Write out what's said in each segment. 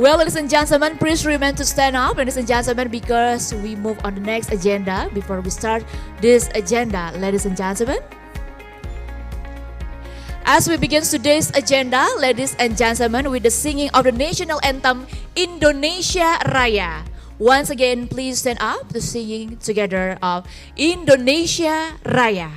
Well, ladies and gentlemen, please remain to stand up, ladies and gentlemen, because we move on the next agenda. Before we start this agenda, ladies and gentlemen, as we begin today's agenda, ladies and gentlemen, with the singing of the national anthem Indonesia Raya. Once again, please stand up to singing together of Indonesia Raya.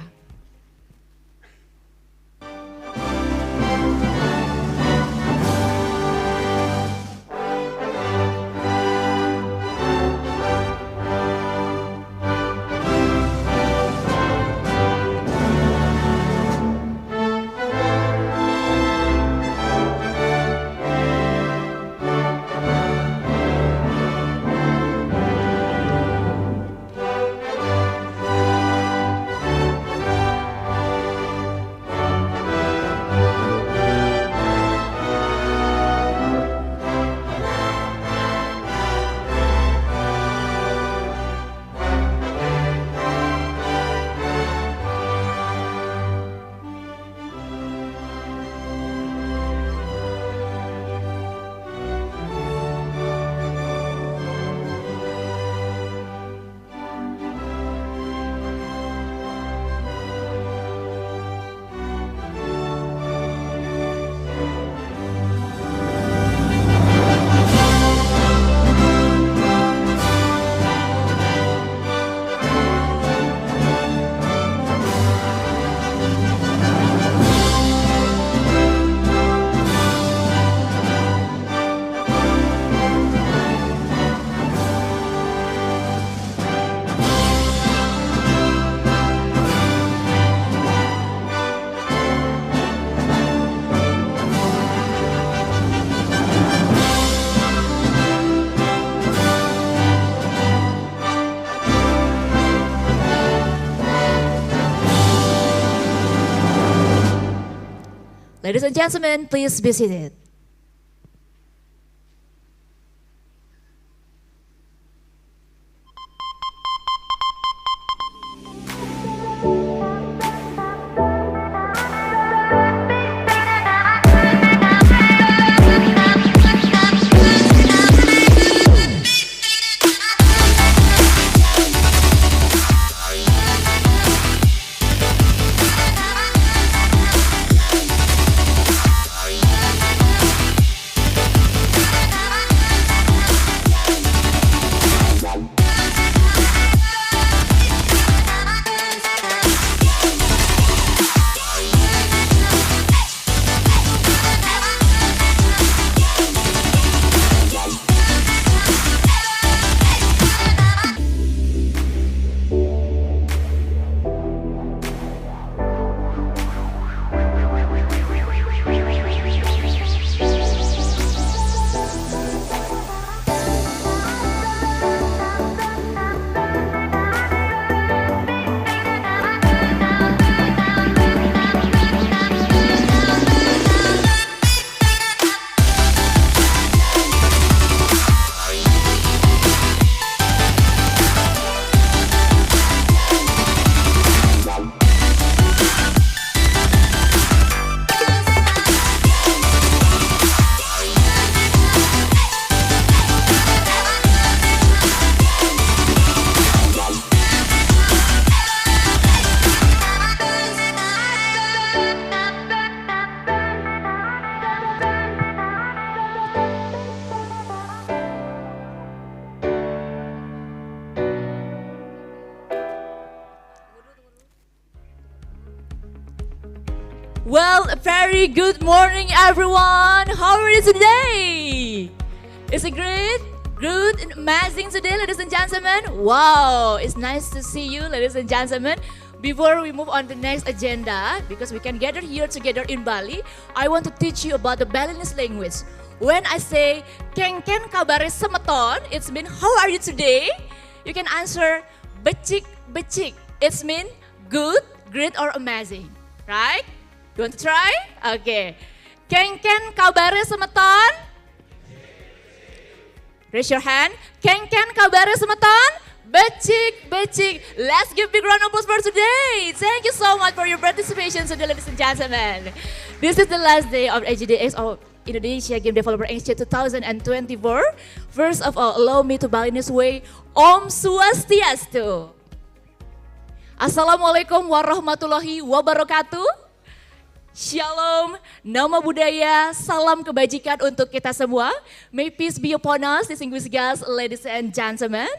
Ladies and gentlemen, please be seated. Well, a very good morning, everyone. How are you today? Is it great? Good and amazing today, ladies and gentlemen. Wow, it's nice to see you, ladies and gentlemen. Before we move on to the next agenda, because we can gather here together in Bali, I want to teach you about the Balinese language. When I say, "Kengken kabare semeton," it's mean, how are you today? You can answer, "Becik, becik." It's mean good, great, or amazing, right? You want to try? Okay. Kengken kabare semeton? Raise your hand. Kengken kabare semeton? Becik, becik. Let's give big round of applause for today. Thank you so much for your participation today, ladies and gentlemen. This is the last day of AGDX, or Indonesia Game Developer Exchange 2024. First of all, allow me to bow in this way. Om Swastiastu. Assalamualaikum warahmatullahi wabarakatuh. Shalom, nama budaya, salam kebajikan untuk kita semua. May peace be upon us, distinguished guests, ladies and gentlemen.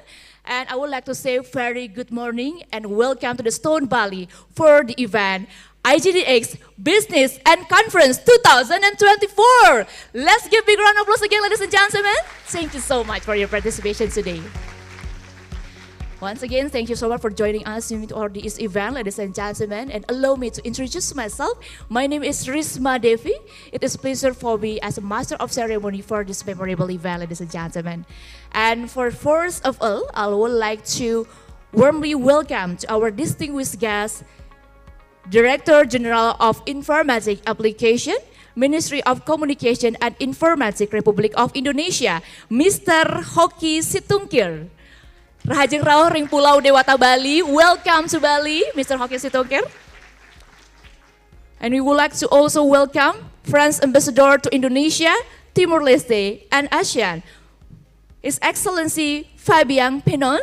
And I would like to say very good morning and welcome to the Stone Bali for the event IGDX Business and Conference 2024. Let's give a big round of applause again, ladies and gentlemen. Thank you so much for your participation today. Once again, thank you so much for joining us for this event, ladies and gentlemen. And allow me to introduce myself. My name is Risma Devi. It is a pleasure for me as a master of ceremony for this memorable event, ladies and gentlemen. And for first of all, I would like to warmly welcome to our distinguished guest, Director General of Informatic Application, Ministry of Communication and Informatik Republik of Indonesia, Mr. Hoki Situngkir. Rahajeng Rauh ring Pulau Dewata Bali, welcome to Bali, Mr. Hoki Situngkir. And we would like to also welcome France Ambassador to Indonesia, Timor-Leste, and ASEAN, His Excellency Fabian Pinon.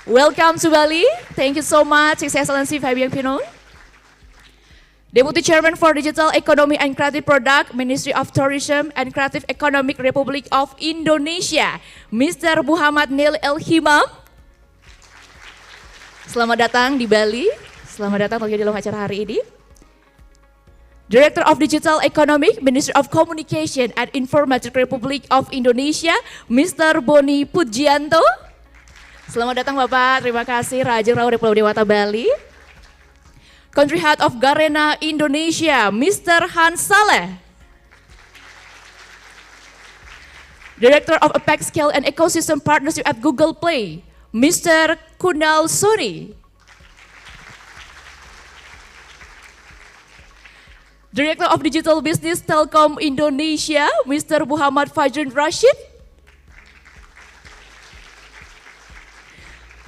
Welcome to Bali. Thank you so much, His Excellency Fabian Pinon. Deputy Chairman for Digital Economy and Creative Product, Ministry of Tourism and Creative Economic Republic of Indonesia, Mr. Muhammad Nil El Himam. Selamat datang di Bali. Selamat datang di dalam acara hari ini. Director of Digital Economic, Ministry of Communication and Informatik Republik of Indonesia, Mr. Boni Pujianto. Selamat datang Bapak, terima kasih Rahajeng Rauh dari Pulau Dewata Bali. Country Head of Garena Indonesia, Mr. Hans Saleh. Director of Apex Scale and Ecosystem Partnership at Google Play, Mr. Kunal Suri. Director of Digital Business Telkom Indonesia, Mr. Muhammad Fajrun Rashid.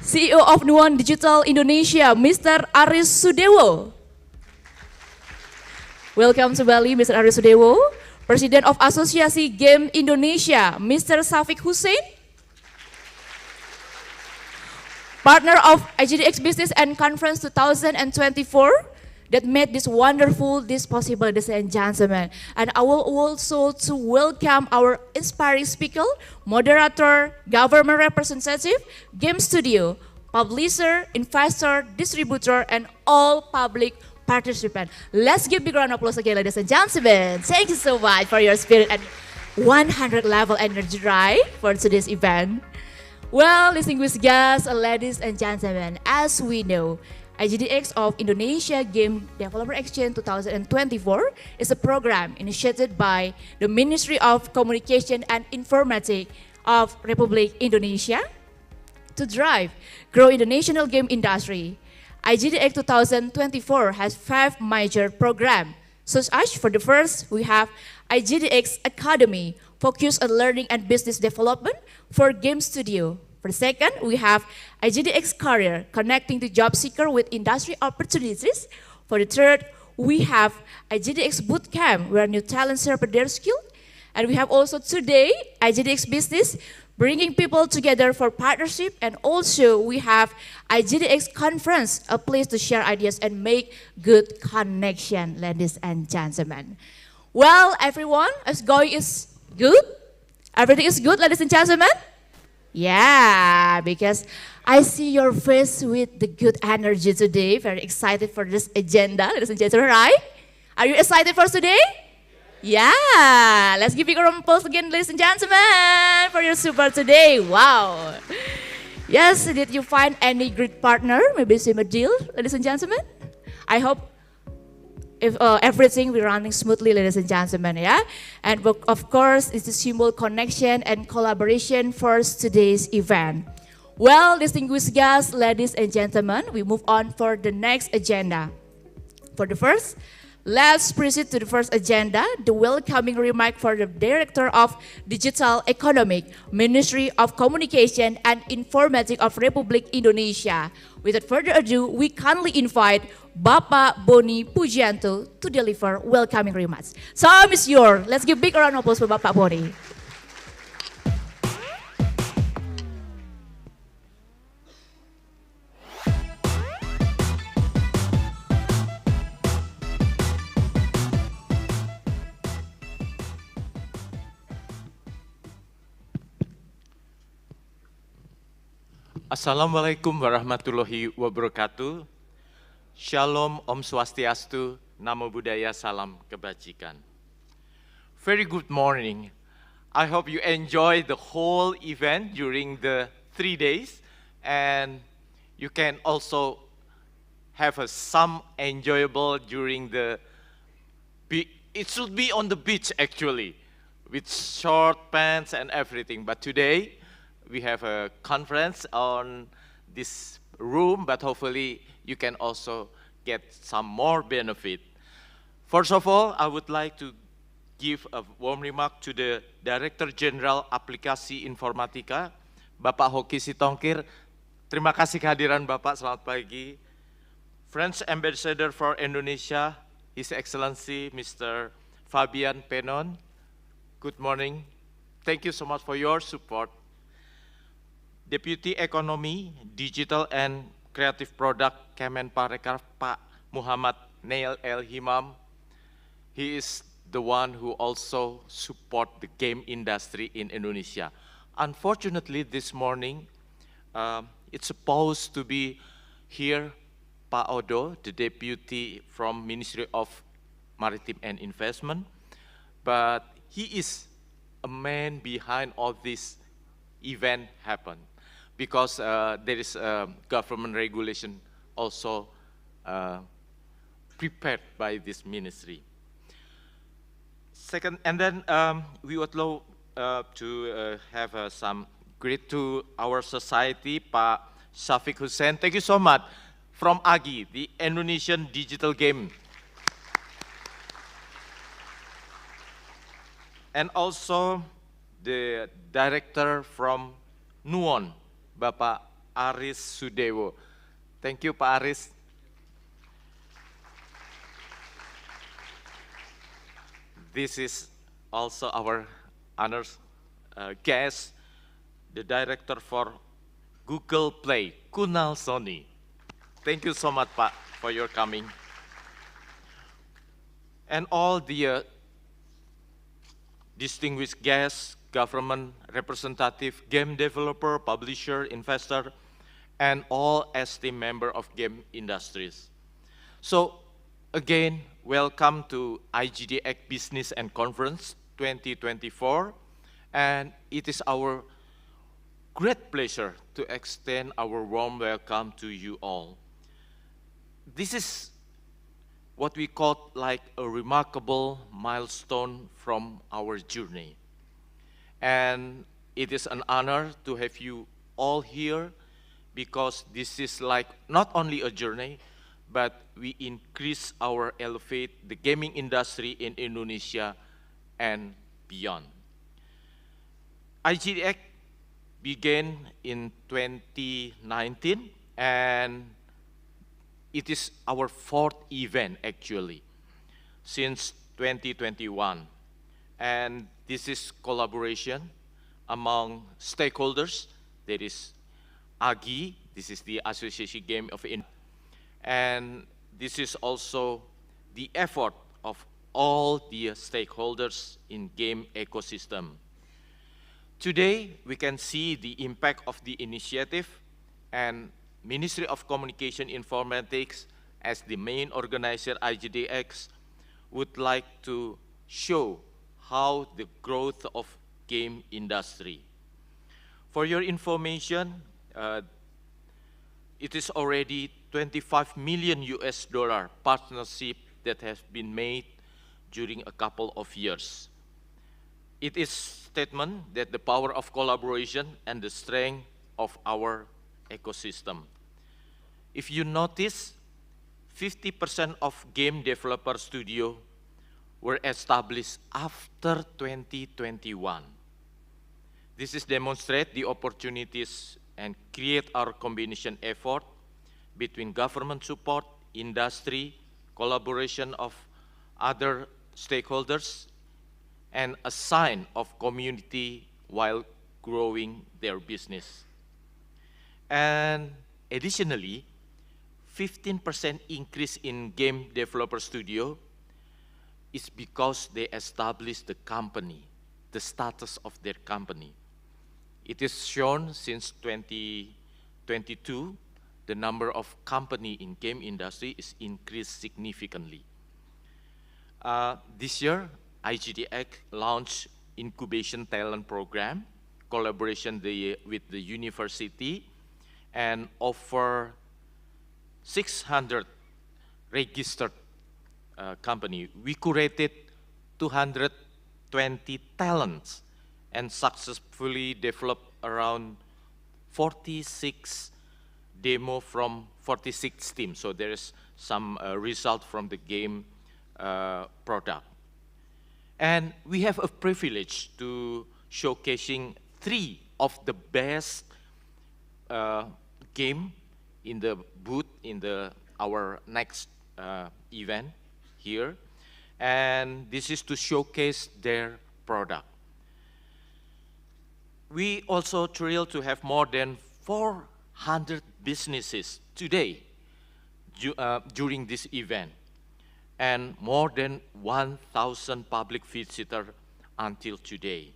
CEO of Nuon Digital Indonesia, Mr. Aris Sudewo. Welcome to Bali, Mr. Aris Sudewo. President of Asosiasi Game Indonesia, Mr. Safik Hussein. Partner of IGDX Business and Conference 2024 that made this possible, ladies and gentlemen. And I will also to welcome our inspiring speaker, moderator, government representative, game studio, publisher, investor, distributor, and all public participants. Let's give a big round of applause again, ladies and gentlemen. Thank you so much for your spirit and 100 level energy drive for today's event. Well, distinguished guests, ladies and gentlemen, as we know, IGDX of Indonesia Game Developer Exchange 2024 is a program initiated by the Ministry of Communication and Informatik of Republik Indonesia to drive growth in the national game industry. IGDX 2024 has 5 major programs, such as for the first, we have IGDX Academy, focused on learning and business development for game studio. For the second, we have IGDX Career, connecting the job seeker with industry opportunities. For the third, we have IGDX Bootcamp, where new talents sharpen their skill. And we have also today, IGDX Business, bringing people together for partnership. And also we have IGDX Conference, a place to share ideas and make good connection, ladies and gentlemen. Well, everyone, as going is good? Everything is good, ladies and gentlemen? Yeah, because I see your face with the good energy today. Very excited for this agenda, ladies and gentlemen, right? Are you excited for today? Yeah, let's give you a round of applause again, ladies and gentlemen, for your support today. Wow. Yes, did you find any great partner? Maybe same a deal, ladies and gentlemen? I hope if everything will running smoothly, ladies and gentlemen, yeah? And of course, it's a symbol connection and collaboration for today's event. Well, distinguished guests, ladies and gentlemen, we move on for the next agenda. For the first, let's proceed to the first agenda, the welcoming remark for the Director of Digital Economic, Ministry of Communication and Informatik of Republik Indonesia. without further ado, we kindly invite Bapak Boni Pujianto to deliver welcoming remarks. Time is yours. Let's give big round of applause for Bapak Boni. Assalamualaikum warahmatullahi wabarakatuh. Shalom, Om Swastiastu, Namo Buddhaya, Salam Kebajikan. Very good morning. I hope you enjoy the whole event during the 3 days, and you can also have some enjoyable during the, it should be on the beach actually, with short pants and everything, but today, we have a conference on this room, but hopefully you can also get some more benefit. First of all, I would like to give a warm remark to the Director General Aplikasi Informatika, Bapak Hoki Sitongkir. Terima kasih kehadiran Bapak, selamat pagi. French Ambassador for Indonesia, His Excellency Mr. Fabian Penon. Good morning. Thank you so much for your support. Deputy Economy, Digital and Creative Product Kemenparekraf, Pak Muhammad Neil El Himam. He is the one who also support the game industry in Indonesia. Unfortunately, this morning, it's supposed to be here, Pak Odo, the Deputy from Ministry of Maritime and Investment, but he is a man behind all this event happen. Because there is a government regulation also prepared by this ministry. Second, and then we would love to have some greet to our society, Pak Shafiq Hussein. Thank you so much. From AGI, the Indonesian Digital Game. And also the director from Nuon, Bapak Aris Sudewo. Thank you, Pak Aris. This is also our honored guest, the director for Google Play, Kunal Soni. Thank you so much, Pak, for your coming. And all the distinguished guests, government representative, game developer, publisher, investor, and all esteemed member of game industries. So again, welcome to IGDX Business and Conference 2024. And it is our great pleasure to extend our warm welcome to you all. This is what we call like a remarkable milestone from our journey. And it is an honor to have you all here because this is like not only a journey, but we increase our elevate the gaming industry in Indonesia and beyond. IGDX began in 2019 and it is our fourth event actually since 2021. And this is collaboration among stakeholders. There is AGI, this is the Association Game of Indonesia. And this is also the effort of all the stakeholders in game ecosystem. Today, we can see the impact of the initiative, and Ministry of Communication Informatics as the main organizer IGDX would like to show how the growth of game industry. For your information, it is already 25 million US dollar partnership that has been made during a couple of years. It is statement that the power of collaboration and the strength of our ecosystem. If you notice, 50% of game developer studio were established after 2021. This is demonstrate the opportunities and create our combination effort between government support, industry, collaboration of other stakeholders, and a sign of community while growing their business. And additionally, 15% increase in game developer studio is because they established the company, the status of their company. It is shown since 2022, the number of company in game industry is increased significantly. This year, IGDX launched incubation talent program, collaboration with the university, and offer 600 registered company. We curated 220 talents and successfully developed around 46 demo from 46 teams. So there is some result from the game product. And we have a privilege to showcasing 3 of the best game in the booth in our next event here. And this is to showcase their product. We also thrilled to have more than 400 businesses today during this event, and more than 1,000 public visitors until today.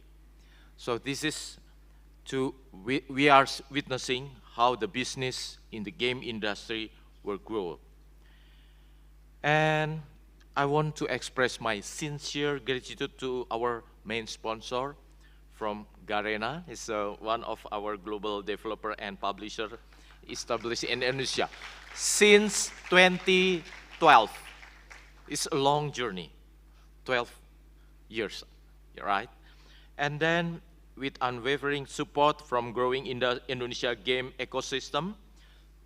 So this is we are witnessing how the business in the game industry will grow. And I want to express my sincere gratitude to our main sponsor from Garena. It's one of our global developer and publisher established in Indonesia since 2012. It's a long journey, 12 years, right? And then with unwavering support from growing in the Indonesia game ecosystem,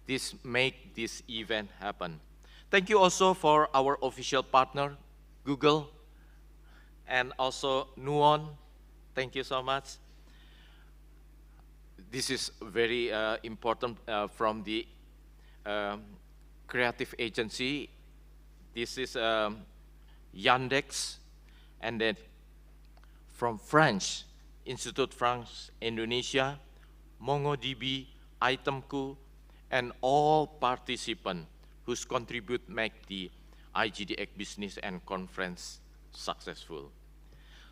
this make this event happen. Thank you also for our official partner, Google, and also Nuon. Thank you so much. This is very important from the creative agency. This is Yandex, and then from French, Institut France Indonesia, MongoDB, Itemku, and all participants whose contribute make the IGDX business and conference successful.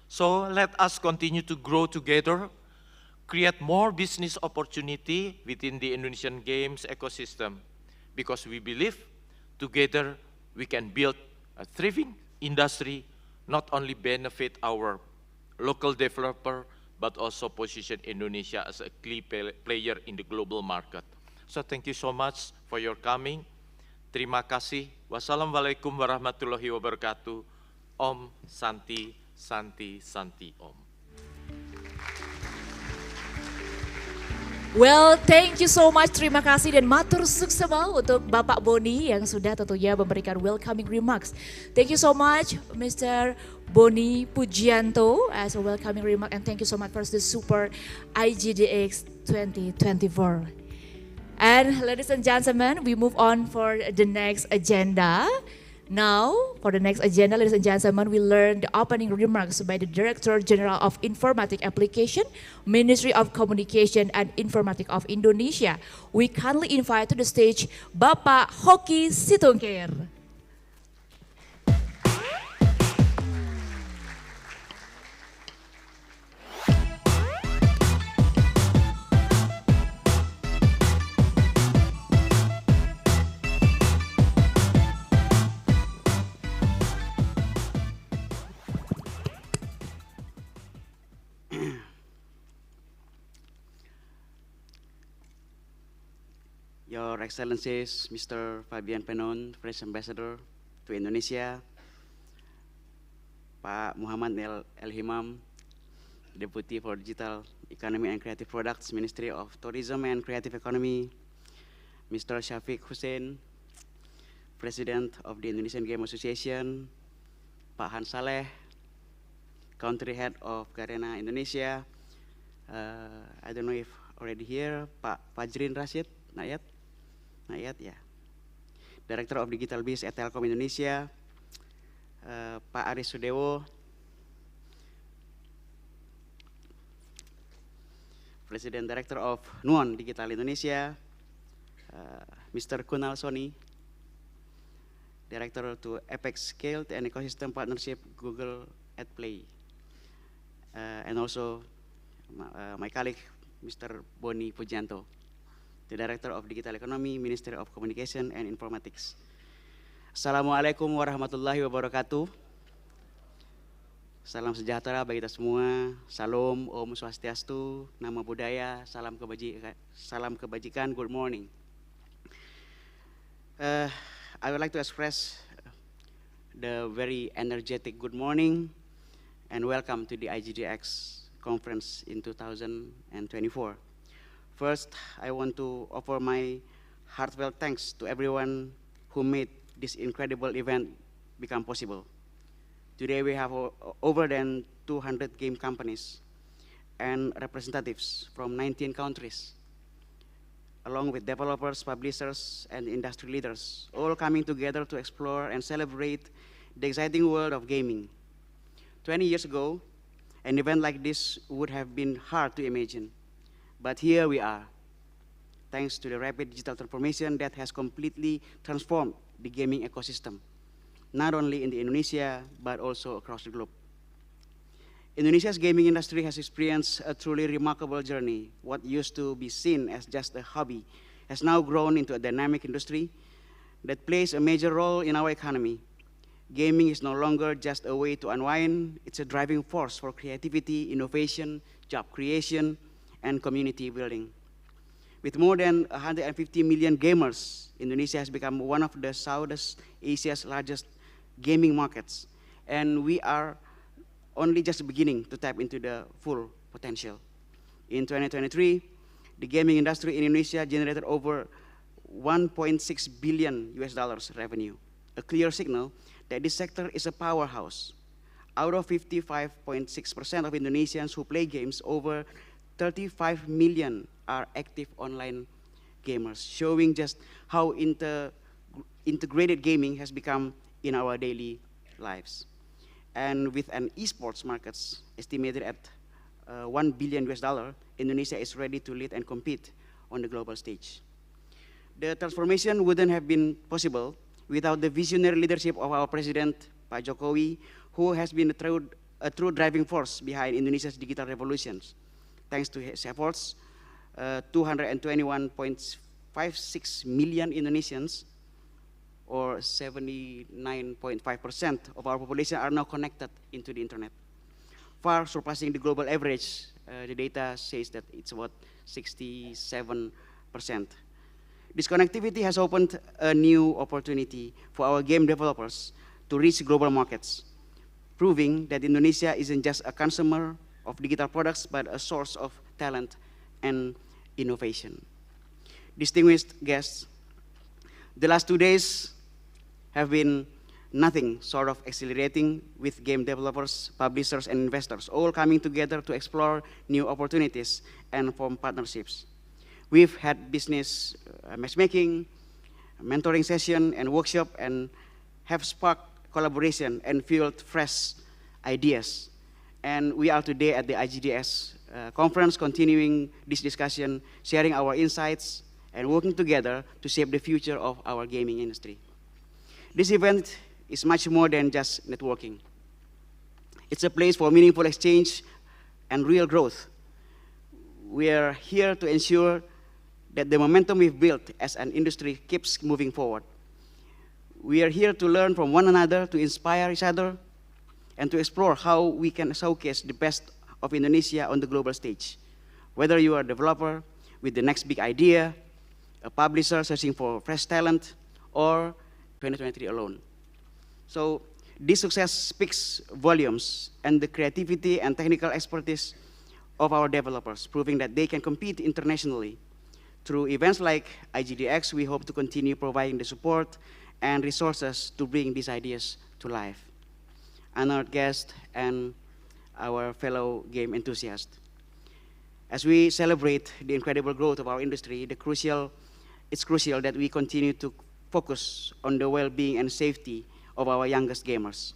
So let us continue to grow together, create more business opportunity within the Indonesian games ecosystem, because we believe together we can build a thriving industry, not only benefit our local developer, but also position Indonesia as a key player in the global market. So thank you so much for your coming. Terima kasih. Wassalamualaikum warahmatullahi wabarakatuh. Om Santi, Santi, Santi Om. Well, thank you so much. Terima kasih dan matur suksema untuk Bapak Boni yang sudah tentunya memberikan welcoming remarks. Thank you so much, Mr. Boni Pujianto, as a welcoming remark, and thank you so much for the super IGDX 2024. And ladies and gentlemen, we move on for the next agenda. Now, for the next agenda, ladies and gentlemen, we learn the opening remarks by the Director General of Informatic Application, Ministry of Communication and Informatic of Indonesia. We kindly invite to the stage Bapak Hoki Sitongkir. Your Excellencies, Mr. Fabian Penon, Fresh Ambassador to Indonesia, Pak Muhammad El-Himam, Deputy for Digital Economy and Creative Products, Ministry of Tourism and Creative Economy, Mr. Shafiq Hussein, President of the Indonesian Game Association, Pak Han Saleh, Country Head of Garena Indonesia, I don't know if already here, Pak Fajrin Rashid, not yet, yeah. Director of Digital Biz at Telkom Indonesia, Pak Aris Sudewo, President Director of Nuon Digital Indonesia, Mr. Kunal Soni, Director to Apex Scale and Ecosystem Partnership Google at Play, and also my colleague, Mr. Boni Pujanto, the Director of Digital Economy, Ministry of Communication and Informatics. Assalamualaikum warahmatullahi wabarakatuh. Salam sejahtera bagi kita semua. Salam, Om Swastiastu, Namo Buddhaya, salam kebajikan, good morning. I would like to express the very energetic good morning and welcome to the IGDX conference in 2024. First, I want to offer my heartfelt thanks to everyone who made this incredible event become possible. Today we have over than 200 game companies and representatives from 19 countries, along with developers, publishers, and industry leaders, all coming together to explore and celebrate the exciting world of gaming. 20 years ago, an event like this would have been hard to imagine, but here we are, thanks to the rapid digital transformation that has completely transformed the gaming ecosystem, not only in Indonesia, but also across the globe. Indonesia's gaming industry has experienced a truly remarkable journey. What used to be seen as just a hobby has now grown into a dynamic industry that plays a major role in our economy. Gaming is no longer just a way to unwind, it's a driving force for creativity, innovation, job creation, and community building. With more than 150 million gamers, Indonesia has become one of the Southeast Asia's largest gaming markets, and we are only just beginning to tap into the full potential. In 2023, the gaming industry in Indonesia generated over $1.6 billion revenue, a clear signal that this sector is a powerhouse. Out of 55.6% of Indonesians who play games, over 35 million are active online gamers, showing just how integrated gaming has become in our daily lives. And with an esports markets estimated at $1 billion, Indonesia is ready to lead and compete on the global stage. The transformation wouldn't have been possible without the visionary leadership of our president, Pak Jokowi, who has been a true driving force behind Indonesia's digital revolutions. Thanks to his efforts, 221.56 million Indonesians, or 79.5% of our population, are now connected into the internet, far surpassing the global average. The data says that it's about 67%. This connectivity has opened a new opportunity for our game developers to reach global markets, proving that Indonesia isn't just a consumer of digital products, but a source of talent and innovation. Distinguished guests, the last 2 days have been nothing short of exhilarating, with game developers, publishers, and investors all coming together to explore new opportunities and form partnerships. We've had business matchmaking, mentoring session, and workshop, and have sparked collaboration and fueled fresh ideas. And we are today at the IGDS conference, continuing this discussion, sharing our insights, and working together to shape the future of our gaming industry. This event is much more than just networking. It's a place for meaningful exchange and real growth. We are here to ensure that the momentum we've built as an industry keeps moving forward. We are here to learn from one another, to inspire each other, and to explore how we can showcase the best of Indonesia on the global stage. Whether you are a developer with the next big idea, a publisher searching for fresh talent, or 2023 alone. So this success speaks volumes, and the creativity and technical expertise of our developers, proving that they can compete internationally. Through events like IGDX, we hope to continue providing the support and resources to bring these ideas to life. Honored guests and our fellow game enthusiasts, as we celebrate the incredible growth of our industry, it's crucial that we continue to focus on the well-being and safety of our youngest gamers.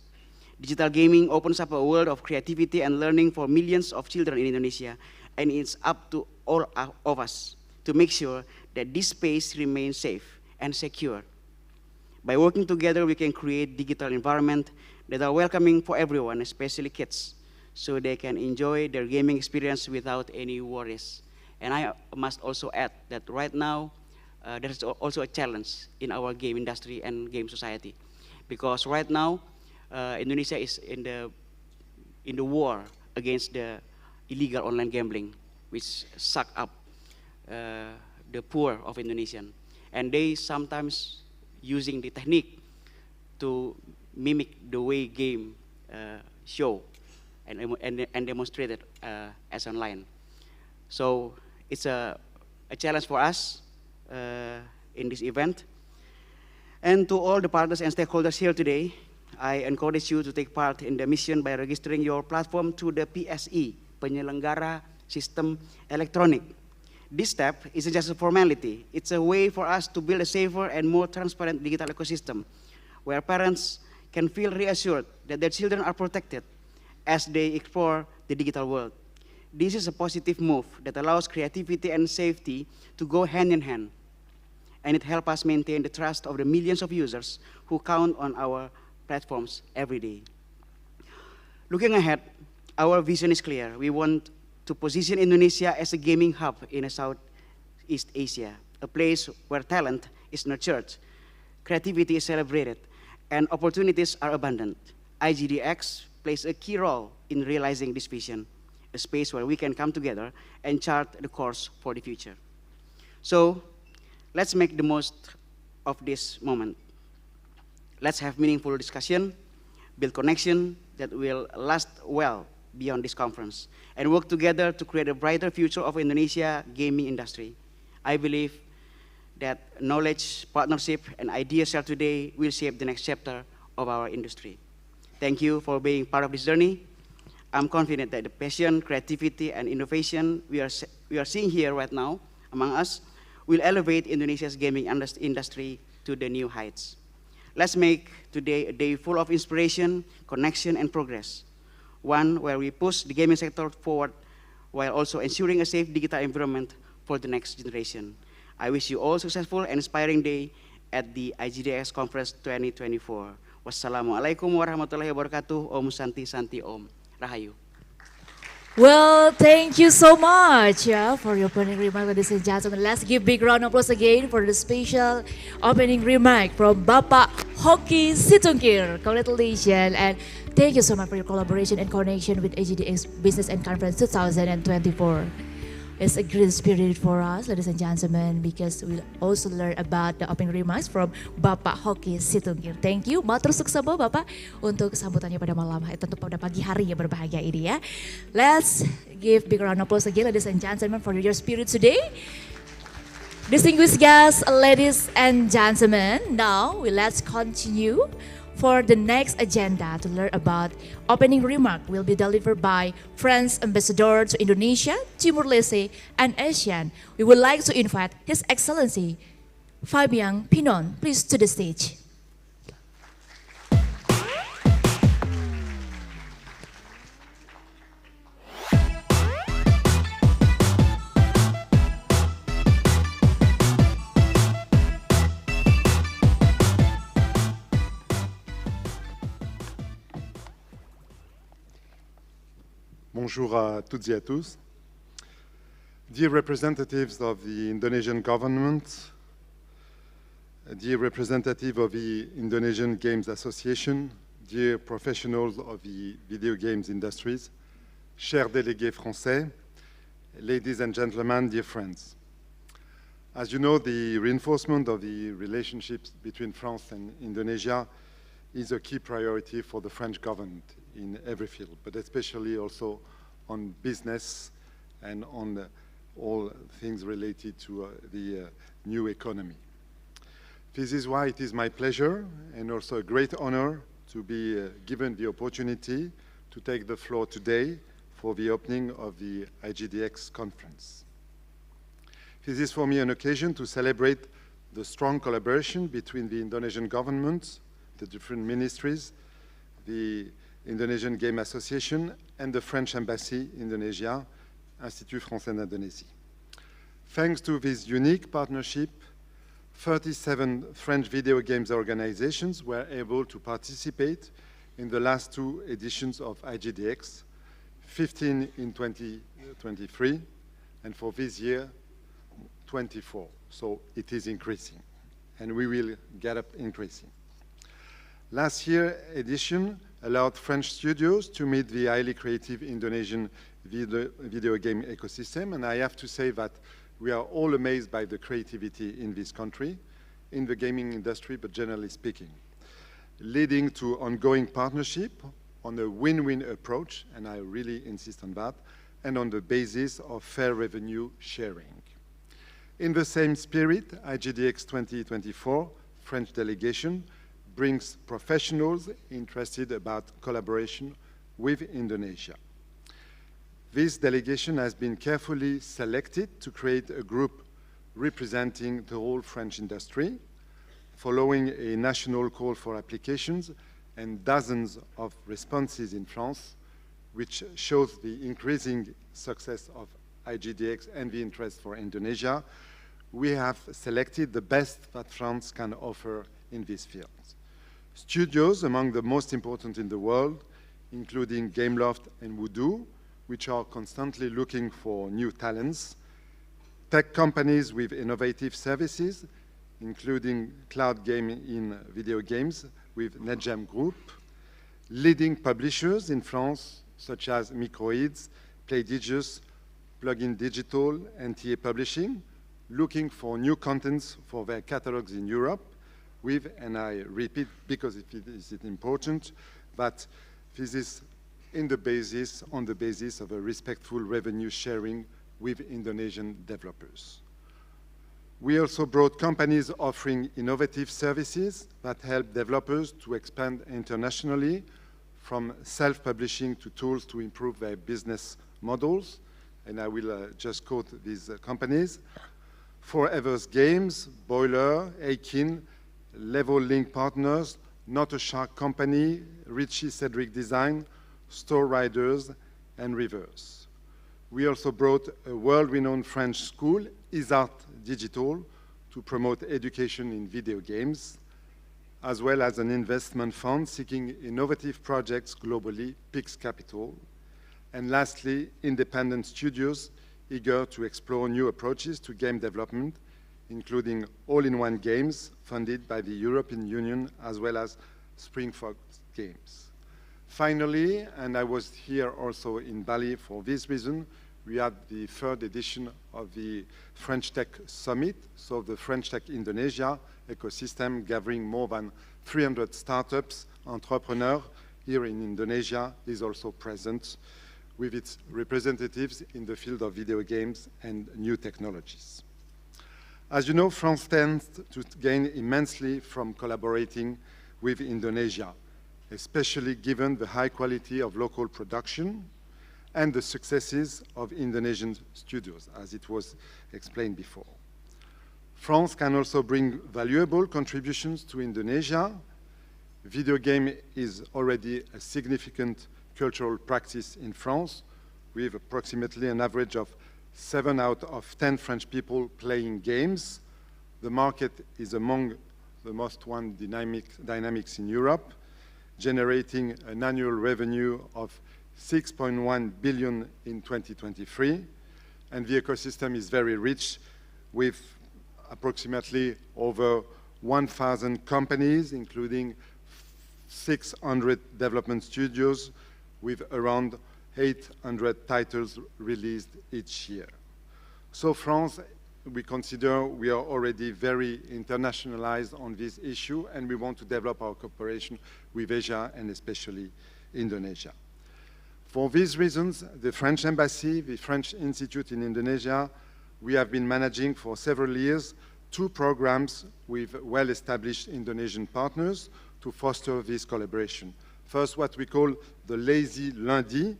Digital gaming opens up a world of creativity and learning for millions of children in Indonesia, and it's up to all of us to make sure that this space remains safe and secure. By working together, we can create digital environment that are welcoming for everyone, especially kids, so they can enjoy their gaming experience without any worries. And I must also add that right now, there's also a challenge in our game industry and game society, because right now, Indonesia is in the war against the illegal online gambling, which suck up the poor of Indonesian, and they sometimes using the technique to mimic the way game show and demonstrated as online. So it's a challenge for us in this event. And to all the partners and stakeholders here today, I encourage you to take part in the mission by registering your platform to the PSE, Penyelenggara Sistem Elektronik. This step isn't just a formality, it's a way for us to build a safer and more transparent digital ecosystem where parents can feel reassured that their children are protected as they explore the digital world. This is a positive move that allows creativity and safety to go hand in hand, and it helps us maintain the trust of the millions of users who count on our platforms every day. Looking ahead, our vision is clear. We want to position Indonesia as a gaming hub in Southeast Asia, a place where talent is nurtured, creativity is celebrated, and opportunities are abundant. IGDX plays a key role in realizing this vision, a space where we can come together and chart the course for the future. So, let's make the most of this moment. Let's have meaningful discussion, build connection that will last well beyond this conference, and work together to create a brighter future of Indonesia gaming industry. I believe that knowledge, partnership, and ideas shared today will shape the next chapter of our industry. Thank you for being part of this journey. I'm confident that the passion, creativity, and innovation we are seeing here right now among us will elevate Indonesia's gaming industry to the new heights. Let's make today a day full of inspiration, connection, and progress. One where we push the gaming sector forward while also ensuring a safe digital environment for the next generation. I wish you all a successful and inspiring day at the IGDX Conference 2024. Wassalamualaikum warahmatullahi wabarakatuh. Om Santi Santi Om. Rahayu. Well, thank you so much for your opening remark, ladies and gentlemen. Let's give big round of applause again for the special opening remark from Bapak Hoki Situngkir. Congratulations, and thank you so much for your collaboration and connection with AGDX Business and Conference 2024. It's a great spirit for us, ladies and gentlemen, because we'll also learn about the opening remarks from Bapak Hoki Situngkir. Thank you, matur suksebo Bapak untuk sambutannya pada malam hari, tentu pada pagi hari yang berbahagia ini ya. Let's give big round of applause again, ladies and gentlemen, for your spirit today. Distinguished guests, ladies and gentlemen, now let's continue for the next agenda to learn about opening remark will be delivered by French Ambassador to Indonesia, Timor-Leste, and ASEAN. We would like to invite His Excellency Fabien Pinon, please to the stage. Bonjour à toutes et à tous. Dear representatives of the Indonesian government, dear representative of the Indonesian Games Association, dear professionals of the video games industries, chers délégués français, ladies and gentlemen, dear friends. As you know, the reinforcement of the relationships between France and Indonesia is a key priority for the French government in every field, but especially also on business and on all things related to the new economy. This is why it is my pleasure and also a great honor to be given the opportunity to take the floor today for the opening of the IGDX conference. This is for me an occasion to celebrate the strong collaboration between the Indonesian government, the different ministries, the Indonesian Game Association, and the French Embassy in Indonesia, Institut Français d'Indonésie. Thanks to this unique partnership, 37 French video games organizations were able to participate in the last 2 editions of IGDX, 15 in 2023, and for this year, 24. So it is increasing, and we will get up increasing. Last year's edition allowed French studios to meet the highly creative Indonesian video game ecosystem, and I have to say that we are all amazed by the creativity in this country, in the gaming industry, but generally speaking, leading to ongoing partnership on a win-win approach, and I really insist on that, and on the basis of fair revenue sharing. In the same spirit, IGDX 2024 French delegation brings professionals interested about collaboration with Indonesia. This delegation has been carefully selected to create a group representing the whole French industry, following a national call for applications and dozens of responses in France, which shows the increasing success of IGDX and the interest for Indonesia. We have selected the best that France can offer in this field. Studios among the most important in the world, including Gameloft and Voodoo, which are constantly looking for new talents, tech companies with innovative services, including cloud gaming in video games with NetGem Group, leading publishers in France, such as Microids, Playdigious, Plugin Digital, and TA Publishing, looking for new contents for their catalogs in Europe, with, and I repeat because it is important, that this is on the basis of a respectful revenue sharing with Indonesian developers. We also brought companies offering innovative services that help developers to expand internationally, from self-publishing to tools to improve their business models, and I will just quote these companies: Forever's Games, Boiler, Aikin, Level Link Partners, Not a Shark Company, Richie Cedric Design, Store Riders, and Reverse. We also brought a world-renowned French school, Isart Digital, to promote education in video games, as well as an investment fund seeking innovative projects globally, Pix Capital. And lastly, independent studios eager to explore new approaches to game development, including all-in-one games funded by the European Union, as well as SpringFox Games. Finally, and I was here also in Bali for this reason, we had the 3rd edition of the French Tech Summit, so the French Tech Indonesia ecosystem gathering more than 300 startups, entrepreneurs here in Indonesia is also present with its representatives in the field of video games and new technologies. As you know, France stands to gain immensely from collaborating with Indonesia, especially given the high quality of local production and the successes of Indonesian studios, as it was explained before. France can also bring valuable contributions to Indonesia. Video game is already a significant cultural practice in France, with approximately an average of 7 out of 10 French people playing games. The market is among the most dynamics in Europe, generating an annual revenue of 6.1 billion in 2023, and the ecosystem is very rich, with approximately over 1,000 companies, including 600 development studios, with around 800 titles released each year. So France, we consider we are already very internationalized on this issue, and we want to develop our cooperation with Asia and especially Indonesia. For these reasons, the French Embassy, the French Institute in Indonesia, we have been managing for several years 2 programs with well-established Indonesian partners to foster this collaboration. First, what we call the Lazy Lundi,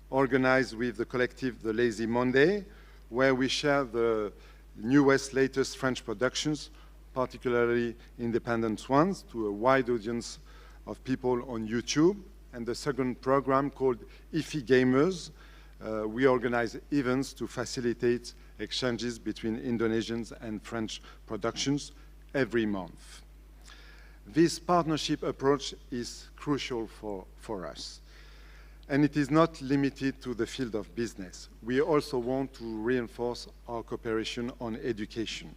organized with the collective The Lazy Monday, where we share the newest, latest French productions, particularly independent ones, to a wide audience of people on YouTube. And the second program, called IFI Gamers, we organize events to facilitate exchanges between Indonesians and French productions every month. This partnership approach is crucial for us. And it is not limited to the field of business. We also want to reinforce our cooperation on education.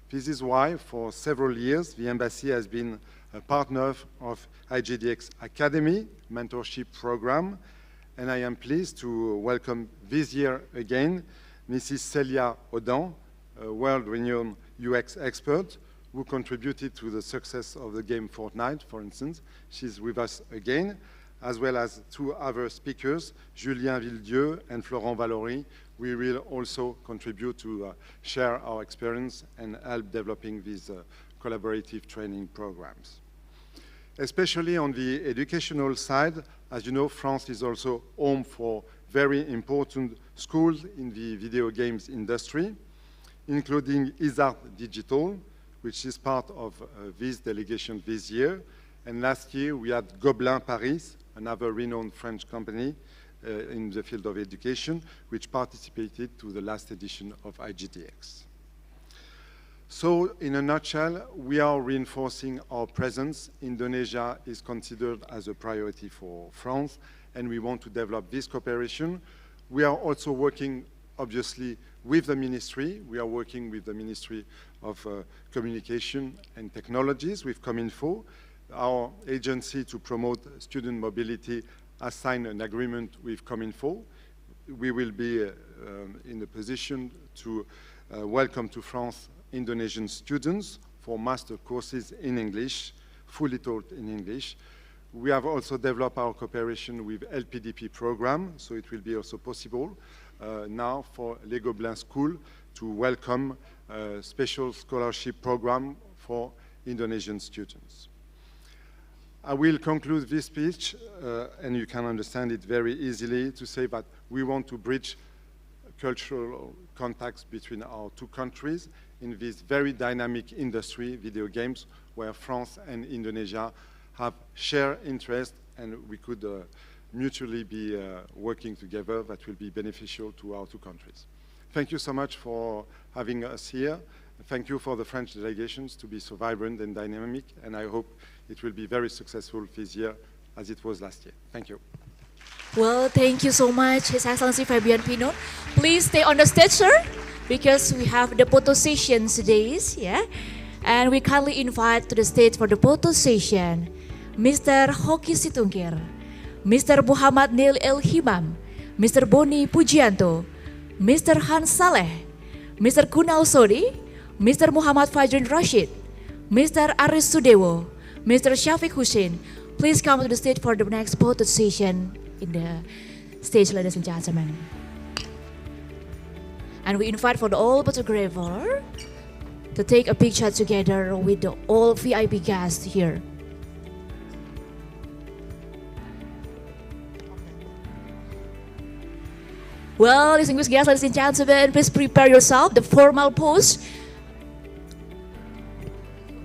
This is why, for several years, the Embassy has been a partner of IGDX Academy mentorship program, and I am pleased to welcome this year again Mrs. Celia Odan, a world-renowned UX expert who contributed to the success of the game Fortnite, for instance. She's with us again, as well as two other speakers, Julien Villedieu and Florent Valory. We will also contribute to share our experience and help developing these collaborative training programs. Especially on the educational side, as you know, France is also home for very important schools in the video games industry, including Isard Digital, which is part of this delegation this year. And last year, we had Gobelin Paris, another renowned French company in the field of education, which participated to the last edition of IGDX. So, in a nutshell, we are reinforcing our presence. Indonesia is considered as a priority for France, and we want to develop this cooperation. We are also working, obviously, with the ministry. We are working with the Ministry of Communication and Technologies, with Cominfo. Our agency to promote student mobility has signed an agreement with Cominfo. We will be in a position to welcome to France Indonesian students for master courses in English, fully taught in English. We have also developed our cooperation with LPDP program, so it will be also possible now for Les Gobelins School to welcome a special scholarship program for Indonesian students. I will conclude this speech, and you can understand it very easily, to say that we want to bridge cultural contacts between our two countries in this very dynamic industry, video games, where France and Indonesia have shared interest, and we could mutually be working together that will be beneficial to our two countries. Thank you so much for having us here. Thank you for the French delegations to be so vibrant and dynamic, and I hope it will be very successful this year as it was last year. Thank you. Well, thank you so much, His Excellency Fabian Pino. Please stay on the stage, sir, because we have the photo session today, yeah? And we kindly invite to the stage for the photo session Mr. Hoki Situngkir, Mr. Muhammad Neil El Himam, Mr. Boni Pujianto, Mr. Hans Saleh, Mr. Kunal Sodi, Mr. Muhammad Fajrin Rashid, Mr. Aris Sudewo, Mr. Shafiq Hussein. Please come to the stage for the next photo session in the stage, ladies and gentlemen. And we invite for the all photographer to take a picture together with the all VIP guests here. Well, distinguished guests, ladies and gentlemen, please prepare yourself, the formal pose.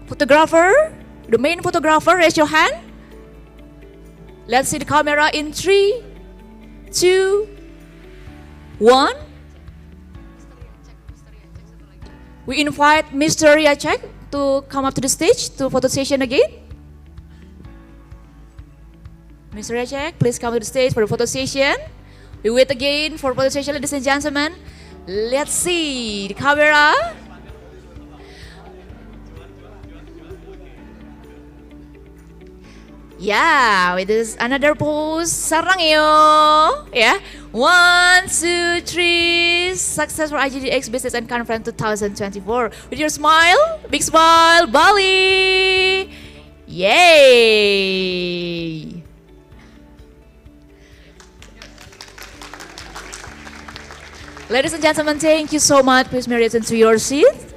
Photographer, the main photographer, raise your hand. Let's see the camera in 3, 2, 1. We invite Mr. Riacek to come up to the stage to photo session again. Mr. Riacek, please come to the stage for the photo session. We wait again for photo session, ladies and gentlemen. Let's see the camera. Yeah, with this another pose, sarang yo. Yeah, 1, 2, 3. Success for IGDX Business and Conference 2024. With your smile, big smile, Bali. Yay! Ladies and gentlemen, thank you so much. Please may return to your seat.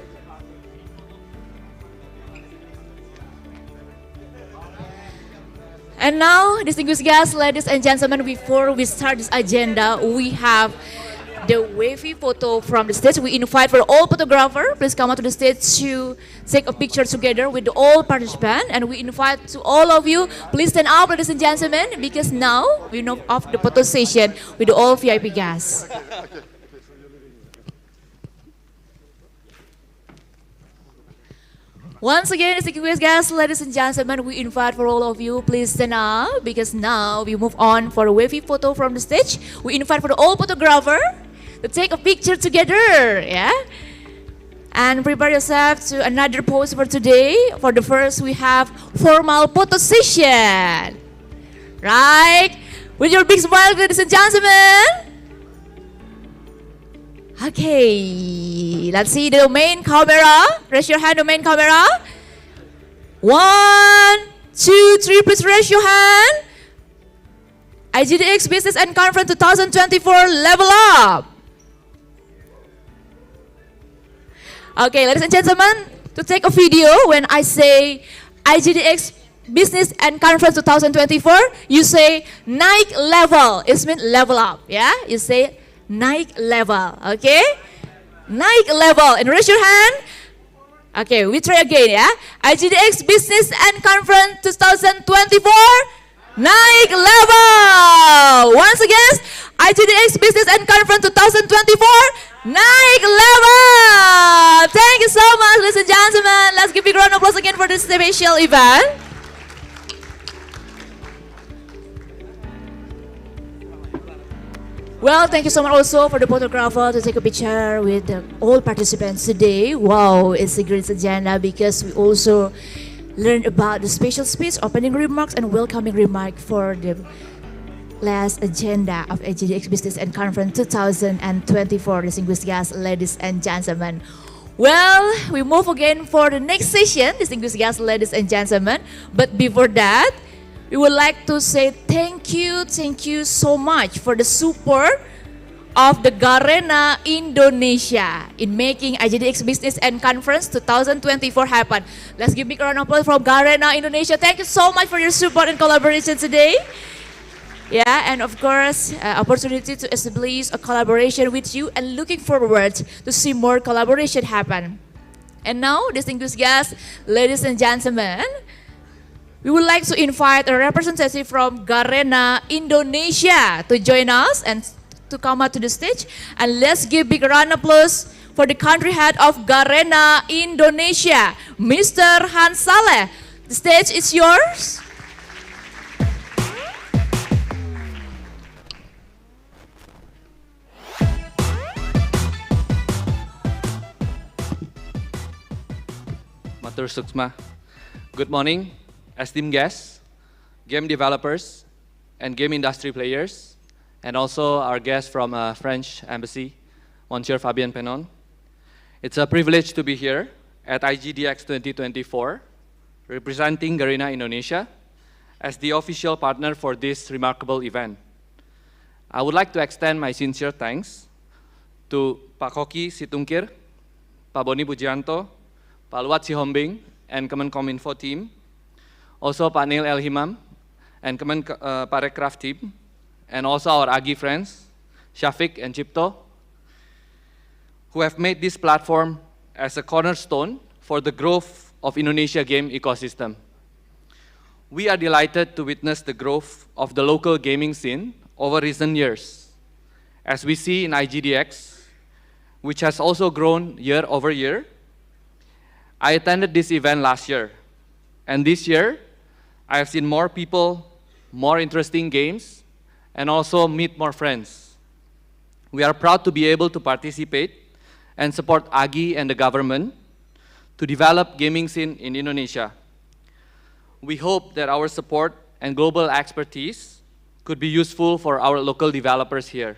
And now, distinguished guests, ladies and gentlemen, before we start this agenda, we have the wavy photo from the stage. We invite for all photographer, please come out to the stage to take a picture together with all participants. And we invite to all of you, please stand up, ladies and gentlemen, because now we know of the photo session with all VIP guests. Once again, distinguished guests, ladies and gentlemen, we invite for all of you, please stand up, because now we move on for a wavy photo from the stage. We invite for the all photographer to take a picture together, yeah? And prepare yourself to another pose for today. For the first, we have formal photo session. Right? With your big smile, ladies and gentlemen. Okay, let's see the main camera. Raise your hand, the main camera. 1, 2, 3, please raise your hand. IGDX Business and Conference 2024, level up. Okay, ladies and gentlemen, to take a video when I say IGDX Business and Conference 2024, you say Nike level. It means level up, yeah? You say Nike level, okay? Nike level, and raise your hand. Okay, we try again, yeah? IGDX Business and Conference 2024, Nike level. Once again, IGDX Business and Conference 2024, Nike level. Thank you so much, ladies and gentlemen. Let's give a round of applause again for this special event. Well, thank you so much also for the photographer to take a picture with all participants today. Wow, it's a great agenda because we also learned about the special speech, opening remarks, and welcoming remark for the last agenda of IGDX Business and Conference 2024. Distinguished guests, ladies and gentlemen. Well, we move again for the next session, distinguished guests, ladies and gentlemen. But before that, we would like to say thank you so much for the support of the Garena Indonesia in making IGDX Business and Conference 2024 happen. Let's give a big round of applause from Garena Indonesia. Thank you so much for your support and collaboration today. Yeah, and of course, opportunity to establish a collaboration with you and looking forward to see more collaboration happen. And now, distinguished guests, ladies and gentlemen, we would like to invite a representative from Garena Indonesia to join us and to come out to the stage. And let's give big round of applause for the country head of Garena Indonesia, Mr. Hans Saleh. The stage is yours. Matur Suksma. Good morning, esteemed guests, game developers, and game industry players, and also our guest from French Embassy, Monsieur Fabien Penon. It's a privilege to be here at IGDX 2024, representing Garena Indonesia as the official partner for this remarkable event. I would like to extend my sincere thanks to Pak Koki Situngkir, Pak Boni Pujianto, Pak Luat Sihombing, and Kemenkominfo team, also Pak Neil Elhimam and Parekraf team, and also our AGI friends, Shafiq and Cipto, who have made this platform as a cornerstone for the growth of Indonesia game ecosystem. We are delighted to witness the growth of the local gaming scene over recent years, as we see in IGDX, which has also grown year over year. I attended this event last year, and this year, I have seen more people, more interesting games, and also meet more friends. We are proud to be able to participate and support AGI and the government to develop gaming scene in Indonesia. We hope that our support and global expertise could be useful for our local developers here.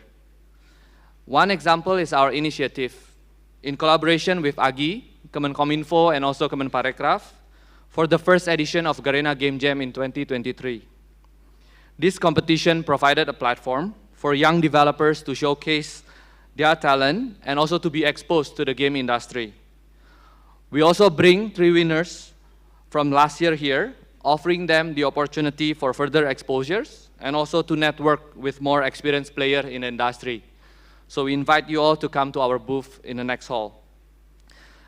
One example is our initiative in collaboration with AGI, Kemenkominfo, and also Kemenparekraf for the first edition of Garena Game Jam in 2023. This competition provided a platform for young developers to showcase their talent and also to be exposed to the game industry. We also bring 3 winners from last year here, offering them the opportunity for further exposures and also to network with more experienced players in the industry. So we invite you all to come to our booth in the next hall.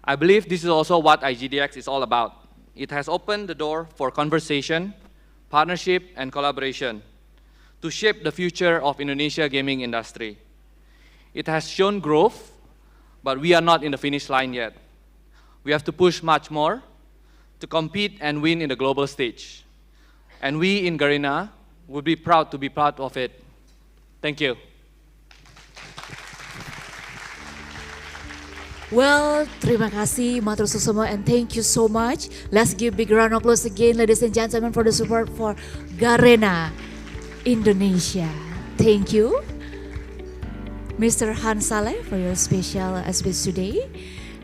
I believe this is also what IGDX is all about. It has opened the door for conversation, partnership, and collaboration to shape the future of Indonesia gaming industry. It has shown growth, but we are not in the finish line yet. We have to push much more to compete and win in the global stage. And we in Garena would be proud to be part of it. Thank you. Well, terima kasih Matur Suksema and thank you so much. Let's give big round of applause again, ladies and gentlemen, for the support for Garena Indonesia. Thank you, Mr. Han Saleh, for your special speech today.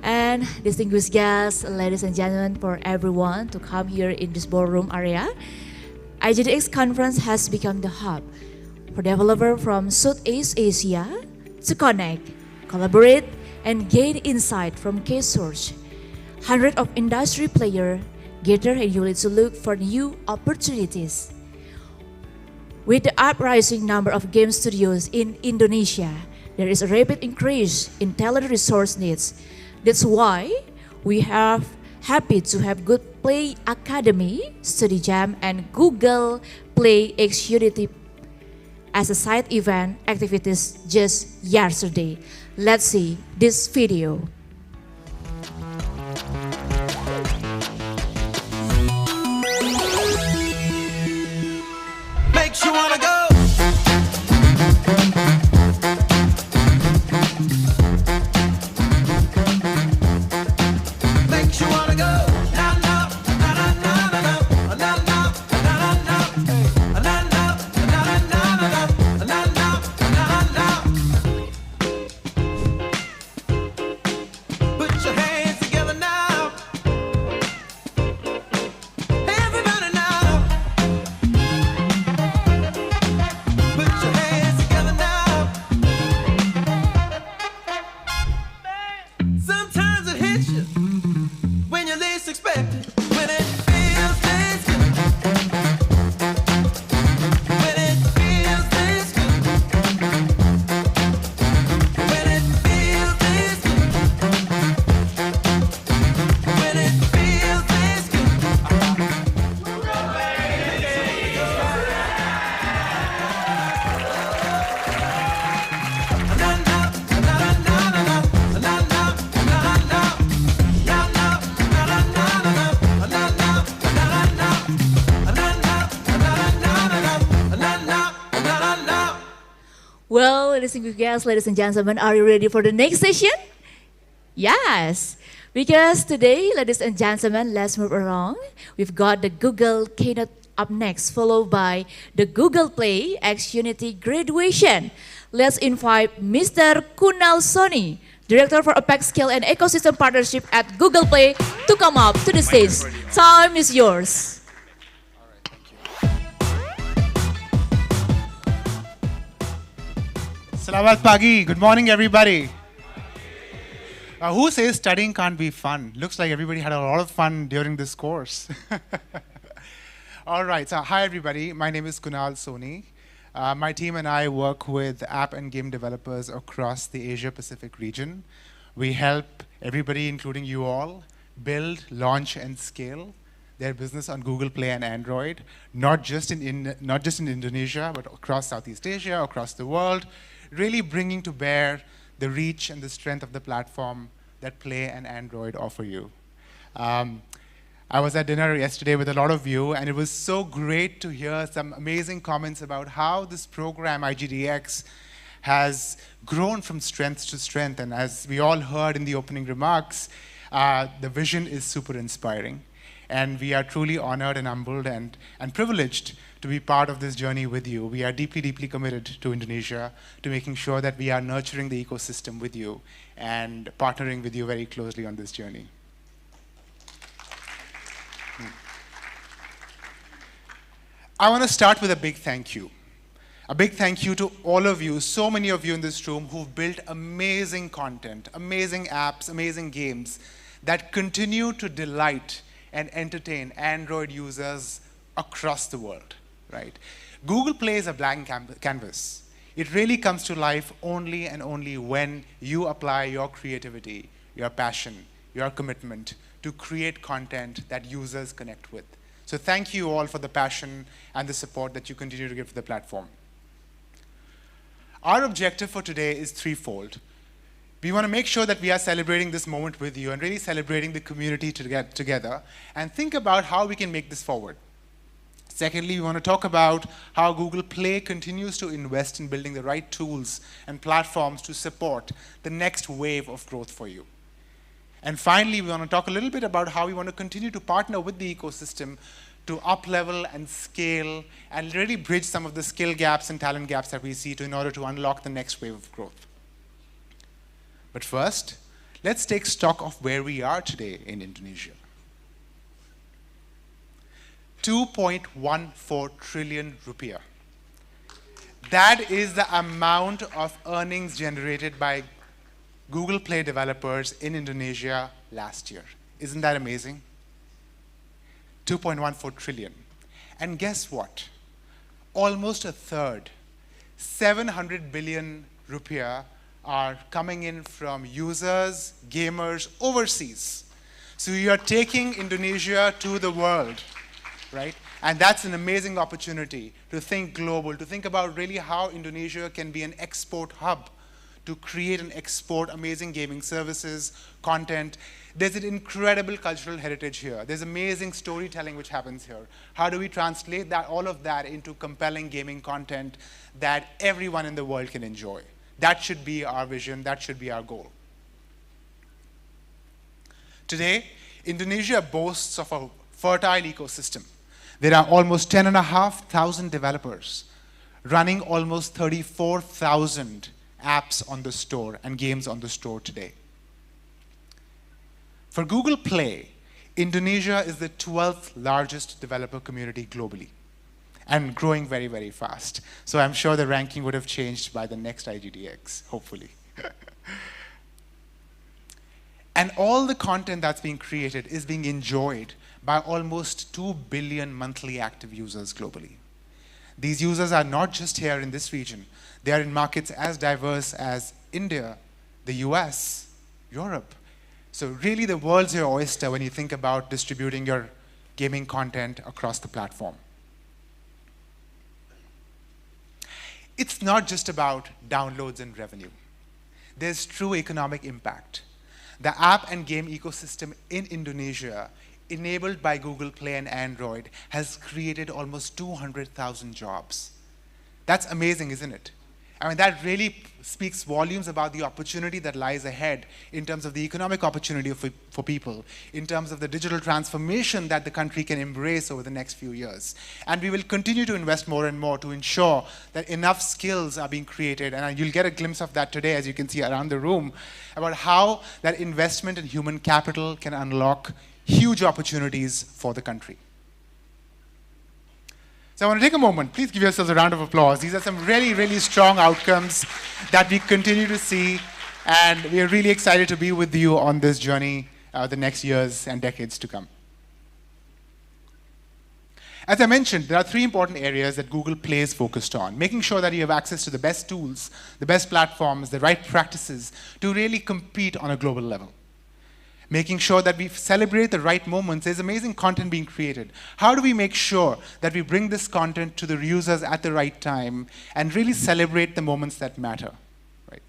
And distinguished guests, ladies and gentlemen, for everyone to come here in this ballroom area. IGDX conference has become the hub for developers from Southeast Asia to connect, collaborate, and gain insight from case source. Hundreds of industry players gather annually to look for new opportunities. With the uprising number of game studios in Indonesia, there is a rapid increase in talent resource needs. That's why we are happy to have Good Play Academy, Study Jam, and Google Play X Unity as a side event activities just yesterday. Let's see this video. Makes you wanna go. Makes you wanna go. Na na na na na na na na na na na na na na na na. Put your hands together now. Everybody now. Put your hands together now. Sometimes it hits you when you least expect it. When it feels this good. When it feels this good. When it feels this good. When it feels this good. Well, distinguished guests, ladies and gentlemen, are you ready for the next session? Yes, because today, ladies and gentlemen, let's move along. We've got the Google keynote up next, followed by the Google Play X Unity graduation. Let's invite Mr. Kunal Soni, Director for Apex Skill and Ecosystem Partnership at Google Play, to come up to the stage. Time is yours. Selamat pagi. Good morning, everybody. Who says studying can't be fun? Looks like everybody had a lot of fun during this course. All right. So, hi, everybody. My name is Kunal Soni. My team and I work with app and game developers across the Asia-Pacific region. We help everybody, including you all, build, launch, and scale their business on Google Play and Android, not just in Indonesia, but across Southeast Asia, across the world, really bringing to bear the reach and the strength of the platform that Play and Android offer you. I was at dinner yesterday with a lot of you, and it was so great to hear some amazing comments about how this program, IGDX, has grown from strength to strength. And as we all heard in the opening remarks, the vision is super inspiring. And we are truly honored and humbled and privileged to be part of this journey with you. We are deeply, deeply committed to Indonesia, to making sure that we are nurturing the ecosystem with you and partnering with you very closely on this journey. I want to start with a big thank you. A big thank you to all of you, so many of you in this room who've built amazing content, amazing apps, amazing games that continue to delight and entertain Android users across the world, right? Google Play is a blank canvas. It really comes to life only and only when you apply your creativity, your passion, your commitment to create content that users connect with. So thank you all for the passion and the support that you continue to give to the platform. Our objective for today is threefold. We want to make sure that we are celebrating this moment with you and really celebrating the community together and think about how we can make this forward. Secondly, we want to talk about how Google Play continues to invest in building the right tools and platforms to support the next wave of growth for you. And finally, we want to talk a little bit about how we want to continue to partner with the ecosystem to up-level and scale and really bridge some of the skill gaps and talent gaps that we see in order to unlock the next wave of growth. But first, let's take stock of where we are today in Indonesia. 2.14 trillion rupiah. That is the amount of earnings generated by Google Play developers in Indonesia last year. Isn't that amazing? 2.14 trillion. And guess what? Almost a third, 700 billion rupiah, are coming in from users, gamers overseas. So you are taking Indonesia to the world, right? And that's an amazing opportunity to think global, to think about really how Indonesia can be an export hub, to create and export amazing gaming services, content. There's an incredible cultural heritage here. There's amazing storytelling which happens here. How do we translate that, all of that into compelling gaming content that everyone in the world can enjoy? That should be our vision, that should be our goal. Today, Indonesia boasts of a fertile ecosystem. There are almost 10,500 developers running almost 34,000 apps on the store and games on the store today. For Google Play, Indonesia is the 12th largest developer community globally and growing very, very fast. So I'm sure the ranking would have changed by the next IGDX, hopefully. And all the content that's being created is being enjoyed by almost 2 billion monthly active users globally. These users are not just here in this region. They are in markets as diverse as India, the US, Europe. So really the world's your oyster when you think about distributing your gaming content across the platform. It's not just about downloads and revenue. There's true economic impact. The app and game ecosystem in Indonesia, enabled by Google Play and Android, has created almost 200,000 jobs. That's amazing, isn't it? I mean, that really speaks volumes about the opportunity that lies ahead in terms of the economic opportunity for people, in terms of the digital transformation that the country can embrace over the next few years. And we will continue to invest more and more to ensure that enough skills are being created. And you'll get a glimpse of that today, as you can see around the room, about how that investment in human capital can unlock huge opportunities for the country. So I want to take a moment. Please give yourselves a round of applause. These are some really, really strong outcomes that we continue to see, and we are really excited to be with you on this journey the next years and decades to come. As I mentioned, there are three important areas that Google Play is focused on: making sure that you have access to the best tools, the best platforms, the right practices to really compete on a global level. Making sure that we celebrate the right moments. There's amazing content being created. How do we make sure that we bring this content to the users at the right time and really celebrate the moments that matter? Right?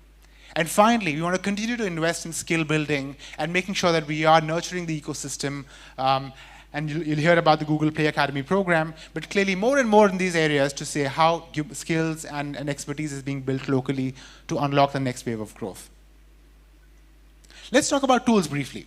And finally, we want to continue to invest in skill building and making sure that we are nurturing the ecosystem. And you'll hear about the Google Play Academy program, but clearly more and more in these areas to say how skills and expertise is being built locally to unlock the next wave of growth. Let's talk about tools briefly.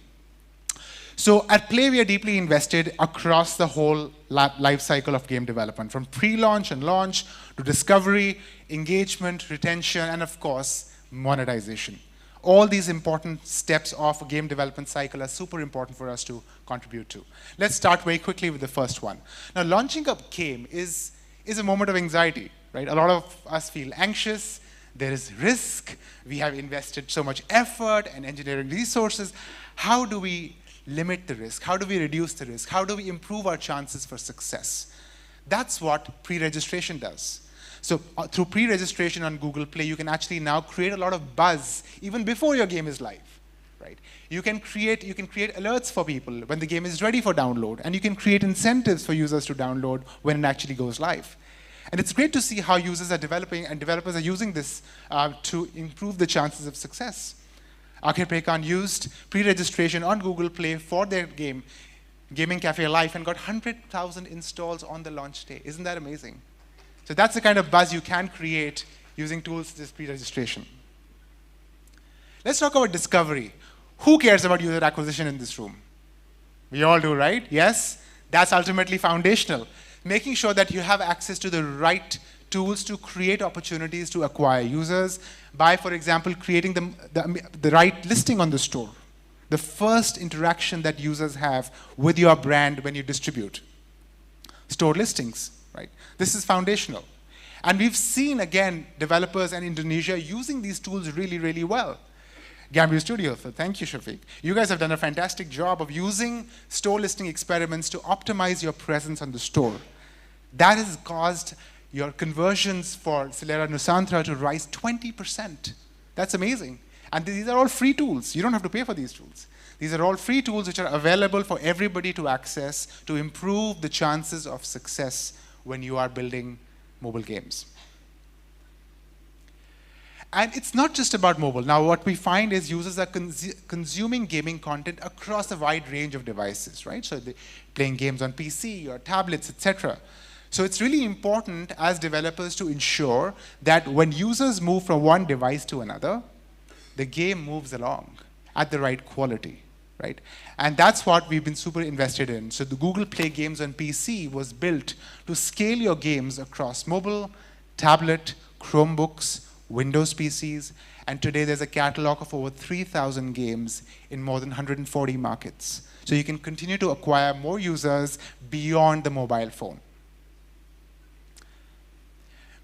So at Play, we are deeply invested across the whole life cycle of game development, from pre-launch and launch to discovery, engagement, retention, and of course, monetization. All these important steps of a game development cycle are super important for us to contribute to. Let's start very quickly with the first one. Now, launching a game is a moment of anxiety, right? A lot of us feel anxious. There is risk. We have invested so much effort and engineering resources. How do we limit the risk? How do we reduce the risk? How do we improve our chances for success? That's what pre-registration does. So through pre-registration on Google Play, you can actually now create a lot of buzz even before your game is live. Right? You can create alerts for people when the game is ready for download, and you can create incentives for users to download when it actually goes live. And it's great to see how users are developing and developers are using this to improve the chances of success. Arcade Playground used pre-registration on Google Play for their game, Gaming Cafe Live, and got 100,000 installs on the launch day. Isn't that amazing? So that's the kind of buzz you can create using tools such as pre-registration. Let's talk about discovery. Who cares about user acquisition in this room? We all do, right? Yes? That's ultimately foundational. Making sure that you have access to the right tools to create opportunities to acquire users by, for example, creating the right listing on the store. The first interaction that users have with your brand when you distribute. Store listings, right? This is foundational. And we've seen, again, developers in Indonesia using these tools really, really well. Gambio Studio, so thank you, Shafiq. You guys have done a fantastic job of using store listing experiments to optimize your presence on the store. That has caused your conversions for Celera Nusantara to rise 20%. That's amazing. And these are all free tools. You don't have to pay for these tools. These are all free tools which are available for everybody to access to improve the chances of success when you are building mobile games. And it's not just about mobile. Now, what we find is users are consuming gaming content across a wide range of devices, right? So they're playing games on PC or tablets, etc. So it's really important as developers to ensure that when users move from one device to another, the game moves along at the right quality, right? And that's what we've been super invested in. So the Google Play Games on PC was built to scale your games across mobile, tablet, Chromebooks, Windows PCs, and today there's a catalog of over 3,000 games in more than 140 markets. So you can continue to acquire more users beyond the mobile phone.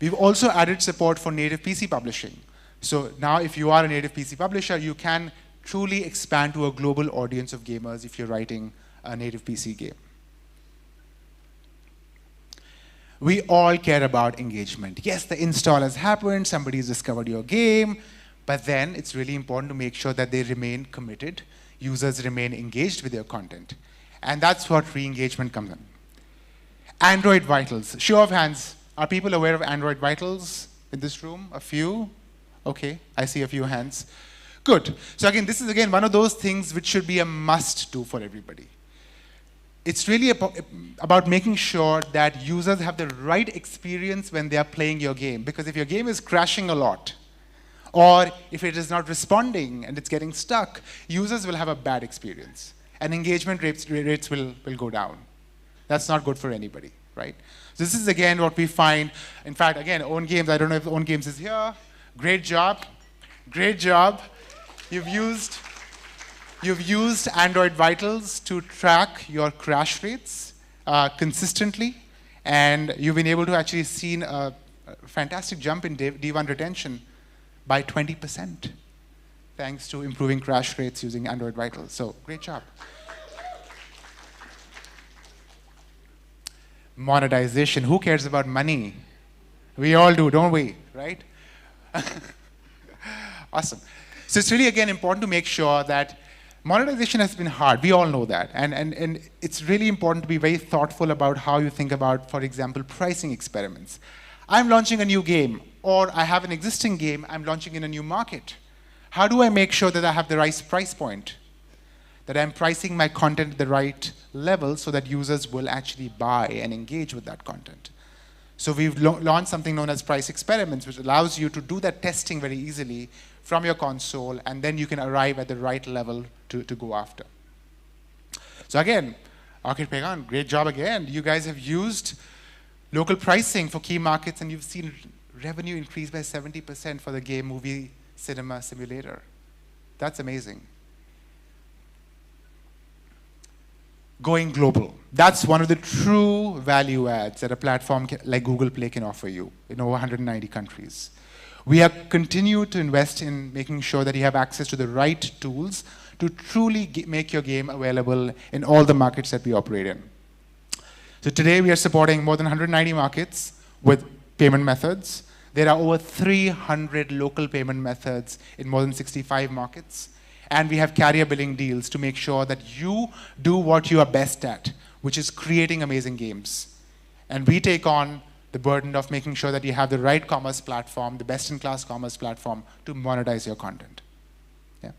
We've also added support for native PC publishing. So now if you are a native PC publisher, you can truly expand to a global audience of gamers if you're writing a native PC game. We all care about engagement. Yes, the install has happened, somebody's discovered your game, but then it's really important to make sure that they remain committed, users remain engaged with your content. And that's what re-engagement comes in. Android Vitals. Show of hands. Are people aware of Android Vitals in this room? A few? Okay, I see a few hands. Good. So again, this is again one of those things which should be a must-do for everybody. It's really about making sure that users have the right experience when they are playing your game. Because if your game is crashing a lot, or if it is not responding and it's getting stuck, users will have a bad experience. And engagement rates will go down. That's not good for anybody, right? So this is again what we find. In fact, again, Own Games, I don't know if Own Games is here. Great job. Great job. You've used Android Vitals to track your crash rates consistently, and you've been able to actually see a fantastic jump in D1 retention by 20%, thanks to improving crash rates using Android Vitals. So great job. Monetization. Who cares about money? We all do, don't we? Right? Awesome. So it's really, again, important to make sure that monetization has been hard. We all know that. And it's really important to be very thoughtful about how you think about, for example, pricing experiments. I'm launching a new game, or I have an existing game, I'm launching in a new market. How do I make sure that I have the right price point? That I'm pricing my content at the right level so that users will actually buy and engage with that content. So we've launched something known as price experiments, which allows you to do that testing very easily from your console, and then you can arrive at the right level to go after. So again, Arcade Playground, great job again. You guys have used local pricing for key markets, and you've seen revenue increase by 70% for the game Movie Cinema Simulator. That's amazing. Going global. That's one of the true value adds that a platform like Google Play can offer you in over 190 countries. We have continued to invest in making sure that you have access to the right tools to truly make your game available in all the markets that we operate in. So today we are supporting more than 190 markets with payment methods. There are over 300 local payment methods in more than 65 markets. And we have carrier billing deals to make sure that you do what you are best at, which is creating amazing games. And we take on the burden of making sure that you have the right commerce platform, the best-in-class commerce platform to monetize your content. Yeah.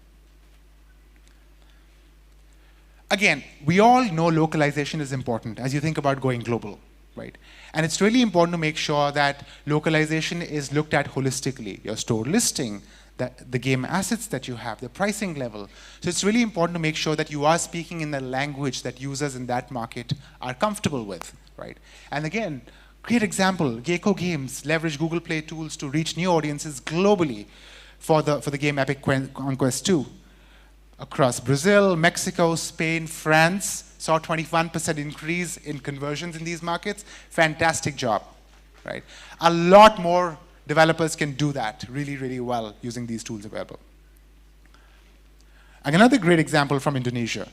Again, we all know localization is important as you think about going global, right? And it's really important to make sure that localization is looked at holistically. Your store listing, the game assets that you have, the pricing level. So it's really important to make sure that you are speaking in the language that users in that market are comfortable with, right? And again, great example, Gecko Games leverage Google Play tools to reach new audiences globally for the game Epic Conquest 2. Across Brazil, Mexico, Spain, France, saw 21% increase in conversions in these markets. Fantastic job, right? A lot more developers can do that really, really well using these tools available. And another great example from Indonesia.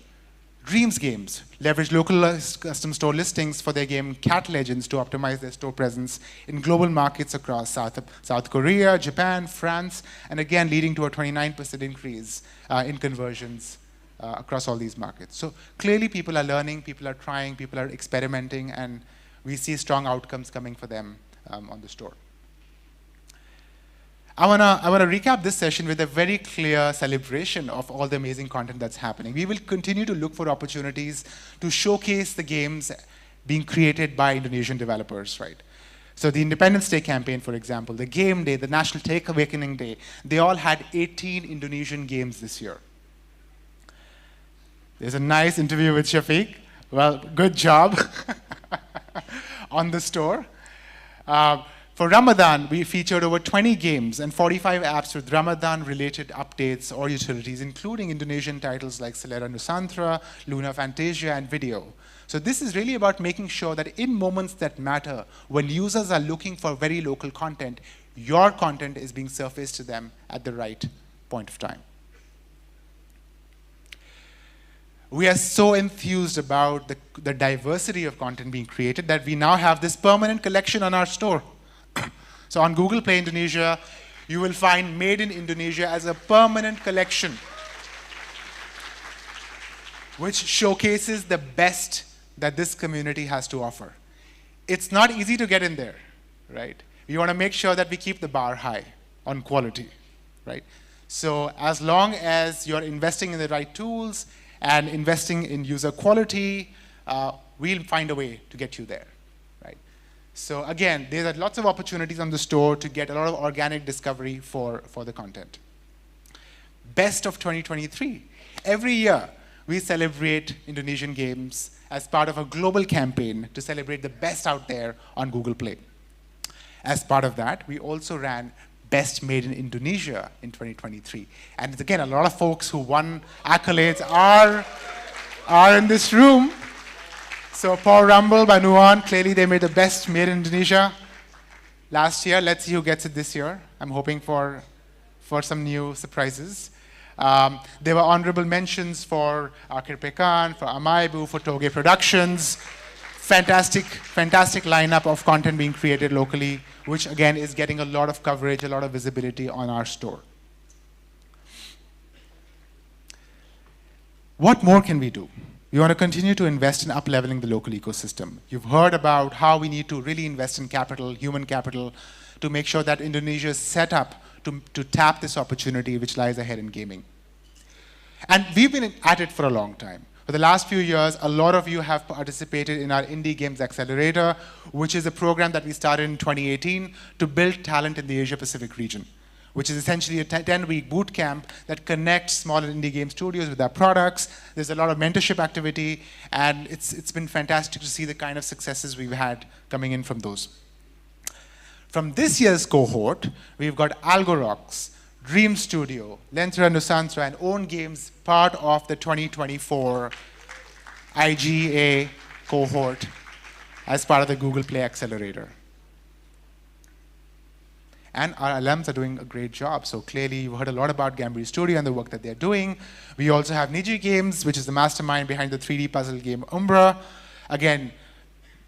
Dreams Games leverage localized custom store listings for their game Cat Legends to optimize their store presence in global markets across South Korea, Japan, France, and again leading to a 29% increase in conversions across all these markets. So clearly people are learning, people are trying, people are experimenting, and we see strong outcomes coming for them on the store. I wanna recap this session with a very clear celebration of all the amazing content that's happening. We will continue to look for opportunities to showcase the games being created by Indonesian developers, right? So the Independence Day campaign, for example, the Game Day, the National Tech Awakening Day, they all had 18 Indonesian games this year. There's a nice interview with Shafiq. Well, good job on the store. For Ramadan, we featured over 20 games and 45 apps with Ramadan-related updates or utilities, including Indonesian titles like Selera Nusantara, Luna Fantasia, and Video. So this is really about making sure that in moments that matter, when users are looking for very local content, your content is being surfaced to them at the right point of time. We are so enthused about the diversity of content being created that we now have this permanent collection on our store. So on Google Play Indonesia, you will find Made in Indonesia as a permanent collection, which showcases the best that this community has to offer. It's not easy to get in there, right? We want to make sure that we keep the bar high on quality, right? So as long as you're investing in the right tools and investing in user quality, we'll find a way to get you there. So again, there are lots of opportunities on the store to get a lot of organic discovery for the content. Best of 2023. Every year, we celebrate Indonesian games as part of a global campaign to celebrate the best out there on Google Play. As part of that, we also ran Best Made in Indonesia in 2023. And again, a lot of folks who won accolades are in this room. So Paul Rumble by Nuon, clearly they made the best Made in Indonesia last year. Let's see who gets it this year. I'm hoping for some new surprises. There were honorable mentions for Akhir Pekan, for Amaibu, for Toge Productions. Fantastic lineup of content being created locally, which again is getting a lot of coverage, a lot of visibility on our store. What more can we do? We want to continue to invest in up-leveling the local ecosystem. You've heard about how we need to really invest in capital, human capital, to make sure that Indonesia is set up to tap this opportunity which lies ahead in gaming. And we've been at it for a long time. For the last few years, a lot of you have participated in our Indie Games Accelerator, which is a program that we started in 2018 to build talent in the Asia-Pacific region, which is essentially a 10-week boot camp that connects small indie game studios with their products. There's a lot of mentorship activity, and it's been fantastic to see the kind of successes we've had coming in from those. From this year's cohort, we've got Algorox, Dream Studio, Lentera Nusantara, and Own Games, part of the 2024 IGA cohort as part of the Google Play Accelerator. And our alums are doing a great job. So clearly, you heard a lot about Gambri Studio and the work that they're doing. We also have Niji Games, which is the mastermind behind the 3D puzzle game Umbra. Again,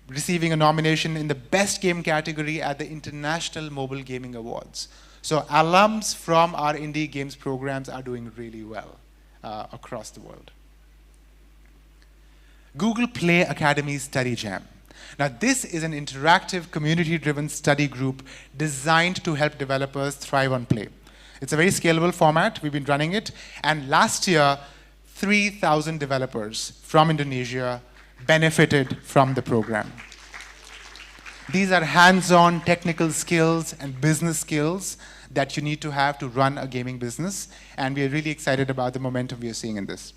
receiving a nomination in the Best Game category at the International Mobile Gaming Awards. So alums from our indie games programs are doing really well across the world. Google Play Academy Study Jam. Now this is an interactive, community-driven study group designed to help developers thrive on play. It's a very scalable format. We've been running it. And last year, 3,000 developers from Indonesia benefited from the program. These are hands-on technical skills and business skills that you need to have to run a gaming business. And we are really excited about the momentum we are seeing in this.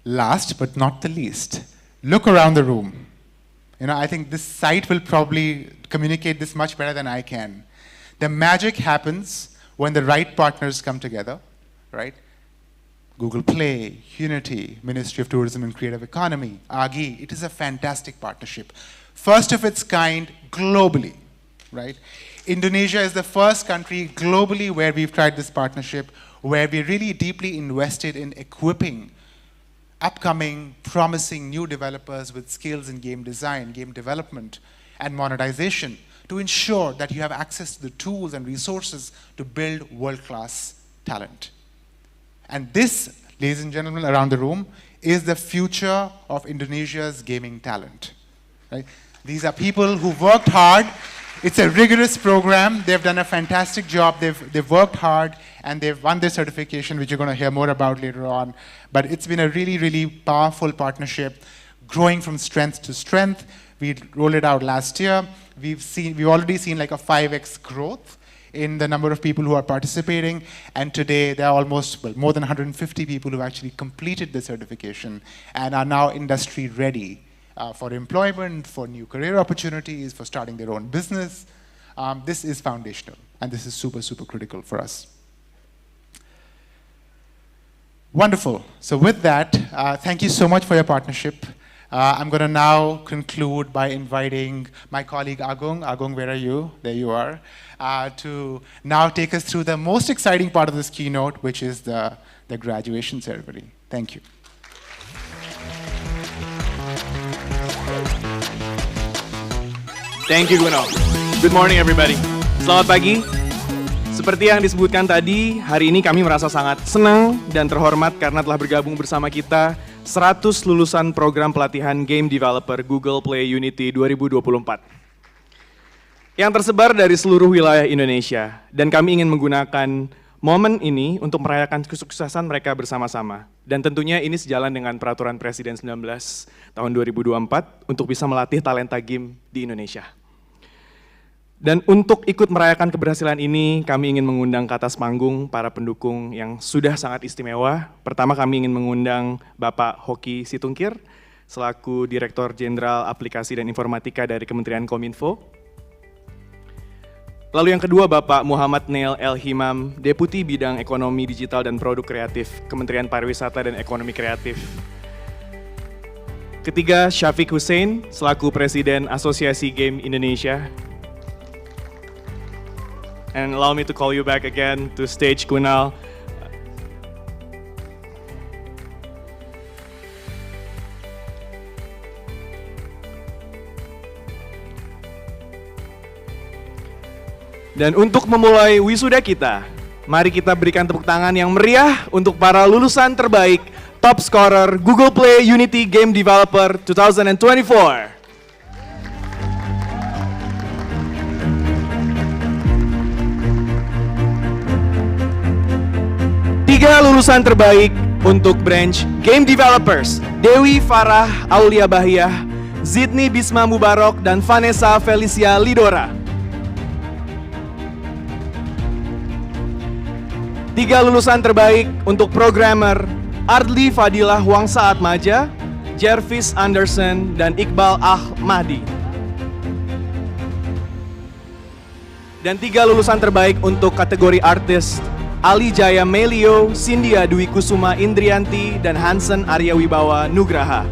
Last but not the least, look around the room. I think this site will probably communicate this much better than I can. The magic happens when the right partners come together, right? Google Play, Unity, Ministry of Tourism and Creative Economy, AGI. It is a fantastic partnership. First of its kind globally, right? Indonesia is the first country globally where we've tried this partnership, where we really deeply invested in equipping upcoming, promising new developers with skills in game design, game development, and monetization to ensure that you have access to the tools and resources to build world-class talent. And this, ladies and gentlemen around the room, is the future of Indonesia's gaming talent. Right? These are people who worked hard. It's a rigorous program. They've done a fantastic job. They've worked hard, and they've won their certification, which you're going to hear more about later on. But it's been a really, really powerful partnership, growing from strength to strength. We rolled it out last year. We've already seen like a 5x growth in the number of people who are participating. And today, there are almost more than 150 people who actually completed the certification and are now industry ready for employment, for new career opportunities, for starting their own business. This is foundational, and this is super, super critical for us. Wonderful. So with that, thank you so much for your partnership. I'm going to now conclude by inviting my colleague Agung. Agung, where are you? There you are. To now take us through the most exciting part of this keynote, which is the graduation ceremony. Thank you. Thank you, Guno. Good morning, everybody. Selamat pagi. Seperti yang disebutkan tadi, hari ini kami merasa sangat senang dan terhormat karena telah bergabung bersama kita 100 lulusan program pelatihan Game Developer Google Play Unity 2024. Yang tersebar dari seluruh wilayah Indonesia. Dan kami ingin menggunakan momen ini untuk merayakan kesuksesan mereka bersama-sama. Dan tentunya ini sejalan dengan Peraturan Presiden 19 tahun 2024 untuk bisa melatih talenta game di Indonesia. Dan untuk ikut merayakan keberhasilan ini, kami ingin mengundang ke atas panggung para pendukung yang sudah sangat istimewa. Pertama kami ingin mengundang Bapak Hoki Situngkir, selaku Direktur Jenderal Aplikasi dan Informatika dari Kementerian Kominfo. Lalu yang kedua Bapak Muhammad Neil Elhimam, Deputi Bidang Ekonomi Digital dan Produk Kreatif, Kementerian Pariwisata dan Ekonomi Kreatif. Ketiga, Syafiq Hussein, selaku Presiden Asosiasi Game Indonesia. And allow me to call you back again to stage, Kunal. Dan untuk memulai wisuda kita, mari kita berikan tepuk tangan yang meriah untuk para lulusan terbaik top scorer Google Play Unity Game Developer 2024. Tiga lulusan terbaik untuk branch Game Developers, Dewi Farah Aulia Bahiyah, Zidni Bisma Mubarok, dan Vanessa Felicia Lidora. Tiga lulusan terbaik untuk programmer, Ardli Fadilah Wangsa Atmaja, Jervis Anderson, dan Iqbal Ahmadi. Dan tiga lulusan terbaik untuk kategori artis, Ali Jaya Melio, Sindia Dwi Kusuma Indrianti, dan Hansen Arya Wibawa Nugraha.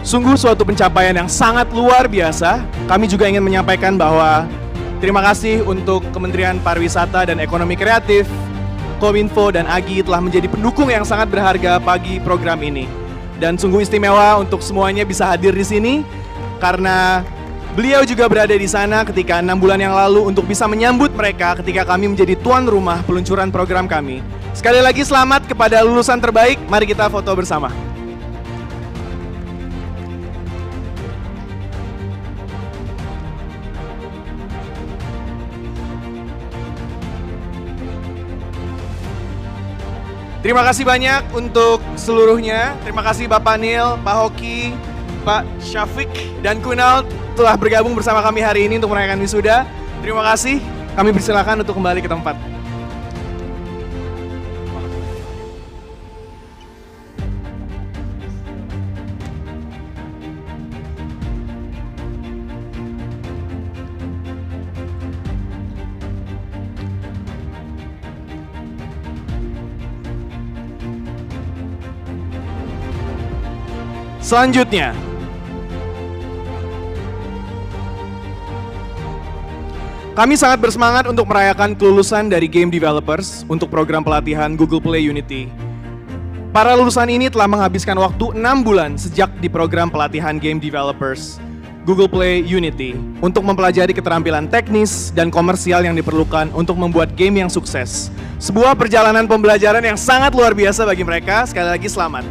Sungguh suatu pencapaian yang sangat luar biasa. Kami juga ingin menyampaikan bahwa terima kasih untuk Kementerian Pariwisata dan Ekonomi Kreatif, Kominfo, dan Agi telah menjadi pendukung yang sangat berharga bagi program ini. Dan sungguh istimewa untuk semuanya bisa hadir di sini karena beliau juga berada di sana ketika 6 bulan yang lalu untuk bisa menyambut mereka ketika kami menjadi tuan rumah peluncuran program kami. Sekali lagi selamat kepada lulusan terbaik, mari kita foto bersama. Terima kasih banyak untuk seluruhnya. Terima kasih Bapak Neil, Pak Hoki, Pak Syafiq, dan Kunal telah bergabung bersama kami hari ini untuk merayakan wisuda. Terima kasih. Kami persilakan untuk kembali ke tempat. Selanjutnya, kami sangat bersemangat untuk merayakan kelulusan dari game developers untuk program pelatihan Google Play Unity. Para lulusan ini telah menghabiskan waktu 6 bulan sejak di program pelatihan game developers Google Play Unity untuk mempelajari keterampilan teknis dan komersial yang diperlukan untuk membuat game yang sukses. Sebuah perjalanan pembelajaran yang sangat luar biasa bagi mereka. Sekali lagi selamat.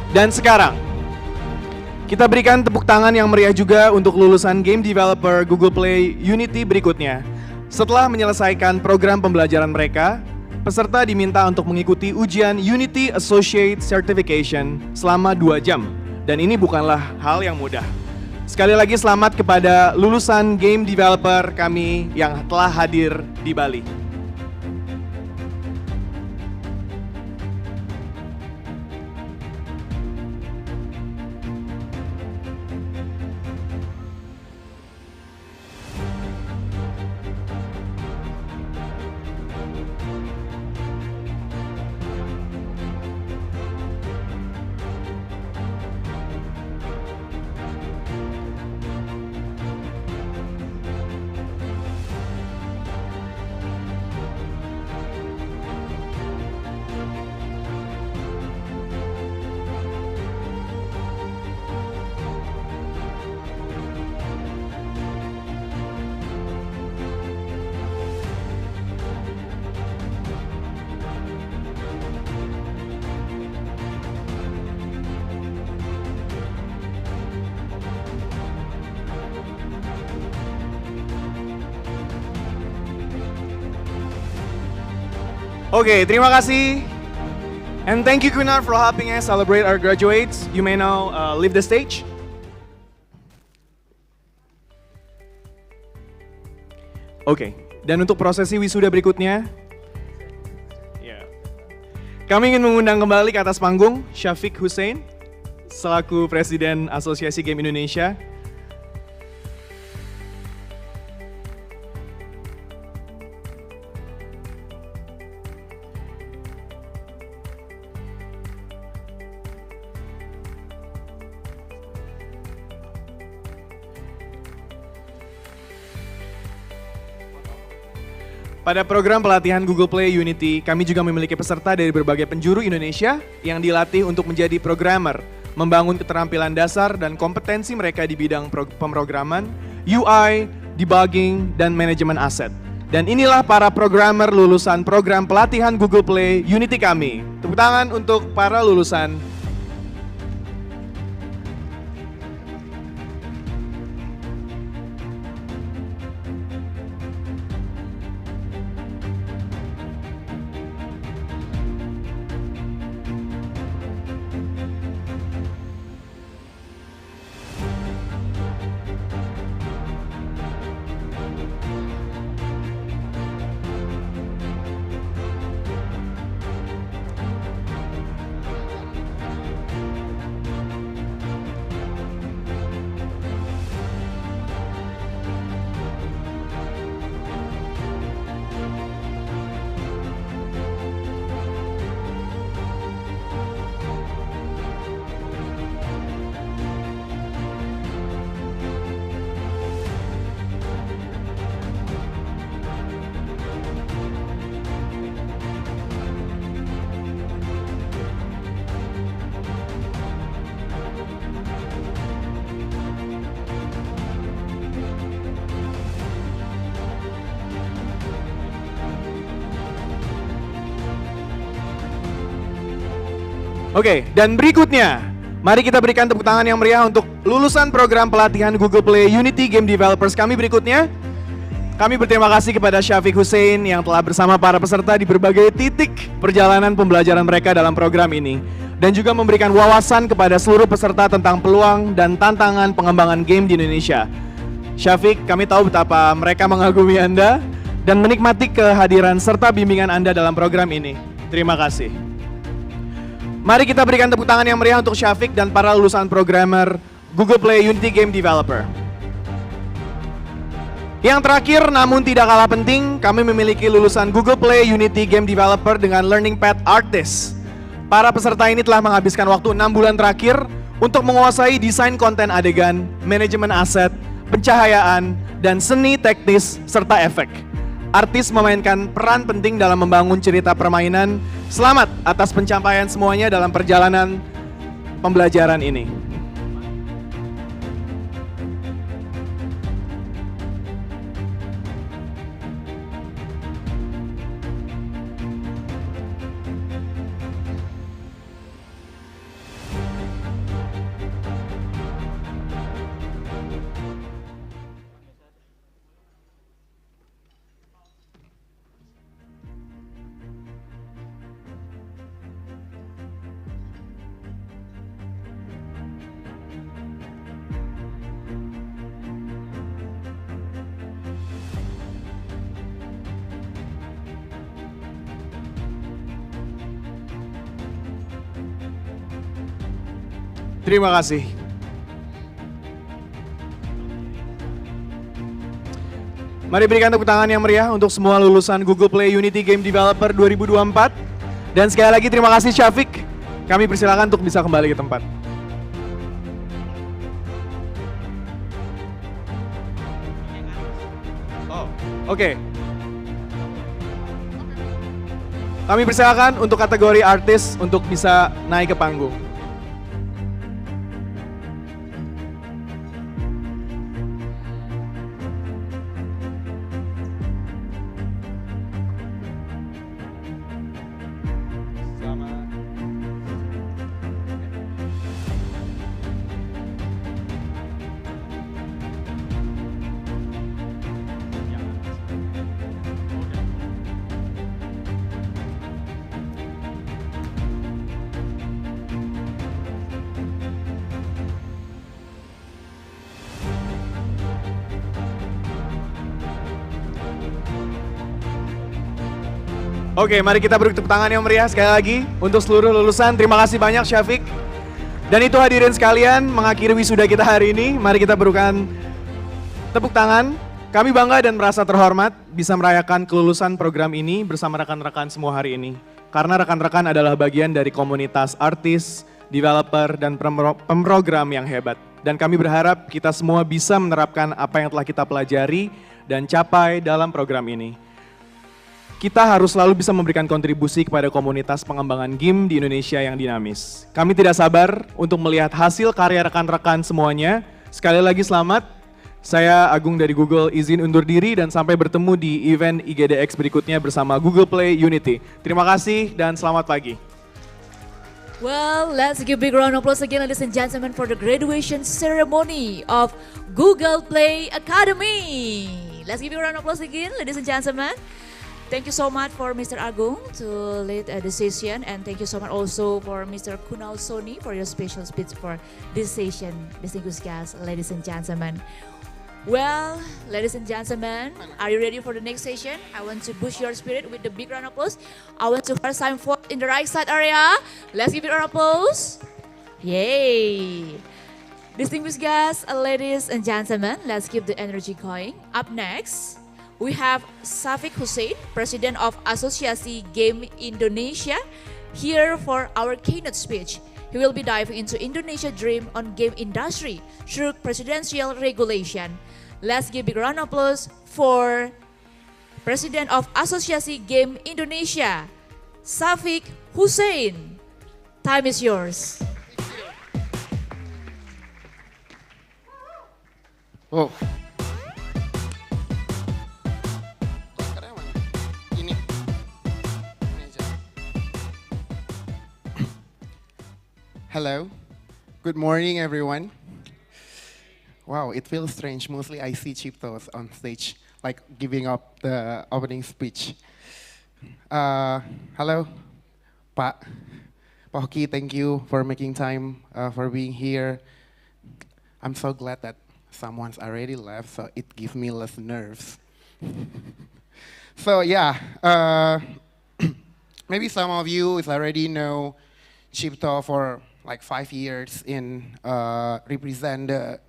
Dan sekarang, kita berikan tepuk tangan yang meriah juga untuk lulusan game developer Google Play Unity berikutnya. Setelah menyelesaikan program pembelajaran mereka, peserta diminta untuk mengikuti ujian Unity Associate Certification selama 2 jam. Dan ini bukanlah hal yang mudah. Sekali lagi selamat kepada lulusan game developer kami yang telah hadir di Bali. Oke, terima kasih. And thank you Kunar for helping us celebrate our graduates. You may now leave the stage. Oke, dan untuk prosesi wisuda berikutnya, kami ingin mengundang kembali ke atas panggung Syafiq Hussein selaku Presiden Asosiasi Game Indonesia. Pada program pelatihan Google Play Unity, kami juga memiliki peserta dari berbagai penjuru Indonesia yang dilatih untuk menjadi programmer, membangun keterampilan dasar dan kompetensi mereka di bidang pemrograman, UI, debugging, dan manajemen aset. Dan inilah para programmer lulusan program pelatihan Google Play Unity kami. Tepuk tangan untuk para lulusan. Oke, dan berikutnya, mari kita berikan tepuk tangan yang meriah untuk lulusan program pelatihan Google Play Unity Game Developers kami berikutnya. Kami berterima kasih kepada Syafiq Hussein yang telah bersama para peserta di berbagai titik perjalanan pembelajaran mereka dalam program ini. Dan juga memberikan wawasan kepada seluruh peserta tentang peluang dan tantangan pengembangan game di Indonesia. Syafiq, kami tahu betapa mereka mengagumi Anda dan menikmati kehadiran serta bimbingan Anda dalam program ini. Terima kasih. Mari kita berikan tepuk tangan yang meriah untuk Syafiq dan para lulusan programmer Google Play Unity Game Developer. Yang terakhir namun tidak kalah penting, kami memiliki lulusan Google Play Unity Game Developer dengan Learning Path Artist. Para peserta ini telah menghabiskan waktu 6 bulan terakhir untuk menguasai desain konten adegan, manajemen aset, pencahayaan, dan seni teknis serta efek. Artis memainkan peran penting dalam membangun cerita permainan. Selamat atas pencapaian semuanya dalam perjalanan pembelajaran ini. Terima kasih. Mari berikan tepuk tangan yang meriah untuk semua lulusan Google Play Unity Game Developer 2024. Dan sekali lagi terima kasih Syafiq. Kami persilakan untuk bisa kembali ke tempat. Oke. Kami persilakan untuk kategori artis untuk bisa naik ke panggung. Oke, mari kita beri tepuk tangan yang meriah sekali lagi untuk seluruh lulusan. Terima kasih banyak Syafiq. Dan itu hadirin sekalian mengakhiri wisuda kita hari ini. Mari kita berikan tepuk tangan. Kami bangga dan merasa terhormat bisa merayakan kelulusan program ini bersama rekan-rekan semua hari ini. Karena rekan-rekan adalah bagian dari komunitas artis, developer, dan pemrogram yang hebat. Dan kami berharap kita semua bisa menerapkan apa yang telah kita pelajari dan capai dalam program ini. kita harus selalu bisa memberikan kontribusi kepada komunitas pengembangan game di Indonesia yang dinamis. Kami tidak sabar untuk melihat hasil karya rekan-rekan semuanya. Sekali lagi selamat. Saya Agung dari Google izin undur diri dan sampai bertemu di event IGDX berikutnya bersama Google Play Unity. Terima kasih dan selamat pagi. Well, let's give big round of applause again, ladies and gentlemen, for the graduation ceremony of Google Play Academy. Let's give a round of applause again, ladies and gentlemen. Thank you so much for Mr. Agung to lead the session, and thank you so much also for Mr. Kunal Soni for your special speech for this session, distinguished guests, ladies and gentlemen. Well, ladies and gentlemen, are you ready for the next session? I want to boost your spirit with the big round of applause. I want to first time forth in the right side area. Let's give it a round of applause. Yay! Distinguished guests, ladies and gentlemen, let's keep the energy going. Up next, we have Syafiq Hussein, President of Asosiasi Game Indonesia, here for our keynote speech. He will be diving into Indonesia dream on game industry through presidential regulation. Let's give a big round of applause for President of Asosiasi Game Indonesia, Syafiq Hussein. Time is yours. Oh. Hello, good morning everyone. Wow, it feels strange. Mostly I see Chiptos on stage, like giving up the opening speech. Hello, Pak Hoki, thank you for making time for being here. I'm so glad that someone's already left, so it gives me less nerves. So yeah, maybe some of you already know Chipto for like 5 years in represent the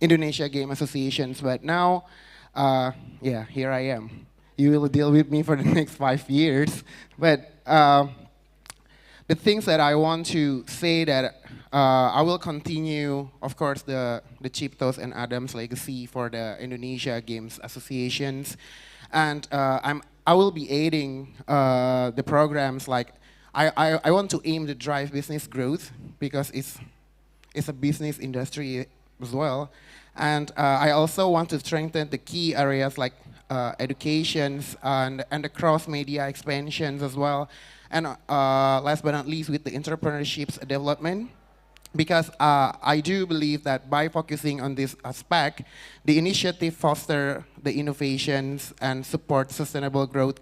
Indonesia Game Associations, but now, yeah, here I am. You will deal with me for the next 5 years, but the things that I want to say that I will continue, of course, the Chiptos and Adams legacy for the Indonesia Games Associations, and I will be aiding the programs like I want to aim to drive business growth because it's a business industry as well, and I also want to strengthen the key areas like educations and the cross-media expansions as well, and last but not least with the entrepreneurships development, because I do believe that by focusing on this aspect, the initiative foster the innovations and support sustainable growth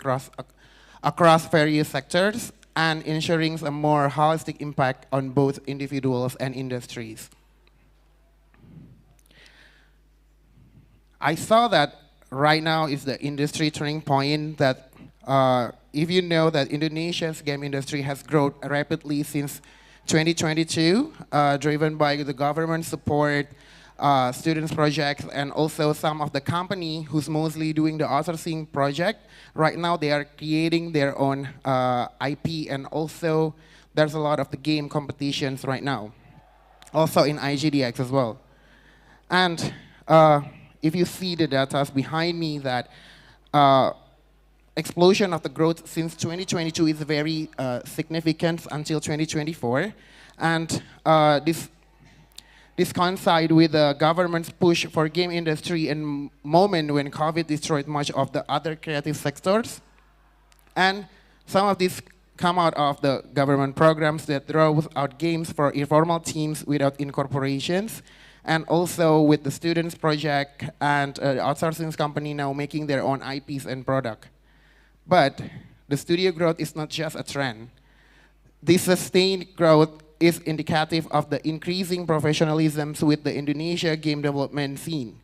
across various sectors, and ensuring a more holistic impact on both individuals and industries. I saw that right now is the industry turning point that if you know that Indonesia's game industry has grown rapidly since 2022, driven by the government support, students projects, and also some of the company who's mostly doing the outsourcing project. Right now they are creating their own IP, and also there's a lot of the game competitions right now. Also in IGDX as well. And if you see the data behind me, that explosion of the growth since 2022 is very significant until 2024. And this coincide with the government's push for game industry in moment when COVID destroyed much of the other creative sectors. And some of these come out of the government programs that drove out games for informal teams without incorporations, and also with the students project and outsourcing company now making their own IPs and product. But the studio growth is not just a trend. This sustained growth is indicative of the increasing professionalism with the Indonesia game development scene,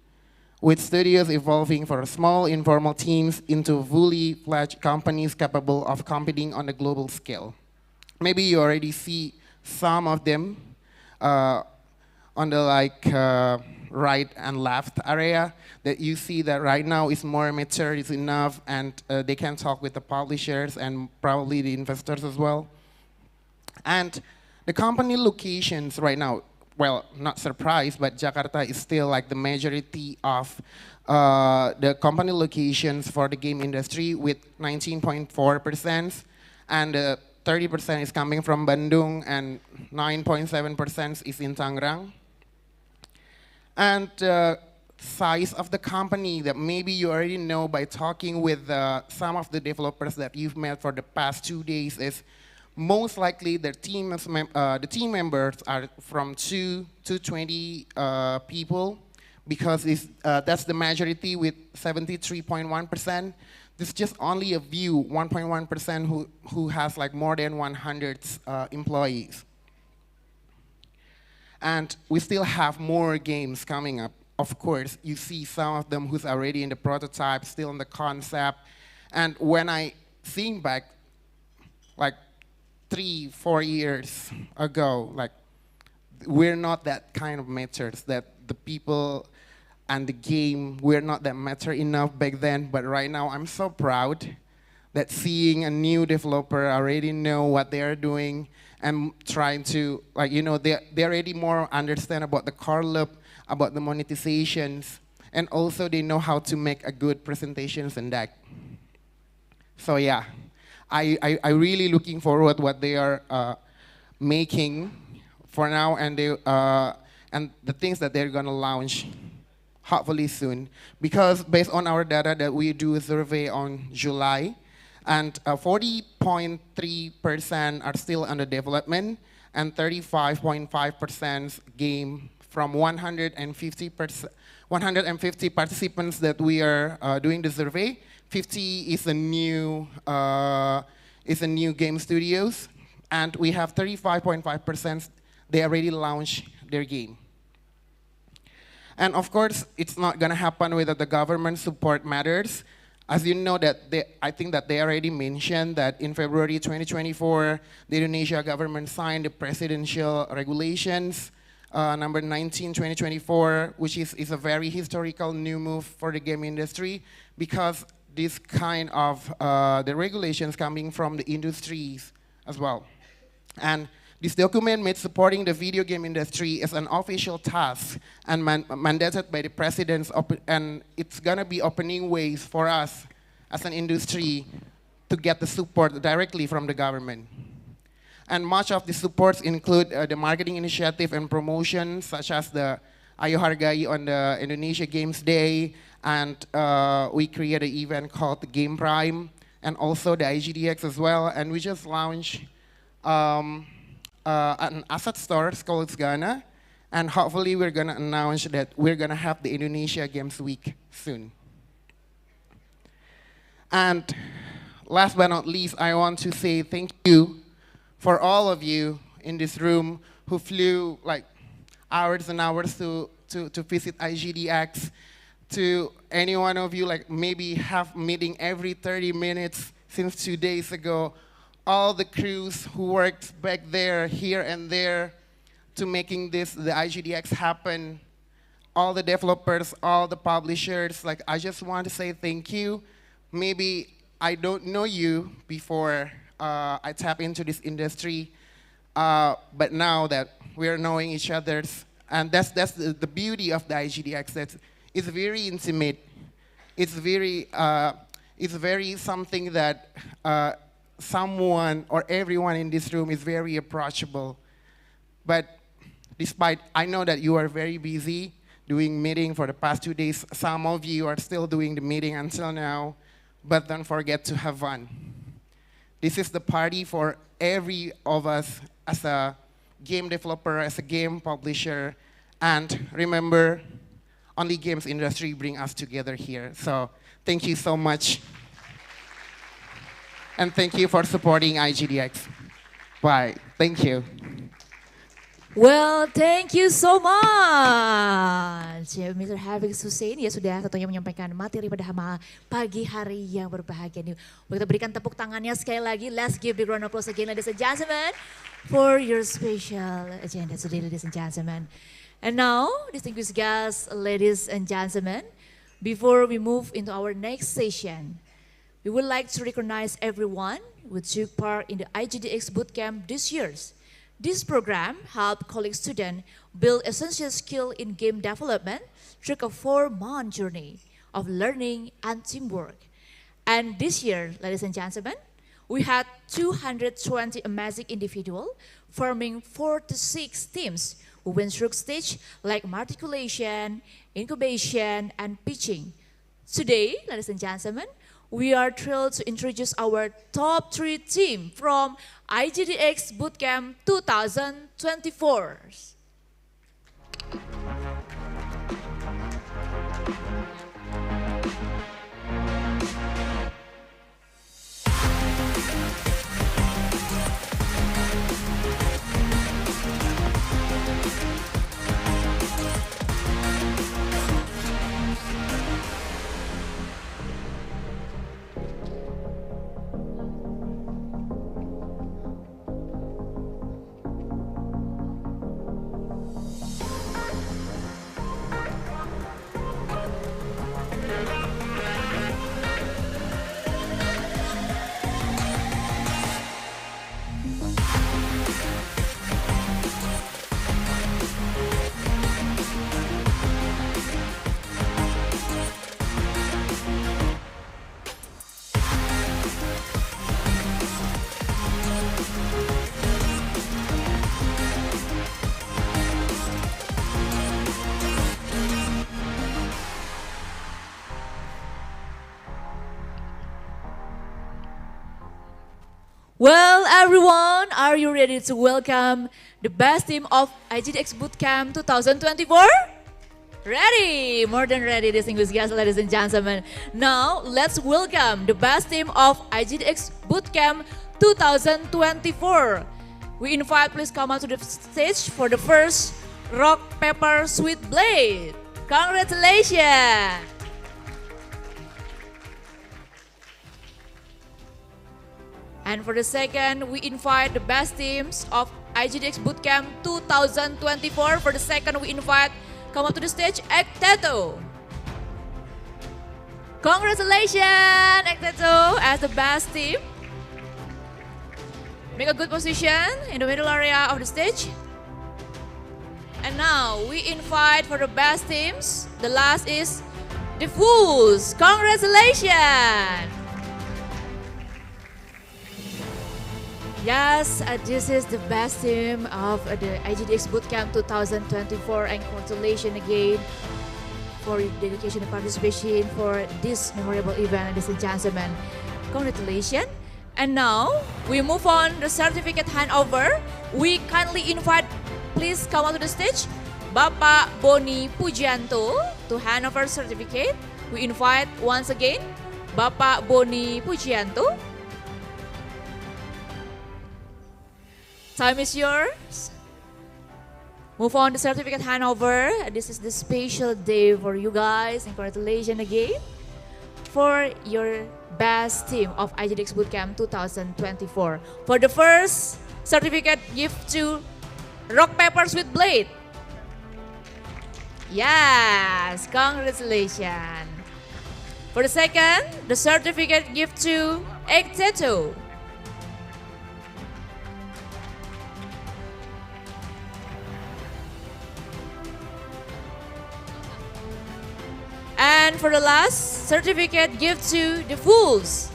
with studios evolving from small informal teams into fully fledged companies capable of competing on a global scale. Maybe you already see some of them on the right and left area, that you see that right now is more mature, is enough, and they can talk with the publishers and probably the investors as well. And the company locations right now, well, not surprised, but Jakarta is still like the majority of the company locations for the game industry with 19.4%, and 30% is coming from Bandung, and 9.7% is in Tangerang. And size of the company that maybe you already know by talking with some of the developers that you've met for the past 2 days is most likely the team members are from 2 to 20 people, because that's the majority with 73.1%. This is just only a view, 1.1% who has like more than 100 employees. And we still have more games coming up. Of course, you see some of them who's already in the prototype, still in the concept. And when I think back, like 3-4 years ago, like we're not that kind of matters, that the people and the game, we're not that matter enough back then. But right now, I'm so proud that seeing a new developer already know what they are doing and trying to, like, you know, they already more understand about the core loop, about the monetizations, and also they know how to make a good presentations and that. So yeah, I really looking forward what they are making for now, and the things that they're gonna launch hopefully soon. Because based on our data that we do a survey on July, and 40.3% are still under development, and 35.5% game from 150 participants that we are doing the survey. 50 is a new game studios, and we have 35.5% they already launched their game. And of course, it's not gonna happen without the government support matters. As you know, I think that they already mentioned that in February 2024, the Indonesia government signed the presidential regulations number 19/2024, which is a very historical new move for the game industry, because this kind of the regulations coming from the industries as well. And this document made supporting the video game industry as an official task and mandated by the presidents, and it's gonna be opening ways for us as an industry to get the support directly from the government. And much of the supports include the marketing initiative and promotion, such as the Ayo Hargai on the Indonesia Games Day, and we created an event called the Game Prime, and also the IGDX as well. And we just launched an asset store called Ghana, and hopefully we're gonna announce that we're gonna have the Indonesia Games Week soon. And last but not least, I want to say thank you for all of you in this room who flew like hours and hours to visit IGDX, to any one of you like maybe have meeting every 30 minutes since 2 days ago, all the crews who worked back there, here and there, to making the IGDX happen, all the developers, all the publishers, like I just want to say thank you. Maybe I don't know you before I tap into this industry, but now that we're knowing each other's, and that's the beauty of the IGDX, that it's very intimate. It's very something that someone or everyone in this room is very approachable. But despite, I know that you are very busy doing meeting for the past 2 days. Some of you are still doing the meeting until now, but don't forget to have fun. This is the party for every of us as a game developer, as a game publisher, and remember, only games industry bring us together here. So thank you so much. And thank you for supporting IGDX. Bye. Thank you. Well, thank you so much. Ya, Mr. Hafiz Hussein ya sudah tentunya menyampaikan materi pada pagi hari yang berbahagia ini. Kita berikan tepuk tangannya sekali lagi. Let's give the round of applause again, ladies and gentlemen, for your special agenda today, ladies and gentlemen. And now, distinguished guests, ladies and gentlemen, before we move into our next session, we would like to recognize everyone who took part in the IGDX Bootcamp this year. This program helped college students build essential skill in game development through a 4-month journey. of learning and teamwork. And this year, ladies and gentlemen, we had 220 amazing individuals forming 46 teams who went through stage like articulation, incubation, and pitching. Today, ladies and gentlemen, we are thrilled to introduce our top 3 team from IGDX Bootcamp 2024. Well, everyone, are you ready to welcome the best team of IGDX Bootcamp 2024? Ready, more than ready, distinguished guests, ladies and gentlemen. Now, let's welcome the best team of IGDX Bootcamp 2024. We invite, please come out to the stage for the first Rock, Paper, Sweet Blade. Congratulations! And for the second, we invite the best teams of IGDX Bootcamp 2024. For the second, we invite, come up to the stage, Ekteto. Congratulations, Ekteto, as the best team. Make a good position in the middle area of the stage. And now, we invite for the best teams. The last is the Fools. Congratulations. Yes, this is the best team of the IGDX Bootcamp 2024, and congratulations again for your dedication and participation for this memorable event, ladies and gentlemen. Congratulations. And now, we move on the certificate handover. We kindly invite, please come onto the stage, Bapak Boni Pujianto to hand over certificate. We invite once again, Bapak Boni Pujianto. Time is yours. Move on to certificate handover. This is the special day for you guys, and congratulations again for your best team of IGDX Bootcamp 2024. For the first certificate, give to Rock, Paper, Sweet Blade. Yes, congratulations. For the second, the certificate give to Ekteto. And for the last certificate, give to the Fools.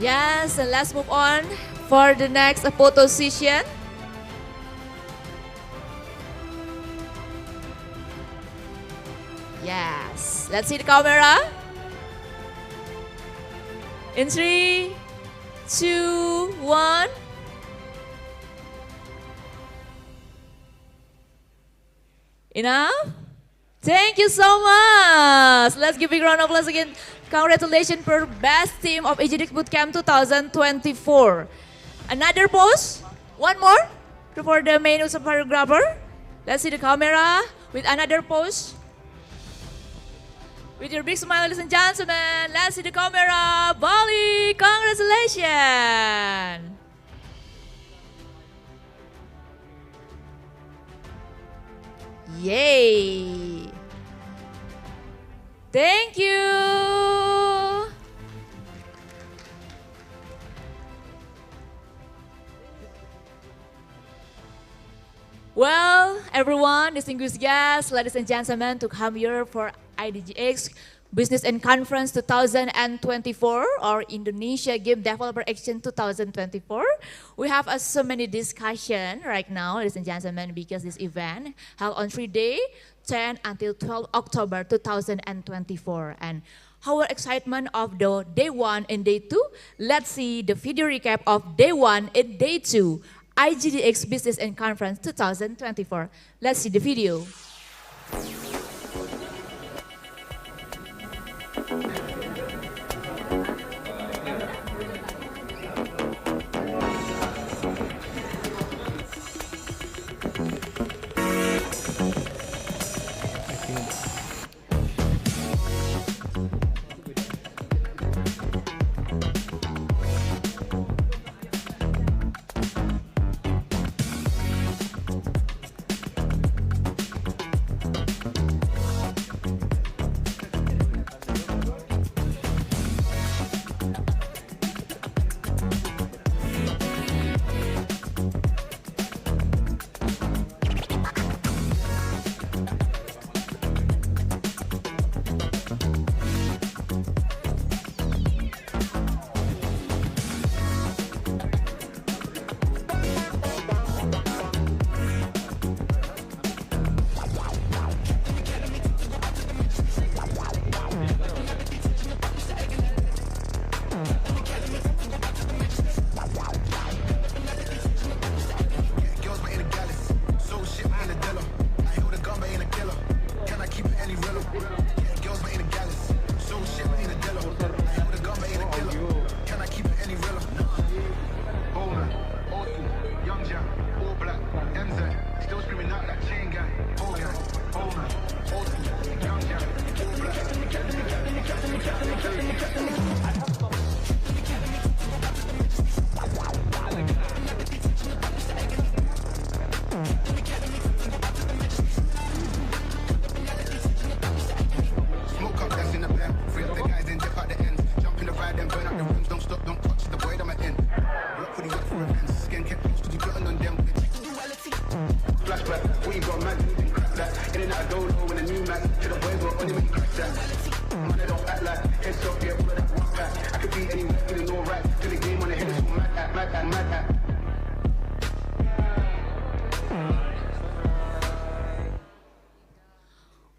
Yes, and let's move on for the next photo session. Yes, let's see the camera. In 3, 2, 1. Enough? Thank you so much. Let's give a big round of applause again. Congratulations for best team of IGDX Bootcamp 2024. Another pose? One more for the main photographer. Let's see the camera with another pose. With your big smile, ladies and gentlemen. Let's see the camera. Bali, congratulations. Yay! Thank you! everyone, distinguished guests, ladies and gentlemen, to come here for IDGX Business and Conference 2024 or Indonesia Game Developer Action 2024. We have so many discussion right now, ladies and gentlemen, because this event held on 3 days, 10 until 12 October 2024. And our excitement of the day 1 and day 2, let's see the video recap of day 1 and day 2, IGDX Business and Conference 2024. Let's see the video.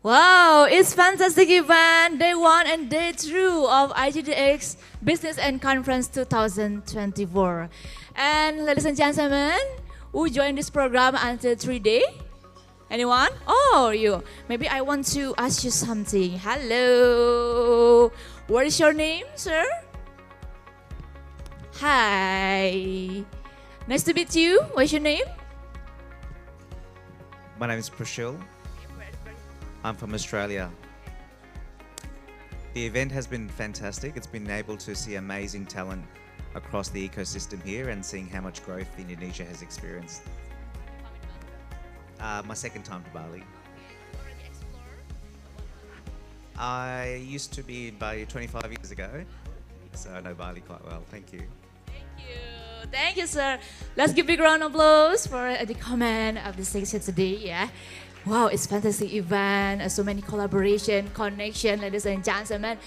Wow, it's fantastic event, day 1 and day 2 of IGDX Business and Conference 2024. And ladies and gentlemen, who joined this program until 3 days? Anyone? Oh, you. Maybe I want to ask you something. Hello. What is your name, sir? Hi. Nice to meet you. What's your name? My name is Prashil. I'm from Australia. The event has been fantastic. It's been able to see amazing talent across the ecosystem here and seeing how much growth Indonesia has experienced. My second time to Bali. I used to be in Bali 25 years ago, so I know Bali quite well. Thank you. Thank you. Thank you, sir. Let's give a big round of applause for the comment of the section today. Yeah. Wow, it's fantastic event. So many collaboration, connection, ladies and gentlemen.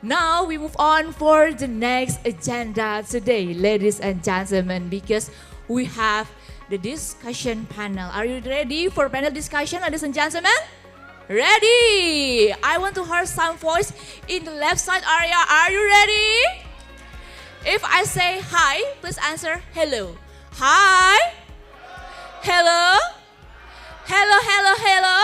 Now we move on for the next agenda today, ladies and gentlemen, because we have the discussion panel. Are you ready for panel discussion, ladies and gentlemen? Ready! I want to hear some voice in the left side area. Are you ready? If I say hi, please answer hello. Hi. Hello. Hello, hello, hello.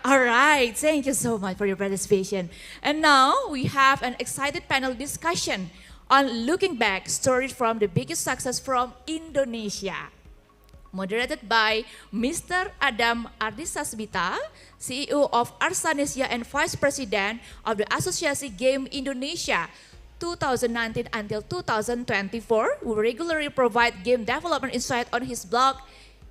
All right, thank you so much for your participation. And now we have an excited panel discussion on looking back stories from the biggest success from Indonesia. Moderated by Mr. Adam Ardisasmita, CEO of Arsanesia and Vice President of the Asosiasi Game Indonesia 2019 until 2024, who regularly provide game development insight on his blog,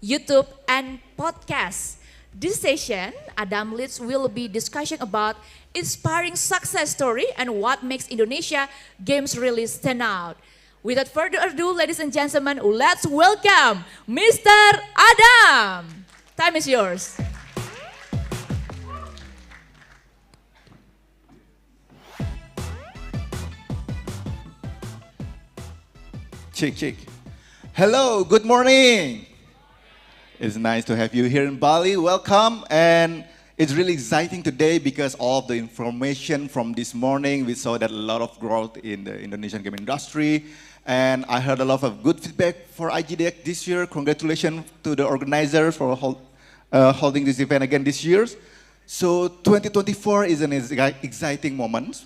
YouTube, and podcast. This session, Adam leads will be discussing about inspiring success story and what makes Indonesia games really stand out. Without further ado, ladies and gentlemen, let's welcome Mr. Adam. Time is yours. Check. Hello, good morning. It's nice to have you here in Bali. Welcome. And it's really exciting today because all of the information from this morning, we saw that a lot of growth in the Indonesian game industry. And I heard a lot of good feedback for IGDX this year. Congratulations to the organizers for holding this event again this year. So 2024 is an exciting moment.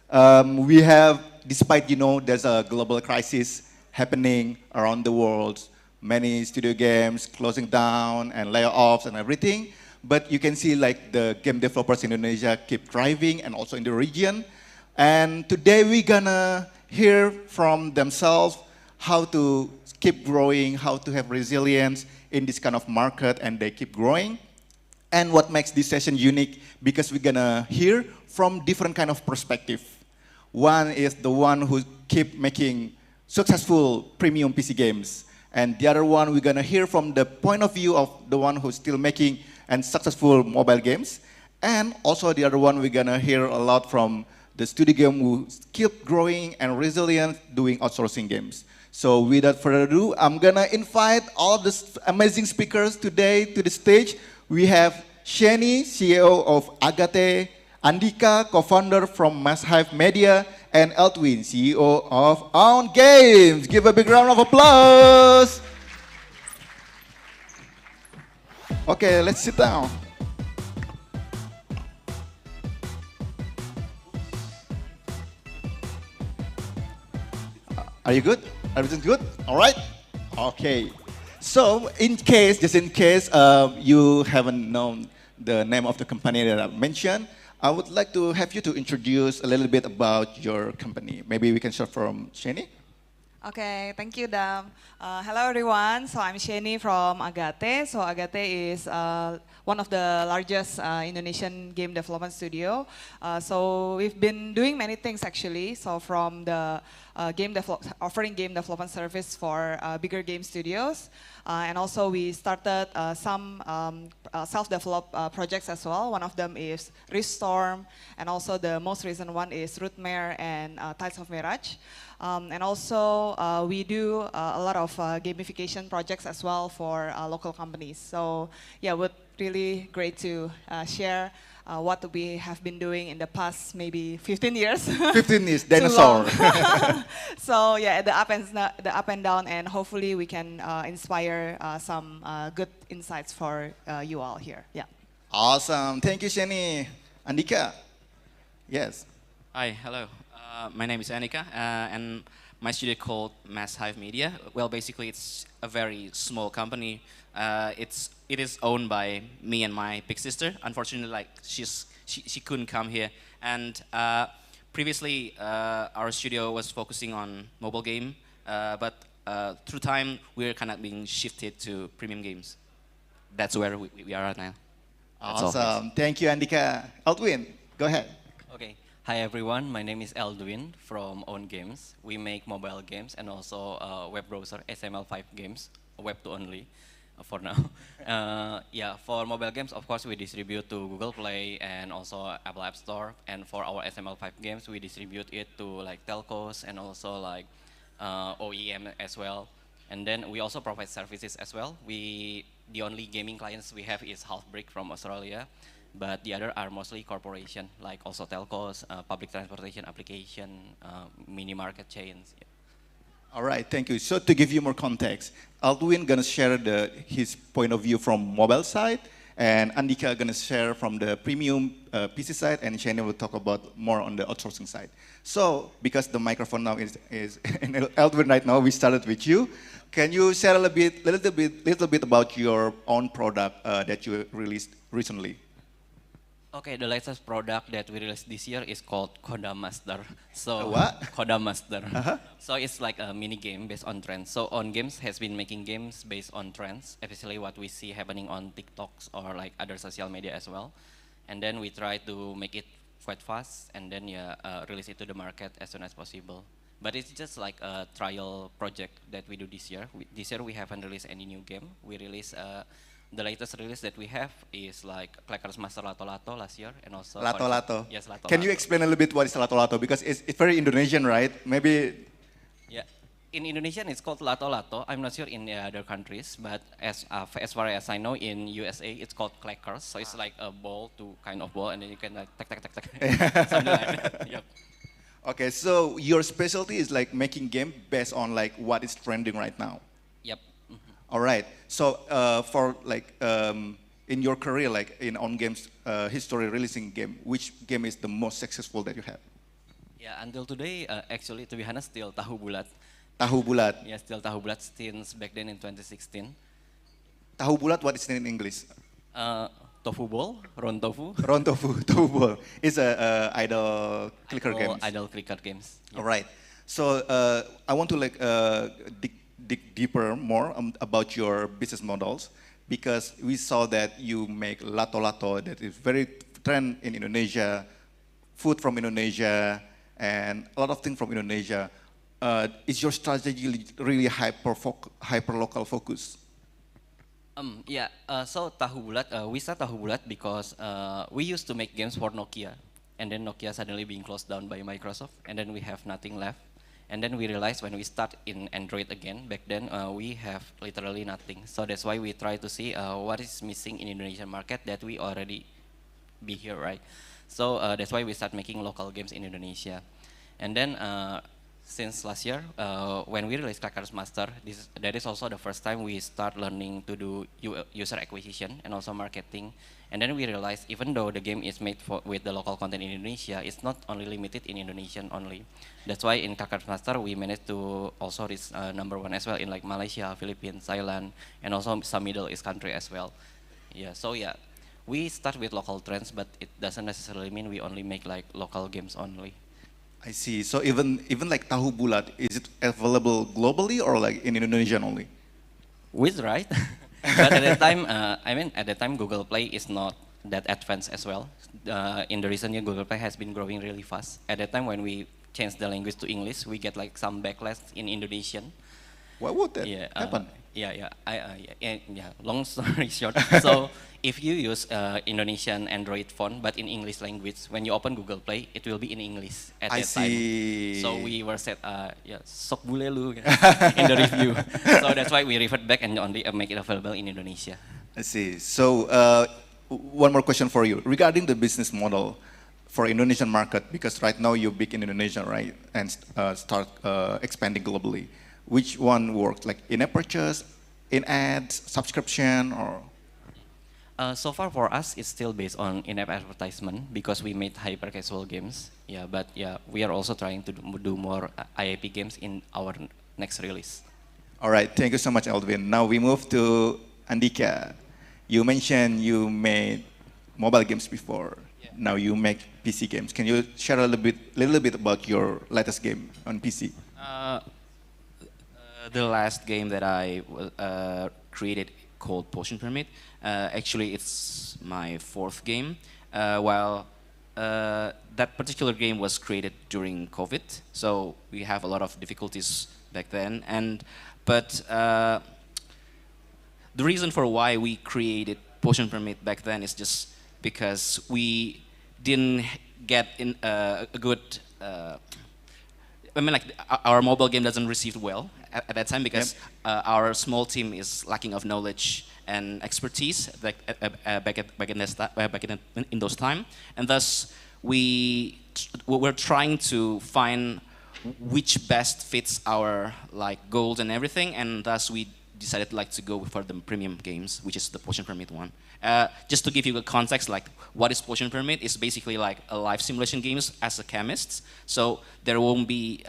We have, despite, there's a global crisis happening around the world, many studio games closing down and layoffs and everything. But you can see like the game developers in Indonesia keep thriving and also in the region. And today we're gonna hear from themselves how to keep growing, how to have resilience in this kind of market, and they keep growing. And what makes this session unique, because we're gonna hear from different kind of perspective. One is the one who keep making successful premium PC games. And the other one, we're gonna hear from the point of view of the one who's still making and successful mobile games. And also the other one, we're gonna hear a lot from the studio game who keep growing and resilient doing outsourcing games. So without further ado, I'm gonna invite all the amazing speakers today to the stage. We have Shani, CEO of Agate, Andika, co-founder from Masshive Media, and Eltwin, CEO of Own Games. Give a big round of applause. Okay, let's sit down. Are you good? Everything's good? All right? Okay. So, just in case you haven't known the name of the company that I mentioned, I would like to have you to introduce a little bit about your company. Maybe we can start from Shani. Okay, thank you, Dam. Hello, everyone. So I'm Shani from Agate. So Agate is one of the largest Indonesian game development studio. So we've been doing many things actually. So from the offering game development service for bigger game studios, and also we started some self-developed projects as well. One of them is Ristorm, and also the most recent one is Rootmare and Tides of Mirage. And also we do a lot of gamification projects as well for local companies. So yeah, would really great to share what we have been doing in the past maybe 15 years. 15 years, dinosaur. So yeah, the up and down, and hopefully we can inspire some good insights for you all here. Yeah. Awesome. Thank you, Shani. Andika. Yes. Hi, hello. My name is Anika, and my studio called Masshive Media. Well, basically, it's a very small company. It is owned by me and my big sister. Unfortunately, like she couldn't come here. And previously, our studio was focusing on mobile game, but through time, we're kind of being shifted to premium games. That's where we are right now. That's Awesome. all. Thank you, Andika. Eltwin, go ahead. Okay. Hi everyone, my name is Eldwin from Own Games. We make mobile games and also web browser HTML5 games, web to only for now. Yeah, for mobile games, of course, we distribute to Google Play and also Apple App Store. And for our HTML5 games, we distribute it to like telcos and also like OEM as well. And then we also provide services as well. The only gaming clients we have is Halfbrick from Australia. But the other are mostly corporation, like also telcos, public transportation application, mini market chains. Yeah. All right, thank you. So to give you more context, Aldwin gonna share his point of view from mobile side, and Andika gonna share from the premium PC side, and Shani will talk about more on the outsourcing side. So because the microphone now is in Aldwin right now, we started with you. Can you share a little bit about your own product that you released recently? Okay, the latest product that we released this year is called Codamaster. So what? Codamaster. So it's like a mini game based on trends. So Own Games has been making games based on trends, especially what we see happening on TikToks or like other social media as well. And then we try to make it quite fast and then release it to the market as soon as possible. But it's just like a trial project that we do this year. This year we haven't released any new game. We released The latest release that we have is like Clackers Master Lato Lato last year, and also Lato Lato. Yes, Lato Can you Lato. explain a little bit what is Lato Lato? Because it's very Indonesian, right? Maybe. Yeah, in Indonesian it's called Lato Lato. I'm not sure in the other countries, but as far as I know, in USA it's called Clackers. So it's like a ball, to kind of ball, and then you can like tack tack tack tack, something like that. Yep. Okay, so your specialty is like making game based on like what is trending right now. Yep. All right. So for like in your career, like in On Games history releasing game, which game is the most successful that you have? Yeah, until today, actually, to be honest, still Tahu Bulat. Tahu Bulat. Yeah, still Tahu Bulat since back then in 2016. Tahu Bulat, what is it in English? Tofu Ball, Ron Tofu. Ron Tofu, Tofu Ball. It's a idle clicker game. Idle clicker games. All right. So I want to like dig deeper more about your business models, because we saw that you make Lato Lato that is very trend in Indonesia, food from Indonesia, and a lot of things from Indonesia. Is your strategy really hyper local focus? Yeah, so Tahu Bulat, we start Tahu Bulat because we used to make games for Nokia, and then Nokia suddenly being closed down by Microsoft, and then we have nothing left. And then we realized when we start in Android again, back then we have literally nothing. So that's why we try to see what is missing in Indonesian market that we already be here, right? So that's why we start making local games in Indonesia. And then since last year, when we released Clackers Master, that is also the first time we start learning to do user acquisition and also marketing. And then we realized, even though the game is made with the local content in Indonesia, it's not only limited in Indonesian only. That's why in Clackers Master, we managed to also reach #1 as well in like Malaysia, Philippines, Thailand, and also some Middle East country as well. Yeah, so yeah, we start with local trends, but it doesn't necessarily mean we only make like local games only. I see. So even like Tahu Bulat, is it available globally or like in Indonesian only? With right, but at that time, at that time Google Play is not that advanced as well. In the recent year, Google Play has been growing really fast. At that time, when we changed the language to English, we get like some backlash in Indonesian. Why would that happen? Yeah. Long story short, so if you use Indonesian Android phone but in English language, when you open Google Play, it will be in English at that time. So we were said, sok bule lu in the review. So that's why we revert back and only make it available in Indonesia. I see. So one more question for you regarding the business model for Indonesian market, because right now you're big in Indonesia, right, and start expanding globally. Which one works, like in-app purchase, in-ads, subscription, or? So far for us, it's still based on in-app advertisement because we made hyper-casual games. Yeah, but yeah, we are also trying to do more IAP games in our next release. All right, thank you so much, Aldwin. Now we move to Andika. You mentioned you made mobile games before. Yeah. Now you make PC games. Can you share a little bit about your latest game on PC? The last game that I created called Potion Pyramid. Actually, it's my 4th game. While that particular game was created during COVID, so we have a lot of difficulties back then. But the reason for why we created Potion Pyramid back then is just because we didn't get in a good. Our mobile game doesn't receive well at that time because our small team is lacking of knowledge and expertise back in those time, and thus we're trying to find which best fits our goals and everything, and thus we decided to go for the premium games, which is the Potion Pyramid one. Just to give you a context, what is Potion Pyramid? It's basically like a life simulation games as a chemist. So there won't be,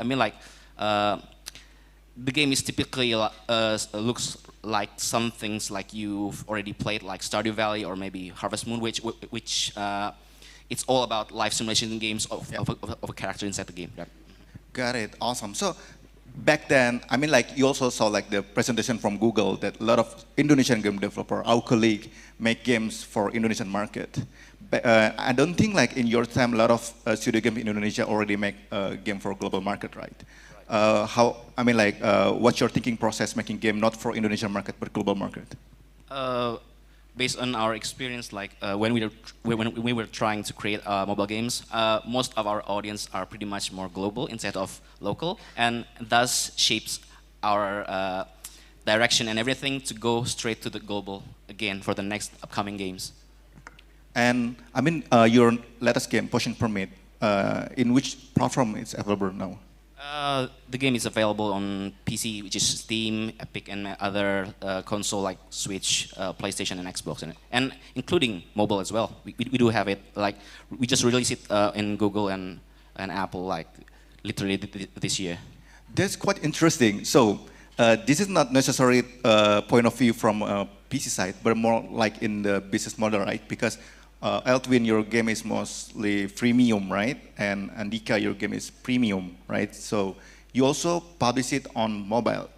the game is typically looks like some things like you've already played, like Stardew Valley or maybe Harvest Moon, which it's all about life simulation games of a character inside the game. Right? Got it. Awesome. So back then, you also saw the presentation from Google that a lot of Indonesian game developer, our colleague, make games for Indonesian market. But, I don't think in your time, a lot of studio games in Indonesia already make a game for global market, right? What's your thinking process making game not for Indonesian market but global market? based on our experience, like when we were trying to create mobile games, most of our audience are pretty much more global instead of local, and thus shapes our direction and everything to go straight to the global again for the next upcoming games. And I mean, your latest game, Potion Permit, in which platform it's available now? The game is available on PC, which is Steam, Epic, and other console like Switch, PlayStation, and Xbox, and including mobile as well. We do have it. Like we just released it in Google and Apple, like literally this year. That's quite interesting. So this is not necessarily point of view from a PC side, but more like in the business model, right? Because Eltwin, your game is mostly freemium, right? And Andika, your game is premium, right? So you also publish it on mobile.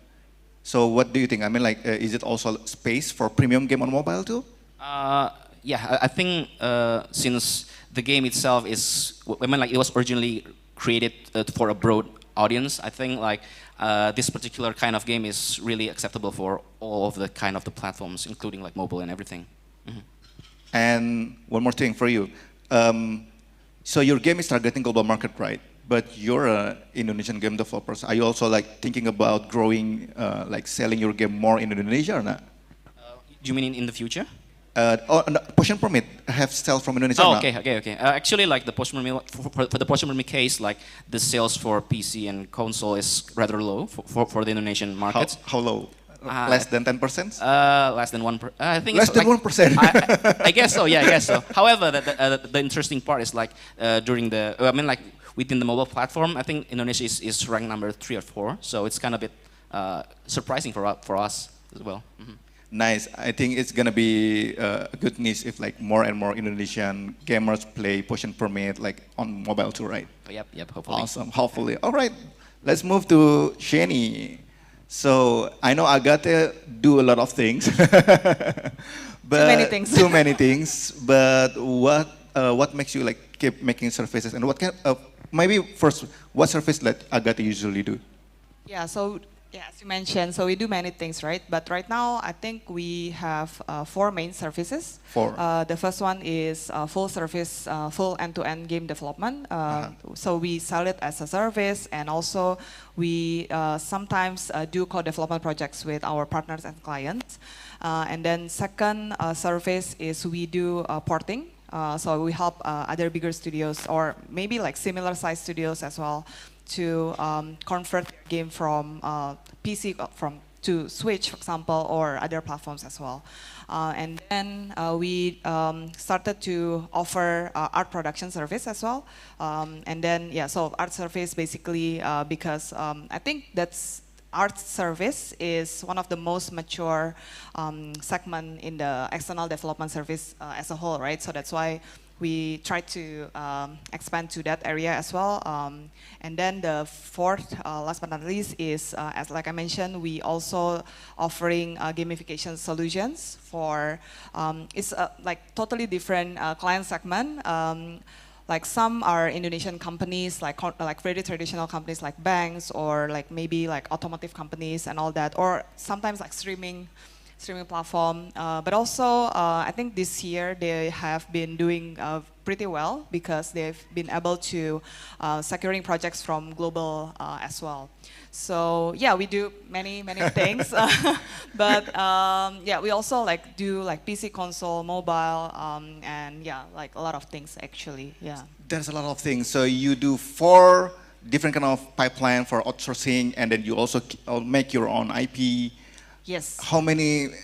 So what do you think? I mean, like, is it also space for premium game on mobile too? Yeah, I think since the game itself is, I mean, like it was originally created for a broad audience, I think like this particular kind of game is really acceptable for all of the kind of the platforms, including like mobile and everything. And one more thing for you. So your game is targeting global market, right? But you're an Indonesian game developer. Are you also like thinking about growing, like selling your game more in Indonesia or not? Do you mean in the future? No, Potion Permit have sales from Indonesia. Oh, okay. Actually, like the Potion Permit, for the Potion Permit case, like the sales for PC and console is rather low for the Indonesian markets. How low? Less than 10%? Less than 1%. I think less it's than like, 1%. I guess so. Yeah, I guess so. However, the interesting part is like during the, I mean, like within the mobile platform, I think Indonesia is ranked number 3 or 4. So it's kind of a bit surprising for us as well. Nice. I think it's gonna be a good niche if like more and more Indonesian gamers play Potion Permit like on mobile too, right? Yep. Hopefully. Awesome. Hopefully. All right. Let's move to Shani. So I know Agate do a lot of things. But too many things. Too many things. But what makes you like keep making services, and what kind of maybe first what service that Agate usually do? Yeah, so as you mentioned, so we do many things, right? But right now, I think we have 4 main services. 4. The first one is full service, full end-to-end game development. So we sell it as a service, and also we sometimes do co-development projects with our partners and clients. And then second service is we do porting. So we help other bigger studios or maybe like similar size studios as well to convert game from PC to Switch, for example, or other platforms as well. And then we started to offer art production service as well. And then, so art service basically because I think that's art service is one of the most mature segment in the external development service as a whole, right? So that's why we try to expand to that area as well. And then the fourth, last but not least, is as like I mentioned, we also offering gamification solutions for it's like totally different client segment. Like some are Indonesian companies, like very traditional companies like banks or like maybe like automotive companies and all that, or sometimes like streaming platform. But also, I think this year they have been doing pretty well because they've been able to securing projects from global as well. So yeah, we do many things, but we also like do like PC, console, mobile, and like a lot of things actually. Yeah. There's a lot of things. So you do 4 different kind of pipeline for outsourcing, and then you also make your own IP. Yes. How many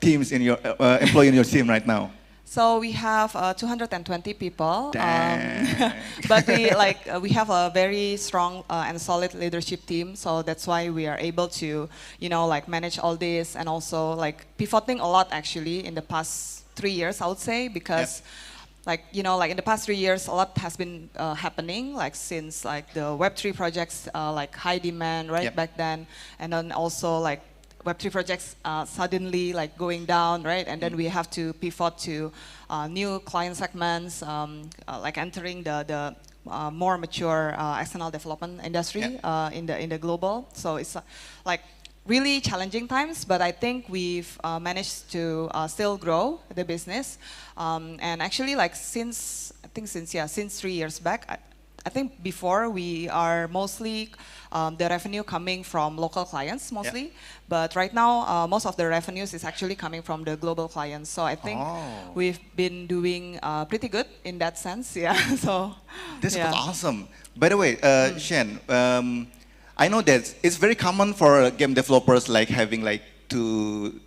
teams in your employee in your team right now? So we have 220 people, but we have a very strong and solid leadership team. So that's why we are able to, like manage all this and also like pivoting a lot actually in the past 3 years, I would say, because like in the past 3 years, a lot has been happening, like since like the Web3 projects like high demand right back then, and then also like Web3 projects suddenly like going down, right? And then we have to pivot to new client segments, like entering the more mature external development industry in the global. So it's like really challenging times, but I think we've managed to still grow the business. And actually, like since 3 years back, I think before we are mostly the revenue coming from local clients mostly, but right now most of the revenues is actually coming from the global clients. So I think we've been doing pretty good in that sense. Yeah. So This yeah. was awesome. By the way, Shen, I know that it's very common for game developers like having like to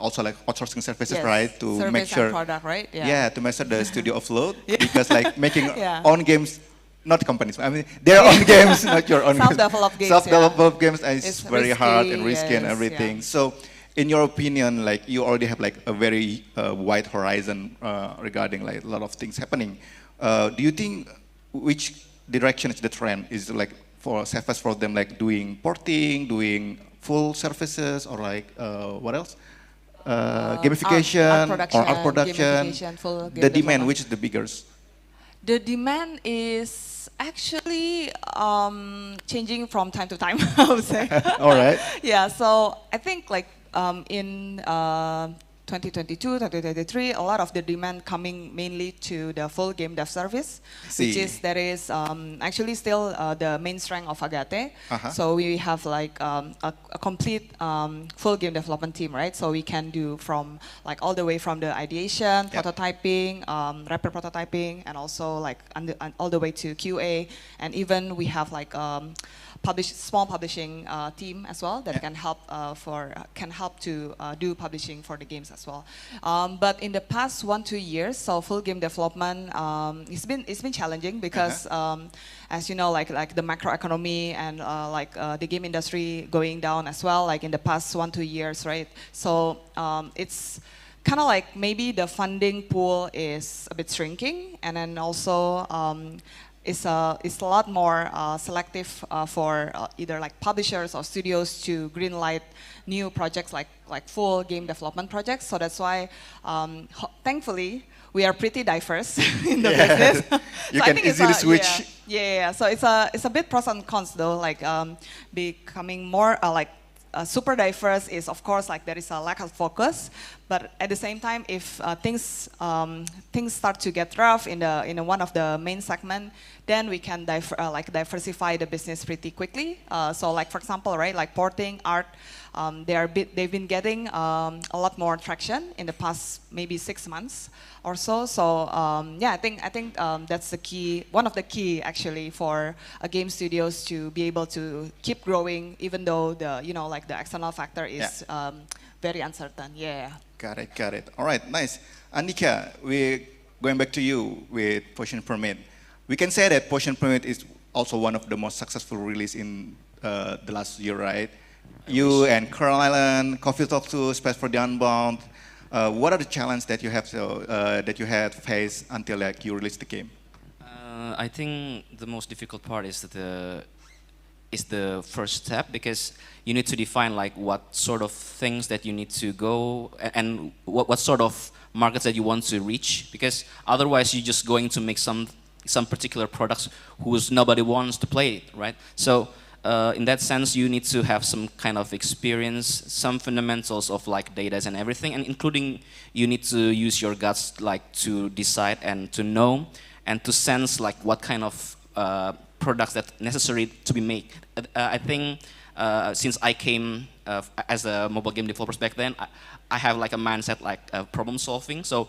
also like outsourcing services, Yes, right? To service make and sure, product, right? Yeah. Yeah, to make sure the studio offload because like making Yeah. own games, not companies. I mean, their own games, not your own. Self-developed games, Self-developed games, and It's it's very hard and risky, risky and yes, everything. yeah. So, in your opinion, like you already have like a very wide horizon regarding like a lot of things happening. Do you think which direction is the trend? Is it like for safest for them like doing porting, doing full services, or like what else? Gamification art or art production. gamification, full game The demand, development. which is the biggest? The demand is actually changing from time to time, I would say. All right. Yeah, so I think like in 2022, 2023, a lot of the demand coming mainly to the full game dev service, which See. is that is actually still the main strength of Agate. Uh-huh. So we have like a complete full game development team, right? So we can do from like all the way from the ideation, prototyping, rapid prototyping, and also like all the way to QA, and even we have like small publishing team as well that can help to do publishing for the games as well. But in the past 1-2 years, so full game development, it's been challenging because as you know, like the macroeconomy and the game industry going down as well, like in the past 1-2 years, right? So it's kind of like maybe the funding pool is a bit shrinking, and then also it's a lot more selective for either like publishers or studios to greenlight new projects like full game development projects. So that's why, thankfully, we are pretty diverse in the business. You So I can think it's easily switch. Yeah. So it's a bit pros and cons though. Like becoming more super diverse is of course like there is a lack of focus, but at the same time, if things start to get rough in one of the main segment, then we can diversify the business pretty quickly. So like for example, right, like porting, art, they've been getting a lot more traction in the past maybe 6 months or so. So yeah, I think that's the key, one of the key actually for game studios to be able to keep growing, even though the the external factor is very uncertain. Yeah. Got it. All right, nice. Andika, we're going back to you with Potion Permit. We can say that Potion Permit is also one of the most successful release in the last year, right? You and Coral Island, Coffee Talk 2, Space for the Unbound. What are the challenges that you have that you had faced until like you released the game? I think the most difficult part is the first step, because you need to define like what sort of things that you need to go and what sort of markets that you want to reach, because otherwise you're just going to make some particular products whose nobody wants to play it, right? So in that sense, you need to have some kind of experience, some fundamentals of like data and everything, and including you need to use your guts like to decide and to know and to sense like what kind of products that necessary to be made. I think since I came as a mobile game developer back then, I have like a mindset like problem solving. So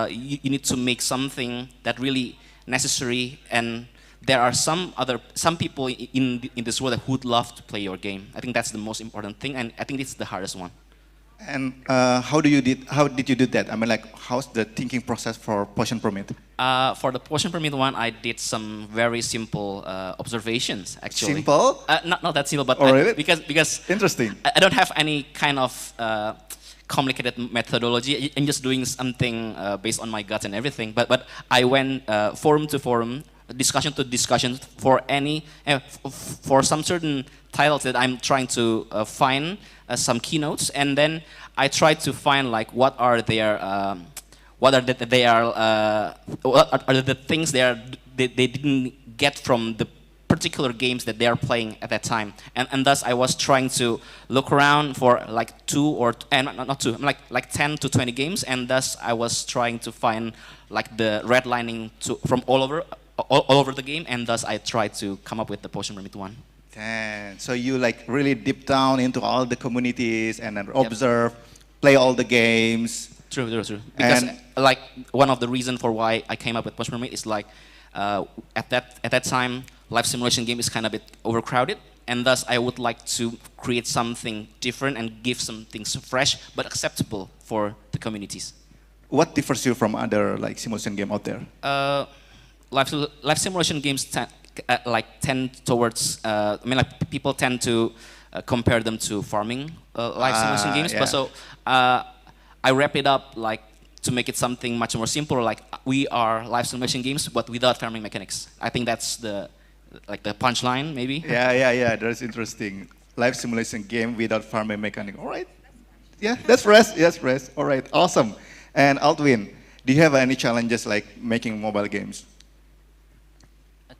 you need to make something that really necessary, and there are some people in this world that would love to play your game. I think that's the most important thing, and I think it's the hardest one. And how did you do that? I mean, like, how's the thinking process for Potion Permit? For the Potion Permit one, I did some very simple observations, actually. Simple? Not that simple, but Oh, really? because Interesting. I don't have any kind of complicated methodology. I'm just doing something based on my guts and everything. But I went forum to forum, discussion to discussion for for some certain titles that I'm trying to find some keynotes, and then I try to find like what are the things they didn't get from the particular games that they are playing at that time, and thus I was trying to look around for like not two, like 10 to 20 games, and thus I was trying to find like the redlining from all over the game, and thus I tried to come up with the Potion Remit one. Damn. So you like really deep down into all the communities and then observe, play all the games. True. Because like one of the reasons for why I came up with Potion Remit is like at that time live simulation game is kind of a bit overcrowded, and thus I would like to create something different and give some things fresh but acceptable for the communities. What differs you from other like simulation game out there? Live simulation games tend towards. People tend to compare them to farming live simulation games. Yeah. But so I wrap it up like to make it something much more simple. Like we are live simulation games, but without farming mechanics. I think that's the punchline, maybe. Yeah. That's interesting. Live simulation game without farming mechanic. All right. Yeah, that's fresh. Yes, fresh. All right. Awesome. And Aldwin, do you have any challenges like making mobile games?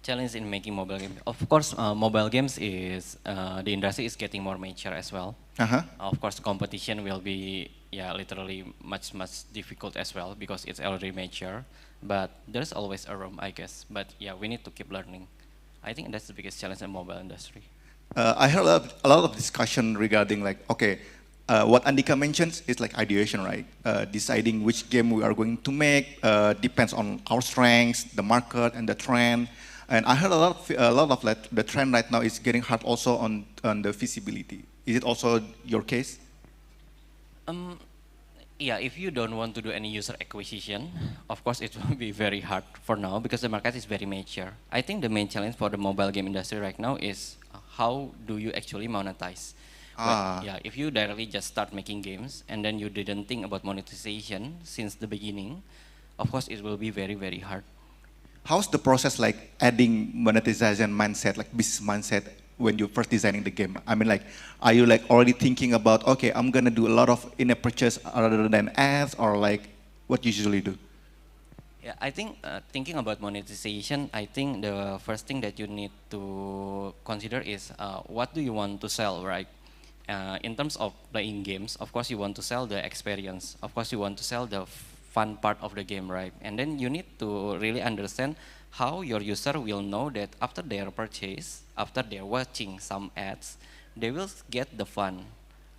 Challenge in making mobile games. Of course, mobile games is the industry is getting more mature as well. Of course, competition will be literally much difficult as well because it's already mature. But there's always a room, I guess. But yeah, we need to keep learning. I think that's the biggest challenge in mobile industry. I heard a lot of discussion regarding like, okay, what Andika mentions is like ideation, right? Deciding which game we are going to make depends on our strengths, the market, and the trend. And I heard a lot of like, the trend right now is getting hard also on the feasibility. Is it also your case? Yeah, if you don't want to do any user acquisition, of course it will be very hard for now because the market is very mature. I think the main challenge for the mobile game industry right now is how do you actually monetize? If you directly just start making games and then you didn't think about monetization since the beginning, of course it will be very hard. How's the process like adding monetization mindset, like business mindset when you're first designing the game? I mean, like, are you like already thinking about, okay, I'm gonna do a lot of in-app purchase rather than ads, or like what you usually do? Yeah, I think thinking about monetization, I think the first thing that you need to consider is what do you want to sell, right? In terms of playing games, of course you want to sell the experience. Of course you want to sell the fun part of the game, right? And then you need to really understand how your user will know that after their purchase, after they're watching some ads, they will get the fun.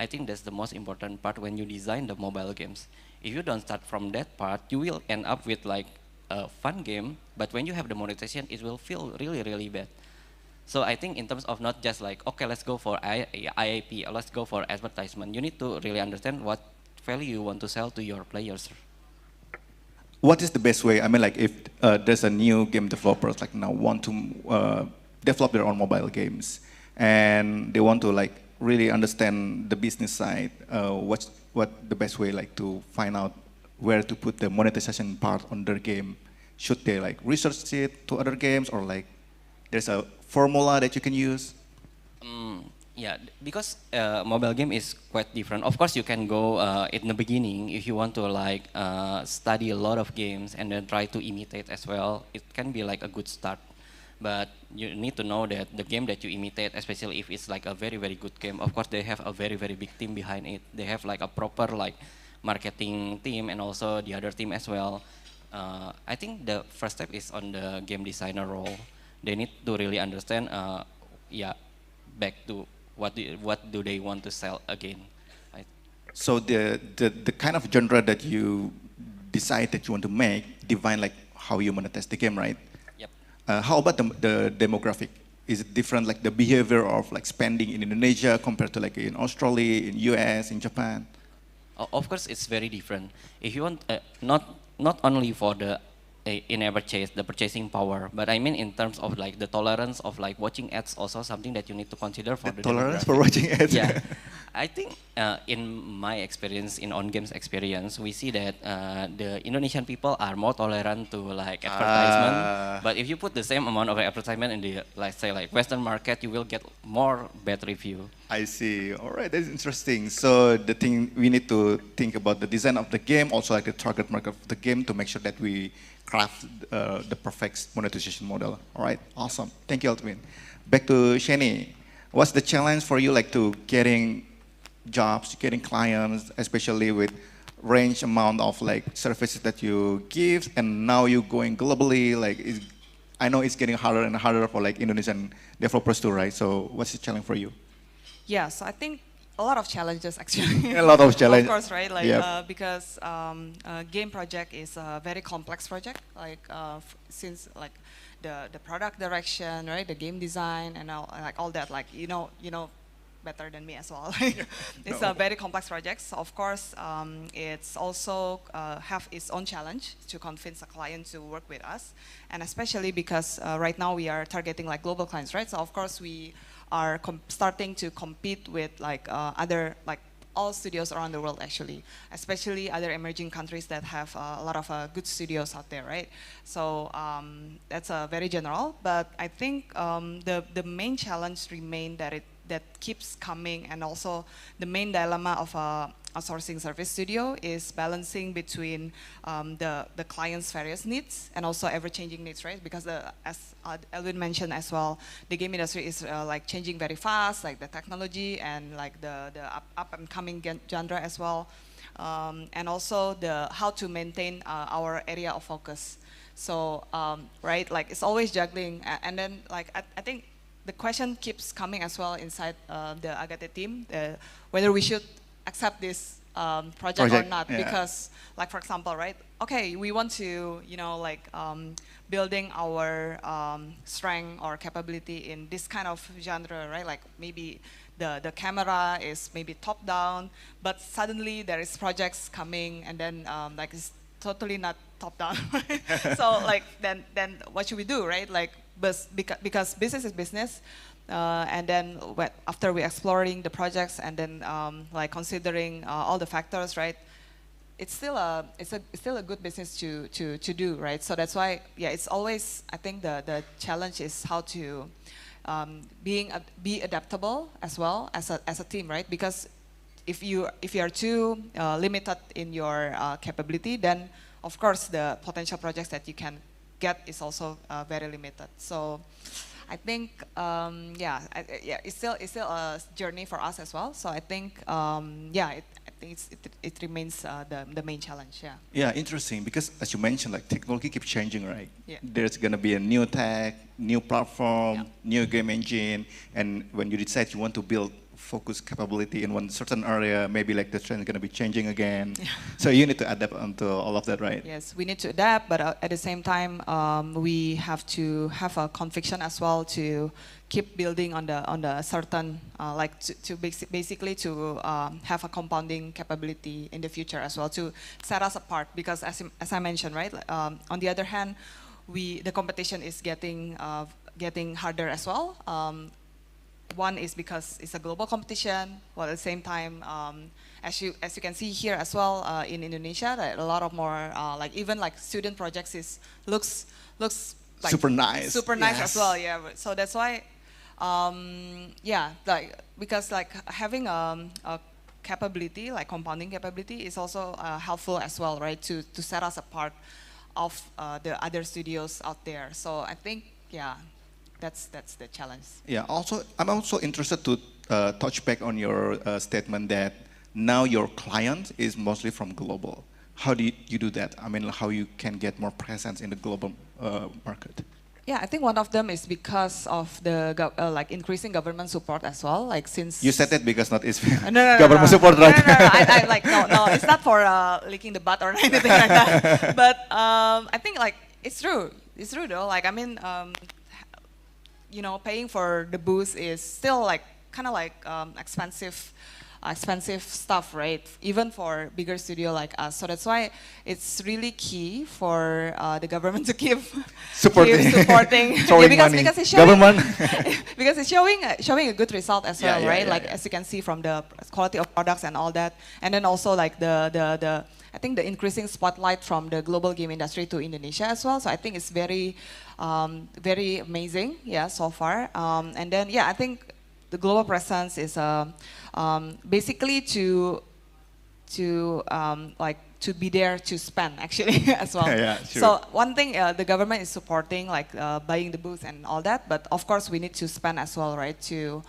I think that's the most important part when you design the mobile games. If you don't start from that part, you will end up with like a fun game, but when you have the monetization, it will feel really bad. So I think in terms of not just like, okay, let's go for IAP, or let's go for advertisement, you need to really understand what value you want to sell to your players. What is the best way? I mean, like if there's a new game developers like now want to develop their own mobile games and they want to like really understand the business side, what the best way like to find out where to put the monetization part on their game? Should they like research it to other games, or like there's a formula that you can use? Yeah, because mobile game is quite different. Of course, you can go in the beginning if you want to like study a lot of games and then try to imitate as well. It can be like a good start, but you need to know that the game that you imitate, especially if it's like a very good game, of course they have a very big team behind it. They have like a proper like marketing team and also the other team as well. I think the first step is on the game designer role. They need to really understand, back to what do they want to sell again. So the kind of genre that you decide that you want to make define like how you monetize the game, right? Yep. How about the demographic? Is it different, like the behavior of like spending in Indonesia compared to like in Australia, in US, in Japan? Of course, it's very different. If you want, not only for the in-app purchase, the purchasing power, but I mean in terms of like the tolerance of like watching ads, also something that you need to consider for the tolerance demographic. for watching ads. Yeah, I think in my experience, in on games experience, we see that the Indonesian people are more tolerant to like advertisement. But if you put the same amount of advertisement in the, let's say, like Western market, you will get more bad review. I see. All right, that's interesting. So the thing we need to think about the design of the game, also like the target market of the game, to make sure that we craft the perfect monetization model. All right, awesome. Thank you, Altwin. Back to Shani. What's the challenge for you, like to getting jobs, getting clients, especially with range amount of like services that you give, and now you going globally? Like, I know it's getting harder and harder for like Indonesian developers too, right? So, what's the challenge for you? Yes, I think a lot of challenges actually. A lot of challenges. Of course, right? Like Yep. because game project is a very complex project. Like since like the product direction, right? The game design and all that. Like you know better than me as well. It's a very complex project. So of course, it's also have its own challenge to convince a client to work with us, and especially because right now we are targeting like global clients, right? So of course we are starting to compete with like other like all studios around the world actually, especially other emerging countries that have a lot of good studios out there, right? So that's very general, but I think the main challenge remain that keeps coming, and also the main dilemma of a outsourcing service studio is balancing between the client's various needs and also ever-changing needs, right? Because as Elvin mentioned as well, the game industry is like changing very fast, like the technology and like the up and coming genre as well, and also the how to maintain our area of focus. So right, like it's always juggling, and then like I think the question keeps coming as well inside the Agate team, whether we should accept this project or not, yeah. because like for example, right, okay, we want to like building our strength or capability in this kind of genre, right? Like maybe the camera is maybe top down, but suddenly there is projects coming and then like it's totally not top down. So like then what should we do, right? Like because business is business. And then after we exploring the projects and then like considering all the factors, right? It's still a good business to do, right? So that's why, yeah, it's always, I think the challenge is how to be adaptable as well as a team, right? Because if you are too limited in your capability, then of course the potential projects that you can get is also very limited. So I think it's still a journey for us as well. So I think I think it remains the main challenge. Yeah. Yeah, interesting, because as you mentioned, like technology keeps changing, right? Yeah. There's gonna be a new tech, new platform, new game engine, and when you decide you want to build focus capability in one certain area, maybe like the trend is gonna be changing again. Yeah. So you need to adapt onto all of that, right? Yes, we need to adapt, but at the same time, we have to have a conviction as well to keep building on the certain basically to have a compounding capability in the future as well to set us apart. Because as I mentioned, right, on the other hand, the competition is getting harder as well. One is because it's a global competition, while at the same time, as you can see here as well in Indonesia, that a lot of more like even like student projects looks like super nice. Super nice Yes. as well, yeah. So that's why, like because like having a capability, like compounding capability, is also helpful as well, right? To set us apart of the other studios out there. So I think, yeah. That's the challenge. Yeah. Also, I'm also interested to touch back on your statement that now your client is mostly from global. How do you do that? I mean, how you can get more presence in the global market? Yeah, I think one of them is because of the like increasing government support as well. Like since You said that because not is no, government support, right? I like no, it's not for licking the butt or anything like that. But I think like it's true though. Like I mean. Paying for the booth is still like kind of like expensive expensive stuff, right? Even for bigger studio like us. So that's why it's really key for the government to keep Supporting. supporting. Throwing because, money. because it's showing, Government. because it's showing a good result as Yeah, well, yeah, right? yeah, like yeah. as you can see from the quality of products and all that, and then also like the I think the increasing spotlight from the global game industry to Indonesia as well. So I think it's very very amazing, yeah, so far. And then yeah, I think the global presence is basically to like to be there to spend actually as well. Yeah, sure. So one thing the government is supporting like buying the booth and all that, but of course we need to spend as well, right? To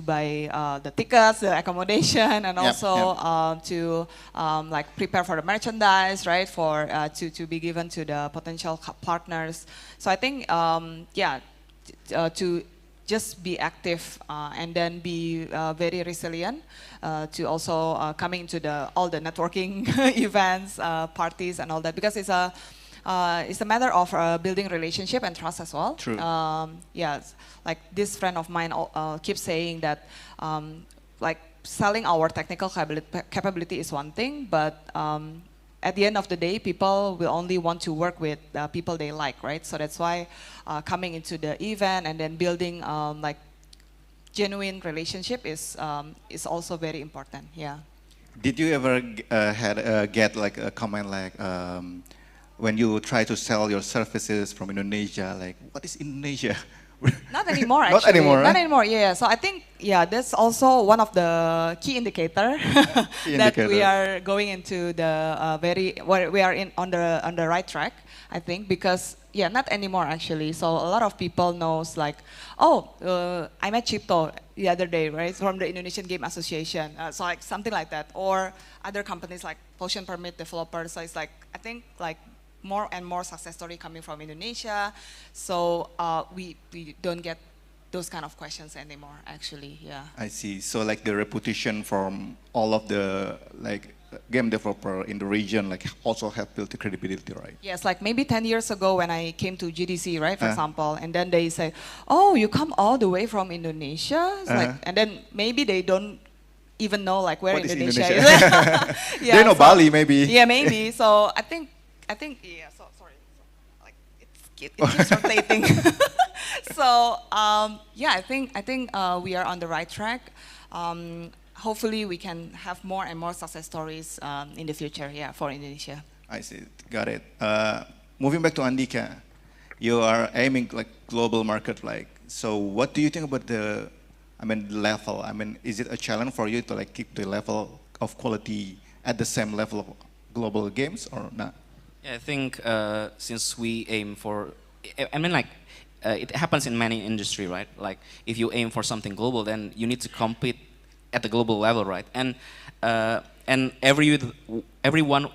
buy the tickets, the accommodation, and Yep, also to like prepare for the merchandise, right? For to be given to the potential partners. So I think yeah, to just be active and then be very resilient to also coming into all the networking events, parties, and all that, because it's a matter of building relationship and trust as well. True. Yes, like this friend of mine keeps saying that like selling our technical capability is one thing, but at the end of the day, people will only want to work with people they like, right? So that's why coming into the event and then building like genuine relationship is also very important. Yeah. Did you ever get like a comment like when you try to sell your services from Indonesia, like what is Indonesia? Not anymore, Not actually. anymore, Not right? anymore. Yeah. So I think that's also one of the key indicator that we indicator. are going into the we are on the right track. I think because not anymore actually. So a lot of people knows like, oh, I met Cipto the other day, right, from the Indonesian Game Association. So like something like that, or other companies like Potion Permit developers. So it's like I think like more and more success story coming from Indonesia. So we don't get those kind of questions anymore, actually. Yeah. I see. So like the reputation from all of the like game developer in the region like also have built the credibility, right? Yes, like maybe 10 years ago when I came to GDC, right, for example, and then they say, oh, you come all the way from Indonesia? It's like, and then maybe they don't even know like where What is Indonesia Indonesia? is. They know Bali, maybe. Yeah, maybe. So I think yeah. So sorry. Like it keeps rotating. So yeah, I think we are on the right track. Hopefully, we can have more and more success stories in the future. Yeah, for Indonesia. I see. Got it. Moving back to Andika, you are aiming like global market, like. So what do you think about the level? I mean, is it a challenge for you to like keep the level of quality at the same level of global games or not? Yeah, I think since we aim for, I mean, like, it happens in many industry, right? Like, if you aim for something global, then you need to compete at the global level, right? And everyone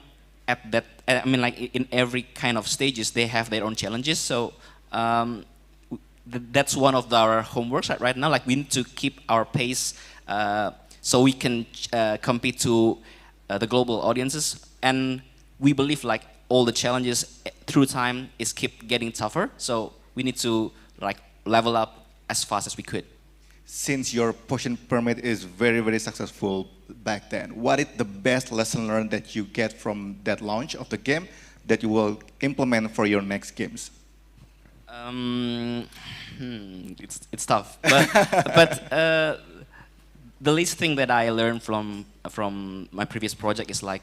at that, I mean, like, in every kind of stages, they have their own challenges. So that's one of our homeworks right now. Like, we need to keep our pace so we can compete to the global audiences. And we believe like all the challenges through time is keep getting tougher. So we need to like level up as fast as we could. Since your Potion Permit is very, very successful back then, what is the best lesson learned that you get from that launch of the game that you will implement for your next games? It's tough, but the least thing that I learned from my previous project is like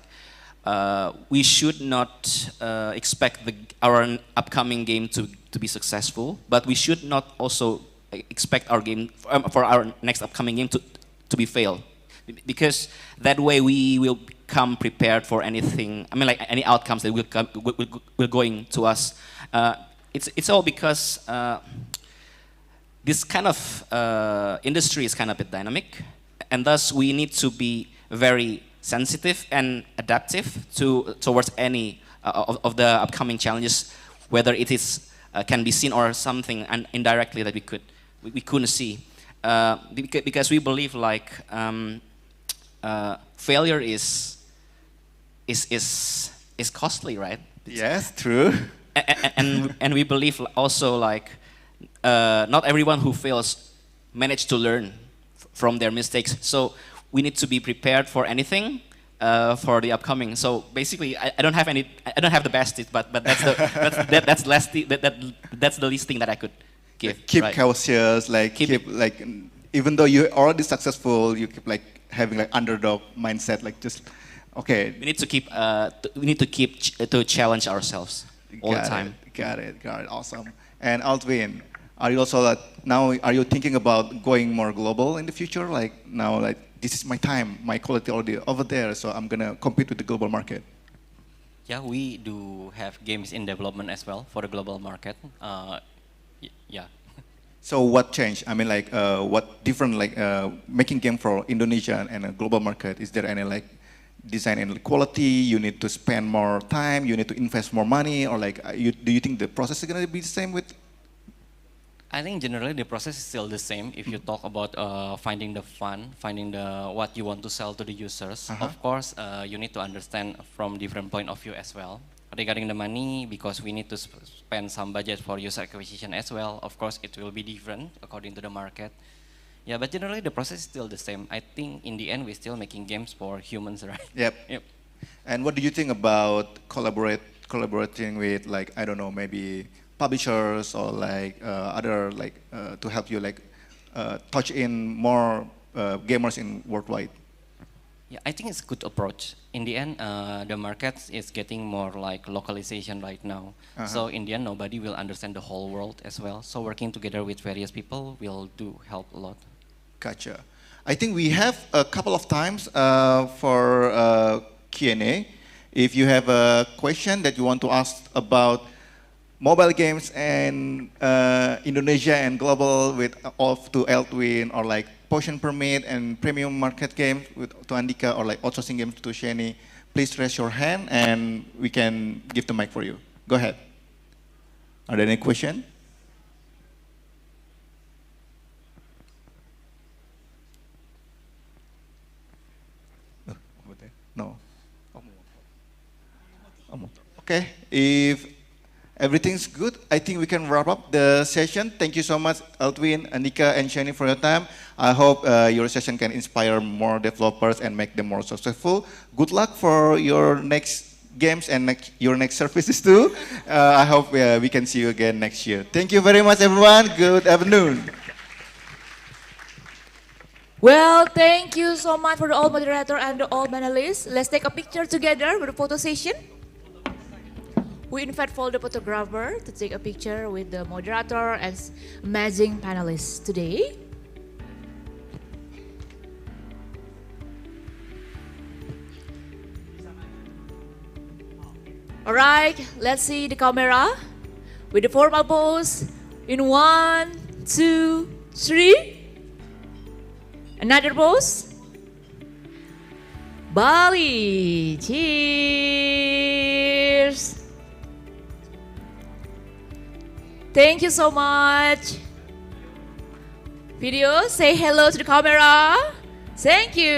we should not expect our upcoming game to be successful, but we should not also expect our game for our next upcoming game to be failed, because that way we will come prepared for anything. I mean, like any outcomes that will going to us. It's all because this kind of industry is kind of a bit dynamic, and thus we need to be very sensitive and adaptive towards any of the upcoming challenges, whether it is can be seen or something and indirectly that we couldn't see, because we believe like failure is costly, right? Yes, true. And we believe also like not everyone who fails manage to learn from their mistakes. So we need to be prepared for anything for the upcoming. So basically, I don't have any. I don't have the best, but that's the that's the least thing that I could give. Keep right? cautious, like keep like even though you're already successful, you keep like having like underdog mindset, like just okay. We need to keep to challenge ourselves all the time. Got it. Awesome. And Altwin, are you also like now? Are you thinking about going more global in the future? Like now, like this is my time, my quality already over there, so I'm gonna compete with the global market. Yeah, we do have games in development as well for the global market. Yeah. So what changed? I mean, like what different like making game for Indonesia and a global market? Is there any like design and quality? You need to spend more time. You need to invest more money, or like do you think the process is gonna be the same with? I think generally the process is still the same. If you talk about finding the fun, finding the what you want to sell to the users, of course you need to understand from different point of view as well. Regarding the money, because we need to spend some budget for user acquisition as well. Of course, it will be different according to the market. Yeah, but generally the process is still the same. I think in the end we're still making games for humans, right? Yep. And what do you think about collaborating with like I don't know maybe publishers or like other like to help you like touch in more gamers in worldwide? Yeah, I think it's a good approach. In the end, the market is getting more like localization right now. So in the end, nobody will understand the whole world as well. So working together with various people will do help a lot. Gotcha. I think we have a couple of times for Q&A. If you have a question that you want to ask about mobile games and Indonesia and global with off to Altwin, or like Potion Permit and premium market games with to Andika, or like outsourcing games to Shani, please raise your hand and we can give the mic for you. Go ahead. Are there any questions? No. Okay. If everything's good, I think we can wrap up the session. Thank you so much, Altwin, Andika, and Shani for your time. I hope your session can inspire more developers and make them more successful. Good luck for your next games and your next services too. I hope we can see you again next year. Thank you very much, everyone. Good afternoon. Well, thank you so much for the all moderator and the all panelists. Let's take a picture together with the photo session. We invite for the photographer to take a picture with the moderator and amazing panelists today. All right, let's see the camera with the formal pose in 1, 2, 3. Another pose. Bali, cheers. Thank you so much. Video, say hello to the camera. Thank you.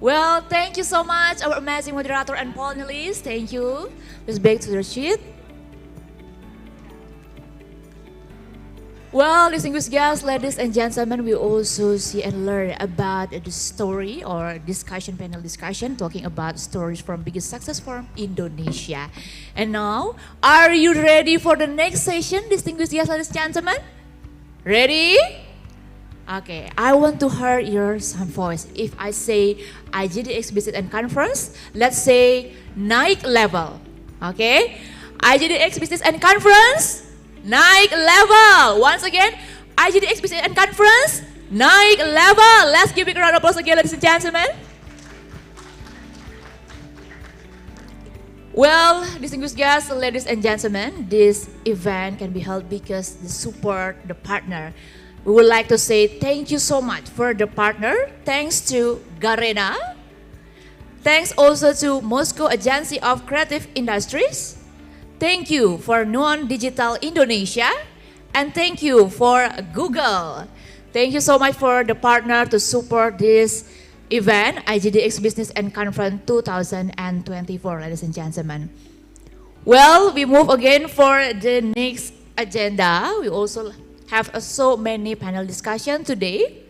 Well, thank you so much, our amazing moderator and panelists. Thank you. Let's back to the sheet. Well, distinguished guests, ladies and gentlemen, we also see and learn about the story or panel discussion talking about stories from biggest success from Indonesia. And now, are you ready for the next session, distinguished guests, ladies and gentlemen? Ready? Okay, I want to hear your some voice. If I say IGDX Visit and Conference, let's say naik level. Okay, IGDX Business and Conference. Naik level. Once again, IGDX Business and Conference, naik level. Let's give a round of applause again, ladies and gentlemen. Well, distinguished guests, ladies and gentlemen, this event can be held because the support, the partner. We would like to say thank you so much for the partner. Thanks to Garena. Thanks also to Moscow Agency of Creative Industries. Thank you for Nuon Digital Indonesia, and thank you for Google. Thank you so much for the partner to support this event, IGDX Business and Conference 2024, ladies and gentlemen. Well, we move again for the next agenda. We also have so many panel discussion today.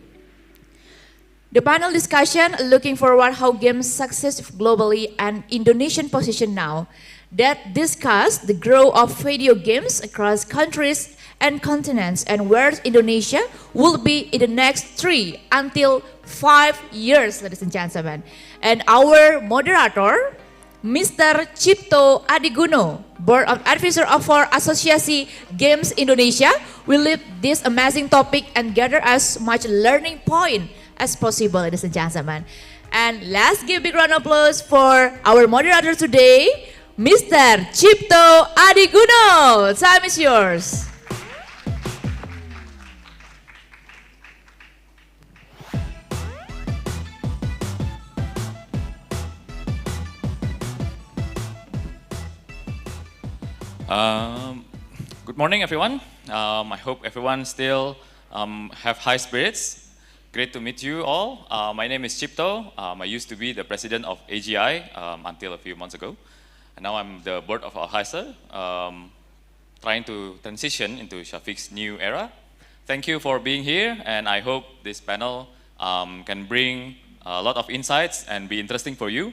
The panel discussion looking forward how games success globally and Indonesian position now that discuss the growth of video games across countries and continents and where Indonesia will be in the next 3 until 5 years, ladies and gentlemen. And our moderator, Mr. Cipto Adiguno, Board of Advisor for Asosiasi Games Indonesia, will lead this amazing topic and gather as much learning point as possible, ladies and gentlemen. And let's give a big round of applause for our moderator today, Mr. Cipto Adiguno. Time is yours. Good morning, everyone. I hope everyone still have high spirits. Great to meet you all. My name is Cipto. I used to be the president of AGI until a few months ago. And now I'm the board of advisor, trying to transition into Shafiq's new era. Thank you for being here, and I hope this panel can bring a lot of insights and be interesting for you.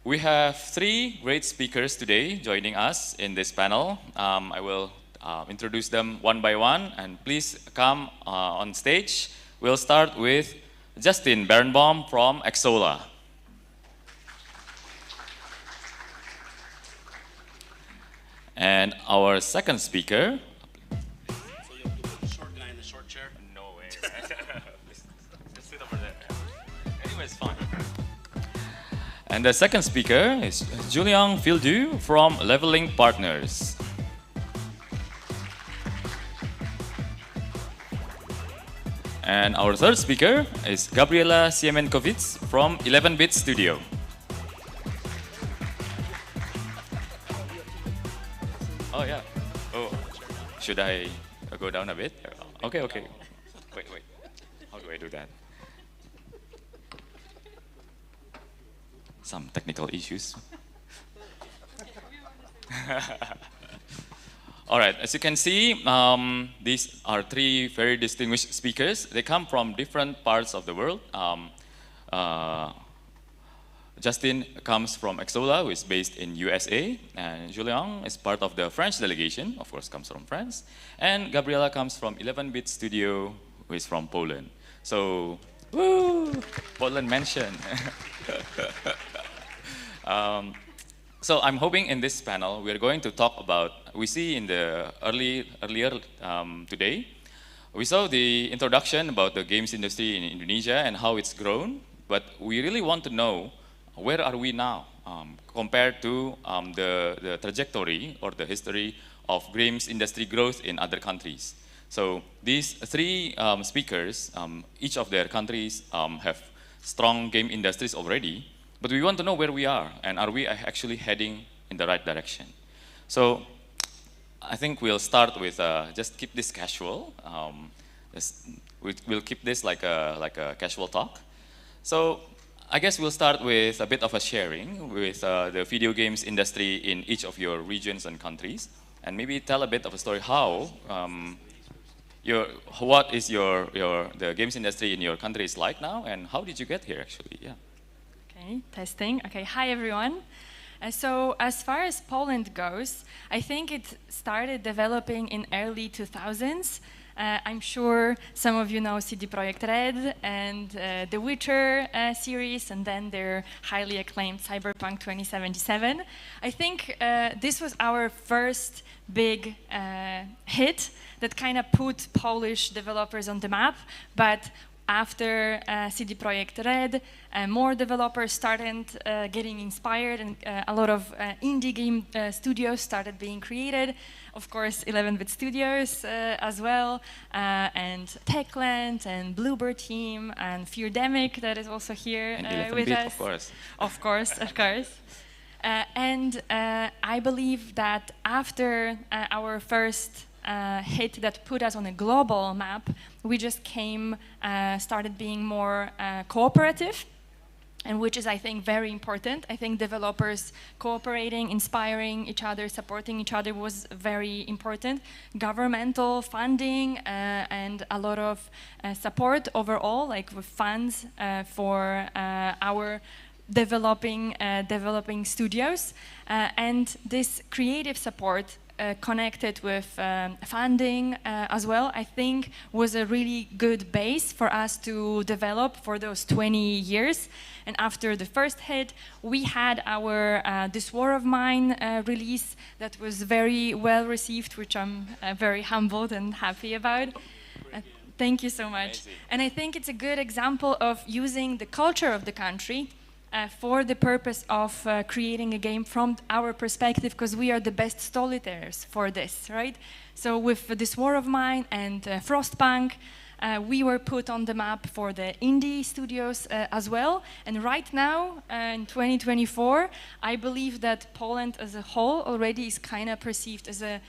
We have 3 great speakers today joining us in this panel. I will introduce them one by one, and please come on stage. We'll start with Justin Berenbaum from Xsolla. And our second speaker. So you'll put the short guy in the short chair? No way. Just sit over there. Anyway, it's fine. And the second speaker is Julian Fildu from Leveling Partners. And our third speaker is Gabriela Siemenkovic from 11-Bit Studio. Oh yeah. Oh, should I go down a bit? Okay, okay. Wait. How do I do that? Some technical issues. All right, as you can see, these are 3 very distinguished speakers. They come from different parts of the world. Justin comes from Xsolla, who is based in USA, and Julian is part of the French delegation, of course comes from France, and Gabriela comes from 11-Bit Studio, who is from Poland. So, woo, Poland mention. So I'm hoping in this panel we are going to talk about, we see in the earlier today, we saw the introduction about the games industry in Indonesia and how it's grown, but we really want to know where are we now compared to the trajectory or the history of games industry growth in other countries. So these 3 speakers, each of their countries have strong game industries already, but we want to know where we are and are we actually heading in the right direction. So I think we'll start with just keep this casual. We'll keep this like a casual talk. So I guess we'll start with a bit of a sharing with the video games industry in each of your regions and countries, and maybe tell a bit of a story how what is the games industry in your country is like now, and how did you get here actually? Yeah. Okay, testing. Okay, hi everyone. So as far as Poland goes, I think it started developing in early 2000s. I'm sure some of you know CD Projekt Red and The Witcher series, and then their highly acclaimed Cyberpunk 2077. I think this was our first big hit that kind of put Polish developers on the map, but after CD Projekt Red, more developers started getting inspired, and a lot of indie game studios started being created. Of course, 11-Bit Studios as well, and Techland, and Bluebird Team, and Feardemic that is also here with us. Of course. Of course, of course. And I believe that after our first hit that put us on a global map, we just started being more cooperative. and which is, I think, very important. I think developers cooperating, inspiring each other, supporting each other was very important. Governmental funding and a lot of support overall, like with funds for our developing studios, and this creative support connected with funding as well, I think was a really good base for us to develop for those 20 years. And after the first hit, we had our This War of Mine release that was very well received, which I'm very humbled and happy about. Thank you so much. Amazing. And I think it's a good example of using the culture of the country for the purpose of creating a game from our perspective, because we are the best storytellers for this, right? So with This War of Mine and Frostpunk, we were put on the map for the indie studios as well. And right now, in 2024, I believe that Poland as a whole already is kind of perceived as a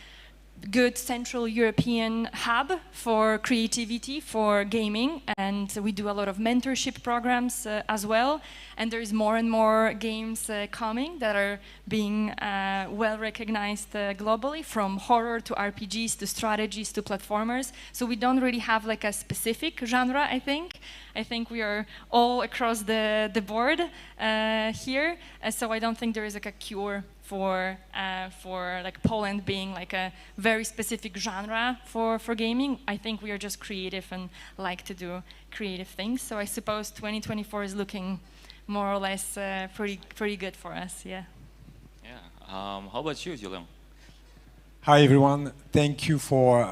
good Central European hub for creativity, for gaming, and we do a lot of mentorship programs as well. And there is more and more games coming that are being well recognized globally, from horror to RPGs to strategies to platformers. So we don't really have like a specific genre, I think. I think we are all across the board here. So I don't think there is like a cure for like Poland being like a very specific genre for gaming. I think we are just creative and like to do creative things. So I suppose 2024 is looking more or less pretty good for us. Yeah. Yeah. How about you, Julian? Hi everyone, thank you for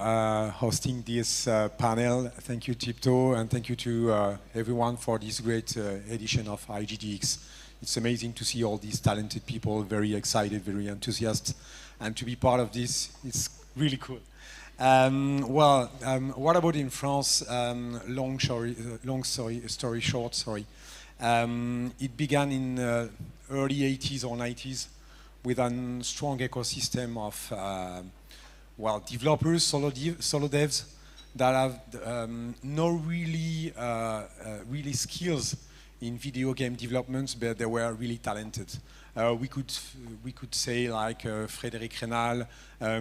hosting this panel. Thank you Tipto, and thank you to everyone for this great edition of IGDX. It's amazing to see all these talented people, very excited, very enthusiastic, and to be part of this, it's really cool. What about in France? Long story short, it began in early 80s or 90s with a strong ecosystem of developers, solo devs that have no really skills in video game development, but they were really talented. We could say like Frédéric Rénal,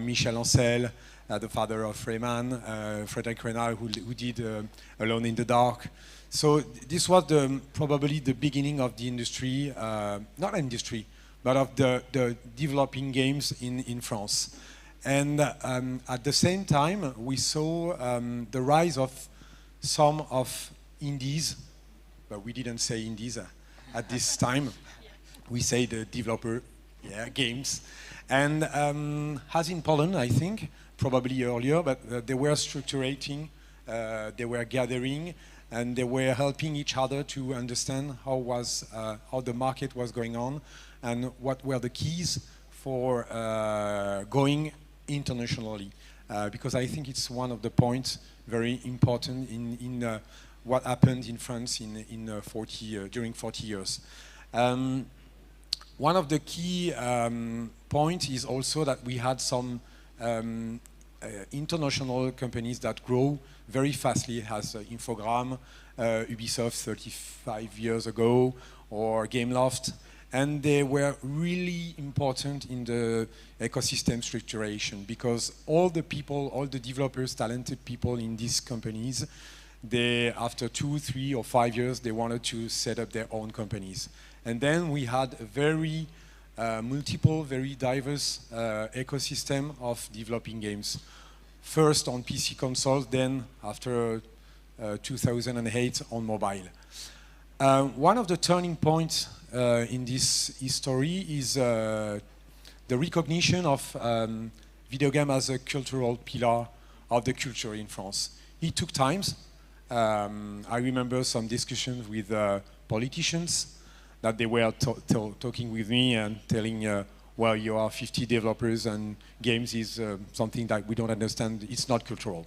Michel Ancel, the father of Rayman, Frédéric Rénal who did Alone in the Dark. So this was probably the beginning of the industry, not industry, but of the developing games in France. And at the same time, we saw the rise of some of indies, but we didn't say indies at this time. We say the developer games. And as in Poland, I think, probably earlier, but they were structuring, they were gathering, and they were helping each other to understand how the market was going on and what were the keys for going internationally. Because I think it's one of the points very important in what happened in France during 40 years. One of the key points is also that we had some international companies that grow very fastly, as Infogrames, Ubisoft 35 years ago, or Gameloft, and they were really important in the ecosystem structuration, because all the people, all the developers, talented people in these companies, after 2, 3, or 5 years, they wanted to set up their own companies. And then we had a very multiple, very diverse ecosystem of developing games. First on PC consoles, then after 2008 on mobile. One of the turning points in this history is the recognition of video game as a cultural pillar of the culture in France. It took time. I remember some discussions with politicians that they were talking with me and telling, well, you are 50 developers and games is something that we don't understand. It's not cultural.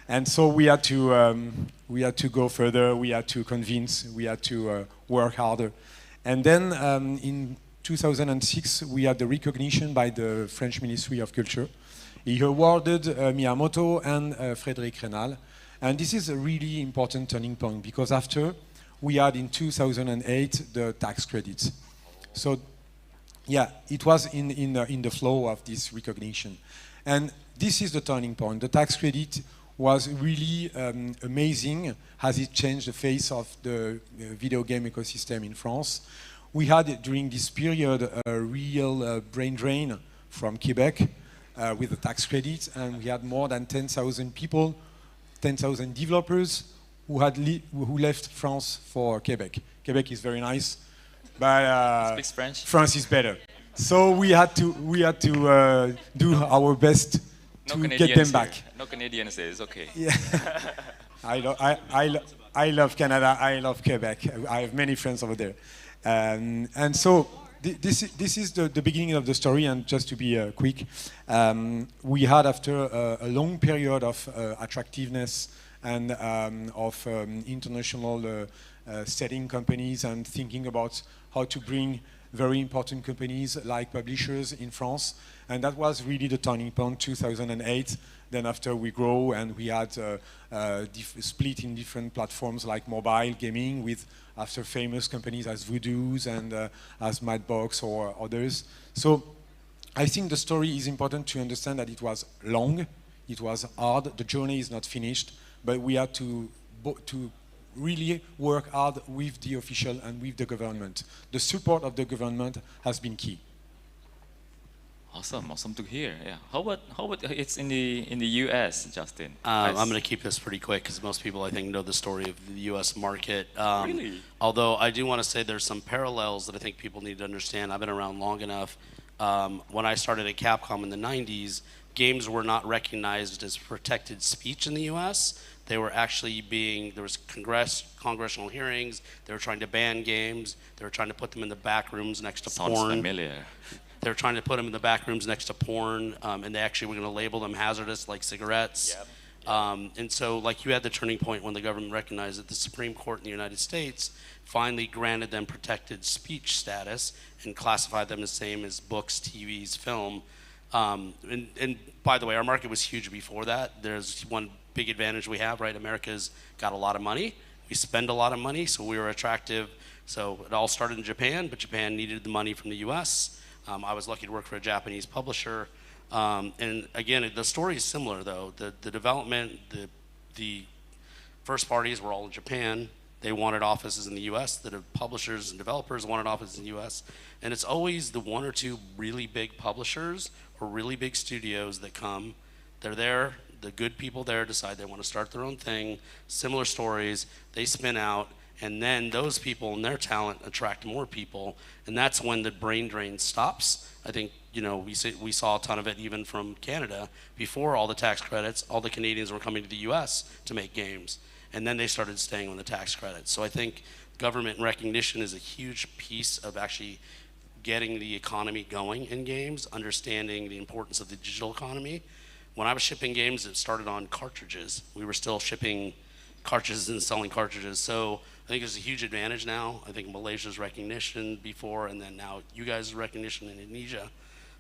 And so we had to go further. We had to convince. We had to work harder. And then in 2006, we had the recognition by the French Ministry of Culture. He awarded Miyamoto and Frédéric Rénal. And this is a really important turning point, because after, we had in 2008 the tax credits. So yeah, it was in the flow of this recognition. And this is the turning point. The tax credit was really amazing as it changed the face of the video game ecosystem in France. We had during this period a real brain drain from Quebec with the tax credit, and we had more than 10,000 people, 10,000 developers who left France for Quebec. Quebec is very nice, but Speaks French. France is better. So we had to do our best to get them back. Here. No Canadians here. It's okay. Yeah. I love Canada. I love Quebec. I have many friends over there, and so this is the beginning of the story. And just to be quick, we had after a long period of attractiveness and of international setting companies and thinking about how to bring very important companies like publishers in France, and that was really the turning point, 2008. Then after we grow and we had split in different platforms like mobile gaming with after famous companies as Voodoo's and as Madbox or others. So I think the story is important to understand that it was long, it was hard, the journey is not finished, but we had to really work hard with the official and with the government. The support of the government has been key. Awesome to hear. Yeah. How about it's in the U.S., Justin? I'm going to keep this pretty quick because most people I think know the story of the U.S. market. Really? Although I do want to say there's some parallels that I think people need to understand. I've been around long enough. When I started at Capcom in the 90s, games were not recognized as protected speech in the U.S. They were actually there was congressional hearings. They were trying to ban games. They were trying to put them in the back rooms next to porn. Sounds familiar. They were trying to put them in the back rooms next to porn, and they actually were going to label them hazardous like cigarettes. Yep. And so, like, you had the turning point when the government recognized that the Supreme Court in the United States finally granted them protected speech status and classified them the same as books, TVs, film. And by the way, our market was huge before that. There's one big advantage we have, right? America's got a lot of money. We spend a lot of money, so we were attractive. So it all started in Japan, but Japan needed the money from the US. I was lucky to work for a Japanese publisher. And again, the story is similar though. The development, the first parties were all in Japan. They wanted offices in the US. The publishers and developers wanted offices in the US. And it's always the one or two really big publishers or really big studios that come. They're there, the good people there decide they want to start their own thing, similar stories, they spin out, and then those people and their talent attract more people, and that's when the brain drain stops. I think, we saw a ton of it even from Canada. Before all the tax credits, all the Canadians were coming to the US to make games, and then they started staying on the tax credits. So I think government recognition is a huge piece of actually getting the economy going in games, understanding the importance of the digital economy. When I was shipping games, it started on cartridges. We were still shipping cartridges and selling cartridges. So I think there's a huge advantage now. I think Malaysia's recognition before, and then now you guys' recognition in Indonesia.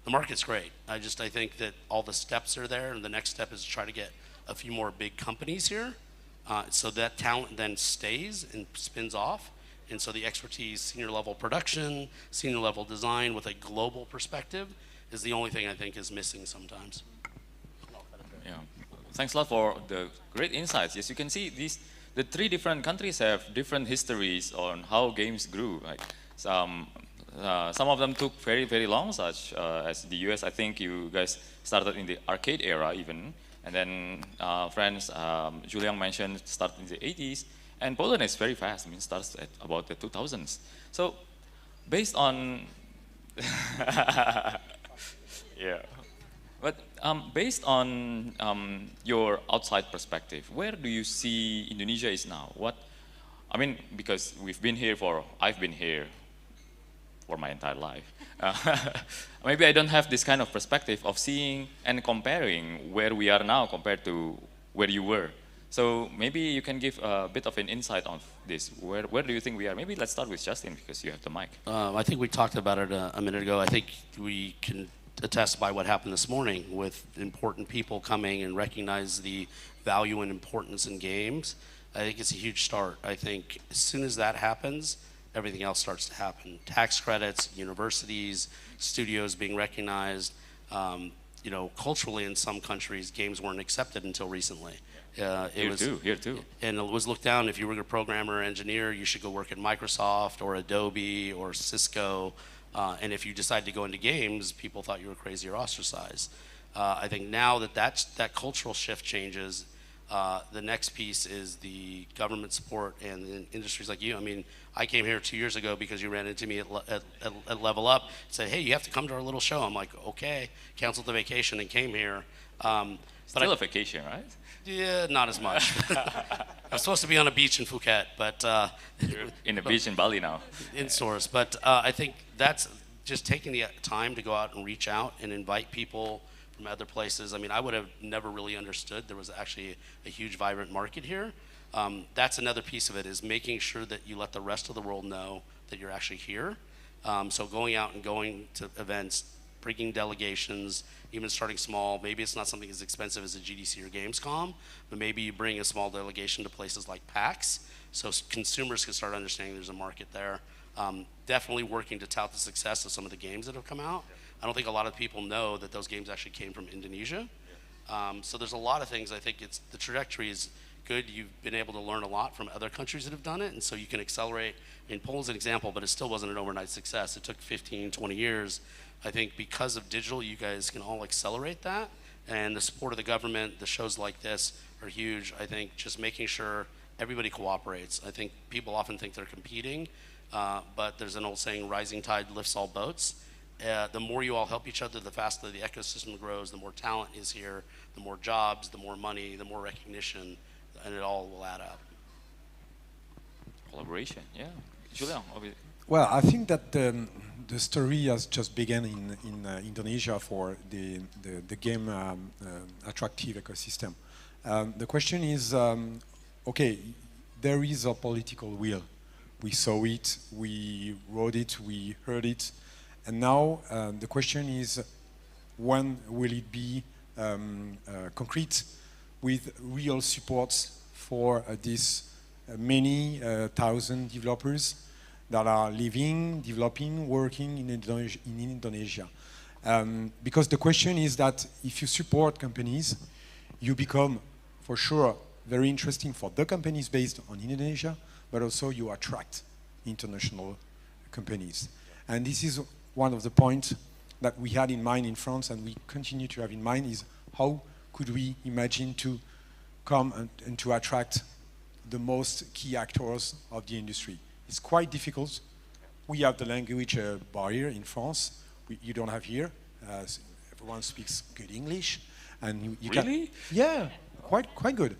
The market's great. I think that all the steps are there, and the next step is to try to get a few more big companies here, so that talent then stays and spins off. And so the expertise, senior level production, senior level design with a global perspective is the only thing I think is missing sometimes. Yeah, thanks a lot for the great insights. Yes, you can see the three different countries have different histories on how games grew. Like some of them took very, very long, such as the US. I think you guys started in the arcade era even, and then France, Julian mentioned, started in the 80s, and Poland is very fast. I mean, starts at about the 2000s. So, based on yeah. But based on your outside perspective, where do you see Indonesia is now? Because I've been here for my entire life. Maybe I don't have this kind of perspective of seeing and comparing where we are now compared to where you were. So maybe you can give a bit of an insight on this. Where do you think we are? Maybe let's start with Justin because you have the mic. I think we talked about it a minute ago. I think we can attest by what happened this morning with important people coming and recognize the value and importance in games. I think it's a huge start. I think as soon as that happens, everything else starts to happen. Tax credits, universities, studios being recognized. You know, culturally in some countries, games weren't accepted until recently. Here too. And it was looked down. If you were a programmer or engineer, you should go work at Microsoft or Adobe or Cisco. And if you decide to go into games, people thought you were crazy or ostracized. I think now that cultural shift changes, the next piece is the government support and the industries like you. I mean, I came here 2 years ago because you ran into me at Level Up, said, hey, you have to come to our little show. I'm like, okay, canceled the vacation and came here. Still a vacation, right? Yeah, not as much. I'm supposed to be on a beach in Phuket, but... You're in the beach in Bali now. In source, but I think that's just taking the time to go out and reach out and invite people from other places. I mean, I would have never really understood there was actually a huge, vibrant market here. That's another piece of it, is making sure that you let the rest of the world know that you're actually here. So going out and going to events, bringing delegations, even starting small. Maybe it's not something as expensive as a GDC or Gamescom, but maybe you bring a small delegation to places like PAX, so consumers can start understanding there's a market there. Definitely working to tout the success of some of the games that have come out. I don't think a lot of people know that those games actually came from Indonesia. So there's a lot of things. I think the trajectory is good. You've been able to learn a lot from other countries that have done it, and so you can accelerate. I mean, Poland's an example, but it still wasn't an overnight success. It took 15, 20 years. I think because of digital, you guys can all accelerate that, and the support of the government, the shows like this are huge. I think just making sure everybody cooperates. I think people often think they're competing, but there's an old saying, rising tide lifts all boats. The more you all help each other, the faster the ecosystem grows, the more talent is here, the more jobs, the more money, the more recognition, and it all will add up. Collaboration, yeah. Julian, well, I think that the story has just begun in Indonesia for the game attractive ecosystem. The question is, okay, there is a political will. We saw it, we wrote it, we heard it, and now the question is, when will it be concrete with real support for these many thousand developers that are living, developing, working in Indonesia. Because the question is that if you support companies, you become, for sure, very interesting for the companies based on Indonesia, but also you attract international companies. And this is one of the points that we had in mind in France, and we continue to have in mind, is how could we imagine to come and to attract the most key actors of the industry. It's quite difficult. We have the language barrier in France. You don't have here. Everyone speaks good English, and you really? Yeah, quite good.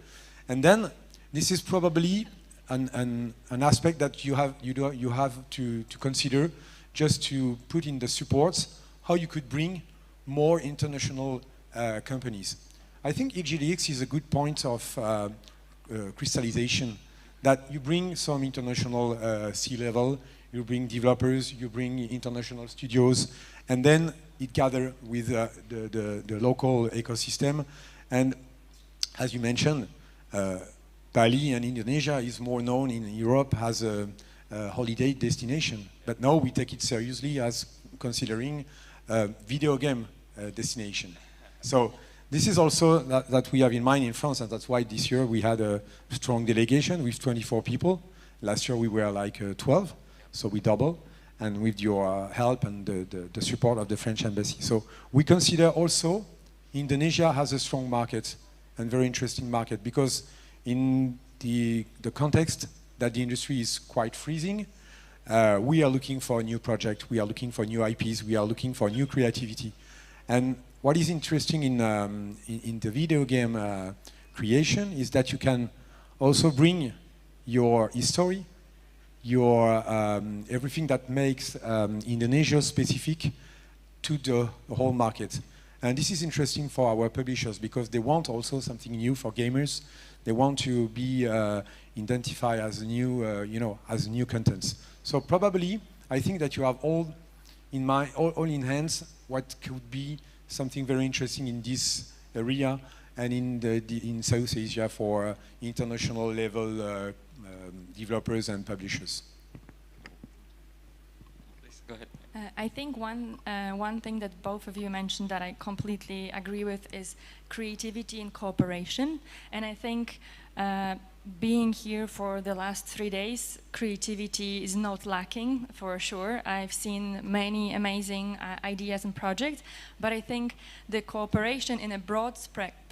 And then this is probably an aspect that you have to consider, just to put in the supports how you could bring more international companies. I think EGDX is a good point of crystallization, that you bring some international C-level, you bring developers, you bring international studios, and then it gathers with the local ecosystem. And as you mentioned, Bali and Indonesia is more known in Europe as a holiday destination. But now we take it seriously as considering a video game destination. So this is also that we have in mind in France, and that's why this year we had a strong delegation with 24 people. Last year we were like 12, so we double, and with your help and the support of the French embassy. So we consider also Indonesia has a strong market and very interesting market, because in the context that the industry is quite freezing, we are looking for a new project, we are looking for new IPs, we are looking for new creativity. And what is interesting in the video game creation is that you can also bring your history, your everything that makes Indonesia specific to the whole market. And this is interesting for our publishers, because they want also something new for gamers. They want to be identified as new, as new contents. So probably, I think that you have all in mind, all in hands, what could be something very interesting in this area, and in South Asia for international level developers and publishers. Please go ahead. I think one thing that both of you mentioned that I completely agree with is creativity and cooperation. And I think being here for the last 3 days, creativity is not lacking for sure. I've seen many amazing ideas and projects, but I think the cooperation in a broad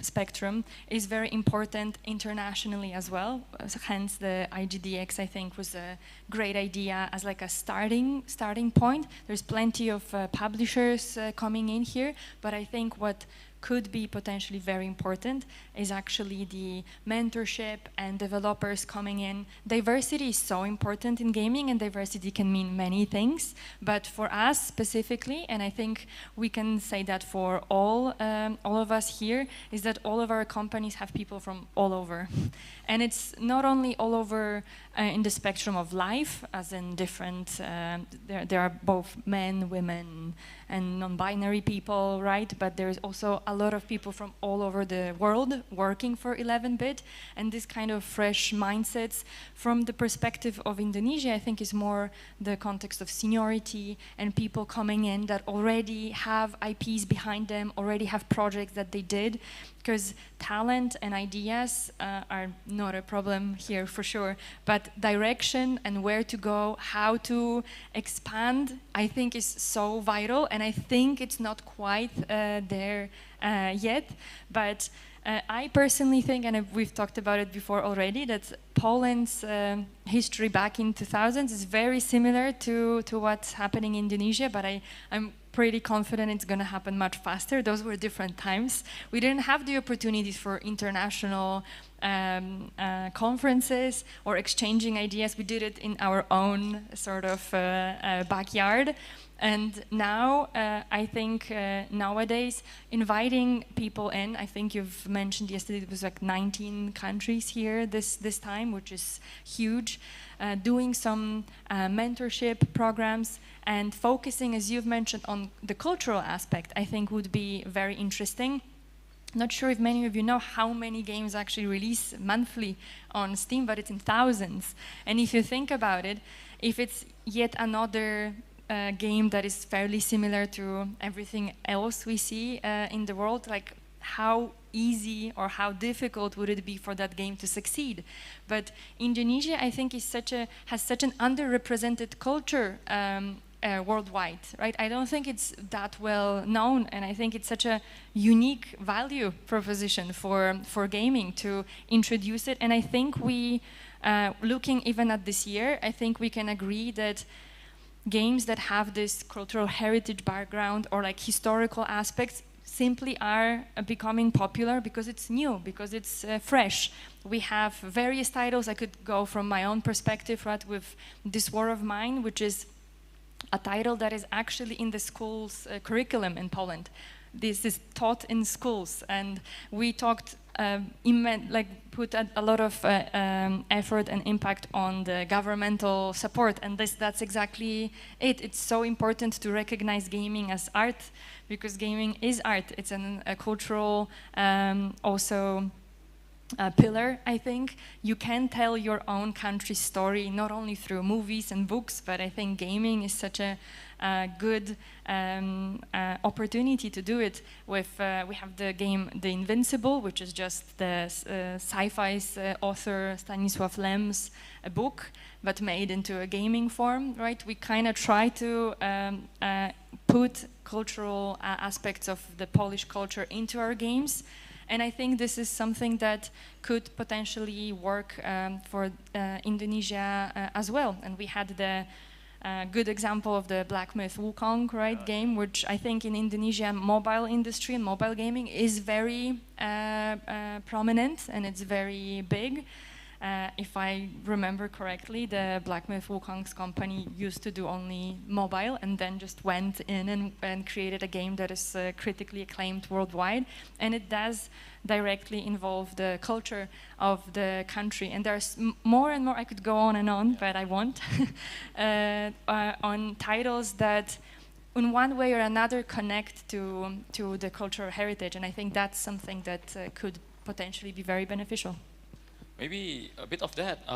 spectrum is very important internationally as well. Hence the IGDX, I think, was a great idea as like a starting point. There's plenty of publishers coming in here, but I think what could be potentially very important is actually the mentorship and developers coming in. Diversity is so important in gaming, and diversity can mean many things. But for us specifically, and I think we can say that for all of us here, is that all of our companies have people from all over. And it's not only all over in the spectrum of life, as in different, there are both men, women, and non-binary people, right? But there's also a lot of people from all over the world working for 11-bit, and this kind of fresh mindsets from the perspective of Indonesia, I think, is more the context of seniority and people coming in that already have IPs behind them, already have projects that they did, because talent and ideas are not a problem here for sure, but direction and where to go, how to expand, I think is so vital, and I think it's not quite there yet, but I personally think, and we've talked about it before already, that Poland's history back in 2000s is very similar to what's happening in Indonesia, but I'm pretty confident it's going to happen much faster. Those were different times. We didn't have the opportunities for international conferences or exchanging ideas. We did it in our own sort of backyard. And now, I think nowadays, inviting people in, I think you've mentioned yesterday, it was like 19 countries here this time, which is huge. Doing some mentorship programs and focusing, as you've mentioned, on the cultural aspect, I think would be very interesting. Not sure if many of you know how many games actually release monthly on Steam, but it's in thousands. And if you think about it, if it's yet another game that is fairly similar to everything else we see in the world, like how easy or how difficult would it be for that game to succeed? But Indonesia, I think, has such an underrepresented culture worldwide, right? I don't think it's that well known, and I think it's such a unique value proposition for gaming to introduce it. And I think we, looking even at this year, I think we can agree that games that have this cultural heritage background or like historical aspects simply are becoming popular because it's new, because it's fresh. We have various titles. I could go from my own perspective, right, with This War of Mine, which is a title that is actually in the school's curriculum in Poland. This is taught in schools, and we talked, put a lot of effort and impact on the governmental support, and that's exactly it. It's so important to recognize gaming as art, because gaming is art. It's a cultural also pillar, I think. You can tell your own country's story not only through movies and books, but I think gaming is such a good opportunity to do it with, we have the game The Invincible, which is just the sci-fi's author Stanisław Lem's book, but made into a gaming form, right? We kind of try to put cultural aspects of the Polish culture into our games. And I think this is something that could potentially work for Indonesia as well. And we had the good example of the Black Myth Wukong, right, game, which I think in Indonesia mobile industry and mobile gaming is very prominent, and it's very big. If I remember correctly, the Black Myth Wukong's company used to do only mobile and then just went in and created a game that is critically acclaimed worldwide. And it does directly involve the culture of the country. And there's more and more, I could go on and on, but I won't, on titles that in one way or another connect to the cultural heritage, and I think that's something that could potentially be very beneficial. Maybe a bit of that.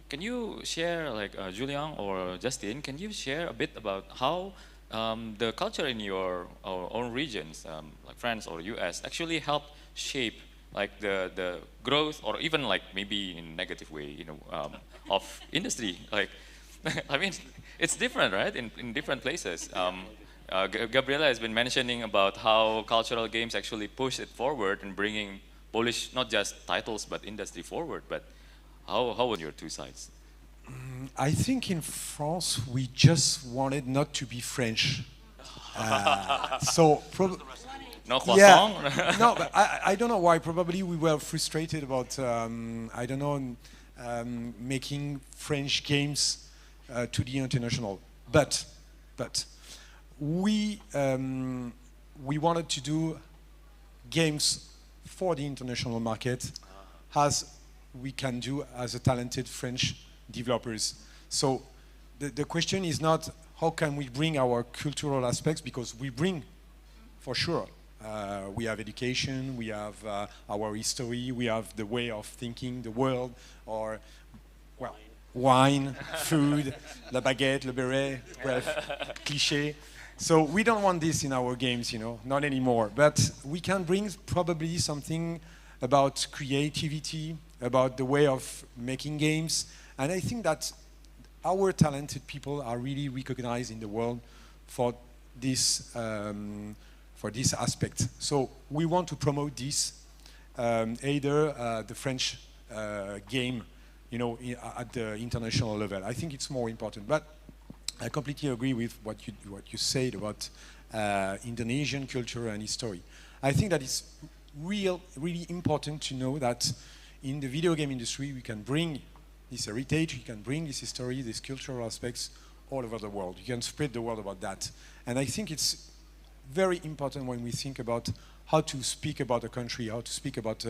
Can you share, like Julian or Justin, can you share a bit about how the culture in your own regions, like France or US, actually helped shape like the growth, or even like maybe in a negative way, you know, of industry? Like, I mean, it's different, right? In different places. Gabriela has been mentioning about how cultural games actually push it forward and bringing Polish, not just titles, but industry forward. But how were your two sides? I think in France we just wanted not to be French. So no croissant. Yeah, no, but I don't know why. Probably we were frustrated about I don't know making French games to the international. But we wanted to do games for the international market, as we can do as a talented French developers. So the question is not how can we bring our cultural aspects, because we bring, for sure. We have education, we have our history, we have the way of thinking the world, or, well, wine, food, la baguette, le beret, bref, cliché. So we don't want this in our games, you know, not anymore. But we can bring probably something about creativity, about the way of making games. And I think that our talented people are really recognized in the world for this aspect. So we want to promote this, either the French game, you know, at the international level. I think it's more important. But I completely agree with what you said about Indonesian culture and history. I think that it's really important to know that in the video game industry we can bring this heritage, you can bring this history, these cultural aspects all over the world. You can spread the word about that. And I think it's very important when we think about how to speak about a country, how to speak about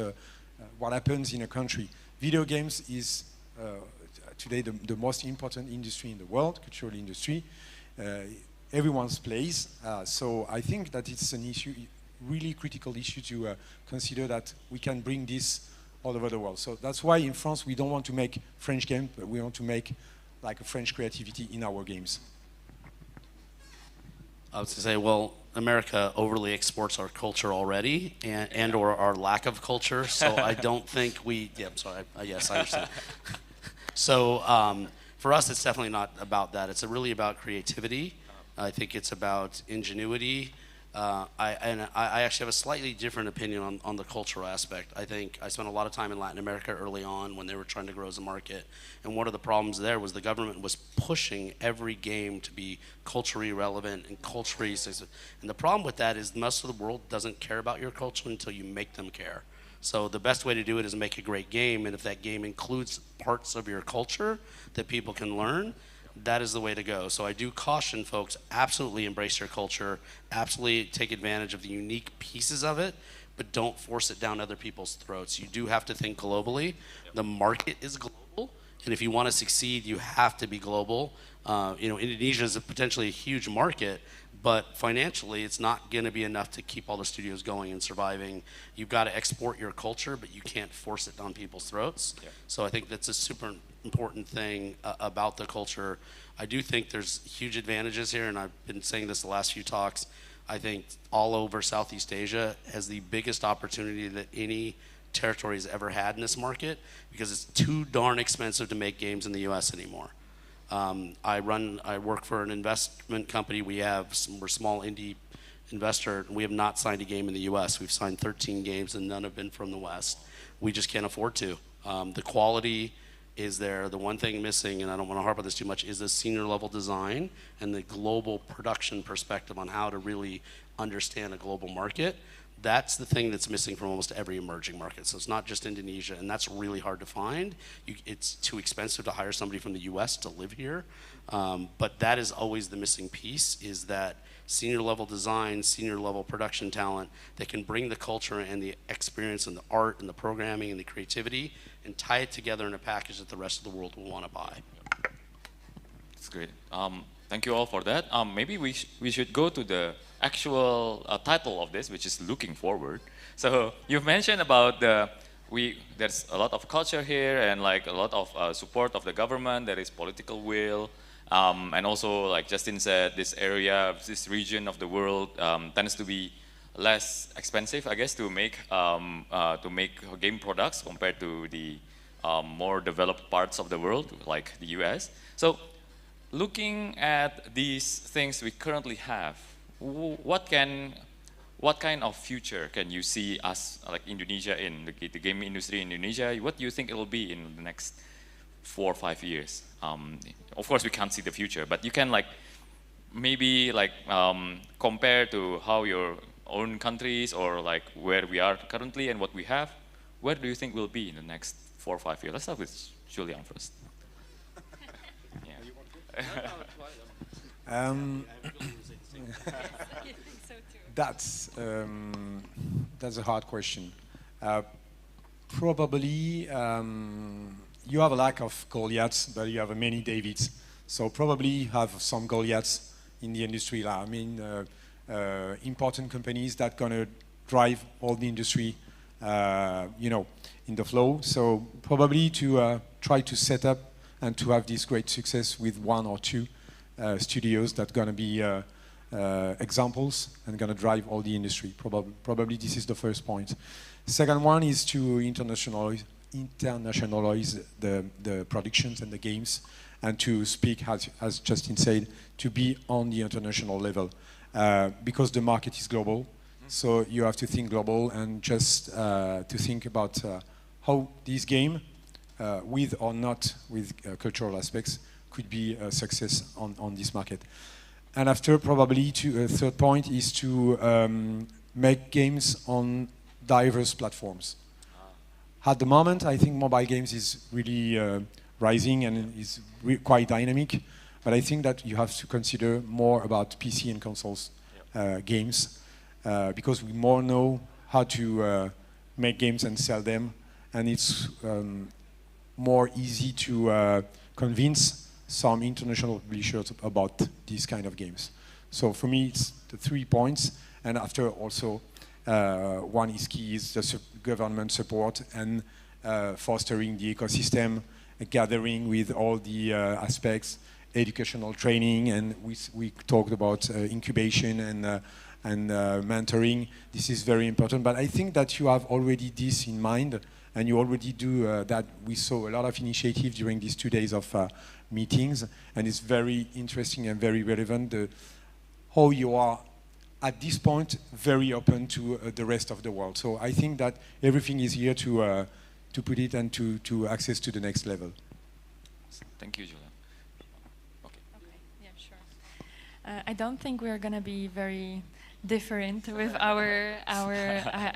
what happens in a country. Video games is today the most important industry in the world, cultural industry. Everyone's plays. So I think that it's an issue, really critical issue to consider that we can bring this all over the world. So that's why in France we don't want to make French games, but we want to make like a French creativity in our games. I was to say, well, America overly exports our culture already, and or our lack of culture. So I don't think we. Yeah, I'm sorry. Yes, I understand. So for us, it's definitely not about that. It's really about creativity. I think it's about ingenuity. I actually have a slightly different opinion on the cultural aspect. I think I spent a lot of time in Latin America early on when they were trying to grow as a market. And one of the problems there was the government was pushing every game to be culturally relevant and culturally. And the problem with that is most of the world doesn't care about your culture until you make them care. So the best way to do it is make a great game. And if that game includes parts of your culture that people can learn, that is the way to go. So I do caution folks, absolutely embrace your culture, absolutely take advantage of the unique pieces of it, but don't force it down other people's throats. You do have to think globally. The market is global, and if you want to succeed, you have to be global. You know, Indonesia is potentially a huge market, but financially it's not going to be enough to keep all the studios going and surviving. You've got to export your culture, but you can't force it down people's throats. Yeah. So I think that's a super important thing about the culture. I do think there's huge advantages here, and I've been saying this the last few talks. I think all over Southeast Asia has the biggest opportunity that any territory has ever had in this market, because it's too darn expensive to make games in the US anymore. I work for an investment company. We're a small indie investor, and we have not signed a game in the US. We've signed 13 games, and none have been from the West. We just can't afford to. The quality is there. The one thing missing, and I don't want to harp on this too much, is the senior level design and the global production perspective on how to really understand a global market. That's the thing that's missing from almost every emerging market. So it's not just Indonesia, and that's really hard to find. It's too expensive to hire somebody from the US to live here. But that is always the missing piece, is that senior level design, senior level production talent that can bring the culture and the experience and the art and the programming and the creativity and tie it together in a package that the rest of the world will want to buy. That's great. Thank you all for that. Maybe we should go to the actual title of this, which is looking forward. So you've mentioned about there's a lot of culture here and like a lot of support of the government. There is political will, and also like Justin said, this area, this region of the world tends to be less expensive, I guess, to make game products compared to the more developed parts of the world, like the US. So, looking at these things we currently have, what kind of future can you see us, like Indonesia, in the game industry in Indonesia? What do you think it will be in the next 4 or 5 years? Of course, we can't see the future, but you can like maybe like compare to how your own countries or like where we are currently and what we have. Where do you think we'll be in the next 4 or 5 years? Let's start with Julian first. That's a hard question. Probably you have a lack of Goliaths, but you have many Davids. So probably you have some Goliaths in the industry. I mean, important companies that gonna drive all the industry, in the flow. So probably to try to set up and to have this great success with 1 or 2 studios that gonna be examples and gonna drive all the industry. Probably this is the first point. Second one is to internationalize the productions and the games, and to speak, as Justin said, to be on the international level, because the market is global. So you have to think global and just to think about how this game, with or not with cultural aspects, could be a success on this market. And after, probably a third point is to make games on diverse platforms. At the moment, I think mobile games is really rising and is quite dynamic, but I think that you have to consider more about PC and consoles games, because we more know how to make games and sell them, and it's more easy to convince some international publishers about these kind of games. So for me, it's the 3 points, and after also one is key is the government support and fostering the ecosystem, gathering with all the aspects, educational training, and we talked about incubation and mentoring. This is very important, but I think that you have already this in mind, and you already do that. We saw a lot of initiative during these 2 days of meetings, and it's very interesting and very relevant how you are at this point very open to the rest of the world. So I think that everything is here to put it and to access to the next level. Thank you, Julian. Okay, yeah, sure. I don't think we're going to be very different with our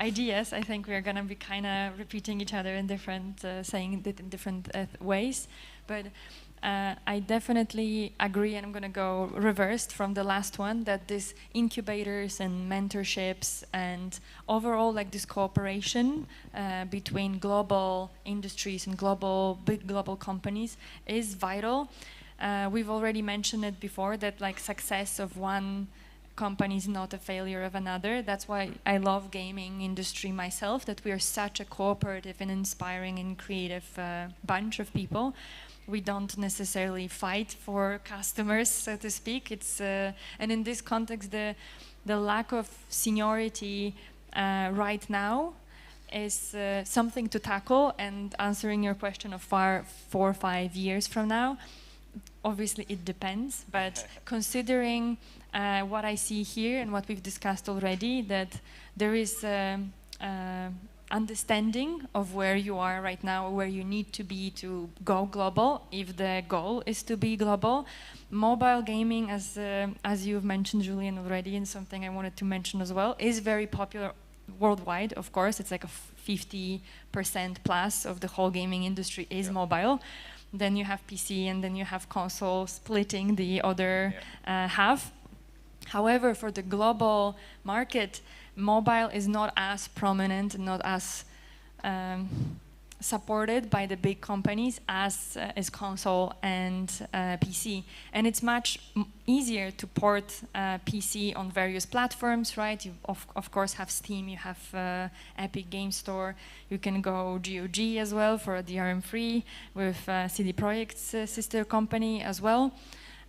ideas. I think we're going to be kind of repeating each other in different, saying it in different ways. But I definitely agree, and I'm going to go reversed from the last one, that these incubators and mentorships and overall like this cooperation between global industries and big global companies is vital. We've already mentioned it before, that like success of one company is not a failure of another. That's why I love gaming industry myself, that we are such a cooperative and inspiring and creative bunch of people. We don't necessarily fight for customers, so to speak. It's and in this context, the lack of seniority right now is something to tackle. And answering your question of 4 or 5 years from now, obviously it depends. But considering what I see here and what we've discussed already, that there is understanding of where you are right now, where you need to be to go global, if the goal is to be global. Mobile gaming, as you've mentioned, Julian, already, and something I wanted to mention as well, is very popular worldwide. Of course, it's like a 50% plus of the whole gaming industry is mobile. Then you have PC, and then you have console splitting the other half. However, for the global market, mobile is not as prominent, not as supported by the big companies as is console and PC. And it's much easier to port PC on various platforms, right? You of course have Steam, you have Epic Game Store, you can go GOG as well for DRM-free with CD Projekt's sister company as well.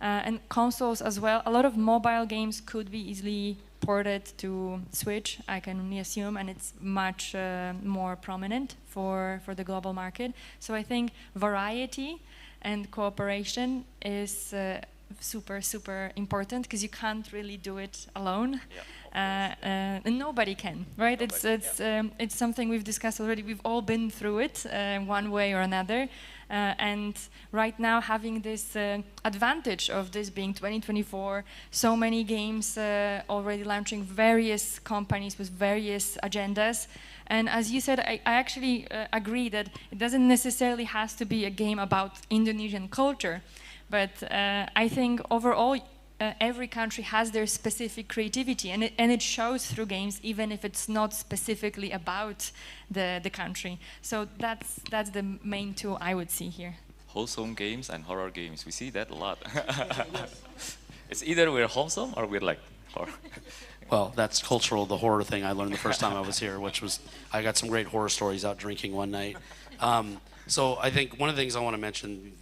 And consoles as well. A lot of mobile games could be easily ported to Switch, I can only assume, and it's much more prominent for the global market. So I think variety and cooperation is super important, because you can't really do it alone. And nobody can, right? It's something we've discussed already. We've all been through it one way or another. And right now, having this advantage of this being 2024, so many games already launching, various companies with various agendas. And as you said, I actually agree that it doesn't necessarily have to be a game about Indonesian culture. But I think overall, every country has their specific creativity, and it shows through games, even if it's not specifically about the country. So that's the main two I would see here. Wholesome games and horror games. We see that a lot. It's either we're wholesome or we're like horror. Well, that's cultural, the horror thing I learned the first time I was here, which was, I got some great horror stories out drinking one night. So I think one of the things I want to mention,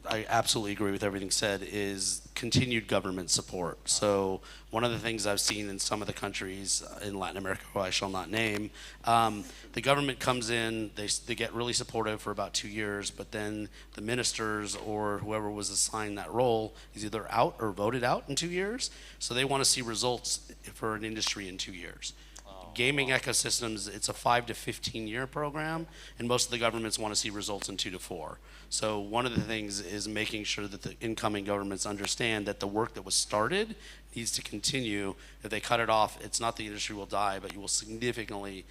I absolutely agree with everything said, is continued government support. So one of the things I've seen in some of the countries in Latin America, who I shall not name, the government comes in, they get really supportive for about 2 years, but then the ministers or whoever was assigned that role is either out or voted out in 2 years. So they want to see results for an industry in 2 years. Gaming ecosystems, it's a 5 to 15 year program, and most of the governments want to see results in 2 to 4. So one of the things is making sure that the incoming governments understand that the work that was started needs to continue. If they cut it off, it's not the industry will die, but you will significantly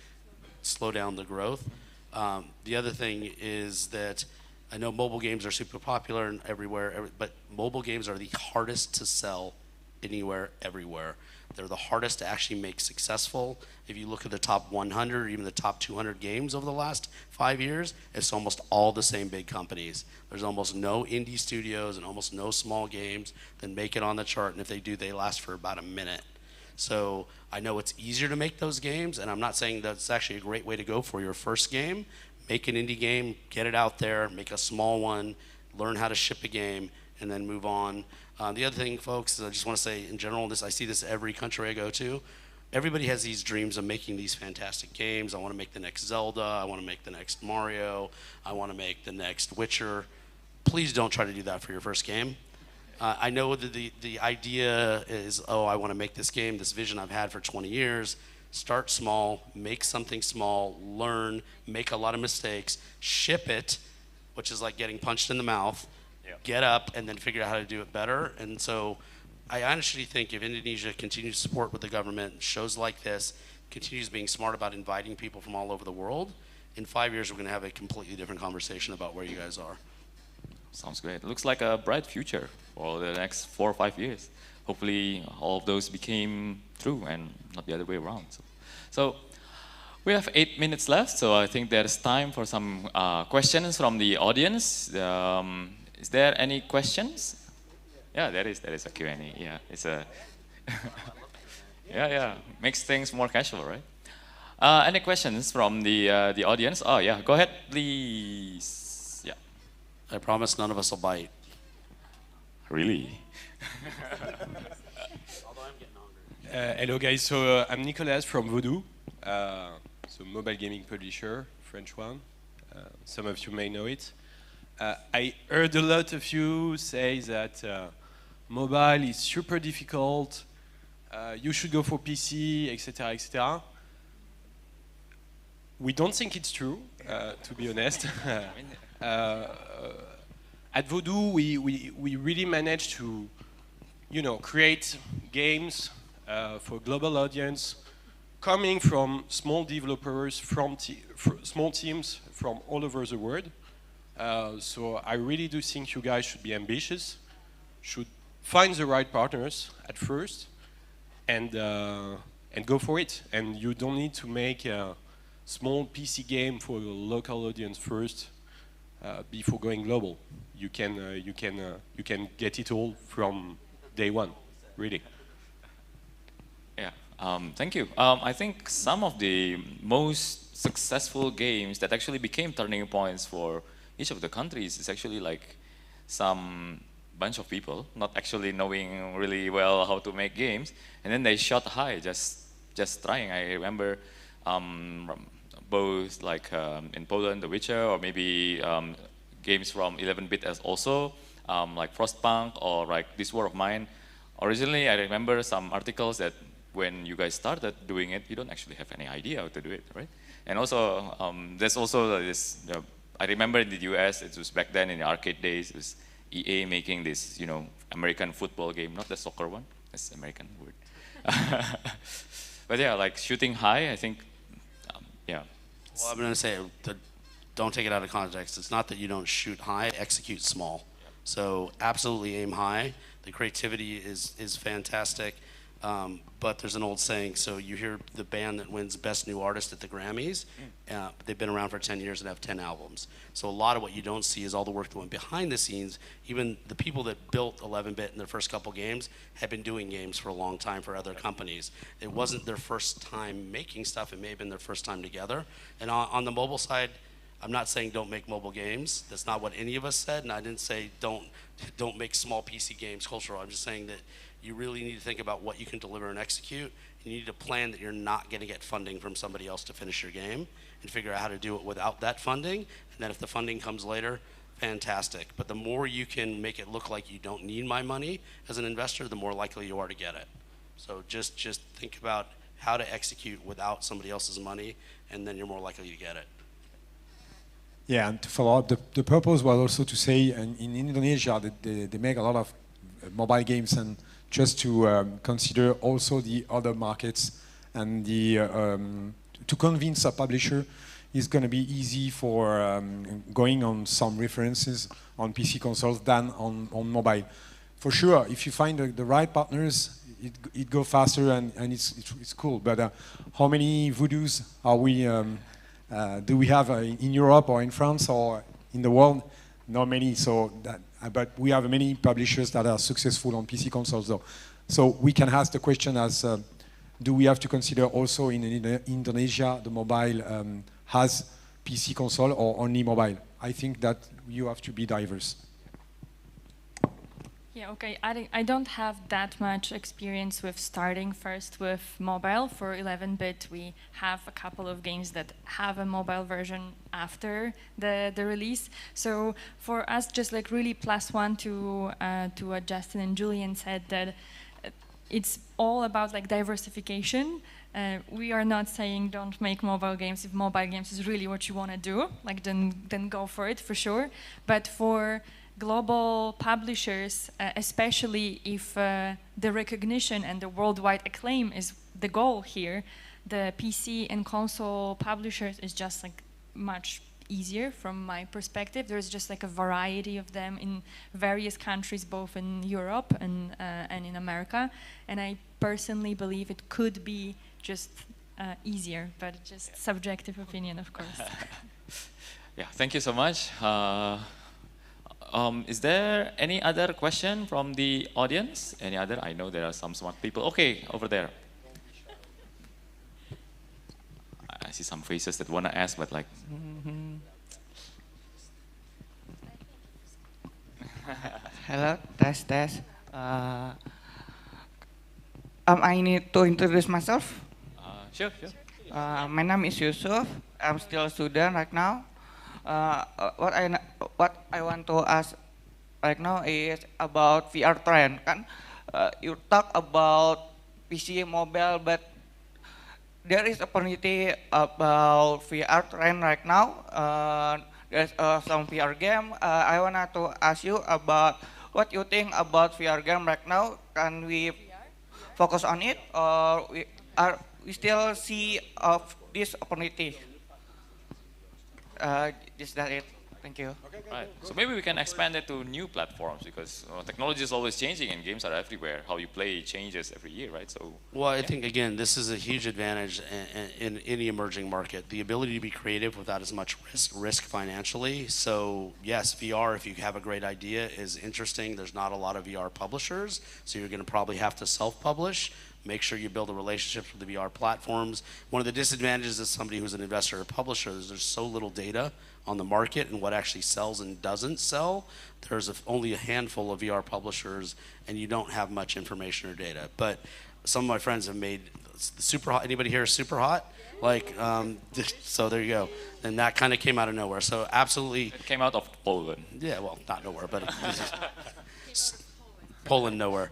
slow down the growth. The other thing is that I know mobile games are super popular and everywhere, but mobile games are the hardest to sell anywhere, everywhere. They're the hardest to actually make successful. If you look at the top 100 or even the top 200 games over the last 5 years, it's almost all the same big companies. There's almost no indie studios and almost no small games that make it on the chart, and if they do, they last for about a minute. So I know it's easier to make those games, and I'm not saying that's actually a great way to go for your first game. Make an indie game, get it out there, make a small one, learn how to ship a game, and then move on. The other thing, folks, I just want to say in general, I see this every country I go to. Everybody has these dreams of making these fantastic games. I want to make the next Zelda. I want to make the next Mario. I want to make the next Witcher. Please don't try to do that for your first game. I know that the idea is, oh, I want to make this game, this vision I've had for 20 years. Start small, make something small, learn, make a lot of mistakes, ship it, which is like getting punched in the mouth. Get up and then figure out how to do it better. And so I honestly think if Indonesia continues to support with the government, shows like this, continues being smart about inviting people from all over the world, in 5 years we're going to have a completely different conversation about where you guys are. Sounds great. Looks like a bright future for the next 4 or 5 years. Hopefully all of those became true and not the other way around. So we have 8 minutes left, so I think there's time for some questions from the audience. Is there any questions? Yeah, there is a Q&A. Yeah, it's a yeah, makes things more casual, right? Any questions from the audience? Oh yeah, go ahead, please. Yeah. I promise none of us will bite. Really? Hello guys, so I'm Nicolas from Voodoo, so mobile gaming publisher, French one. Some of you may know it. I heard a lot of you say that mobile is super difficult, you should go for PC, etc., etc. We don't think it's true, to be honest. At Voodoo, we really managed to, create games for global audience, coming from small developers, from small teams from all over the world. So I really do think you guys should be ambitious, should find the right partners at first, and go for it. And you don't need to make small PC game for a local audience first before going global. You can get it all from day one, really. Yeah, thank you. I think some of the most successful games that actually became turning points for each of the countries is actually like some bunch of people not actually knowing really well how to make games, and then they shot high just trying. I remember both like in Poland, The Witcher, or maybe games from 11-bit as also, like Frostpunk or like This War of Mine. Originally, I remember some articles that when you guys started doing it, you don't actually have any idea how to do it, right? And also, there's also this, I remember in the US, it was back then in the arcade days, it was EA making this, American football game, not the soccer one, that's American word. But yeah, like shooting high, I think, yeah. Well, I'm going to say, don't take it out of context. It's not that you don't shoot high, execute small. So absolutely aim high. The creativity is fantastic. But there's an old saying, so you hear the band that wins Best New Artist at the Grammys, they've been around for 10 years and have 10 albums. So a lot of what you don't see is all the work that went behind the scenes. Even the people that built 11-bit in their first couple games had been doing games for a long time for other companies. It wasn't their first time making stuff, it may have been their first time together. And on the mobile side, I'm not saying don't make mobile games. That's not what any of us said, and I didn't say don't make small PC games cultural. I'm just saying that you really need to think about what you can deliver and execute. You need to plan that you're not going to get funding from somebody else to finish your game and figure out how to do it without that funding. And then if the funding comes later, fantastic. But the more you can make it look like you don't need my money as an investor, the more likely you are to get it. So just think about how to execute without somebody else's money, and then you're more likely to get it. Yeah, and to follow up, the purpose was also to say, in Indonesia, they make a lot of mobile games, and just to consider also the other markets, and to convince a publisher is going to be easy for going on some references on PC consoles than on mobile. For sure, if you find the right partners, it go faster and it's cool. But how many Voodoos are we? Do we have in Europe or in France or in the world? Not many. But we have many publishers that are successful on PC consoles, though. So we can ask the question as, do we have to consider also in Indonesia the mobile has PC console or only mobile? I think that you have to be diverse. Yeah, okay. I don't have that much experience with starting first with mobile. For 11-bit, we have a couple of games that have a mobile version after the release. So for us, just like really +1 to what Justin and Julian said, that it's all about like diversification. We are not saying don't make mobile games if mobile games is really what you want to do. Like then go for it for sure. But for global publishers, especially if the recognition and the worldwide acclaim is the goal here, the PC and console publishers is just like much easier from my perspective. There's just like a variety of them in various countries, both in Europe and in America. And I personally believe it could be just easier, but just subjective opinion, of course. Yeah, thank you so much. Is there any other question from the audience? Any other? I know there are some smart people. Okay, over there. I see some faces that want to ask, but like... Hello, test. I need to introduce myself. Sure. My name is Yusuf. I'm still a student right now. What I want to ask right now is about VR trend. Kan, you talk about PC, mobile, but there is opportunity about VR trend right now. There's some VR game. I wanna to ask you about what you think about VR game right now. Can we focus on it, or we still see of this opportunity? Is that it? Thank you. Right. So maybe we can expand it to new platforms because technology is always changing and games are everywhere. How you play changes every year, right? So. Well, I think again, this is a huge advantage in any emerging market. The ability to be creative without as much risk financially. So yes, VR, if you have a great idea, is interesting. There's not a lot of VR publishers, so you're going to probably have to self-publish. Make sure you build a relationship with the VR platforms. One of the disadvantages as somebody who's an investor or publisher is there's so little data on the market and what actually sells and doesn't sell. There's only a handful of VR publishers and you don't have much information or data. But some of my friends have made super hot. Anybody here is super hot? Like, so there you go. And that kind of came out of nowhere. So absolutely. It came out of Poland. Yeah, well, not nowhere, but Poland nowhere.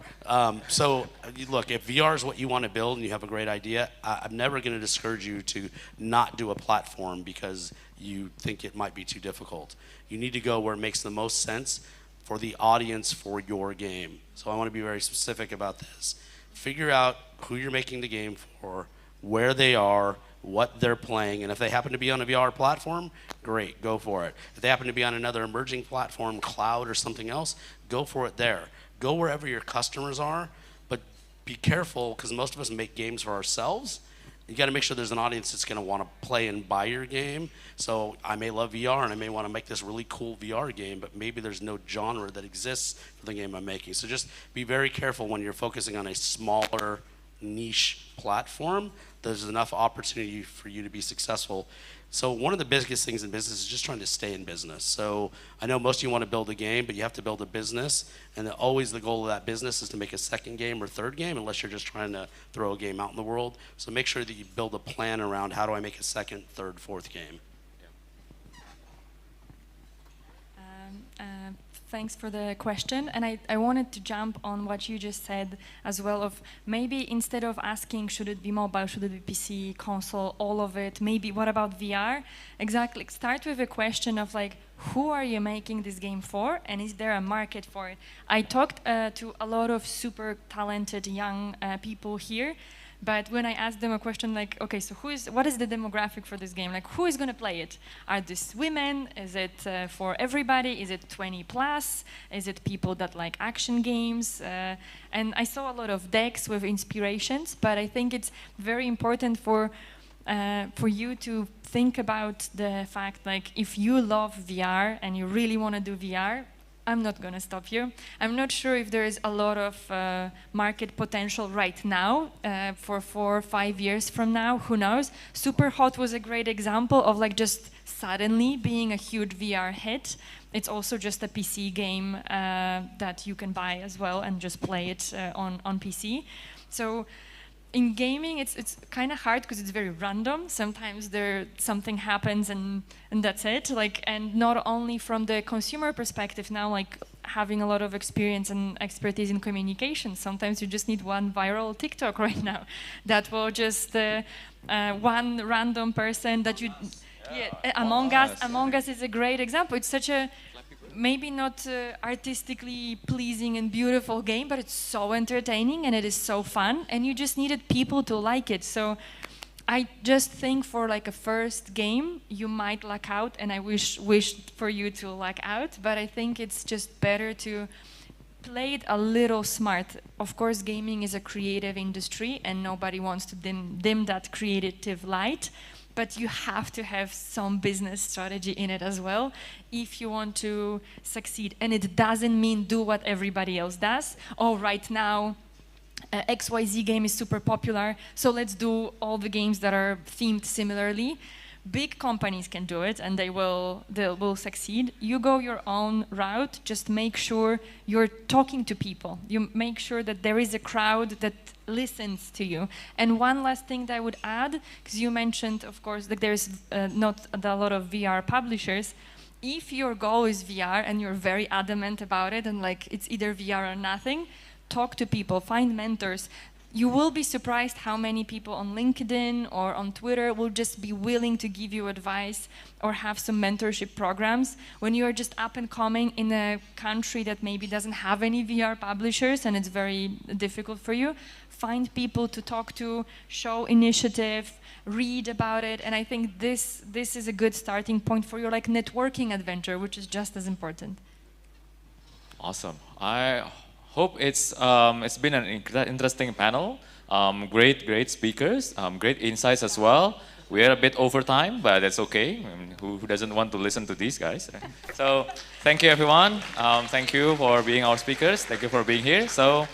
So look, if VR is what you want to build and you have a great idea, I'm never going to discourage you to not do a platform because you think it might be too difficult. You need to go where it makes the most sense for the audience for your game. So I want to be very specific about this. Figure out who you're making the game for, where they are, what they're playing, and if they happen to be on a VR platform, great, go for it. If they happen to be on another emerging platform, cloud or something else, go for it there. Go wherever your customers are, but be careful because most of us make games for ourselves. You got to make sure there's an audience that's going to want to play and buy your game. So I may love VR and I may want to make this really cool VR game, but maybe there's no genre that exists for the game I'm making. So just be very careful when you're focusing on a smaller niche platform. There's enough opportunity for you to be successful. So one of the biggest things in business is just trying to stay in business. So I know most of you want to build a game, but you have to build a business. And always the goal of that business is to make a second game or third game, unless you're just trying to throw a game out in the world. So make sure that you build a plan around how do I make a second, third, fourth game. Thanks for the question. And I wanted to jump on what you just said as well of maybe instead of asking should it be mobile, should it be PC, console, all of it, maybe what about VR? Exactly, start with a question of like, who are you making this game for and is there a market for it? I talked to a lot of super talented young people here. But when I asked them a question like, okay, so what is the demographic for this game? Like, who is going to play it? Are these women? Is it for everybody? Is it 20 plus? Is it people that like action games? And I saw a lot of decks with inspirations, but I think it's very important for you to think about the fact, like, if you love VR and you really want to do VR, I'm not going to stop you. I'm not sure if there is a lot of market potential right now for 4 or 5 years from now, who knows. Superhot was a great example of like just suddenly being a huge VR hit. It's also just a PC game that you can buy as well and just play it on PC. So in gaming, it's kind of hard because it's very random. Sometimes something happens and that's it. Like, and not only from the consumer perspective now, like having a lot of experience and expertise in communication. Sometimes you just need one viral TikTok right now that will just one random person that you. Yeah, Among Us is a great example. It's such a maybe not artistically pleasing and beautiful game, but it's so entertaining and it is so fun and you just needed people to like it. So I just think for like a first game, you might luck out and I wished for you to luck out, but I think it's just better to play it a little smart. Of course, gaming is a creative industry and nobody wants to dim that creative light. But you have to have some business strategy in it as well if you want to succeed. And it doesn't mean do what everybody else does. Oh, right now, XYZ game is super popular, so let's do all the games that are themed similarly. Big companies can do it and they will succeed. You go your own route, just make sure you're talking to people. You make sure that there is a crowd that listens to you. And one last thing that I would add, because you mentioned, of course, that there's not a lot of VR publishers. If your goal is VR and you're very adamant about it and like it's either VR or nothing, talk to people, find mentors. You will be surprised how many people on LinkedIn or on Twitter will just be willing to give you advice or have some mentorship programs. When you are just up and coming in a country that maybe doesn't have any VR publishers and it's very difficult for you, find people to talk to, show initiative, read about it, and I think this is a good starting point for your like networking adventure, which is just as important. Awesome. I hope it's been an interesting panel. Great speakers, great insights as well. We are a bit over time, but that's okay. I mean, who doesn't want to listen to these guys? Right? So thank you, everyone. Thank you for being our speakers. Thank you for being here. So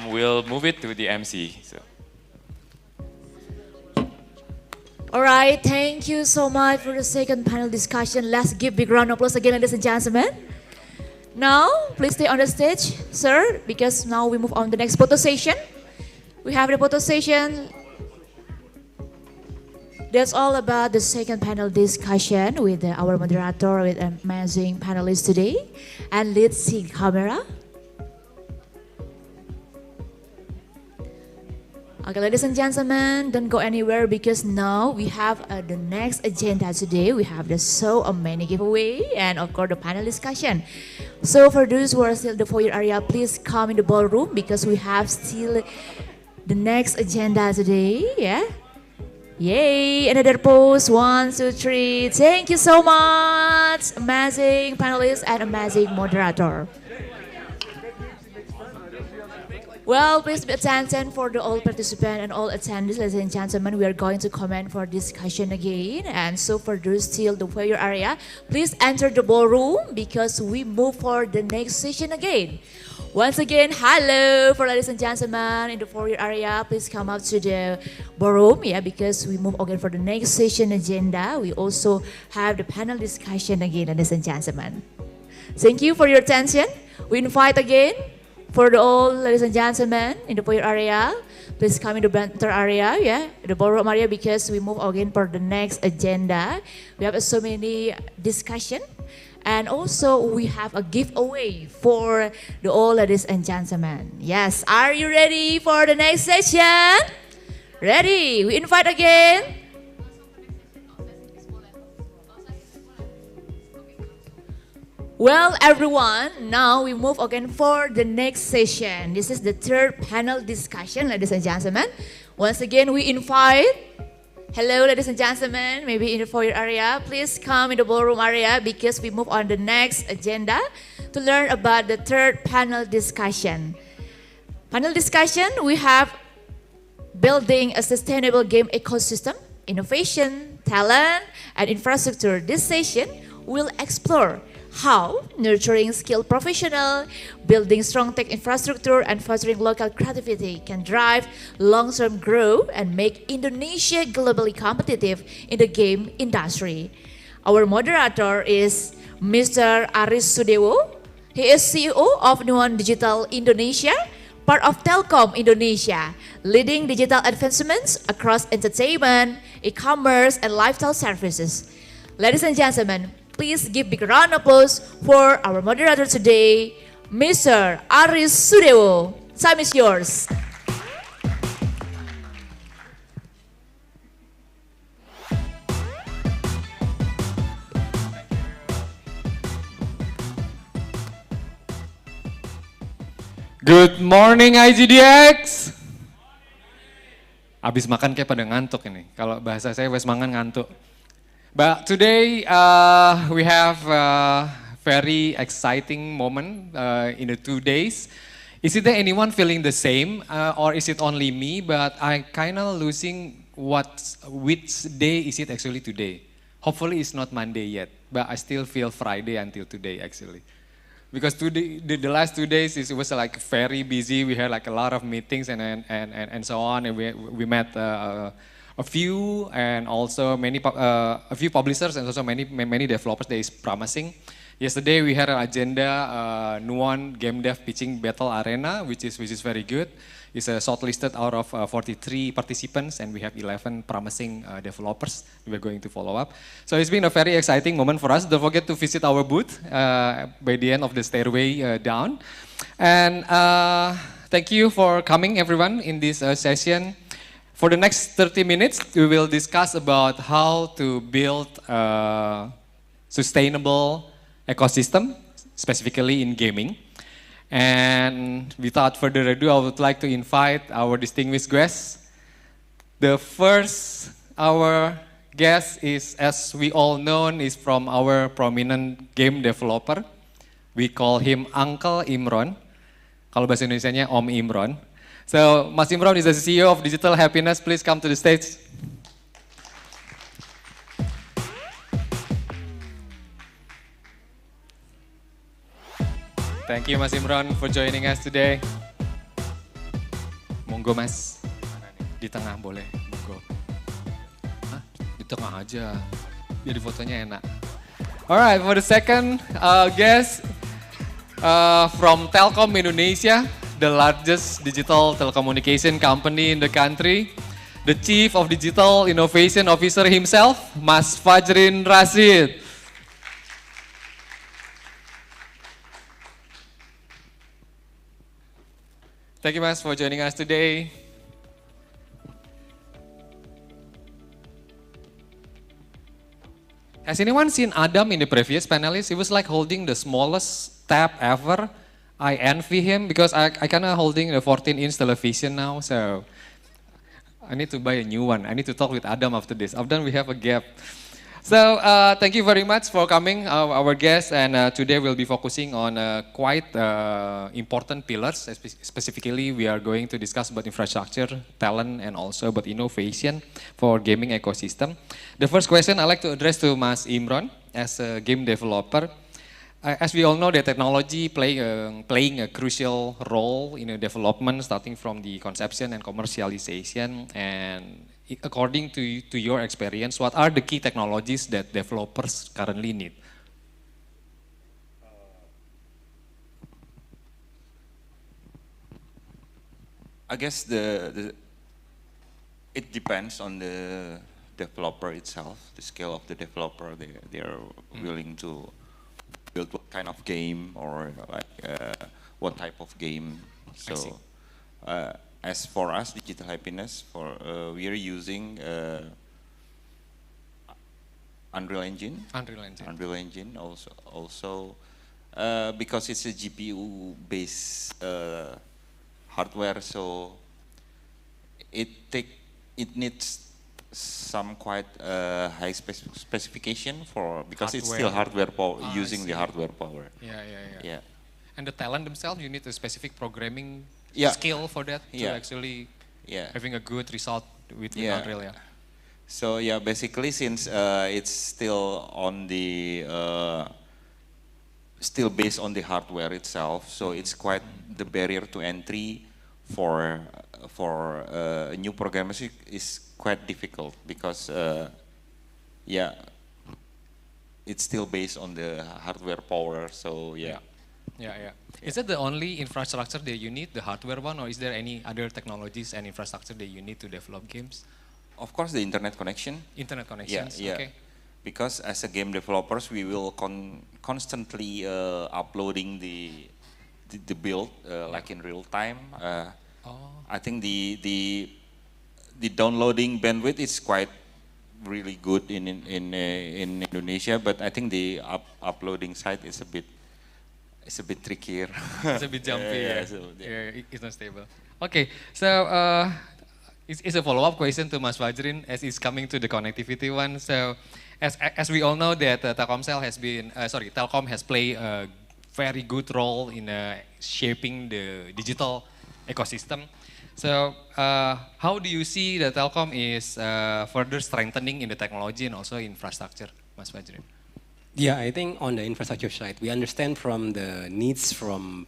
we'll move it to the MC. So. All right, thank you so much for the second panel discussion. Let's give big round of applause again, ladies and gentlemen. Now, please stay on the stage, sir, because now we move on to the next photo session. We have the photo session. That's all about the second panel discussion with our moderator, with amazing panelists today. And let's see camera. Okay, ladies and gentlemen, don't go anywhere because now we have the next agenda today. We have so many giveaway and of course the panel discussion. So for those who are still in the foyer area, please come in the ballroom because we have still the next agenda today. Yeah. Yay! Another pose. 1, 2, 3. Thank you so much, amazing panelists and amazing moderator. Well, please be attention for the all participants and all attendees, ladies and gentlemen. We are going to comment for discussion again. And so for those still the foyer area, please enter the ballroom because we move for the next session again. Once again, hello for ladies and gentlemen in the foyer area. Please come up to the ballroom, yeah, because we move again for the next session agenda. We also have the panel discussion again, ladies and gentlemen. Thank you for your attention. We invite again for the all ladies and gentlemen in the foyer area. Please come in the banter area, yeah, the ballroom area, because we move again for the next agenda. We have so many discussion. And also we have a giveaway for the all ladies and gentlemen. Yes, are you ready for the next session? Ready? We invite again. Well, everyone, now we move again for the next session. This is the third panel discussion, ladies and gentlemen. Once again, we invite. Hello, ladies and gentlemen, maybe in the foyer area, please come in the ballroom area because we move on the next agenda to learn about the third panel discussion. Panel discussion, we have building a sustainable game ecosystem, innovation, talent, and infrastructure. This session will explore how nurturing skilled professionals, building strong tech infrastructure, and fostering local creativity can drive long-term growth and make Indonesia globally competitive in the game industry. Our moderator is Mr. Aris Sudewo. He is CEO of Nuon Digital Indonesia, part of Telkom Indonesia, leading digital advancements across entertainment, e-commerce, and lifestyle services. Ladies and gentlemen, please give big round of applause for our moderator today, Mr. Aris Sudewo. Time is yours. Good morning IGDX. Abis makan kayak pada ngantuk ini. Kalau bahasa saya wes mangan ngantuk. But today we have a very exciting moment in the 2 days. Is it there anyone feeling the same or is it only me? But I kind of losing which day is it actually today? Hopefully it's not Monday yet, but I still feel Friday until today actually. Because today, the last 2 days it was like very busy. We had like a lot of meetings and so on, and we met a few and also a few publishers and also many developers that is promising. Yesterday we had an agenda, Nuon Game Dev Pitching Battle Arena, which is very good. It's shortlisted out of 43 participants and we have 11 promising developers we're going to follow up. So it's been a very exciting moment for us. Don't forget to visit our booth by the end of the stairway down. And thank you for coming everyone in this session. For the next 30 minutes, we will discuss about how to build a sustainable ecosystem, specifically in gaming. And without further ado, I would like to invite our distinguished guests. The first, our guest is, as we all know, is from our prominent game developer. We call him Uncle Imron. Kalau bahasa Indonesianya Om Imron. So, Mas Imron is the CEO of Digital Happiness. Please come to the stage. Thank you Mas Imron for joining us today. Monggo Mas. Mana nih? Di tengah boleh, monggo. Hah? Di tengah aja. Biar fotonya enak. Alright, for the second guest from Telkom Indonesia, the largest digital telecommunication company in the country, the Chief of Digital Innovation Officer himself, Mas Fajrin Rashid. Thank you, Mas, for joining us today. Has anyone seen Adam in the previous panelist? He was like holding the smallest tab ever. I envy him because I kind of holding a 14-inch television now, so I need to buy a new one. I need to talk with Adam after this. After we have a gap. So thank you very much for coming, our guests, and today we'll be focusing on quite important pillars. Specifically, we are going to discuss about infrastructure, talent, and also about innovation for gaming ecosystem. The first question I'd like to address to Mas Imron as a game developer. As we all know, the technology playing a crucial role in the development, starting from the conception and commercialization. And according to your experience, what are the key technologies that developers currently need? I guess it depends on the developer itself, the scale of the developer. They are willing to build what kind of game or like what type of game. So as for us, Digital Happiness, we are using Unreal Engine. Unreal Engine also because it's a GPU-based hardware, so it needs some quite high specification because it's still hardware power, using the hardware power. Yeah. And the talent themselves, you need a specific programming skill for that to actually having a good result with Unreal. Yeah. So basically since it's still on the still based on the hardware itself, so it's quite the barrier to entry for new programmers is quite difficult because it's still based on the hardware power. So Yeah. Is that the only infrastructure that you need, the hardware one, or is there any other technologies and infrastructure that you need to develop games? Of course, the internet connection. Internet connections. Yeah. Okay. Because as a game developers, we will constantly uploading the build like in real time. I think the downloading bandwidth is quite really good in Indonesia, but I think the uploading side is a bit trickier. It's a bit jumpy. It's not stable. Okay, so it's a follow-up question to Mas Fajrin as it's coming to the connectivity one. So as we all know that Telkom has played a very good role in shaping the digital ecosystem. So how do you see that Telkom is further strengthening in the technology and also infrastructure, Mas Fajrin? Yeah, I think on the infrastructure side, we understand from the needs from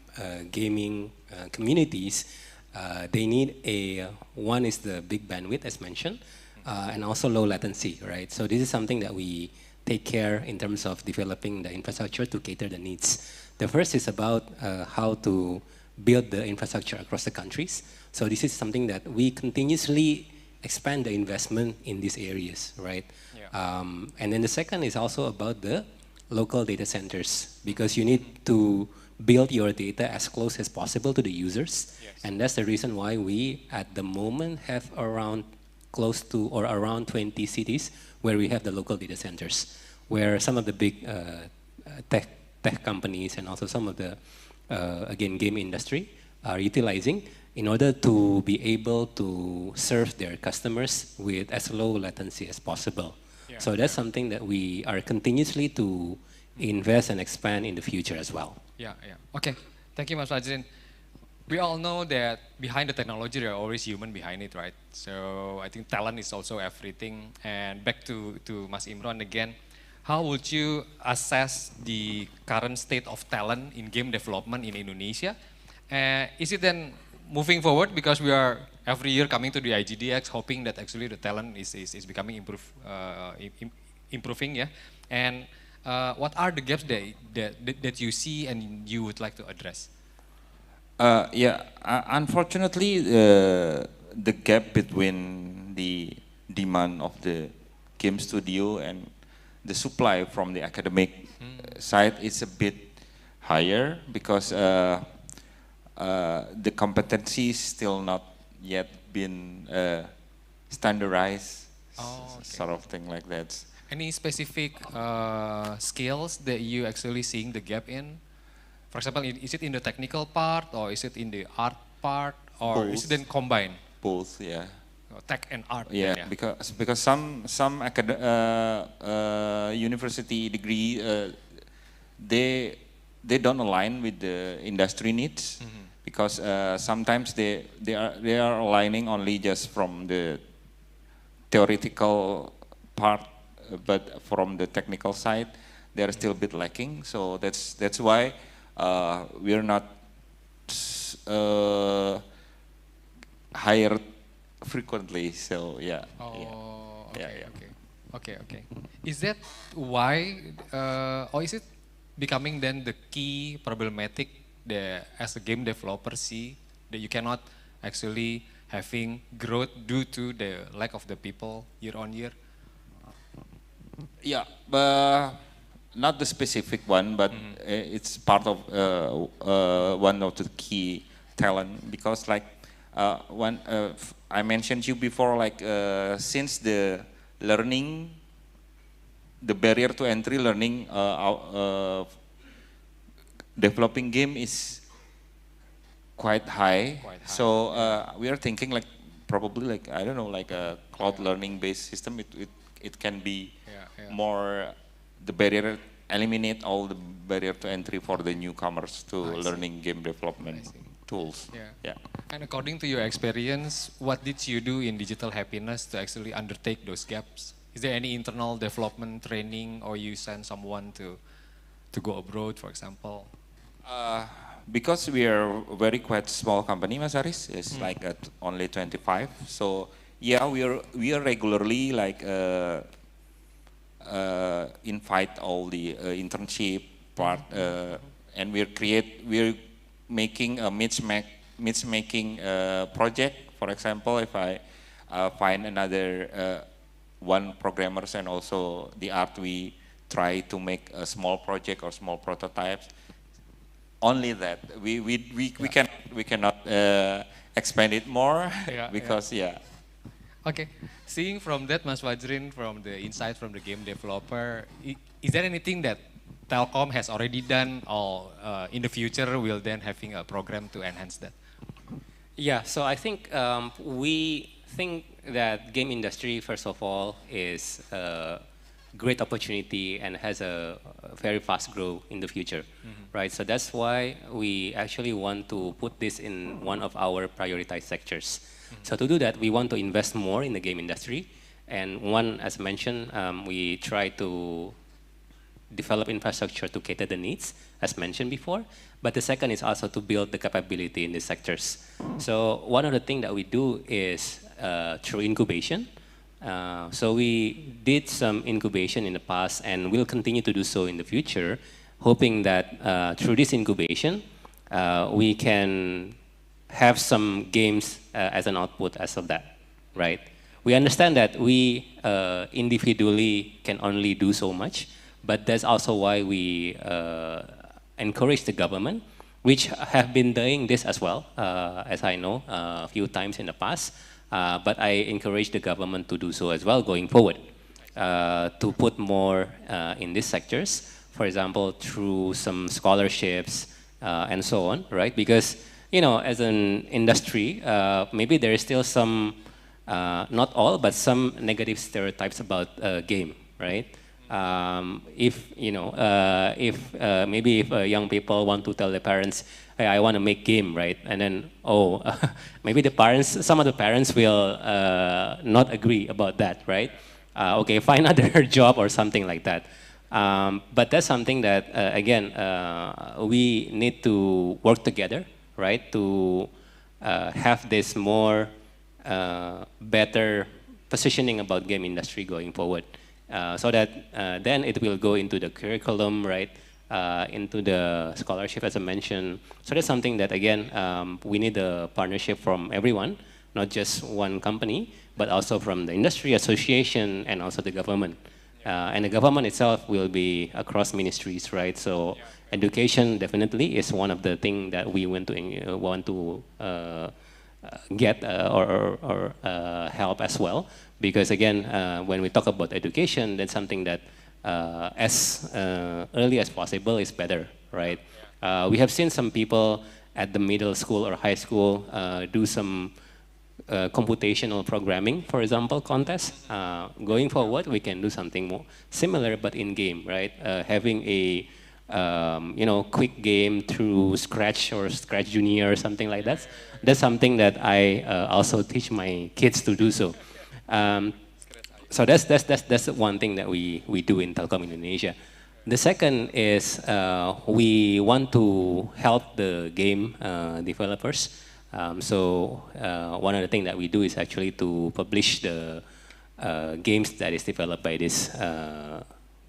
gaming communities, they need one is the big bandwidth as mentioned, and also low latency, right? So this is something that we take care in terms of developing the infrastructure to cater the needs. The first is about how to build the infrastructure across the countries. So this is something that we continuously expand the investment in these areas, right? And then the second is also about the local data centers, because you need to build your data as close as possible to the users. And that's the reason why we, at the moment, have around 20 cities where we have the local data centers, where some of the big tech companies and also some of the again, game industry are utilizing in order to be able to serve their customers with as low latency as possible. Yeah. So that's something that we are continuously to invest and expand in the future as well. Yeah, yeah. Okay, thank you, Mas Fajrin. We all know that behind the technology, there are always human behind it, right? So I think talent is also everything. And back to Mas Imran again, how would you assess the current state of talent in game development in Indonesia? Is it then moving forward, because we are every year coming to the IGDX hoping that actually the talent is becoming improving, yeah? And what are the gaps that you see and you would like to address? Unfortunately, the gap between the demand of the game studio and the supply from the academic side is a bit higher, because the competency is still not yet been standardized, sort of thing like that. Any specific skills that you actually seeing the gap in? For example, is it in the technical part, or is it in the art part, or is it then combined? Both, yeah. Tech and art. Yeah, then, because some university degree they don't align with the industry needs, because sometimes they are aligning only just from the theoretical part, but from the technical side they are still a bit lacking. So that's why we are not hired frequently. So yeah. Oh, okay. Is that why, or is it becoming then the key problematic that as a game developer see that you cannot actually having growth due to the lack of the people year on year? Yeah, not the specific one, but it's part of one of the key talent, because like when I mentioned you before, like since the learning, the barrier to entry learning developing game is quite high. So we are thinking like probably like, I don't know, like a cloud learning based system. It can be more, the barrier, eliminate all the barrier to entry for the newcomers to learning game development tools. Yeah. And according to your experience, what did you do in Digital Happiness to actually undertake those gaps? Is there any internal development training, or you send someone to go abroad, for example? Because we are a very quite small company, Mas Aris, it's like at only 25. So yeah, we are regularly like invite all the internship part, and we're making a matchmaking project. For example, if I find another one programmers and also the art, we try to make a small project or small prototypes. Only that we cannot expand it more because Okay, seeing from that, Mas Fajrin, from the insight from the game developer, is there anything that Telkom has already done, or in the future will then having a program to enhance that? Yeah, so I think we think that game industry, first of all, is a great opportunity and has a very fast growth in the future, right? So that's why we actually want to put this in one of our prioritized sectors. So to do that, we want to invest more in the game industry. And one, as mentioned, we try to develop infrastructure to cater the needs, as mentioned before. But the second is also to build the capability in these sectors. So one of the things that we do is through incubation. So we did some incubation in the past and will continue to do so in the future, hoping that through this incubation, we can have some games as an output as of that, right? We understand that we individually can only do so much, but that's also why we encourage the government, which have been doing this as well, as I know, a few times in the past. But I encourage the government to do so as well going forward, to put more in these sectors. For example, through some scholarships and so on, right? Because, you know, as an industry, maybe there is still some, not all, but some negative stereotypes about game, right? If, you know, maybe if young people want to tell their parents, hey, I want to make game, right? And then, oh, maybe the parents, some of the parents will not agree about that, right? Okay, find another job or something like that. But that's something that, again, we need to work together, right? To have this more better positioning about game industry going forward. So that then it will go into the curriculum, right? Into the scholarship, as I mentioned. So that's something that, again, we need a partnership from everyone, not just one company, but also from the industry association and also the government. And the government itself will be across ministries, right? So education definitely is one of the things that we want to get or help as well. Because again, when we talk about education, that's something that as early as possible is better, right? We have seen some people at the middle school or high school do some computational programming, for example, contests. Going forward, we can do something more similar, but in game, right? Having a you know, quick game through Scratch or Scratch Junior or something like that. That's something that I also teach my kids to do so. So that's one thing that we do in Telkom Indonesia. The second is we want to help the game developers. So one of the things that we do is actually to publish the games that is developed by these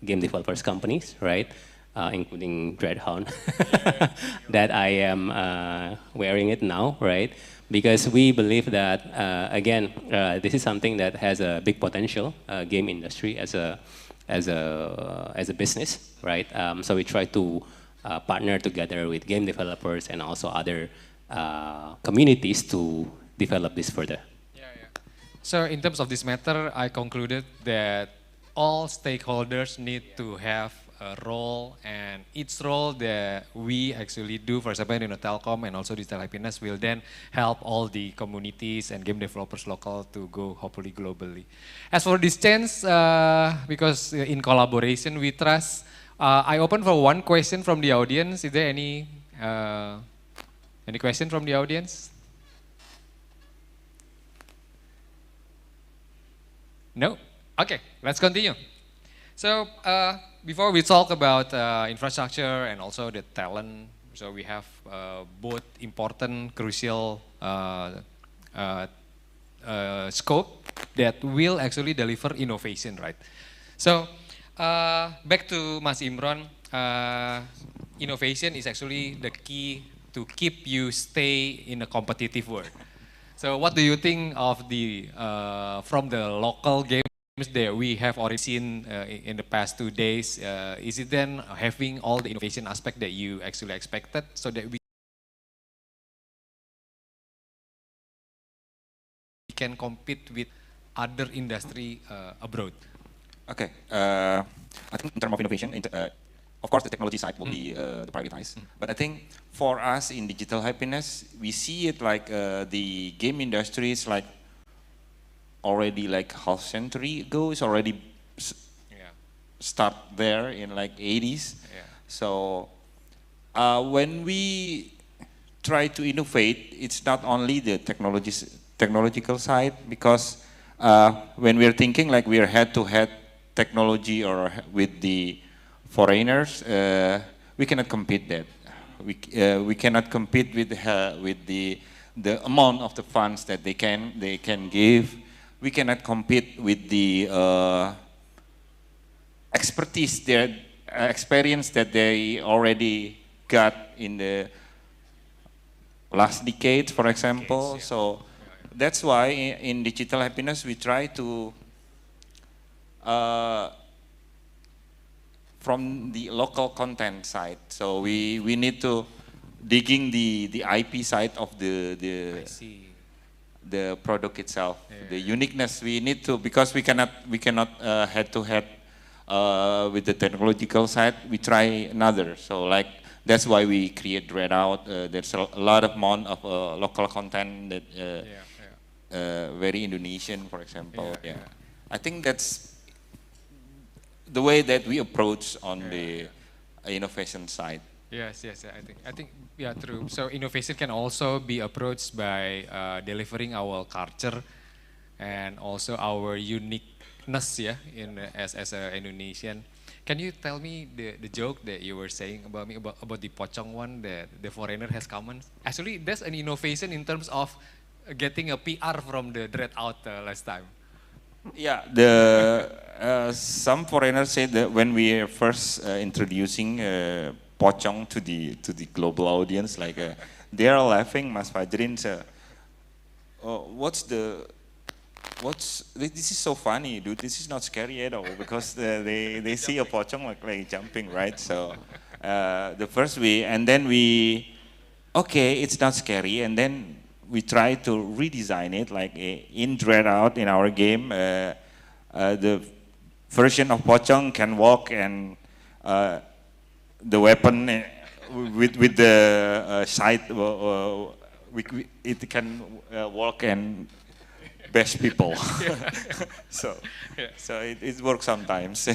game developers companies, right? Including Dreadhound, that I am wearing it now, right? Because we believe that, again, this is something that has a big potential, game industry as a business, right? So we try to partner together with game developers and also other communities to develop this further. So in terms of this matter, I concluded that all stakeholders need to have a role, and each role that we actually do, for example, in Telkom and also Digital Happiness, will then help all the communities and game developers local to go hopefully globally. As for this chance, because in collaboration we trust, I open for one question from the audience. Is there any question from the audience? No? Okay, let's continue. So before we talk about infrastructure and also the talent, so we have both important, crucial scope that will actually deliver innovation, right? So back to Mas Imron, innovation is actually the key to keep you stay in a competitive world. So what do you think of the from the local games that we have already seen in the past 2 days? Is it then having all the innovation aspect that you actually expected, so that we can compete with other industry abroad? Okay, I think in terms of innovation, of course the technology side will be the prioritized. But I think for us in Digital Happiness, we see it like the game industry is like already like half century ago. It's already start there in like 80s. So when we try to innovate, it's not only the technological side, because when we're thinking like we're head-to-head technology or with the foreigners, we cannot compete that. We cannot compete with the amount of the funds that they can give. We cannot compete with the expertise, their experience that they already got in the last decade, for example. So that's why in Digital Happiness we try to from the local content side. So we need to digging the IP side of the product itself, the uniqueness. We need to, because we cannot head to head with the technological side. We try another. So like that's why we create Dreadout. There's a lot of amount of local content that very Indonesian, for example. Yeah. I think that's the way that we approach on the innovation side. Yes, I think yeah, true. So innovation can also be approached by delivering our culture and also our uniqueness, yeah, as a Indonesian. Can you tell me the joke that you were saying about me about the pocong one that the foreigner has common? Actually, that's an innovation in terms of getting a PR from the Dreadout last time. Yeah, the some foreigners say that when we are first introducing pocong to the global audience, like they are laughing. Mas Fajrin said, this is so funny, dude. This is not scary at all because they see a pocong like jumping, right? So the first and then okay, it's not scary, and then we try to redesign it, like in Dreadout in our game, the version of pocong can walk and the weapon with the side, it can walk and bash people. So it works sometimes.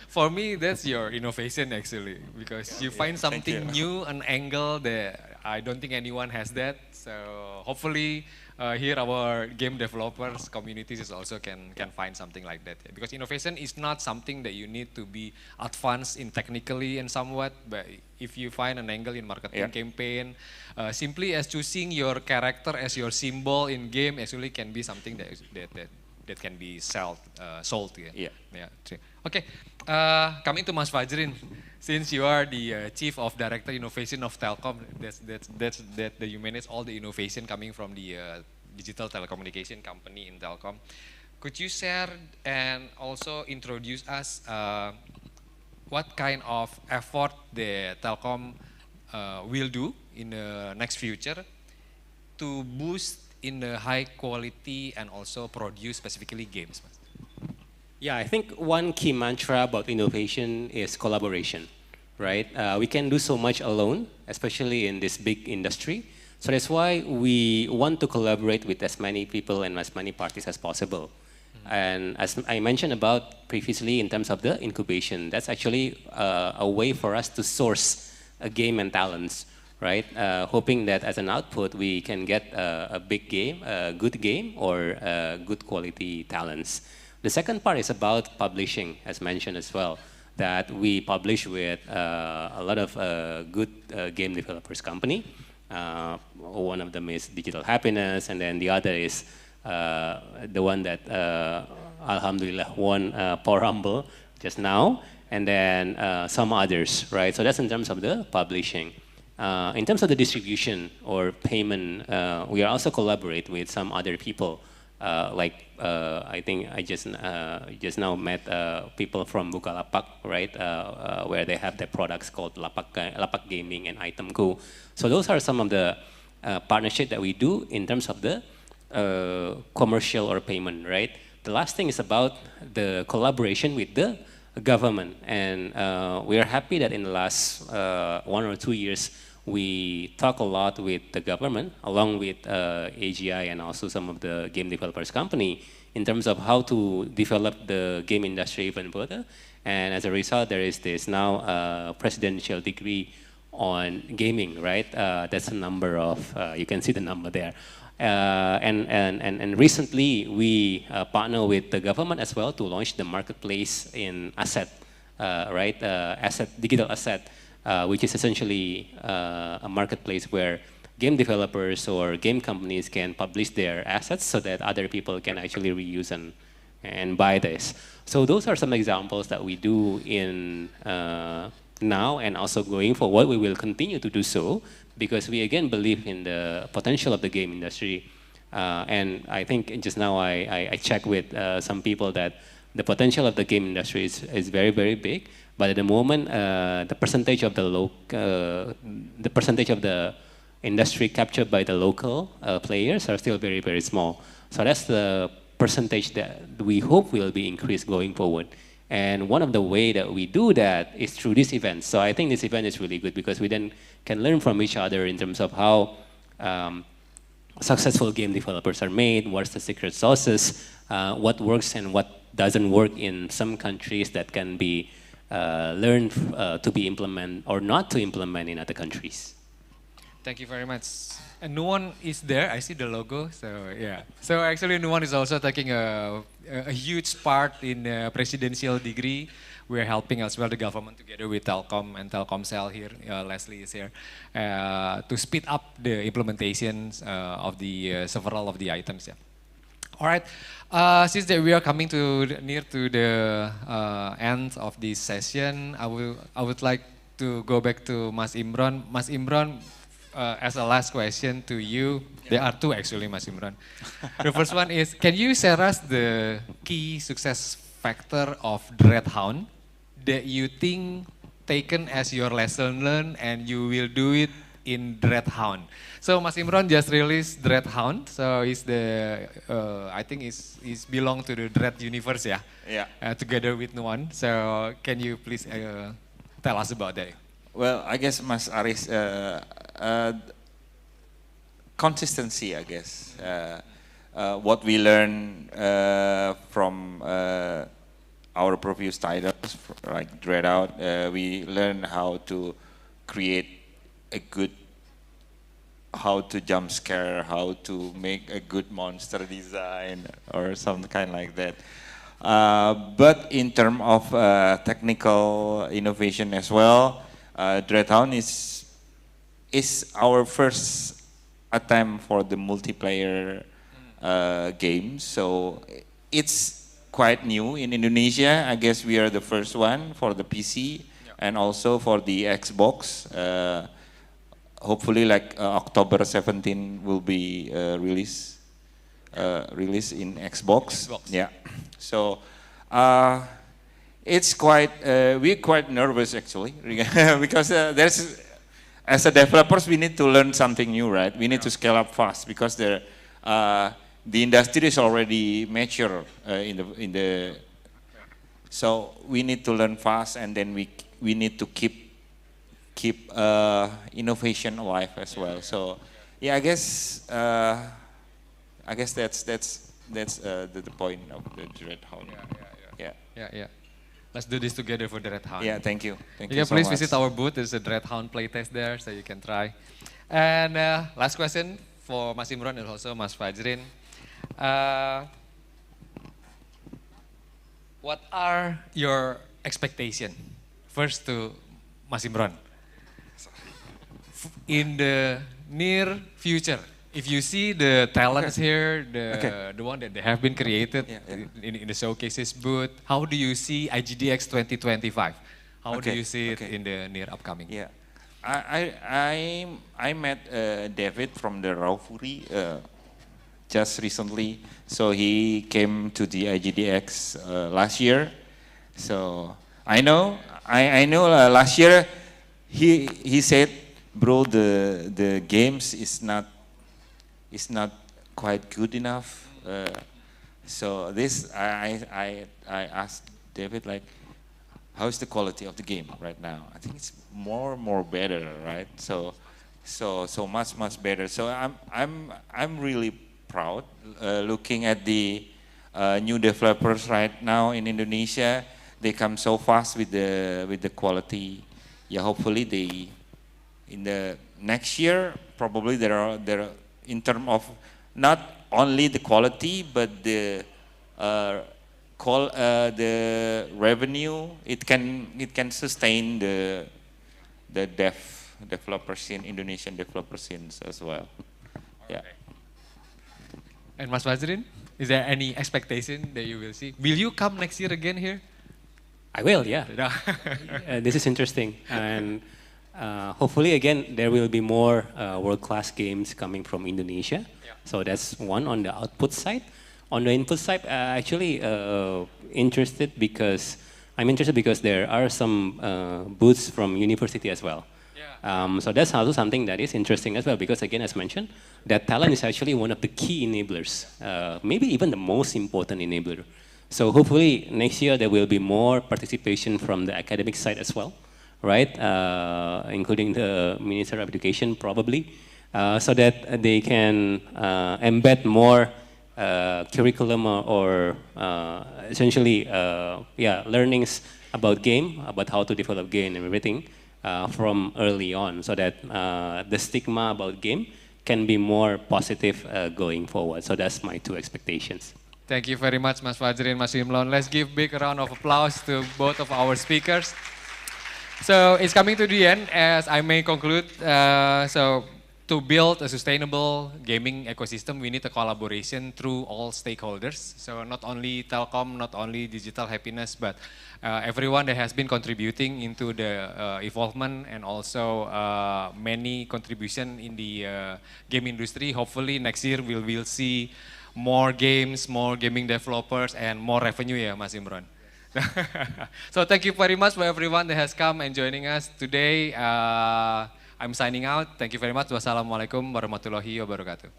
For me, that's your innovation actually, because you find something new, an angle that I don't think anyone has that. So hopefully here our game developers communities is also can find something like that. Because innovation is not something that you need to be advanced in technically and somewhat, but if you find an angle in marketing campaign, simply as choosing your character as your symbol in game actually can be something that can be sold. Okay, coming to Mas Fajrin, since you are the Chief of Director Innovation of Telkom, that you manage all the innovation coming from the digital telecommunication company in Telkom. Could you share and also introduce us what kind of effort the Telkom will do in the next future to boost in the high quality and also produce specifically games? Yeah, I think one key mantra about innovation is collaboration, right? We can do so much alone, especially in this big industry. So that's why we want to collaborate with as many people and as many parties as possible. And as I mentioned about previously in terms of the incubation, that's actually a way for us to source a game and talents, right? Hoping that as an output, we can get a big game, a good game, or good quality talents. The second part is about publishing, as mentioned as well, that we publish with a lot of good game developers company. One of them is Digital Happiness, and then the other is the one that Alhamdulillah won Power Rumble just now, and then some others, right? So that's in terms of the publishing. In terms of the distribution or payment, we also collaborate with some other people. I think I just now met people from Bukalapak, right? Where they have their products called Lapak Gaming and Itemku. So those are some of the partnership that we do in terms of the commercial or payment, right? The last thing is about the collaboration with the government, and we are happy that in the last 1 or 2 years we talk a lot with the government, along with AGI and also some of the game developers company, in terms of how to develop the game industry even further. And as a result, there is this now presidential decree on gaming, right? That's a number of, you can see the number there. And recently, we partner with the government as well to launch the marketplace in asset, right? Digital asset. Which is essentially a marketplace where game developers or game companies can publish their assets so that other people can actually reuse and buy this. So those are some examples that we do in now, and also going forward we will continue to do so, because we again believe in the potential of the game industry. And I think just now I checked with some people that the potential of the game industry is very, very big. But at the moment, the percentage of the industry captured by the local players are still very, very small. So that's the percentage that we hope will be increased going forward. And one of the way that we do that is through this event. So I think this event is really good because we then can learn from each other in terms of how successful game developers are made, what's the secret sauces, what works and what doesn't work in some countries that can be learned to be implemented or not to implement in other countries. Thank you very much. And Nuwon is there. I see the logo. So yeah. So actually, Nuwon is also taking a huge part in presidential degree. We're helping as well the government together with Telkom and Telkomsel here. Leslie is here to speed up the implementations of the several of the items. Yeah. All right. Since that we are coming near to the end of this session, I would like to go back to Mas Imron. Mas Imron, as a last question to you, there are two actually, Mas Imron. The first one is, can you share us the key success factor of Dreadhound that you think taken as your lesson learned and you will do it in Dreadhound? So Mas Imron just released Dreadhound, so it's the I think it's belong to the Dread universe, yeah. Yeah. Together with Nuwon. So can you please tell us about that? Well, I guess Mas Aris, consistency, I guess. What we learn from our previous titles, like Dreadout, we learn how to create a good, how to jump scare, how to make a good monster design, or some kind like that. But in terms of technical innovation as well, Dreadhound is our first attempt for the multiplayer game. So it's quite new in Indonesia. I guess we are the first one for the PC and also for the Xbox. Hopefully, like October 17 will be released in Xbox. Yeah. So it's quite we're quite nervous actually because there's as a developers we need to learn something new, right? We need to scale up fast because the industry is already mature in the so we need to learn fast, and then we need to keep innovation alive as well. So yeah, I guess that's the point of the Dreadhound. Yeah. Let's do this together for the Dreadhound. Yeah, thank you. Thank you can so please much. visit our booth. There's a Dreadhound playtest there, so you can try. And last question for Mas Imron and also Mas Fajrin. What are your expectations? First to Mas Imron. In the near future, if you see the talents here, the one that they have been created in the showcases booth, how do you see IGDX 2025? How do you see it in the near upcoming? Yeah, I met David from the Raw Fury just recently. So he came to the IGDX last year. So I know last year he said, bro, the games is not quite good enough. So this I asked David, like, how's the quality of the game right now? I think it's more better, right? So much better. So I'm really proud looking at the new developers right now in Indonesia. They come so fast with the quality. Yeah, hopefully they in the next year probably there are in terms of not only the quality but the revenue. It can sustain the developer scene, Indonesian developer scenes as well. Yeah. And Mas Fajrin, is there any expectation that you will see? Will you come next year again here? I will, yeah. This is interesting, and hopefully again there will be more world-class games coming from Indonesia. So that's one on the output side. On the input side, actually interested because there are some booths from university as well. So that's also something that is interesting as well, because again, as mentioned, that talent is actually one of the key enablers, maybe even the most important enabler So hopefully next year there will be more participation from the academic side as well, right? Including the Minister of Education probably, so that they can embed more curriculum or essentially learnings about game, about how to develop game and everything from early on, so that the stigma about game can be more positive going forward. So that's my 2 expectations. Thank you very much, Mas Fajri and Mas Imlon. Let's give big round of applause to both of our speakers. So it's coming to the end, as I may conclude. So to build a sustainable gaming ecosystem, we need a collaboration through all stakeholders. So not only Telkom, not only Digital Happiness, but everyone that has been contributing into the evolvement and also many contribution in the game industry. Hopefully next year we will see more games, more gaming developers, and more revenue, yeah, Mas Imron. So thank you very much for everyone that has come and joining us today. I'm signing out. Thank you very much. Wassalamualaikum warahmatullahi wabarakatuh.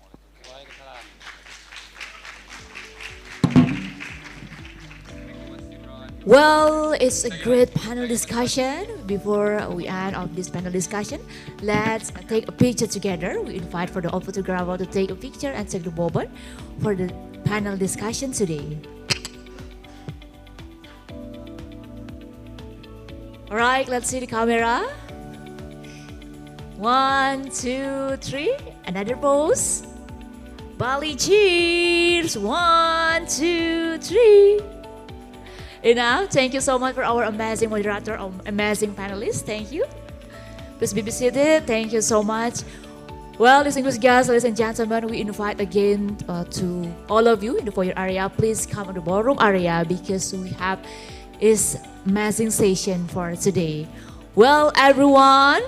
Well, it's a great panel discussion. Before we end of this panel discussion, let's take a picture together. We invite for the all photographer to take a picture and take the moment for the panel discussion today. All right, let's see the camera. 1, 2, 3. Another pose. Bali cheers. 1, 2, 3. Enough. Thank you so much for our amazing moderator, amazing panelists. Thank you. Please be seated. Thank you so much. Well, distinguished guests, ladies and gentlemen, we invite again to all of you in the foyer area. Please come to the ballroom area because we have this amazing session for today. Well, everyone,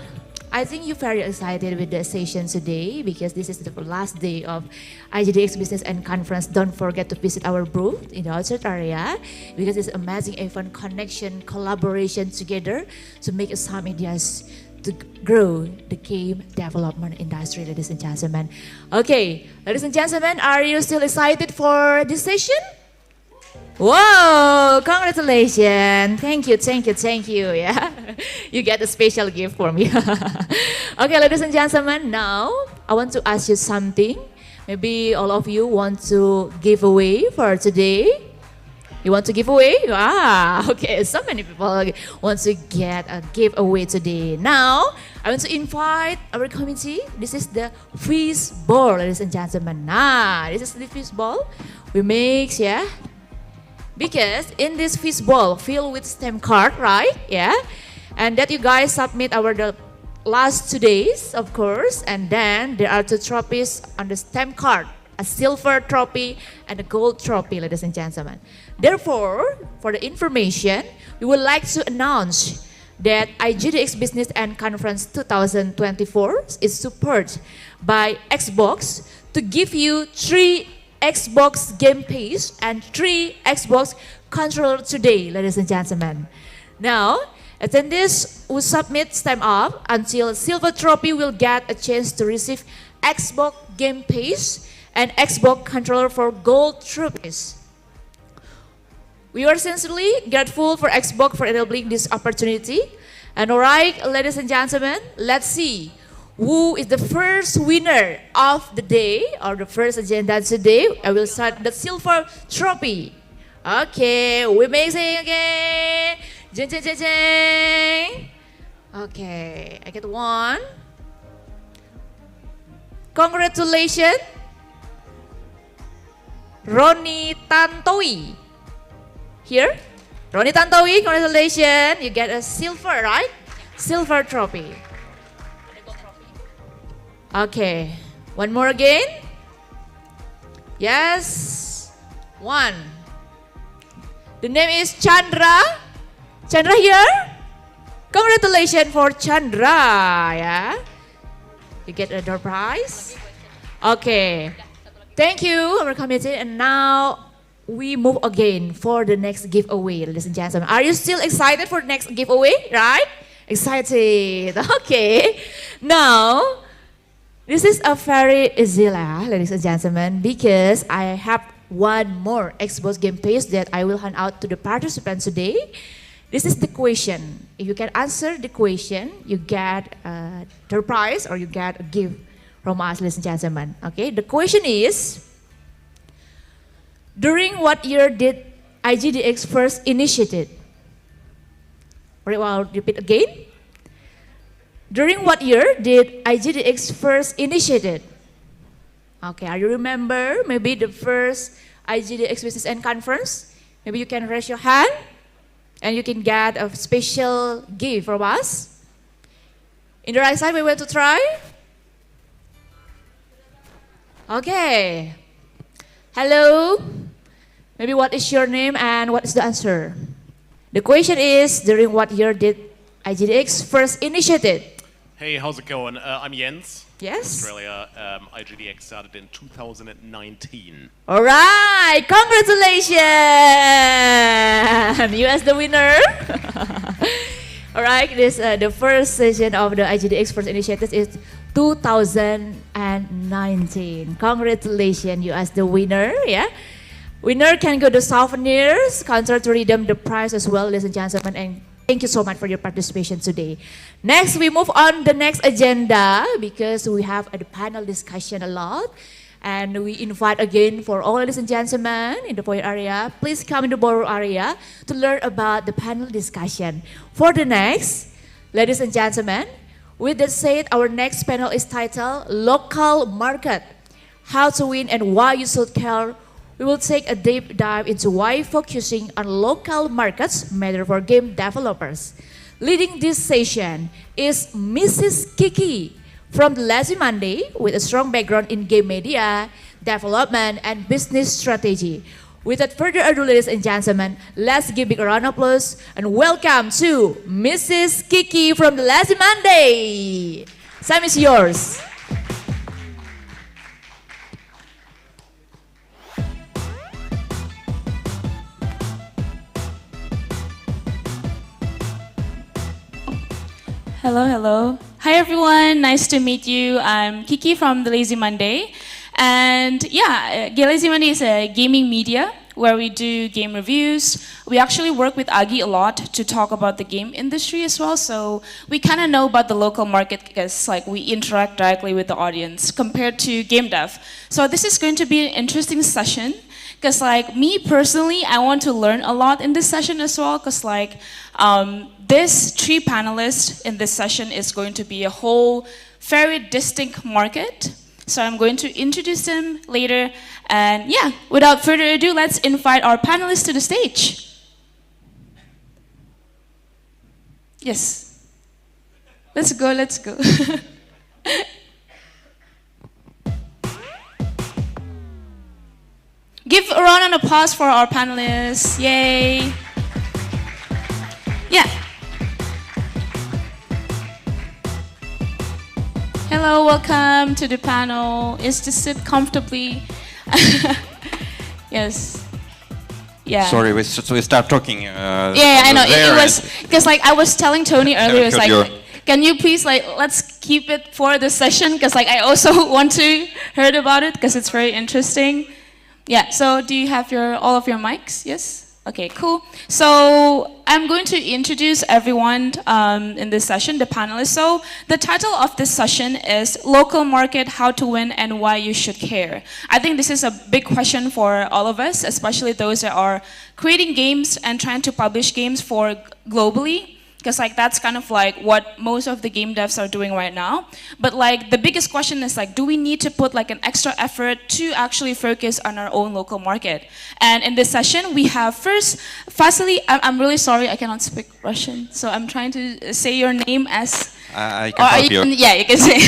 I think you're very excited with the session today because this is the last day of IGDX Business and Conference. Don't forget to visit our booth in the outside area because it's an amazing event, connection, collaboration together to make some ideas to grow the game development industry, ladies and gentlemen. Okay, ladies and gentlemen, are you still excited for this session? Whoa, congratulations. Thank you, thank you, thank you. Yeah, you get a special gift for me. Okay, ladies and gentlemen, now I want to ask you something. Maybe all of you want to give away for today. You want to give away? Ah, okay, so many people want to get a giveaway today. Now, I want to invite our committee. This is the fish ball, ladies and gentlemen. This is the fish ball we make, yeah. Because in this fish ball filled with stamp card, right? Yeah, and that you guys submit the last 2 days, of course, and then there are 2 trophies on the stamp card, a silver trophy and a gold trophy, ladies and gentlemen. Therefore, for the information, we would like to announce that IGDX Business and Conference 2024 is supported by Xbox to give you 3 Xbox Game Pass and 3 Xbox controller today, ladies and gentlemen. Now, attendees who submit stamp up until silver trophy will get a chance to receive Xbox Game Pass and Xbox controller for gold trophies. We are sincerely grateful for Xbox for enabling this opportunity. And alright, ladies and gentlemen, let's see who is the first winner of the day or the first agenda today. I will start the silver trophy. Okay, we're amazing again. Jeng, jeng, jeng, jeng. Okay, I get 1. Congratulations, Roni Tantowi. Here, Roni Tantowi, congratulations. You get a silver, right? Silver trophy. Okay, one more again. Yes, 1. The name is Chandra. Chandra here. Congratulations for Chandra. Yeah, you get a door prize. Okay, thank you, our committee. And now we move again for the next giveaway, ladies and gentlemen. Are you still excited for the next giveaway? Right? Excited. Okay. Now, this is a very easy, ladies and gentlemen, because I have one more Xbox Game Pass that I will hand out to the participants today. This is the question. If you can answer the question, you get the prize or you get a gift from us, ladies and gentlemen. Okay, the question is, during what year did IGDX first initiated? I'll repeat again. During what year did IGDX first initiated? Okay, are you remember maybe the first IGDX Business and Conference? Maybe you can raise your hand and you can get a special gift from us. In the right side, we want to try. Okay. Hello. Maybe what is your name and what is the answer? The question is, during what year did IGDX first initiated? Hey, how's it going? I'm Jens. Yes. Australia. IGDX started in 2019. All right, congratulations! You as the winner. All right, this the first session of the IGDX first initiative is 2019. Congratulations, you as the winner. Yeah, winner can go to souvenirs counter to redeem the prize as well, ladies and gentlemen. And thank you so much for your participation today. Next, we move on the next agenda because we have a panel discussion a lot. And we invite again for all ladies and gentlemen in the foyer area, please come in the ballroom area to learn about the panel discussion. For the next, ladies and gentlemen, with that said, our next panel is titled Local Market, How to Win and Why You Should Care. We will take a deep dive into why focusing on local markets matter for game developers. Leading this session is Mrs. Kiki from the Lazy Monday with a strong background in game media, development, and business strategy. Without further ado, ladies and gentlemen, let's give a big round of applause and welcome to Mrs. Kiki from the Lazy Monday. Time is yours. Hello, hello. Hi everyone, nice to meet you. I'm Kiki from The Lazy Monday. And yeah, Lazy Monday is a gaming media where we do game reviews. We actually work with Agi a lot to talk about the game industry as well. So we kind of know about the local market because like we interact directly with the audience compared to game dev. So this is going to be an interesting session. Because like me personally, I want to learn a lot in this session as well. Because like this three panelists in this session is going to be a whole very distinct market. So I'm going to introduce them later. And yeah, without further ado, let's invite our panelists to the stage. Yes. Let's go, let's go. Give a round of applause for our panelists. Yay. Yeah. Hello, welcome to the panel. Is to sit comfortably. Yes. Yeah. Sorry, so we start talking. Yeah, I know. It was because like I was telling Tony earlier, it's like, can you please like let's keep it for the session because like I also want to hear about it because it's very interesting. Yeah. So do you have all of your mics? Yes. Okay, cool. So I'm going to introduce everyone in this session, the panelists. So the title of this session is Local Market, How to Win and Why You Should Care. I think this is a big question for all of us, especially those that are creating games and trying to publish games for globally. Because like that's kind of like what most of the game devs are doing right now. But like the biggest question is like, do we need to put like an extra effort to actually focus on our own local market? And in this session, we have first, Vasily, I'm really sorry, I cannot speak Russian. So I'm trying to say your name as... I can help you. Yeah, you can say.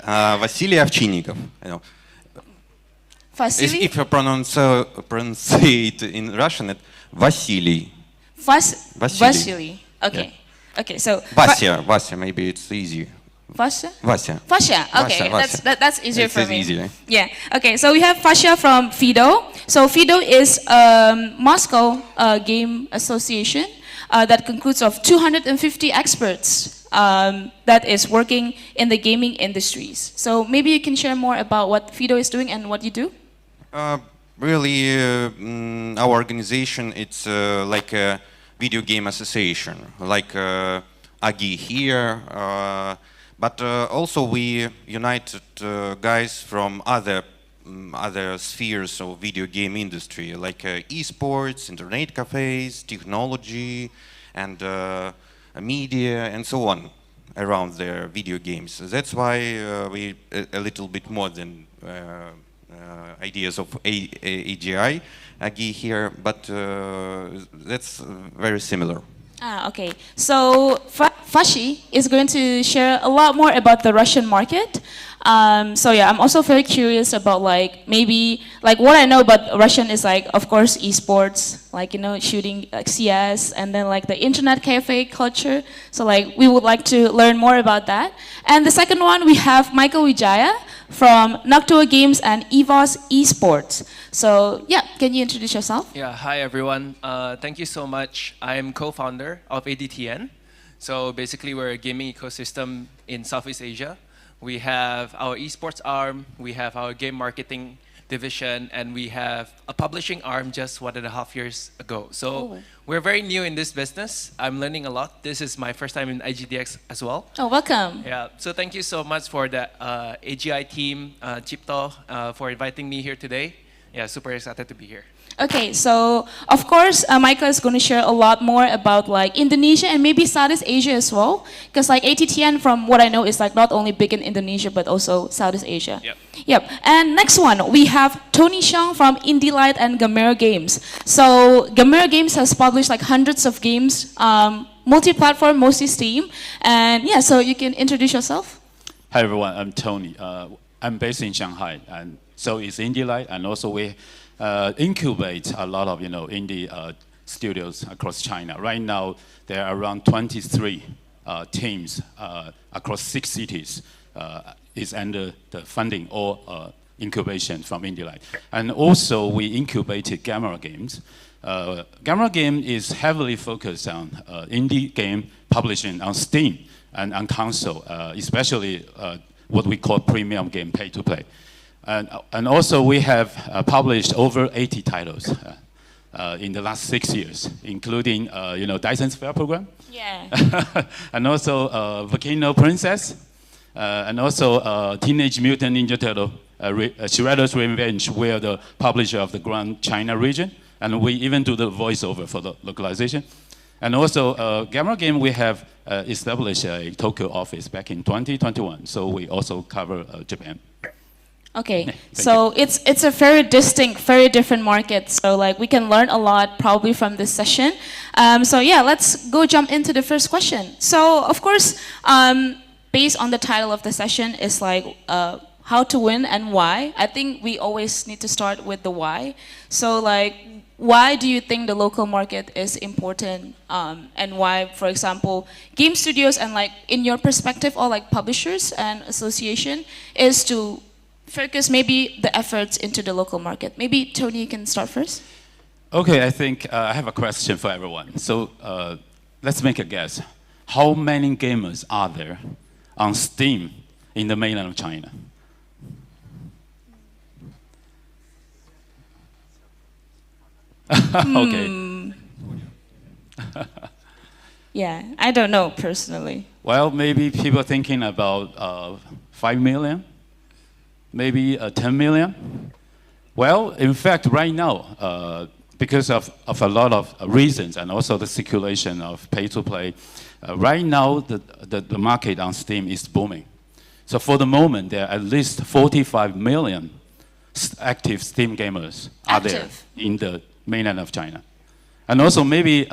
Vasily Ovchinnikov. Vasily? If you pronounce it in Russian, it's Vasily. Vasily. Okay. Yeah. Okay, so Vasya, maybe it's easier. Vasya? Vasya. Okay, that's easier for me. Easy, right? Yeah. Okay, so we have Vasya from FIDO. So FIDO is Moscow Game Association that concludes of 250 experts that is working in the gaming industries. So maybe you can share more about what FIDO is doing and what you do. really, our organization, it's like a video game association, like AGI here, but also we united guys from other spheres of video game industry, like esports, internet cafes, technology, and media, and so on, around their video games. That's why we a little bit more than ideas of AGI here, but that's very similar. Okay. So Fashi is going to share a lot more about the Russian market. So yeah, I'm also very curious about like maybe like what I know about Russian is like of course esports, like shooting like CS, and then like the internet cafe culture. So like we would like to learn more about that. And the second one we have Michael Wijaya from Noctua Games and EVOS Esports. So yeah, can you introduce yourself? Yeah, hi everyone. Thank you so much. I'm co-founder of ADTN. So basically we're a gaming ecosystem in Southeast Asia. We have our esports arm, we have our game marketing division, and we have a publishing arm just 1.5 years ago. So we're very new in this business. I'm learning a lot. This is my first time in IGDX as well. Oh, welcome. Yeah, so thank you so much for the AGI team, Chipto, for inviting me here today. Yeah, super excited to be here. Okay, so of course, Michael is going to share a lot more about like Indonesia and maybe Southeast Asia as well, because like ATTN, from what I know, is like not only big in Indonesia but also Southeast Asia. Yep. And next one, we have Tony Xiong from Indie Light and Gamera Games. So Gamera Games has published like hundreds of games, multi-platform, mostly Steam. And yeah, so you can introduce yourself. Hi everyone, I'm Tony. I'm based in Shanghai, and so is Indie Light, and also we incubate a lot of indie studios across China. Right now, there are around 23 teams across 6 cities is under the funding or incubation from Indie Light. And also, we incubated Gamera Games. Gamera Game is heavily focused on indie game publishing on Steam and on console, especially what we call premium game, pay-to-play. And also we have published over 80 titles in the last 6 years, including Dyson Sphere program, and also Volcano Princess, and also Teenage Mutant Ninja Turtle, Shredder's Revenge. We are the publisher of the Grand China region, and we even do the voiceover for the localization. And also, Gamera Game, we have established a Tokyo office back in 2021, so we also cover Japan. Okay, so it's a very distinct, very different market. So like we can learn a lot probably from this session. So yeah, let's go jump into the first question. So of course, based on the title of the session is like how to win and why. I think we always need to start with the why. So like, why do you think the local market is important, and why, for example, game studios and like in your perspective, or like publishers and association, is to focus maybe the efforts into the local market? Maybe Tony, you can start first. Okay, I think I have a question for everyone. So let's make a guess. How many gamers are there on Steam in the mainland of China? Okay. Yeah, I don't know personally. Well, maybe people are thinking about 5 million, maybe 10 million. Well, in fact, right now, because of a lot of reasons and also the circulation of pay-to-play, right now the market on Steam is booming. So for the moment, there are at least 45 million active Steam gamers are there in the mainland of China. And also maybe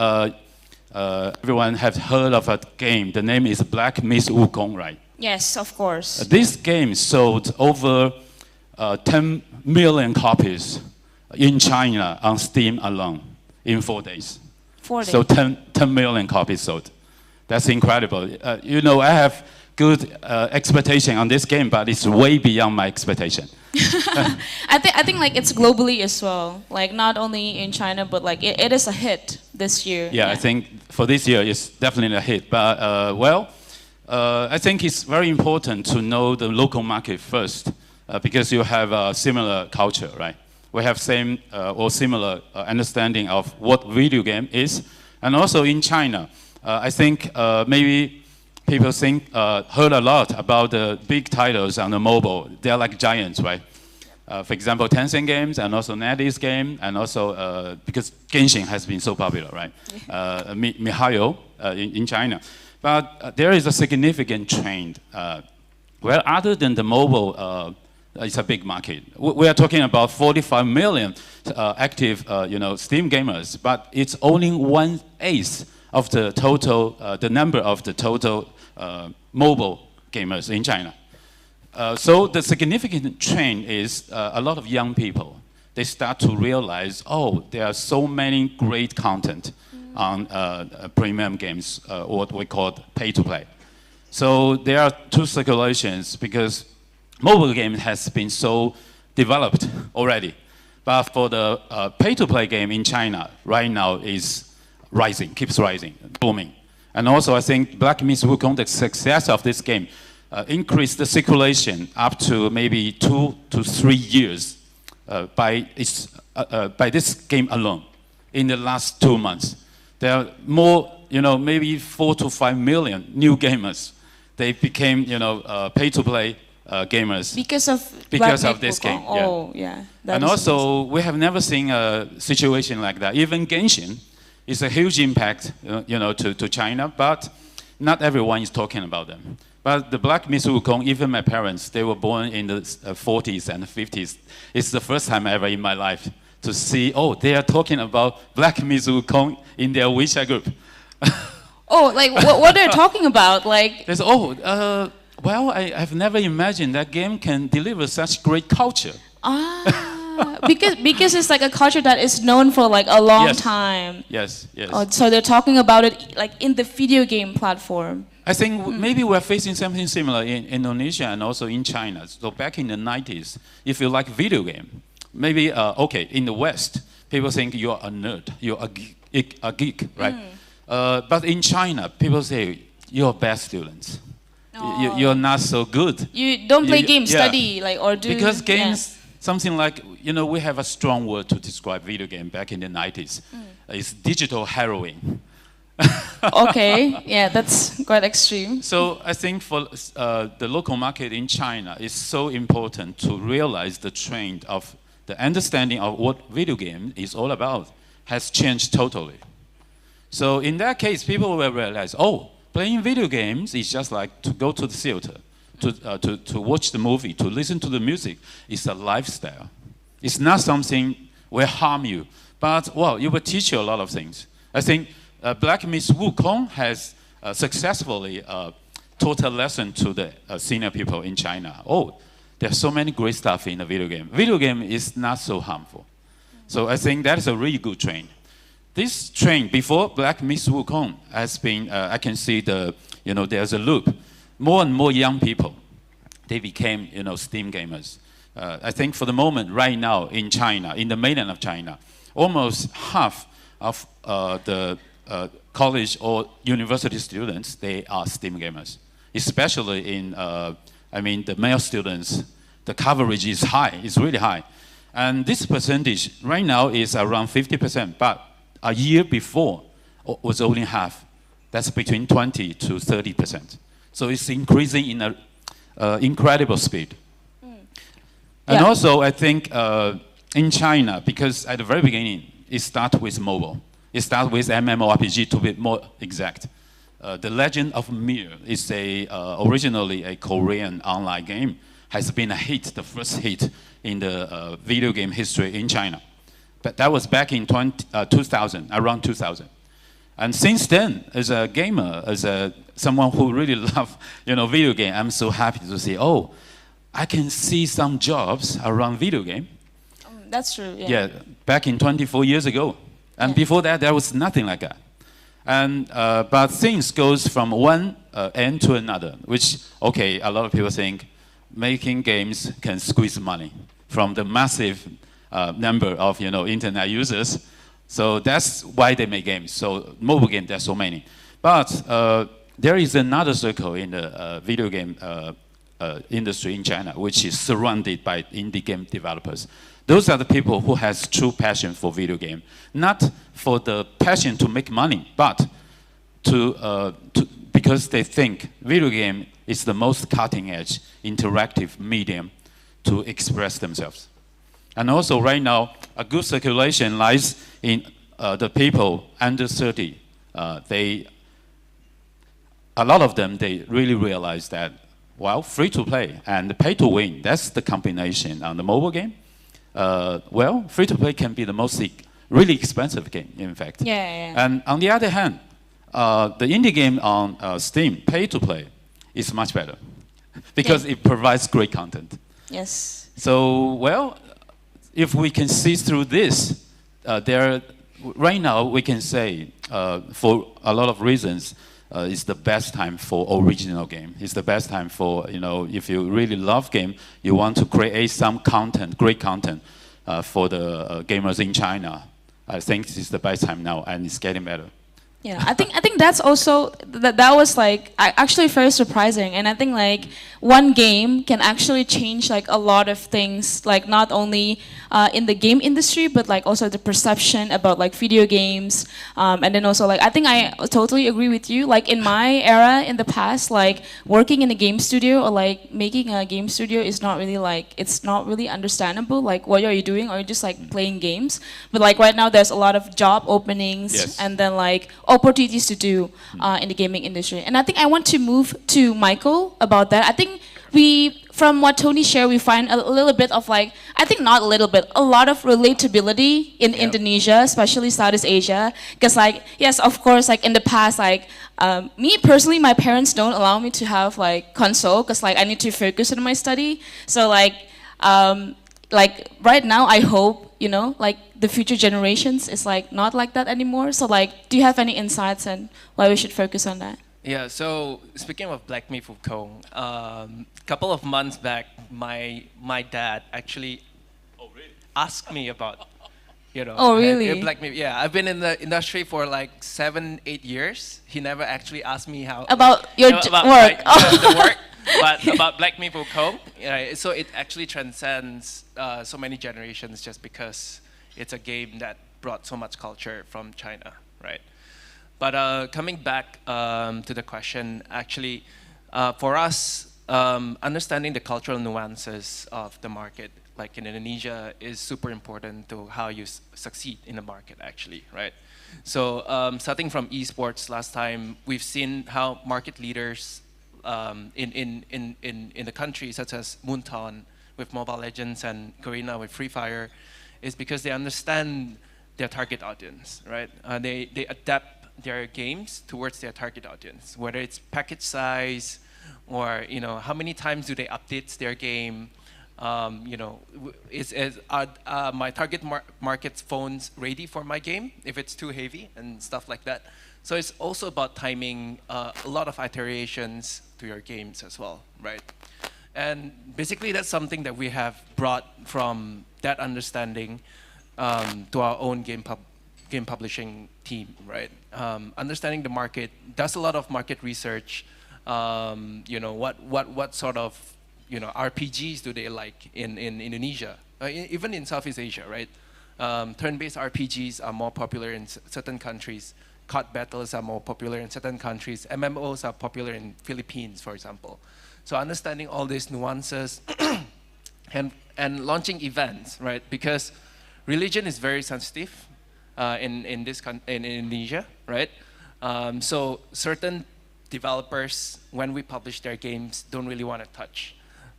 everyone has heard of a game. The name is Black Myth Wukong, right? Yes, of course. This game sold over 10 million copies in China on Steam alone in 4 days. 4 days. So 10 million copies sold. That's incredible. I have good expectation on this game, but it's way beyond my expectation. I think like it's globally as well. Like not only in China, but like it is a hit this year. Yeah, I think for this year it's definitely a hit. But I think it's very important to know the local market first because you have a similar culture, right? we have same or similar understanding of what video game is. And also in China, I think maybe people heard a lot about the big titles on the mobile. They're like giants, right? For example, Tencent games and also NetEase game, and also because Genshin has been so popular, right? miHoYo in China. But there is a significant trend where other than the mobile, it's a big market. We are talking about 45 million active Steam gamers, but it's only 1/8 of the total, the number of the total mobile gamers in China. So the significant trend is a lot of young people, they start to realize, oh, there are so many great content on premium games, what we call pay-to-play. So there are two circulations because mobile game has been so developed already. But for the pay-to-play game in China, right now is rising, keeps rising, booming. And also I think Black Myth: Wukong, the success of this game, increased the circulation up to maybe 2 to 3 years by this game alone in the last 2 months. There are more, maybe 4 to 5 million new gamers. They became, pay-to-play gamers because of this game. Oh, yeah. And also, we have never seen a situation like that. Even Genshin is a huge impact, to China, but not everyone is talking about them. But the Black Myth: Wukong, even my parents, they were born in the 40s and 50s. It's the first time ever in my life to see, oh, they are talking about Black Myth: Wukong in their WeChat group. Oh, like what they're talking about? Like, there's, well, I've never imagined that game can deliver such great culture. Because it's like a culture that is known for like a long time. Yes, yes. Oh, so they're talking about it like in the video game platform. I think maybe we're facing something similar in Indonesia and also in China. So back in the 90s, if you like video game, maybe, okay, in the West, people think you're a nerd, you're a geek, right? But in China, people say, you're bad students. You're not so good. You don't play games, study, like, or do... Because games, something like, we have a strong word to describe video game back in the 90s. It's digital heroin. Okay, yeah, that's quite extreme. So I think for the local market in China, it's so important to realize the trend of the understanding of what video game is all about has changed totally. So in that case, people will realize, oh, playing video games is just like to go to the theater, to watch the movie, to listen to the music. It's a lifestyle. It's not something will harm you, but, well, it will teach you a lot of things. I think Black Myth: Wukong has successfully taught a lesson to the senior people in China. Oh, there's so many great stuff in a video game. Video game is not so harmful. So I think that is a really good trend. This trend before Black Myth: Wukong has been, I can see there's a loop. More and more young people, they became, Steam gamers. I think for the moment, right now in China, in the mainland of China, almost half of the college or university students, they are Steam gamers. Especially in, the male students, the coverage is high, it's really high. And this percentage right now is around 50%, but a year before was only half. That's between 20 to 30%. So it's increasing in an incredible speed. And also, I think in China, because at the very beginning, it started with mobile. It started with MMORPG, to be more exact. The Legend of Mir is originally a Korean online game, has been a hit, the first hit in the video game history in China. But that was back in 2000, around 2000. And since then, as a gamer, as someone who really loves video game, I'm so happy to see, oh, I can see some jobs around video game. That's true, yeah. Yeah, back in 24 years ago. And before that, there was nothing like that. And, but things goes from one end to another, which, okay, a lot of people think making games can squeeze money from the massive number of, internet users. So that's why they make games. So mobile games, there's so many. But there is another circle in the video game industry in China, which is surrounded by indie game developers. those are the people who has true passion for video game, not for the passion to make money, but because they think video game is the most cutting-edge interactive medium to express themselves. And also right now, a good circulation lies in the people under 30. A lot of them, they really realize that, well, free to play and pay to win, that's the combination on the mobile game. Well, free to play can be the most really expensive game, in fact. Yeah. And on the other hand, the indie game on Steam, pay to play, is much better because it provides great content. Yes. So, well, if we can see through this, right now we can say, for a lot of reasons, it's the best time for original game. It's the best time for, if you really love game, you want to create some content, great content for the gamers in China. I think this is the best time now, and it's getting better. Yeah, I think that's also that was like actually very surprising, and I think like one game can actually change like a lot of things, like not only in the game industry, but like also the perception about like video games, and then also like I think I totally agree with you. Like in my era in the past, like working in a game studio or like making a game studio is not really like it's not really understandable. Like what are you doing? Or you just like playing games? But like right now, there's a lot of job openings, yes, and then like opportunities to do in the gaming industry. And I think I want to move to Michael about that. I think from what Tony shared, we find a little bit of like, I think not a little bit, a lot of relatability in Indonesia, especially Southeast Asia. Because like, yes, of course, like in the past, like me personally, my parents don't allow me to have like console because like I need to focus on my study. So like right now, I hope, like the future generations is like not like that anymore. So like, do you have any insights on why we should focus on that? Yeah, so speaking of Black Myth Wukong, a couple of months back, my dad actually asked me about, Oh, really? Black Myth. Yeah, I've been in the industry for like 7-8 years. He never actually asked me how about your work. The work, but about Black Myth Wukong. So it actually transcends so many generations just because it's a game that brought so much culture from China, right? But coming back to the question, actually, for us, understanding the cultural nuances of the market, like in Indonesia, is super important to how you succeed in the market, actually, right? So starting from esports, last time, we've seen how market leaders in the country, such as Moonton with Mobile Legends and Garena with Free Fire, is because they understand their target audience, right? They adapt their games towards their target audience, whether it's package size or how many times do they update their game. Are my target market's phones ready for my game if it's too heavy and stuff like that. So it's also about timing a lot of iterations to your games as well, right? And basically that's something that we have brought from that understanding to our own game publishing team, right? Understanding the market, does a lot of market research. What sort of RPGs do they like in Indonesia, even in Southeast Asia, right? Turn-based RPGs are more popular in certain countries. COD battles are more popular in certain countries. MMOs are popular in Philippines, for example. So understanding all these nuances and launching events, right? Because religion is very sensitive in Indonesia, right? So certain developers, when we publish their games, don't really want to touch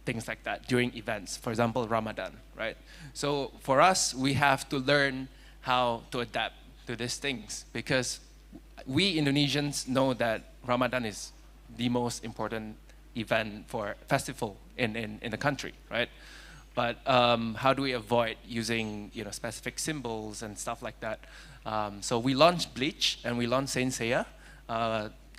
things like that during events. For example, Ramadan, right? So for us, we have to learn how to adapt to these things because we Indonesians know that Ramadan is the most important event for festival in the country, right? But how do we avoid using specific symbols and stuff like that? So we launched Bleach and we launched Saint Seiya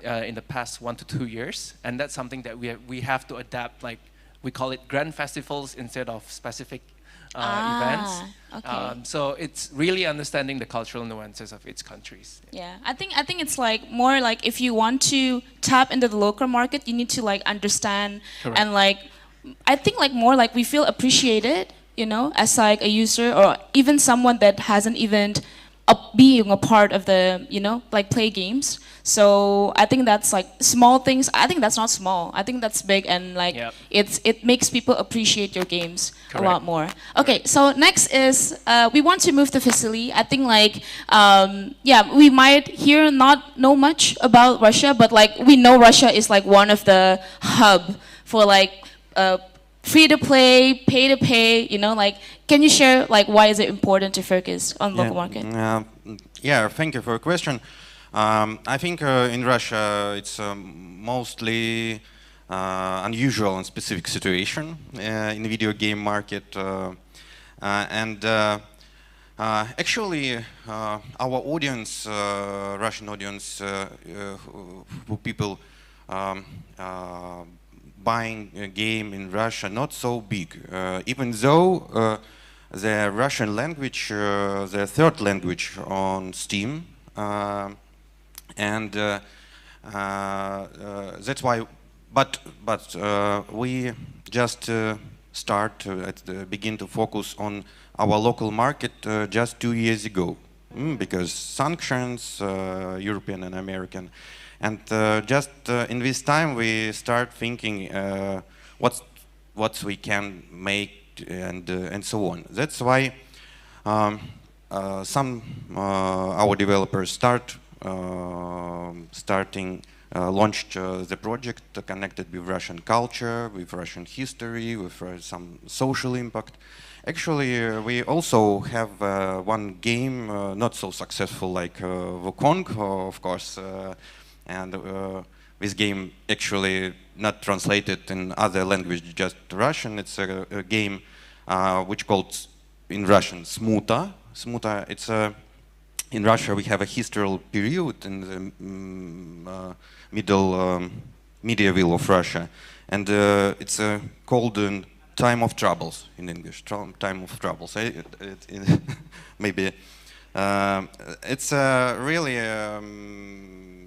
in the past 1 to 2 years, and that's something that we have to adapt. Like we call it grand festivals instead of specific events. Okay. So it's really understanding the cultural nuances of its countries. Yeah, I think it's like more like if you want to tap into the local market, you need to like understand. Correct. And like I think like more like we feel appreciated you know, as like a user or even someone that hasn't even being a part of the, you know, like play games. So I think that's like small things. I think that's not small. I think that's big, and like it makes people appreciate your games a lot more. Okay, so next is we want to move to Vasily. I think like yeah, we might here not know much about Russia, but like we know Russia is like one of the hub for like free to play, pay to pay. You know, like can you share like why is it important to focus on local market? Yeah, thank you for your question. I think in Russia it's mostly unusual and specific situation in the video game market, and actually our audience, Russian audience, who people buying a game in Russia, not so big, even though the Russian language, the third language on Steam. And that's why, but we just begin to focus on our local market just 2 years ago, because sanctions, European and American, and just in this time we start thinking what we can make and so on. That's why some our developers launched the project connected with Russian culture, with Russian history, with some social impact. Actually, we also have one game not so successful like Wukong, of course, and this game actually not translated in other language, just Russian. It's a game which called in Russian Smuta. Smuta, it's a in Russia, we have a historical period in the medieval of Russia, and it's called Time of Troubles in English. Time of Troubles. Maybe it's really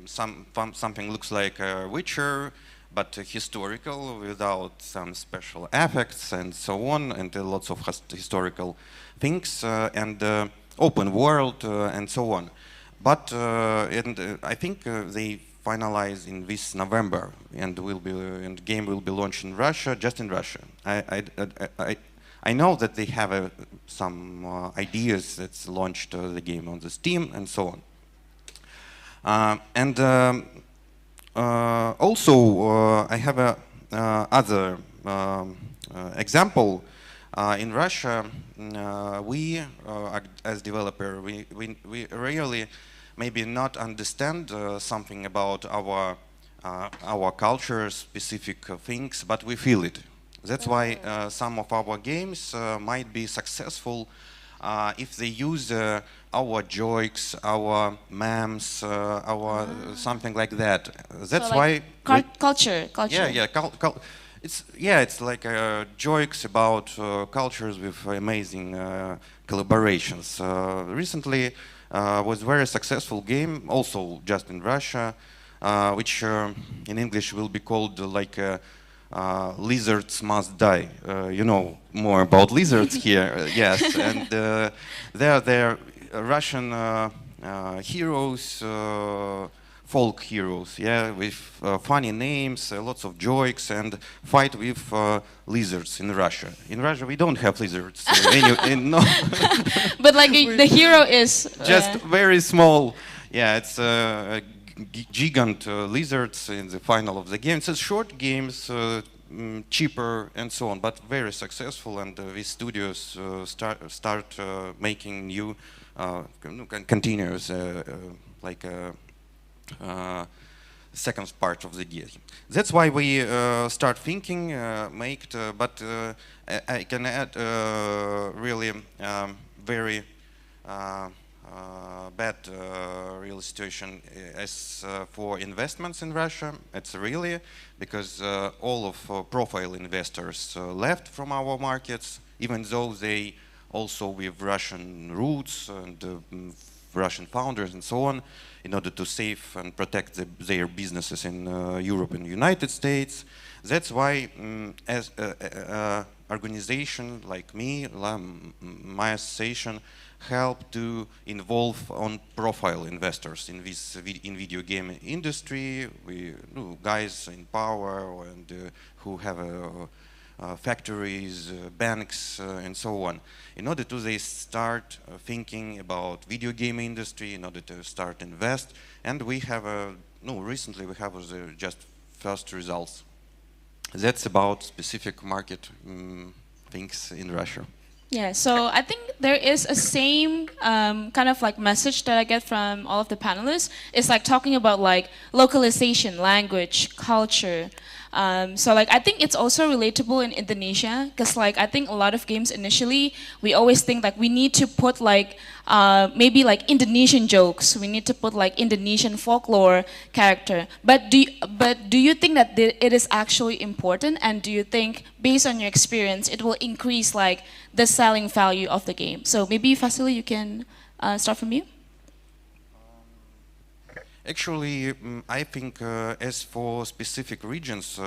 something looks like a Witcher, but historical without some special effects and so on, and lots of historical things and. Open world and so on, but I think they finalize in this November, and the game will be launched in Russia, just in Russia. I know that they have some ideas that's launched the game on the Steam and so on, and also I have a other example. In Russia, we, as developer, we really maybe not understand something about our culture, specific things, but we feel it. That's why some of our games might be successful if they use our jokes, our memes, our something like that. That's so like why culture. It's like jokes about cultures with amazing collaborations. Recently was very successful game, also just in Russia, which in English will be called like Lizards Must Die. You know more about lizards here, yes, and they're Russian heroes. Folk heroes, yeah, with funny names, lots of jokes, and fight with lizards in Russia. In Russia, we don't have lizards. No. But like the hero is just very small. Yeah, it's gigant lizards in the final of the game. It's short games, cheaper and so on, but very successful. And these studios start making new continuous like. Second part of the game. That's why we start thinking, but I can add really very bad real situation as for investments in Russia. It's really because all of profile investors left from our markets, even though they also with Russian roots and Russian founders and so on, in order to save and protect their businesses in Europe and United States. That's why organization like me, my association, help to involve on profile investors in this video game industry. We guys in power and who have factories, banks, and so on. In order to they start thinking about video game industry, in order to start invest, and we have recently we have just first results. That's about specific market things in Russia. Yeah, so I think there is a same kind of like message that I get from all of the panelists. It's like talking about like localization, language, culture. So like I think it's also relatable in Indonesia because like I think a lot of games initially we always think like we need to put like maybe like Indonesian jokes, we need to put like Indonesian folklore character. But do you think that it is actually important, and do you think based on your experience it will increase like the selling value of the game? So maybe Vasily, you can start from you. Actually, I think as for specific regions,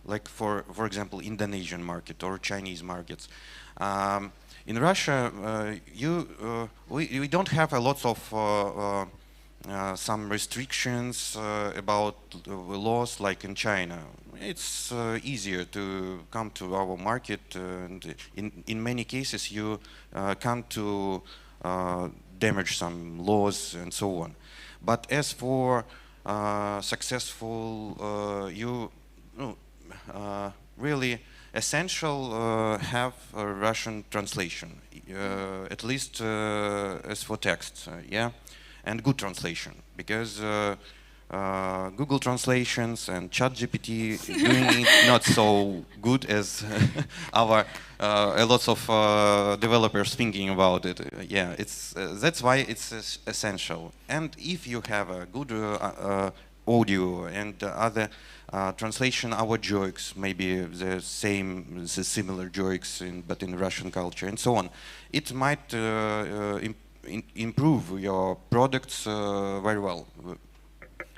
like for example, Indonesian market or Chinese markets, in Russia, we don't have a lot of some restrictions about laws like in China. It's easier to come to our market, and in many cases you can't to damage some laws and so on. But as for successful, really essential have a Russian translation, at least as for text, yeah, and good translation, because Google Translations and ChatGPT doing it not so good as our a lot of developers thinking about it. Yeah, it's that's why it's essential. And if you have a good audio and other translation, our jokes, maybe the similar jokes, but in Russian culture and so on, it might improve your products very well.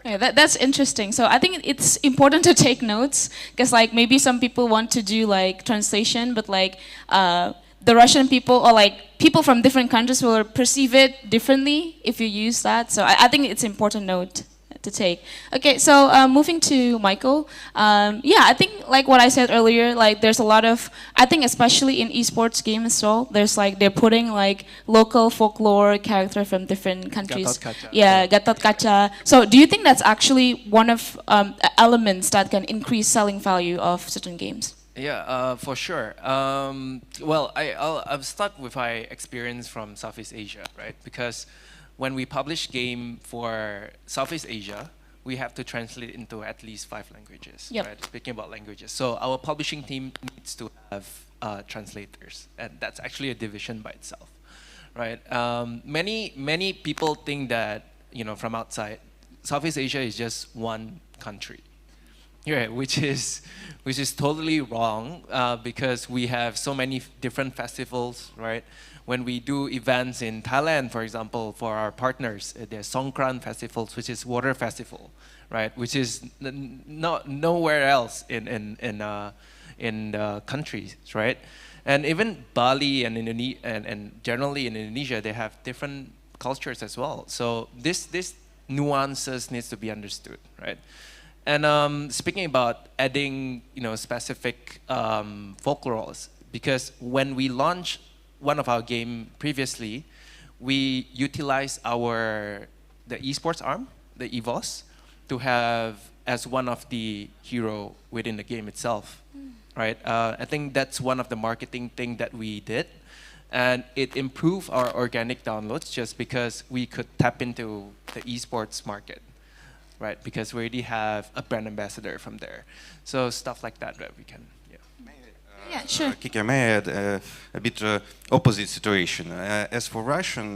Yeah, that's interesting. So I think it's important to take notes because like maybe some people want to do like translation, but like the Russian people or like people from different countries will perceive it differently if you use that. So I think it's important note to take. Okay, so moving to Michael. Yeah, I think like what I said earlier, like there's a lot of, I think especially in esports games as well, there's like they're putting like local folklore character from different countries. Gatot Kaca. Yeah, Gatot Kaca. So do you think that's actually one of elements that can increase selling value of certain games? Yeah, for sure. Well, I'll start with my experience from Southeast Asia, right? Because when we publish game for Southeast Asia, we have to translate into at least 5 languages, Yep. right? Speaking about languages. So our publishing team needs to have translators, and that's actually a division by itself, right? Many people think that, you know, from outside, Southeast Asia is just one country, right? Which is totally wrong because we have so many different festivals, right? When we do events in Thailand, for example, for our partners, there's Songkran festivals, which is water festival, right? Which is nowhere else in the countries, right? And even Bali and and generally in Indonesia, they have different cultures as well. So this nuances needs to be understood, right? And speaking about adding, you know, specific folklores, because when we launched one of our game previously, we utilized the esports arm, the EVOS, to have as one of the hero within the game itself, right? I think that's one of the marketing thing that we did, and it improved our organic downloads just because we could tap into the esports market, right? Because we already have a brand ambassador from there, so stuff like that we can. Yeah, sure. Kika, may I add a bit opposite situation. As for Russian,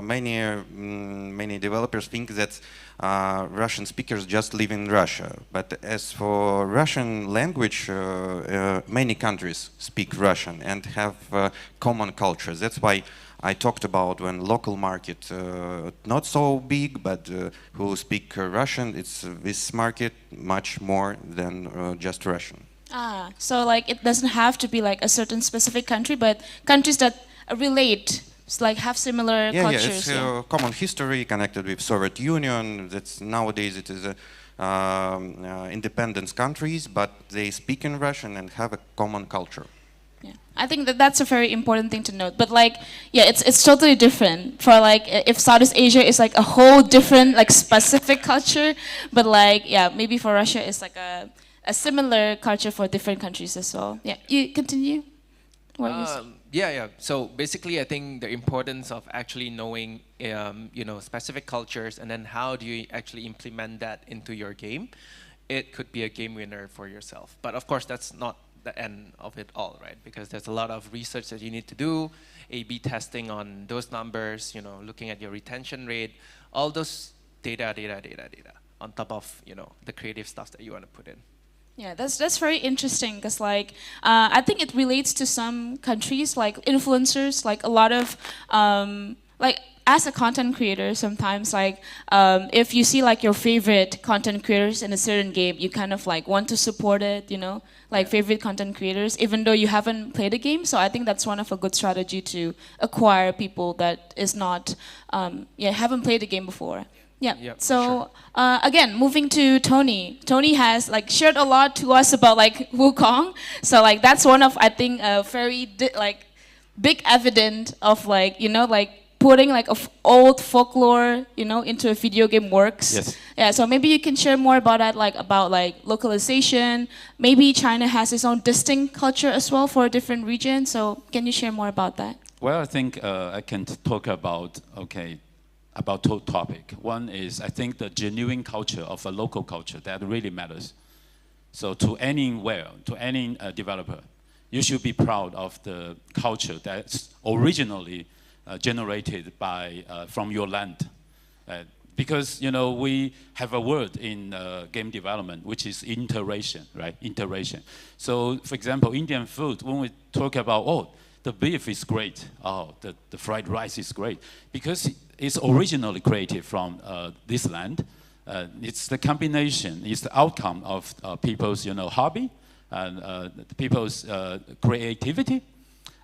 many developers think that Russian speakers just live in Russia. But as for Russian language, many countries speak Russian and have common cultures. That's why I talked about when local market, not so big, but who speak Russian, it's this market much more than just Russian. So like it doesn't have to be like a certain specific country, but countries that relate, like have similar cultures. Yeah, it's common history connected with Soviet Union. That's nowadays it is independent countries, but they speak in Russian and have a common culture. Yeah, I think that that's a very important thing to note. But like, yeah, it's totally different. For like, if Southeast Asia is like a whole different like specific culture, but like, yeah, maybe for Russia it's like a similar culture for different countries as well. Yeah, you continue. Yeah. So basically, I think the importance of actually knowing, specific cultures, and then how do you actually implement that into your game, it could be a game winner for yourself. But of course, that's not the end of it all, right? Because there's a lot of research that you need to do, A/B testing on those numbers, looking at your retention rate, all those data on top of the creative stuff that you want to put in. Yeah, that's very interesting because like I think it relates to some countries like influencers, like a lot of like as a content creator sometimes like if you see like your favorite content creators in a certain game, you kind of like want to support it, like favorite content creators even though you haven't played the game. So I think that's one of a good strategy to acquire people that is not haven't played the game before. Yeah. Yep, so sure. Again, moving to Tony. Tony has like shared a lot to us about like Wukong. So like that's one of I think a very big evidence of like like putting like old folklore into a video game works. Yes. Yeah. So maybe you can share more about that, like about like localization. Maybe China has its own distinct culture as well for a different region. So can you share more about that? Well, I think I can talk about about two topics. One is, I think, the genuine culture of a local culture that really matters. So to any developer, you should be proud of the culture that's originally generated from your land. Because, we have a word in game development, which is iteration, right? Iteration. So, for example, Indian food, when we talk about, the beef is great, the fried rice is great, because it's originally created from this land. It's the combination, it's the outcome of people's hobby and people's creativity.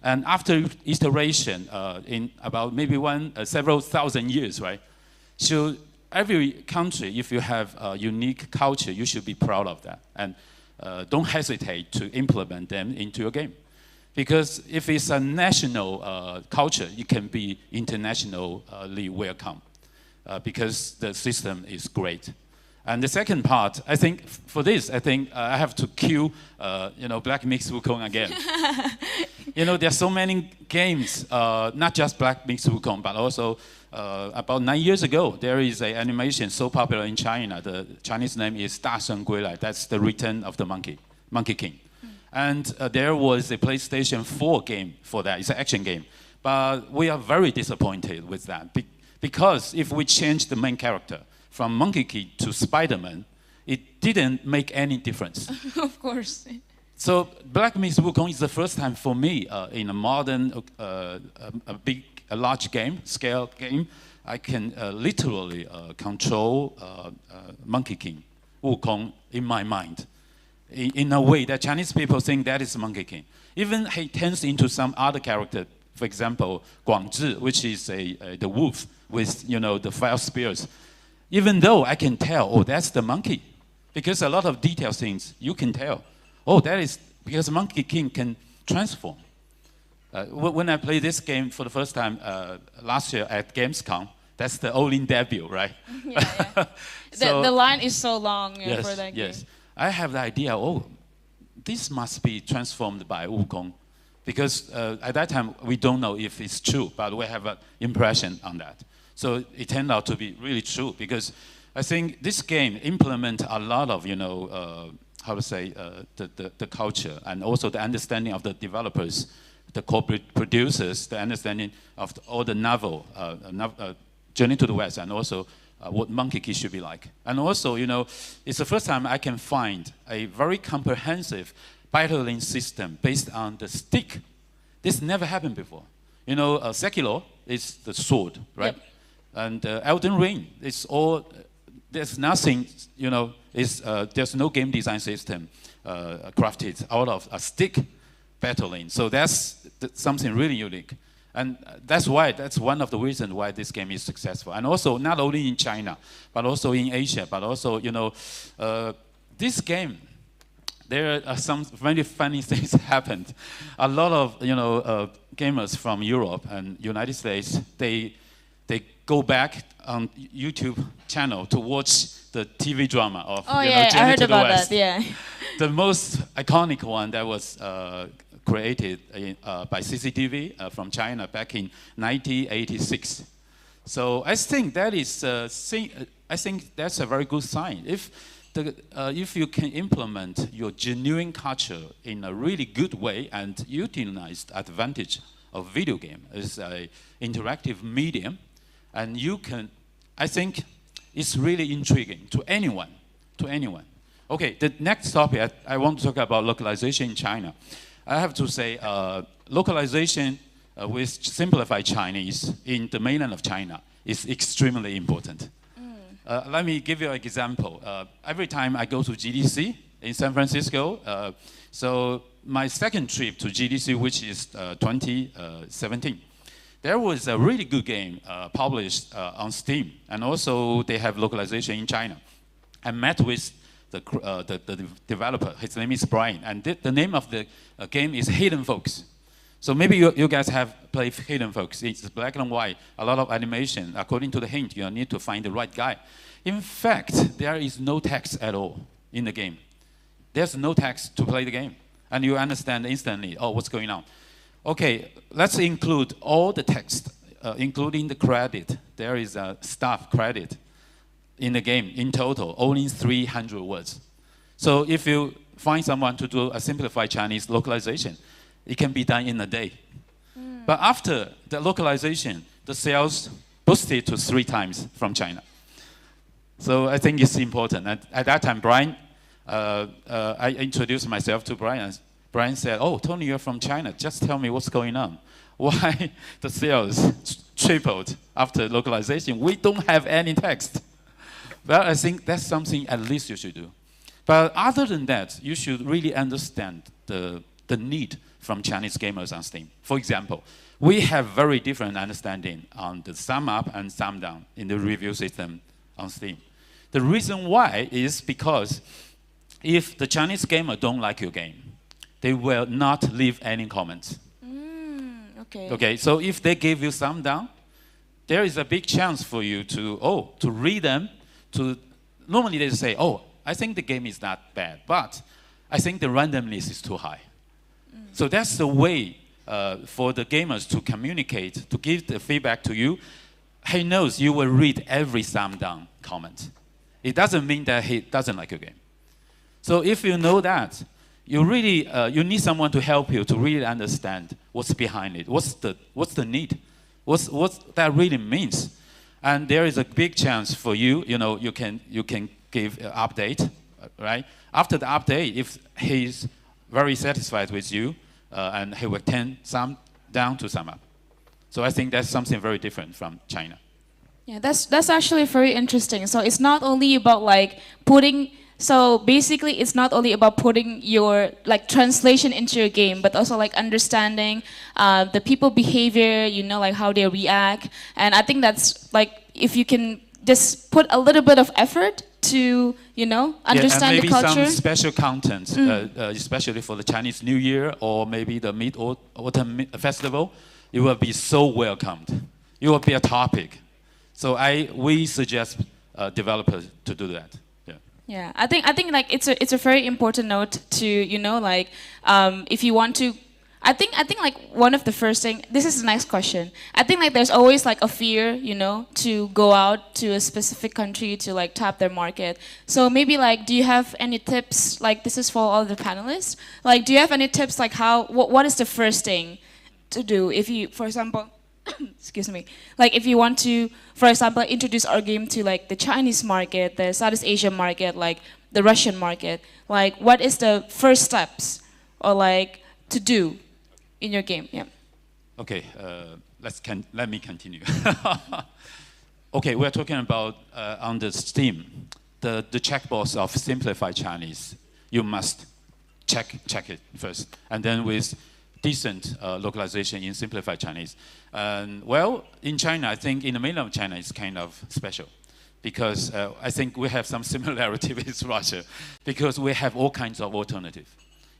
And after iteration, in about maybe several thousand years, right? So every country, if you have a unique culture, you should be proud of that. And don't hesitate to implement them into your game. Because if it's a national culture, it can be internationally welcome because the system is great. And the second part, I think, for this, I have to cue, Black Myth Wukong again. There are so many games, not just Black Myth Wukong, but also about 9 years ago, there is an animation so popular in China. The Chinese name is 大圣归来. That's the return of the Monkey King. And there was a PlayStation 4 game for that. It's an action game. But we are very disappointed with that. Because if we change the main character from Monkey King to Spider-Man, it didn't make any difference. Of course. So Black Myth Wukong is the first time for me in a modern, a large game, scale game, I can literally control Monkey King, Wukong, in my mind. In a way that Chinese people think that is Monkey King. Even he turns into some other character. For example, Guangzhi, which is the wolf with the fire spears. Even though I can tell, that's the monkey, because a lot of detailed things you can tell. That is because Monkey King can transform. When I played this game for the first time last year at Gamescom, that's the only debut, right? Yeah. So, the line is so long for that game. Yes. I have the idea, this must be transformed by Wukong. Because at that time, we don't know if it's true, but we have an impression on that. So it turned out to be really true, because I think this game implements a lot of, the culture, and also the understanding of the developers, the corporate producers, the understanding of all the novel, Journey to the West, and also what Monkey King should be like. And also, it's the first time I can find a very comprehensive battling system based on the stick. This never happened before. Sekiro is the sword, right? Yep. And Elden Ring, there's nothing, there's no game design system crafted out of a stick battling. So that's something really unique. And that's one of the reasons why this game is successful. And also, not only in China, but also in Asia, but also, this game, there are some very funny things happened. A lot of, gamers from Europe and United States, they go back on YouTube channel to watch the TV drama of I Journey heard to the about West. that, yeah. The most iconic one that was created by CCTV from China back in 1986. So I think that is, I think that's a very good sign. If you can implement your genuine culture in a really good way and utilize the advantage of video game as an interactive medium, and you can, I think it's really intriguing to anyone, Okay, the next topic, I want to talk about localization in China. I have to say, localization with simplified Chinese in the mainland of China is extremely important. Let me give you an example. Every time I go to GDC in San Francisco, so my second trip to GDC, which is 2017, there was a really good game published on Steam, and also they have localization in China. I met with the developer. His name is Brian, and the name of the game is Hidden Folks. So maybe you guys have played Hidden Folks. It's black and white, a lot of animation. According to the hint, you need to find the right guy. In fact, there is no text at all in the game. There's no text to play the game, and you understand instantly, oh, what's going on. Okay, let's include all the text, including the credit. There is a staff credit in the game. In total, only 300 words. So if you find someone to do a simplified Chinese localization, it can be done in a day. But after the localization, the sales boosted to 3 times from China. So I think it's important. At that time, Brian, I introduced myself to Brian. Brian said, oh, Tony, you're from China. Just tell me what's going on. Why the sales tripled after localization? We don't have any text. Well, I think that's something at least you should do. But other than that, you should really understand the need from Chinese gamers on Steam. For example, we have very different understanding on the sum up and sum down in the review system on Steam. The reason why is because if the Chinese gamer don't like your game, they will not leave any comments. Okay, so if they give you sum down, there is a big chance for you to read them. Normally they say, oh, I think the game is not bad, but I think the randomness is too high. So that's the way for the gamers to communicate, to give the feedback to you. He knows you will read every sum down comment. It doesn't mean that he doesn't like your game. So if you know that, you really you need someone to help you to really understand what's behind it. What's the need? What that really means? And there is a big chance for you. You can give an update, right? After the update, if he's very satisfied with you, and he will turn some down to sum up. So I think that's something very different from China. Yeah, that's actually very interesting. So it's not only about like putting. So basically, it's not only about putting your like translation into your game, but also like understanding the people behavior. Like how they react. And I think that's like if you can just put a little bit of effort to understand the culture. And maybe some special content, especially for the Chinese New Year or maybe the Mid-Autumn Festival, it will be so welcomed. It will be a topic. So we suggest developers to do that. Yeah, I think like it's a very important note to if you want to. I think like one of the first thing. This is the next question. I think like there's always like a fear, to go out to a specific country to like tap their market. So maybe like, do you have any tips? Like this is for all the panelists. Like, do you have any tips like what is the first thing to do if you, for example, excuse me, like if you want to, for example, introduce our game to like the Chinese market, the Southeast Asian market, like the Russian market, like what is the first steps or like to do in your game? Yeah. Okay, let me continue. okay, we're talking about on the Steam, the checkbox of simplified Chinese. You must check it first, and then with decent localization in simplified Chinese. Well, in China, I think in the mainland of China, it's kind of special because I think we have some similarity with Russia because we have all kinds of alternatives.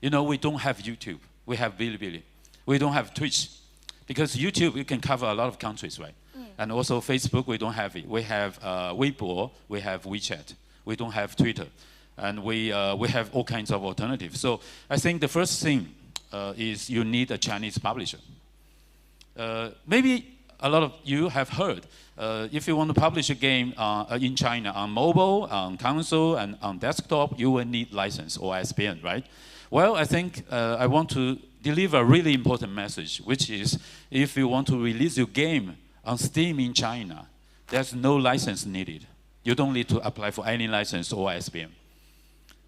You know, we don't have YouTube. We have Bilibili. We don't have Twitch because YouTube, you can cover a lot of countries, right? And also Facebook, we don't have it. We have Weibo, we have WeChat. We don't have Twitter. And we have all kinds of alternatives. So I think the first thing is you need a Chinese publisher. Maybe a lot of you have heard, if you want to publish a game in China on mobile, on console, and on desktop, you will need license or ISBN, right? Well, I think I want to deliver a really important message, which is if you want to release your game on Steam in China, there's no license needed. You don't need to apply for any license or ISBN.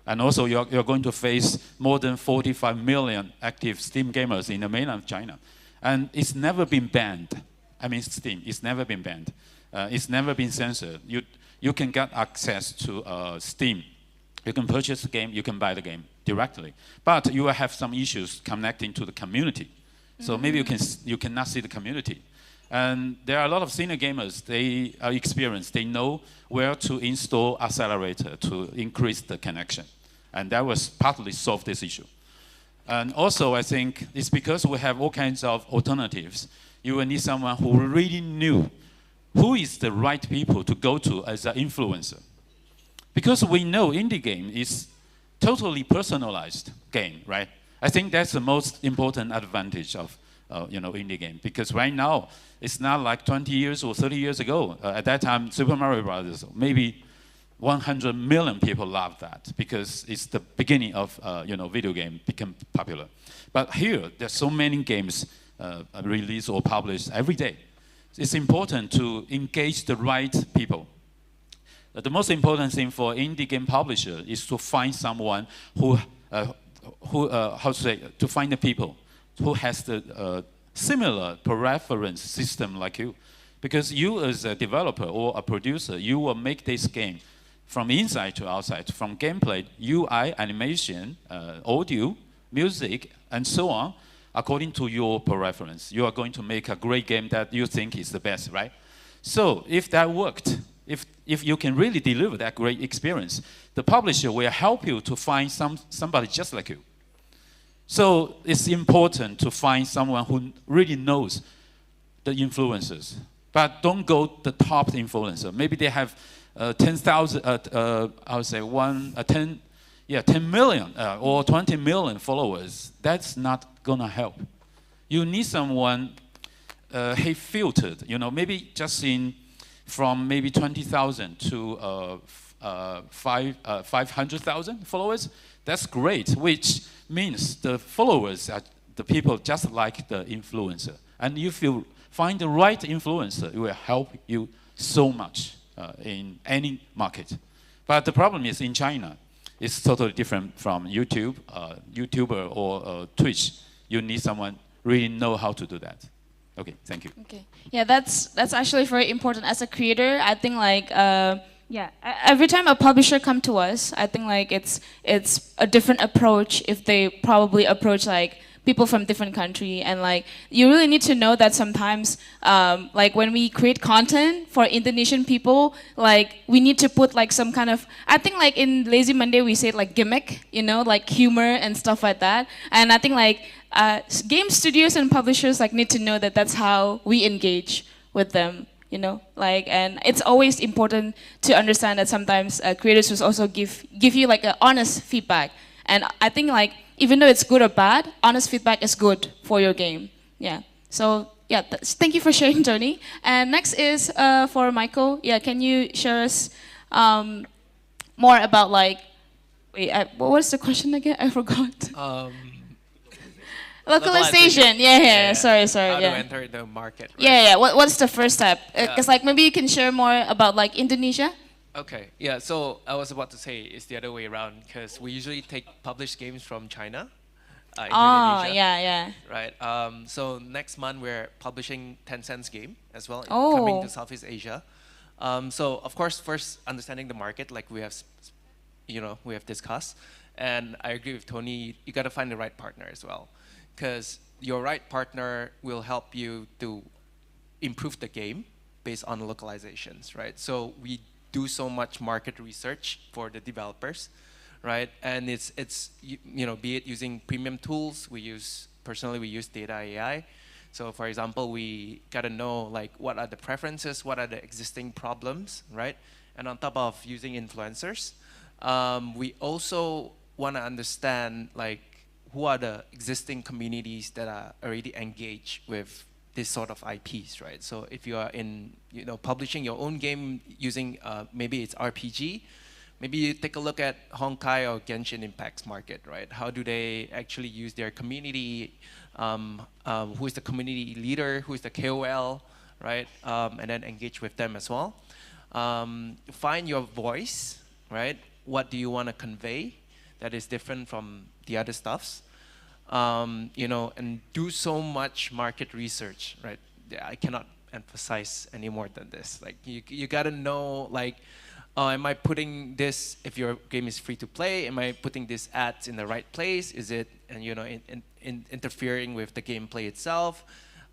And also, you're going to face more than 45 million active Steam gamers in the mainland of China. And it's never been banned. I mean, Steam, it's never been banned. It's never been censored. You can get access to Steam. You can purchase the game, you can buy the game directly. But you will have some issues connecting to the community. So maybe you cannot see the community. And there are a lot of senior gamers, they are experienced. They know where to install accelerator to increase the connection. And that was partly solve this issue. And also, I think it's because we have all kinds of alternatives. You will need someone who really knew who is the right people to go to as an influencer. Because we know indie game is totally personalized game, right? I think that's the most important advantage of indie game. Because right now, it's not like 20 years or 30 years ago. At that time, Super Mario Brothers, maybe 100 million people loved that because it's the beginning of video game become popular. But here, there's so many games released or published every day. It's important to engage the right people. The most important thing for indie game publisher is to find someone to find the people who has the similar preference system like you. Because you as a developer or a producer, you will make this game from inside to outside, from gameplay, UI, animation, audio, music, and so on, according to your preference. You are going to make a great game that you think is the best, right? So if that worked, if you can really deliver that great experience, the publisher will help you to find somebody just like you. So it's important to find someone who really knows the influencers. But don't go the top influencer. Maybe they have 10,000, I would say 10 million or 20 million followers. That's not gonna help. You need someone filtered, maybe just from maybe 20,000 to 500,000 followers. That's great, which means the followers are the people just like the influencer. And if you find the right influencer, it will help you so much in any market. But the problem is in China, it's totally different from YouTube, YouTuber or Twitch. You need someone really know how to do that. Okay, thank you. Okay, yeah, that's actually very important. As a creator, I think every time a publisher come to us, I think it's a different approach if they probably approach people from different country, and you really need to know that sometimes when we create content for Indonesian people, we need to put some kind of, I think in Lazy Monday we say gimmick, humor and stuff like that. And I think game studios and publishers need to know that that's how we engage with them. And it's always important to understand that sometimes creators will also give you an honest feedback. And I think even though it's good or bad, honest feedback is good for your game. Yeah. So yeah, thank you for sharing, Tony. And next is for Michael. Yeah, can you share us more about what was the question again? I forgot. Localization. Yeah. Sorry. How yeah. to enter the market. Right? Yeah. What's the first step? Because maybe you can share more about Indonesia. Okay, yeah, so I was about to say it's the other way around because we usually take published games from China, Indonesia. Yeah. Right, so next month we're publishing Tencent's game as well, coming to Southeast Asia. So of course, first understanding the market, like we have, we have discussed, and I agree with Tony. You got to find the right partner as well, because your right partner will help you to improve the game based on localizations, right? So we do so much market research for the developers, right? And it's be it using premium tools, personally we use data AI. So for example, we gotta know like what are the preferences, what are the existing problems, right? And on top of using influencers, we also wanna understand like who are the existing communities that are already engaged with this sort of IPs, right? So if you are in, publishing your own game using, maybe it's RPG, maybe you take a look at Honkai or Genshin Impact's market, right? How do they actually use their community? Who is the community leader? Who is the KOL, right? And then engage with them as well. Find your voice, right? What do you want to convey that is different from the other stuffs? And do so much market research, right? Yeah, I cannot emphasize any more than this. Like you gotta know, like, am I putting this, if your game is free to play, am I putting these ads in the right place? Is it, interfering with the gameplay itself?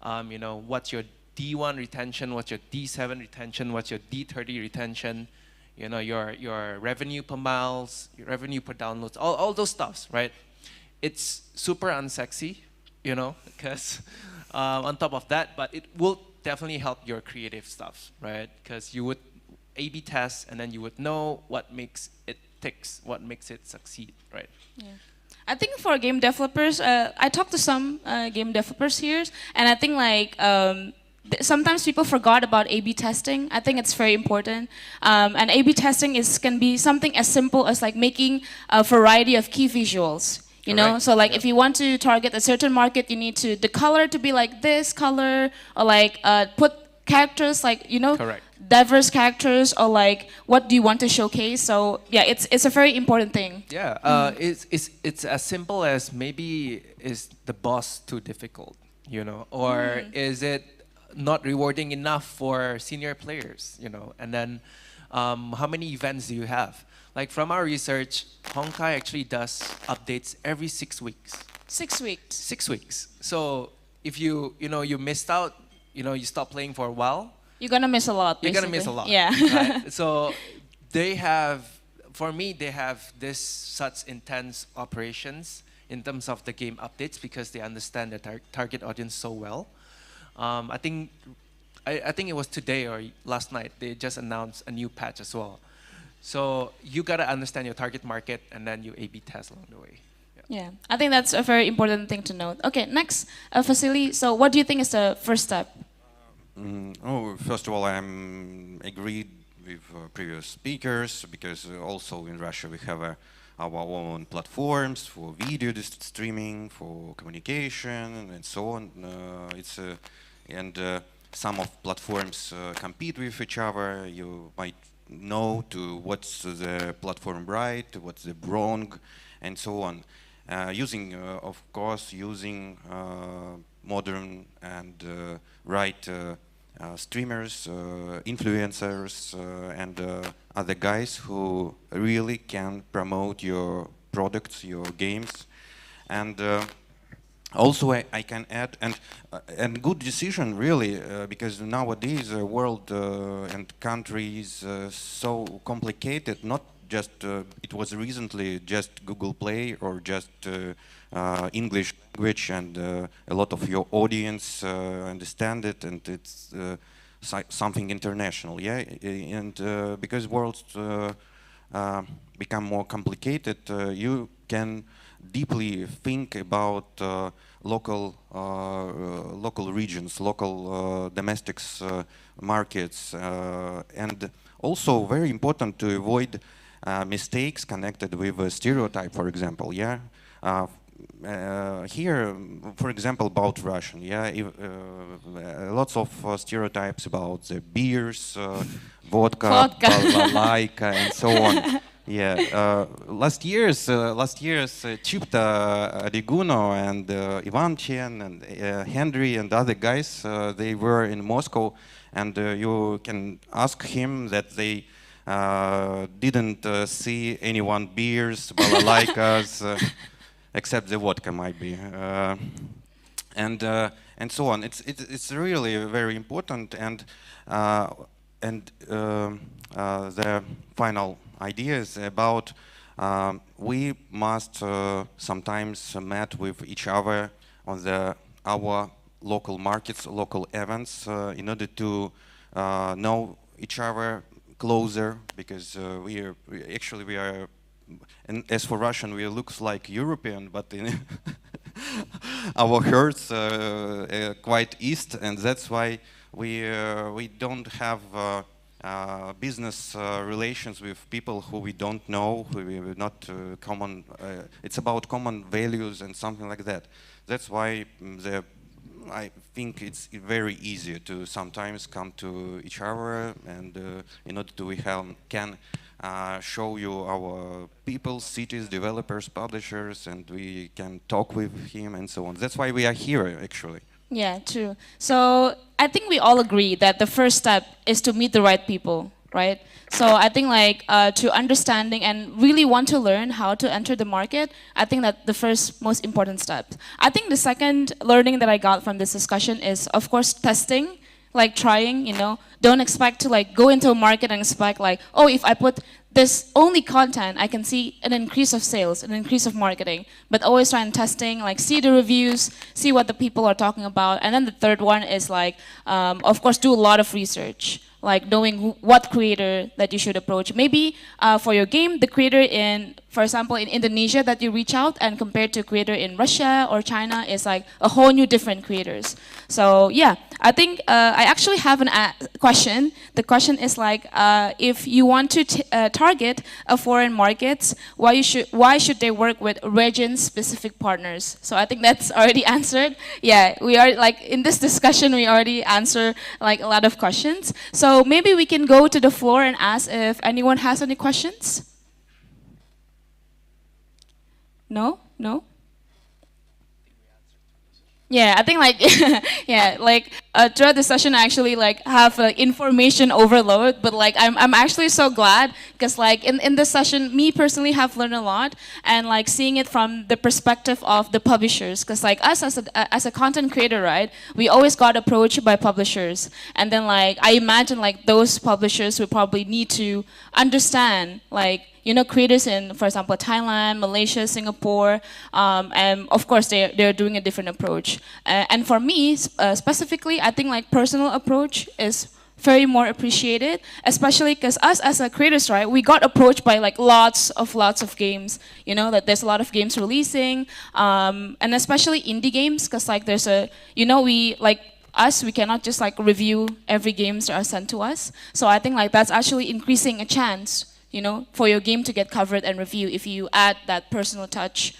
What's your D1 retention? What's your D7 retention? What's your D30 retention? Your revenue per miles, your revenue per downloads, all those stuffs, right? It's super unsexy, because on top of that, but it will definitely help your creative stuff, right? Because you would A/B test, and then you would know what makes it ticks, what makes it succeed, right? Yeah. I think for game developers, I talked to some game developers here, and I think like sometimes people forgot about A/B testing. I think it's very important. And A/B testing can be something as simple as like making a variety of key visuals. So like if you want to target a certain market, you need the color to be like this color, or like put characters like diverse characters, or like what do you want to showcase. So yeah, it's a very important thing. Yeah, it's as simple as maybe is the boss too difficult, or is it not rewarding enough for senior players, and then how many events do you have? Like from our research, Honkai actually does updates every 6 weeks. 6 weeks. 6 weeks. So if you missed out, you stop playing for a while, you're gonna miss a lot. You're gonna miss a lot. Yeah. Right? So they have this such intense operations in terms of the game updates, because they understand the target audience so well. I think it was today or last night they just announced a new patch as well. So you gotta understand your target market, and then you A/B test along the way. Yeah, I think that's a very important thing to note. Okay, next, Vasily. So what do you think is the first step? First of all, I'm agreed with previous speakers, because also in Russia we have our own platforms for video streaming, for communication, and so on. Some of platforms compete with each other. You might know what's the platform right, what's the wrong, and so on. Using modern and right streamers, influencers, and other guys who really can promote your products, your games. And also I can add, and good decision really, because nowadays the world and country is so complicated. Not just it was recently just Google Play or just English language, and a lot of your audience understand it, and it's something international, yeah. And because worlds become more complicated, you can deeply think about local regions, local domestic markets, and also very important to avoid mistakes connected with a stereotype, for example, yeah. Here, for example, about Russian, yeah, lots of stereotypes about the beers, vodka, balalaika, and so on. Yeah, last year's Chipta Adiguno and Ivan Chen and Henry and other guys, they were in Moscow, and you can ask him that they didn't see anyone beers, balalaikas, except the vodka might be, and so on. It's really very important, and the final idea is about we must sometimes meet with each other on our local markets, local events, in order to know each other closer, because we are, and as for Russian, we looks like European, but in our hearts quite East, and that's why we don't have business relations with people who we don't know, who we are not common. It's about common values and something like that. That's why I think it's very easy to sometimes come to each other, and in order to can show you our people, cities, developers, publishers, and we can talk with him and so on. That's why we are here, actually. Yeah, true. So I think we all agree that the first step is to meet the right people, right? So I think like to understanding and really want to learn how to enter the market, I think that the first most important step. I think the second learning that I got from this discussion is, of course, testing, like trying, don't expect to like go into a market and expect like, oh, if I put this only content, I can see an increase of sales, an increase of marketing, but always try and testing, like see the reviews, see what the people are talking about. And then the third one is like, of course, do a lot of research, like knowing what creator that you should approach. Maybe for your game, the creator in, for example, in Indonesia that you reach out, and compared to creator in Russia or China is like a whole new different creators. So yeah, I think I actually have a question. The question is like, if you want to target a foreign markets, why should they work with region-specific partners? So I think that's already answered. Yeah, we are like in this discussion we already answered like a lot of questions. So maybe we can go to the floor and ask if anyone has any questions. No? No? Yeah, I think like yeah, like throughout the session I actually like have information overload, but like I'm actually so glad because like in this session, me personally have learned a lot, and like seeing it from the perspective of the publishers, because like us as a content creator, right, we always got approached by publishers, and then like I imagine like those publishers would probably need to understand like, creators in, for example, Thailand, Malaysia, Singapore, and of course they're doing a different approach. And for me, specifically, I think like personal approach is very more appreciated, especially because us as a creators, right, we got approached by like lots of games, that there's a lot of games releasing, and especially indie games, because like there's a, we like, we cannot just like review every games that are sent to us. So I think like that's actually increasing a chance, for your game to get covered and reviewed if you add that personal touch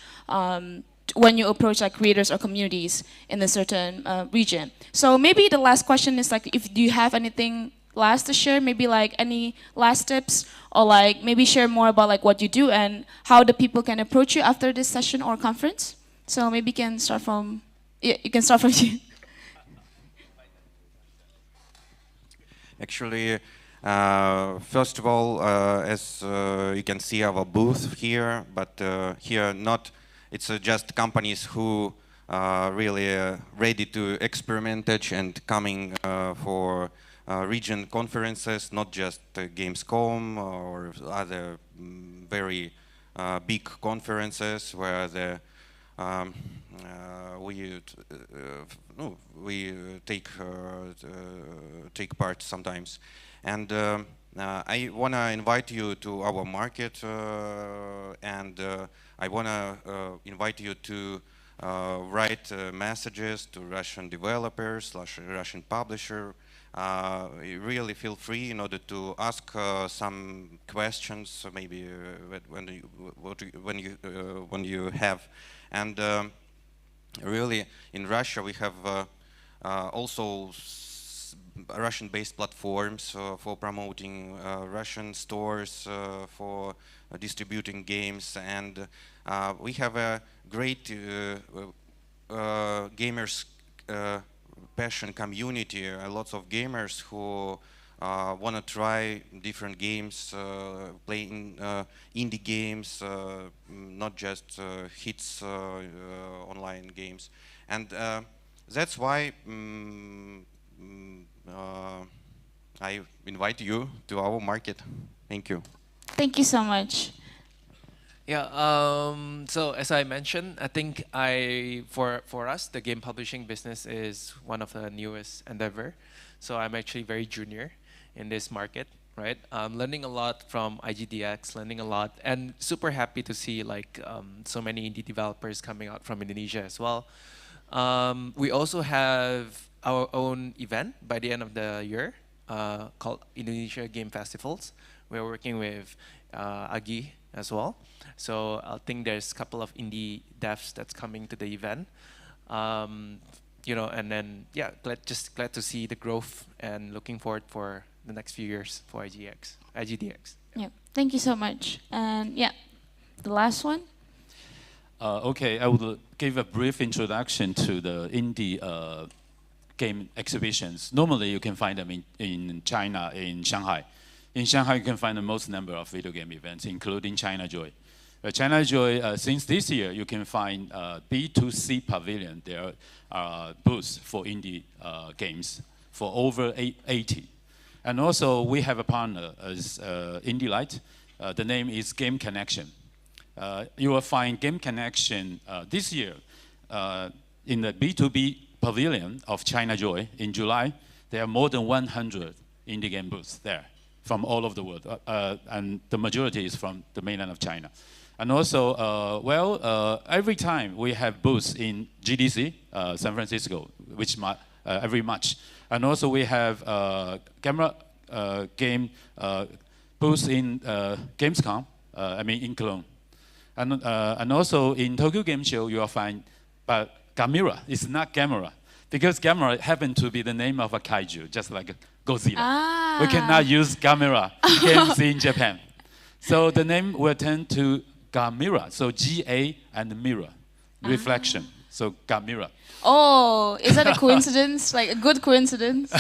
when you approach like creators or communities in a certain region. So maybe the last question is like, do you have anything last to share? Maybe like any last tips, or like maybe share more about like what you do and how the people can approach you after this session or conference. So maybe you can start from you. Actually, first of all, as you can see our booth here, but here it's just companies who are really ready to experiment and coming for region conferences, not just Gamescom or other very big conferences where we take part sometimes. And I want to invite you to our market, and I want to invite you to write messages to Russian developers, Russian publisher. Really feel free in order to ask some questions, maybe when you have. And really, in Russia, we have also Russian-based platforms for promoting Russian stores, for distributing games, and we have a great gamers passion community. Lots of gamers who want to try different games, playing indie games, not just hits online games, and that's why I invite you to our market. Thank you. Thank you so much. Yeah, so as I mentioned, I think for us, the game publishing business is one of the newest endeavor. So I'm actually very junior in this market, right? I'm learning a lot from IGDX, learning a lot, and super happy to see like so many indie developers coming out from Indonesia as well. We also have our own event by the end of the year called Indonesia Game Festivals. We're working with Agi as well. So I think there's a couple of indie devs that's coming to the event. You know, and then yeah, glad to see the growth and looking forward for the next few years for IGDX. Yeah, thank you so much. And yeah, the last one. Okay, I would give a brief introduction to the indie game exhibitions. Normally, you can find them in China, in Shanghai. In Shanghai, you can find the most number of video game events, including China Joy. China Joy, since this year, you can find B2C Pavilion. There are booths for indie games for over 80. And also, we have a partner as Indie Light. The name is Game Connection. You will find Game Connection this year in the B2B Pavilion of China Joy in July. There are more than 100 indie game booths there from all over the world. And the majority is from the mainland of China. And also, every time we have booths in GDC, San Francisco, which every March. And also we have camera game booths in Gamescom, in Cologne. And also in Tokyo Game Show, you will find Gamera. It's not Gamera, because Gamera happened to be the name of a kaiju, just like Godzilla. We cannot use Gamera games in Japan. So the name will turn to Gamera. So G-A and mirror, reflection. So Gamera. Oh, is that a coincidence? Like a good coincidence?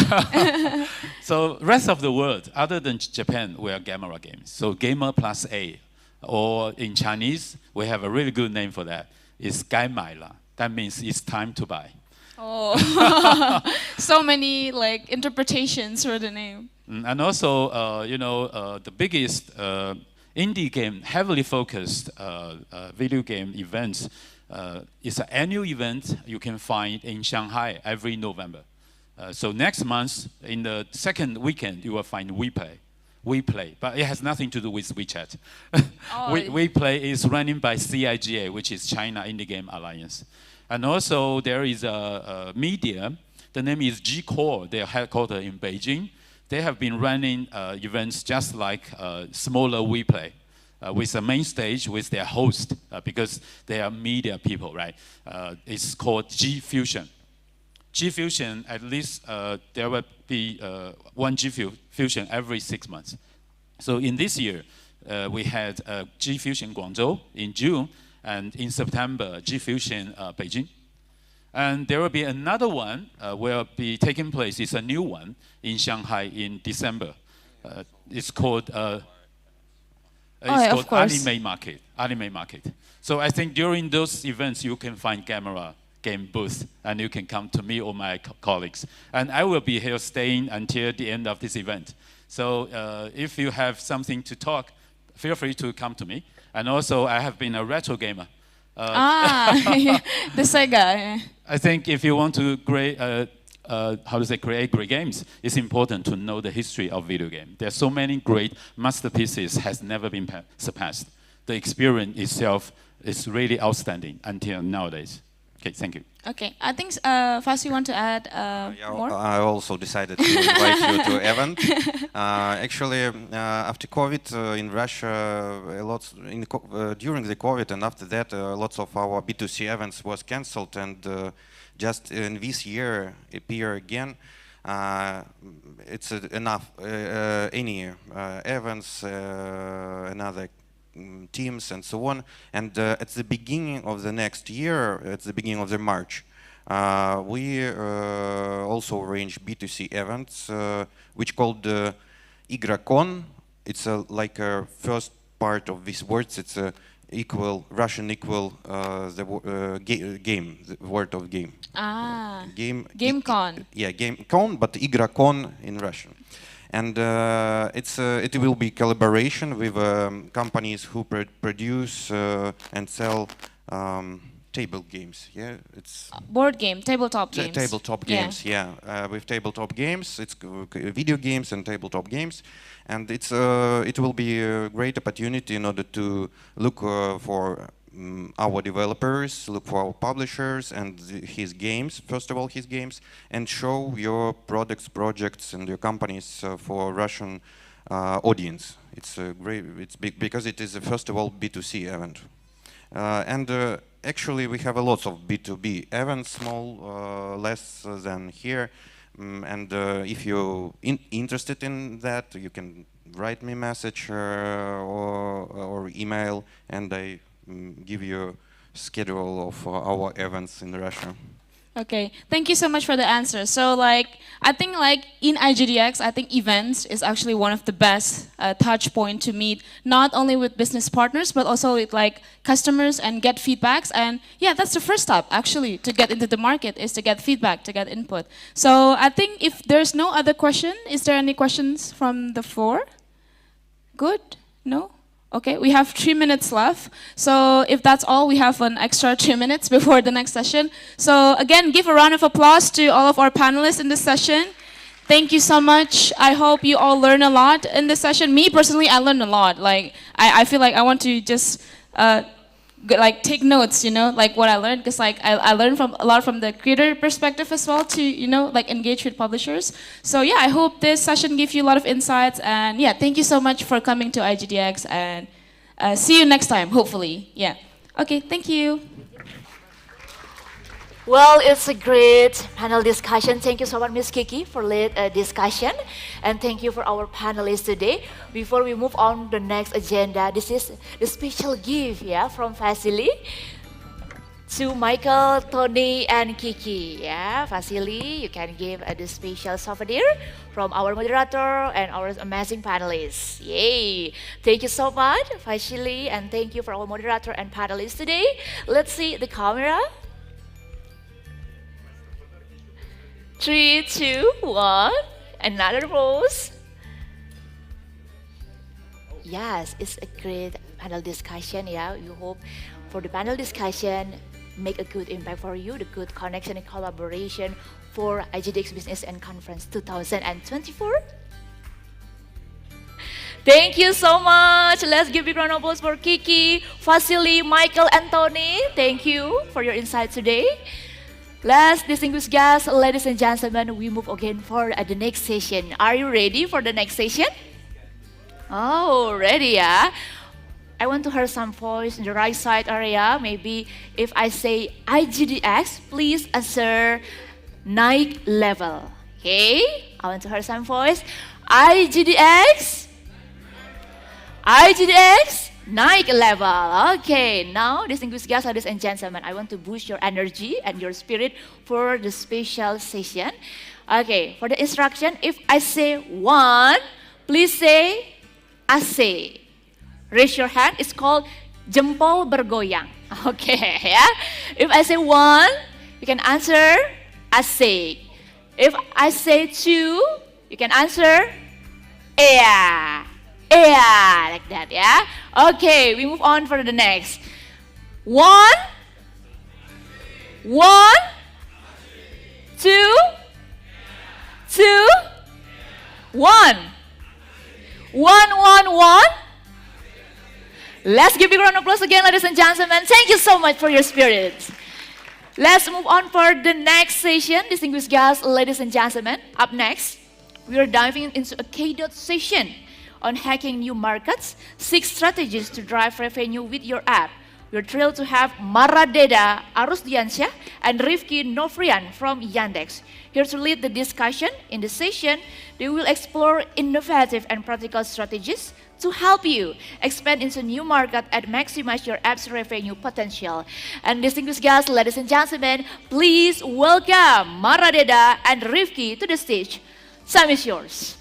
So rest of the world, other than Japan, we are Gamera games. So Gamer plus A. Or in Chinese, we have a really good name for that. It's Gai Mai La. That means it's time to buy. Oh, so many like interpretations for the name. And also, the biggest indie game, heavily focused video game events is an annual event you can find in Shanghai every November. So next month, in the second weekend, you will find WePlay, but it has nothing to do with WeChat. WePlay is running by CIGA, which is China Indie Game Alliance. And also there is a media, the name is G-Core, they are headquartered in Beijing. They have been running events just like smaller WePlay, with a main stage with their host, because they are media people, right? It's called G-Fusion. G-Fusion, at least there will be one G-Fusion every 6 months. So in this year, we had G-Fusion Guangzhou in June, and in September, G-Fusion Beijing. And there will be another one will be taking place. It's a new one in Shanghai in December. It's called Anime Market. Anime Market. So I think during those events, you can find Gamera game booth, and you can come to me or my colleagues. And I will be here staying until the end of this event. So if you have something to talk, feel free to come to me. And also, I have been a retro gamer. The Sega. I think if you want to create great games, it's important to know the history of video game. There are so many great masterpieces has never been surpassed. The experience itself is really outstanding until nowadays. Okay, thank you. Okay, I think Fas, you want to add more? I also decided to invite you to event. Actually, after COVID in Russia, during the COVID and after that, lots of our B2C events was cancelled, and just in this year appear again. It's enough any events, another teams and so on. And at the beginning of the next year, at the beginning of the March, we also arrange B2C events, which called IgraCon. It's like a first part of these words. It's a Russian equal game, the word of game. Ah. GameCon. Yeah, GameCon, but IgraCon in Russian. And it will be collaboration with companies who produce and sell table games. Yeah, it's board game, tabletop games. Tabletop games. Yeah, with tabletop games, it's video games and tabletop games, and it will be a great opportunity in order to look for our developers, look for our publishers and his games, first of all his games, and show your products, projects and your companies for Russian audience. It's great, it's big because it is first of all B2C event. Actually we have a lot of B2B events, small, less than here. And if you're interested in that, you can write me a message or email, and I give you schedule of our events in Russia. Okay, thank you so much for the answer. So I think in IGDX, I think events is actually one of the best touch point to meet not only with business partners, but also with customers and get feedbacks. And yeah, that's the first step actually to get into the market, is to get feedback, to get input. So I think if there's no other question, is there any questions from the floor? Good? No? Okay, we have 3 minutes left. So if that's all, we have an extra 2 minutes before the next session. So again, give a round of applause to all of our panelists in this session. Thank you so much. I hope you all learn a lot in this session. Me personally, I learned a lot. I feel like I want to just take notes, what I learned, because I learned a lot from the creator perspective as well to engage with publishers. So yeah, I hope this session gave you a lot of insights, and yeah, thank you so much for coming to IGDX, and see you next time, hopefully. Yeah. Okay, thank you. Well, it's a great panel discussion. Thank you so much, Ms. Kiki, for lead discussion. And thank you for our panelists today. Before we move on to the next agenda, this is the special gift from Vasily to Michael, Tony, and Kiki. Yeah, Vasily, you can give the special souvenir from our moderator and our amazing panelists. Yay! Thank you so much, Vasily, and thank you for our moderator and panelists today. Let's see the camera. 3, 2, 1. Another pose. Yes, it's a great panel discussion. Yeah, you hope for the panel discussion make a good impact for you, the good connection and collaboration for IGDX Business and Conference 2024. Thank you so much. Let's give a round of applause for Kiki, Vasily, Michael, and Tony. Thank you for your insight today. Last distinguished guests, ladies and gentlemen, we move again for the next session. Are you ready for the next session? Oh, ready, yeah? I want to hear some voice in the right side area. Maybe if I say IGDX, please answer Nike level. Okay? I want to hear some voice. IGDX? IGDX? Nike level. Okay, now distinguished guests, ladies and gentlemen, I want to boost your energy and your spirit for the special session. Okay, for the instruction, if I say 1, please say AC. Raise your hand. It's called jempol bergoyang. Okay, yeah. If I say 1, you can answer AC. If I say 2, you can answer yeah. Yeah, like that, yeah? Okay, we move on for the next. 1, 1, 2, 2, 1. 1, 1, 1. Let's give a round of applause again, ladies and gentlemen. Thank you so much for your spirit. Let's move on for the next session. Distinguished guests, ladies and gentlemen. Up next, we are diving into a K-Dot session on hacking new markets, 6 strategies to drive revenue with your app. we're thrilled to have Maradeda Arusdiansyah and Rifki Novrian from Yandex here to lead the discussion. In this session, they will explore innovative and practical strategies to help you expand into new market and maximize your app's revenue potential. And distinguished guests, ladies and gentlemen, please welcome Maradeda and Rifki to the stage. Time is yours.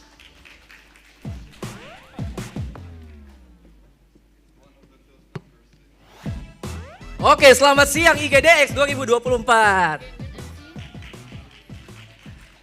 Oke, selamat siang IGDX 2024.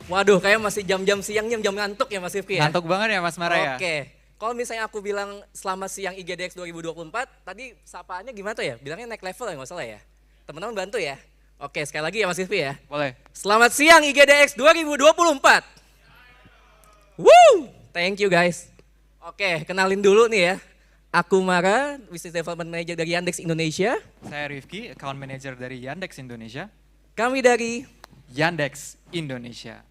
Waduh, kayak masih jam-jam siang, jam ngantuk ya Mas Rifki ya? Ngantuk banget ya Mas Mara ya? Oke, kalau misalnya aku bilang selamat siang IGDX 2024, tadi sapaannya gimana tuh ya? Bilangnya naik level ya nggak salah ya? Teman-teman bantu ya? Oke, sekali lagi ya Mas Rifki ya? Boleh. Selamat siang IGDX 2024. Woo! Thank you guys. Oke, kenalin dulu nih ya. Aku Mara, Business Development Manager dari Yandex Indonesia. Saya Rifki, Account Manager dari Yandex Indonesia. Kami dari Yandex Indonesia.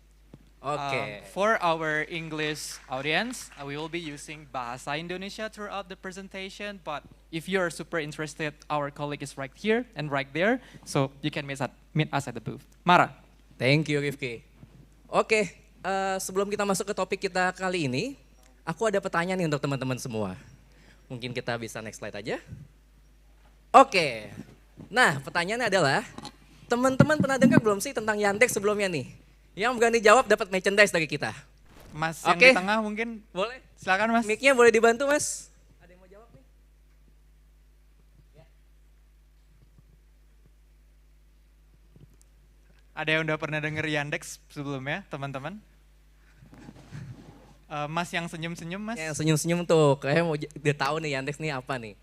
Oke. For our English audience, we will be using Bahasa Indonesia throughout the presentation. But if you're super interested, our colleague is right here and right there. So you can meet us at the booth. Mara. Thank you Rifki. Oke, sebelum kita masuk ke topik kita kali ini, aku ada pertanyaan nih untuk teman-teman semua. Mungkin kita bisa next slide aja. Oke, nah pertanyaannya adalah, teman-teman pernah dengar belum sih tentang Yandex sebelumnya nih? Yang berani jawab dapat merchandise dari kita. Mas yang di tengah mungkin boleh? Silakan Mas. Mic-nya boleh dibantu Mas? Ada yang mau jawab nih? Ya. Ada yang udah pernah denger Yandex sebelumnya teman-teman? Mas yang senyum-senyum Mas? Yang senyum-senyum tuh, kayaknya mau udah tahu nih Yandex nih apa nih.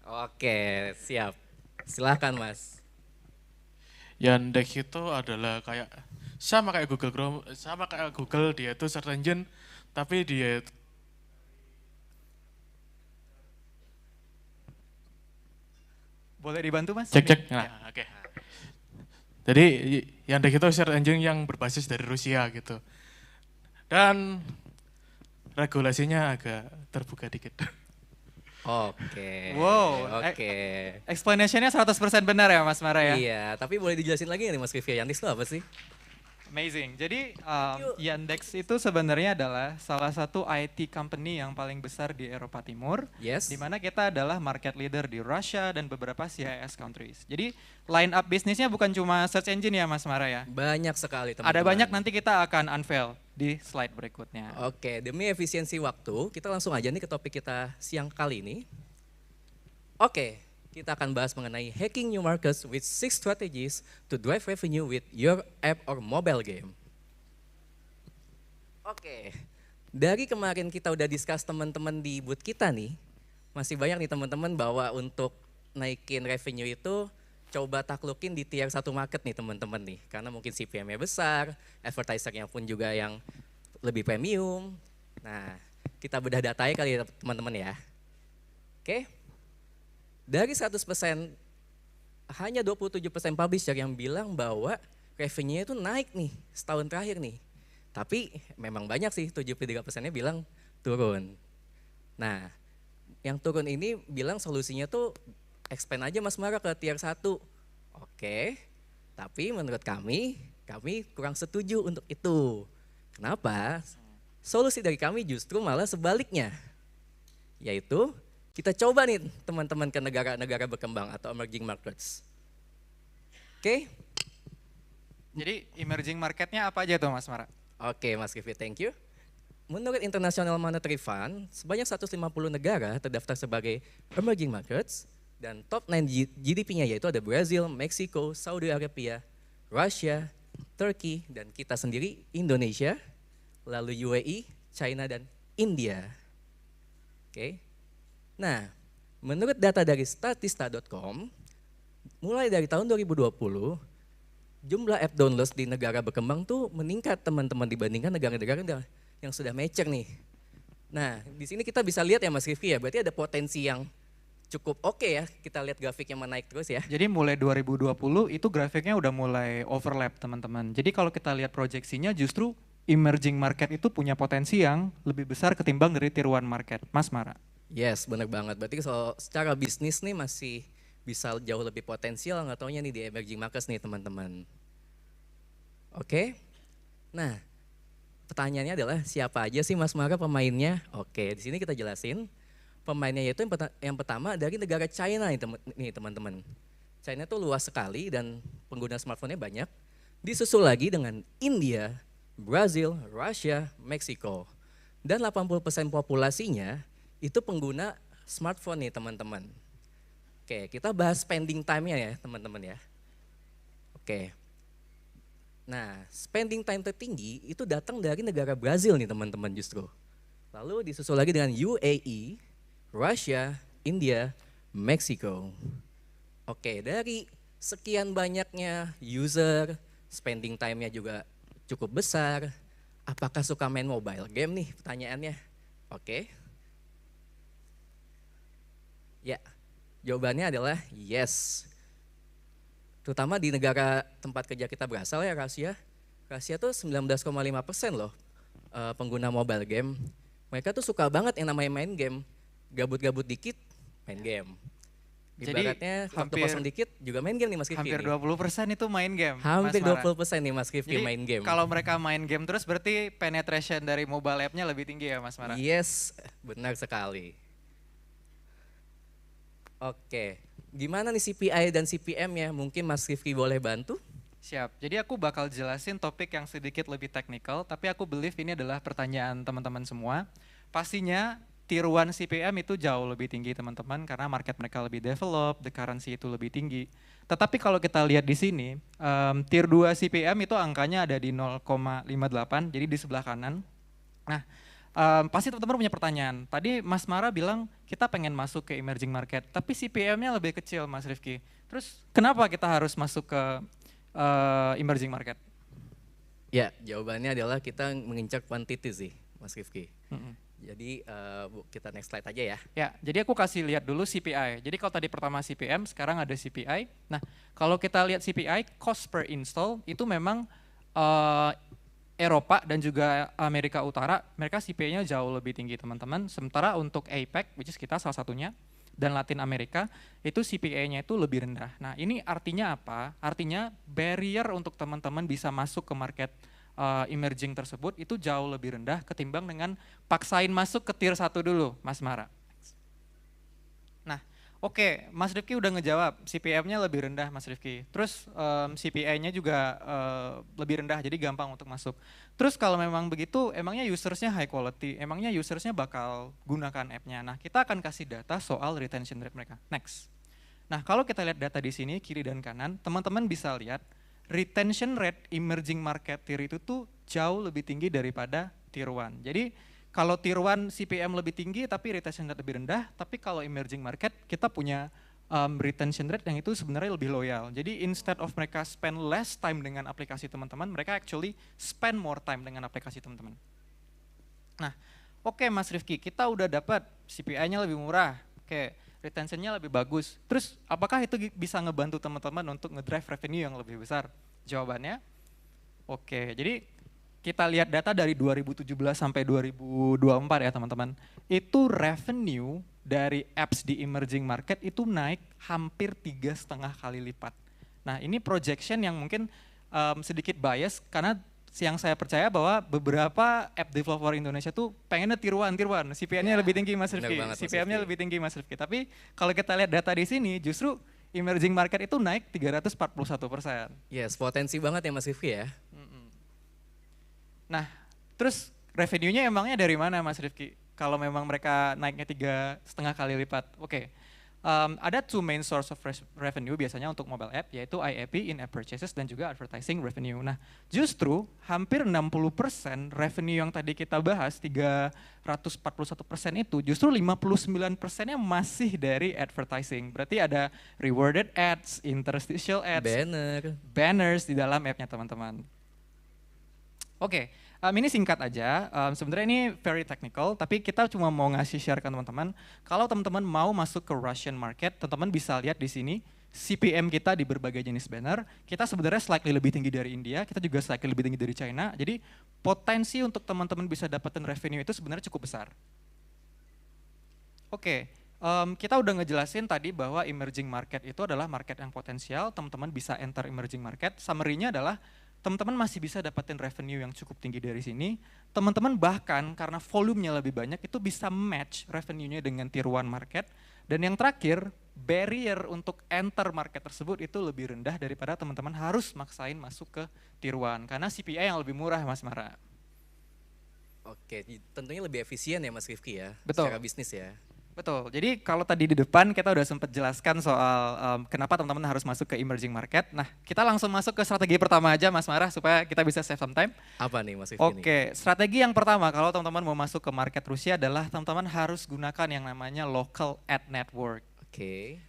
Oke, siap. Silahkan Mas. Yandex itu adalah kayak sama kayak Google Chrome, sama kayak Google, dia itu search engine, tapi dia boleh dibantu Mas? Cek. Nah. Ya, oke. Jadi Yandex itu search engine yang berbasis dari Rusia gitu. Dan regulasinya agak terbuka dikit. Oke. Wow. Oke. Explanation-nya 100% benar ya Mas Mara ya? Iya, tapi boleh dijelasin lagi nggak nih Mas Rifki, Yandex itu apa sih? Amazing. Jadi Yandex itu sebenarnya adalah salah satu IT company yang paling besar di Eropa Timur. Yes. Di mana kita adalah market leader di Russia dan beberapa CIS countries. Jadi line up bisnisnya bukan cuma search engine ya Mas Mara ya? Banyak sekali teman-teman. Ada banyak, nanti kita akan unveil di slide berikutnya. Oke, demi efisiensi waktu, kita langsung aja nih ke topik kita siang kali ini. Oke, kita akan bahas mengenai hacking new markets with 6 strategies to drive revenue with your app or mobile game. Oke, dari kemarin kita udah discuss teman-teman di booth kita nih, masih banyak nih teman-teman bahwa untuk naikin revenue itu coba taklukin di tier 1 market nih teman-teman nih. Karena mungkin CPM-nya besar, advertiser-nya pun juga yang lebih premium. Nah, kita bedah datanya kali ya teman-teman ya. Oke. Dari 100%, hanya 27% publisher yang bilang bahwa revenue-nya itu naik nih setahun terakhir nih. Tapi memang banyak sih, 73%-nya bilang turun. Nah, yang turun ini bilang solusinya tuh expand aja Mas Mara ke tier 1. Oke, tapi menurut kami kurang setuju untuk itu. Kenapa? Solusi dari kami justru malah sebaliknya. Yaitu kita coba nih teman-teman ke negara-negara berkembang atau emerging markets. Oke. Jadi emerging marketnya apa aja tuh Mas Mara? Oke Mas Rifki, thank you. Menurut International Monetary Fund, sebanyak 150 negara terdaftar sebagai emerging markets dan top 9 GDP-nya yaitu ada Brazil, Meksiko, Saudi Arabia, Russia, Turkey, dan kita sendiri Indonesia, lalu UAE, China, dan India. Oke. Nah, menurut data dari statista.com, mulai dari tahun 2020, jumlah app downloads di negara berkembang tuh meningkat teman-teman dibandingkan negara-negara yang sudah mature nih. Nah, di sini kita bisa lihat ya Mas Rifki ya, berarti ada potensi yang cukup oke ya, kita lihat grafiknya menaik terus ya. Jadi mulai 2020 itu grafiknya udah mulai overlap teman-teman. Jadi kalau kita lihat proyeksinya justru emerging market itu punya potensi yang lebih besar ketimbang dari tier 1 market. Mas Mara. Yes, benar banget. Berarti kalau secara bisnis nih masih bisa jauh lebih potensial, nggak taunya nih di emerging markets nih teman-teman. Oke, nah pertanyaannya adalah siapa aja sih Mas Mara pemainnya? Oke, di sini kita jelasin. Pemainnya yaitu yang pertama dari negara China nih teman-teman. China tuh luas sekali dan pengguna smartphone-nya banyak. Disusul lagi dengan India, Brazil, Russia, Meksiko. Dan 80% populasinya itu pengguna smartphone nih teman-teman. Oke, kita bahas spending time-nya ya teman-teman ya. Oke. Nah, spending time tertinggi itu datang dari negara Brazil nih teman-teman justru. Lalu disusul lagi dengan UAE, Russia, India, Meksiko. Oke, dari sekian banyaknya user, spending time-nya juga cukup besar. Apakah suka main mobile game nih pertanyaannya? Oke. Ya, jawabannya adalah yes. Terutama di negara tempat kerja kita berasal ya, Rusia. Rusia tuh 19,5% loh pengguna mobile game. Mereka tuh suka banget yang namanya main game. Gabut-gabut dikit, main game. Ibaratnya waktu kosong dikit juga main game nih Mas Rifki. Hampir 20% itu main game. Hampir Mas Mara. 20% nih Mas Rifki Jadi, main game. Kalau mereka main game terus berarti penetration dari mobile app-nya lebih tinggi ya Mas Mara? Yes, benar sekali. Oke, gimana nih CPI dan CPM ya? Mungkin Mas Rifki boleh bantu? Siap, jadi aku bakal jelasin topik yang sedikit lebih teknikal, tapi aku believe ini adalah pertanyaan teman-teman semua. Pastinya Tier 1 CPM itu jauh lebih tinggi teman-teman karena market mereka lebih develop, the currency itu lebih tinggi. Tetapi kalau kita lihat di sini, Tier 2 CPM itu angkanya ada di 0,58, jadi di sebelah kanan. Nah, pasti teman-teman punya pertanyaan. Tadi Mas Mara bilang kita pengen masuk ke emerging market, tapi CPM-nya lebih kecil Mas Rifki. Terus kenapa kita harus masuk ke emerging market? Ya, jawabannya adalah kita mengincar quantity sih Mas Rifki. Jadi kita next slide aja ya. Ya, jadi aku kasih lihat dulu CPI. Jadi kalau tadi pertama CPM, sekarang ada CPI. Nah, kalau kita lihat CPI, cost per install itu memang Eropa dan juga Amerika Utara, mereka CPI-nya jauh lebih tinggi teman-teman. Sementara untuk APEC, which is kita salah satunya, dan Latin Amerika, itu CPI-nya itu lebih rendah. Nah, ini artinya apa? Artinya barrier untuk teman-teman bisa masuk ke market emerging tersebut itu jauh lebih rendah ketimbang dengan paksain masuk ke tier 1 dulu, Mas Mara. Nah, oke, Mas Rifki udah ngejawab, CPM-nya lebih rendah Mas Rifki. Terus CPI-nya juga lebih rendah, jadi gampang untuk masuk. Terus kalau memang begitu, emangnya usersnya high quality, emangnya usersnya bakal gunakan app-nya. Nah, kita akan kasih data soal retention rate mereka. Next. Nah, kalau kita lihat data di sini, kiri dan kanan, teman-teman bisa lihat retention rate emerging market tier itu tuh jauh lebih tinggi daripada tier 1. Jadi kalau tier 1 CPM lebih tinggi tapi retention rate lebih rendah, tapi kalau emerging market kita punya retention rate yang itu sebenarnya lebih loyal. Jadi instead of mereka spend less time dengan aplikasi teman-teman, mereka actually spend more time dengan aplikasi teman-teman. Nah, oke Mas Rifki, kita udah dapat CPI-nya lebih murah. Oke, retention-nya lebih bagus. Terus apakah itu bisa ngebantu teman-teman untuk ngedrive revenue yang lebih besar? Jawabannya, oke. Jadi kita lihat data dari 2017 sampai 2024 ya teman-teman. Itu revenue dari apps di emerging market itu naik hampir 3,5 kali lipat. Nah ini projection yang mungkin sedikit bias karena yang saya percaya bahwa beberapa app developer Indonesia tuh pengennya tier 1, CPM-nya lebih tinggi Mas Rifki, CPM-nya lebih tinggi Mas Rifki. Tapi kalau kita lihat data di sini justru emerging market itu naik 341%. Yes, potensi banget ya Mas Rifki ya. Nah, terus revenue-nya emangnya dari mana Mas Rifki? Kalau memang mereka naiknya 3,5 kali lipat, oke. Ada two main source of revenue biasanya untuk mobile app, yaitu IAP, in-app purchases, dan juga advertising revenue. Nah, justru hampir 60% revenue yang tadi kita bahas, 341% itu, justru 59%-nya masih dari advertising. Berarti ada rewarded ads, interstitial ads, banners di dalam app-nya teman-teman. Oke, ini singkat aja, sebenarnya ini very technical, tapi kita cuma mau ngasih share ke teman-teman. Kalau teman-teman mau masuk ke Russian market, teman-teman bisa lihat di sini, CPM kita di berbagai jenis banner, kita sebenarnya slightly lebih tinggi dari India, kita juga slightly lebih tinggi dari China, jadi potensi untuk teman-teman bisa dapetin revenue itu sebenarnya cukup besar. Oke, Kita udah ngejelasin tadi bahwa emerging market itu adalah market yang potensial, teman-teman bisa enter emerging market. Summary-nya adalah teman-teman masih bisa dapetin revenue yang cukup tinggi dari sini. Teman-teman bahkan karena volumenya lebih banyak itu bisa match revenue-nya dengan tier 1 market. Dan yang terakhir, barrier untuk enter market tersebut itu lebih rendah daripada teman-teman harus maksain masuk ke tier 1 karena CPI yang lebih murah, Mas Mara. Oke, tentunya lebih efisien ya Mas Rifki ya, Betul. secara bisnis ya. Betul, jadi kalau tadi di depan kita udah sempat jelaskan soal kenapa teman-teman harus masuk ke emerging market. Nah, kita langsung masuk ke strategi pertama aja Mas Mara supaya kita bisa save some time. Apa nih Mas Rifki? Oke, strategi yang pertama kalau teman-teman mau masuk ke market Rusia adalah teman-teman harus gunakan yang namanya local ad network. Oke.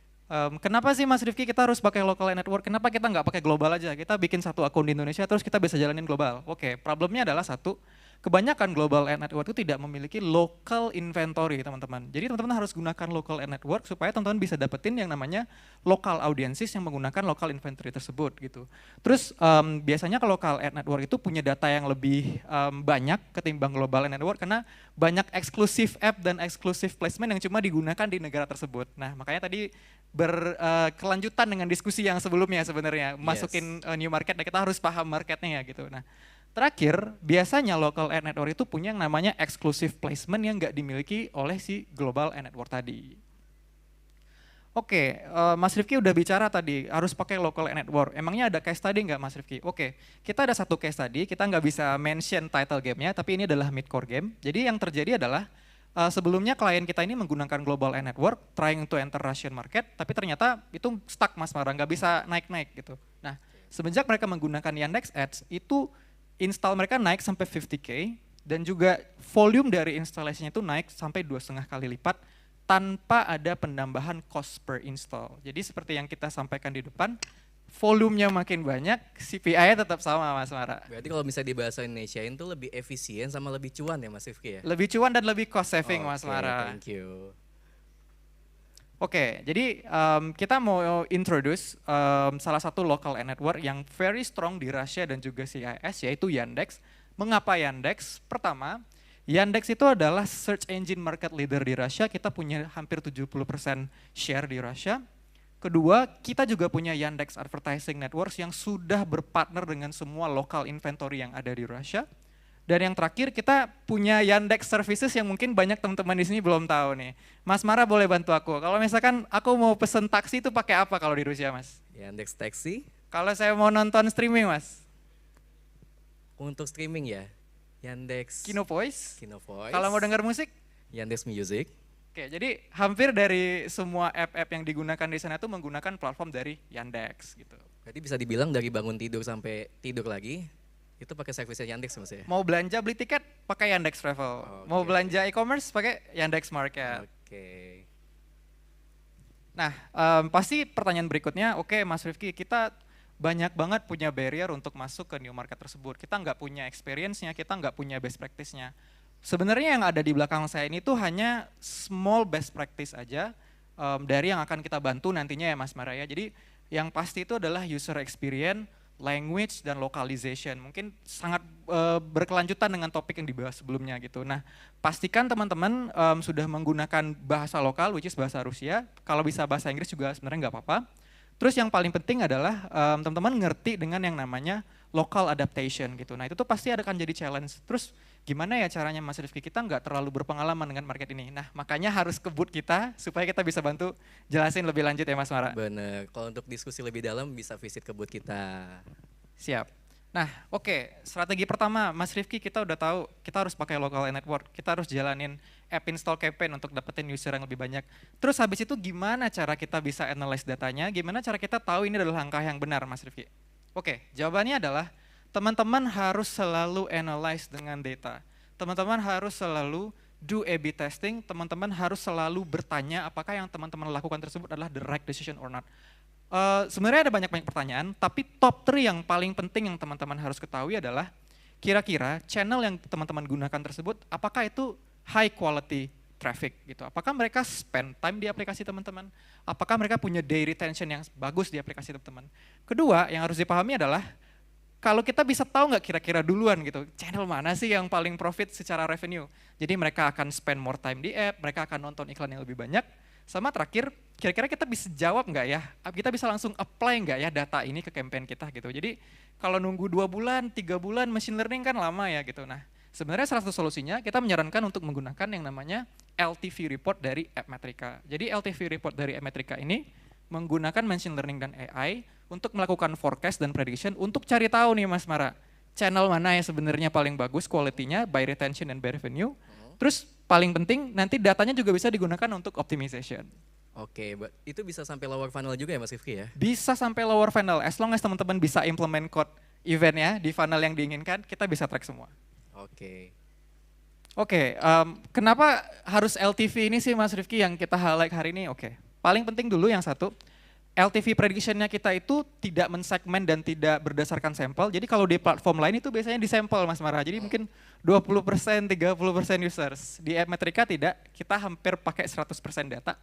Kenapa sih Mas Rifki kita harus pakai local ad network? Kenapa kita nggak pakai global aja? Kita bikin satu akun di Indonesia terus kita bisa jalanin global. Oke, problemnya adalah satu, kebanyakan global ad network itu tidak memiliki local inventory teman-teman. Jadi teman-teman harus gunakan local ad network supaya teman-teman bisa dapetin yang namanya local audiences yang menggunakan local inventory tersebut gitu. Terus biasanya kalau local ad network itu punya data yang lebih banyak ketimbang global ad network karena banyak eksklusif app dan eksklusif placement yang cuma digunakan di negara tersebut. Nah makanya tadi berkelanjutan dengan diskusi yang sebelumnya sebenarnya masukin new market dan kita harus paham marketnya ya gitu. Nah terakhir, biasanya local ad network itu punya yang namanya exclusive placement yang nggak dimiliki oleh si global ad network tadi. Oke, Mas Rifki udah bicara tadi harus pakai local ad network. Emangnya ada case study nggak Mas Rifki? Oke, kita ada satu case study, kita nggak bisa mention title gamenya, tapi ini adalah mid-core game. Jadi yang terjadi adalah sebelumnya klien kita ini menggunakan global ad network, trying to enter Russian market, tapi ternyata itu stuck Mas Mara, nggak bisa naik-naik gitu. Nah, semenjak mereka menggunakan Yandex Ads, itu install mereka naik sampai 50K dan juga volume dari instalasinya itu naik sampai 2,5 kali lipat tanpa ada penambahan cost per install. Jadi seperti yang kita sampaikan di depan, volumenya makin banyak, CPI-nya tetap sama Mas Mara. Berarti kalau bisa di bahasa Indonesiain tuh lebih efisien sama lebih cuan ya Mas Rifki ya? Lebih cuan dan lebih cost saving Mas Mara. Thank you. Oke, jadi kita mau introduce salah satu local ad network yang very strong di Russia dan juga CIS, yaitu Yandex. Mengapa Yandex? Pertama, Yandex itu adalah search engine market leader di Russia, kita punya hampir 70% share di Russia. Kedua, kita juga punya Yandex Advertising Networks yang sudah berpartner dengan semua local inventory yang ada di Russia. Dan yang terakhir kita punya Yandex Services yang mungkin banyak teman-teman di sini belum tahu nih. Mas Mara boleh bantu aku. Kalau misalkan aku mau pesen taksi itu pakai apa kalau di Rusia Mas? Yandex Taxi. Kalau saya mau nonton streaming Mas? Untuk streaming ya, Yandex. Kino Voice. Kino Voice. Kalau mau dengar musik? Yandex Music. Oke, jadi hampir dari semua app-app yang digunakan di sana itu menggunakan platform dari Yandex gitu. Berarti bisa dibilang dari bangun tidur sampai tidur lagi, itu pakai servisnya Yandex Mas ya? Mau belanja beli tiket pakai Yandex Travel. Mau belanja e-commerce pakai Yandex Market. Oke. Nah, pasti pertanyaan berikutnya, oke Mas Rifki, kita banyak banget punya barrier untuk masuk ke new market tersebut. Kita nggak punya experience-nya, kita nggak punya best practice-nya. Sebenarnya yang ada di belakang saya ini tuh hanya small best practice aja dari yang akan kita bantu nantinya ya Mas Mara ya. Jadi yang pasti itu adalah user experience, language dan localization. Mungkin sangat berkelanjutan dengan topik yang dibahas sebelumnya gitu. Nah, pastikan teman-teman sudah menggunakan bahasa lokal, which is bahasa Rusia. Kalau bisa bahasa Inggris juga sebenarnya nggak apa-apa. Terus yang paling penting adalah teman-teman ngerti dengan yang namanya local adaptation gitu. Nah itu tuh pasti akan jadi challenge. Terus gimana ya caranya Mas Rifki, kita nggak terlalu berpengalaman dengan market ini. Nah makanya harus ke booth kita supaya kita bisa bantu jelasin lebih lanjut ya Mas Mara. Bener, kalau untuk diskusi lebih dalam bisa visit ke booth kita. Siap. Nah oke, strategi pertama Mas Rifki kita udah tahu kita harus pakai local network, kita harus jalanin app install campaign untuk dapetin user yang lebih banyak. Terus habis itu gimana cara kita bisa analyze datanya, gimana cara kita tahu ini adalah langkah yang benar Mas Rifki? Oke, jawabannya adalah teman-teman harus selalu analyze dengan data. Teman-teman harus selalu do A/B testing, teman-teman harus selalu bertanya apakah yang teman-teman lakukan tersebut adalah the right decision or not. Sebenarnya ada banyak pertanyaan, tapi top 3 yang paling penting yang teman-teman harus ketahui adalah kira-kira channel yang teman-teman gunakan tersebut, apakah itu high quality traffic gitu. Apakah mereka spend time di aplikasi teman-teman? Apakah mereka punya day retention yang bagus di aplikasi teman-teman? Kedua, yang harus dipahami adalah kalau kita bisa tahu nggak kira-kira duluan gitu, channel mana sih yang paling profit secara revenue. Jadi mereka akan spend more time di app, mereka akan nonton iklan yang lebih banyak. Sama terakhir, kira-kira kita bisa jawab nggak ya? Kita bisa langsung apply nggak ya data ini ke campaign kita gitu. Jadi kalau nunggu 2 bulan, 3 bulan machine learning kan lama ya gitu. Nah, sebenarnya salah satu solusinya kita menyarankan untuk menggunakan yang namanya LTV report dari Appmetrica. Jadi LTV report dari Appmetrica ini menggunakan machine learning dan AI untuk melakukan forecast dan prediction untuk cari tahu nih Mas Mara, channel mana yang sebenarnya paling bagus quality-nya by retention dan by revenue. Terus paling penting nanti datanya juga bisa digunakan untuk optimization. Oke, itu bisa sampai lower funnel juga ya Mas Rifki ya? Bisa sampai lower funnel, as long as teman-teman bisa implement code eventnya di funnel yang diinginkan, kita bisa track semua. Oke. Oke, kenapa harus LTV ini sih Mas Rifki yang kita highlight hari ini? Oke, paling penting dulu yang satu, LTV prediction-nya kita itu tidak mensegmen dan tidak berdasarkan sampel. Jadi kalau di platform lain itu biasanya di sampel Mas Mara. Jadi mungkin 20%, 30% users. Di Appmetrica tidak, kita hampir pakai 100% data.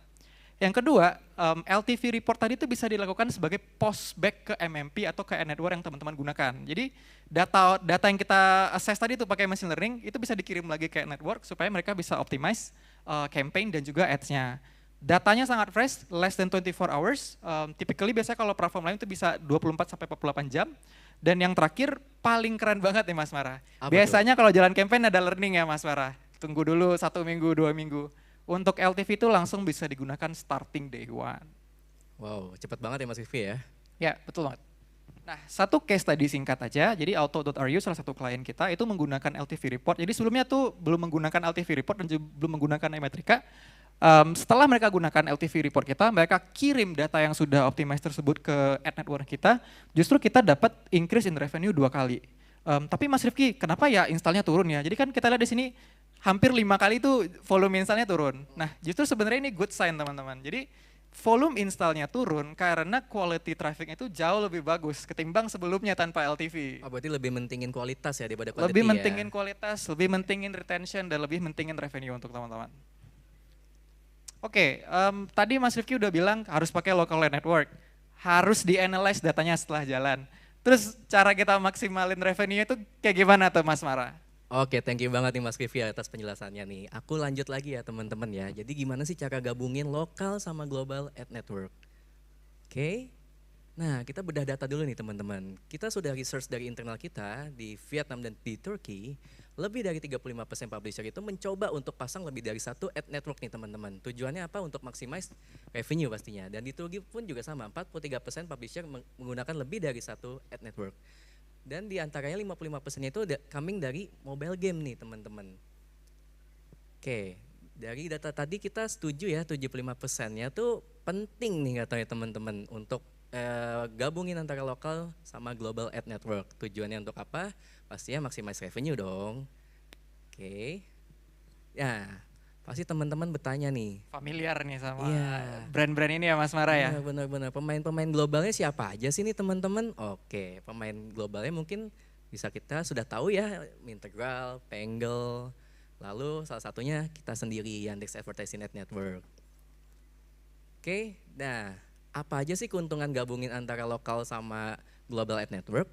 Yang kedua, LTV report tadi itu bisa dilakukan sebagai post back ke MMP atau ke ad network yang teman-teman gunakan. Jadi data yang kita assess tadi itu pakai machine learning, itu bisa dikirim lagi ke ad network supaya mereka bisa optimize campaign dan juga ads-nya. Datanya sangat fresh, less than 24 hours. Typically biasanya kalau platform lain itu bisa 24-48 jam. Dan yang terakhir paling keren banget nih Mas Mara. Biasanya kalau jalan campaign ada learning ya Mas Mara. Tunggu dulu 1 minggu, 2 minggu. Untuk LTV itu langsung bisa digunakan starting day one. Wow, cepat banget ya Mas Rifki ya? Ya, betul banget. Nah, satu case tadi singkat aja. Jadi Auto.ru salah satu klien kita itu menggunakan LTV report. Jadi sebelumnya tuh belum menggunakan LTV report dan juga belum menggunakan Appmetrica. Setelah mereka gunakan LTV report kita, mereka kirim data yang sudah optimized tersebut ke ad network kita, justru kita dapat increase in revenue 2 kali. Tapi Mas Rifki, kenapa ya installnya turun ya? Jadi kan kita lihat di sini hampir 5 kali itu volume installnya turun. Nah justru sebenarnya ini good sign teman-teman. Jadi volume installnya turun karena quality traffic itu jauh lebih bagus ketimbang sebelumnya tanpa LTV. Oh, berarti lebih mentingin kualitas ya daripada quantity lebih ya? mentingin kualitas, lebih mentingin retention, dan lebih mentingin revenue untuk teman-teman. Oke, tadi Mas Rifki udah bilang harus pakai local network, harus di-analyze datanya setelah jalan. Terus cara kita maksimalin revenue itu kayak gimana tuh Mas Mara? Oke, thank you banget nih Mas Rifki atas penjelasannya nih. Aku lanjut lagi ya teman-teman ya. Jadi gimana sih cara gabungin lokal sama global ad network? Oke, nah kita bedah data dulu nih teman-teman. Kita sudah research dari internal kita di Vietnam dan di Turki. Lebih dari 35% publisher itu mencoba untuk pasang lebih dari 1 ad network nih teman-teman. Tujuannya apa? Untuk maximize revenue pastinya. Dan di Turki pun juga sama, 43% publisher menggunakan lebih dari 1 ad network. Dan di antaranya 55% itu coming dari mobile game nih teman-teman. Oke, dari data tadi kita setuju ya 75%-nya tuh penting nih katanya teman-teman untuk gabungin antara lokal sama global ad network. Tujuannya untuk apa? Pastinya maximize revenue dong. Oke. Ya, pasti teman-teman bertanya nih. Familiar nih sama ya, brand-brand ini ya Mas Mara ya? Benar-benar. Pemain-pemain globalnya siapa aja sih nih teman-teman? Oke, pemain globalnya mungkin bisa kita sudah tahu ya. Integral, Pengle, lalu salah satunya kita sendiri Yandex Advertising Ad Network. Oke, nah apa aja sih keuntungan gabungin antara lokal sama global ad network?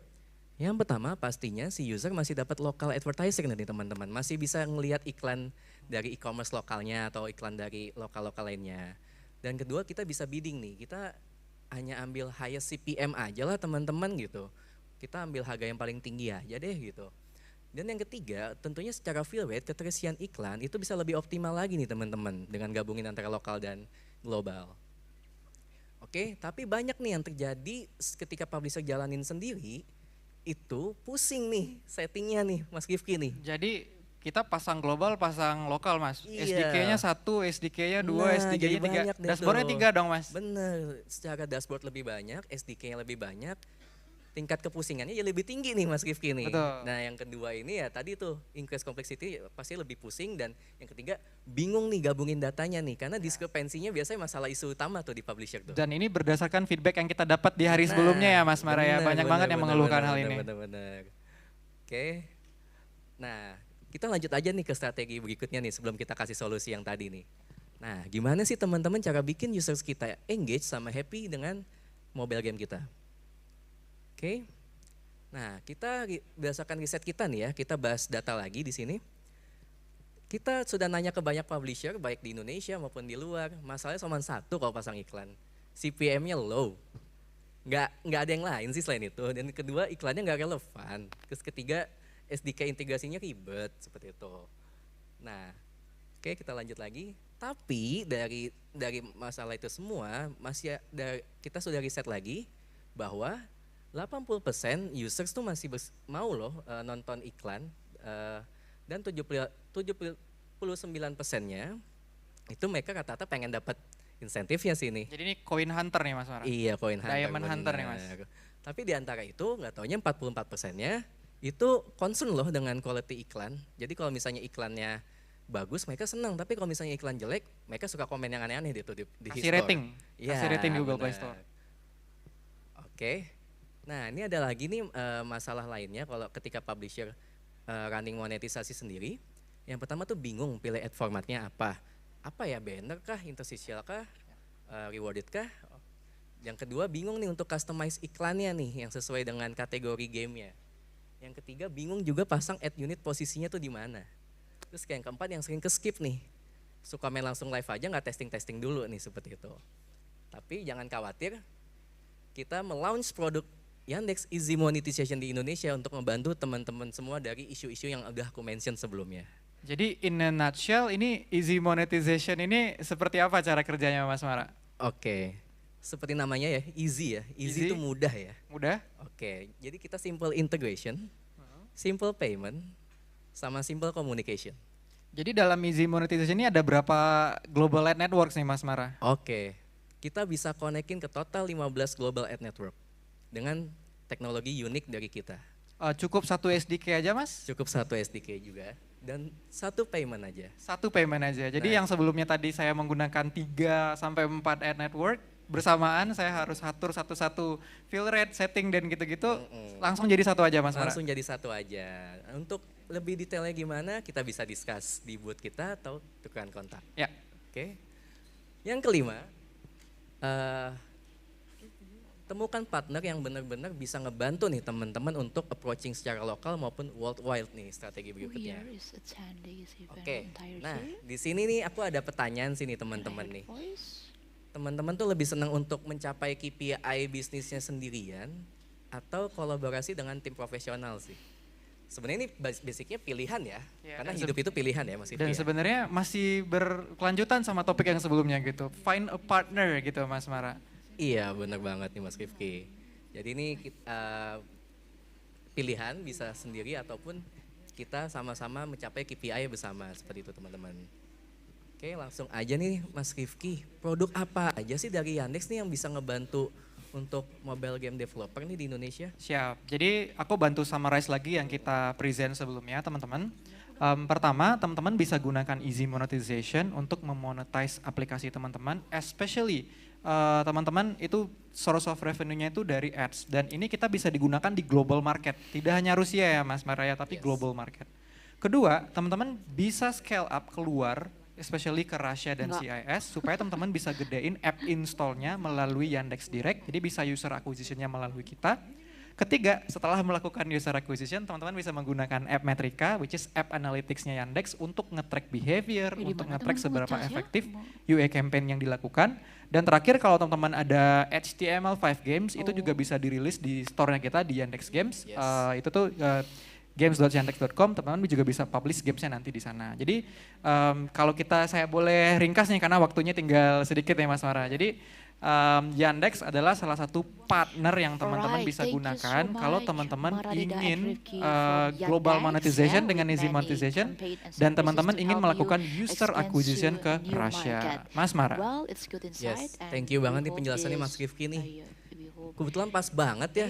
Yang pertama pastinya si user masih dapat local advertising nih teman-teman. Masih bisa ngelihat iklan dari e-commerce lokalnya atau iklan dari lokal-lokal lainnya. Dan kedua kita bisa bidding nih. Kita hanya ambil highest CPM aja lah teman-teman gitu. Kita ambil harga yang paling tinggi aja deh gitu. Dan yang ketiga tentunya secara fill rate keterisian iklan itu bisa lebih optimal lagi nih teman-teman dengan gabungin antara lokal dan global. Oke, tapi banyak nih yang terjadi ketika publisher jalanin sendiri, itu pusing nih settingnya nih Mas Rifki nih. Jadi kita pasang global, pasang lokal Mas. Iya. SDK-nya 1, SDK-nya 2, SDK-nya 3. Dashboard-nya 3 dong Mas. Bener, secara dashboard lebih banyak, SDK-nya lebih banyak, tingkat kepusingannya ya lebih tinggi nih Mas Rifki nih. Betul. Nah yang kedua ini ya tadi tuh increase complexity pasti lebih pusing, dan yang ketiga bingung nih gabungin datanya nih karena diskrepensinya biasanya masalah isu utama tuh di publisher tuh. Dan ini berdasarkan feedback yang kita dapat di hari sebelumnya ya Mas Mara ya. Banyak banget yang mengeluhkan hal ini. Bener. Oke, nah kita lanjut aja nih ke strategi berikutnya nih sebelum kita kasih solusi yang tadi nih. Nah gimana sih teman-teman cara bikin users kita engage sama happy dengan mobile game kita? Oke, nah kita berdasarkan riset kita nih ya, kita bahas data lagi di sini. kita sudah nanya ke banyak publisher, baik di Indonesia maupun di luar. Masalahnya cuma satu kalau pasang iklan, CPM-nya low. Nggak ada yang lain sih selain itu. Dan kedua, iklannya nggak relevan. Terus ketiga, SDK integrasinya ribet, seperti itu. Nah, oke, kita lanjut lagi. Tapi dari masalah itu semua, kita sudah riset lagi bahwa 80% users tuh masih mau loh nonton iklan, dan 79%-nya itu mereka rata-rata pengen dapat insentifnya sih nih. Jadi ini coin hunter nih Mas Mara? Iya, coin hunter. Diamond hunter nih Mas. Tapi di antara itu nggak taunya 44%-nya itu concern loh dengan quality iklan. Jadi kalau misalnya iklannya bagus mereka senang, tapi kalau misalnya iklan jelek mereka suka komen yang aneh-aneh di kasih store. rating, kasih rating di Google Play benar. Store. Oke, nah ini ada lagi nih masalah lainnya kalau ketika publisher running monetisasi sendiri. Yang pertama tuh bingung pilih ad formatnya apa ya, banner kah, interstitial kah, rewarded kah. Yang kedua bingung nih untuk customize iklannya nih yang sesuai dengan kategori gamenya. Yang ketiga bingung juga pasang ad unit posisinya tuh di mana. Terus yang keempat yang sering ke skip nih, suka main langsung live aja nggak testing dulu nih seperti itu. Tapi jangan khawatir, kita melaunch produk Yandex Easy Monetization di Indonesia untuk membantu teman-teman semua dari isu-isu yang udah aku mention sebelumnya. Jadi in a nutshell ini Easy Monetization ini seperti apa cara kerjanya Mas Mara? Oke, seperti namanya ya, easy ya. Easy itu mudah ya. Mudah? Oke, jadi kita simple integration, simple payment, sama simple communication. Jadi dalam Easy Monetization ini ada berapa global ad networks nih Mas Mara? Oke, kita bisa konekin ke total 15 global ad network dengan teknologi unik dari kita. Cukup satu SDK aja Mas? Cukup satu SDK juga dan satu payment aja. Satu payment aja. Jadi yang sebelumnya tadi saya menggunakan 3 sampai 4 ad network, bersamaan saya harus atur satu-satu fill rate, setting dan gitu-gitu, langsung jadi satu aja Mas Mara? Langsung jadi satu aja. Untuk lebih detailnya gimana kita bisa discuss di booth kita atau tukeran kontak. Ya. Oke. Yang kelima, temukan partner yang benar-benar bisa ngebantu nih teman-teman untuk approaching secara lokal maupun worldwide nih strategi berikutnya. Oke, nah di sini nih aku ada pertanyaan sini teman-teman nih. Teman-teman tuh lebih senang untuk mencapai KPI bisnisnya sendirian atau kolaborasi dengan tim profesional sih? Sebenarnya ini basicnya pilihan ya, karena hidup itu pilihan ya Mas Rifki. Dan sebenarnya masih berkelanjutan sama topik yang sebelumnya gitu, find a partner gitu Mas Mara. Iya benar banget nih Mas Rifki. Jadi ini pilihan bisa sendiri ataupun kita sama-sama mencapai KPI bersama seperti itu teman-teman. Oke langsung aja nih Mas Rifki, produk apa aja sih dari Yandex nih yang bisa ngebantu untuk mobile game developer nih di Indonesia? Siap, jadi aku bantu summarize lagi yang kita present sebelumnya teman-teman. Pertama, teman-teman bisa gunakan Easy Monetization untuk memonetize aplikasi teman-teman, especially teman-teman itu source of revenue-nya itu dari ads. Dan ini kita bisa digunakan di global market, tidak hanya Rusia ya Mas Maraya, tapi global market. Kedua, teman-teman bisa scale up keluar, especially ke Russia dan CIS, supaya teman-teman bisa gedein app install-nya melalui Yandex Direct, jadi bisa user acquisition-nya melalui kita. Ketiga, setelah melakukan user acquisition, teman-teman bisa menggunakan app Metrika, which is app analytics-nya Yandex untuk nge-track behavior, untuk nge-track seberapa efektif UA campaign yang dilakukan. Dan terakhir, kalau teman-teman ada HTML5 games, itu juga bisa dirilis di store-nya kita di Yandex Games. Itu tuh games.yandex.com, teman-teman juga bisa publish gamesnya nanti di sana. Jadi kalau saya boleh ringkas nih karena waktunya tinggal sedikit ya Mas Mara. Jadi Yandex adalah salah satu partner yang teman-teman bisa gunakan kalau teman-teman ingin global monetization dengan Easy Monetization dan teman-teman ingin melakukan user acquisition ke Russia. Mas Mara. Yes, thank you banget nih penjelasannya Mas Rifki nih. Kebetulan pas banget ya,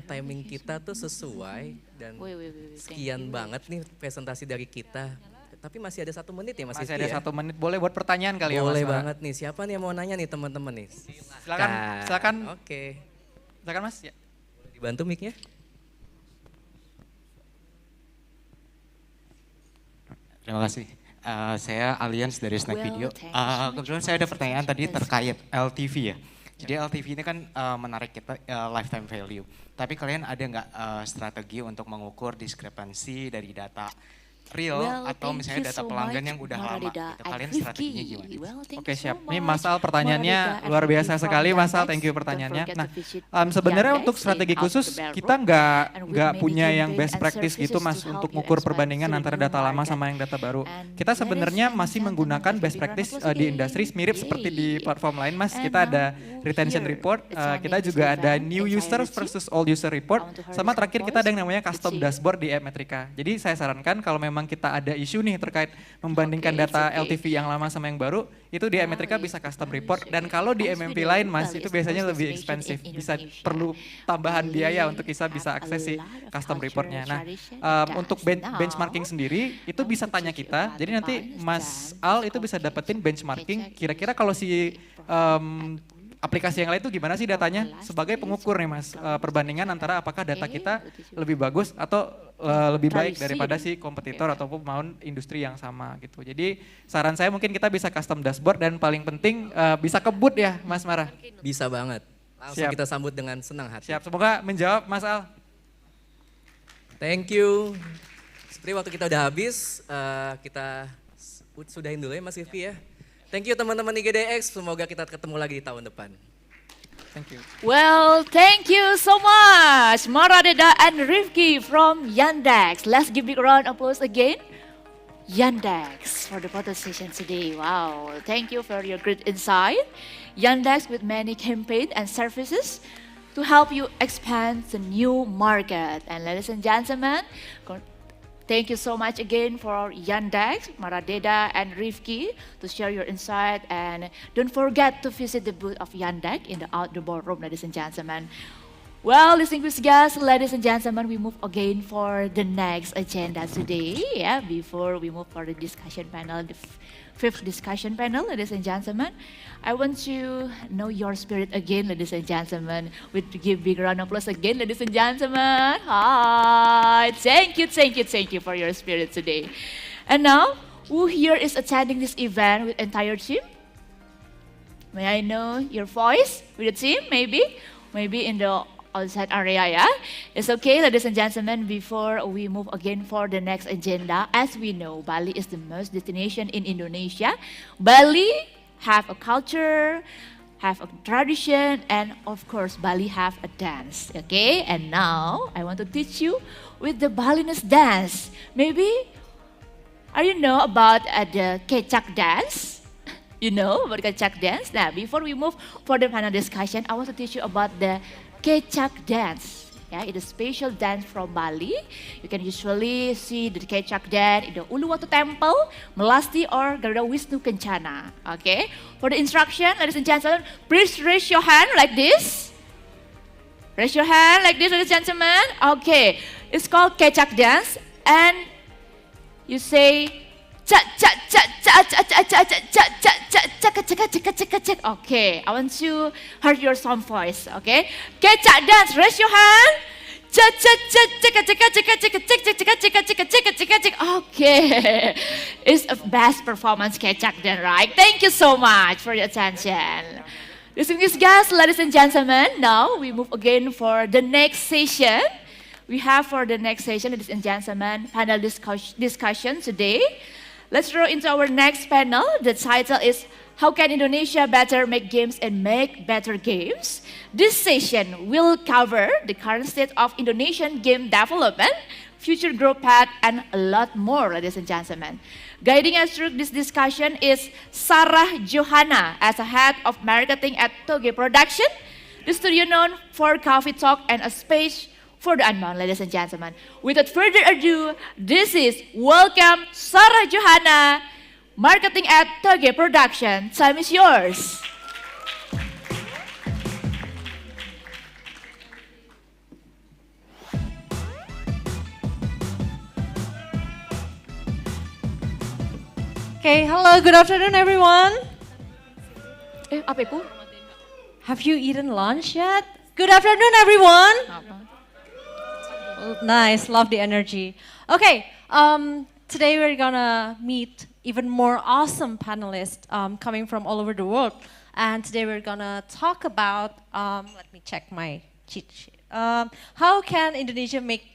timing kita tuh sesuai dan sekian banget nih presentasi dari kita. Tapi masih ada 1 menit ya Mas Rifki ya? Masih ada 1 menit, boleh buat pertanyaan kali ya Mas. Boleh banget nih, siapa nih yang mau nanya nih teman-teman nih? Silakan. Oke. Silakan Mas. Ya. Boleh dibantu mic-nya? Terima kasih. Saya Alliance dari Snack Video. Kebetulan saya ada pertanyaan tadi terkait LTV ya. Jadi LTV ini kan menarik kita lifetime value. Tapi kalian ada nggak strategi untuk mengukur diskrepansi dari data real Well, atau thank misalnya you data so pelanggan much, yang udah lama. Maradeda Gitu. and Kalian Rifki. strateginya gimana? Well, thank Oke, you so siap. Ini much, Mas Al pertanyaannya Maradeda and luar Rifki biasa from sekali, Mas Al. Yandex. Thank you Don't pertanyaannya. forget Nah, to visit sebenarnya Yandex untuk in strategi Out khusus the Bell kita Room nggak and with nggak many punya yang campaign best and practice gitu, services Mas, to help untuk you ngukur expand perbandingan to the antara new data lama market. sama yang data baru. And Kita ladies sebenarnya and masih gentlemen, menggunakan give a best big round of practice applause di again. industri mirip seperti di Yay. platform lain, Mas. And Kita ada now, retention here, report, attending kita this juga ada event new users entirety. versus old user report, I want to hear sama some terakhir kita ada yang namanya custom Let's see. dashboard di App-Metrika. Jadi saya sarankan kalau memang kita ada isu nih terkait membandingkan Okay, data it's okay. LTV yang lama sama yang baru, itu di App-Metrika bisa custom report. Dan kalau di MMP lain, Mas, itu biasanya lebih expensive, bisa perlu tambahan biaya untuk bisa akses si custom reportnya. Nah, untuk benchmarking sendiri itu bisa tanya kita. Jadi nanti Mas Al itu bisa dapetin benchmarking. Kira-kira kalau si aplikasi yang lain itu gimana sih datanya? Sebagai pengukur nih, Mas, perbandingan antara apakah data kita lebih bagus atau lebih baik daripada si kompetitor ataupun pemain industri yang sama gitu. Jadi saran saya mungkin kita bisa custom dashboard dan paling penting bisa kebut ya, Mas Mara. Bisa banget. Langsung Siap. kita sambut dengan senang hati. Siap, semoga menjawab Mas Al. Thank you. Seperti waktu kita udah habis, kita sudahin dulu ya Mas Rifki ya. Thank you teman-teman IGDX, semoga kita ketemu lagi di tahun depan. Thank you. Well, thank you so much, Maradeda and Rifki from Yandex. Let's give big round of applause again. Yandex for the photo session today. Wow, thank you for your great insight. Yandex with many campaigns and services to help you expand the new market. And ladies and gentlemen, thank you so much again for Yandex, Maradeda, and Rifki to share your insight. And don't forget to visit the booth of Yandex in the outdoor room, ladies and gentlemen. Well, distinguished guests, ladies and gentlemen, we move again for the next agenda today. Yeah, before we move for the discussion panel, the fifth discussion panel, ladies and gentlemen. I want to know your spirit again, ladies and gentlemen. We give big round of applause again, ladies and gentlemen. Hi, thank you for your spirit today. And now, who here is attending this event with entire team? May I know your voice with the team, maybe in the outside area, yeah? It's okay, ladies and gentlemen, before we move again for the next agenda, as we know, Bali is the most destination in Indonesia. Bali have a culture, have a tradition, and of course, Bali have a dance, okay? And now, I want to teach you with the Balinese dance. Maybe, you know about the kecak dance? You know about kecak dance? Now, before we move for the panel discussion, I want to teach you about the kecak dance. Yeah, it's a special dance from Bali. You can usually see the kecak dance in the Uluwatu Temple, Melasti, or Garuda Wisnu Kencana. Okay, for the instruction, ladies and gentlemen, please raise your hand like this. Raise your hand like this, ladies and gentlemen. Okay, it's called kecak dance, and you say cha cha cha cha cha cha cha cha cha cha cha. Okay, I want to hear your sound voice. Okay, kecak dance. Raise your hand. Cha cha cha cha cha cha cha cha cha cha cha. Okay, it's a best performance kecak dance, right? Thank you so much for your attention. Distinguished guests, ladies and gentlemen, now we move again for the next session. We have for the next session, ladies and gentlemen, panel discussion today. Let's roll into our next panel. The title is How Can Indonesia Better Make Games and Make Better Games? This session will cover the current state of Indonesian game development, future growth path, and a lot more, ladies and gentlemen. Guiding us through this discussion is Sarah Johanna as a head of marketing at Toge Production, the studio known for Coffee Talk and a space for the unknown, ladies and gentlemen. Without further ado, this is welcome Sarah Johanna, marketing at Toge Production. Time is yours. Okay, hello, good afternoon everyone. Apa itu? Have you eaten lunch yet? Good afternoon everyone. Nice, love the energy. Okay, today we're gonna meet even more awesome panelists coming from all over the world. And today we're gonna talk about, let me check my cheat sheet. How can Indonesia make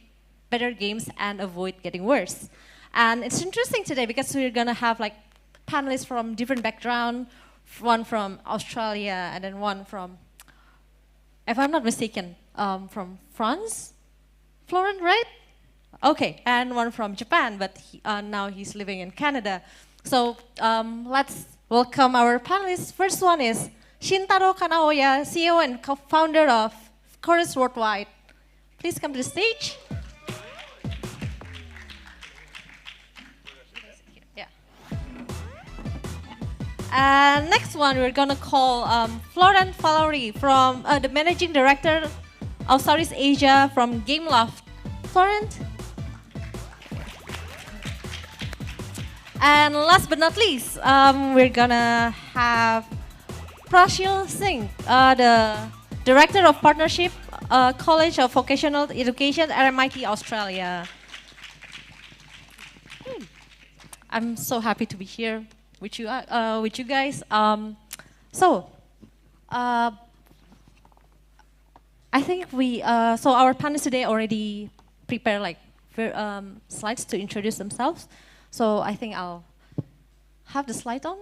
better games and avoid getting worse? And it's interesting today because we're gonna have like panelists from different background, one from Australia and then one from, if I'm not mistaken, from France, Florent, right? Okay, and one from Japan, but now he's living in Canada. So let's welcome our panelists. First one is Shintaro Kanaoya, CEO and co-founder of Chorus Worldwide. Please come to the stage. Yeah. And next one, we're gonna call Florent Valory from the Managing Director of Southeast Asia from Gameloft. Florent. And last but not least, we're gonna have Prashil Singh, the Director of Partnership, College of Vocational Education at MIT Australia. I'm so happy to be here with you guys. I think so our panelists today already prepared like slides to introduce themselves. So I think I'll have the slide on.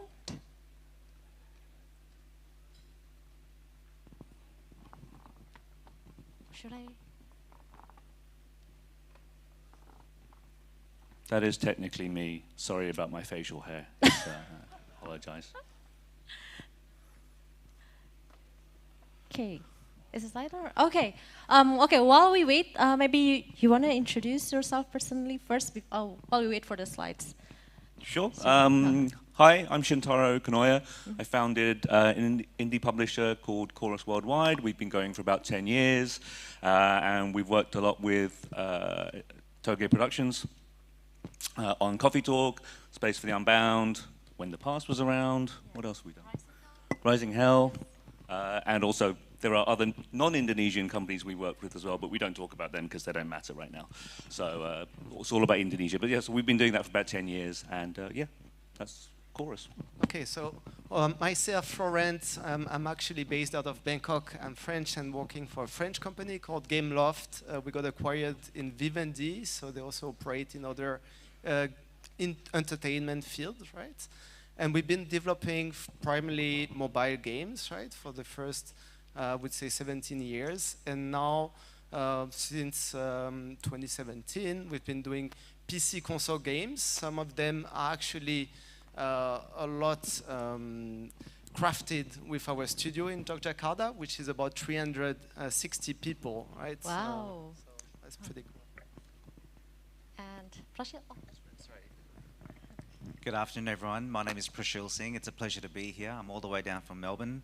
Should I? That is technically me. Sorry about my facial hair. Apologize. Okay. Is the slide on? Okay. Okay, while we wait, maybe you want to introduce yourself personally first while we wait for the slides. Sure. Hi, I'm Shintaro Kanoya. I founded an indie publisher called Chorus Worldwide. We've been going for about 10 years, and we've worked a lot with Toge Productions on Coffee Talk, Space for the Unbound, When the Past Was Around. What else have we done? Rising Hell, and also there are other non-Indonesian companies we work with as well, but we don't talk about them because they don't matter right now. So it's all about Indonesia. But yeah, so we've been doing that for about 10 years, and yeah, that's Chorus. Okay, so myself, Florent, I'm actually based out of Bangkok. I'm French and working for a French company called Gameloft. We got acquired in Vivendi, so they also operate in other entertainment fields, right? And we've been developing primarily mobile games, right, for the first I would say 17 years, and now since 2017 we've been doing PC console games. Some of them are actually a lot crafted with our studio in Yogyakarta, which is about 360 people, right? Wow. So that's pretty cool. And Prashil. Good afternoon, everyone. My name is Prashil Singh. It's a pleasure to be here. I'm all the way down from Melbourne.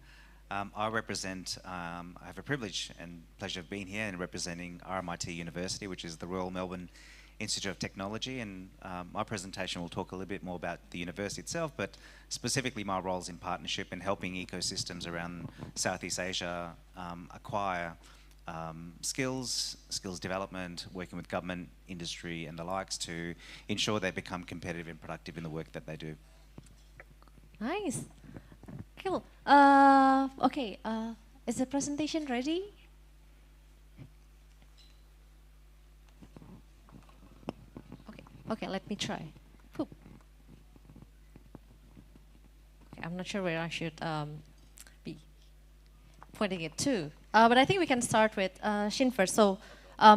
I have a privilege and pleasure of being here and representing RMIT University, which is the Royal Melbourne Institute of Technology. And my presentation will talk a little bit more about the university itself, but specifically my roles in partnership and helping ecosystems around Southeast Asia acquire skills development, working with government, industry and the likes to ensure they become competitive and productive in the work that they do. Nice. Cool. Okay, is the presentation ready? Okay, let me try. Okay, I'm not sure where I should be pointing it to. But I think we can start with Shin first. So,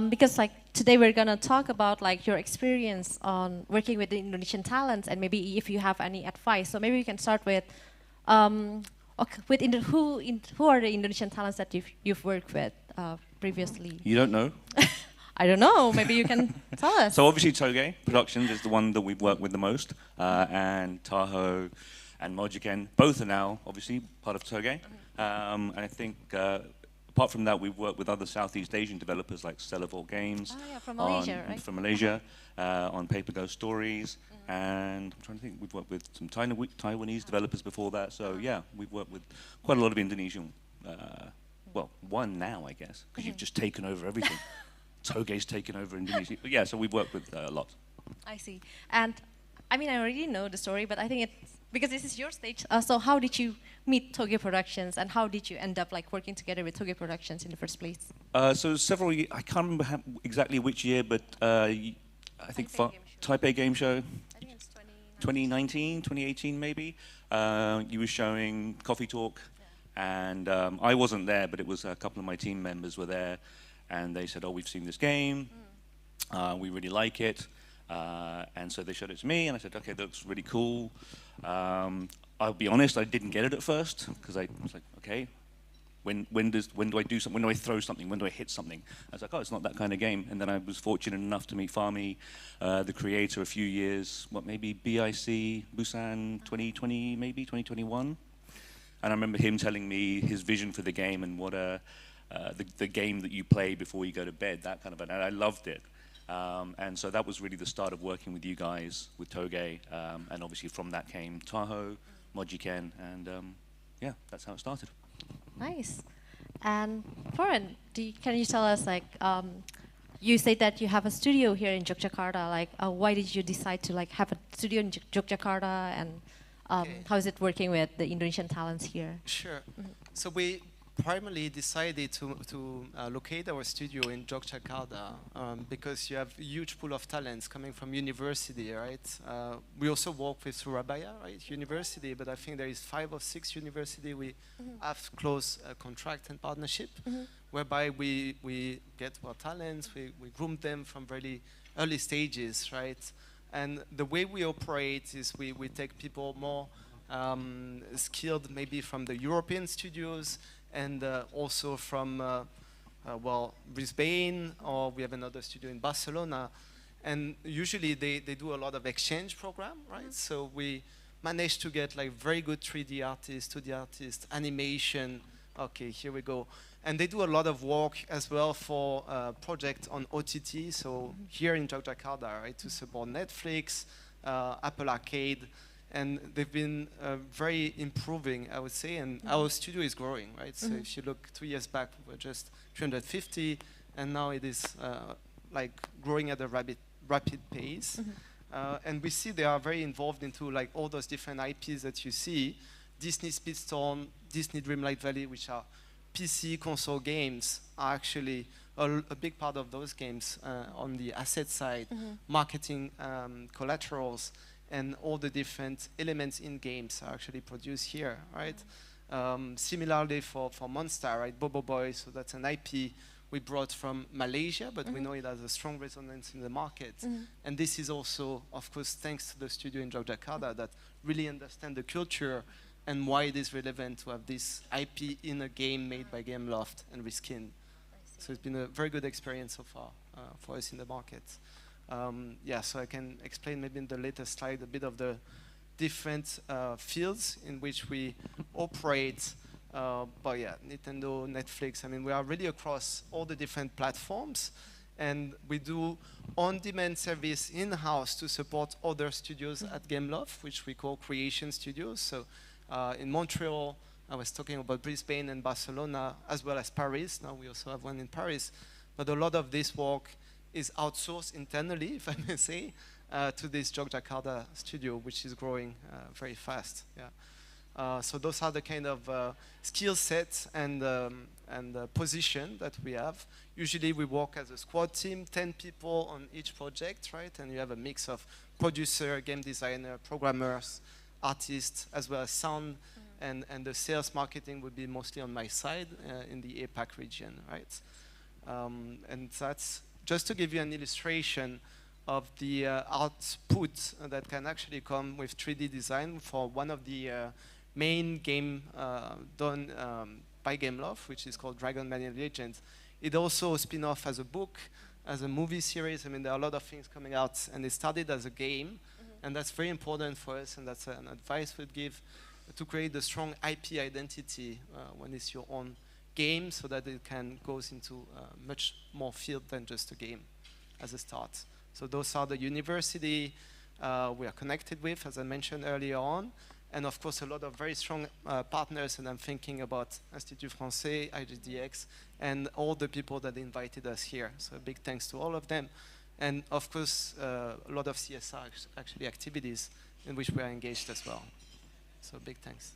because like today we're gonna talk about like your experience on working with the Indonesian talents, and maybe if you have any advice. So maybe we can start with who are the Indonesian talents that you've worked with previously? You don't know? I don't know. Maybe you can tell us. So obviously Toge Productions is the one that we've worked with the most, and Tahoe and Mojiken, both are now obviously part of Toge. And I think apart from that, we've worked with other Southeast Asian developers like Stellarvault Games. Oh yeah, from Malaysia, right? From Malaysia, on Paper Ghost Stories. And I'm trying to think, we've worked with some Taiwanese developers before that. So yeah, we've worked with quite a lot of Indonesian, well, one now, I guess, because you've just taken over everything. Toge's taken over Indonesia. But yeah, so we've worked with a lot. I see. And I mean, I already know the story, but I think it's, because this is your stage, so how did you meet Toge Productions, and how did you end up like working together with Toge Productions in the first place? So several years, I can't remember exactly which year, but I think Taipei Game Show. 2019, 2018 maybe. You were showing Coffee Talk, and I wasn't there, but it was a couple of my team members were there, and they said, "Oh, we've seen this game, we really like it," and so they showed it to me, and I said, "Okay, that looks really cool." I'll be honest, I didn't get it at first because I was like, "Okay, when do I do something? When do I throw something? When do I hit something?" I was like, "Oh, it's not that kind of game." And then I was fortunate enough to meet Fahmi, the creator, a few years, maybe BIC, Busan 2020, maybe 2021. And I remember him telling me his vision for the game and what the game that you play before you go to bed, that kind of, and I loved it. And so that was really the start of working with you guys, with Toge, and obviously from that came Tahoe, Mojiken, and yeah, that's how it started. Nice. And Florent, can you tell us, like, you said that you have a studio here in Yogyakarta. Like, why did you decide to like have a studio in Yogyakarta, and how is it working with the Indonesian talents here? Sure. So we primarily decided to locate our studio in Yogyakarta because you have a huge pool of talents coming from university, right? We also work with Surabaya, right, university, but I think there is 5 or 6 university we have close contract and partnership, whereby we get our talents, we groom them from very early stages, right? And the way we operate is we take people more skilled maybe from the European studios, and also from, well, Brisbane, or we have another studio in Barcelona. And usually they do a lot of exchange program, right? So we managed to get like very good 3D artists, 2D artists, animation. Okay, here we go. And they do a lot of work as well for projects on OTT. So here in Yogyakarta, right, to support Netflix, Apple Arcade. And they've been very improving, I would say, and our studio is growing, right? So if you look 2 years back, we were just 350, and now it is like growing at a rapid pace. And we see they are very involved into like all those different IPs that you see. Disney Speedstorm, Disney Dreamlight Valley, which are PC console games, are actually a big part of those games on the asset side, marketing collaterals, and all the different elements in games are actually produced here, right? Similarly for Monster, right? Bobo Boy, so that's an IP we brought from Malaysia, but we know it has a strong resonance in the market. And this is also, of course, thanks to the studio in Yogyakarta that really understand the culture and why it is relevant to have this IP in a game made by Gameloft and Reskin. So it's been a very good experience so far for us in the market. Yeah, so I can explain maybe in the latest slide a bit of the different fields in which we operate. But yeah, Nintendo, Netflix, I mean, we are really across all the different platforms, and we do on-demand service in-house to support other studios at Gameloft, which we call creation studios. So in Montreal, I was talking about Brisbane and Barcelona, as well as Paris. Now we also have one in Paris. But a lot of this work is outsourced internally, if I may say, to this Yogyakarta studio, which is growing very fast. Yeah. So those are the kind of skill sets and position that we have. Usually we work as a squad team, 10 people on each project, right? And you have a mix of producer, game designer, programmers, artists, as well as sound, and the sales marketing would be mostly on my side in the APAC region, right? And that's just to give you an illustration of the output that can actually come with 3D design for one of the main game done by Gameloft, which is called Dragon Manual Legends. It also spin off as a book, as a movie series. I mean, there are a lot of things coming out, and it started as a game, and that's very important for us, and that's an advice we'd give to create a strong IP identity when it's your own game, so that it can goes into much more field than just a game as a start. So those are the university we are connected with, as I mentioned earlier on, and of course a lot of very strong partners, and I'm thinking about Institut Français, IGDX, and all the people that invited us here. So a big thanks to all of them, and of course a lot of CSR actually activities in which we are engaged as well. So big thanks.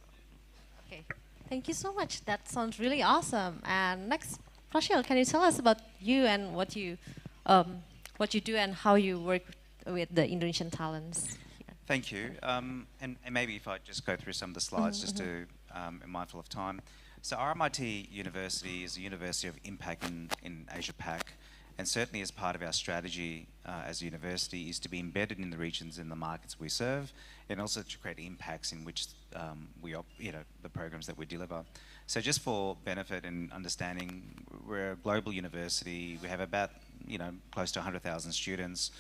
Okay. Thank you so much. That sounds really awesome. And next, Prashil, can you tell us about you and what you do and how you work with the Indonesian talents. Thank you. And maybe if I just go through some of the slides, just to be mindful of time. So RMIT University is a university of impact in Asia Pac, and certainly as part of our strategy as a university is to be embedded in the regions and the markets we serve, and also to create impacts in which the programs that we deliver. So just for benefit and understanding, we're a global university. We have about close to 100,000 students.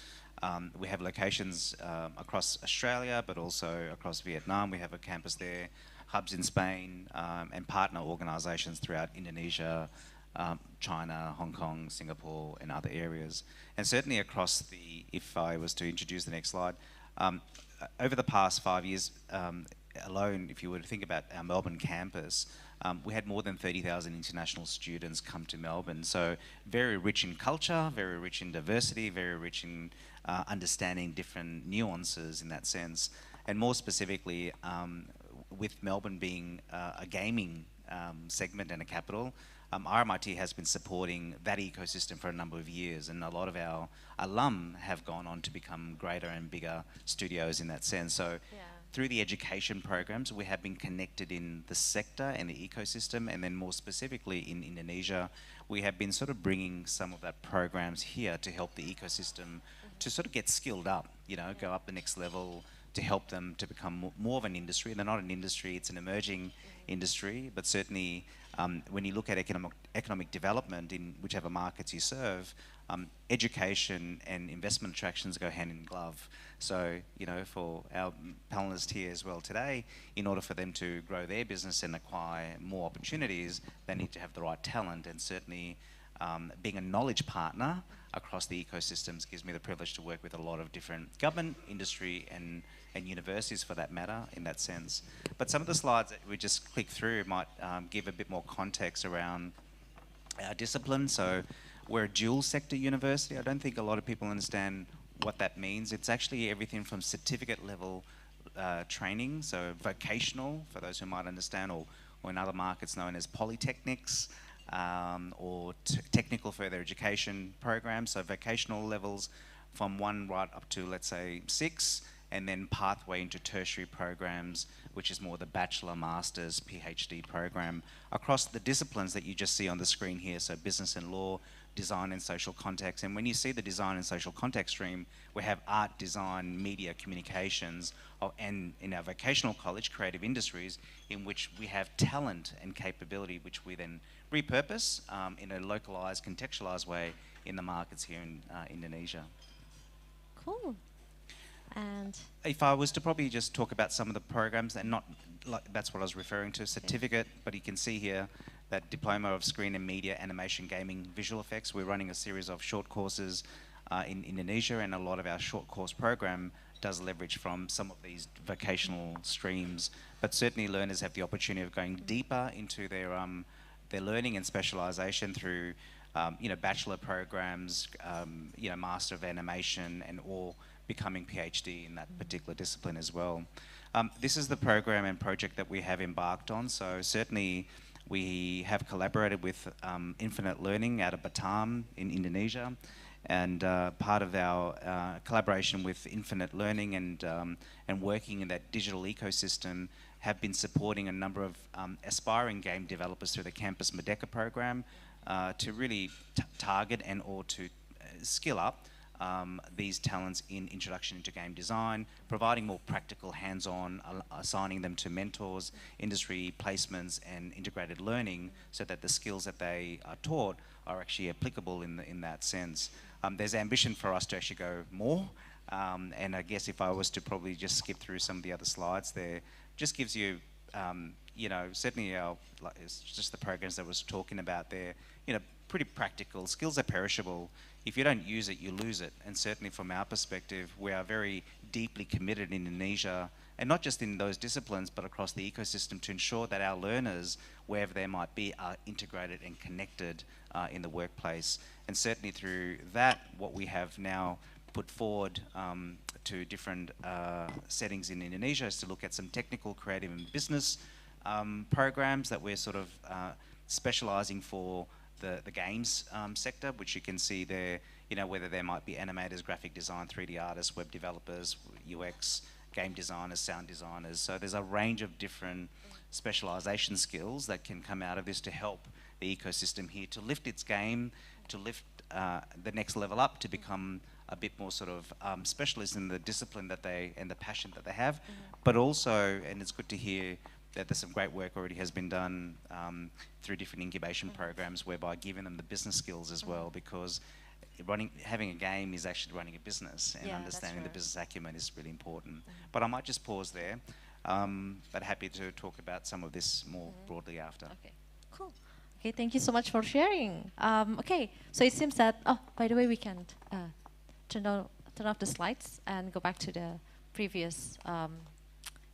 We have locations across Australia, but also across Vietnam. We have a campus there, hubs in Spain, and partner organisations throughout Indonesia, China, Hong Kong, Singapore, and other areas. And certainly across if I was to introduce the next slide, over the past 5 years alone, if you were to think about our Melbourne campus, we had more than 30,000 international students come to Melbourne. So very rich in culture, very rich in diversity, very rich in understanding different nuances in that sense. And more specifically, with Melbourne being a gaming segment and a capital, RMIT has been supporting that ecosystem for a number of years, and a lot of our alum have gone on to become greater and bigger studios in that sense. So through the education programs, we have been connected in the sector and the ecosystem, and then more specifically in Indonesia, we have been sort of bringing some of that programs here to help the ecosystem to sort of get skilled up, go up the next level, to help them to become more of an industry. They're not an industry, it's an emerging industry, but certainly when you look at economic development in whichever markets you serve, education and investment attractions go hand in glove. So, for our panelists here as well today, in order for them to grow their business and acquire more opportunities, they need to have the right talent, and certainly being a knowledge partner across the ecosystems gives me the privilege to work with a lot of different government, industry, and universities for that matter, in that sense. But some of the slides that we just click through might give a bit more context around our discipline. So we're a dual sector university. I don't think a lot of people understand what that means. It's actually everything from certificate level training, so vocational, for those who might understand, or in other markets known as polytechnics, or technical further education programs, so vocational levels from 1 right up to, let's say, 6, and then pathway into tertiary programs, which is more the bachelor, master's, PhD program, across the disciplines that you just see on the screen here, so business and law, design and social context. And when you see the design and social context stream, we have art, design, media, communications, and in our vocational college, creative industries, in which we have talent and capability, which we then repurpose in a localized, contextualized way in the markets here in Indonesia. Cool. And if I was to probably just talk about some of the programs, and not like that's what I was referring to, certificate, but you can see here that Diploma of Screen and Media, Animation, Gaming, Visual Effects. We're running a series of short courses in Indonesia, and a lot of our short course program does leverage from some of these vocational streams. But certainly learners have the opportunity of going deeper into their learning and specialization through bachelor programs, Master of Animation, and or becoming PhD in that particular discipline as well. This is the program and project that we have embarked on. So certainly we have collaborated with Infinite Learning out of Batam in Indonesia, and part of our collaboration with Infinite Learning and working in that digital ecosystem have been supporting a number of aspiring game developers through the Campus Merdeka program to really target and or to skill up these talents in introduction into game design, providing more practical hands-on, assigning them to mentors, industry placements, and integrated learning, so that the skills that they are taught are actually applicable in that sense. There's ambition for us to actually go more, and I guess if I was to probably just skip through some of the other slides there, just gives you, certainly it's just the programs that I was talking about there, pretty practical. Skills are perishable. If you don't use it, you lose it. And certainly from our perspective, we are very deeply committed in Indonesia, and not just in those disciplines, but across the ecosystem, to ensure that our learners, wherever they might be, are integrated and connected in the workplace. And certainly through that, what we have now put forward to different settings in Indonesia is to look at some technical, creative and business programs that we're sort of specializing for the games sector, which you can see there, you know, whether there might be animators, graphic design, 3D artists, web developers, UX, game designers, sound designers. So there's a range of different specialization skills that can come out of this to help the ecosystem here to lift its game, to lift the next level up, to become a bit more sort of specialist in the discipline that they, and the passion that they have. But also, and it's good to hear that there's some great work already has been done through different incubation programs, whereby giving them the business skills as well, because having a game is actually running a business, and understanding the business acumen is really important. But I might just pause there, but happy to talk about some of this more broadly after. Okay, cool. Okay, thank you so much for sharing. Okay, so it seems that, oh, by the way, we can turn off the slides and go back to the previous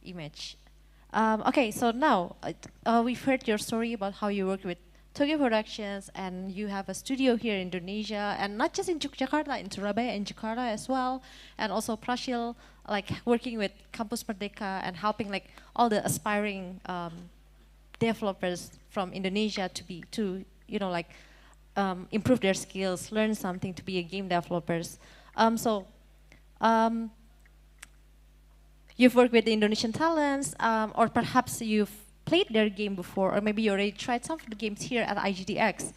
image. Okay, so now we've heard your story about how you work with Tokyo Productions, and you have a studio here in Indonesia, and not just in Yogyakarta, in Surabaya and Jakarta as well, and also Prashil, like working with Campus Merdeka and helping like all the aspiring developers from Indonesia to you know, like improve their skills, learn something to be a game developers. You've worked with the Indonesian talents, or perhaps you've played their game before, or maybe you already tried some of the games here at IGDX.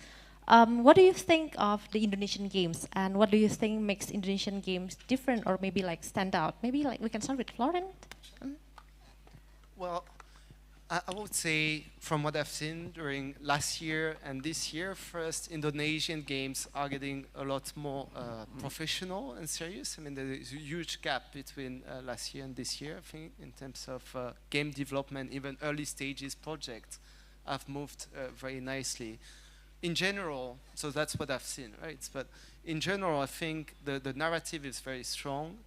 What do you think of the Indonesian games, and what do you think makes Indonesian games different, or maybe like stand out? Maybe like we can start with Florent. Well, I would say from what I've seen during last year and this year, first, Indonesian games are getting a lot more professional and serious. I mean, there is a huge gap between last year and this year, I think, in terms of game development. Even early stages projects have moved very nicely. In general, so that's what I've seen, right? But in general, I think the narrative is very strong.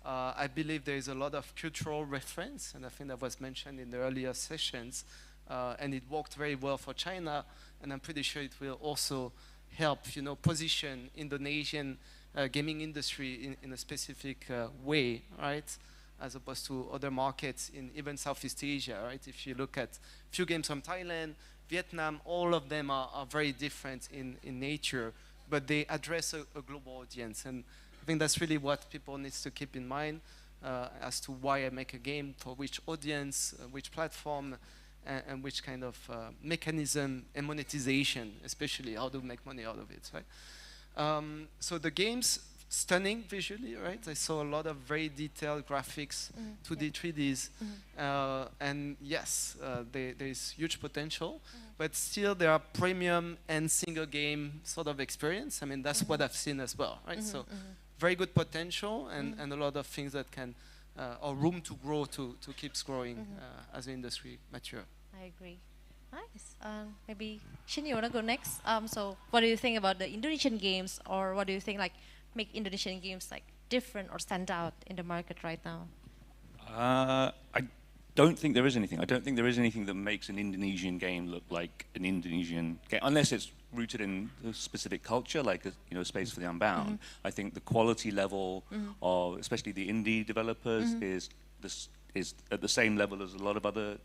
I believe there is a lot of cultural reference, and I think that was mentioned in the earlier sessions, and it worked very well for China, and I'm pretty sure it will also help, you know, position Indonesian gaming industry in a specific way, right? As opposed to other markets in even Southeast Asia, right? If you look at few games from Thailand, Vietnam, all of them are very different in nature, but they address a global audience. And I think that's really what people need to keep in mind as to why I make a game, for which audience, which platform, and which kind of mechanism and monetization, especially how to make money out of it, right? So the game's stunning visually, right? I saw a lot of very detailed graphics, 2D, 3Ds, and yes, there is huge potential, but still there are premium and single game sort of experience. I mean, that's what I've seen as well, right? So very good potential and a lot of things that can, or room to grow, to keep growing as the industry mature. I agree. Nice. Maybe Shin, you want to go next? So what do you think about the Indonesian games, or what do you think like make Indonesian games like different or stand out in the market right now? I don't think there is anything. I don't think there is anything that makes an Indonesian game look like an Indonesian game, unless it's rooted in a specific culture, like Space for the Unbound. I think the quality level of, especially the indie developers, is at the same level as a lot of other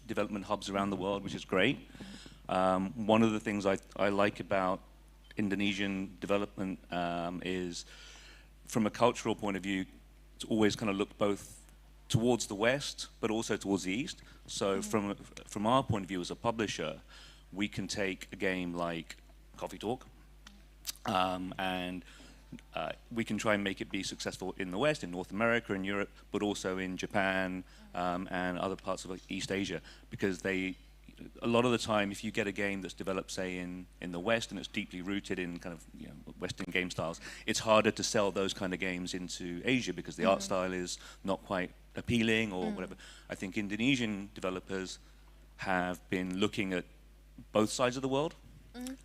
development hubs around the world, which is great. One of the things I like about Indonesian development is, from a cultural point of view, to always kind of look both towards the West, but also towards the East. So from our point of view as a publisher, we can take a game like Coffee Talk, and we can try and make it be successful in the West, in North America, in Europe, but also in Japan and other parts of East Asia, because a lot of the time, if you get a game that's developed, say, in the West, and it's deeply rooted in kind of Western game styles, it's harder to sell those kind of games into Asia because the art style is not quite appealing or whatever. I think Indonesian developers have been looking at both sides of the world,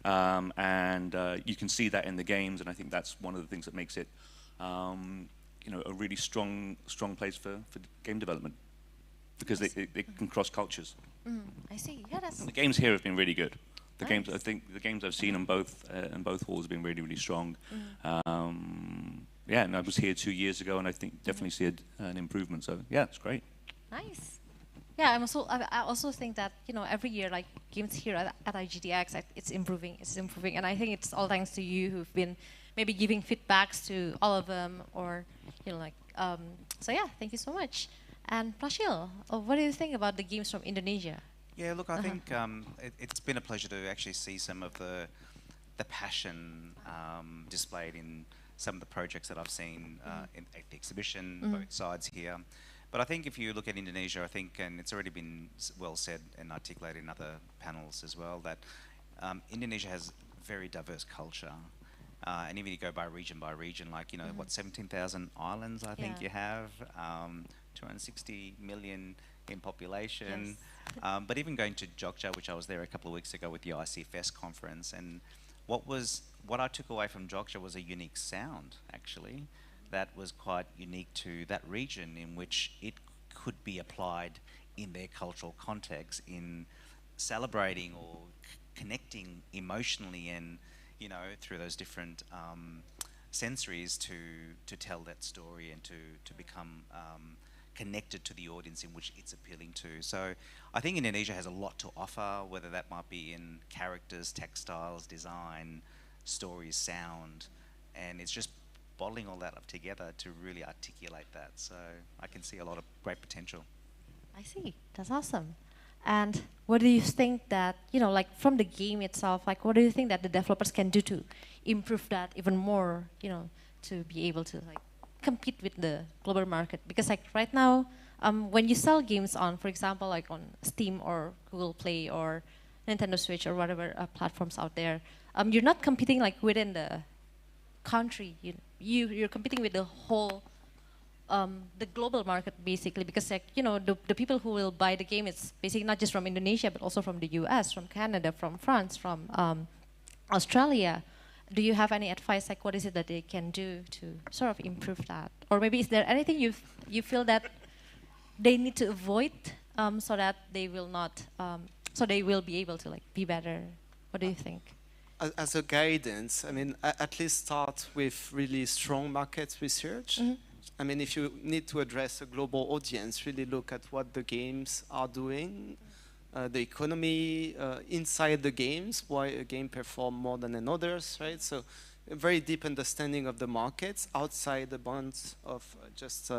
and you can see that in the games, and I think that's one of the things that makes it a really strong place for game development, because it can cross cultures. I see. Yeah, that's. The games here have been really good. The games, I think, the games I've seen in both halls have been really, really strong. Yeah, and I was here 2 years ago, and I think definitely see an improvement. So yeah, it's great. Nice. Yeah, I also think that every year like games here at IGDX it's improving, and I think it's all thanks to you who've been maybe giving feedbacks to all of them, or so yeah, thank you so much. And Prashil, what do you think about the games from Indonesia? Yeah, look, I think it's been a pleasure to actually see some of the passion displayed in some of the projects that I've seen at the exhibition, both sides here. But I think if you look at Indonesia, I think, and it's already been well said and articulated in other panels as well, that Indonesia has very diverse culture. And even you go by region, like, what, 17,000 islands, I think you have, 260 million in population. Yes. But even going to Jogja, which I was there a couple of weeks ago with the ICFS conference, and what I took away from Jogja was a unique sound, actually, that was quite unique to that region, in which it could be applied in their cultural context in celebrating or connecting emotionally and, through those different sensories to tell that story and to become connected to the audience in which it's appealing to. So I think Indonesia has a lot to offer, whether that might be in characters, textiles, design, stories, sound, and it's just bottling all that up together to really articulate that. So I can see a lot of great potential. I see. That's awesome. And what do you think that, like from the game itself, like what do you think that the developers can do to improve that even more, to be able to like compete with the global market? Because like right now, when you sell games on, for example, like on Steam or Google Play or Nintendo Switch or whatever platforms out there, you're not competing like within the country. You're competing with the whole the global market basically, because like the people who will buy the game, it's basically not just from Indonesia but also from the US, from Canada, from France, from Australia. Do you have any advice, like what is it that they can do to sort of improve that? Or maybe is there anything you feel that they need to avoid so that they will not so they will be able to like be better? What do you think? As a guidance, I mean, at least start with really strong market research. I mean, if you need to address a global audience, really look at what the games are doing, the economy inside the games, why a game performs more than another, right? So a very deep understanding of the markets outside the bounds of just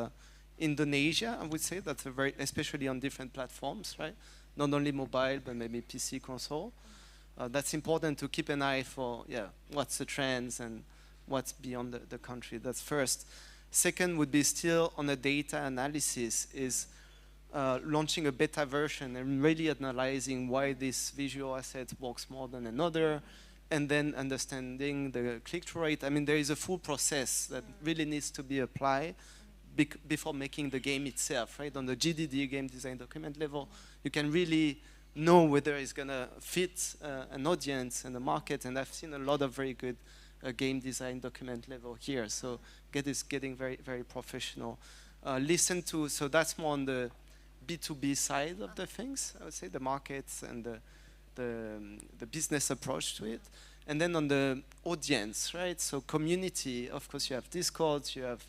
Indonesia, I would say. That's especially on different platforms, right? Not only mobile, but maybe PC, console. That's important to keep an eye for, what's the trends and what's beyond the country. That's first. Second would be still on the data analysis, is launching a beta version and really analyzing why this visual asset works more than another, and then understanding the click-through rate. I mean, there is a full process that really needs to be applied before making the game itself, right? On the GDD, game design document level, you can really know whether it's going to fit an audience and the market, and I've seen a lot of very good game design document level here, so it's getting very, very professional. Listen to, so that's more on the B2B side of the things, I would say, the markets and the business approach to it. And then on the audience, right, so community, of course you have Discord, you have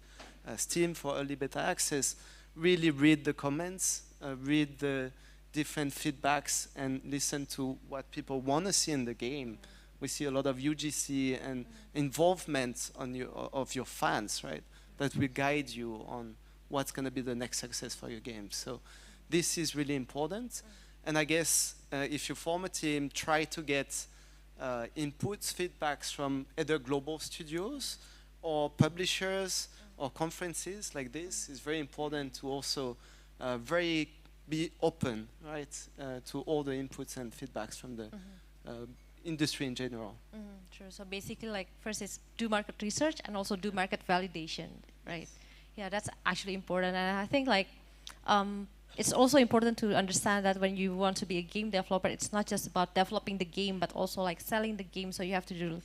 Steam for early beta access. Really read the comments, read the different feedbacks, and listen to what people want to see in the game. We see a lot of UGC and involvement of your fans, right? That will guide you on what's going to be the next success for your game. So this is really important. And I guess if you form a team, try to get inputs, feedbacks from either global studios or publishers or conferences like this. It's very important to also be open, right, to all the inputs and feedbacks from the industry in general. Sure. So basically, like first is do market research and also do market validation, right? Yeah, that's actually important. And I think like it's also important to understand that when you want to be a game developer, it's not just about developing the game, but also like selling the game. So you have to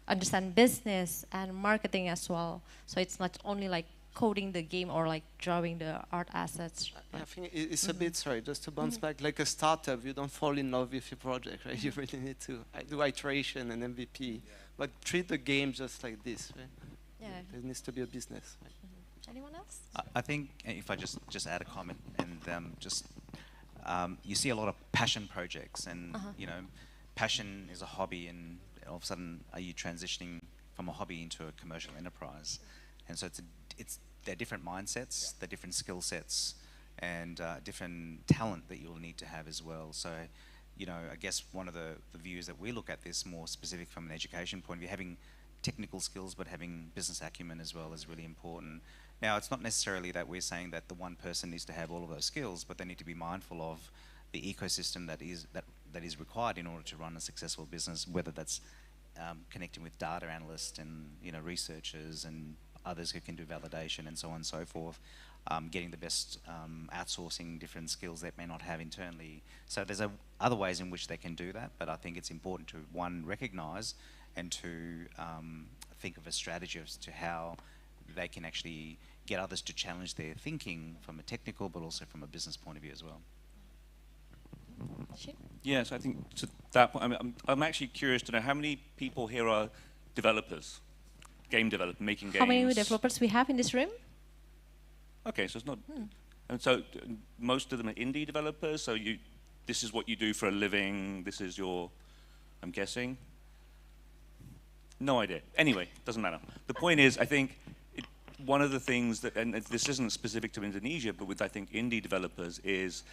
understand business and marketing as well. So it's not only like coding the game or like drawing the art assets. I think it's a bit, sorry, just to bounce back, like a startup, you don't fall in love with your project, right? You really need to do iteration and MVP, but treat the game just like this, right? Yeah. There needs to be a business. Right? Anyone else? I think if I just add a comment and just you see a lot of passion projects, and you know, passion is a hobby, and all of a sudden, are you transitioning from a hobby into a commercial enterprise? And so they're different mindsets, they're different skill sets, and different talent that you'll need to have as well. So, you know, I guess one of the views that we look at this more specific from an education point of view, having technical skills but having business acumen as well is really important. Now, it's not necessarily that we're saying that the one person needs to have all of those skills, but they need to be mindful of the ecosystem that is required in order to run a successful business, whether that's connecting with data analysts and, you know, researchers and others who can do validation and so on and so forth, getting the best outsourcing different skills they may not have internally. So there's other ways in which they can do that, but I think it's important to, one, recognise and to think of a strategy as to how they can actually get others to challenge their thinking from a technical but also from a business point of view as well. Yes, I think to that point, I'm actually curious to know how many people here are developers, game developers, making games. How many developers we have in this room? Okay, so it's not, and so most of them are indie developers. So this is what you do for a living. This is your, I'm guessing. No idea. Anyway, doesn't matter. The point is, I think one of the things that, and this isn't specific to Indonesia, but with I think indie developers is,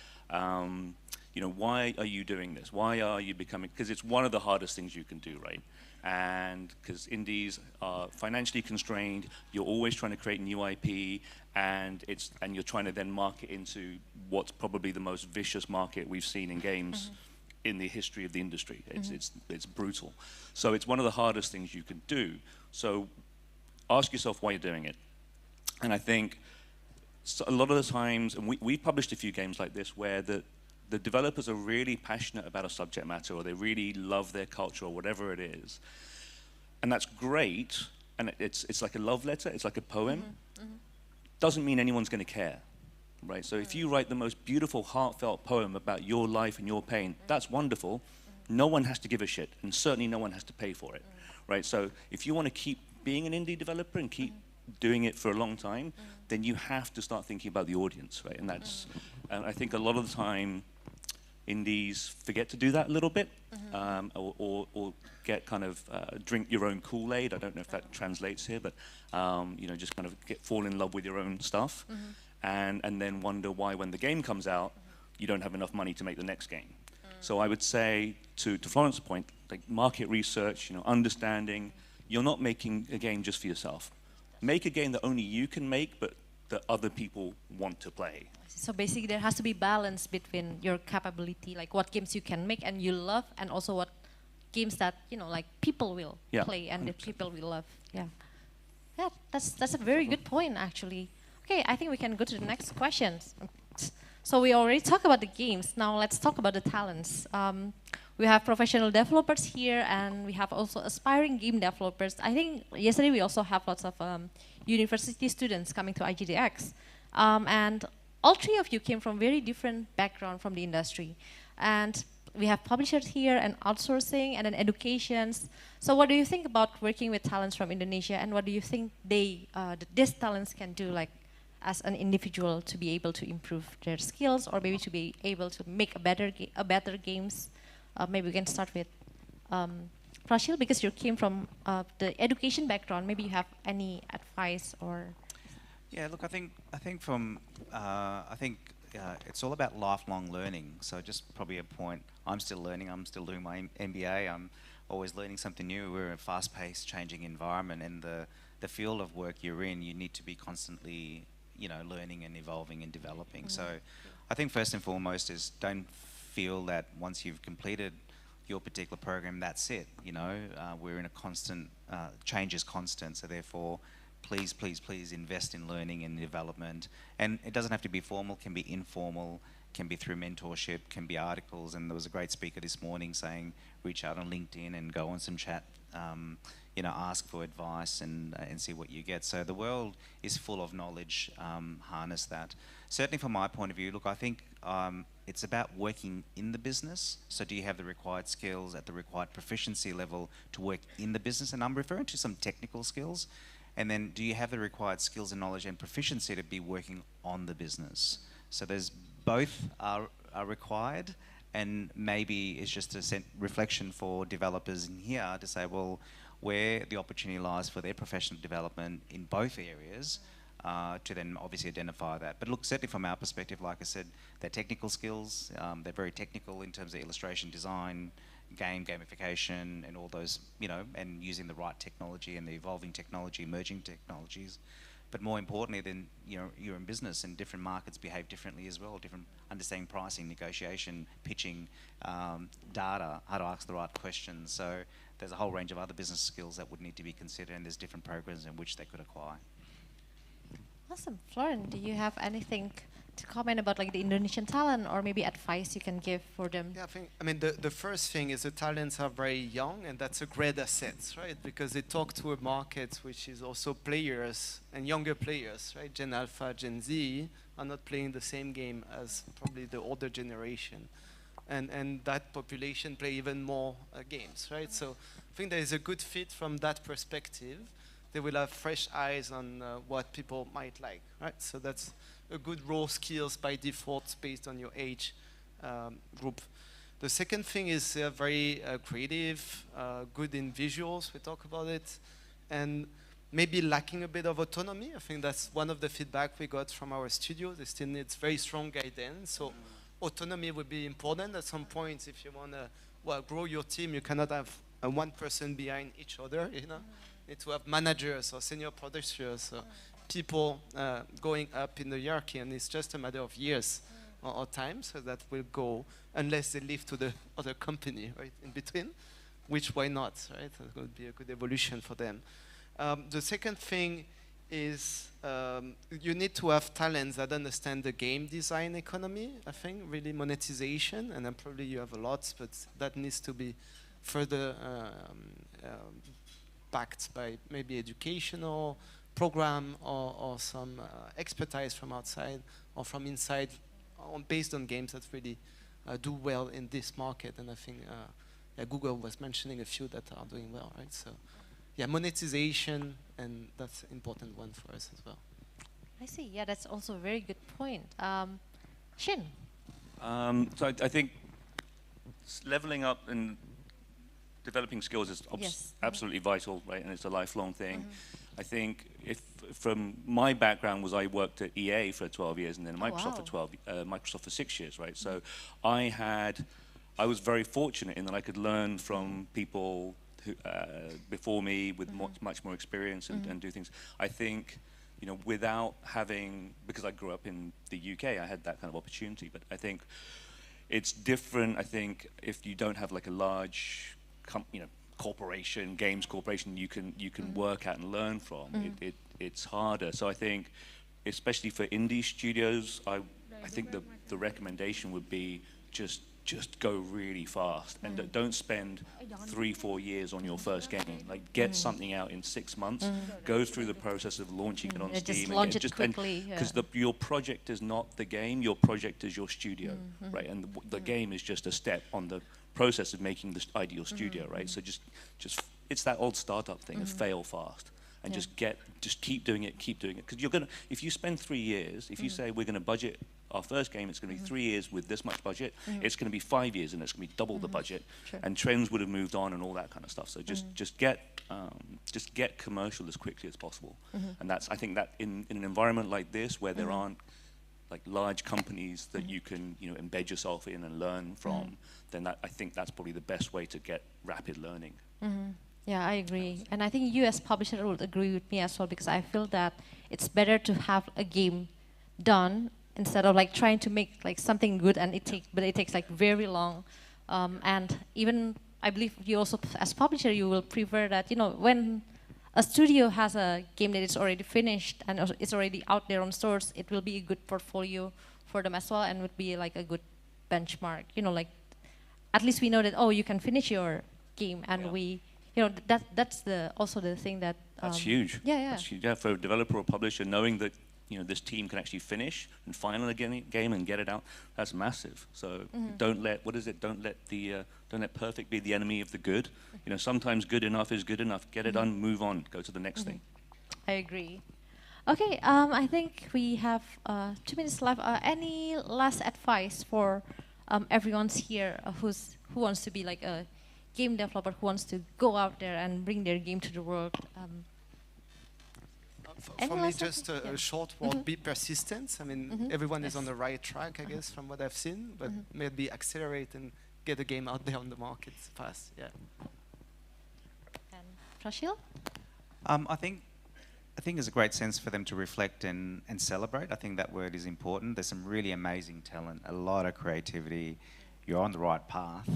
you know, why are you doing this? Why are you becoming? Because it's one of the hardest things you can do, right? And because indies are financially constrained, you're always trying to create new IP, and you're trying to then market into what's probably the most vicious market we've seen in games in the history of the industry. It's brutal. So it's one of the hardest things you can do. So ask yourself why you're doing it. And I think a lot of the times, and we've published a few games like this where the developers are really passionate about a subject matter, or they really love their culture, or whatever it is. And that's great, and it's like a love letter, it's like a poem. Doesn't mean anyone's going to care, right? So if you write the most beautiful, heartfelt poem about your life and your pain, that's wonderful. No one has to give a shit, and certainly no one has to pay for it, right? So if you want to keep being an indie developer and keep doing it for a long time, then you have to start thinking about the audience, right? And that's, and I think a lot of the time, indies forget to do that a little bit, or get kind of drink your own Kool-Aid. I don't know if that translates here, but you know, just kind of fall in love with your own stuff, and then wonder why when the game comes out, you don't have enough money to make the next game. So I would say to Florence's point, like market research, you know, understanding, you're not making a game just for yourself. Make a game that only you can make, but that other people want to play. So basically there has to be balance between your capability, like what games you can make and you love, and also what games that, you know, like people will play and that people will love. Yeah, that's a very good point actually. Okay, I think we can go to the next questions. So we already talked about the games. Now let's talk about the talents. We have professional developers here, and we have also aspiring game developers. I think yesterday we also have lots of university students coming to IGDX. And all three of you came from very different background from the industry. And we have publishers here, and outsourcing, and then educations. So what do you think about working with talents from Indonesia, and what do you think these talents can do, like as an individual, to be able to improve their skills, or maybe to be able to make a better games? Maybe we can start with Prashil, because you came from the education background. Maybe you have any advice or? Yeah, look, I think it's all about lifelong learning. So just probably a point. I'm still learning. I'm still doing my MBA. I'm always learning something new. We're in a fast-paced, changing environment, and the field of work you're in, you need to be constantly, you know, learning and evolving and developing. So I think first and foremost is don't feel that once you've completed your particular program, that's it. You know, we're in a constant, change is constant, so therefore please, please, please invest in learning and development. And it doesn't have to be formal, can be informal, can be through mentorship, can be articles. And there was a great speaker this morning saying, reach out on LinkedIn and go on some chat, you know, ask for advice and see what you get. So the world is full of knowledge, harness that. Certainly from my point of view, look, I think it's about working in the business. So do you have the required skills at the required proficiency level to work in the business? And I'm referring to some technical skills. And then do you have the required skills and knowledge and proficiency to be working on the business? So there's both are are required, and maybe it's just a reflection for developers in here to say, well, where the opportunity lies for their professional development in both areas, to then obviously identify that. But look, certainly from our perspective, like I said, their technical skills, they're very technical in terms of illustration, design, gamification, and all those, you know, and using the right technology and the evolving technology, emerging technologies. But more importantly, then, you know, you're in business and different markets behave differently as well, different understanding pricing, negotiation, pitching, data, how to ask the right questions. So there's a whole range of other business skills that would need to be considered, and there's different programs in which they could acquire. Awesome. Florian, do you have anything to comment about like the Indonesian talent, or maybe advice you can give for them? Yeah, I mean, the first thing is the talents are very young, and that's a great asset, right? Because they talk to a market which is also players and younger players, right? Gen Alpha, Gen Z are not playing the same game as probably the older generation. And that population play even more games, right? So I think there is a good fit from that perspective. They will have fresh eyes on what people might like, right? So that's a good raw skills by default based on your age group. The second thing is very creative, good in visuals, we talk about it, and maybe lacking a bit of autonomy. I think that's one of the feedback we got from our studio. They still need very strong guidance. So autonomy would be important at some point. If you want to grow your team, you cannot have one person behind each other, you know. You need to have managers or senior producers or people going up in the hierarchy, and it's just a matter of years or time, so that will go unless they leave to the other company, right, in between, which why not, right? That would be a good evolution for them. The second thing is you need to have talents that understand the game design economy, I think, really monetization, and then probably you have a lot, but that needs to be further backed by maybe educational program or some expertise from outside or from inside based on games that really do well in this market. And I think Google was mentioning a few that are doing well, right? So yeah, monetization, and that's an important one for us as well. I see. Yeah, that's also a very good point. Shin? So I think leveling up and developing skills is absolutely vital, right? And it's a lifelong thing. I think from my background was I worked at EA for 12 years and then Microsoft for Microsoft for 6 years, right? So I was very fortunate in that I could learn from people who, before me with much more experience and do things. I think, you know, without having, because I grew up in the UK, I had that kind of opportunity, but I think it's different, I think, if you don't have like a large corporation, games corporation you can work at and learn from. It's harder. So I think, especially for indie studios, I think the recommendation would be just go really fast and don't spend 3-4 years on your first game. Like get something out in 6 months. Go through the process of launching it on Steam. Just launch it quickly. Because your project is not the game. Your project is your studio, right? And the game is just a step on the process of making the ideal studio, right? So just it's that old startup thing of fail fast and just keep doing it, because if you spend 3 years, if you say we're gonna budget our first game, it's going to be 3 years with this much budget, it's going to be 5 years and it's going to be double the budget, and trends would have moved on and all that kind of stuff. So just get commercial as quickly as possible. And I think that in an environment like this where there aren't like large companies that you can embed yourself in and learn from, then I think that's probably the best way to get rapid learning. Yeah, I agree. And I think US publisher would agree with me as well, because I feel that it's better to have a game done instead of like trying to make like something good, and it takes like very long. And even I believe you also, as publisher, you will prefer that, when a studio has a game that is already finished and it's already out there on stores, it will be a good portfolio for them as well, and would be like a good benchmark. Like at least we know that, you can finish your game, and that's also the thing that that's huge. Yeah. That's huge. Yeah, for a developer or publisher, knowing that this team can actually finish and final a game and get it out, that's massive. So don't let perfect be the enemy of the good. Sometimes good enough is good enough. Get it done, move on, go to the next thing. I agree. Okay, I think we have 2 minutes left. Any last advice for everyone's here who wants to be like a game developer, who wants to go out there and bring their game to the world? For me, just a short word, be persistent. I mean, everyone is on the right track, I guess, from what I've seen, but maybe accelerate and get the game out there on the market fast, yeah. And Prashil? I think it's a great sense for them to reflect and celebrate. I think that word is important. There's some really amazing talent, a lot of creativity. You're on the right path.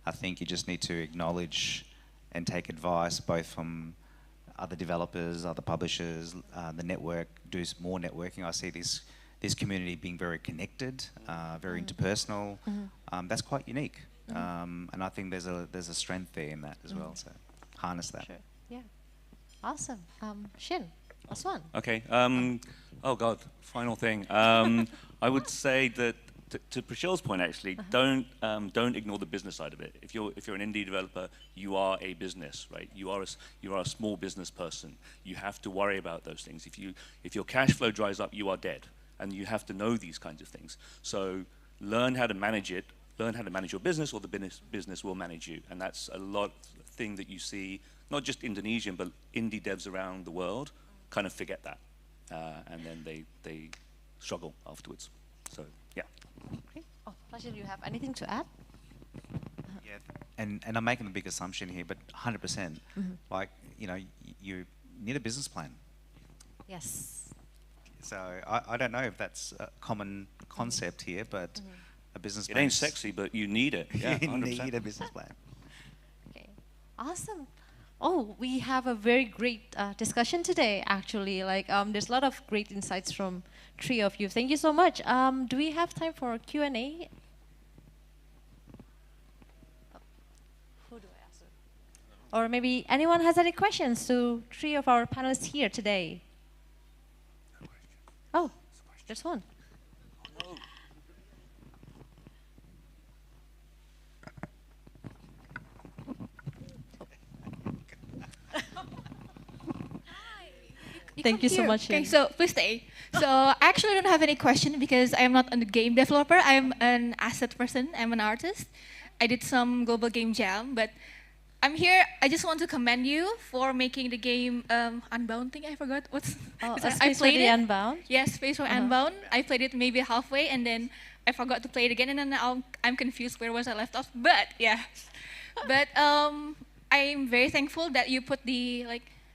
I think you just need to acknowledge and take advice both from other developers, other publishers, the network, do more networking. I see this community being very connected, very interpersonal. That's quite unique. And I think there's a strength there in that as well, so harness that. Sure. Yeah. Awesome. Shin, last one. Okay. Oh God, final thing. I would say that to Prashil's point, actually, don't ignore the business side of it. If you're an indie developer, you are a business, right? You are a small business person. You have to worry about those things. If your cash flow dries up, you are dead, and you have to know these kinds of things. So learn how to manage it. Learn how to manage your business, or the business will manage you. And that's a lot thing that you see, not just Indonesian, but indie devs around the world kind of forget that, and then they struggle afterwards. So yeah. Okay. Oh, Prashil, you have anything to add? Yeah, and I'm making a big assumption here, but 100%. Like, you need a business plan. Yes. So I don't know if that's a common concept here, but a business plan. It ain't sexy, but you need it. Yeah, you 100%. need a business plan. Okay. Awesome. Oh, we have a very great discussion today, actually. Like, there's a lot of great insights from 3 of you. Thank you so much. Do we have time for Q&A? Who do I ask? Or maybe anyone has any questions to 3 of our panelists here today? Oh, there's one. Thank you so much. Okay, so please stay. So I actually don't have any question because I'm not a game developer. I'm an asset person. I'm an artist. I did some global game jam, but I'm here. I just want to commend you for making the game Unbound thing. I forgot what's. I played it. Unbound. Yes, Space for Unbound. I played it maybe halfway, and then I forgot to play it again, and then now I'm confused where was I left off. But yeah, but I'm very thankful that you put the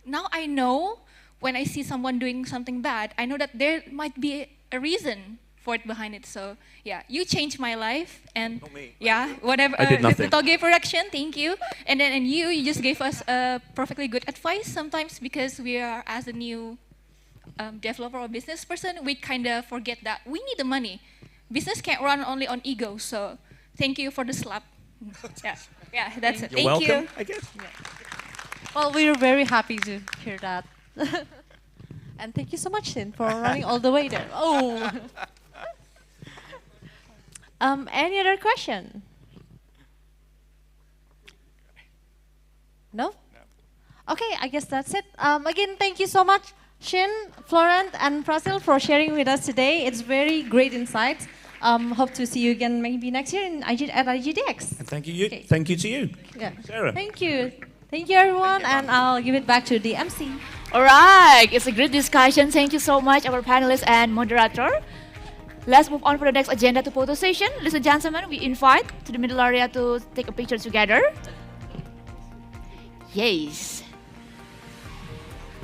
Now I know. When I see someone doing something bad, I know that there might be a reason for it behind it. So yeah, you changed my life, and yeah, whatever. I did nothing. The Toge production, thank you. And then you just gave us perfectly good advice sometimes because we are as a new developer or business person, we kind of forget that we need the money. Business can't run only on ego. So thank you for the slap. Yeah, that's it. You're thank welcome, you. I guess. Yeah. Well, we're very happy to hear that. And thank you so much, Shin, for running all the way there. Oh. Any other question? No? Okay, I guess that's it. Again, thank you so much, Shin, Florent, and Prashil for sharing with us today. It's very great insights. Hope to see you again maybe next year at IGDX. And thank you. Okay. Thank you to you, Yeah. Sarah. Thank you. Thank you, everyone, and I'll give it back to the MC. All right, it's a great discussion. Thank you so much, our panelists and moderator. Let's move on for the next agenda to photo session. Ladies and gentlemen, we invite to the middle area to take a picture together. Yes.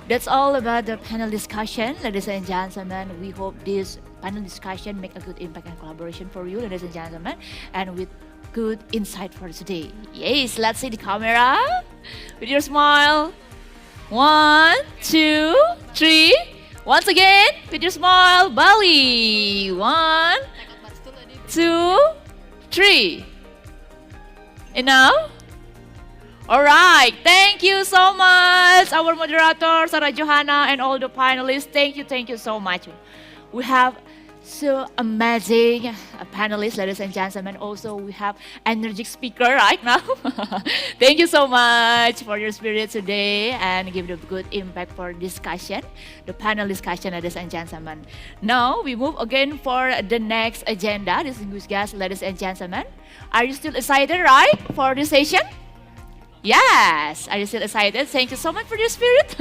That's all about the panel discussion, ladies and gentlemen. We hope this panel discussion make a good impact and collaboration for you, ladies and gentlemen, and with good insight for today. Yes, let's see the camera with your smile. 1, 2, 3. Once again, with your smile, Bali. 1, 2, 3. And now? Alright, thank you so much, our moderator, Sarah Johanna, and all the panelists. Thank you so much. We have So amazing panelists, ladies and gentlemen. Also, we have energetic speaker right now. Thank you so much for your spirit today and give it a good impact for discussion, the panel discussion, ladies and gentlemen. Now we move again for the next agenda. Distinguished guests, ladies and gentlemen, are you still excited, right, for this session? Yes, are you still excited? Thank you so much for your spirit.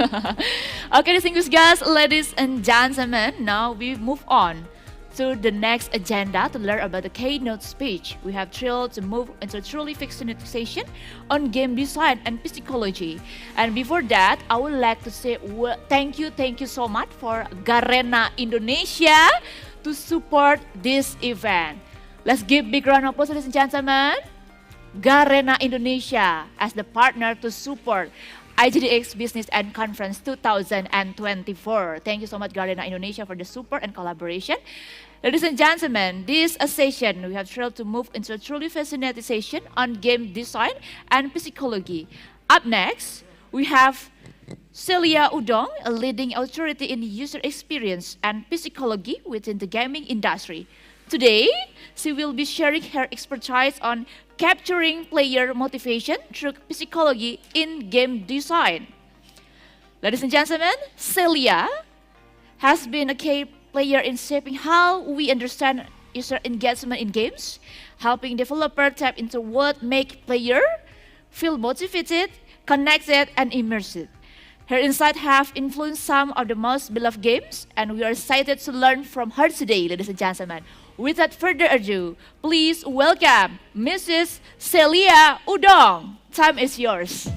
Okay, distinguished guests, ladies and gentlemen, now we move on to the next agenda to learn about the keynote speech. We have thrilled to move into a truly fixed session on game design and psychology. And before that, I would like to say thank you so much for Garena Indonesia to support this event. Let's give big round of applause, ladies and gentlemen. Garena Indonesia as the partner to support IGDX Business and Conference 2024. Thank you so much, Garena Indonesia, for the support and collaboration. Ladies and gentlemen, this session, we have thrilled to move into a truly fascinating session on game design and psychology. Up next, we have Celia Udong, a leading authority in user experience and psychology within the gaming industry. Today, she will be sharing her expertise on capturing player motivation through psychology in game design. Ladies and gentlemen, Celia has been a key player in shaping how we understand user engagement in games, helping developers tap into what makes players feel motivated, connected, and immersive. Her insights have influenced some of the most beloved games, and we are excited to learn from her today, ladies and gentlemen. Without further ado, please welcome Mrs. Celia Udong. Time is yours.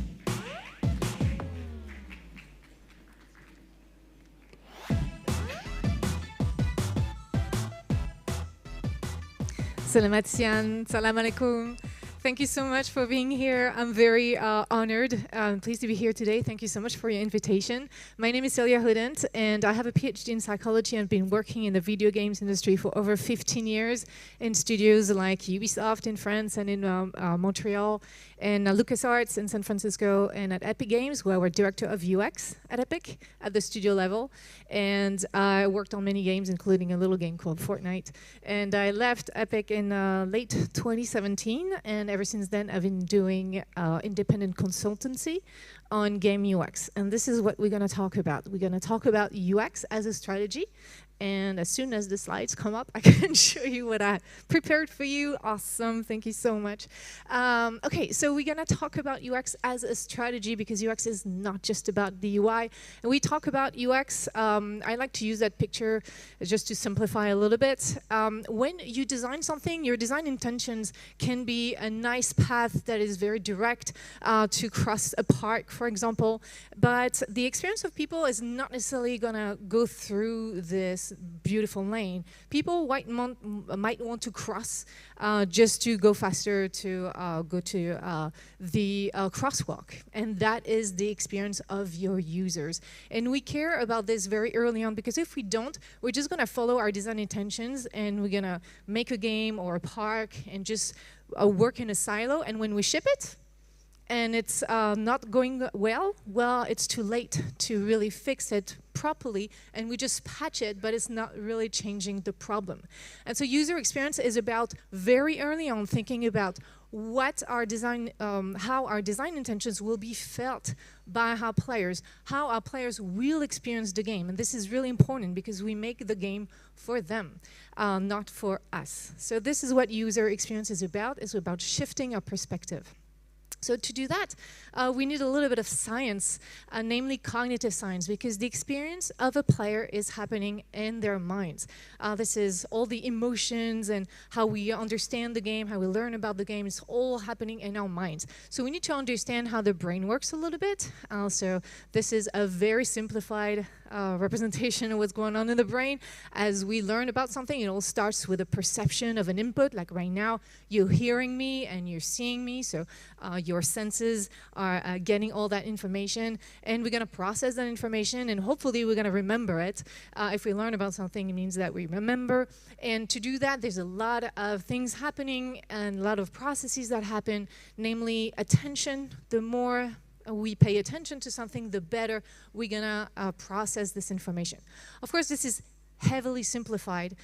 Selamat siang, Assalamualaikum. Thank you so much for being here. I'm very honored and pleased to be here today. Thank you so much for your invitation. My name is Celia Udong, and I have a PhD in psychology and been working in the video games industry for over 15 years in studios like Ubisoft in France and in Montreal, and LucasArts in San Francisco, and at Epic Games, where I was director of UX at Epic at the studio level. And I worked on many games, including a little game called Fortnite. And I left Epic in late 2017, and ever since then, I've been doing independent consultancy on game UX. And this is what we're going to talk about. We're going to talk about UX as a strategy. And as soon as the slides come up, I can show you what I prepared for you. Awesome, thank you so much. Okay, so we're gonna talk about UX as a strategy because UX is not just about the UI. And we talk about UX, I like to use that picture just to simplify a little bit. When you design something, your design intentions can be a nice path that is very direct to cross a park, for example. But the experience of people is not necessarily gonna go through this beautiful lane. People might want to cross just to go faster to go to the crosswalk. And that is the experience of your users. And we care about this very early on, because if we don't, we're just going to follow our design intentions and we're going to make a game or a park and just work in a silo. And when we ship it, and it's not going well, it's too late to really fix it properly, and we just patch it, but it's not really changing the problem. And so user experience is about very early on thinking about what our design, how our design intentions will be felt by our players, how our players will experience the game. And this is really important because we make the game for them, not for us. So this is what user experience is about. It's about shifting our perspective. So to do that, we need a little bit of science, namely cognitive science, because the experience of a player is happening in their minds. This is all the emotions and how we understand the game, how we learn about the game. It's all happening in our minds. So we need to understand how the brain works a little bit. So this is a very simplified representation of what's going on in the brain. As we learn about something, it all starts with a perception of an input. Like right now, you're hearing me and you're seeing me. So your senses are getting all that information, and we're going to process that information, and hopefully we're going to remember it. If we learn about something, it means that we remember. And to do that, there's a lot of things happening and a lot of processes that happen, namely attention. The more we pay attention to something, the better we're going to process this information. Of course, this is heavily simplified.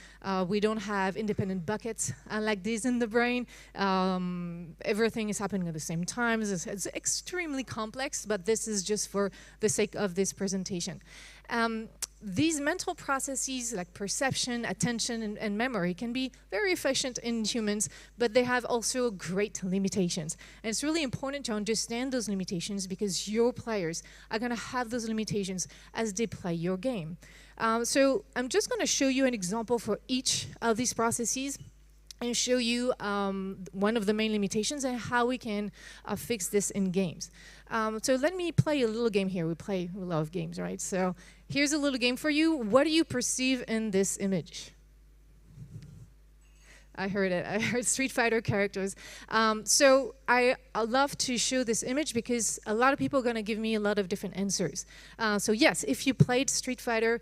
We don't have independent buckets like this in the brain. Everything is happening at the same time. It's extremely complex, but this is just for the sake of this presentation. These mental processes like perception, attention, and memory can be very efficient in humans, but they have also great limitations. And it's really important to understand those limitations because your players are going to have those limitations as they play your game. So I'm just going to show you an example for each of these processes and show you one of the main limitations and how we can fix this in games. So let me play a little game here. We love games, right? So here's a little game for you. What do you perceive in this image? I heard it. I heard Street Fighter characters. So I love to show this image because a lot of people are going to give me a lot of different answers. So yes, if you played Street Fighter,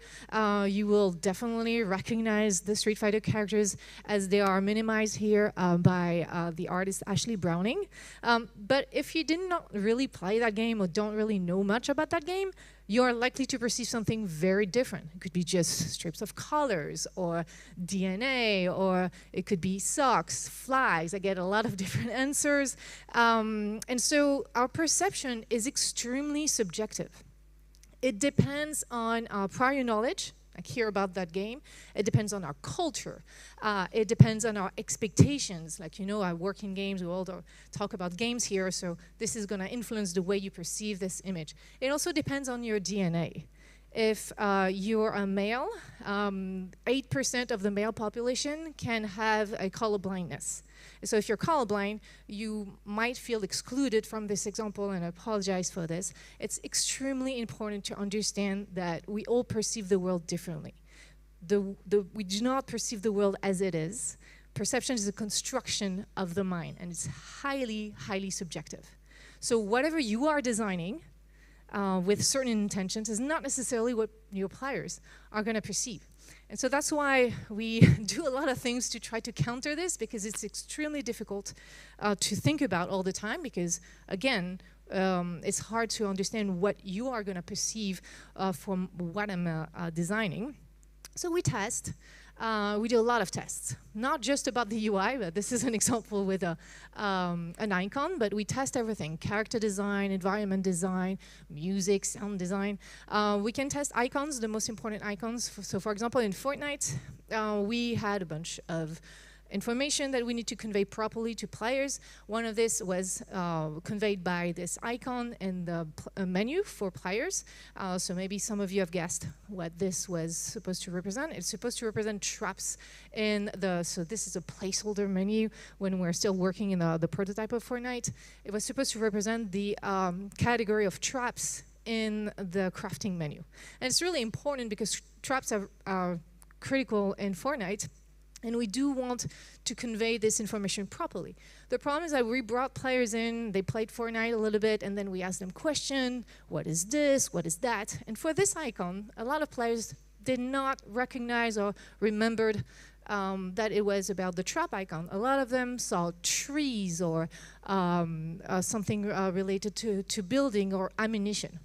you will definitely recognize the Street Fighter characters as they are minimized here by the artist Ashley Browning. But if you did not really play that game or don't really know much about that game, you are likely to perceive something very different. It could be just strips of colors or DNA, or it could be socks, flags. I get a lot of different answers. And so our perception is extremely subjective. It depends on our prior knowledge, like hear about that game. It depends on our culture. It depends on our expectations. Like, you know, I work in games, we all talk about games here, so this is going to influence the way you perceive this image. It also depends on your DNA. If you're a male, 8% of the male population can have a color blindness. So if you're colorblind, you might feel excluded from this example, and I apologize for this. It's extremely important to understand that we all perceive the world differently. We do not perceive the world as it is. Perception is a construction of the mind, and it's highly, highly subjective. So whatever you are designing with certain intentions is not necessarily what your players are going to perceive. And so that's why we do a lot of things to try to counter this, because it's extremely difficult to think about all the time, because, again, it's hard to understand what you are going to perceive from what I'm designing. So we test. We do a lot of tests, not just about the UI, but this is an example with an icon, but we test everything: character design, environment design, music, sound design. We can test icons, the most important icons. So for example, in Fortnite, we had a bunch of information that we need to convey properly to players. One of this was conveyed by this icon in the menu for players. So maybe some of you have guessed what this was supposed to represent. It's supposed to represent traps in so this is a placeholder menu when we're still working in the prototype of Fortnite. It was supposed to represent the category of traps in the crafting menu. And it's really important because traps are critical in Fortnite, and we do want to convey this information properly. The problem is that we brought players in, they played Fortnite a little bit, and then we asked them questions: what is this, what is that? And for this icon, a lot of players did not recognize or remembered that it was about the trap icon. A lot of them saw trees or something related to building or ammunition.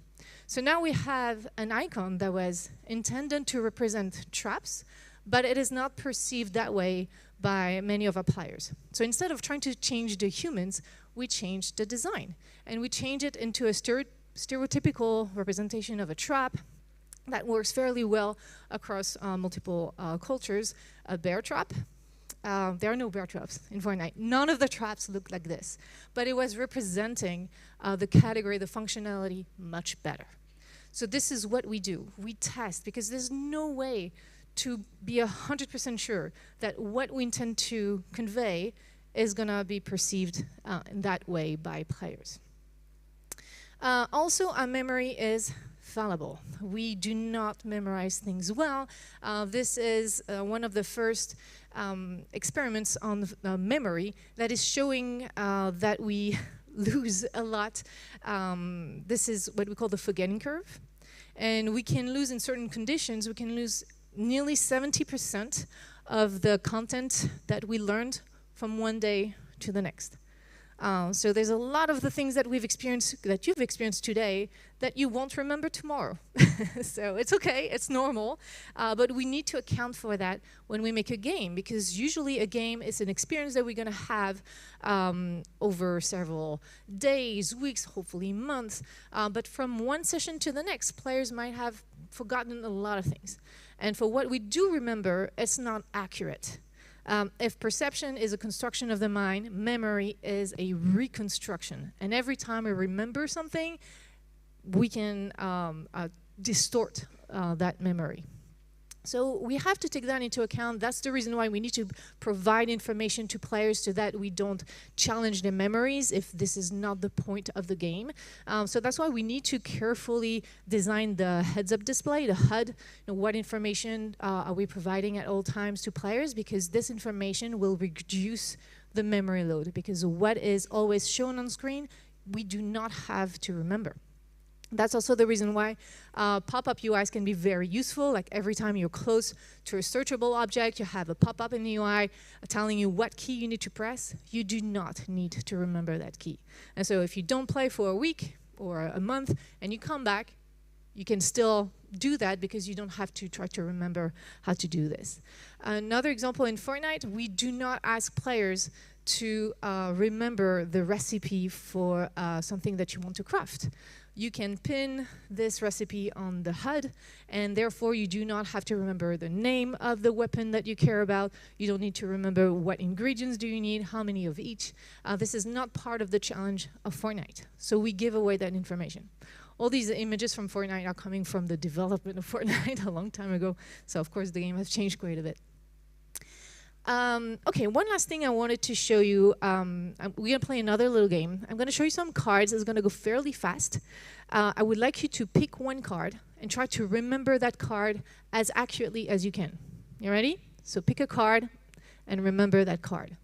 So now we have an icon that was intended to represent traps, but it is not perceived that way by many of our players. So instead of trying to change the humans, we changed the design. And we changed it into a stereotypical representation of a trap that works fairly well across multiple cultures. A bear trap. There are no bear traps in Fortnite. None of the traps look like this. But it was representing the category, the functionality much better. So this is what we do. We test, because there's no way to be 100% sure that what we intend to convey is going to be perceived in that way by players. Also, our memory is fallible. We do not memorize things well. This is one of the first experiments on memory that is showing that we lose a lot. This is what we call the forgetting curve. And we can lose, in certain conditions, we can lose nearly 70% of the content that we learned from one day to the next. So there's a lot of the things that we've experienced, that you've experienced today, that you won't remember tomorrow. So it's okay, it's normal, but we need to account for that when we make a game, because usually a game is an experience that we're gonna have over several days, weeks, hopefully months, but from one session to the next, players might have forgotten a lot of things. And for what we do remember, it's not accurate. If perception is a construction of the mind, memory is a reconstruction. And every time we remember something, we can distort that memory. So we have to take that into account. That's the reason why we need to provide information to players so that we don't challenge their memories if this is not the point of the game. So that's why we need to carefully design the heads-up display, the HUD. You know, what information are we providing at all times to players? Because this information will reduce the memory load, because what is always shown on screen, we do not have to remember. That's also the reason why pop-up UIs can be very useful. Like every time you're close to a searchable object, you have a pop-up in the UI telling you what key you need to press. You do not need to remember that key. And so if you don't play for a week or a month and you come back, you can still do that because you don't have to try to remember how to do this. Another example in Fortnite, we do not ask players to remember the recipe for something that you want to craft. You can pin this recipe on the HUD, and therefore you do not have to remember the name of the weapon that you care about. You don't need to remember what ingredients do you need, how many of each. This is not part of the challenge of Fortnite. So we give away that information. All these images from Fortnite are coming from the development of Fortnite a long time ago. So of course the game has changed quite a bit. Okay, one last thing I wanted to show you. We're gonna play another little game. I'm gonna show you some cards. It's gonna go fairly fast. I would like you to pick one card and try to remember that card as accurately as you can. You ready? So pick a card and remember that card.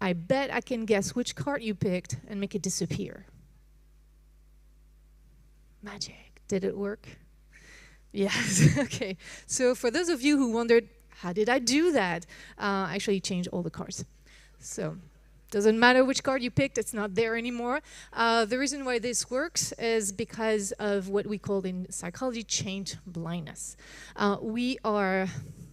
I bet I can guess which card you picked and make it disappear. Magic. Did it work? Yes. Okay. So for those of you who wondered, how did I do that? I actually changed all the cards. So doesn't matter which card you picked, it's not there anymore. The reason why this works is because of what we call in psychology change blindness. We are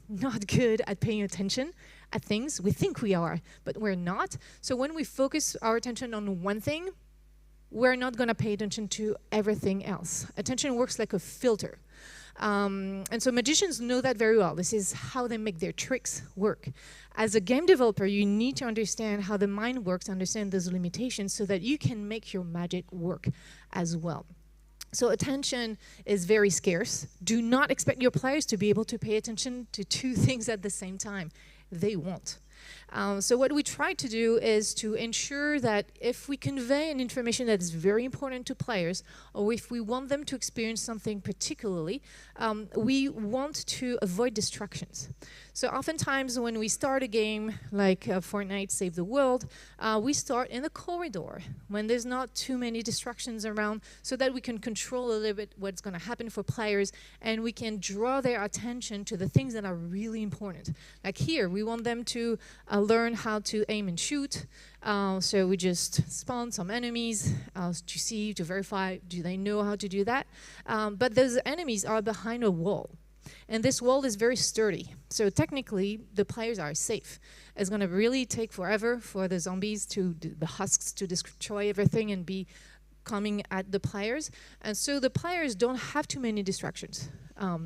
not good at paying attention at things. We think we are, but we're not. So when we focus our attention on one thing, we're not going to pay attention to everything else. Attention works like a filter. And so magicians know that very well. This is how they make their tricks work. As a game developer, you need to understand how the mind works, understand those limitations so that you can make your magic work as well. So attention is very scarce. Do not expect your players to be able to pay attention to two things at the same time. They won't. So what we try to do is to ensure that if we convey an information that is very important to players, or if we want them to experience something particularly, we want to avoid distractions. So oftentimes when we start a game like Fortnite Save the World, we start in the corridor when there's not too many distractions around, so that we can control a little bit what's going to happen for players, and we can draw their attention to the things that are really important. Like here, we want them to learn how to aim and shoot. So we just spawn some enemies to see, to verify, do they know how to do that? But those enemies are behind a wall. And this wall is very sturdy. So technically, the players are safe. It's going to really take forever for the zombies, the husks, to destroy everything and be coming at the players. And so the players don't have too many distractions.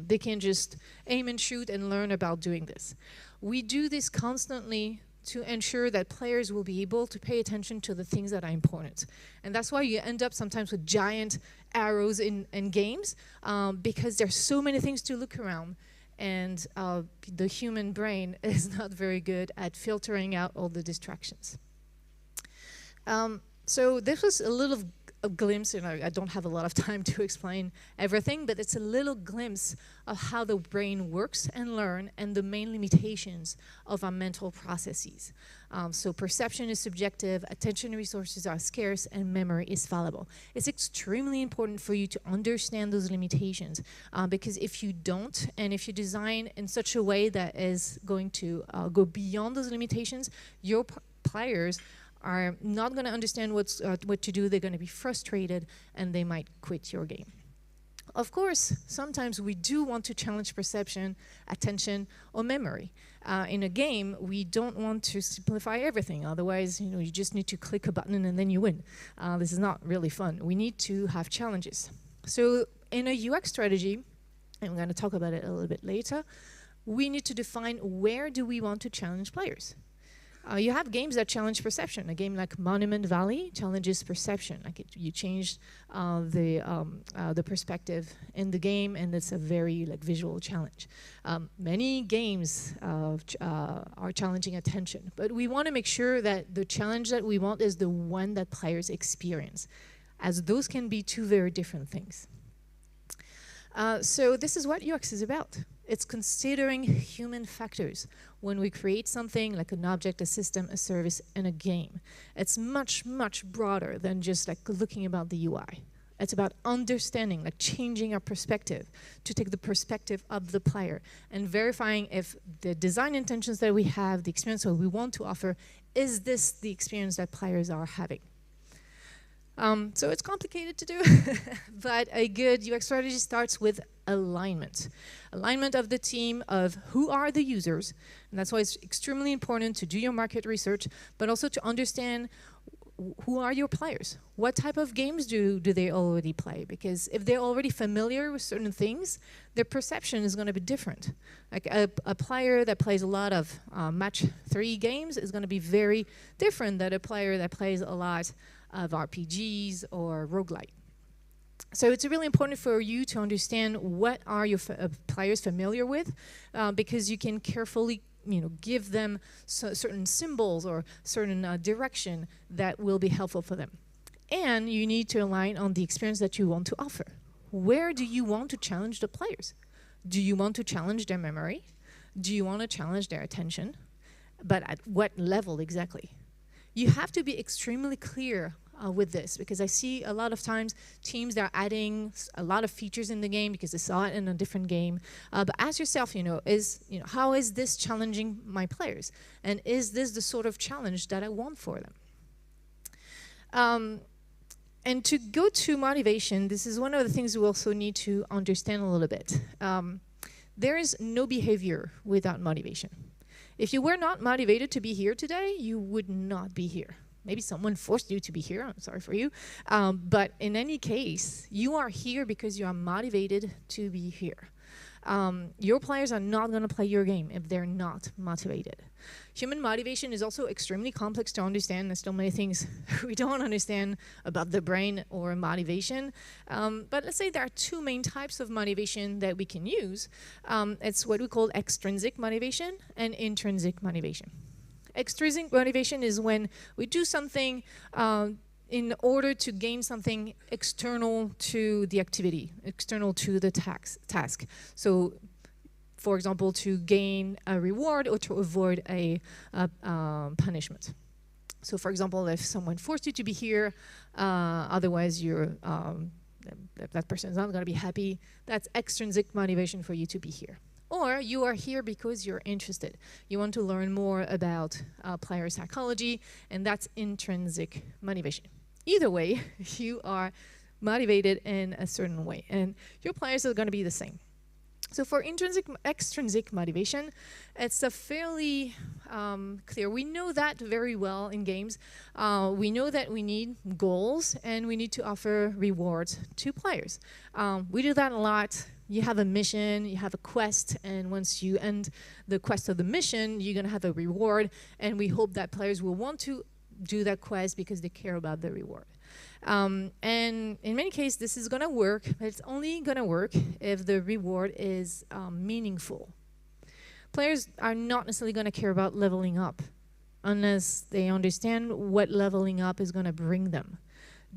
They can just aim and shoot and learn about doing this. We do this constantly to ensure that players will be able to pay attention to the things that are important. And that's why you end up sometimes with giant arrows in games, because there's so many things to look around, and the human brain is not very good at filtering out all the distractions. So this was a little glimpse, and I don't have a lot of time to explain everything, but it's a little glimpse of how the brain works and learn, and the main limitations of our mental processes. So perception is subjective, attention resources are scarce, and memory is fallible. It's extremely important for you to understand those limitations, because if you don't, and if you design in such a way that is going to go beyond those limitations, your players are not going to understand what to do. They're going to be frustrated, and they might quit your game. Of course, sometimes we do want to challenge perception, attention, or memory. In a game, we don't want to simplify everything. Otherwise, you just need to click a button and then you win. This is not really fun. We need to have challenges. So in a UX strategy, and we're going to talk about it a little bit later, we need to define where do we want to challenge players. You have games that challenge perception. A game like Monument Valley challenges perception. Like you change the perspective in the game, and it's a very visual challenge. Many games are challenging attention, but we want to make sure that the challenge that we want is the one that players experience, as those can be two very different things. So this is what UX is about. It's considering human factors when we create something like an object, a system, a service, and a game. It's much, much broader than just looking about the UI. It's about understanding, changing our perspective to take the perspective of the player and verifying if the design intentions that we have, the experience that we want to offer, is this the experience that players are having? So it's complicated to do, but a good UX strategy starts with alignment. Alignment of the team of who are the users, and that's why it's extremely important to do your market research, but also to understand who are your players? What type of games do they already play? Because if they're already familiar with certain things, their perception is going to be different. Like a player that plays a lot of match 3 games is going to be very different than a player that plays a lot of RPGs or roguelite. So it's really important for you to understand what are your players familiar with, because you can carefully give them certain symbols or certain direction that will be helpful for them. And you need to align on the experience that you want to offer. Where do you want to challenge the players? Do you want to challenge their memory? Do you want to challenge their attention? But at what level exactly? You have to be extremely clear with this, because I see a lot of times teams that are adding a lot of features in the game because they saw it in a different game. But ask yourself, how is this challenging my players? And is this the sort of challenge that I want for them? And to go to motivation, this is one of the things we also need to understand a little bit. There is no behavior without motivation. If you were not motivated to be here today, you would not be here. Maybe someone forced you to be here, I'm sorry for you. But in any case, you are here because you are motivated to be here. Your players are not going to play your game if they're not motivated. Human motivation is also extremely complex to understand. There's still many things we don't understand about the brain or motivation. But let's say there are 2 main types of motivation that we can use. It's what we call extrinsic motivation and intrinsic motivation. Extrinsic motivation is when we do something in order to gain something external to the activity, external to the task. So, for example, to gain a reward or to avoid a punishment. So, for example, if someone forced you to be here, otherwise that person is not going to be happy, that's extrinsic motivation for you to be here. Or you are here because you're interested. You want to learn more about player psychology, and that's intrinsic motivation. Either way, you are motivated in a certain way, and your players are going to be the same. So for extrinsic motivation, it's a fairly clear. We know that very well in games. We know that we need goals, and we need to offer rewards to players. We do that a lot. You have a mission, you have a quest, and once you end the quest of the mission, you're going to have a reward, and we hope that players will want to do that quest because they care about the reward. And in many cases, this is going to work, but it's only going to work if the reward is meaningful. Players are not necessarily going to care about leveling up unless they understand what leveling up is going to bring them.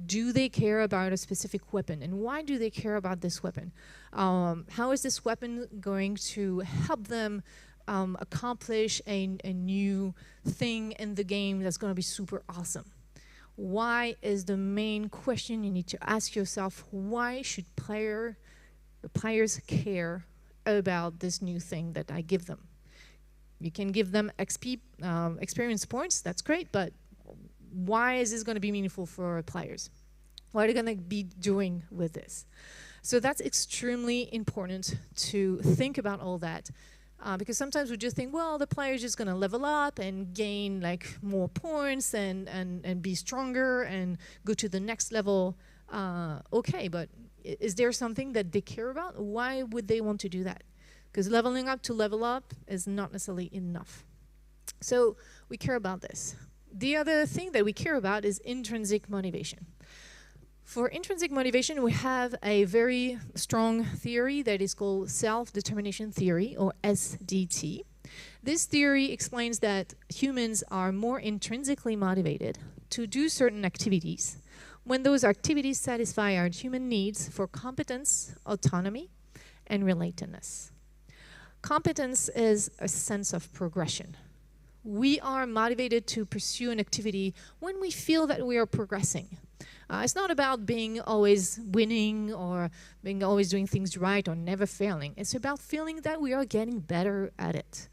Do they care about a specific weapon? And why do they care about this weapon? How is this weapon going to help them accomplish a new thing in the game that's going to be super awesome? Why is the main question you need to ask yourself? Why should the players care about this new thing that I give them? You can give them XP, experience points, that's great, but why is this going to be meaningful for players? What are they going to be doing with this? So that's extremely important to think about all that. Because sometimes we just think, well, the player is just going to level up and gain like more points and be stronger and go to the next level. Okay, but is there something that they care about? Why would they want to do that? Because leveling up to level up is not necessarily enough. So we care about this. The other thing that we care about is intrinsic motivation. For intrinsic motivation, we have a very strong theory that is called self-determination theory, or SDT. This theory explains that humans are more intrinsically motivated to do certain activities when those activities satisfy our human needs for competence, autonomy, and relatedness. Competence is a sense of progression. We are motivated to pursue an activity when we feel that we are progressing. It's not about being always winning or being always doing things right or never failing. It's about feeling that we are getting better at it.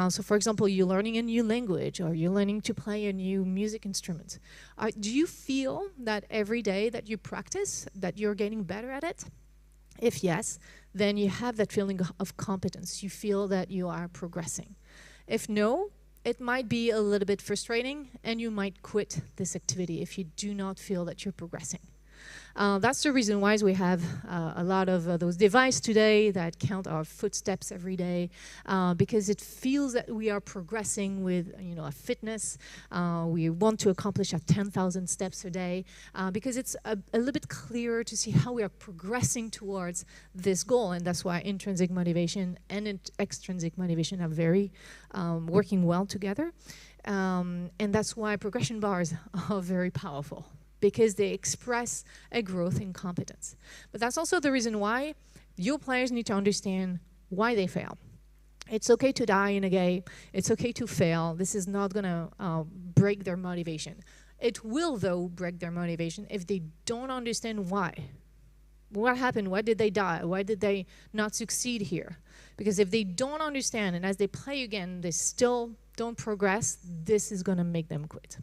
So for example, you're learning a new language or you're learning to play a new music instrument. Do you feel that every day that you practice, that you're getting better at it? If yes, then you have that feeling of competence. You feel that you are progressing. If no, it might be a little bit frustrating and you might quit this activity if you do not feel that you're progressing. That's the reason why we have a lot of those devices today that count our footsteps every day, because it feels that we are progressing with, a fitness. We want to accomplish our 10,000 steps a day, because it's a little bit clearer to see how we are progressing towards this goal, and that's why intrinsic motivation and extrinsic motivation are very working well together, and that's why progression bars are very powerful, because they express a growth in competence. But that's also the reason why your players need to understand why they fail. It's okay to die in a game. It's okay to fail. This is not going to break their motivation. It will, though, break their motivation if they don't understand why. What happened? Why did they die? Why did they not succeed here? Because if they don't understand, and as they play again, they still don't progress, this is going to make them quit.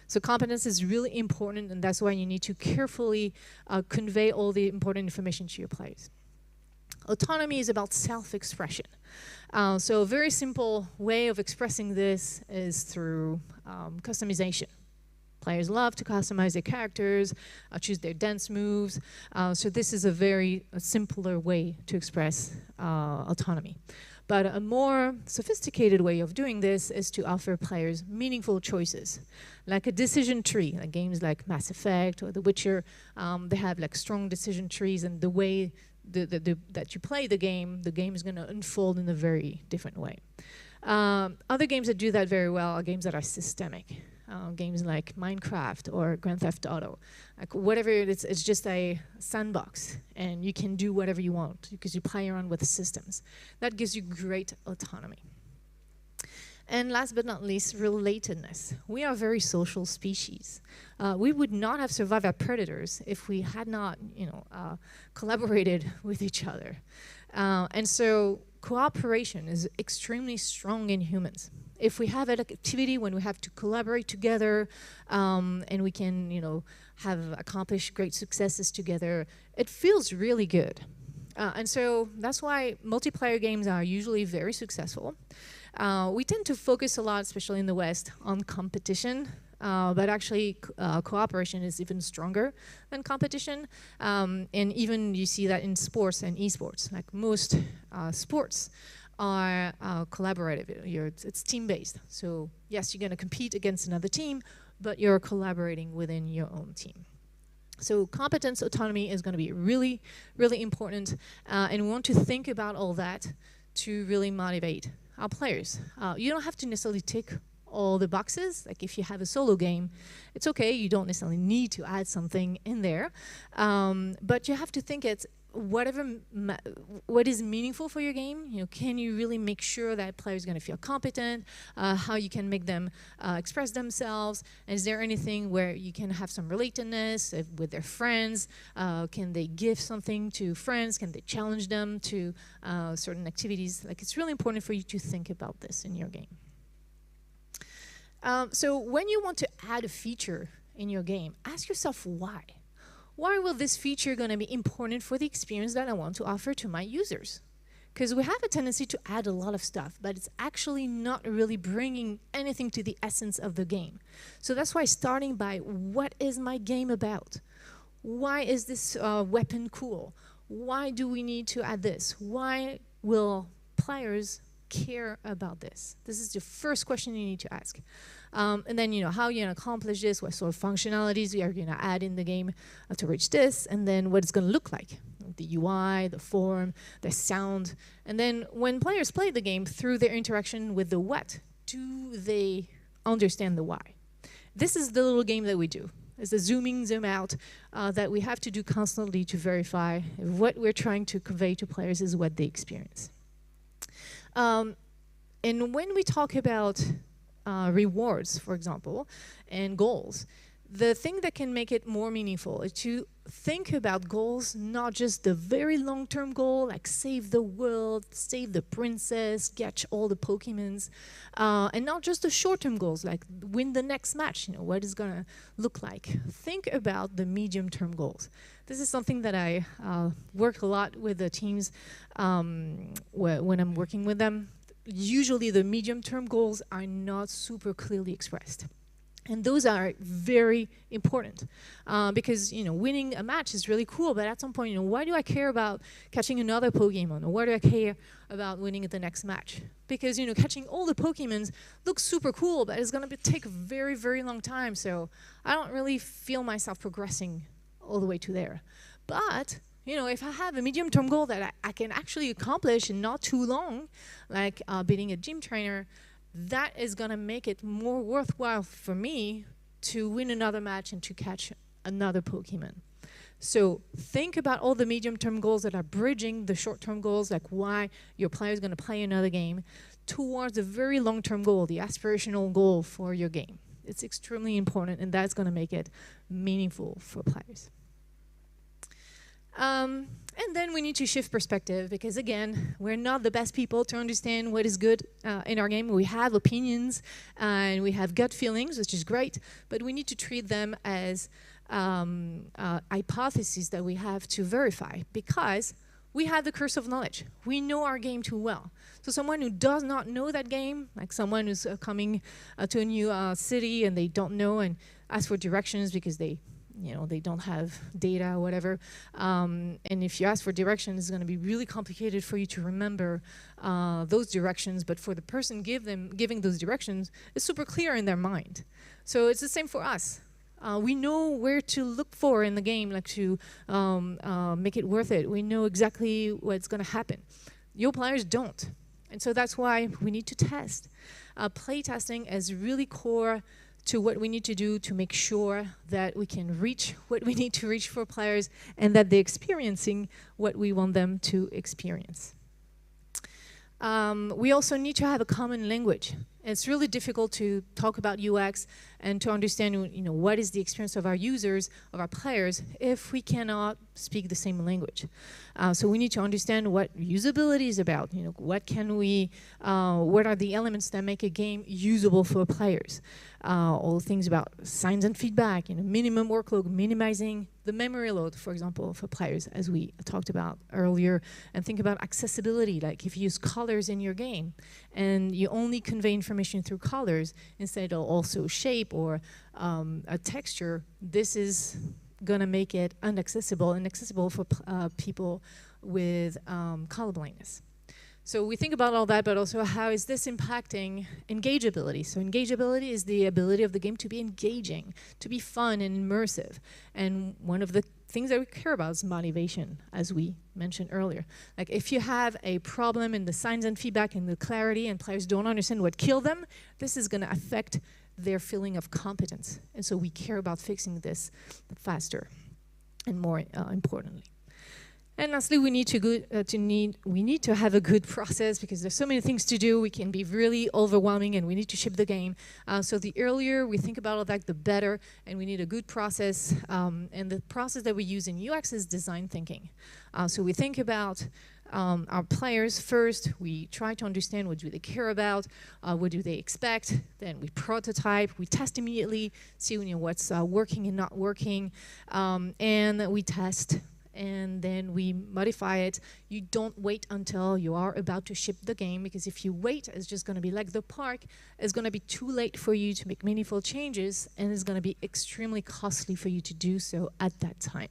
So competence is really important, and that's why you need to carefully convey all the important information to your players. Autonomy is about self-expression. So a very simple way of expressing this is through customization. Players love to customize their characters, choose their dance moves. So this is a very simpler way to express autonomy. But a more sophisticated way of doing this is to offer players meaningful choices, like a decision tree. Like games like Mass Effect or The Witcher, they have like strong decision trees, and the way that you play the game is going to unfold in a very different way. Other games that do that very well are games that are systemic. Games like Minecraft or Grand Theft Auto. Like whatever it is, it's just a sandbox, and you can do whatever you want because you play around with systems. That gives you great autonomy. And last but not least, relatedness. We are a very social species. We would not have survived as predators if we had not, collaborated with each other. And so cooperation is extremely strong in humans. If we have an activity when we have to collaborate together, and we can, have accomplished great successes together, it feels really good. And so that's why multiplayer games are usually very successful. We tend to focus a lot, especially in the West, on competition, but actually cooperation is even stronger than competition. And even you see that in sports and esports. Like most sports are collaborative. It's team-based. So yes, you're going to compete against another team, but you're collaborating within your own team. So competence autonomy is going to be really, really important, and we want to think about all that to really motivate our players. You don't have to necessarily tick all the boxes. Like if you have a solo game, it's okay. You don't necessarily need to add something in there, but you have to think it's what is meaningful for your game. Can you really make sure that players are going to feel competent? How you can make them express themselves? And is there anything where you can have some relatedness with their friends? Can they give something to friends? Can they challenge them to certain activities? Like it's really important for you to think about this in your game. So when you want to add a feature in your game, ask yourself why. Why will this feature going to be important for the experience that I want to offer to my users? Because we have a tendency to add a lot of stuff, but it's actually not really bringing anything to the essence of the game. So that's why starting by, what is my game about? Why is this weapon cool? Why do we need to add this? Why will players care about this? This is the first question you need to ask. And then, how you're going to accomplish this, what sort of functionalities you are going to add in the game to reach this, and then what it's going to look like. The UI, the form, the sound. And then when players play the game through their interaction with the what, do they understand the why? This is the little game that we do. It's the zoom in, zoom out that we have to do constantly to verify if what we're trying to convey to players is what they experience. And when we talk about rewards, for example, and goals, the thing that can make it more meaningful is to think about goals, not just the very long-term goal, like save the world, save the princess, catch all the Pokemons, and not just the short-term goals, like win the next match, what it's gonna look like. Think about the medium-term goals. This is something that I work a lot with the teams when I'm working with them. Usually the medium-term goals are not super clearly expressed. And those are very important because, winning a match is really cool, but at some point, why do I care about catching another Pokemon? Or why do I care about winning at the next match? Because, catching all the Pokemons looks super cool, but it's going to take a very, very long time. So I don't really feel myself progressing all the way to there. But if I have a medium-term goal that I can actually accomplish in not too long, like beating a gym trainer, that is going to make it more worthwhile for me to win another match and to catch another Pokemon. So think about all the medium-term goals that are bridging the short-term goals, like why your player is going to play another game, towards a very long-term goal, the aspirational goal for your game. It's extremely important, and that's going to make it meaningful for players. And then we need to shift perspective because, again, we're not the best people to understand what is good in our game. We have opinions and we have gut feelings, which is great, but we need to treat them as hypotheses that we have to verify because we have the curse of knowledge. We know our game too well. So someone who does not know that game, like someone who's coming to a new city and they don't know and ask for directions because they don't have data or whatever. And if you ask for directions, it's going to be really complicated for you to remember those directions. But for the person giving those directions, it's super clear in their mind. So it's the same for us. We know where to look for in the game, like to make it worth it. We know exactly what's going to happen. Your players don't. And so that's why we need to test. Play testing is really core to what we need to do to make sure that we can reach what we need to reach for players and that they're experiencing what we want them to experience. We also need to have a common language. It's really difficult to talk about UX and to understand what is the experience of our users, of our players, if we cannot speak the same language. So we need to understand what usability is about. What are the elements that make a game usable for players? All things about signs and feedback, minimum workload, minimizing the memory load, for example, for players, as we talked about earlier, and think about accessibility, like if you use colors in your game and you only convey information through colors instead of also shape or a texture, this is going to make it inaccessible for people with color blindness. So we think about all that, but also how is this impacting engageability? So engageability is the ability of the game to be engaging, to be fun and immersive. And one of the things that we care about is motivation, as we mentioned earlier. Like if you have a problem in the signs and feedback and the clarity and players don't understand what killed them, this is going to affect their feeling of competence. And so we care about fixing this faster and more importantly. And lastly, we need to have a good process because there's so many things to do. We can be really overwhelming, and we need to ship the game. So the earlier we think about all that, the better. And we need a good process. And the process that we use in UX is design thinking. So we think about our players first. We try to understand what do they care about, what do they expect. Then we prototype, we test immediately, see what's working and not working, and we test. And then we modify it. You don't wait until you are about to ship the game, because if you wait, it's just going to be like the park. It's going to be too late for you to make meaningful changes, and it's going to be extremely costly for you to do so at that time.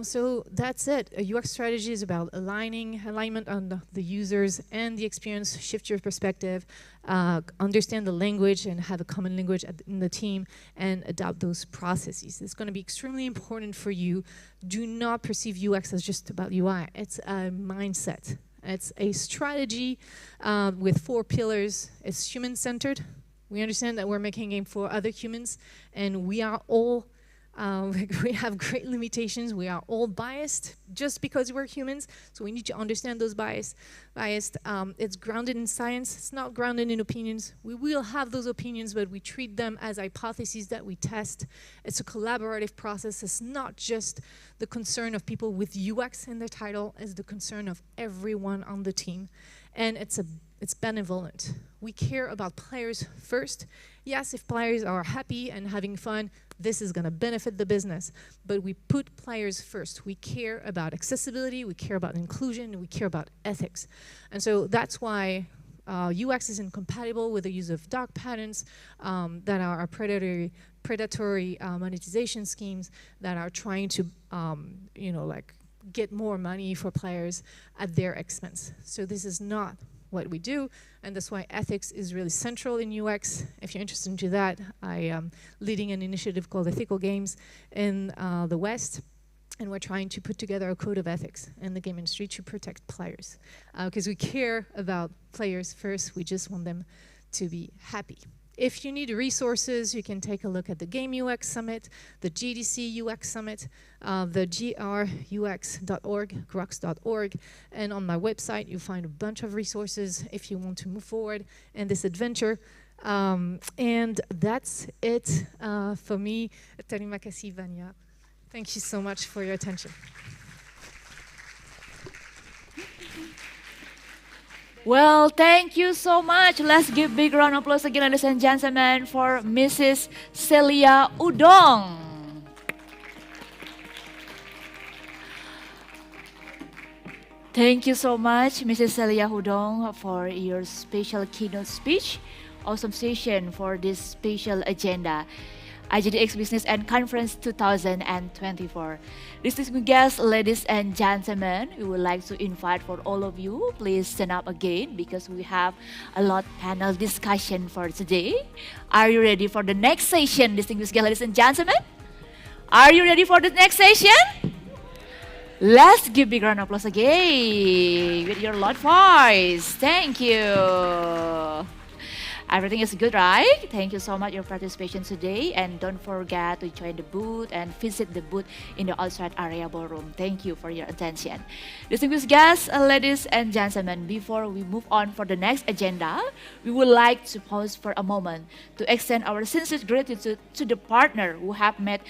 So that's it. A UX strategy is about alignment on the users and the experience, shift your perspective, understand the language and have a common language in the team, and adopt those processes. It's going to be extremely important for you. Do not perceive UX as just about UI. It's a mindset. It's a strategy with 4 pillars. It's human-centered. We understand that we're making a game for other humans, and we are all we have great limitations. We are all biased just because we're humans, so we need to understand those biased. It's grounded in science. It's not grounded in opinions. We will have those opinions, but we treat them as hypotheses that we test. It's a collaborative process. It's not just the concern of people with UX in their title. It's the concern of everyone on the team, and it's benevolent. We care about players first. Yes, if players are happy and having fun, this is going to benefit the business. But we put players first. We care about accessibility, we care about inclusion, and we care about ethics. And so that's why UX is incompatible with the use of dark patterns that are predatory monetization schemes that are trying to, get more money for players at their expense. So this is not what we do, and that's why ethics is really central in UX. If you're interested into that, I am leading an initiative called Ethical Games in the West, and we're trying to put together a code of ethics in the game industry to protect players, because we care about players first. We just want them to be happy. If you need resources, you can take a look at the Game UX Summit, the GDC UX Summit, the grux.org, grux.org, and on my website you'll find a bunch of resources if you want to move forward in this adventure. And that's it for me. Terima kasih banyak. Thank you so much for your attention. Well, thank you so much. Let's give big round of applause again, ladies and gentlemen, for Mrs. Celia Udong. Thank you so much, Mrs. Celia Udong, for your special keynote speech. Awesome session for this special agenda. IGDX Business and Conference 2024. Distinguished guests, ladies and gentlemen, we would like to invite for all of you, please stand up again because we have a lot panel discussion for today. Are you ready for the next session, distinguished guests, ladies and gentlemen? Are you ready for the next session? Let's give big round of applause again with your loud voice. Thank you. Everything is good, right? Thank you so much for your participation today, and don't forget to join the booth and visit the booth in the outside area ballroom. Thank you for your attention. Distinguished guests, ladies and gentlemen, before we move on for the next agenda, we would like to pause for a moment to extend our sincere gratitude to the partner who have made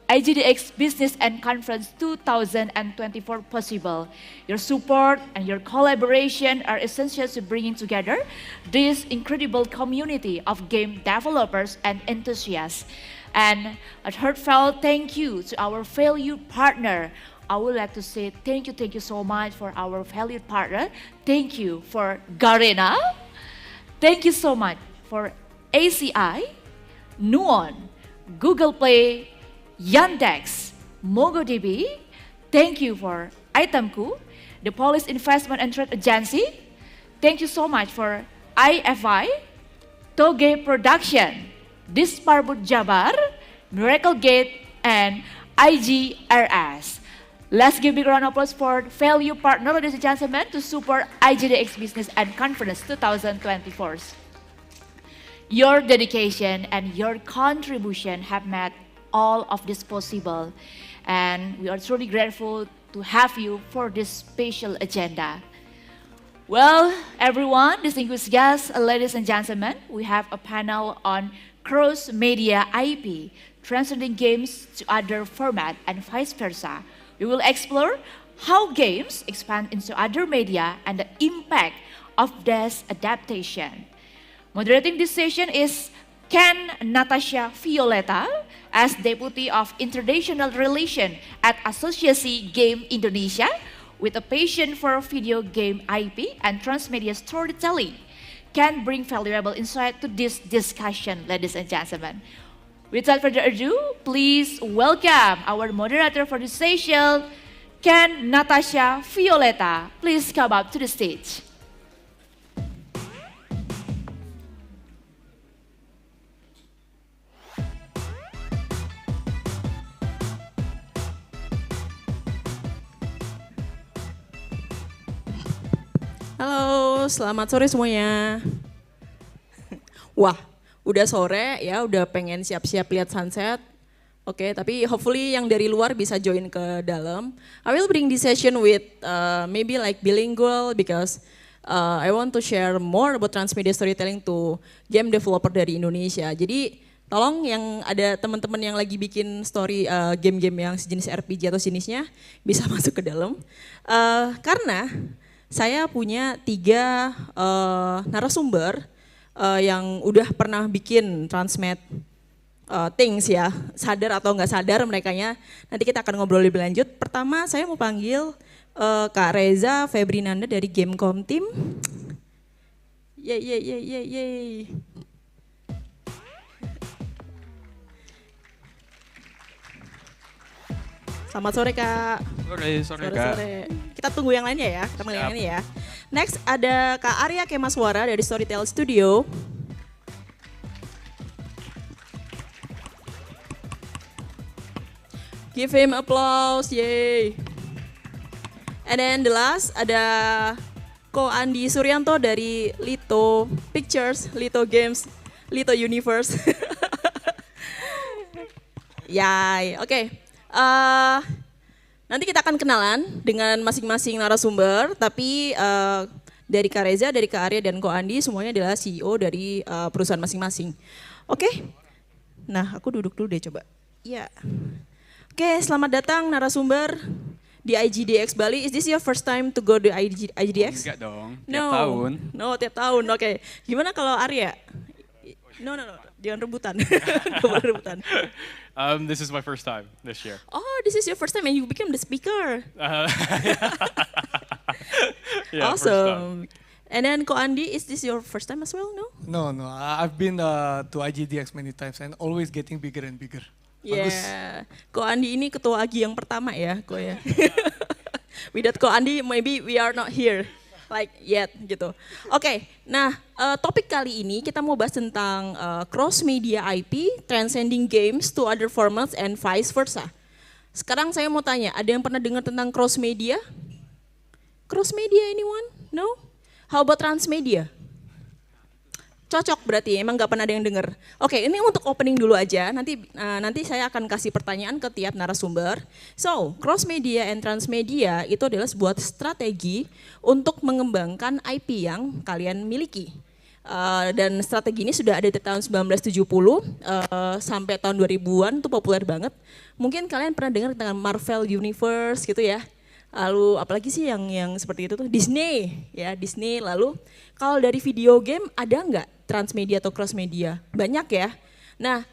IGDX Business and Conference 2024 possible. Your support and your collaboration are essential to bringing together this incredible community of game developers and enthusiasts. And a heartfelt thank you to our valued partner. I would like to say thank you so much for our valued partner. Thank you for Garena. Thank you so much for ACI, Nuon, Google Play, Yandex, MongoDB. Thank you for Itemku, the Police Investment and Trade Agency. Thank you so much for IFI, Toge Production, Disparbut Jabar, Miracle Gate, and IGRS. Let's give a big round of applause for value partner, ladies and gentlemen, to support IGDX Business and Conference 2024. Your dedication and your contribution have made all of this possible, and we are truly grateful to have you for this special agenda. Well, everyone, distinguished guests, ladies and gentlemen, we have a panel on cross-media IP, transcending games to other format and vice versa. We will explore how games expand into other media and the impact of this adaptation. Moderating this session is Ken Natasha Violeta as Deputy of International Relations at Associasi Game Indonesia with a passion for video game IP and transmedia storytelling. Can bring valuable insight to this discussion, ladies and gentlemen. Without further ado, please welcome our moderator for this session, Ken Natasha Violeta. Please come up to the stage. Halo, selamat sore semuanya. Wah, udah sore ya, udah pengen siap-siap lihat sunset. Oke, tapi hopefully yang dari luar bisa join ke dalam. I will bring this session with maybe like bilingual because I want to share more about transmedia storytelling to game developer dari Indonesia. Jadi tolong yang ada teman-teman yang lagi bikin story game-game yang sejenis RPG atau jenisnya bisa masuk ke dalam. Karena saya punya 3 narasumber yang udah pernah bikin Transmed things ya, sadar atau nggak sadar merekanya. Nanti kita akan ngobrol lebih lanjut. Pertama saya mau panggil Kak Reza Febrinanda dari Gamecom Team. Yeay. Selamat sore Kak. Sore Kak. Kita tunggu yang lainnya ya, kita panggil yang lainnya ya. Next ada Kak Arya Kemaswara dari Storytel Studio. Give him applause, yay. And then the last ada Ko Andi Suryanto dari Lito Pictures, Lito Games, Lito Universe. Yay, oke. Nanti kita akan kenalan dengan masing-masing narasumber, tapi dari Kak Reza, dari Kak Arya, dan Ko Andi semuanya adalah CEO dari perusahaan masing-masing. Oke, nah aku duduk dulu deh coba. Iya. Oke, selamat datang narasumber di IGDX Bali. Is this your first time to go to IGDX? Enggak dong, tiap tahun. No, tiap tahun, oke. Gimana kalau Arya? No, jangan rebutan. rebutan. This is my first time this year. Oh, this is your first time and you became the speaker. Yeah, awesome. And then Ko Andi, is this your first time as well? No? No. I've been to IGDX many times and always getting bigger and bigger. Yeah. Ko Andi ini ketua AGI yang pertama ya, Ko ya. Without Ko Andi, maybe we are not here. Like yet gitu. Oke, nah topik kali ini kita mau bahas tentang cross media IP, transcending games to other formats and vice versa. Sekarang saya mau tanya, ada yang pernah dengar tentang cross media? Cross media anyone? No? How about transmedia? Cocok berarti, emang nggak pernah ada yang dengar. Oke, ini untuk opening dulu aja. Nanti saya akan kasih pertanyaan ke tiap narasumber. So, cross media and transmedia itu adalah sebuah strategi untuk mengembangkan IP yang kalian miliki. Dan strategi ini sudah ada di tahun 1970 sampai tahun 2000-an itu populer banget. Mungkin kalian pernah dengar tentang Marvel Universe gitu ya. Lalu apalagi sih yang seperti itu tuh Disney ya, Disney. Lalu kalau dari video game ada nggak transmedia atau cross media? Banyak ya. Nah,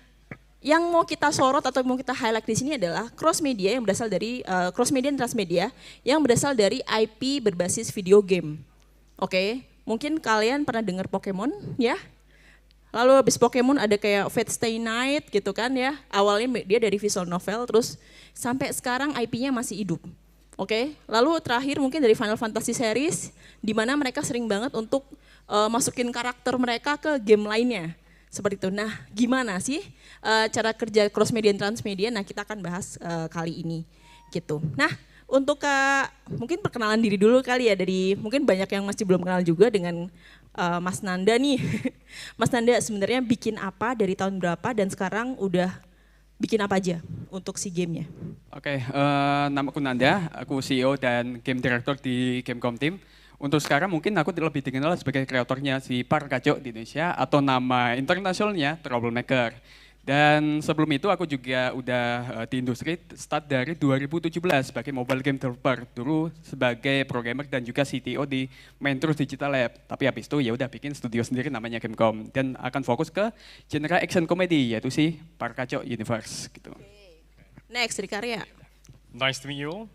yang mau kita sorot atau mau kita highlight di sini adalah cross media yang berasal dari cross media dan transmedia yang berasal dari IP berbasis video game. Oke, mungkin kalian pernah dengar Pokemon ya? Lalu habis Pokemon ada kayak Fate Stay Night gitu kan ya. Awalnya dia dari visual novel terus sampai sekarang IP-nya masih hidup. Oke, lalu terakhir mungkin dari Final Fantasy series, di mana mereka sering banget untuk masukin karakter mereka ke game lainnya, seperti itu. Nah, gimana sih cara kerja cross media dan transmedia? Nah, kita akan bahas kali ini, gitu. Nah, untuk mungkin perkenalan diri dulu kali ya, dari mungkin banyak yang masih belum kenal juga dengan Mas Nanda nih. Mas Nanda sebenarnya bikin apa dari tahun berapa dan sekarang udah bikin apa aja untuk si gamenya? Oke, nama aku Nanda, aku CEO dan Game Director di Gamecom Team. Untuk sekarang mungkin aku lebih dikenal sebagai kreatornya si Parkajo di Indonesia atau nama internasionalnya Troublemaker. Dan sebelum itu aku juga udah di industri start dari 2017 sebagai mobile game developer, dulu sebagai programmer dan juga CTO di Mentrus Digital Lab. Tapi habis itu ya udah bikin studio sendiri namanya Gamecom dan akan fokus ke genre action comedy yaitu si Parkacho Universe gitu. Next dari Karya. Nice to meet you all.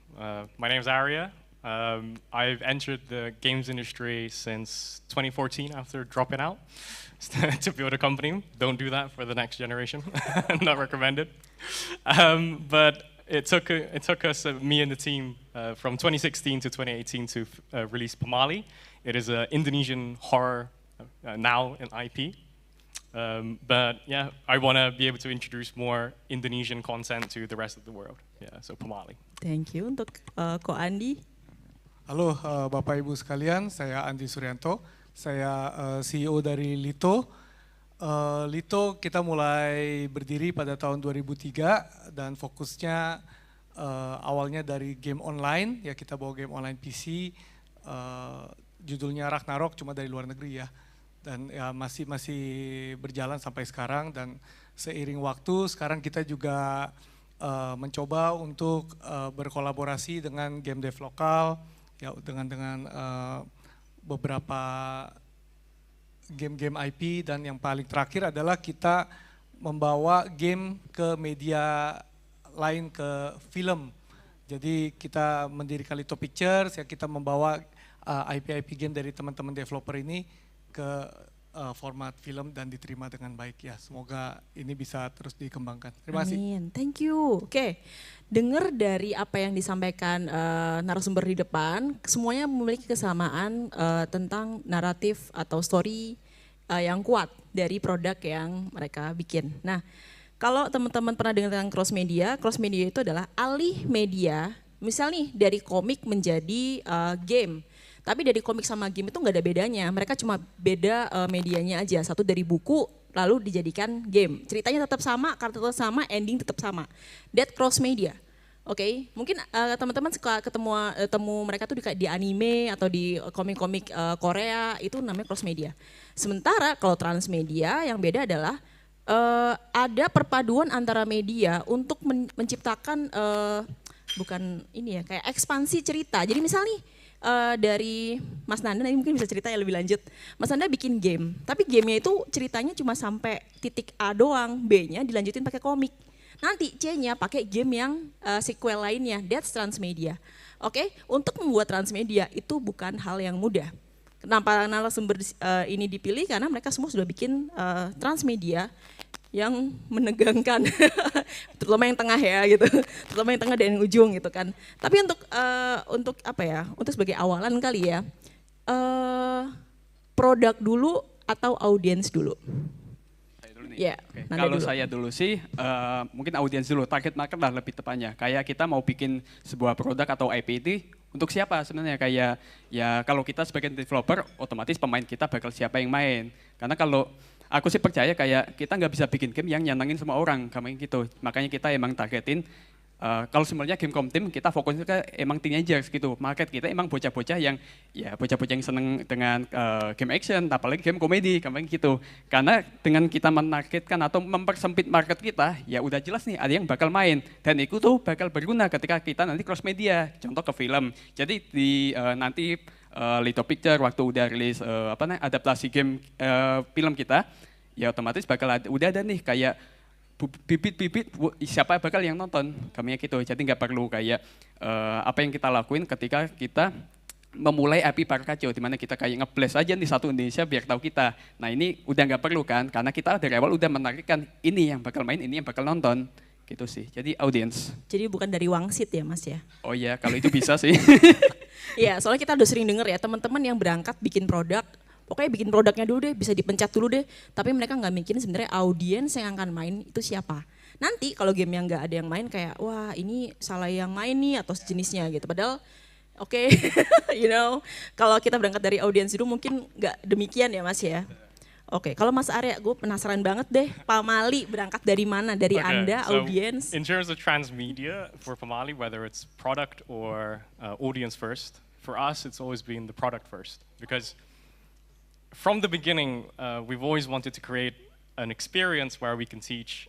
My name is Arya. I've entered the games industry since 2014 after dropping out to build a company. Don't do that for the next generation. Not recommended. But it took us, me and the team, from 2016 to 2018 to release Pamali. It is an Indonesian horror now an IP. But yeah, I want to be able to introduce more Indonesian content to the rest of the world. Yeah, so Pamali. Thank you. Untuk Ko Andi. Halo Bapak Ibu sekalian, saya Andi Suryanto. Saya CEO dari Lito. Lito kita mulai berdiri pada tahun 2003 dan fokusnya awalnya dari game online. Ya kita bawa game online PC, judulnya Ragnarok, cuma dari luar negeri ya. Dan ya masih berjalan sampai sekarang dan seiring waktu sekarang kita juga mencoba untuk berkolaborasi dengan game dev lokal ya dengan beberapa game-game IP dan yang paling terakhir adalah kita membawa game ke media lain, ke film. Jadi kita mendirikan Lito Pictures ya kita membawa IP game dari teman-teman developer ini ke format film dan diterima dengan baik ya. Semoga ini bisa terus dikembangkan. Terima kasih. Amin. Thank you. Oke, dengar dari apa yang disampaikan narasumber di depan, semuanya memiliki kesamaan tentang naratif atau story yang kuat dari produk yang mereka bikin. Nah, kalau teman-teman pernah dengar tentang cross media itu adalah alih media. Misal nih dari komik menjadi game. Tapi dari komik sama game itu nggak ada bedanya, mereka cuma beda medianya aja. Satu dari buku lalu dijadikan game. Ceritanya tetap sama, karakter tetap sama, ending tetap sama. That cross media. Oke, mungkin teman-teman suka ketemu mereka tuh di anime atau di komik-komik Korea, itu namanya cross media. Sementara kalau transmedia yang beda adalah ada perpaduan antara media untuk menciptakan bukan ini ya, kayak ekspansi cerita. Jadi misal nih dari Mas Nanda, nanti mungkin bisa cerita ya lebih lanjut. Mas Nanda bikin game, tapi gamenya itu ceritanya cuma sampai titik A doang, B-nya dilanjutin pakai komik. Nanti C-nya pakai game yang sequel lainnya, that's transmedia. Oke, untuk membuat transmedia itu bukan hal yang mudah. Kenapa narasumber ini dipilih? Karena mereka semua sudah bikin transmedia yang menegangkan, terutama yang tengah ya gitu, terutama yang tengah dan yang ujung gitu kan. Tapi untuk apa ya, untuk sebagai awalan kali ya, produk dulu atau audiens dulu? Saya dulu nih. Ya, okay. Kalau dulu. Saya dulu sih, mungkin audiens dulu, target market lah lebih tepatnya. Kayak kita mau bikin sebuah produk atau IP itu untuk siapa sebenarnya? Kayak ya kalau kita sebagai developer, otomatis pemain kita bakal siapa yang main. Karena kalau aku sih percaya kayak kita nggak bisa bikin game yang nyenangin semua orang, kayak gitu. Makanya kita emang targetin, kalau sebenarnya Gamecom Team kita fokusnya ke emang teenagers gitu. Market kita emang bocah-bocah yang seneng dengan game action, apalagi game komedi, kayak gitu. Karena dengan kita menargetkan atau mempersempit market kita, ya udah jelas nih ada yang bakal main. Dan itu tuh bakal berguna ketika kita nanti cross media, contoh ke film. Jadi di nanti Lito Picture waktu udah rilis adaptasi game film kita, ya otomatis bakal udah ada nih kayak bibit-bibit siapa bakal yang nonton, kami gitu. Jadi nggak perlu kayak apa yang kita lakuin ketika kita memulai IP Parkacho, di mana kita kayak nge-blast aja di satu Indonesia biar tahu kita. Nah ini udah nggak perlu kan, karena kita dari awal udah menarikkan ini yang bakal main, ini yang bakal nonton. Gitu sih, jadi audience. Jadi bukan dari wangsit ya Mas ya? Oh iya, kalau itu bisa sih. Iya, soalnya kita udah sering denger ya teman-teman yang berangkat bikin produk, pokoknya bikin produknya dulu deh, bisa dipencet dulu deh, tapi mereka nggak mikirin sebenarnya audiens yang akan main itu siapa. Nanti kalau game yang nggak ada yang main kayak, wah ini salah yang main nih atau sejenisnya gitu. Padahal oke, you know, kalau kita berangkat dari audiens dulu mungkin nggak demikian ya Mas ya. Oke, kalau Mas Arya, gue penasaran banget deh, Pamali berangkat dari mana? Dari Anda, audience? In terms of transmedia, for Pamali, whether it's product or audience first, for us it's always been the product first. Because from the beginning, we've always wanted to create an experience where we can teach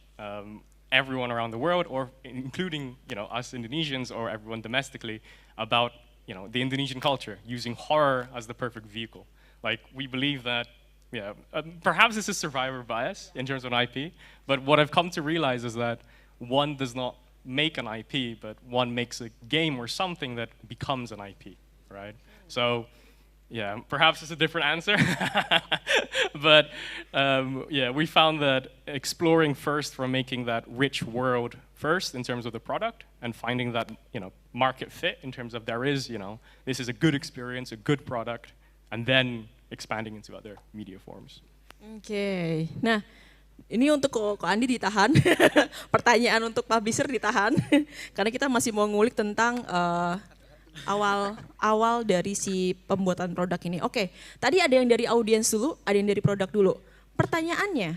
everyone around the world, or including us Indonesians or everyone domestically, about the Indonesian culture, using horror as the perfect vehicle. Like, we believe that, perhaps this is survivor bias in terms of an IP, but what I've come to realize is that one does not make an IP, but one makes a game or something that becomes an IP, right? So, yeah, perhaps it's a different answer, but we found that exploring first from making that rich world first in terms of the product, and finding that market fit in terms of there is this is a good experience, a good product, and then expanding into other media forms. Oke, nah ini untuk Ko Andi ditahan, pertanyaan untuk publisher ditahan, karena kita masih mau ngulik tentang awal dari si pembuatan produk ini. Oke, tadi ada yang dari audiens dulu, ada yang dari produk dulu. Pertanyaannya,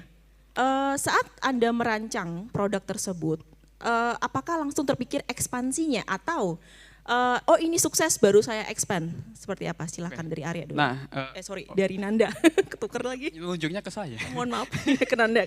saat Anda merancang produk tersebut, apakah langsung terpikir ekspansinya atau oh ini sukses baru saya expand, seperti apa? Silahkan dari Arya dulu. Nah, dari Nanda, ketukar lagi. Ujungnya ke saya. Mohon maaf, ke Nanda.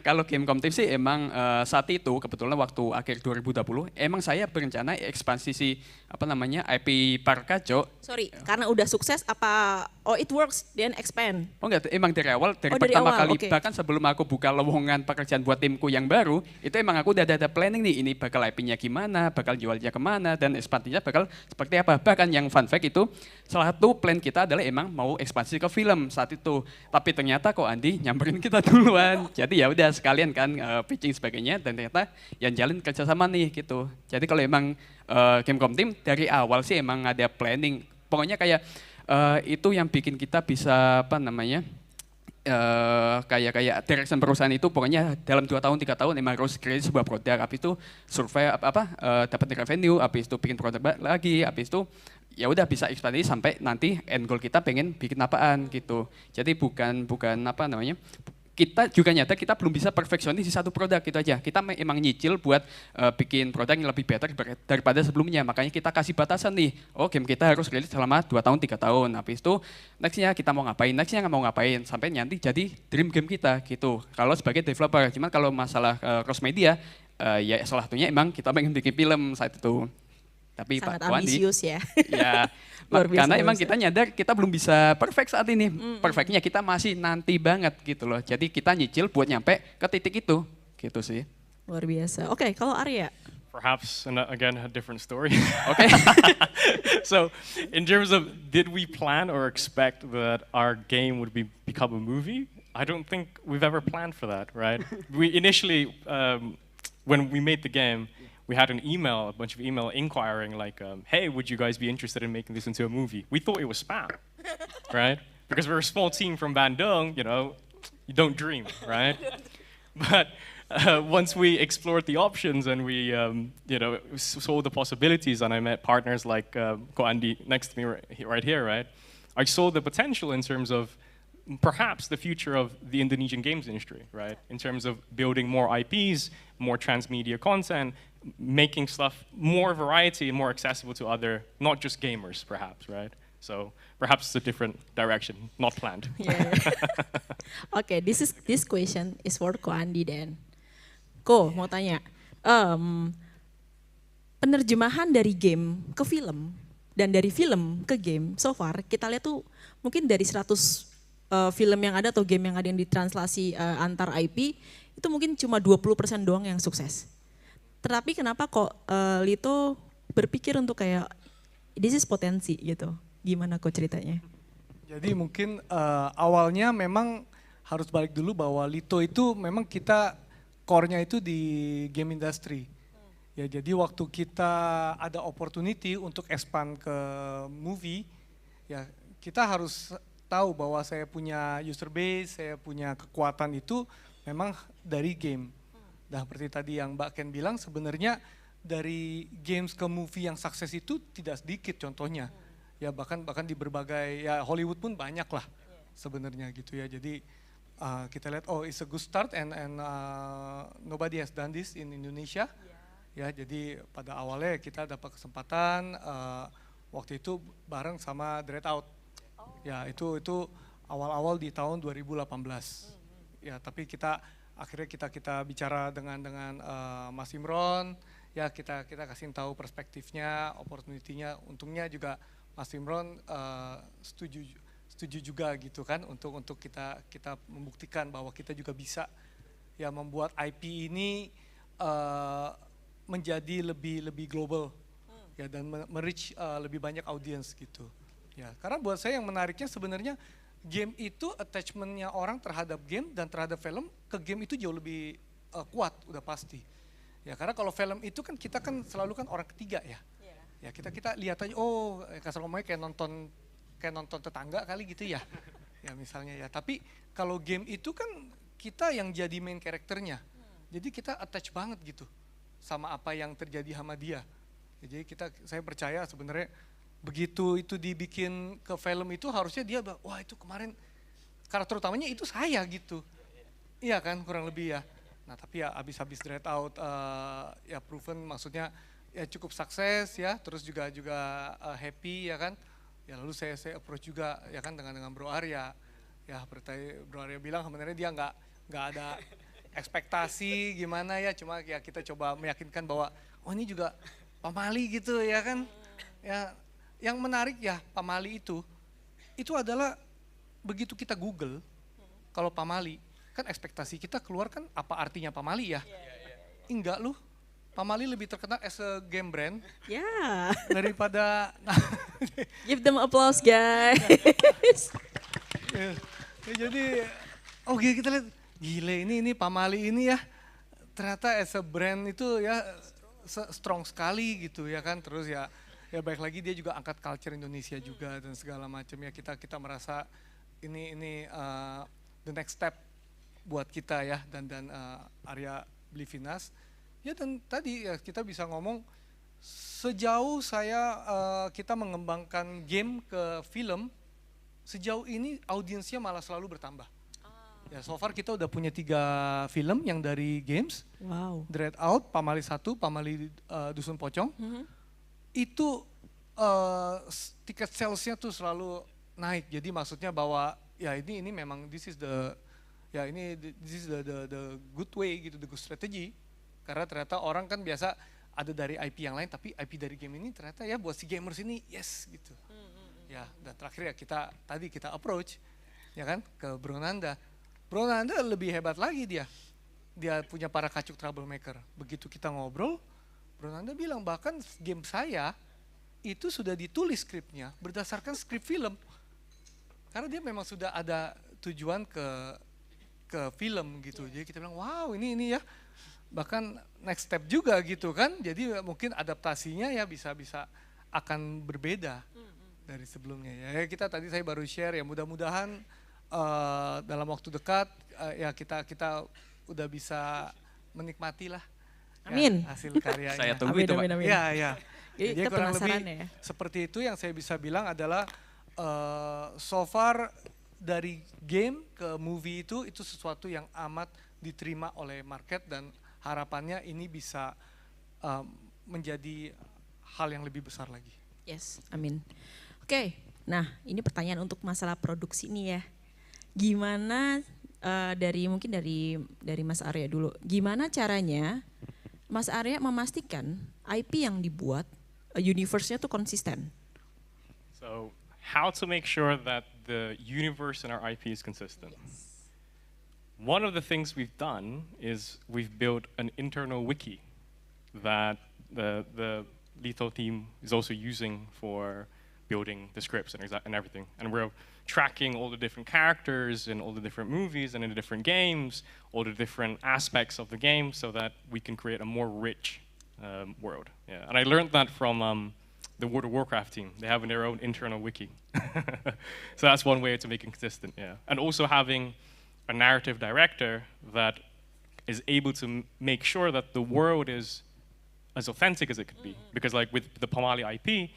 Kalau Gamecom Team sih emang saat itu kebetulan waktu akhir 2020, emang saya berencana ekspansi si IP Parkajo. Sorry, karena udah sukses apa? Oh it works, then expand. Oh enggak, emang dari awal, dari pertama kali, bahkan sebelum aku buka lowongan pekerjaan buat timku yang baru, itu emang aku udah ada planning nih, ini bakal IP-nya gimana, bakal jualnya kemana, dan ekspansinya bakal seperti apa. Bahkan yang fun fact itu, salah satu plan kita adalah emang mau ekspansi ke film saat itu. Tapi ternyata kok Andi nyamperin kita duluan. Jadi ya udah sekalian kan pitching sebagainya, dan ternyata yang jalan kerjasama nih gitu. Jadi kalau emang Gamecom Team dari awal sih emang ada planning. Pokoknya kayak itu yang bikin kita bisa kayak direction perusahaan itu pokoknya dalam 2 tahun 3 tahun emang harus create sebuah produk, habis itu survei dapat revenue, habis itu bikin produk lagi, habis itu ya udah bisa ekspansi sampai nanti end goal kita pengen bikin apaan gitu. Jadi bukan kita juga nyata kita belum bisa perfeksionis di satu produk gitu aja. Kita emang nyicil buat bikin produk yang lebih better daripada sebelumnya. Makanya kita kasih batasan nih. Oh, game kita harus rilis selama 2 tahun 3 tahun. Habis itu nextnya kita mau ngapain, nextnya nggak mau ngapain sampai nanti jadi dream game kita gitu. Kalau sebagai developer, cuman kalau masalah cross media ya salah satunya emang kita pengen bikin film saat itu. Tapi sangat Pak Wandi, ambisius ya. Ya, karena emang kita nyadar kita belum bisa perfect saat ini. Perfectnya kita masih nanti banget gitu loh. Jadi kita nyicil buat nyampe ke titik itu, gitu sih. Luar biasa. Oke, kalau Arya. Perhaps, again, a different story. Okay. So, in terms of, did we plan or expect that our game would become a movie? I don't think we've ever planned for that, right? We initially, when we made the game, we had a bunch of email inquiring like, hey, would you guys be interested in making this into a movie? We thought it was spam, right? Because we're a small team from Bandung, you don't dream, right? But once we explored the options and we, saw the possibilities, and I met partners like Ko Andi next to me right here, right? I saw the potential in terms of perhaps the future of the Indonesian games industry, right? In terms of building more IPs, more transmedia content, making stuff more variety and more accessible to other, not just gamers, perhaps, right? So perhaps it's a different direction, not planned. Yeah. Okay, this question is for Ko Andi then. Ko, mau tanya, penerjemahan dari game ke film dan dari film ke game, so far kita lihat tuh mungkin dari 100 film yang ada atau game yang ada yang ditranslasi antar IP, itu mungkin cuma 20% doang yang sukses. Tetapi kenapa kok Lito berpikir untuk kayak this is potensi gitu? Gimana kok ceritanya? Jadi mungkin awalnya memang harus balik dulu bahwa Lito itu memang kita core-nya itu di game industry. Ya jadi waktu kita ada opportunity untuk expand ke movie, ya kita harus tahu bahwa saya punya user base, saya punya kekuatan itu memang dari game. Dan seperti tadi yang Mbak Ken bilang, sebenarnya dari games ke movie yang sukses itu tidak sedikit contohnya. Ya bahkan di berbagai, ya Hollywood pun banyak lah sebenarnya gitu ya. Jadi kita lihat, oh it's a good start and nobody has done this in Indonesia. Ya jadi pada awalnya kita dapat kesempatan, waktu itu bareng sama Dread Out. Ya itu awal-awal di tahun 2018. Ya tapi kita akhirnya kita bicara dengan Mas Imron, ya kita kasih tahu perspektifnya, opportunity-nya. Untungnya juga Mas Imron setuju juga gitu kan untuk kita membuktikan bahwa kita juga bisa ya membuat IP ini menjadi lebih global ya dan reach lebih banyak audiens gitu. Ya, karena buat saya yang menariknya sebenarnya game itu attachment-nya orang terhadap game dan terhadap film ke game itu jauh lebih kuat udah pasti. Ya, karena kalau film itu kan kita kan selalu kan orang ketiga ya. Ya kita lihat aja kasar ngomongnya kayak nonton tetangga kali gitu ya. Ya misalnya ya. Tapi kalau game itu kan kita yang jadi main karakternya. Jadi kita attach banget gitu sama apa yang terjadi sama dia. Ya, jadi saya percaya sebenarnya begitu itu dibikin ke film itu harusnya dia wah itu kemarin karakter utamanya itu saya gitu. Iya kan kurang lebih ya. Nah tapi ya habis Dread Out ya proven maksudnya ya cukup sukses ya, terus juga happy ya kan. Ya lalu saya approach juga ya kan dengan Bro Arya. Ya seperti Bro Arya bilang sebenarnya dia nggak ada ekspektasi gimana ya, cuma ya kita coba meyakinkan bahwa oh ini juga pamali gitu ya kan. Ya yang menarik ya pamali itu adalah begitu kita Google kalau pamali kan ekspektasi kita keluar kan apa artinya pamali ya. Enggak loh. Pamali lebih terkenal as a game brand daripada give them applause guys. Ya, jadi oke kita lihat gile ini Pamali ini ya ternyata as a brand itu ya strong sekali gitu ya kan. Terus ya baik lagi dia juga angkat culture Indonesia juga dan segala macam ya kita merasa ini the next step buat kita ya dan Arya Blivinas. Ya dan tadi ya kita bisa ngomong sejauh kita mengembangkan game ke film, sejauh ini audiensnya malah selalu bertambah. Ya so far kita udah punya 3 film yang dari games. Wow. Dread Out, Pamali 1, Pamali Dusun Pocong. Itu tiket salesnya tuh selalu naik. Jadi maksudnya bahwa ya ini memang this is the good way gitu, the good strategy. Karena ternyata orang kan biasa ada dari IP yang lain, tapi IP dari game ini ternyata ya buat si gamers ini yes gitu. Ya dan terakhir ya kita approach ya kan ke Bro Nanda. Bro Nanda lebih hebat lagi dia punya para kacuk troublemaker. Begitu kita ngobrol, Bro Nanda bilang bahkan game saya itu sudah ditulis skripnya berdasarkan skrip film. Karena dia memang sudah ada tujuan ke film gitu. Jadi kita bilang wow ini ya. Bahkan next step juga gitu kan, jadi mungkin adaptasinya ya bisa akan berbeda dari sebelumnya ya. Kita tadi saya baru share ya mudah-mudahan dalam waktu dekat ya kita udah bisa menikmati lah amin. Ya, hasil karyanya. Saya tunggu itu Pak. Ya. Jadi kurang lebih ya. seperti itu yang saya bisa bilang adalah so far dari game ke movie itu sesuatu yang amat diterima oleh market dan harapannya ini bisa menjadi hal yang lebih besar lagi. Yes, amin. Oke, nah ini pertanyaan untuk masalah produksi nih ya. Gimana mungkin dari Mas Arya dulu. Gimana caranya Mas Arya memastikan IP yang dibuat universe-nya tuh konsisten? So, how to make sure that the universe in our IP is consistent? Yes. One of the things we've done is we've built an internal wiki that the Lethal team is also using for building the scripts and everything. And we're tracking all the different characters in all the different movies and in the different games, all the different aspects of the game so that we can create a more rich world. Yeah. And I learned that from the World of Warcraft team. They have their own internal wiki. So that's one way to make it consistent, yeah. And also having a narrative director that is able to make sure that the world is as authentic as it could be. Because like with the Pamali IP,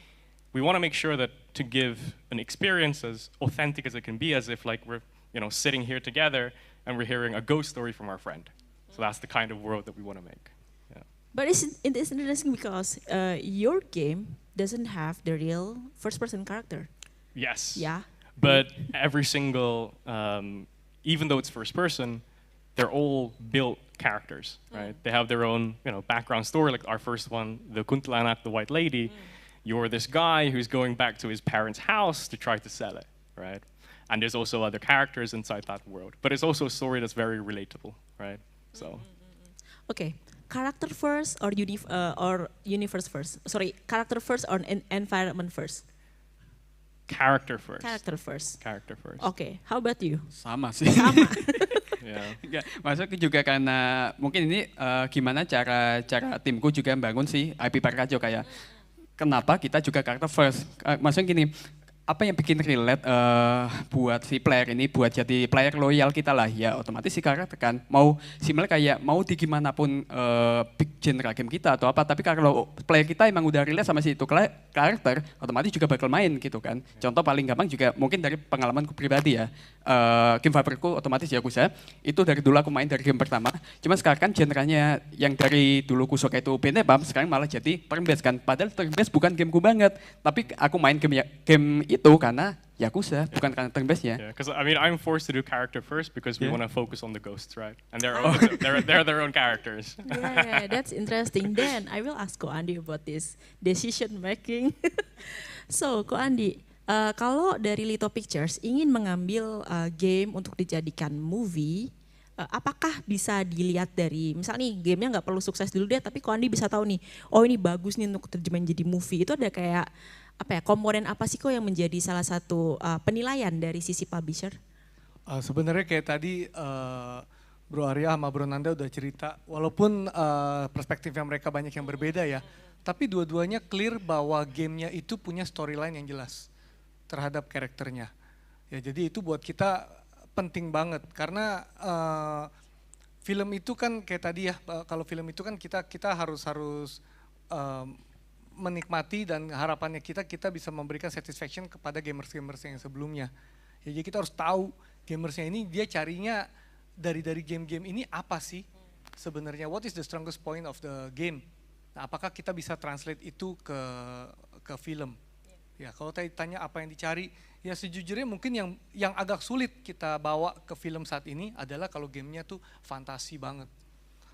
we want to make sure that to give an experience as authentic as it can be, as if like we're sitting here together and we're hearing a ghost story from our friend. So that's the kind of world that we want to make. Yeah. But it's interesting because your game doesn't have the real first-person character. Yes. Yeah. But every single even though it's first person, they're all built characters, right? They have their own, background story. Like our first one, the Kuntilanak, the White Lady. You're this guy who's going back to his parents' house to try to sell it, right? And there's also other characters inside that world. But it's also a story that's very relatable, right? So. Okay, character first or universe first? Sorry, character first or environment first? Character first. Character first. Character first. Okay, how about you? Sama sih. Sama. Enggak, masuk juga karena mungkin ini gimana cara timku juga bangun sih IP Perkajo kayak kenapa kita juga karakter first. Maksudnya gini, apa yang bikin relate buat si player ini buat jadi player loyal kita lah ya otomatis si karakter kan mau similar kayak mau di gimana pun big genre game kita atau apa tapi kalau player kita emang udah relate sama si itu karakter otomatis juga bakal main gitu kan. Contoh paling gampang juga mungkin dari pengalamanku pribadi ya game favoritku otomatis Yakuza itu dari dulu aku main dari game pertama cuma sekarang kan genrenya yang dari dulu ku suka itu beat 'em up sekarang malah jadi turn based kan padahal turn based bukan gameku banget tapi aku main game itu karena Yakuza, bukan karena turn based-nya. Yeah, because I mean I'm forced to do character first because we want to focus on the ghosts, right? And they're their own characters. Yeah, that's interesting. Then I will ask Ko Andi about this decision making. So Ko Andi, kalau dari Lito Pictures ingin mengambil game untuk dijadikan movie, apakah bisa dilihat dari, misalnya nih gamenya nggak perlu sukses dulu deh, tapi Ko Andi bisa tahu nih, oh ini bagus nih untuk terjemahin jadi movie. Itu ada kayak komponen apa sih kok yang menjadi salah satu penilaian dari sisi publisher? Sebenarnya kayak tadi Bro Arya sama Bro Nanda udah cerita, walaupun perspektifnya mereka banyak yang berbeda ya, tapi dua-duanya clear bahwa gamenya itu punya storyline yang jelas terhadap karakternya. Ya jadi itu buat kita penting banget karena film itu kan kayak tadi ya, kalau film itu kan kita harus menikmati dan harapannya kita bisa memberikan satisfaction kepada gamers-gamers yang sebelumnya. Ya, jadi kita harus tahu gamersnya ini dia carinya dari game-game ini apa sih sebenarnya, what is the strongest point of the game. Nah, apakah kita bisa translate itu ke film? Ya kalau tanya apa yang dicari, ya sejujurnya mungkin yang agak sulit kita bawa ke film saat ini adalah kalau gamenya tuh fantasi banget.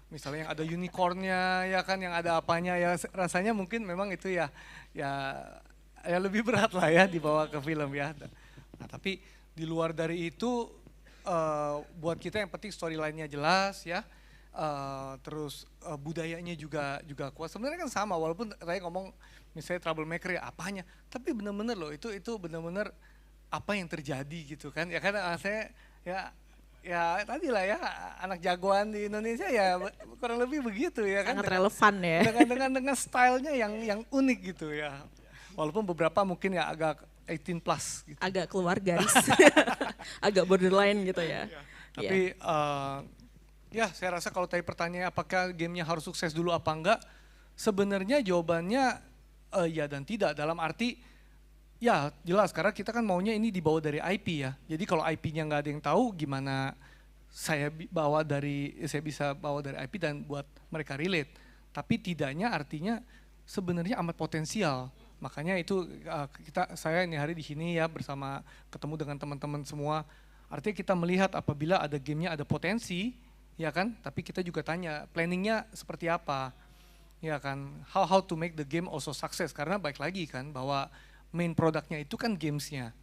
Misalnya yang ada unicornnya ya kan, yang ada apanya ya rasanya mungkin memang itu ya lebih berat lah ya dibawa ke film ya. Nah tapi di luar dari itu buat kita yang penting storyline-nya jelas ya, terus budayanya juga kuat. Sebenarnya kan sama walaupun saya ngomong misalnya troublemaker ya apanya, tapi benar-benar loh itu benar-benar apa yang terjadi gitu kan ya kan saya ya tadi lah ya anak jagoan di Indonesia ya kurang lebih begitu ya kan. Sangat relevan ya. Dengan stylenya yang unik gitu ya. Walaupun beberapa mungkin ya agak 18 plus gitu. Agak keluar garis. Agak borderline gitu ya. Tapi ya saya rasa kalau tadi pertanyaan apakah gamenya harus sukses dulu apa enggak, sebenarnya jawabannya ya dan tidak, dalam arti ya jelas karena kita kan maunya ini dibawa dari IP ya. Jadi kalau IP-nya nggak ada yang tahu gimana saya bisa bawa dari IP dan buat mereka relate. Tapi tidaknya artinya sebenarnya amat potensial. Makanya itu saya ini hari di sini ya bersama ketemu dengan teman-teman semua. Artinya kita melihat apabila ada gamenya ada potensi ya kan. Tapi kita juga tanya planningnya seperti apa ya kan. How to make the game also success, karena baik lagi kan bahwa main produknya itu kan gamesnya,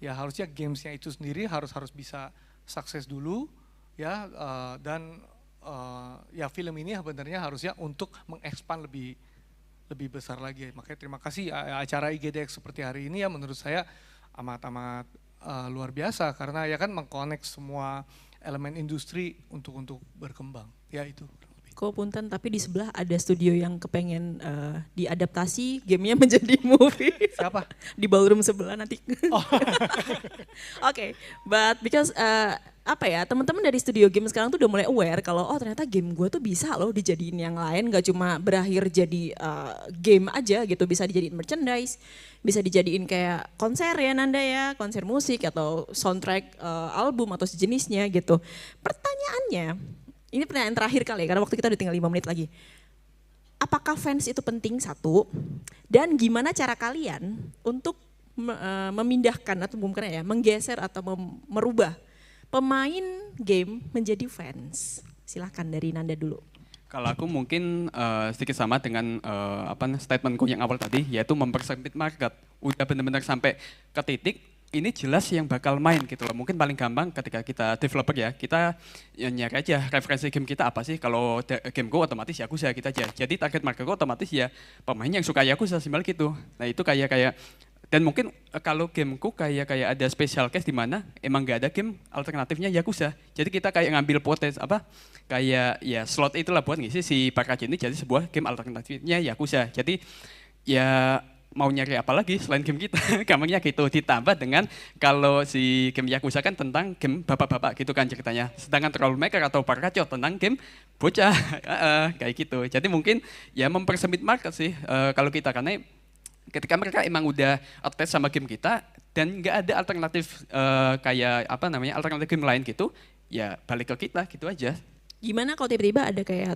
ya harusnya gamesnya itu sendiri harus bisa sukses dulu, ya dan ya film ini sebenarnya harusnya untuk mengekspan lebih besar lagi. Makanya terima kasih acara IGDX seperti hari ini ya menurut saya amat luar biasa karena ya kan mengkonek semua elemen industri untuk berkembang, ya itu. Ko punten, tapi di sebelah ada studio yang kepengen diadaptasi gamenya menjadi movie. Siapa? Di ballroom sebelah nanti. Oke, but because teman-teman dari studio game sekarang tuh udah mulai aware kalau ternyata game gue tuh bisa loh dijadiin yang lain, gak cuma berakhir jadi game aja gitu, bisa dijadiin merchandise, bisa dijadiin kayak konser ya Nanda ya, konser musik atau soundtrack album atau sejenisnya gitu. Pertanyaannya, ini pertanyaan terakhir kali ya, karena waktu kita udah tinggal 5 menit lagi. Apakah fans itu penting satu, dan gimana cara kalian untuk memindahkan atau menggeser atau merubah pemain game menjadi fans? Silakan dari Nanda dulu. Kalau aku mungkin sedikit sama dengan statementku yang awal tadi, yaitu mempersempit market. Udah benar-benar sampai ke titik, ini jelas yang bakal main gitu loh. Mungkin paling gampang ketika kita developer ya, kita nyari aja referensi game kita apa sih. Kalau gameku otomatis Yakuza kita aja. Jadi target marketku otomatis ya pemain yang suka Yakuza simpel gitu. Nah itu kayak dan mungkin kalau gameku kayak ada special case di mana emang nggak ada game alternatifnya Yakuza. Jadi kita kayak ngambil potensi kayak ya slot itulah buat ngisi si package ini jadi sebuah game alternatifnya Yakuza. Jadi ya mau nyari apa lagi selain game kita, gampangnya gitu. Ditambah dengan kalau si game Yakuza kan tentang game bapak-bapak gitu kan ceritanya. Sedangkan Troublemaker atau Parkacho tentang game bocah, kayak gitu. Jadi mungkin ya mempersempit market sih kalau kita, karena ketika mereka emang udah attach sama game kita dan nggak ada alternatif alternatif game lain gitu, ya balik ke kita gitu aja. Gimana kalau tiba-tiba ada kayak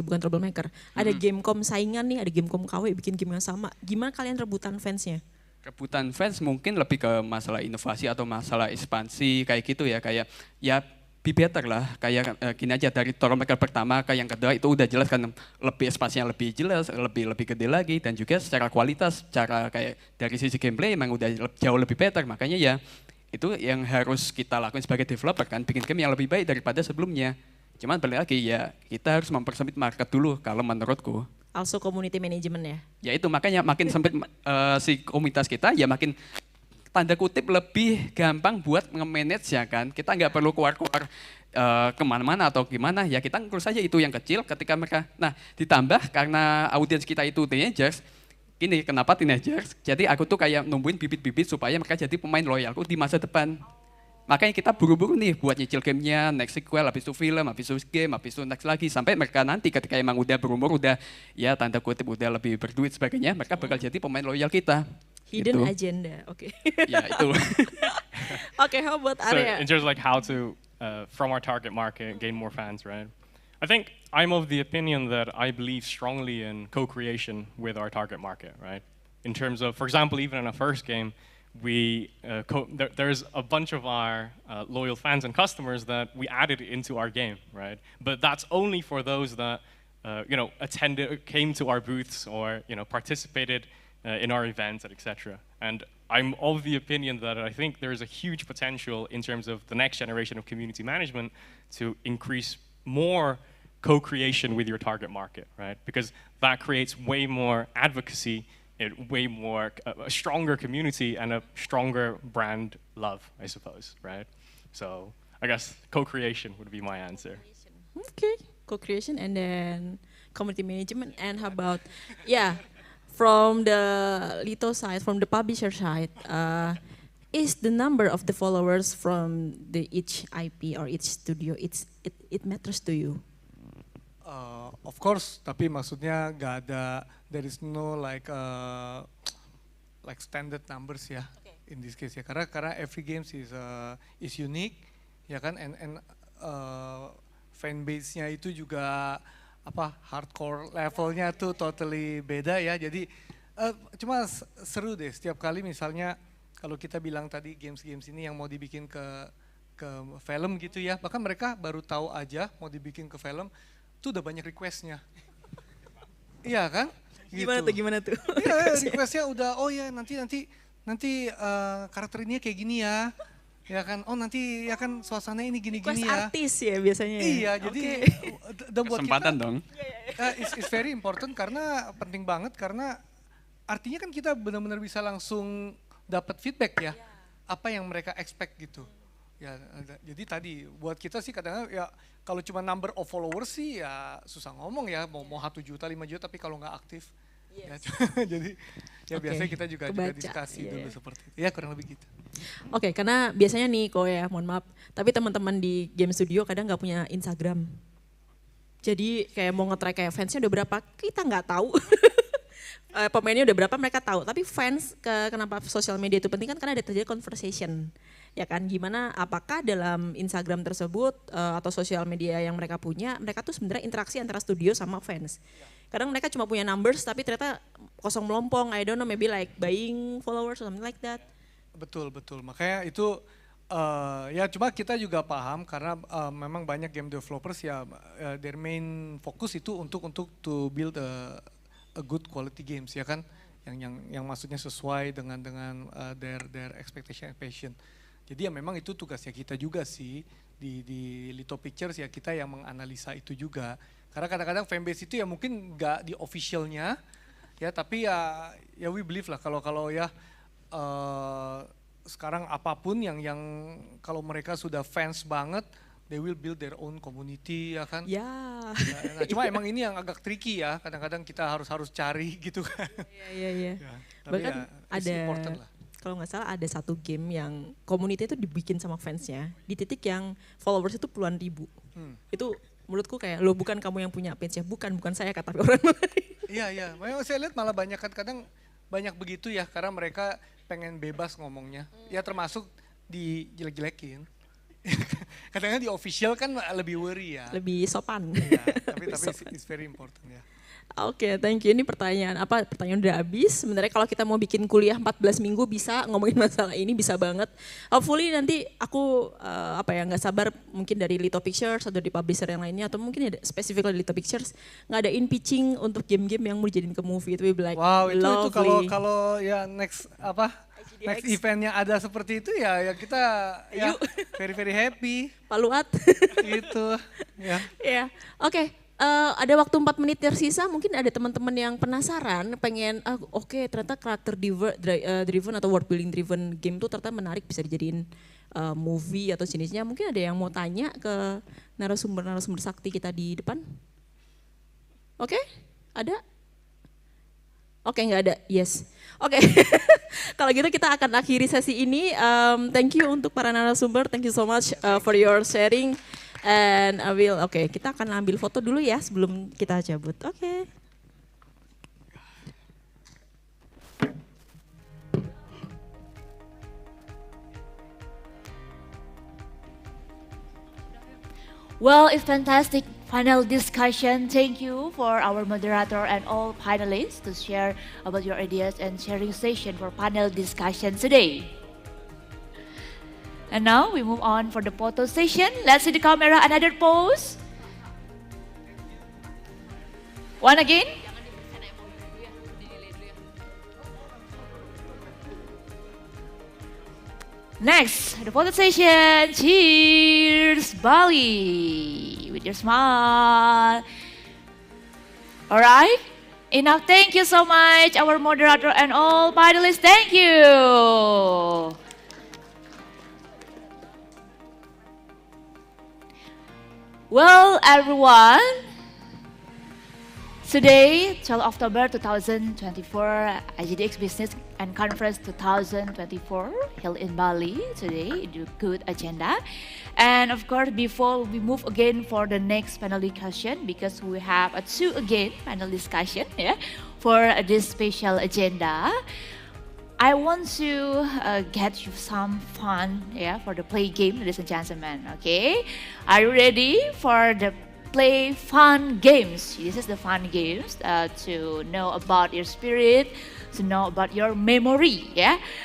bukan Troublemaker, ada Gamecom saingan nih, ada Gamecom KW bikin game yang sama, gimana kalian rebutan fansnya? Rebutan fans mungkin lebih ke masalah inovasi atau masalah ekspansi kayak gitu ya, kayak ya be better lah, kayak gini aja dari Troublemaker pertama ke yang kedua itu udah jelas kan lebih ekspansinya lebih jelas, lebih gede lagi, dan juga secara kualitas, cara kayak dari sisi gameplay emang udah jauh lebih better. Makanya ya itu yang harus kita lakukan sebagai developer kan, bikin game yang lebih baik daripada sebelumnya. Cuman balik lagi ya kita harus mempersempit market dulu kalau menurutku. Also community management ya? Ya itu makanya makin sempit si komunitas kita ya makin tanda kutip lebih gampang buat nge-manage ya kan. Kita nggak perlu keluar-keluar kemana-mana atau gimana, ya kita ngurus saja itu yang kecil ketika mereka. Nah ditambah karena audiens kita itu teenagers, gini kenapa teenagers, jadi aku tuh kayak numbuhin bibit-bibit supaya mereka jadi pemain loyalku di masa depan. Makanya kita buru-buru nih buat nyicil gamenya, next sequel, habis itu film, habis itu game, habis itu next lagi. Sampai mereka nanti ketika emang udah berumur, udah ya tanda kutip udah lebih berduit sebagainya, mereka bakal jadi pemain loyal kita. Hidden gitu. agenda, oke. Ya itu. Oke, how about So Arya? in terms of like how to, from our target market, gain more fans, right? I think I'm of the opinion that I believe strongly in co-creation with our target market, right? In terms of, for example, even in our first game, there's a bunch of our loyal fans and customers that we added into our game, right? But that's only for those that came to our booths or participated in our events, etc. And I'm of the opinion that I think there is a huge potential in terms of the next generation of community management to increase more co-creation with your target market, right? Because that creates way more advocacy, way more a stronger community and a stronger brand love, I suppose, right? So I guess co-creation would be my answer. Okay, co-creation and then community management. And how about, from the Lito side, from the publisher side, is the number of the followers from each IP or each studio, it matters to you? Of course, tapi maksudnya nggak ada, there is no like standard numbers ya, in this case ya, karena every games is unique, ya kan, and fan base-nya itu juga hardcore levelnya tuh totally beda ya, jadi cuma seru deh setiap kali misalnya kalau kita bilang tadi games ini yang mau dibikin ke film gitu ya, bahkan mereka baru tahu aja mau dibikin ke film tuh udah banyak requestnya. Iya kan? Gimana tuh? Iya, requestnya udah, oh ya nanti karakter ini kayak gini ya. Ya kan, oh nanti ya kan suasana ini gini-gini ya. Artis ya biasanya. Iya, jadi buat kesempatan kita, dong. It's very important karena penting banget karena artinya kan kita benar-benar bisa langsung dapat feedback ya. Apa yang mereka expect gitu. Ya, jadi tadi buat kita sih kadang-kadang ya kalau cuma number of followers sih ya susah ngomong ya, mau 1 juta, 5 juta tapi kalau nggak aktif. Yes. Ya, jadi ya biasanya kita juga diskusi dulu seperti itu. Ya kurang lebih gitu. Oke, karena biasanya nih mohon maaf, tapi teman-teman di game studio kadang nggak punya Instagram. Jadi kayak mau nge-track kayak fansnya udah berapa, kita nggak tahu. Pemainnya udah berapa mereka tahu, tapi fans kenapa sosial media itu penting kan karena ada terjadi conversation. Ya kan, gimana apakah dalam Instagram tersebut atau sosial media yang mereka punya, mereka tuh sebenarnya interaksi antara studio sama fans. Kadang mereka cuma punya numbers tapi ternyata kosong melompong, I don't know, maybe like buying followers or something like that. Betul, makanya itu Ya cuma kita juga paham karena memang banyak game developers ya their main fokus itu untuk to build a good quality games ya kan, yang maksudnya sesuai dengan their expectation and passion. Jadi ya memang itu tugasnya kita juga sih di Lito Pictures ya, kita yang menganalisa itu juga. Karena kadang-kadang fanbase itu ya mungkin nggak di officialnya ya, tapi ya we believe lah kalau ya sekarang apapun yang kalau mereka sudah fans banget, they will build their own community ya kan. Ya. Nah, cuma emang ini yang agak tricky ya, kadang-kadang kita harus cari gitu kan. Iya. Ya, tapi Bahkan ya, ada, kalau nggak salah ada satu game yang community itu dibikin sama fansnya di titik yang followers itu puluhan ribu. Itu menurutku kayak, lo bukan kamu yang punya page ya, bukan saya kata orang lain. Iya, memang saya lihat malah banyak kadang banyak begitu ya, karena mereka pengen bebas ngomongnya, ya termasuk dijelek-jelekin. Kadang-kadang di official kan lebih worry ya. Lebih sopan. Ya, tapi it's very important ya. Oke, thank you. Ini pertanyaan udah habis. Sebenarnya kalau kita mau bikin kuliah 14 minggu bisa ngomongin masalah ini, bisa banget. Hopefully nanti aku nggak sabar mungkin dari Lito Pictures atau di publisher yang lainnya, atau mungkin ada spesifik dari Lito Pictures ngadain pitching untuk game-game yang mau dijadiin ke movie. Itu be like wow, itu lovely. kalau ya next eventnya ada seperti itu ya kita ya very happy. Paluat. Gitu. Ya. Ya. Oke. Ada waktu 4 menit tersisa, mungkin ada teman-teman yang penasaran, pengen ternyata karakter driven atau world building driven game tuh ternyata menarik, bisa dijadiin movie atau jenisnya. Mungkin ada yang mau tanya ke narasumber sakti kita di depan? Oke, ada? Oke, nggak ada, yes. Oke, kalau gitu kita akan akhiri sesi ini. Thank you untuk para narasumber, thank you so much for your sharing. And kita akan ambil foto dulu ya sebelum kita cabut. Oke. Well, it's fantastic panel discussion. Thank you for our moderator and all panelists to share about your ideas and sharing session for panel discussion today. And now we move on for the photo session. Let's see the camera, another pose. One again. Next, the photo session. Cheers, Bali. With your smile. All right. Enough. Thank you so much, our moderator and all panelists. Thank you. Well, everyone, today, 12 October 2024, IGDX Business and Conference 2024 held in Bali today, the good agenda. And of course, before we move again for the next panel discussion, because we have two again panel discussion for this special agenda, I want to get you some fun for the play game, ladies and gentlemen, okay? Are you ready for the play fun games? This is the fun games to know about your spirit, to know about your memory,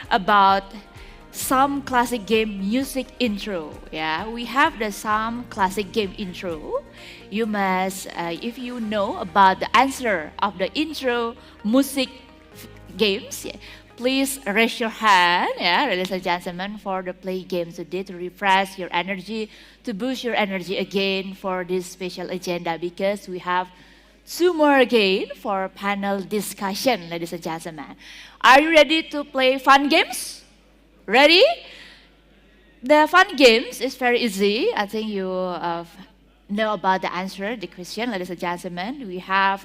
about some classic game music intro, We have some classic game intro. You must, if you know about the answer of the intro music games, please raise your hand, ladies and gentlemen, for the play game today to refresh your energy, to boost your energy again for this special agenda, because we have two more again for panel discussion, ladies and gentlemen. Are you ready to play fun games? Ready? The fun games is very easy. I think you know about the answer, the question, ladies and gentlemen. We have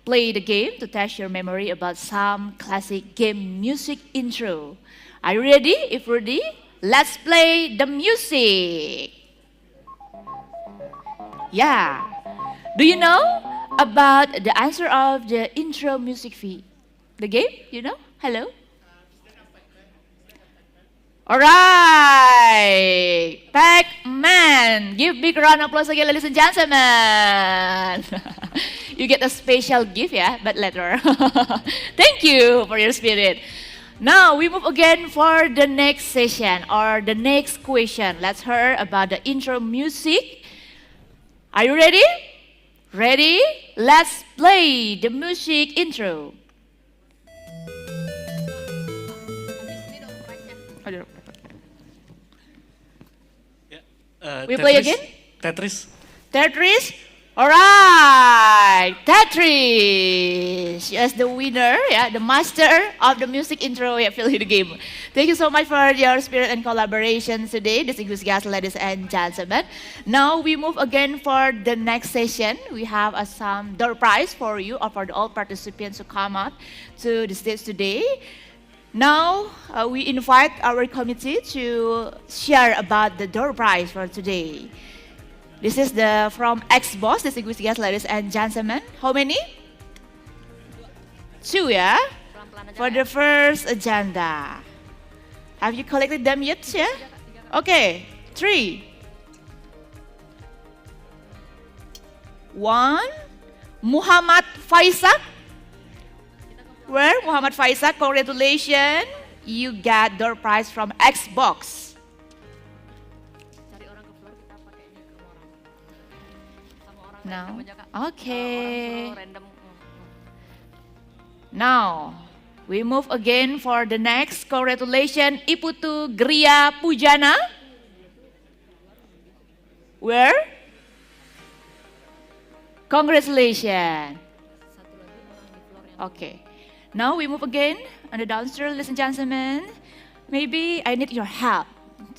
play the game to test your memory about some classic game music intro. Are you ready? If ready, let's play the music. Yeah. Do you know about the answer of the intro music fee? The game, you know? Hello? All right. Pac-Man. Give big round of applause again, ladies and gentlemen. You get a special gift, but later. Thank you for your spirit. Now we move again for the next session or the next question. Let's hear about the intro music. Are you ready? Ready? Let's play the music intro. We play again? Tetris. Tetris? Alright, Tetris. Yes, the winner, yeah, the master of the music intro, yeah, fill the game. Thank you so much for your spirit and collaboration today, distinguished guests, ladies and gentlemen. Now we move again for the next session. We have some door prize for you or for all participants who come out to the stage today. Now we invite our committee to share about the door prize for today. This is from Xbox, distinguished guests, ladies and gentlemen. How many? 2, yeah? For the first agenda. Have you collected them yet, yeah? Okay, 3. 1. Muhammad Faisak. Where? Muhammad Faisak, congratulations. You got door prize from Xbox. No. Okay. Now, we move again for the next. Congratulations, Iputu Gria Pujana. Where? Congratulations. Okay. Now we move again on the downstairs, ladies and gentlemen. Maybe I need your help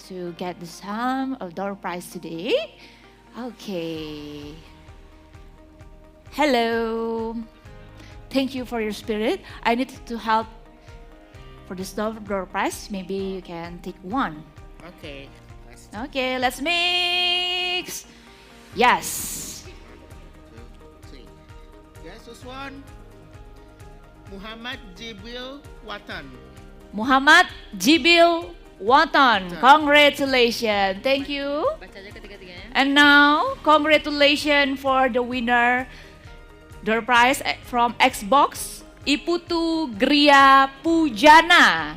to get the sum of door prize today. Okay. Hello. Thank you for your spirit. I need to help for this door prize. Maybe you can take one. Okay. Okay, let's mix. Yes. 2, 3. Yes, this one. Muhammad Jibril Watan. Muhammad Jibril Watan. Congratulations. Thank you. And now, congratulations for the winner. Door prize from Xbox, Iputu Gria Pujana.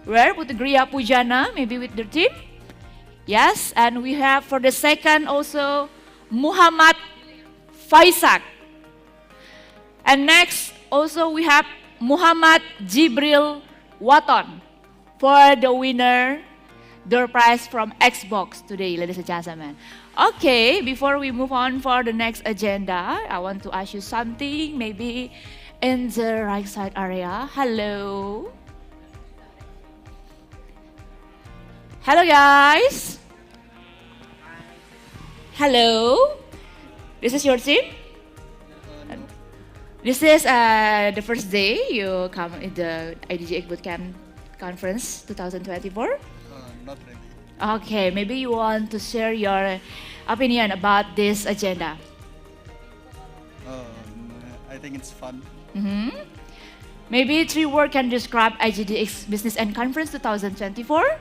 Where? Putu Gria Pujana, maybe with the team? Yes, and we have for the second also, Muhammad Faisak. And next, also we have Muhammad Jibril Watan for the winner. Door prize from Xbox today, ladies and gentlemen. Okay, before we move on for the next agenda, I want to ask you something, maybe in the right side area. Hello. Hello, guys. Hello. This is your team? This is the first day you come in the IDGX Bootcamp Conference 2024? Not really. Okay, maybe you want to share your opinion about this agenda. I think it's fun. Maybe 3 words can describe IGDX Business and Conference 2024?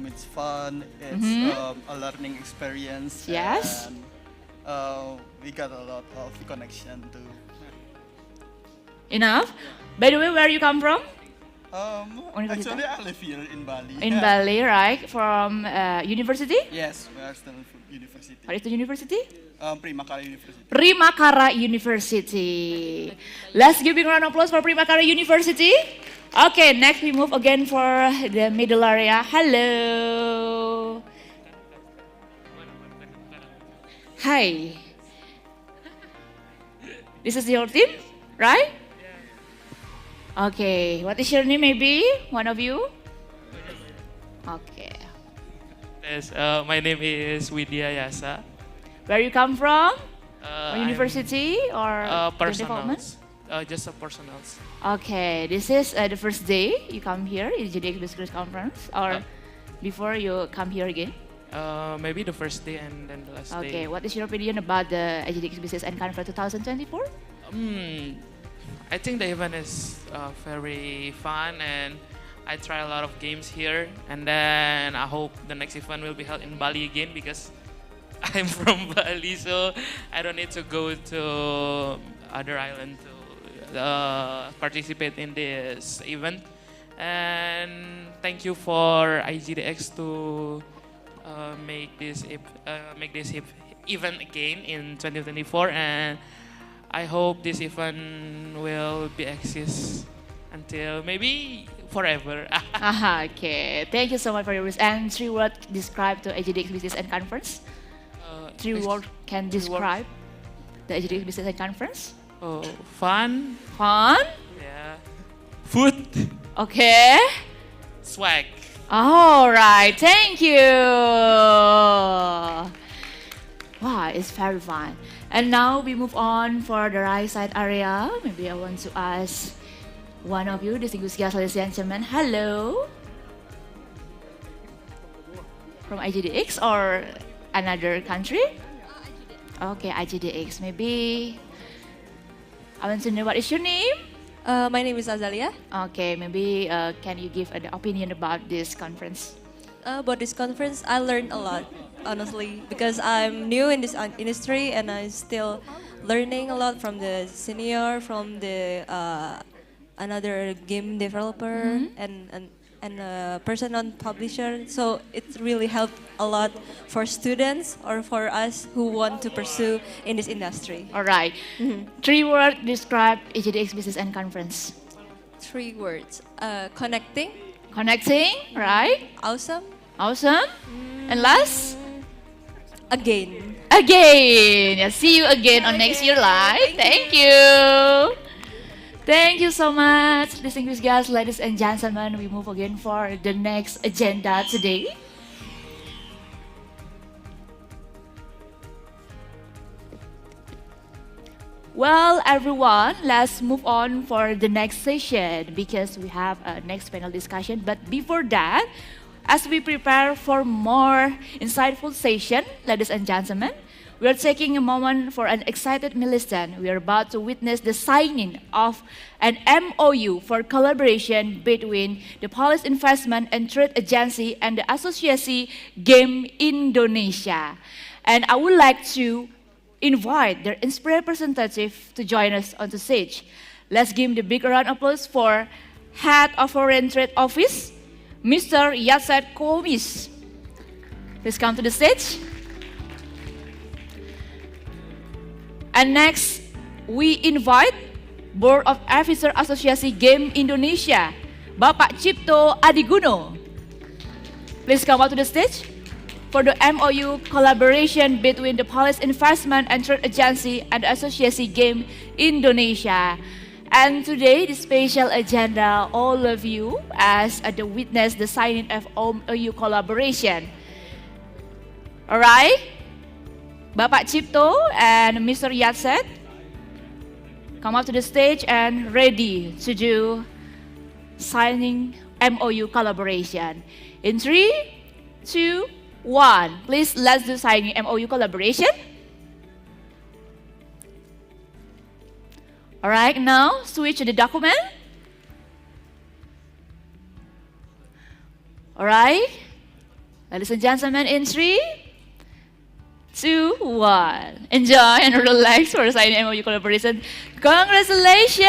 It's fun, it's a learning experience. Yes. And we got a lot of connection too. Enough? By the way, where you come from? Actually, I live here in Bali. In Bali, right? From university? Yes, we are still university. What is the university? Primakara University. Primakara University. Let's give a round of applause for Primakara University. Okay, next we move again for the middle area. Hello. Hi. This is your team, right? Okay, what is your name maybe? One of you? Okay. Yes, my name is Widya Yasa. Where you come from? University or personals. Just a personals. Okay, this is the first day you come here in GDX Business Conference, or before you come here again? Maybe the first day and then the last day. Okay, what is your opinion about the GDX Business and Conference 2024? I think the event is very fun, and I try a lot of games here, and then I hope the next event will be held in Bali again because I'm from Bali, so I don't need to go to other island to participate in this event. And thank you for IGDX to make this event again in 2024, and I hope this event will be exist until maybe forever. Okay, thank you so much for your response. And 3 words describe to IGDX Business and Conference. 3 words can describe the IGDX Business and Conference. Oh, fun. Fun. Yeah. Food. Okay. Swag. All right, thank you. Wow, it's very fun. And now we move on for the right side area. Maybe I want to ask one of you, distinguished guests, ladies and gentlemen. Hello. From IGDX or another country? Okay, IGDX. Maybe I want to know what is your name? My name is Azalia. Okay, maybe can you give an opinion about this conference? About this conference, I learned a lot, honestly, because I'm new in this industry and I'm still learning a lot from the senior, from the another game developer and a person on publisher. So it really helped a lot for students or for us who want to pursue in this industry. All right. 3 words describe IGDX Business and Conference. 3 words. Connecting. Connecting, right? Awesome. Awesome. And last? Again. Again. Yeah, see you again on next year live. Thank you. Thank you so much, distinguished guests, ladies and gentlemen. We move again for the next agenda today. Well, everyone, let's move on for the next session because we have a next panel discussion. But before that, as we prepare for more insightful session, ladies and gentlemen, we are taking a moment for an excited milestone. We are about to witness the signing of an MOU for collaboration between the Police Investment and Trade Agency and the Associasi Game Indonesia. And I would like to invite their inspired representative to join us on the stage. Let's give the big round of applause for Head of Foreign Trade Office, Mr. Yatset Komis. Please come to the stage. And next, we invite Board of Officer Asosiasi Game Indonesia, Bapak Cipto Adiguno. Please come up to the stage for the MOU collaboration between the Police Investment and Trade Agency and the Asosiasi Game Indonesia. And today, the special agenda, all of you as the witness the signing of MOU collaboration. All right? Bapak Cipto and Mr. Yatset, come up to the stage and ready to do signing MOU collaboration. In 3, 2, 1. Please, let's do signing MOU collaboration. All right, now switch to the document. All right, ladies and gentlemen, in 3, 2, 1. Enjoy and relax for signing MOU collaboration. Congratulations!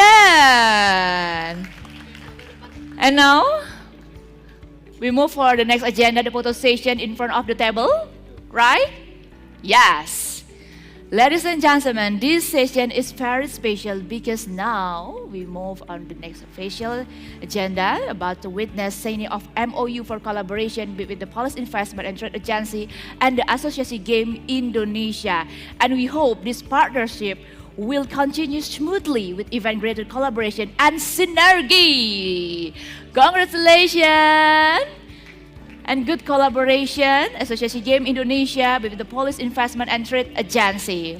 And now, we move for the next agenda, the photo session in front of the table, right? Yes. Ladies and gentlemen, this session is very special because now we move on to the next official agenda about to witness signing of MOU for collaboration between the Police Investment and Trade Agency and the Associasi Game Indonesia. And we hope this partnership will continue smoothly with even greater collaboration and synergy. Congratulations! And good collaboration, Associasi Game Indonesia with the Police Investment and Trade Agency.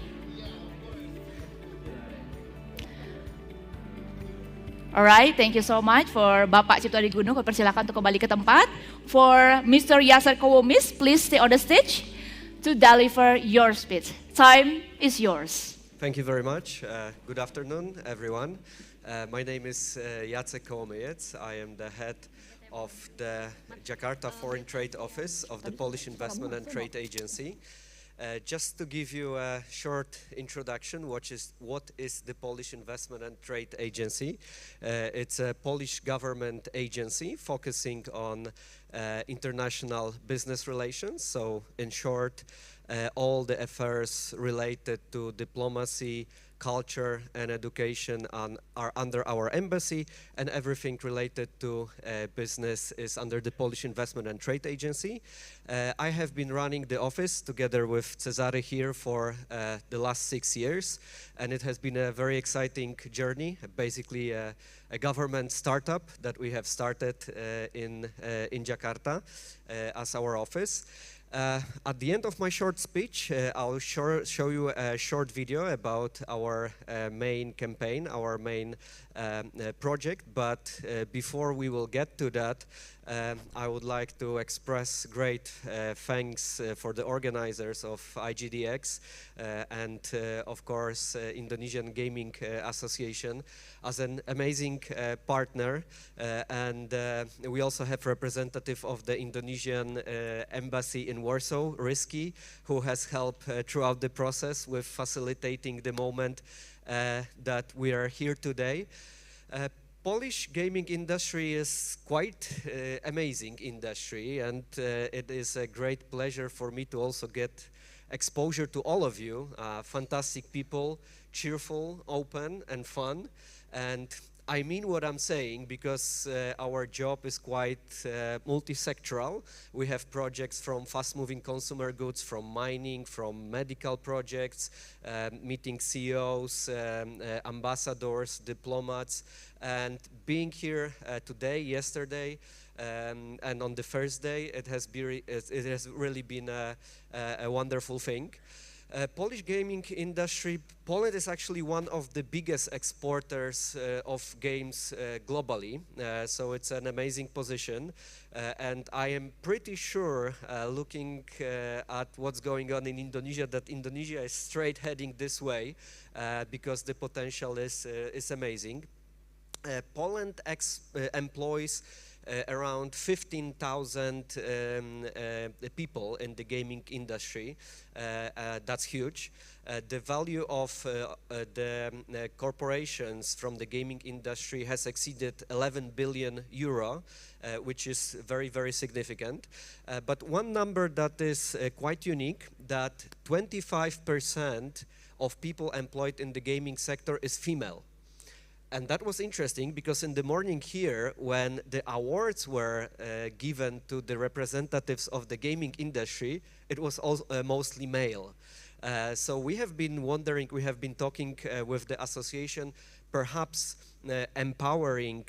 Alright, thank you so much for Bapak Cipto Adiguno. Persilakan untuk kembali ke tempat. For Mr. Yatset Komis, please stay on the stage to deliver your speech. Time is yours. Thank you very much. Good afternoon, everyone. My name is Yatset Komis. I am the head of the Jakarta Foreign Trade Office of the Polish Investment and Trade Agency. Just to give you a short introduction, what is the Polish Investment and Trade Agency? It's a Polish government agency focusing on international business relations. So in short, all the affairs related to diplomacy, culture and education are under our embassy, and everything related to business is under the Polish Investment and Trade Agency. I have been running the office together with Cezary here for the last 6 years, and it has been a very exciting journey, basically a government startup that we have started in Jakarta as our office. At the end of my short speech, I'll show you a short video about our main campaign, our main project. But before we will get to that, I would like to express great thanks for the organizers of IGDX and, of course, Indonesian Gaming Association as an amazing partner. And we also have representative of the Indonesian embassy in Warsaw, Risky, who has helped throughout the process with facilitating the moment that we are here today. Polish gaming industry is quite amazing industry, and it is a great pleasure for me to also get exposure to all of you, fantastic people, cheerful, open and fun. And I mean what I'm saying, because our job is quite multi-sectoral. We have projects from fast-moving consumer goods, from mining, from medical projects, meeting CEOs, ambassadors, diplomats, and being here today, yesterday, and on the first day, it has really been a wonderful thing. Polish gaming industry, Poland is actually one of the biggest exporters of games globally, so it's an amazing position, and I am pretty sure, looking at what's going on in Indonesia, that Indonesia is straight heading this way, because the potential is amazing. Poland employs around 15,000 people in the gaming industry. That's huge. The value of the corporations from the gaming industry has exceeded 11 billion euro, which is very, very significant. But one number that is quite unique, that 25% of people employed in the gaming sector is female. And that was interesting, because in the morning here, when the awards were given to the representatives of the gaming industry, it was also, mostly male. So we have been wondering, we have been talking with the association, perhaps empowering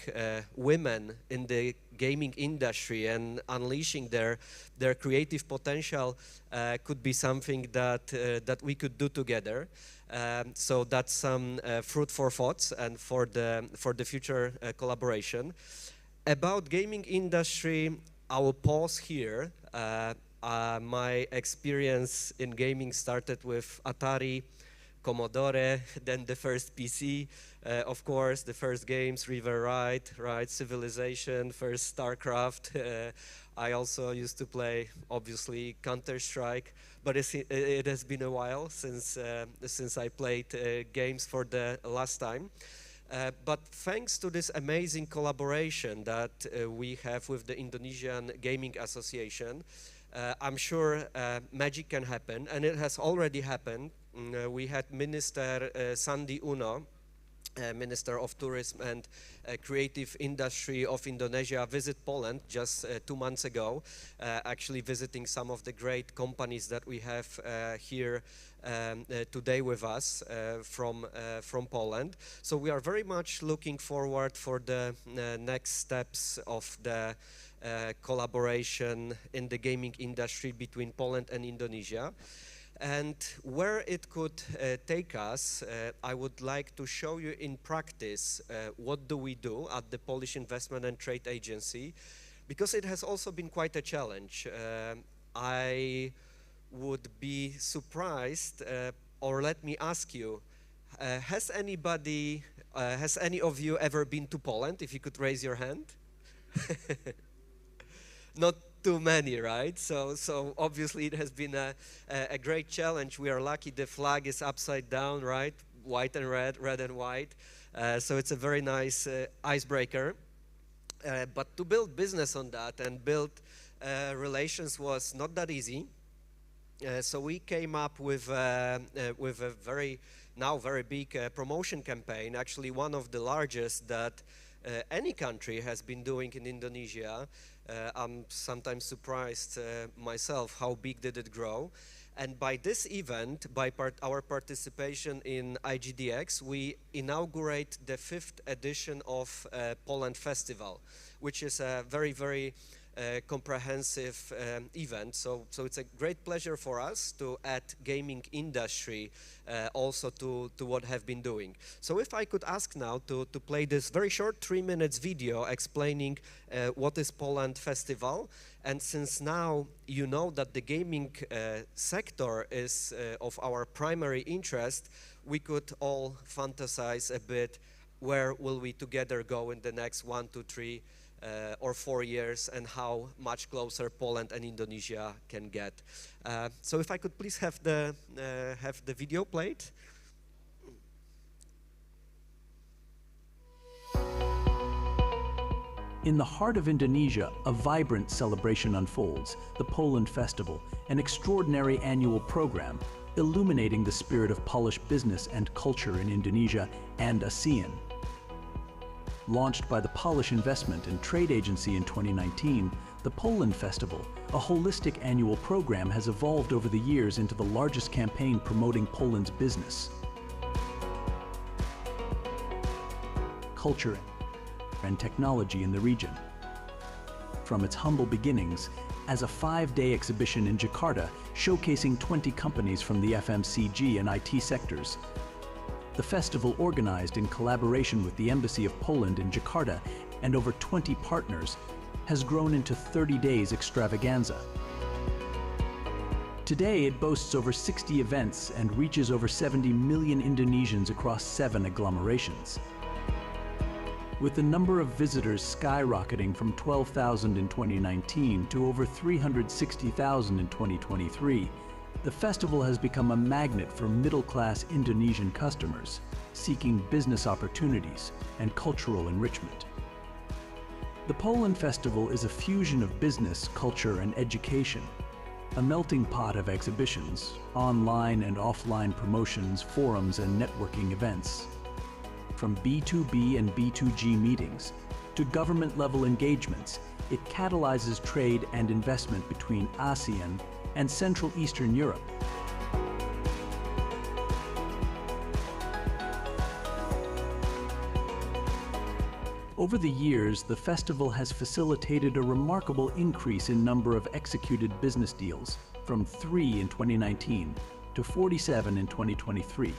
women in the gaming industry and unleashing their creative potential could be something that we could do together. So that's some fruit for thoughts and for the future collaboration. About gaming industry, I will pause here. My experience in gaming started with Atari, Commodore, then the first PC, of course, the first games, River Ride, Civilization, first StarCraft. I also used to play, obviously, Counter-Strike, but it has been a while since I played games for the last time. But thanks to this amazing collaboration that we have with the Indonesian Gaming Association, I'm sure magic can happen, and it has already happened. We had Minister Sandi Uno, Minister of Tourism and Creative Industry of Indonesia, visit Poland just 2 months ago, actually visiting some of the great companies that we have here today with us from Poland. So we are very much looking forward for the next steps of the collaboration in the gaming industry between Poland and Indonesia. And where it could take us, I would like to show you in practice what do we do at the Polish Investment and Trade Agency, because it has also been quite a challenge. I would be surprised, or let me ask you, has any of you ever been to Poland? If you could raise your hand. too many, right? So obviously it has been a great challenge. We are lucky the flag is upside down, right? White and red, red and white. So it's a very nice icebreaker. But to build business on that and build relations was not that easy. So we came up with a very big promotion campaign, actually one of the largest that any country has been doing in Indonesia. I'm sometimes surprised myself how big did it grow. And by this event, by our participation in IGDX, we inaugurate the 5th edition of Poland Festival, which is a very, very comprehensive event. So it's a great pleasure for us to add gaming industry also to what have been doing. So if I could ask now to play this very short 3 minutes video explaining what is Poland Festival. And since now you know that the gaming sector is of our primary interest, we could all fantasize a bit where will we together go in the next 1, 2, 3 or 4 years, and how much closer Poland and Indonesia can get. So if I could please have the video played. In the heart of Indonesia, a vibrant celebration unfolds, the Poland Festival, an extraordinary annual program illuminating the spirit of Polish business and culture in Indonesia and ASEAN. Launched by the Polish Investment and Trade Agency in 2019, the Poland Festival, a holistic annual program, has evolved over the years into the largest campaign promoting Poland's business, culture, and technology in the region. From its humble beginnings as a 5-day exhibition in Jakarta showcasing 20 companies from the FMCG and IT sectors, the festival, organized in collaboration with the Embassy of Poland in Jakarta and over 20 partners, has grown into 30 days extravaganza. Today it boasts over 60 events and reaches over 70 million Indonesians across 7 agglomerations. With the number of visitors skyrocketing from 12,000 in 2019 to over 360,000 in 2023, the festival has become a magnet for middle-class Indonesian customers seeking business opportunities and cultural enrichment. The Poland Festival is a fusion of business, culture, and education, a melting pot of exhibitions, online and offline promotions, forums, and networking events. From B2B and B2G meetings to government-level engagements, it catalyzes trade and investment between ASEAN and Central Eastern Europe. Over the years, the festival has facilitated a remarkable increase in number of executed business deals, from 3 in 2019 to 47 in 2023.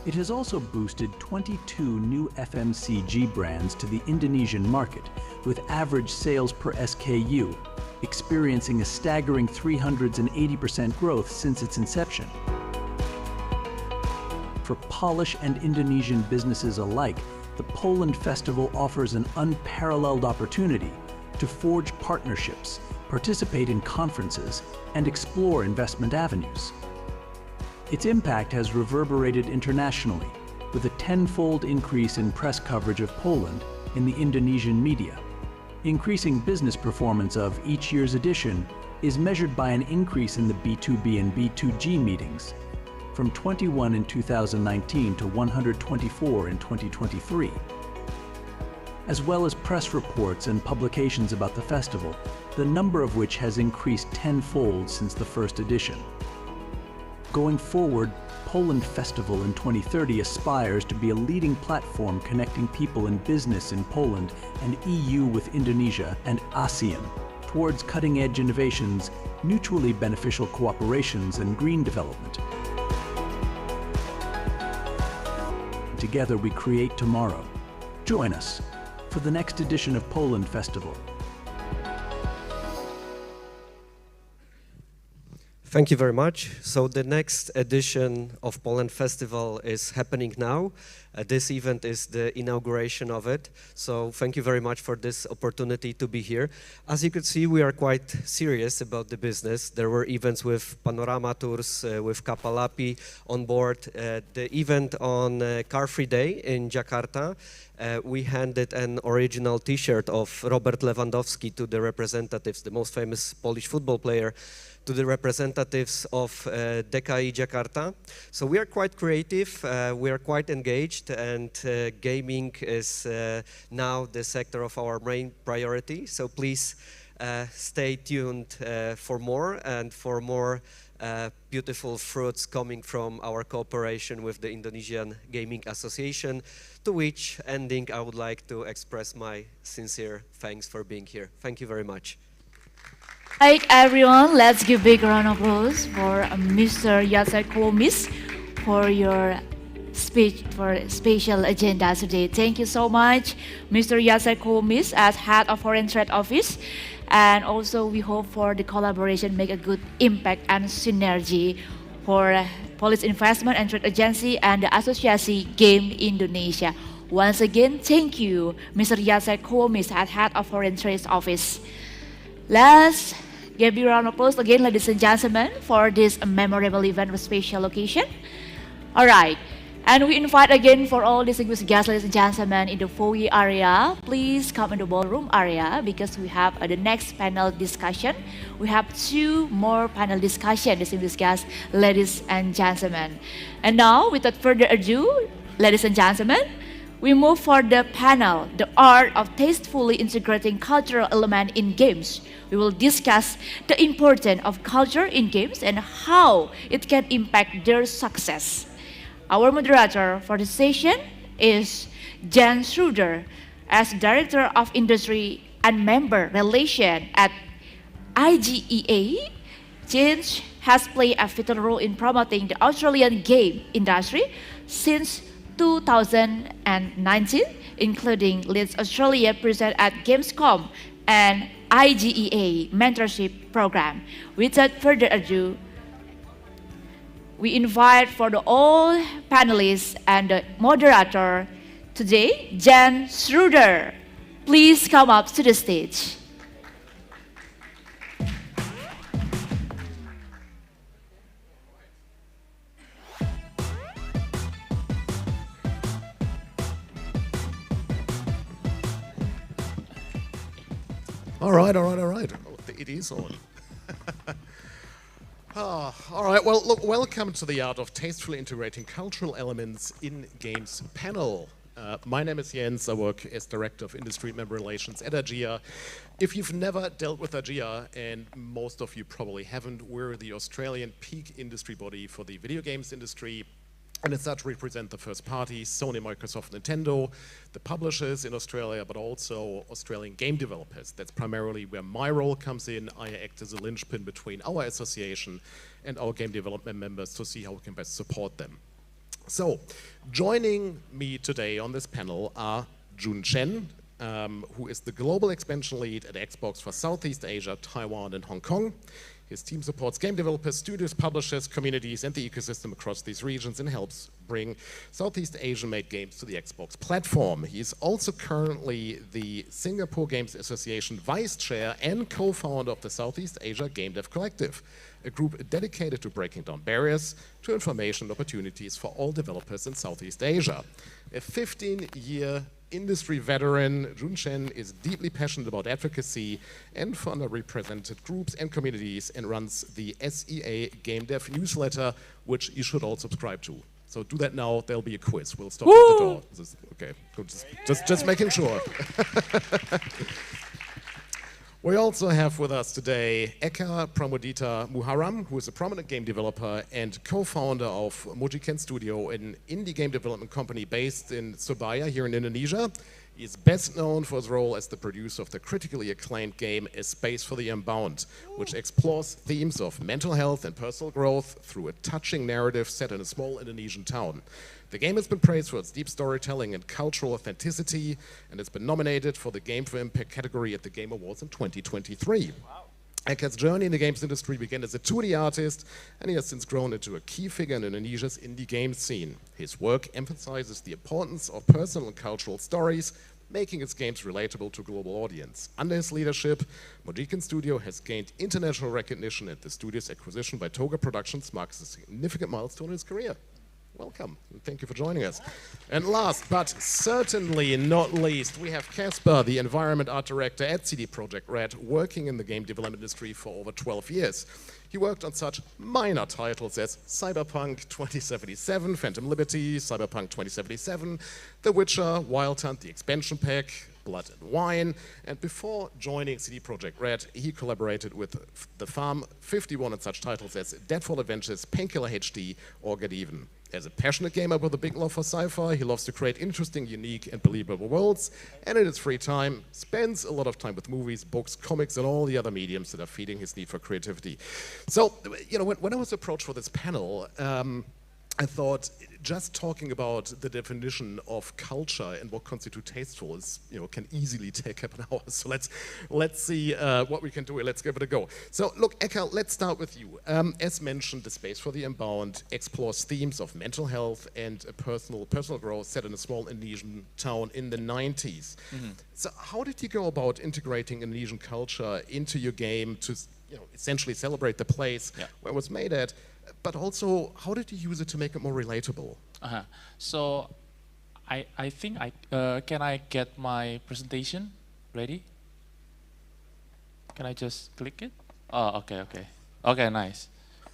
It has also boosted 22 new FMCG brands to the Indonesian market, with average sales per SKU experiencing a staggering 380% growth since its inception. For Polish and Indonesian businesses alike, the Poland Festival offers an unparalleled opportunity to forge partnerships, participate in conferences, and explore investment avenues. Its impact has reverberated internationally, with a 10-fold increase in press coverage of Poland in the Indonesian media. Increasing business performance of each year's edition is measured by an increase in the B2B and B2G meetings, from 21 in 2019 to 124 in 2023, as well as press reports and publications about the festival, the number of which has increased 10-fold since the first edition. Going forward, Poland Festival in 2030 aspires to be a leading platform connecting people in business in Poland and EU with Indonesia and ASEAN towards cutting-edge innovations, mutually beneficial cooperations, and green development. Together we create tomorrow. Join us for the next edition of Poland Festival. Thank you very much. So the next edition of Poland Festival is happening now. This event is the inauguration of it. So thank you very much for this opportunity to be here. As you could see, we are quite serious about the business. There were events with Panorama Tours, with Kapalapi on board. The event on Car Free Day in Jakarta, we handed an original T-shirt of Robert Lewandowski to the representatives, the most famous Polish football player, to the representatives of DKI Jakarta. So we are quite creative, we are quite engaged, and gaming is now the sector of our main priority. So please stay tuned for more and for more beautiful fruits coming from our cooperation with the Indonesian Gaming Association, to which ending I would like to express my sincere thanks for being here. Thank you very much. Right, everyone, let's give big round of applause for Mr. Jacek Kołmis for your speech for special agenda today. Thank you so much, Mr. Jacek Kołmis, as head of Foreign Trade Office. And also we hope for the collaboration make a good impact and synergy for Polish Investment and Trade Agency and the Association Game Indonesia. Once again, thank you, Mr. Jacek Kołmis, as head of Foreign Trade Office. Let's give you a round of applause again, ladies and gentlemen, for this memorable event with special occasion. All right, and we invite again for all distinguished guests, ladies and gentlemen, in the foyer area. Please come in the ballroom area because we have the next panel discussion. We have 2 more panel discussion, distinguished guests, ladies and gentlemen. And now, without further ado, ladies and gentlemen, we move for the panel, The Art of Tastefully Integrating Cultural Element in Games. We will discuss the importance of culture in games and how it can impact their success. Our moderator for the session is Jan Schroeder, as Director of Industry and Member Relation at IGEA. Jan has played a vital role in promoting the Australian game industry since 2019, including Leads Australia present at Gamescom and IGEA mentorship program. Without further ado, we invite for the all panelists and the moderator today, Jan Schroeder. Please come up to the stage. All right. It is on. All right, well, look, welcome to the Art of Tastefully Integrating Cultural Elements in Games panel. My name is Jens. I work as Director of Industry Member Relations at AGEA. If you've never dealt with AGEA, and most of you probably haven't, we're the Australian peak industry body for the video games industry. And as such, represent the first parties, Sony, Microsoft, Nintendo, the publishers in Australia, but also Australian game developers. That's primarily where my role comes in. I act as a linchpin between our association and our game development members to see how we can best support them. So, joining me today on this panel are Jun Chen, who is the Global Expansion Lead at Xbox for Southeast Asia, Taiwan, and Hong Kong. His team supports game developers, studios, publishers, communities, and the ecosystem across these regions and helps bring Southeast Asian-made games to the Xbox platform. He is also currently the Singapore Games Association Vice Chair and co-founder of the Southeast Asia Game Dev Collective, a group dedicated to breaking down barriers to information opportunities for all developers in Southeast Asia. A 15-year industry veteran, Jun Chen is deeply passionate about advocacy and for underrepresented groups and communities and runs the SEA Game Dev newsletter, which you should all subscribe to. So do that now, there'll be a quiz. We'll stop at the door. Okay, good. Just making sure. We also have with us today Eka Pramodita Muharram, who is a prominent game developer and co-founder of Mojiken Studio, an indie game development company based in Surabaya here in Indonesia. He is best known for his role as the producer of the critically acclaimed game A Space for the Unbound, which explores themes of mental health and personal growth through a touching narrative set in a small Indonesian town. The game has been praised for its deep storytelling and cultural authenticity, and it's been nominated for the Game for Impact category at the Game Awards in 2023. Wow. Eckert's journey in the games industry began as a 2D artist, and he has since grown into a key figure in Indonesia's indie game scene. His work emphasizes the importance of personal and cultural stories, making its games relatable to a global audience. Under his leadership, Mojiken Studio has gained international recognition, and the studio's acquisition by Toga Productions marks a significant milestone in his career. Welcome, and thank you for joining us. And last, but certainly not least, we have Casper, the Environment Art Director at CD Projekt Red, working in the game development industry for over 12 years. He worked on such minor titles as Cyberpunk 2077, Phantom Liberty, Cyberpunk 2077, The Witcher, Wild Hunt, the expansion pack, Blood and Wine, and before joining CD Projekt Red, he collaborated with The Farm 51 and such titles as Deadfall Adventures, Painkiller HD, or Get Even. As a passionate gamer with a big love for sci-fi, he loves to create interesting, unique, and believable worlds, and in his free time, spends a lot of time with movies, books, comics, and all the other mediums that are feeding his need for creativity. So, you know, when I was approached for this panel, I thought just talking about the definition of culture and what constitutes tasteful is, you know, can easily take up an hour. So let's see what we can do. Let's give it a go. So look, Eckart, let's start with you. As mentioned, the Space for the Unbound explores themes of mental health and personal growth set in a small Indonesian town in the 90s. So how did you go about integrating Indonesian culture into your game to, you know, essentially celebrate the place where it was made at? But also, how did you use it to make it more relatable? So, I think can I get my presentation ready? Can I just click it? Oh, okay, nice.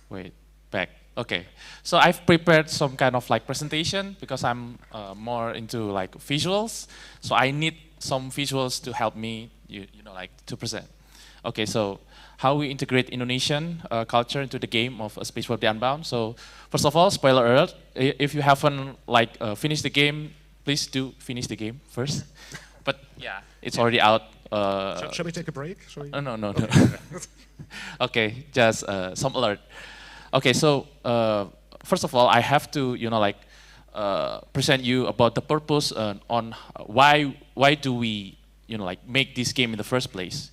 Wait, back. Okay, so I've prepared some kind of like presentation because I'm more into like visuals. So I need some visuals to help me, you know, like to present. Okay, so how we integrate Indonesian culture into the game of A Space for the Unbound. So first of all, spoiler alert, if you haven't like finished the game, please do finish the game first. But yeah, it's already out. Shall we take a break? No. Okay, just some alert. Okay, so first of all, I have to, you know, like present you about the purpose on why do we, you know, like make this game in the first place.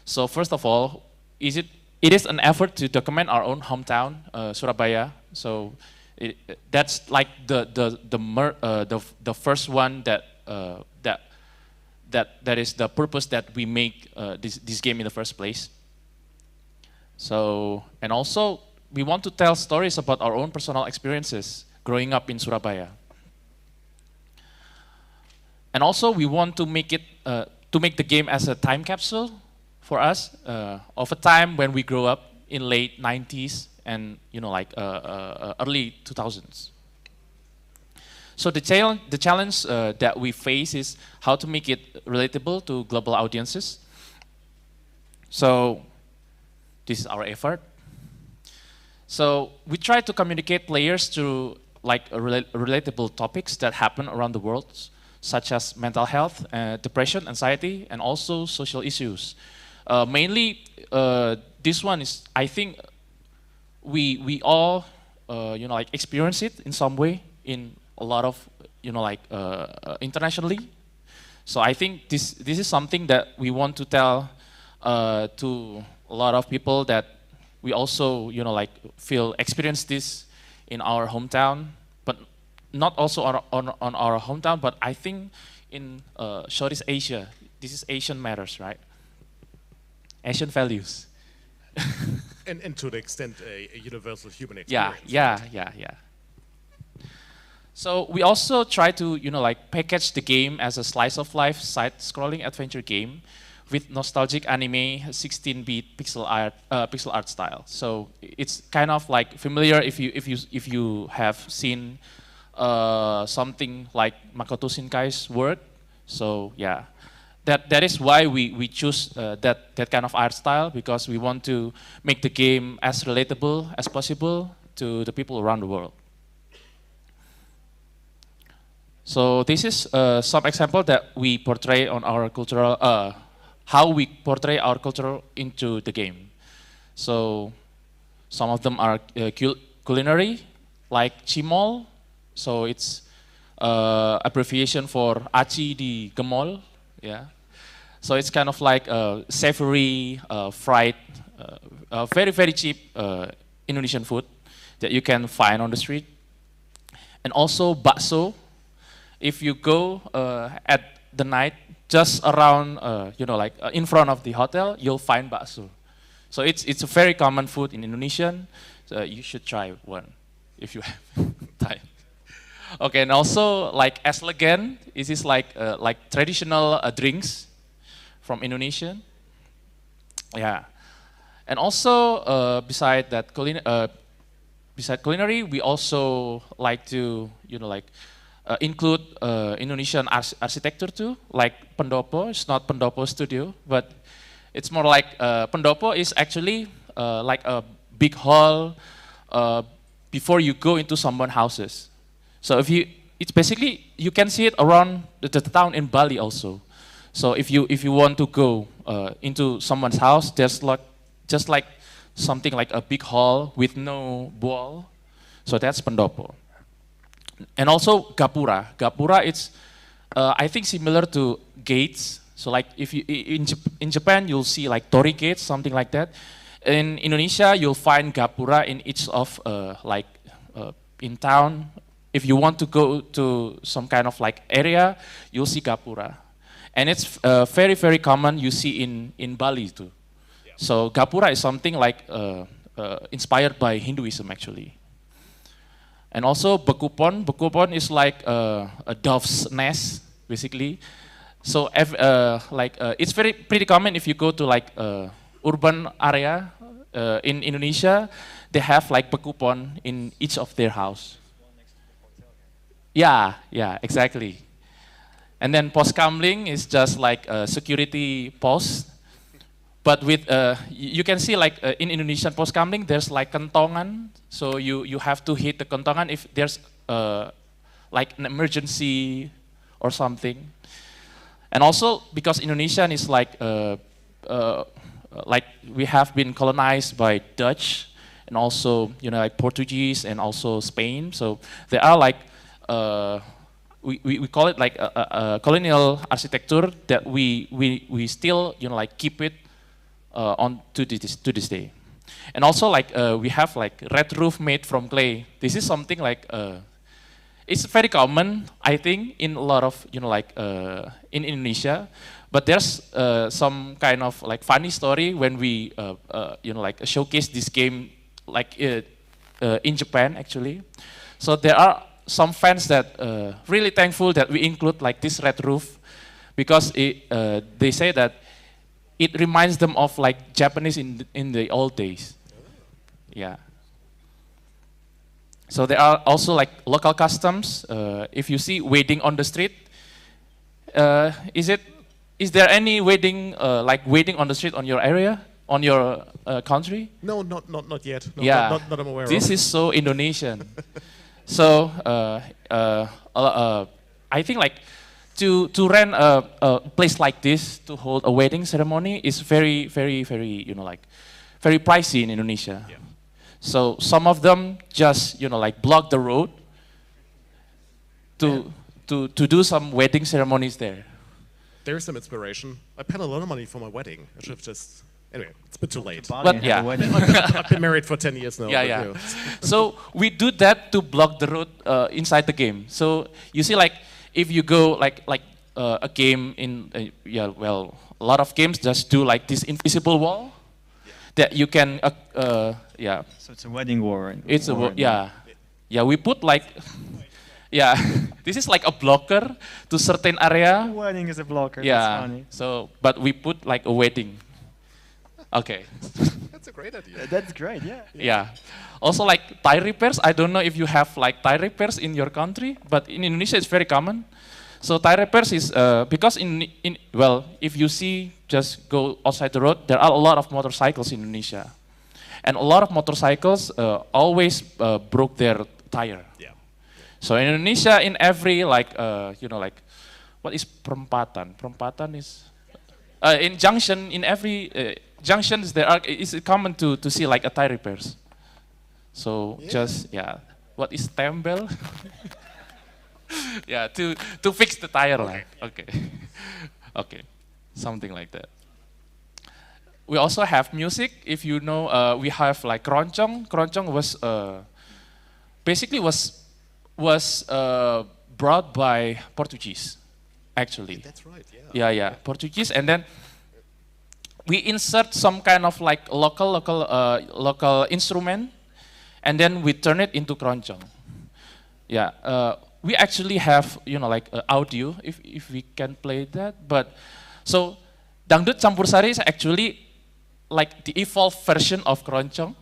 So first of all, it is an effort to document our own hometown, Surabaya. So that's like the first one that is the purpose that we make this game in the first place. So, and also we want to tell stories about our own personal experiences growing up in Surabaya. And also we want to make the game as a time capsule for us of a time when we grew up in late 90s and, you know, like early 2000s. So the challenge that we face is how to make it relatable to global audiences. So this is our effort. So we try to communicate players through like relatable topics that happen around the world, such as mental health, depression, anxiety, and also social issues. Mainly, this one is, I think, we all, you know, like experience it in some way in a lot of, you know, like internationally. So I think this is something that we want to tell to a lot of people, that we also, you know, like experience this in our hometown, but not also on our hometown, but I think in Southeast Asia, this is Asian matters, right? Asian values. and to the extent a universal human experience. Yeah. So we also try to, you know, like package the game as a slice of life side-scrolling adventure game with nostalgic anime 16-bit pixel art style. So it's kind of like familiar if you have seen something like Makoto Shinkai's work. So yeah. That is why we choose that kind of art style, because we want to make the game as relatable as possible to the people around the world. So this is some example that we portray on our cultural, how we portray our culture into the game. So some of them are culinary, like Cimol. So it's abbreviation for Aci di Gemol. Yeah. So it's kind of like savory fried very very cheap Indonesian food that you can find on the street. And also bakso. If you go at the night, just around, in front of the hotel, you'll find bakso. So it's a very common food in Indonesian. So you should try one if you have time. Okay, and also like es legen, this is like traditional drinks from Indonesia. Yeah, and also beside culinary, we also like to include Indonesian architecture too, like Pendopo. It's not Pendopo Studio, but it's more like Pendopo is actually like a big hall before you go into someone's houses. So it's basically you can see it around the town in Bali also. So if you want to go into someone's house, there's just like something like a big hall with no wall. So that's Pendopo. And also Gapura. Gapura, it's I think similar to gates. So like if you in Japan, you'll see like torii gates, something like that. In Indonesia, you'll find Gapura in each of in town. If you want to go to some kind of like area, you'll see Gapura. And it's very, very common you see in Bali too. Yeah. So Gapura is something like inspired by Hinduism actually. And also Bekupon. Bekupon is like a dove's nest basically. So it's pretty common if you go to like urban area in Indonesia, they have like Bekupon in each of their house. Yeah, exactly. And then Poskamling is just like a security post. But with, you can see like in Indonesian Poskamling, there's like kentongan. So you have to hit the kentongan if there's like an emergency or something. And also because Indonesian is like we have been colonized by Dutch and also like Portuguese and also Spain. So there are like we call it like a colonial architecture that we still like keep it on to this day. And also like we have like red roof made from clay. This is something like it's very common I think in a lot of in Indonesia. But there's some kind of like funny story when we like showcase this game like in Japan actually. So there are some fans that really thankful that we include like this red roof because they say that it reminds them of like Japanese in the old days. Yeah. So there are also like local customs. If you see wedding on the street, is there any wedding like wedding on the street on your area, on your country? No, not yet. No, yeah, not I'm aware of. This is so Indonesian. So I think like to rent a place like this to hold a wedding ceremony is very like very pricey in Indonesia. Yeah. So some of them just like block the road to do some wedding ceremonies there. There's some inspiration. I paid a lot of money for my wedding. I should have just. Anyway, it's a bit too late. But yeah, I've been married for 10 years now. Yeah. So we do that to block the road inside the game. So you see, like if you go like a game in a lot of games just do like this invisible wall that you can So it's a wedding wall. It's yeah. We put like. Yeah, this is like a blocker to certain area. Wedding is a blocker. Yeah. That's funny. So, but we put like a wedding. Okay. That's a great idea. That's great. Yeah. Yeah. Also like tire repairs. I don't know if you have like tire repairs in your country, but in Indonesia it's very common. So tire repairs is because if you see, just go outside the road, there are a lot of motorcycles in Indonesia, and a lot of motorcycles always broke their tire. Yeah. So in Indonesia, in every like what is perempatan? Perempatan is in junction. In every junctions there are. It's common to see like a tire repairs. So what is tembel? Yeah, to fix the tire. Okay. Okay, something like that. we also have music. If you know, we have like keroncong. Keroncong was basically was brought by Portuguese, actually. That's right. Yeah, Portuguese, and then we insert some kind of like local instrument, and then we turn it into keroncong. Yeah, we actually have like audio if we can play that. But so Dangdut Campur Sari is actually like the evolved version of keroncong.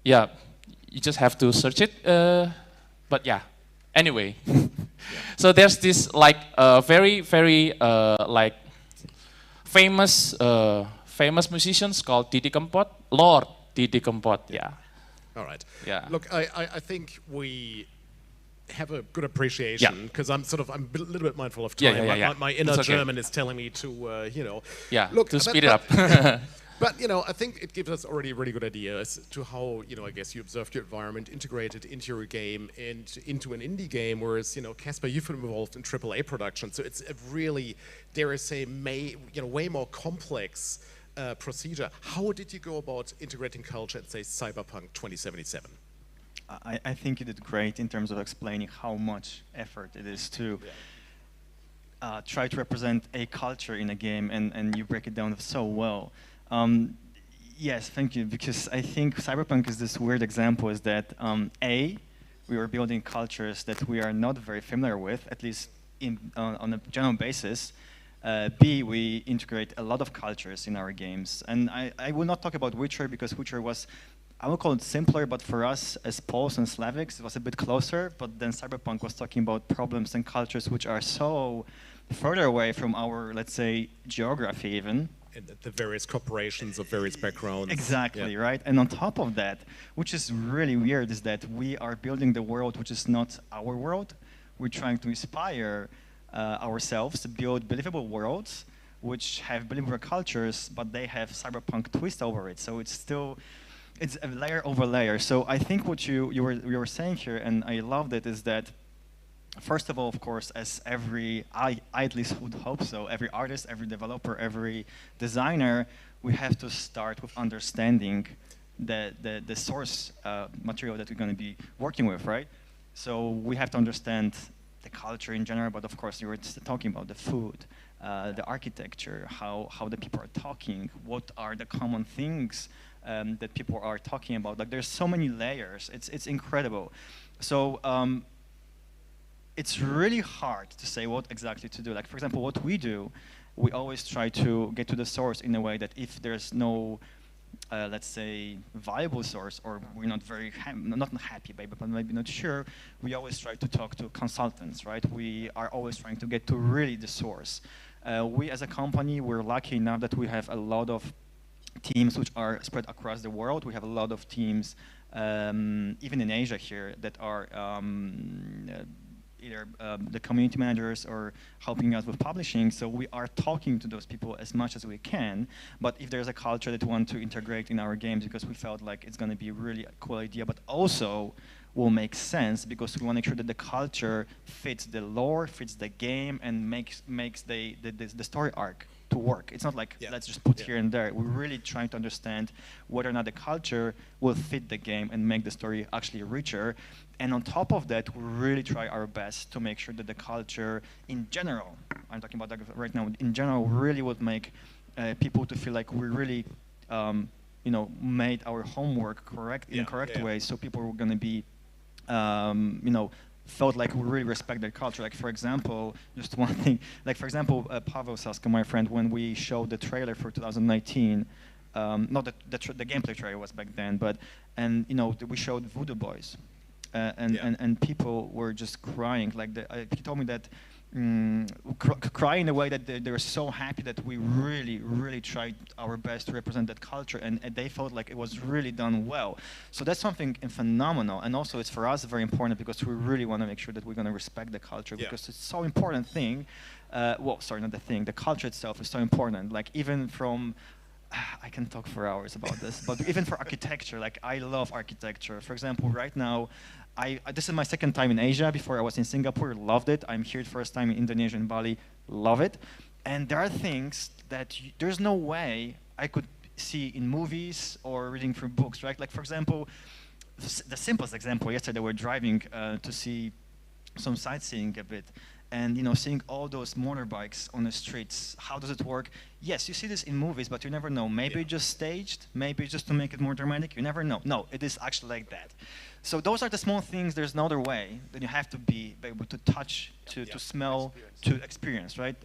Yeah, you just have to search it. But yeah, anyway. So there's this like very like famous musicians called Didi Kempot, Lord Didi Kempot. Yeah. All right. Yeah. Look, I think we have a good appreciation because I'm a little bit mindful of time. My inner German is telling me to look to speed it up. But I think it gives us already a really good idea as to how I guess you observed your environment, integrated into your game and into an indie game. Whereas Casper, you've been involved in AAA production, so it's a really, dare I say, way more complex procedure. How did you go about integrating culture at, say, Cyberpunk 2077? I think you did great in terms of explaining how much effort it is to try to represent a culture in a game, and you break it down so well. Yes, thank you, because I think Cyberpunk is this weird example, is that A, we are building cultures that we are not very familiar with, at least on a general basis. B, we integrate a lot of cultures in our games. And I will not talk about Witcher, because Witcher was, I would call it simpler, but for us as Poles and Slavics, it was a bit closer. But then Cyberpunk was talking about problems and cultures which are so further away from our, let's say, geography even. And the various corporations of various backgrounds. Exactly, right? And on top of that, which is really weird, is that we are building the world which is not our world. We're trying to inspire ourselves to build believable worlds which have believable cultures, but they have cyberpunk twist over it. So it's a layer over layer. So I think what you were saying here, and I loved it, is that first of all, of course, as I at least would hope so, every artist, every developer, every designer, we have to start with understanding the source material that we're going to be working with, right? So we have to understand the culture in general, but of course you were talking about the food, the architecture, how the people are talking, what are the common things that people are talking about. Like, there's so many layers. It's incredible. So it's really hard to say what exactly to do. Like, for example, what we do, we always try to get to the source in a way that if there's no, let's say, viable source, or we're not very not happy, but maybe not sure, we always try to talk to consultants, right? We are always trying to get to really the source. We as a company, we're lucky enough that we have a lot of teams which are spread across the world. We have a lot of teams, even in Asia here, that are either the community managers or helping us with publishing. So we are talking to those people as much as we can. But if there's a culture that we want to integrate in our games because we felt like it's going to be really a cool idea, but also will make sense because we want to make sure that the culture fits the lore, fits the game, and makes the story arc to work. It's not like, let's just put here and there. We're really trying to understand whether or not the culture will fit the game and make the story actually richer. And on top of that, we really try our best to make sure that the culture in general, I'm talking about that right now, in general, really would make people to feel like we really made our homework in a correct way, so people were going to be felt like we really respect their culture. Like, for example, just one thing, like, for example, Pavel Saska, my friend, when we showed the trailer for 2019, not the gameplay trailer was back then, but, and, we showed Voodoo Boys, and people were just crying. Like, he told me that, crying in a way that they were so happy that we really tried our best to represent that culture, and they felt like it was really done well. So that's something phenomenal, and also it's for us very important because we really want to make sure that we're going to respect the culture because it's so important thing. The culture itself is so important. Like, even from, I can talk for hours about this, but even for architecture, like, I love architecture. For example, right now, this is my second time in Asia. Before I was in Singapore, loved it. I'm here the first time in Indonesia and Bali, love it. And there are things that there's no way I could see in movies or reading through books, right? Like, for example, the simplest example, yesterday we were driving to see some sightseeing a bit, and seeing all those motorbikes on the streets. How does it work? Yes, you see this in movies, but you never know. Maybe just staged, maybe just to make it more dramatic. You never know. No, it is actually like that. So those are the small things. There's no other way. Then you have to be able to touch, to smell, to experience, right?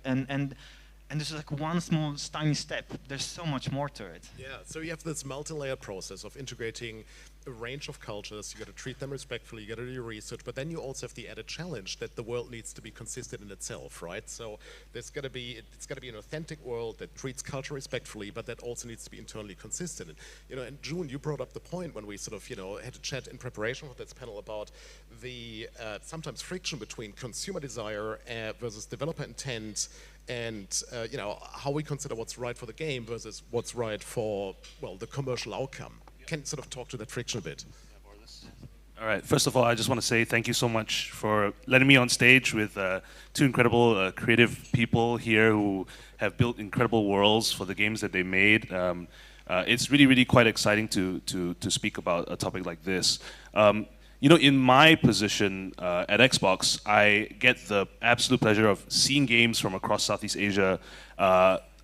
And this is like one small tiny step. There's so much more to it. Yeah, so you have this multi-layer process of integrating a range of cultures. You got to treat them respectfully, you got to do your research, but then you also have the added challenge that the world needs to be consistent in itself, right? So it's got to be an authentic world that treats culture respectfully, but that also needs to be internally consistent. And June, you brought up the point when we sort of, had a chat in preparation for this panel about the sometimes friction between consumer desire versus developer intent, and how we consider what's right for the game versus what's right for, well, the commercial outcome. Can sort of talk to that friction a bit. All right, first of all, I just want to say thank you so much for letting me on stage with two incredible creative people here who have built incredible worlds for the games that they made. It's really, really quite exciting to speak about a topic like this. In my position at Xbox, I get the absolute pleasure of seeing games from across Southeast Asia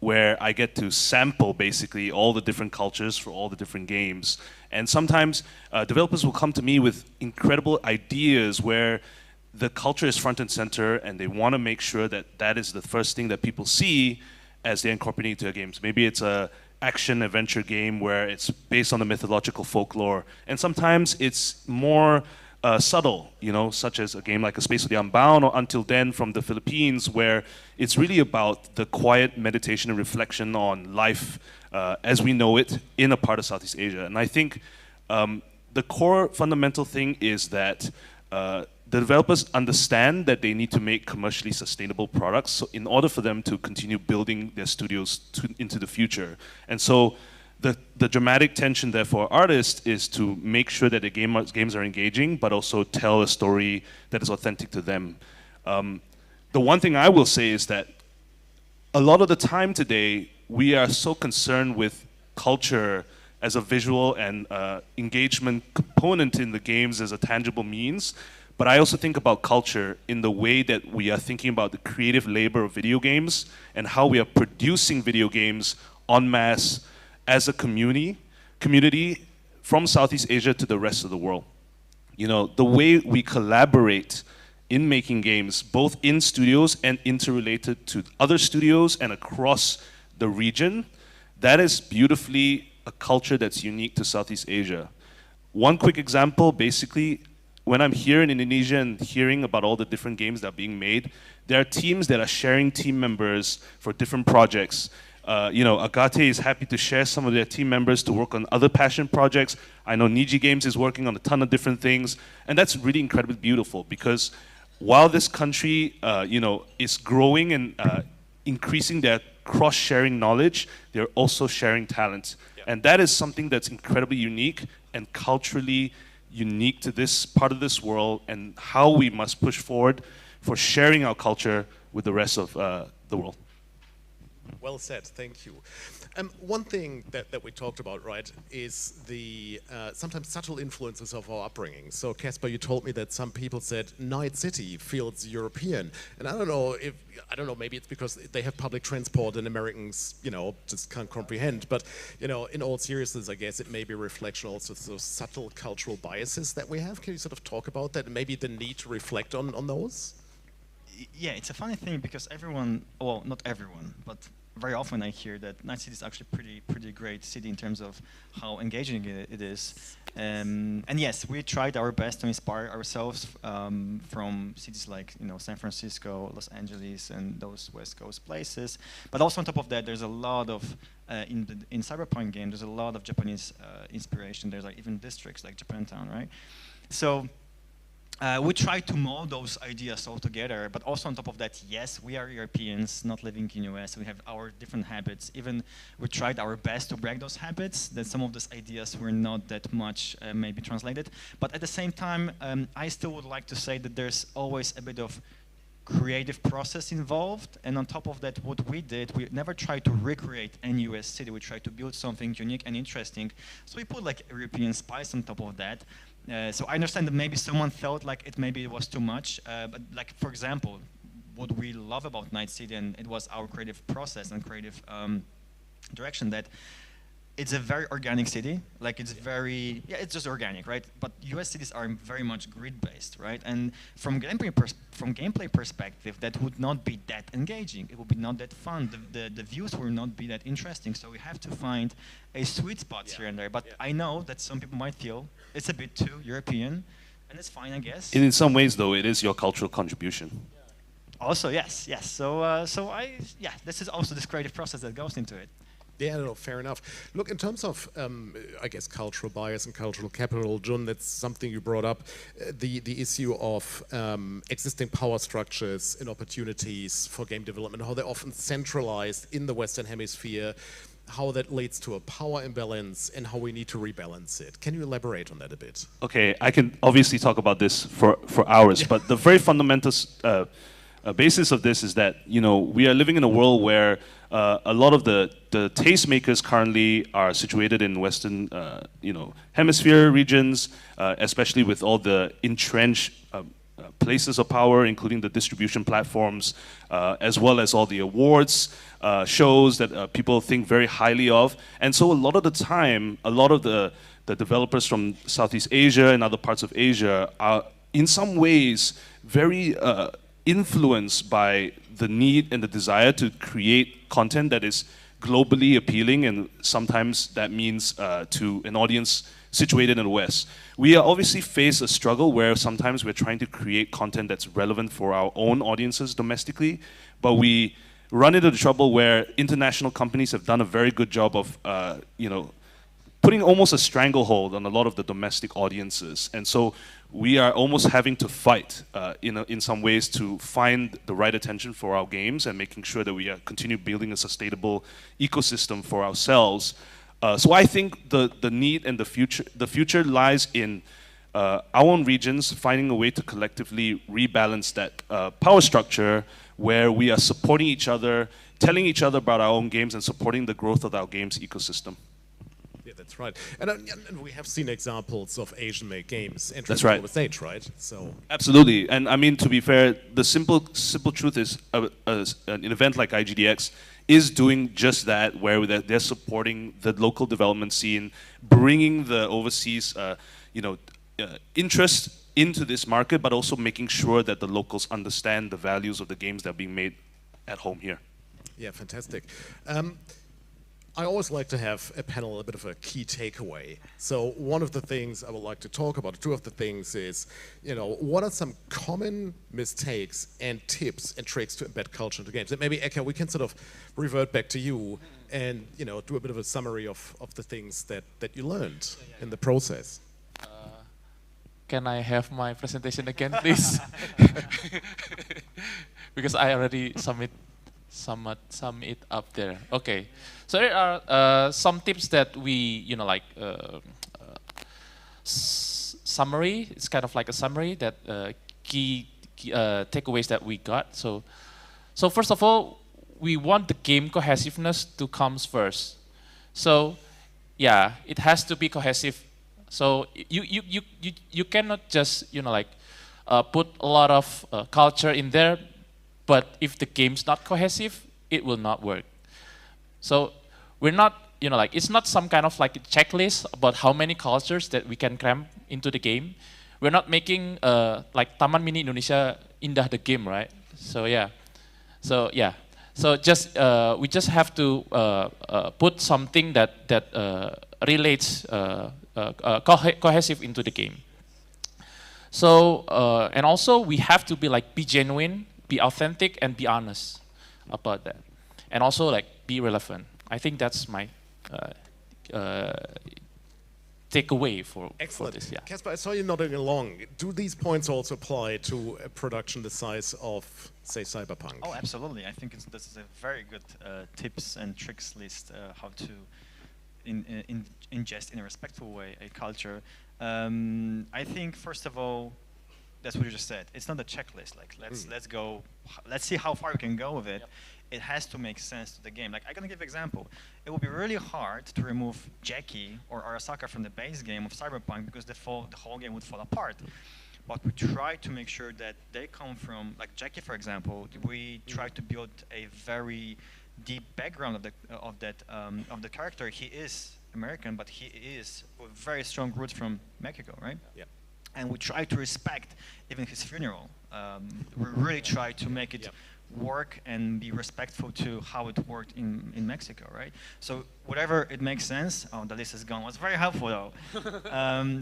where I get to sample basically all the different cultures for all the different games. And sometimes developers will come to me with incredible ideas where the culture is front and center, and they want to make sure that that is the first thing that people see as they incorporate into their games. Maybe it's a action adventure game where it's based on the mythological folklore, and sometimes it's more subtle, such as a game like A Space Odyssey Unbound or Until Then from the Philippines, where it's really about the quiet meditation and reflection on life as we know it in a part of Southeast Asia. And I think the core fundamental thing is that the developers understand that they need to make commercially sustainable products so in order for them to continue building their studios into the future. And so the dramatic tension there for artists is to make sure that the games are engaging, but also tell a story that is authentic to them. The one thing I will say is that a lot of the time today, we are so concerned with culture as a visual and engagement component in the games as a tangible means. But I also think about culture in the way that we are thinking about the creative labor of video games and how we are producing video games en masse as a community from Southeast Asia to the rest of the world. The way we collaborate in making games, both in studios and interrelated to other studios and across the region, that is beautifully a culture that's unique to Southeast Asia. One quick example, basically, when I'm here in Indonesia and hearing about all the different games that are being made, there are teams that are sharing team members for different projects. Agate is happy to share some of their team members to work on other passion projects. I know Niji Games is working on a ton of different things, and that's really incredibly beautiful because while this country, is growing and increasing their cross-sharing knowledge, they're also sharing talent. Yeah. And that is something that's incredibly unique and culturally unique to this part of this world, and how we must push forward for sharing our culture with the rest of the world. Well said, thank you. One thing that we talked about, right, is the sometimes subtle influences of our upbringing. So Casper, you told me that some people said Night City feels European, and I don't know, maybe it's because they have public transport and Americans, just can't comprehend. But in all seriousness, I guess it may be a reflection also of those subtle cultural biases that we have. Can you sort of talk about that and maybe the need to reflect on those? Yeah, it's a funny thing because everyone, well, not everyone, but very often I hear that Night City is actually pretty great city in terms of how engaging it is. And yes, we tried our best to inspire ourselves from cities like San Francisco, Los Angeles, and those West Coast places. But also on top of that, there's a lot of in Cyberpunk game, there's a lot of Japanese inspiration. There's like even districts like Japantown, right? So we try to mold those ideas all together, but also on top of that, yes, we are Europeans, not living in US. We have our different habits. Even we tried our best to break those habits, that some of those ideas were not that much maybe translated. But at the same time, I still would like to say that there's always a bit of creative process involved, and on top of that, what we did, we never tried to recreate any US city. We tried to build something unique and interesting. So we put like European spice on top of that. So I understand that maybe someone felt like it was too much, but like for example, what we love about Night City, and it was our creative process and creative direction, that it's a very organic city. Like it's very, it's just organic, right? But US cities are very much grid-based, right? And from gameplay perspective, that would not be that engaging. It would be not that fun. The views will not be that interesting. So we have to find a sweet spot here and there. But I know that some people might feel it's a bit too European, and it's fine, I guess. In some ways, though, it is your cultural contribution. Also, yes. So this is also this creative process that goes into it. Yeah, no, fair enough. Look, in terms of, I guess, cultural bias and cultural capital, Jun, that's something you brought up, the issue of existing power structures and opportunities for game development, how they're often centralized in the Western Hemisphere, how that leads to a power imbalance, and how we need to rebalance it. Can you elaborate on that a bit? Okay, I can obviously talk about this for hours, but the very fundamental basis of this is that, we are living in a world where a lot of the tastemakers currently are situated in Western, hemisphere regions, especially with all the entrenched places of power, including the distribution platforms, as well as all the awards, shows that people think very highly of. And so a lot of the time, a lot of the developers from Southeast Asia and other parts of Asia are in some ways very influenced by the need and the desire to create content that is globally appealing, and sometimes that means to an audience situated in the West. We obviously face a struggle where sometimes we're trying to create content that's relevant for our own audiences domestically, but we run into the trouble where international companies have done a very good job of, putting almost a stranglehold on a lot of the domestic audiences. And so we are almost having to fight in some ways to find the right attention for our games and making sure that we continue building a sustainable ecosystem for ourselves. So I think the need and the future lies in our own regions finding a way to collectively rebalance that power structure where we are supporting each other, telling each other about our own games, and supporting the growth of our games ecosystem. Yeah, that's right. And we have seen examples of Asian-made games entering That's right. the stage, right? So absolutely. And I mean, to be fair, the simple truth is an event like IGDX is doing just that, where they're supporting the local development scene, bringing the overseas, interest into this market, but also making sure that the locals understand the values of the games that are being made at home here. Yeah, fantastic. I always like to have a panel a bit of a key takeaway. So one of the things I would like to talk about, two of the things is, what are some common mistakes and tips and tricks to embed culture into games? And maybe, Eka, we can sort of revert back to you and, do a bit of a summary of the things that you learned in the process. Can I have my presentation again, please? Because I already sum it up there. Okay, so there are some tips that we, summary. It's kind of like a summary that key takeaways that we got. So first of all, we want the game cohesiveness to come first. So yeah, it has to be cohesive. So you cannot just put a lot of culture in there, but if the game's not cohesive, it will not work. So we're not, it's not some kind of like a checklist about how many cultures that we can cram into the game. We're not making like Taman Mini Indonesia Indah the game, right? So yeah. So just we just have to put something that relates cohesive into the game. So and also we have to be genuine, be authentic, and be honest about that, and also be relevant. I think that's my takeaway for this. Yeah. Casper, I saw you nodding along. Do these points also apply to a production the size of, say, Cyberpunk? Oh, absolutely. I think this is a very good tips and tricks list how to ingest in a respectful way a culture. I think, first of all, that's what you just said. It's not a checklist. Like let's go, let's see how far we can go with it. It has to make sense to the game. Like I'm gonna give an example. It would be really hard to remove Jackie or Arasaka from the base game of Cyberpunk because the whole game would fall apart. But we try to make sure that they come from, like Jackie, for example. We try to build a very deep background of the character. He is American, but he is with very strong roots from Mexico, right? Yeah. And we try to respect even his funeral. We really try to make it work and be respectful to how it worked in Mexico, right? So whatever it makes sense. Oh, the list is gone. It was very helpful though.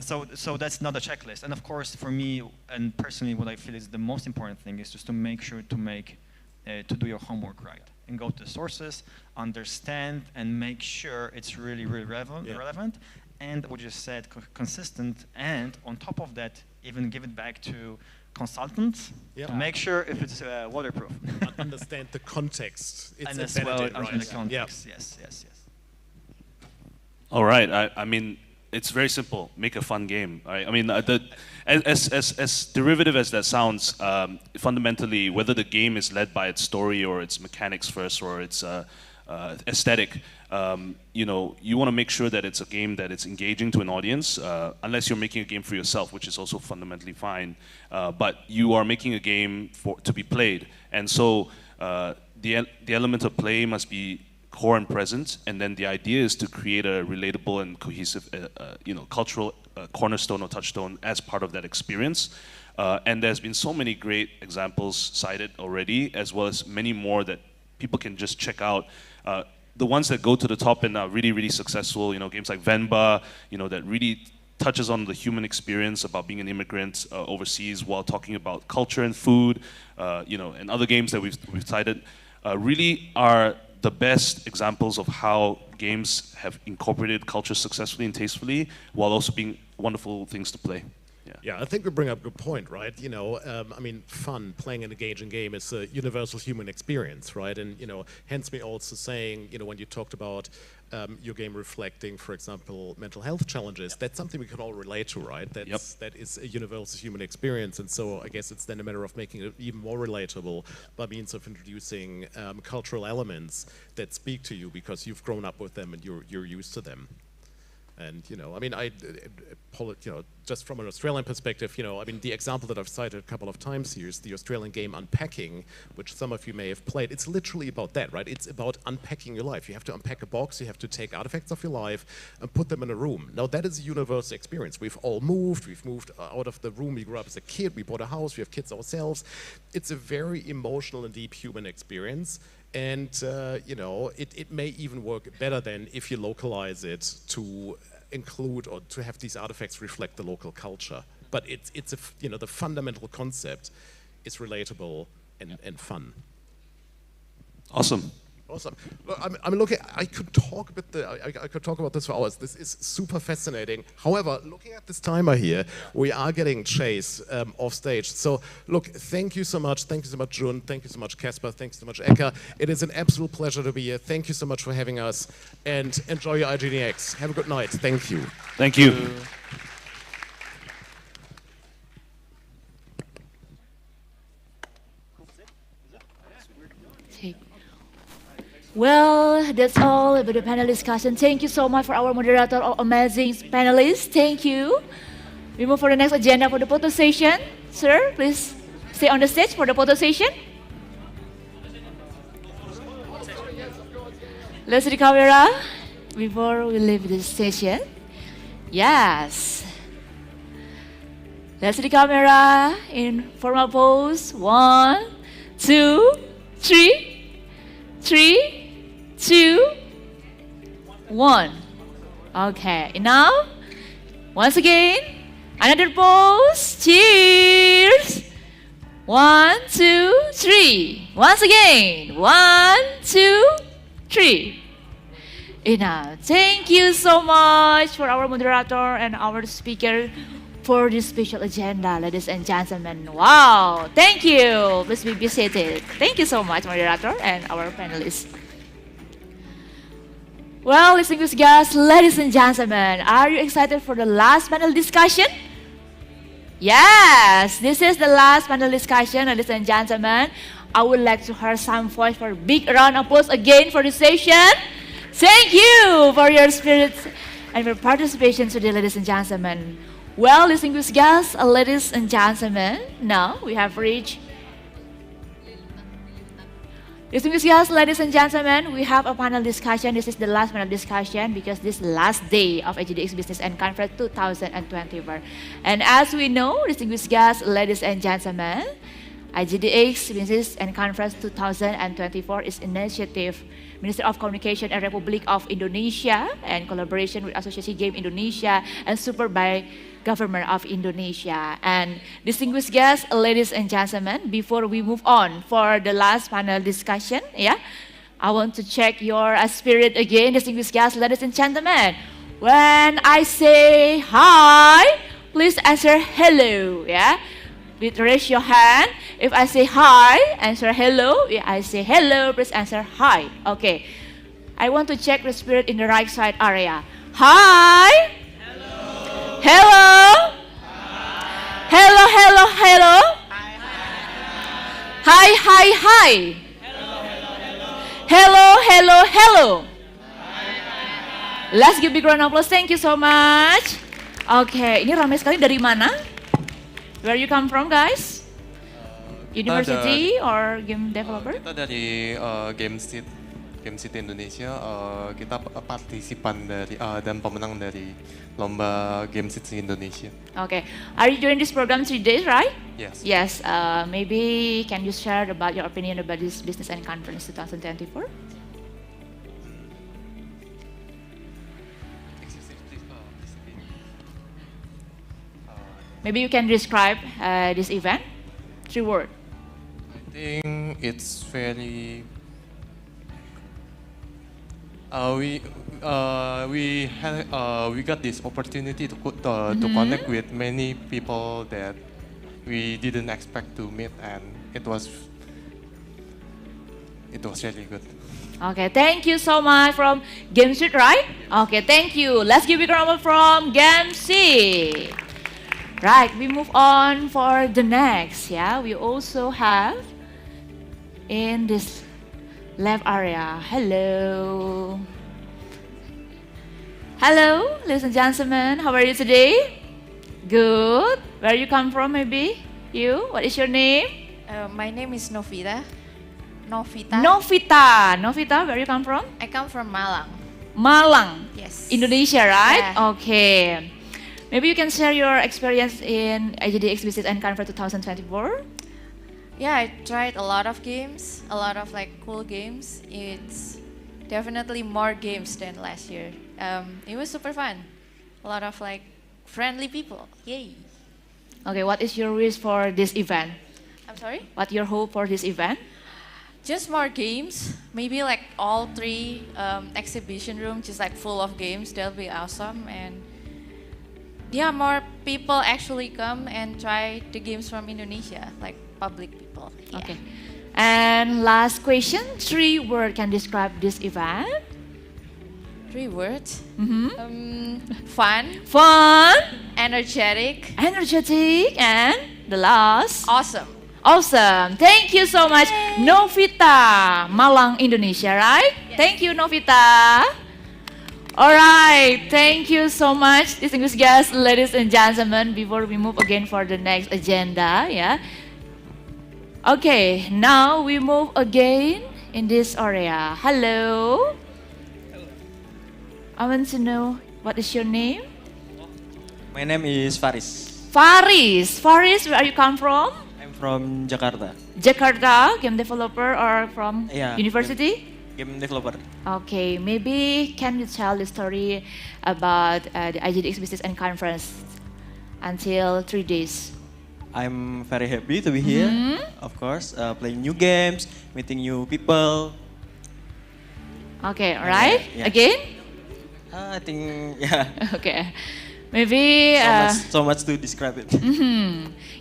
So that's not a checklist. And of course, for me and personally, what I feel is the most important thing is just to make sure to do your homework right and go to the sources, understand, and make sure it's really relevant. And what you said, consistent, and on top of that, even give it back to consultants to make sure if it's waterproof. Understand the context. It's and as embedded well, in, understand right? the context. Yes. All right. I mean, it's very simple. Make a fun game. Right? I mean, as derivative as that sounds, fundamentally, whether the game is led by its story or its mechanics first or its aesthetic, you want to make sure that it's a game that it's engaging to an audience, unless you're making a game for yourself, which is also fundamentally fine. But you are making a game to be played, and so the element of play must be core and present, and then the idea is to create a relatable and cohesive, cultural cornerstone or touchstone as part of that experience. And there's been so many great examples cited already, as well as many more that people can just check out. The ones that go to the top and are really, really successful, games like Venba, that really touches on the human experience about being an immigrant overseas while talking about culture and food, and other games that we've cited, really are the best examples of how games have incorporated culture successfully and tastefully while also being wonderful things to play. Yeah, I think we bring up a good point, right? I mean, fun, playing an engaging game is a universal human experience, right? And, hence me also saying, when you talked about your game reflecting, for example, mental health challenges, that's something we can all relate to, right? That is a universal human experience. And so I guess it's then a matter of making it even more relatable by means of introducing cultural elements that speak to you because you've grown up with them and you're used to them. And, I mean, just from an Australian perspective, I mean, the example that I've cited a couple of times here is the Australian game Unpacking, which some of you may have played. It's literally about that, right? It's about unpacking your life. You have to unpack a box, you have to take artifacts of your life and put them in a room. Now, that is a universal experience. We've all moved. We've moved out of the room we grew up as a kid. We bought a house. We have kids ourselves. It's a very emotional and deep human experience. And, it may even work better than if you localize it to include or to have these artifacts reflect the local culture. But the fundamental concept is relatable and fun. Awesome. Look, I mean, I could talk about this for hours. This is super fascinating. However, looking at this timer here, we are getting chased off stage. So, look, thank you so much. Thank you so much, Jun. Thank you so much, Casper. Thank you so much, Eka. It is an absolute pleasure to be here. Thank you so much for having us. And enjoy your IGDX. Have a good night. Thank you. Thank you. Well, that's all about the panel discussion. Thank you so much for our moderator, our amazing panelists. Thank you. We move for the next agenda for the photo session. Sir, please stay on the stage for the photo session. Let's see the camera before we leave this session. Yes. Let's see the camera in formal pose. 1, 2, 3. 3, 2, 1. Okay, now, once again, another pose. Cheers. 1, 2, 3. Once again. 1, 2, 3. Enough. Thank you so much for our moderator and our speaker for this special agenda, ladies and gentlemen. Wow, thank you. Please be seated. Thank you so much, moderator and our panelists. Well, distinguished guests, ladies and gentlemen, are you excited for the last panel discussion? Yes, this is the last panel discussion, ladies and gentlemen. I would like to hear some voice for a big round of applause again for this session. Thank you for your spirit and your participation today, ladies and gentlemen. Well, distinguished guests, ladies and gentlemen, now we have reached. Distinguished guests, ladies and gentlemen, we have a panel discussion. This is the last panel discussion because this is the last day of AGDX Business and Conference 2024. And as we know, distinguished guests, ladies and gentlemen, AGDX Business and Conference 2024 is initiative Ministry of Communication and Republic of Indonesia and collaboration with Associasi Game Indonesia and supervised by Government of Indonesia. And distinguished guests, ladies and gentlemen, before we move on for the last panel discussion, I want to check your spirit again, distinguished guests, ladies and gentlemen. When I say hi, please answer hello, Please raise your hand. If I say hi, answer hello. If I say hello, please answer hi. Okay. I want to check the spirit in the right side area. Hi. Hello. Hello. Hi. Hello, hello, hello. Hi, hi, hi. Hello, hello, hello. Let's give big round of applause. Thank you so much. Oke, ini ramai sekali. Dari mana? Where you come from, guys? University or game developer? Kita dari Game City Indonesia. Kita partisipan dari dan pemenang dari lomba Game City Indonesia. Okay. Are you doing this program 3 days, right? Yes. Yes. Maybe can you share about your opinion about this Business and Conference 2024? Maybe you can describe this event, 3 words. I think it's very. We got this opportunity to connect with many people that we didn't expect to meet, and it was really good. Okay, thank you so much from Game Street, right? Okay, thank you. Let's give it a round from Game C. Right, we move on for the next. We also have in this left area. Hello. Hello, ladies and gentlemen. How are you today? Good. Where you come from, maybe? You? What is your name? My name is Novita. Novita, where you come from? I come from Malang. Malang? Yes. Indonesia, right? Yeah. Okay. Maybe you can share your experience in AGDX Business and Conference 2024? Yeah, I tried a lot of games, a lot of cool games. It's definitely more games than last year. It was super fun. A lot of friendly people. Yay. Okay, what is your wish for this event? I'm sorry? What your hope for this event? Just more games. Maybe all 3 exhibition rooms just full of games. That'll be awesome. And yeah, more people actually come and try the games from Indonesia, public people. Yeah. Okay. And last question, 3 words can describe this event. 3 words? Fun. Energetic. And the last? Awesome. Thank you so much. Novita, Malang, Indonesia, right? Thank you, Novita. All right, thank you so much, distinguished guests, ladies and gentlemen. Before we move again for the next agenda, Okay, now we move again in this area. Hello. I want to know what is your name? My name is Faris. Faris, where are you come from? I'm from Jakarta. Jakarta, game developer or from university? Game developer. Okay, maybe can you tell the story about the AGDX Business and Conference until 3 days? I'm very happy to be here, of course, playing new games, meeting new people. Okay, alright. Again? I think, Okay. Maybe so much to describe it.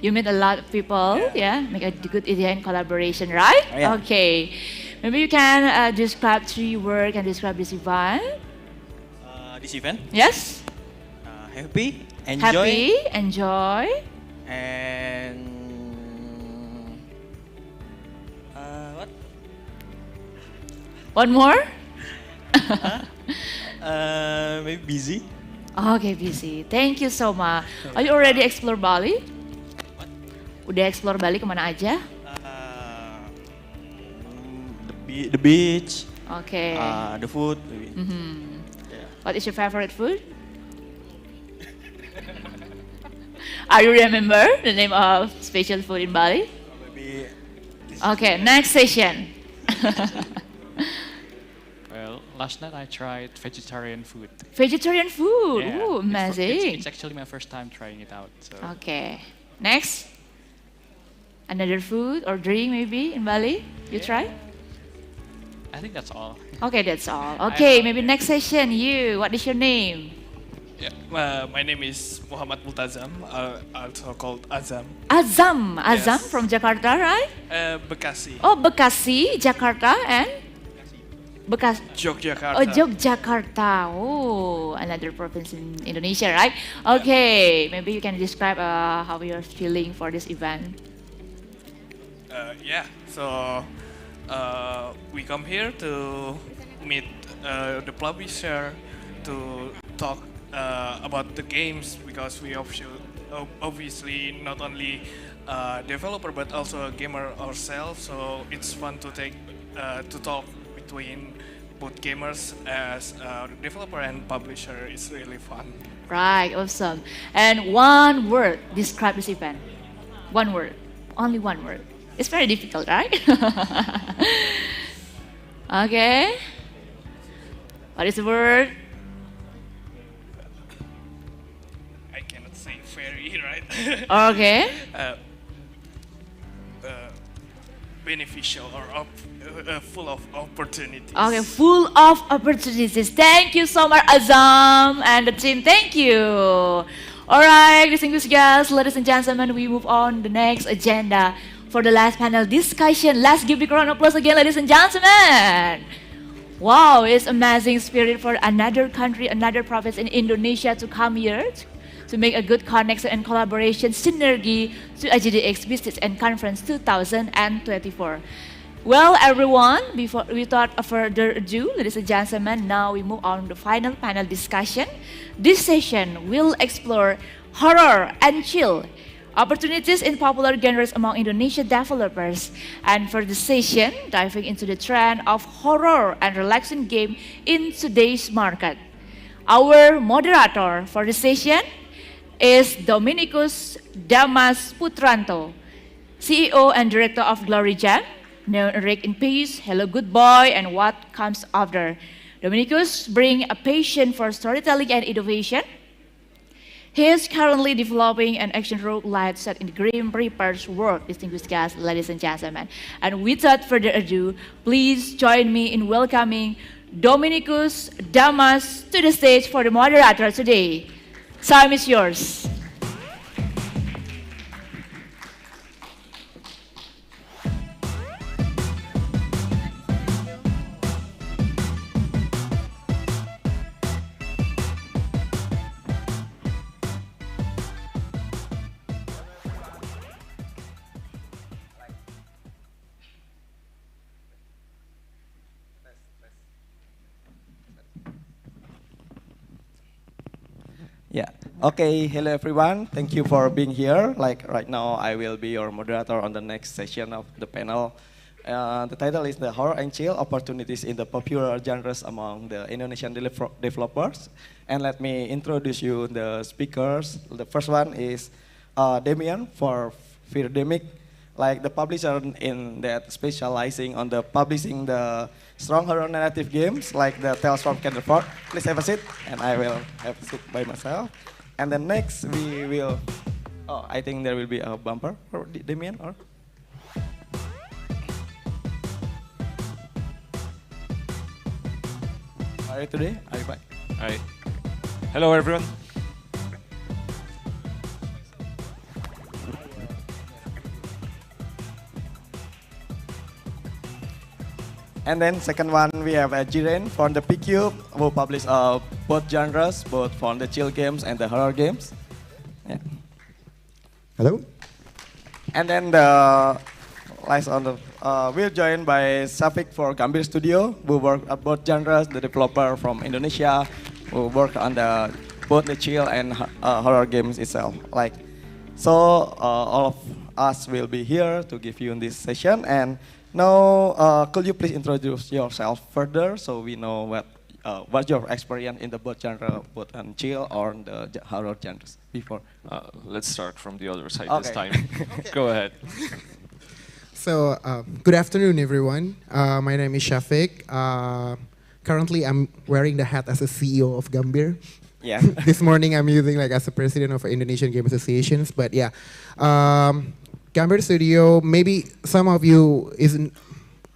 You meet a lot of people, make a good idea in collaboration, right? Yeah. Okay. Maybe you can describe 3 words and describe this event. This event? Yes. Happy, enjoy, and what? One more? Maybe busy. Okay, busy. Thank you so much. Are you already explore Bali? Udah explore Bali kemana aja? The beach. Okay. The food. Maybe. What is your favorite food? Are you remember the name of special food in Bali? Maybe. Okay, next session. Well, last night I tried vegetarian food. Vegetarian food. Yeah, Ooh, amazing. It's actually my first time trying it out. So. Okay. Next. Another food or drink maybe in Bali? You try? I think that's all. Okay, that's all. Okay, maybe next session. You, what is your name? Yeah, my name is Muhammad Multazam, also called Azam. Azam. Azam Yes. from Jakarta, right? Bekasi. Oh, Bekasi, Jakarta, and Bekasi. Yogyakarta. Oh, Yogyakarta. Oh, another province in Indonesia, right? Okay, maybe you can describe how you're feeling for this event. Yeah, so we come here to meet the publisher to talk about the games because we obviously not only developer but also a gamer ourselves. So it's fun to talk between both gamers as a developer and publisher. It's really fun. Right, awesome. And one word describe this event. One word, only one word. It's very difficult, right? Okay. What is the word? I cannot say fairy, right? Okay. Beneficial or full of opportunities. Okay, full of opportunities. Thank you so much, Azam and the team. Thank you. All right, distinguished guests, ladies and gentlemen, we move on the next agenda for the last panel discussion. Let's give the round of applause again, ladies and gentlemen. Wow, it's amazing spirit for another country, another province in Indonesia to come here to make a good connection and collaboration synergy to IGDX Business and Conference 2024. Well, everyone, before without further ado, ladies and gentlemen, now we move on to the final panel discussion. This session will explore horror and chill, opportunities in popular genres among Indonesian developers. And for the session, diving into the trend of horror and relaxing game in today's market. Our moderator for the session is Dominicus Damas Putranto, CEO and Director of Glory Jam, Narrate in Peace, Hello Good Boy, and What Comes After. Dominicus brings a passion for storytelling and innovation. He is currently developing an action roguelite set in the Grim Reaper's world, distinguished guests, ladies and gentlemen. And without further ado, please join me in welcoming Dominicus Damas to the stage for the moderator today. Time is yours. Yeah. Okay. Hello, everyone. Thank you for being here. Like right now, I will be your moderator on the next session of the panel. The title is the Horror and Chill Opportunities in the Popular Genres Among the Indonesian Developers. And let me introduce you the speakers. The first one is Damian for Feardemic, like the publisher in that specializing on the publishing the strong horror narrative games like the Tales from Candleford. Please have a seat, and I will have a seat by myself. And then next we will, I think there will be a bumper for Damian, or? Are you today? Are you back? Hi. Hello, everyone. And then second one, we have Jiren from the P-Cube, who publish both genres, both from the chill games and the horror games. Yeah. Hello. And then the last on the we're joined by Safik for Gambir Studio, who work at both genres. The developer from Indonesia, who work on the both the chill and horror games itself. Like, so all of us will be here to give you in this session. And now, could you please introduce yourself further so we know what's your experience in the both genre, both on chill or the horror genres before? Let's start from the other side this Okay. time. Go ahead. So, good afternoon, everyone. My name is Shafiq. Currently, I'm wearing the hat as a CEO of Gambir. Yeah. This morning, I'm using like as a president of Indonesian Game Associations. But yeah, Gambir Studio. Maybe some of you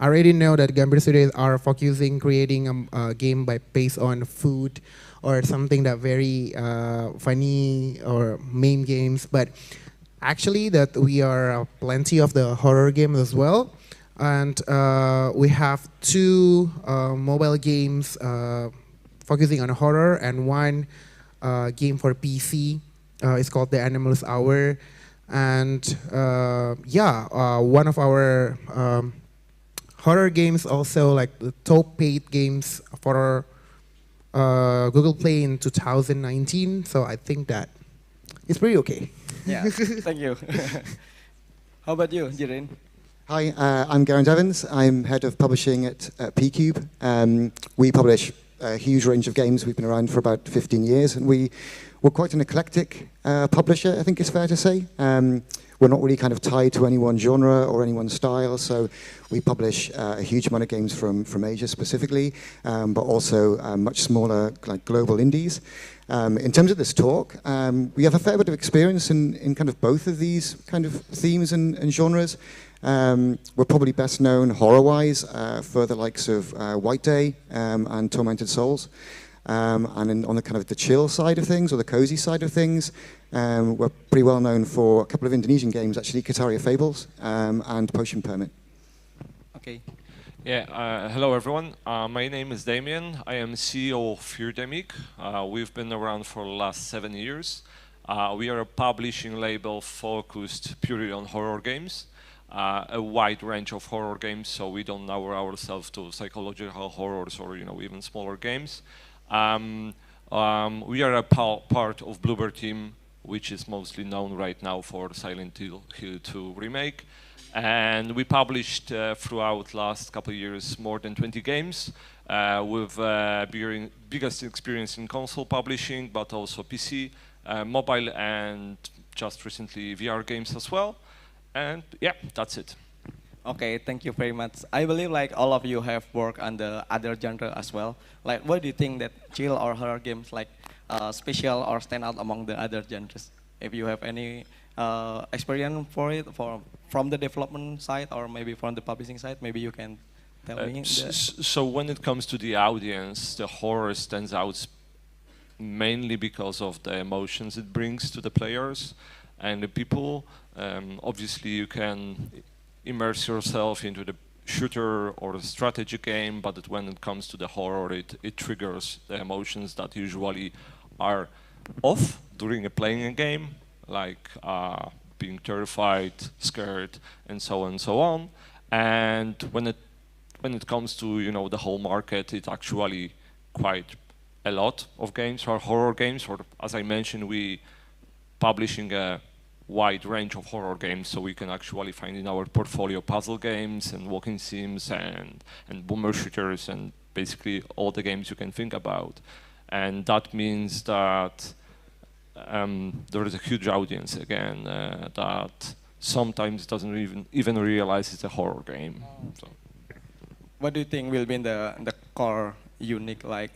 already know that Gambir Studios are focusing creating a game based on food or something that very funny or meme games. But actually, that we are plenty of the horror games as well. And we have two mobile games focusing on horror and one game for PC. It's called The Animals Hour. And one of our horror games also like the top paid games for Google Play in 2019. So I think that it's pretty okay. Yeah, thank you. How about you, Jirin? Hi, I'm Geraint Evans. I'm head of publishing at PCube. We publish a huge range of games. We've been around for about 15 years, and we're quite an eclectic publisher, I think it's fair to say. We're not really kind of tied to any one genre or any one style, so we publish a huge amount of games from Asia specifically, but also much smaller, like global indies. In terms of this talk, we have a fair bit of experience in kind of both of these kind of themes and genres. We're probably best known horror-wise for the likes of White Day and Tormented Souls. And on the kind of the chill side of things, or the cozy side of things, we're pretty well known for a couple of Indonesian games, actually, Kataria Fables and Potion Permit. Okay. Yeah, hello everyone. My name is Damien. I am CEO of Feardemic. We've been around for the last 7 years. We are a publishing label focused purely on horror games. A wide range of horror games, so we don't narrow ourselves to psychological horrors or even smaller games. We are a part of Bluebird team, which is mostly known right now for Silent Hill 2 remake. And we published throughout last couple of years more than 20 games with biggest experience in console publishing, but also PC, mobile, and just recently VR games as well. And yeah, that's it. Okay, thank you very much. I believe like all of you have worked on the other genre as well. Like, what do you think that chill or horror games like special or stand out among the other genres? If you have any experience for it, from the development side or maybe from the publishing side, maybe you can tell me. So when it comes to the audience, the horror stands out mainly because of the emotions it brings to the players and the people. Obviously, you can immerse yourself into the shooter or the strategy game, but when it comes to the horror, it triggers the emotions that usually are off during playing a game, like being terrified, scared, and so on and so on. And when it comes to the whole market, it's actually quite a lot of games are horror games. Or as I mentioned, we publishing a wide range of horror games, so we can actually find in our portfolio puzzle games and walking sims and boomer shooters and basically all the games you can think about. And that means that there is a huge audience again that sometimes doesn't even realize it's a horror game. So. What do you think will be the core unique, like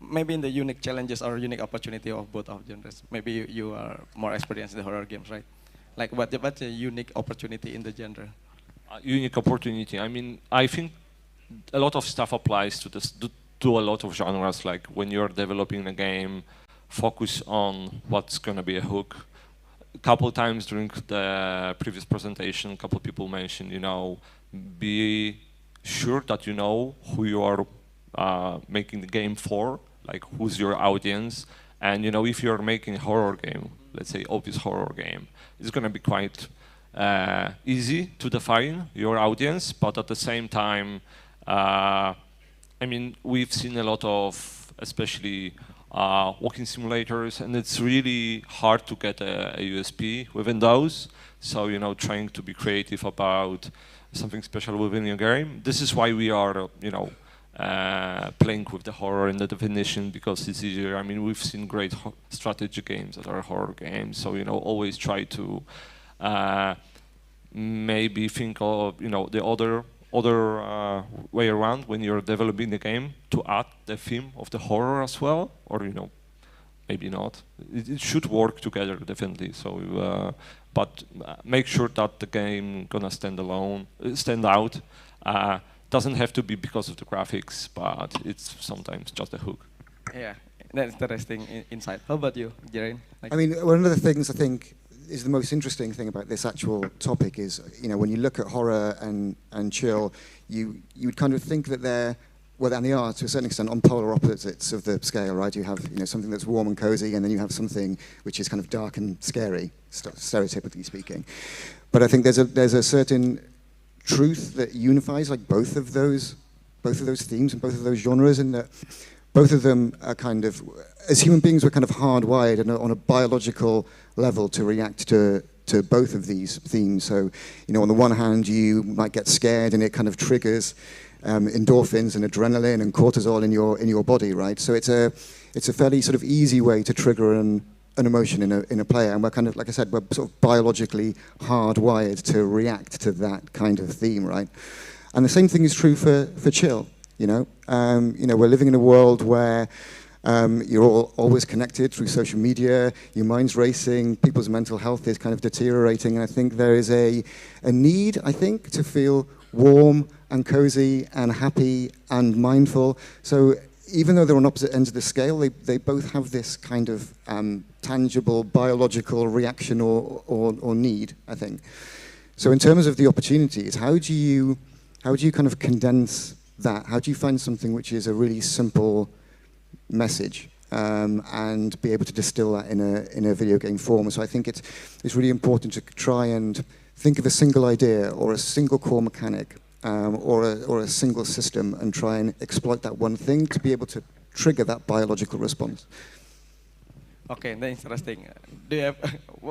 maybe in the unique challenges or unique opportunity of both of genres? Maybe you are more experienced in the horror games, right? Like what's a unique opportunity in the genre? Unique opportunity. I mean, I think a lot of stuff applies to this, to a lot of genres. Like when you're developing a game, focus on what's gonna be a hook. A couple times during the previous presentation, a couple people mentioned, be sure that you know who you are making the game for, like who's your audience. And if you're making a horror game, let's say, obvious horror game. It's going to be quite easy to define your audience, but at the same time, I mean, we've seen a lot of, especially walking simulators, and it's really hard to get a USP within those. So, you know, trying to be creative about something special within your game. This is why we are, you know, playing with the horror in the definition, because it's easier. I mean, we've seen great strategy games that are horror games. So, you know, always try to maybe think of, you know, the other way around when you're developing the game, to add the theme of the horror as well, or, you know, maybe not. It should work together, definitely. So, but make sure that the game gonna stand out. Doesn't have to be because of the graphics, but it's sometimes just a hook. Yeah, that's interesting insight. How about you, Jaren? I mean, one of the things I think is the most interesting thing about this actual topic is, you know, when you look at horror and chill, you would kind of think that they're, well, and they are to a certain extent on polar opposites of the scale, right? You have, you know, something that's warm and cozy, and then you have something which is kind of dark and scary, stereotypically speaking. But I think there's a certain truth that unifies like both of those themes and both of those genres, in that both of them are kind of, as human beings, we're kind of hardwired on a biological level to react to both of these themes. So, you know, on the one hand, you might get scared, and it kind of triggers endorphins and adrenaline and cortisol in your body, right? So it's a fairly sort of easy way to trigger an emotion in a player, and we're kind of, like I said, we're sort of biologically hardwired to react to that kind of theme, right? And the same thing is true for chill. You know, we're living in a world where you're all always connected through social media. Your mind's racing. People's mental health is kind of deteriorating, and I think there is a need, I think, to feel warm and cozy and happy and mindful. So even though they're on opposite ends of the scale, they both have this kind of tangible biological reaction or need, I think. So in terms of the opportunities, how do you kind of condense that? How do you find something which is a really simple message and be able to distill that in a video game form? So I think it's really important to try and think of a single idea or a single core mechanic or a single system, and try and exploit that one thing to be able to trigger that biological response. Okay, that's interesting. Do you have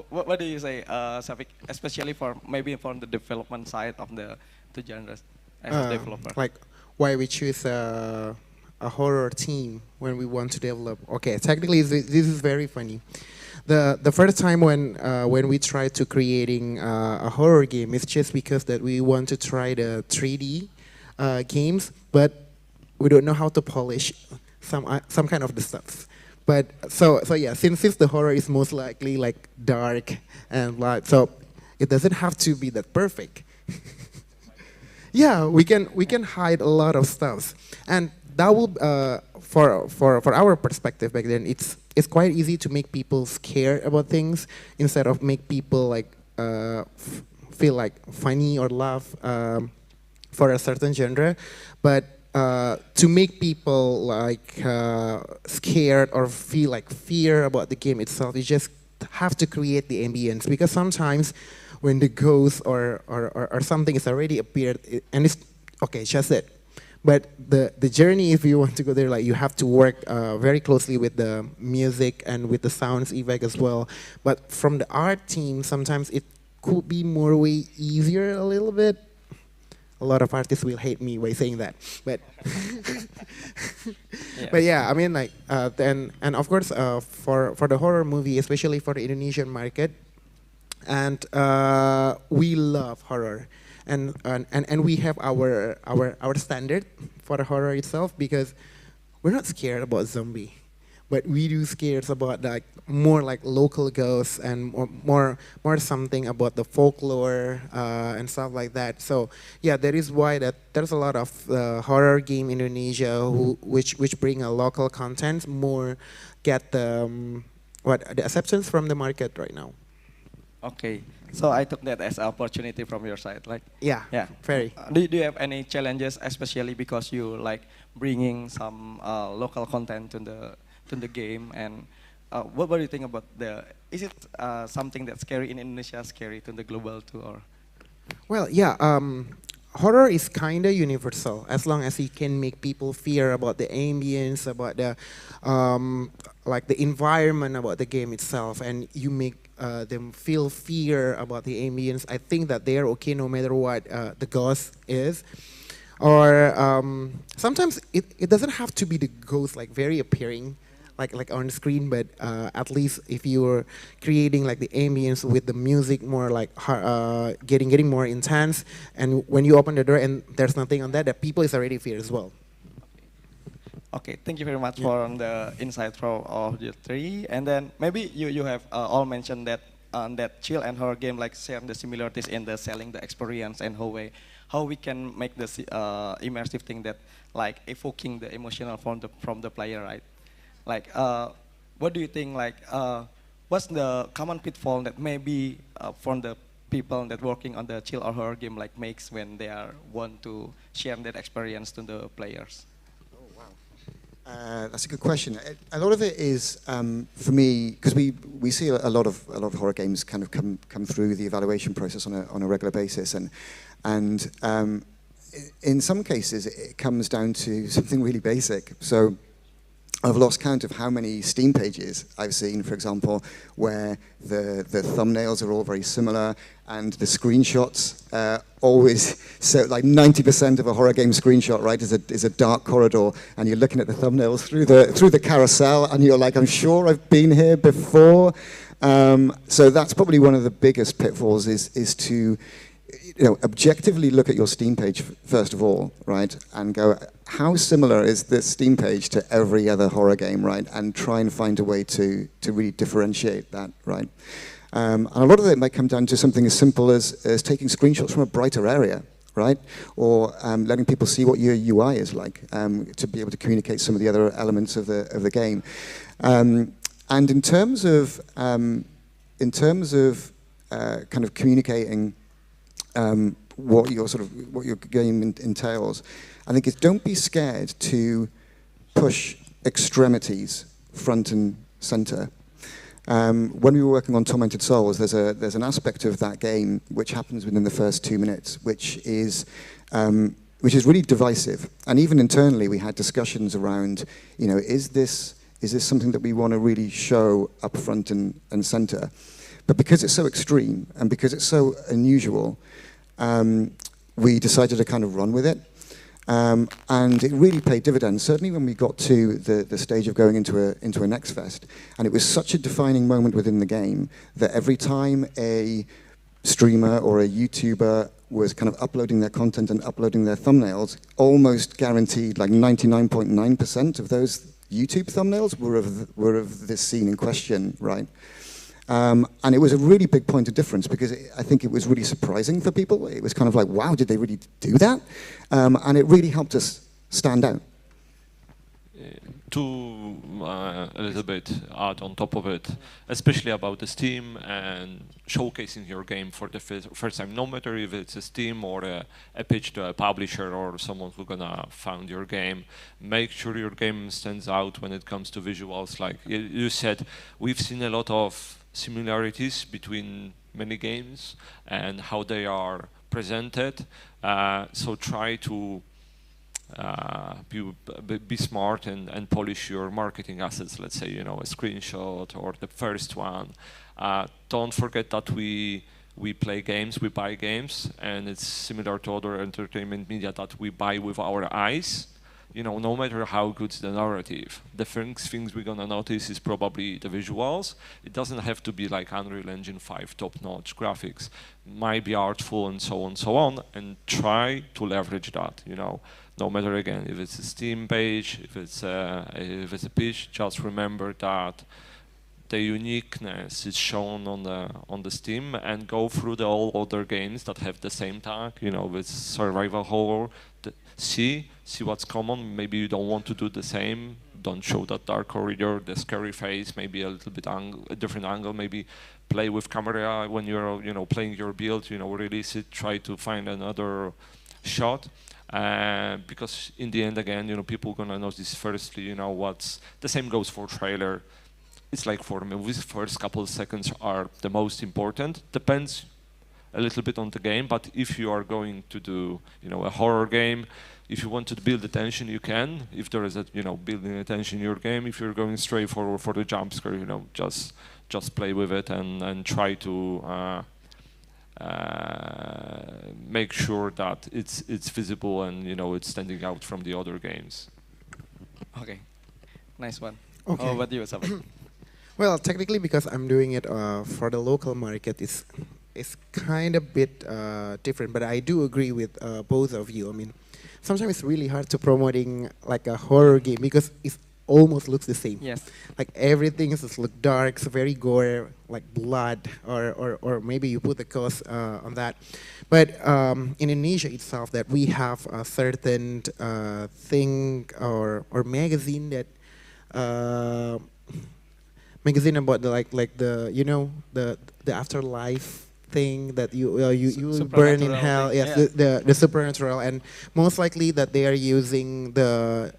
what do you say, Safik, especially for maybe from the development side of the two genres as a developer? Like why we choose a horror team when we want to develop. Okay, technically this is very funny. The first time when we tried to creating a horror game, it's just because that we want to try the 3D games, but we don't know how to polish some kind of the stuff. But so yeah, since the horror is most likely like dark and light, so it doesn't have to be that perfect. Yeah, we can hide a lot of stuff, and that will for our perspective back then, it's quite easy to make people scared about things instead of make people like feel like funny or laugh for a certain genre, but to make people like scared or feel like fear about the game itself, you just have to create the ambience, because sometimes when the ghost or something is already appeared and it's okay, just it. But the journey, if you want to go there, like you have to work very closely with the music and with the sounds effect as well. But from the art team, sometimes it could be more way easier a little bit. A lot of artists will hate me by saying that, but but yeah, I mean like and of course for the horror movie, especially for the Indonesian market, and we love horror. And we have our standard for the horror itself, because we're not scared about zombie, but we do scared about like more like local ghosts and more something about the folklore and stuff like that. So yeah, that is why that there's a lot of horror game in Indonesia which bring a local content, more get the acceptance from the market right now. Okay, so I took that as an opportunity from your side, like yeah, very. Do you have any challenges, especially because you like bringing some local content to the game, and what do you think about the? Is it something that's scary in Indonesia, scary to the global too, or? Well, yeah. Horror is kind of universal as long as you can make people fear about the ambience, about the like the environment, about the game itself, and you make them feel fear about the ambience. I think that they're okay no matter what the ghost is. Or sometimes it doesn't have to be the ghost like very appearing, like on screen, but at least if you're creating like the ambience with the music more like getting more intense, and when you open the door and there's nothing on that, the people is already fear as well. Okay, thank you very much for the insight from all the three. And then maybe you have all mentioned that that chill and horror game like share the similarities in the selling the experience and how we can make the immersive thing that like evoking the emotional from the player, right? Like, what do you think? Like, what's the common pitfall that maybe from the people that working on the chill or horror game like makes when they are want to share that experience to the players? That's a good question. A lot of it is for me because we see a lot of horror games kind of come through the evaluation process on a regular basis, and in some cases it comes down to something really basic. So I've lost count of how many Steam pages I've seen, for example, where the thumbnails are all very similar and the screenshots always, so like 90% of a horror game screenshot, right, is a dark corridor, and you're looking at the thumbnails through the carousel, and you're like, I'm sure I've been here before. So that's probably one of the biggest pitfalls is to objectively look at your Steam page first of all, right, and go, how similar is this Steam page to every other horror game, right, and try and find a way to really differentiate that, right. And a lot of it might come down to something as simple as taking screenshots from a brighter area, right, or letting people see what your UI is like to be able to communicate some of the other elements of the game. And in terms of kind of communicating what your game entails, I think is don't be scared to push extremities front and center. When we were working on Tormented Souls, there's an aspect of that game which happens within the first 2 minutes, which is really divisive. And even internally, we had discussions around, is this something that we want to really show up front and center? But because it's so extreme and because it's so unusual, we decided to kind of run with it. And it really paid dividends, certainly when we got to the stage of going into a Next Fest. And it was such a defining moment within the game that every time a streamer or a YouTuber was kind of uploading their content and uploading their thumbnails, almost guaranteed, like 99.9% of those YouTube thumbnails were of this scene in question, right? And it was a really big point of difference because I think it was really surprising for people. It was kind of like, wow, did they really do that? And it really helped us stand out. To a little bit add on top of it, especially about the Steam and showcasing your game for the first time, no matter if it's a Steam or a pitch to a publisher or someone who's gonna found your game, make sure your game stands out when it comes to visuals. Like you said, we've seen a lot of similarities between many games and how they are presented. So try to be smart and polish your marketing assets. Let's say, a screenshot or the first one. Don't forget that we play games, we buy games, and it's similar to other entertainment media that we buy with our eyes. No matter how good the narrative, the first things we're gonna notice is probably the visuals. It doesn't have to be like Unreal Engine 5 top-notch graphics. Might be artful and so on, and try to leverage that. No matter again if it's a Steam page, if it's a pitch, just remember that the uniqueness is shown on the Steam, and go through all other games that have the same tag. With survival horror, see what's common. Maybe you don't want to do the same. Don't show that dark corridor, the scary face. Maybe a little bit a different angle. Maybe play with camera when you're playing your build. Release it. Try to find another shot. Because in the end, again, people gonna notice firstly. What's the same goes for trailer. it's like for movies, first couple of seconds are the most important. Depends a little bit on the game, but if you are going to do, a horror game, if you want to build the tension, you can. If there is a, building a tension in your game, if you're going straight for the jump scare, just play with it and try to make sure that it's visible and it's standing out from the other games. Okay, nice one. Okay. How about you, Sabah? Well, technically, because I'm doing it for the local market, it's kind of bit different. But I do agree with both of you. I mean, sometimes it's really hard to promoting like a horror game because it almost looks the same. Yes. Like everything is just look dark, so very gore, like blood, or maybe you put the cost on that. But in Indonesia itself, that we have a certain thing or magazine that. Magazine about the the afterlife thing that you will burn in hell. Yes, yeah. the supernatural, and most likely that they are using the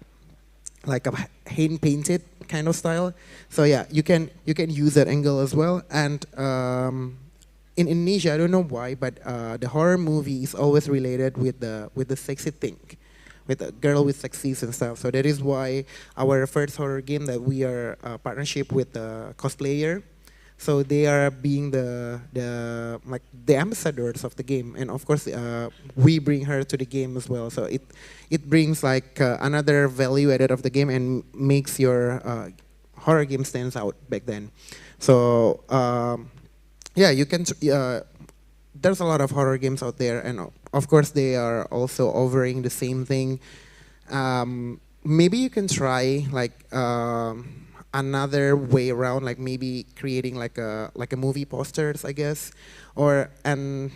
like a hand painted kind of style. So yeah, you can use that angle as well. And in Indonesia, I don't know why, but the horror movie is always related with the sexy thing, with a girl with sexys and stuff. So that is why our first horror game that we are partnership with the cosplayer. So they are being the ambassadors of the game, and of course we bring her to the game as well. So it brings like another value added of the game and makes your horror game stands out back then. So yeah, you can. There's a lot of horror games out there, and of course they are also offering the same thing. Maybe you can try like another way around, like maybe creating like a movie posters, I guess, and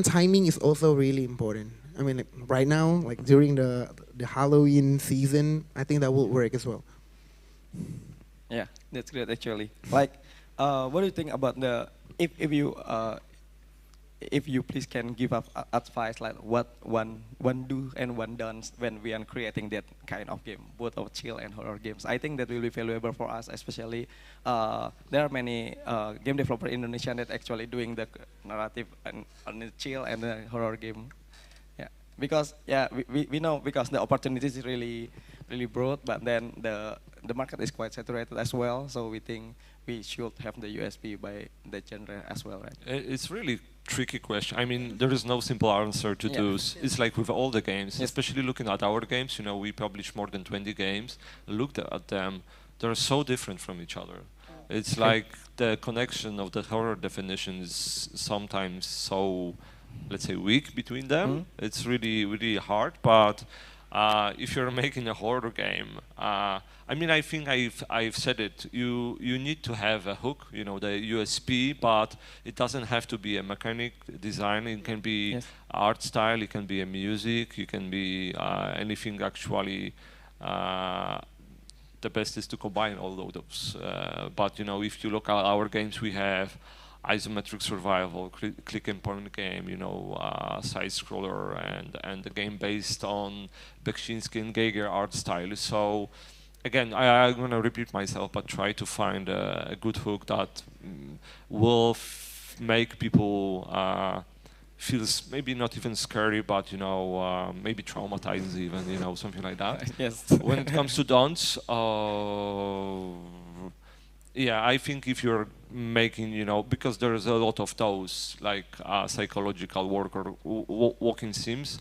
timing is also really important. I mean, like, right now, like during the Halloween season, I think that will work as well. Yeah, that's great actually. Like, what do you think about the if you please can give up advice like what one do and one done when we are creating that kind of game, both of chill and horror games. I think that will be valuable for us, especially there are many game developers in Indonesia that actually doing the narrative and the chill and the horror game. Yeah, because we know because the opportunities is really broad, but then the market is quite saturated as well. So we think we should have the USP by the genre as well, right? It's really tricky question. I mean, there is no simple answer to do. It's like with all the games, especially looking at our games, we publish more than 20 games. Looked at them, they're so different from each other. It's like the connection of the horror definition is sometimes so, let's say, weak between them. It's really, really hard, but if you're making a horror game, I mean, I think I've said it. You need to have a hook, the USP, but it doesn't have to be a mechanic design. It can be art style. It can be a music. It can be anything. Actually, the best is to combine all of those. But if you look at our games, we have isometric survival, click and point game, side scroller, and the game based on Beksinski and Geiger art style. So again, I'm gonna repeat myself, but try to find a good hook that will make people feel maybe not even scary, but maybe traumatized even, something like that. Yes. When it comes to dons, yeah, I think if you're making, because there is a lot of those, like psychological work or walking sims,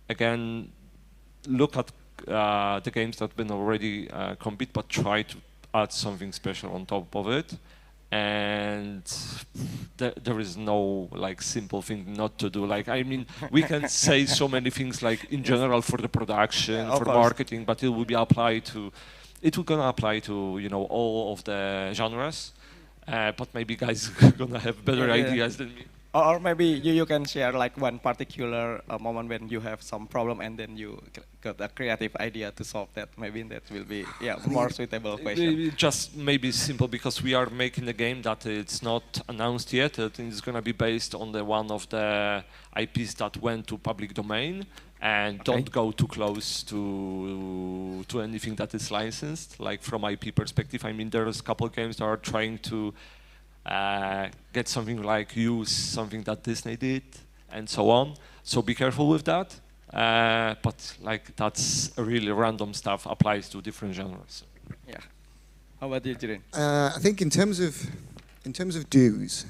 again, look at the games that have been already compete, but try to add something special on top of it. And there is no like simple thing not to do. Like, I mean, we can say so many things like in general for the production, for marketing, but it will be applied to. It will gonna apply to all of the genres, but maybe guys gonna have better ideas than me. Or maybe you can share like one particular moment when you have some problem and then you got a creative idea to solve that. Maybe that will be more suitable question. Just maybe simple, because we are making a game that it's not announced yet. It's gonna be based on one of the IPs that went to public domain. and don't go too close to anything that is licensed. Like from IP perspective, I mean, there's a couple of games that are trying to get something like use something that Disney did and so on. So be careful with that. But like that's really random stuff applies to different genres. Yeah. How about you, Jiren? I think in terms of do's,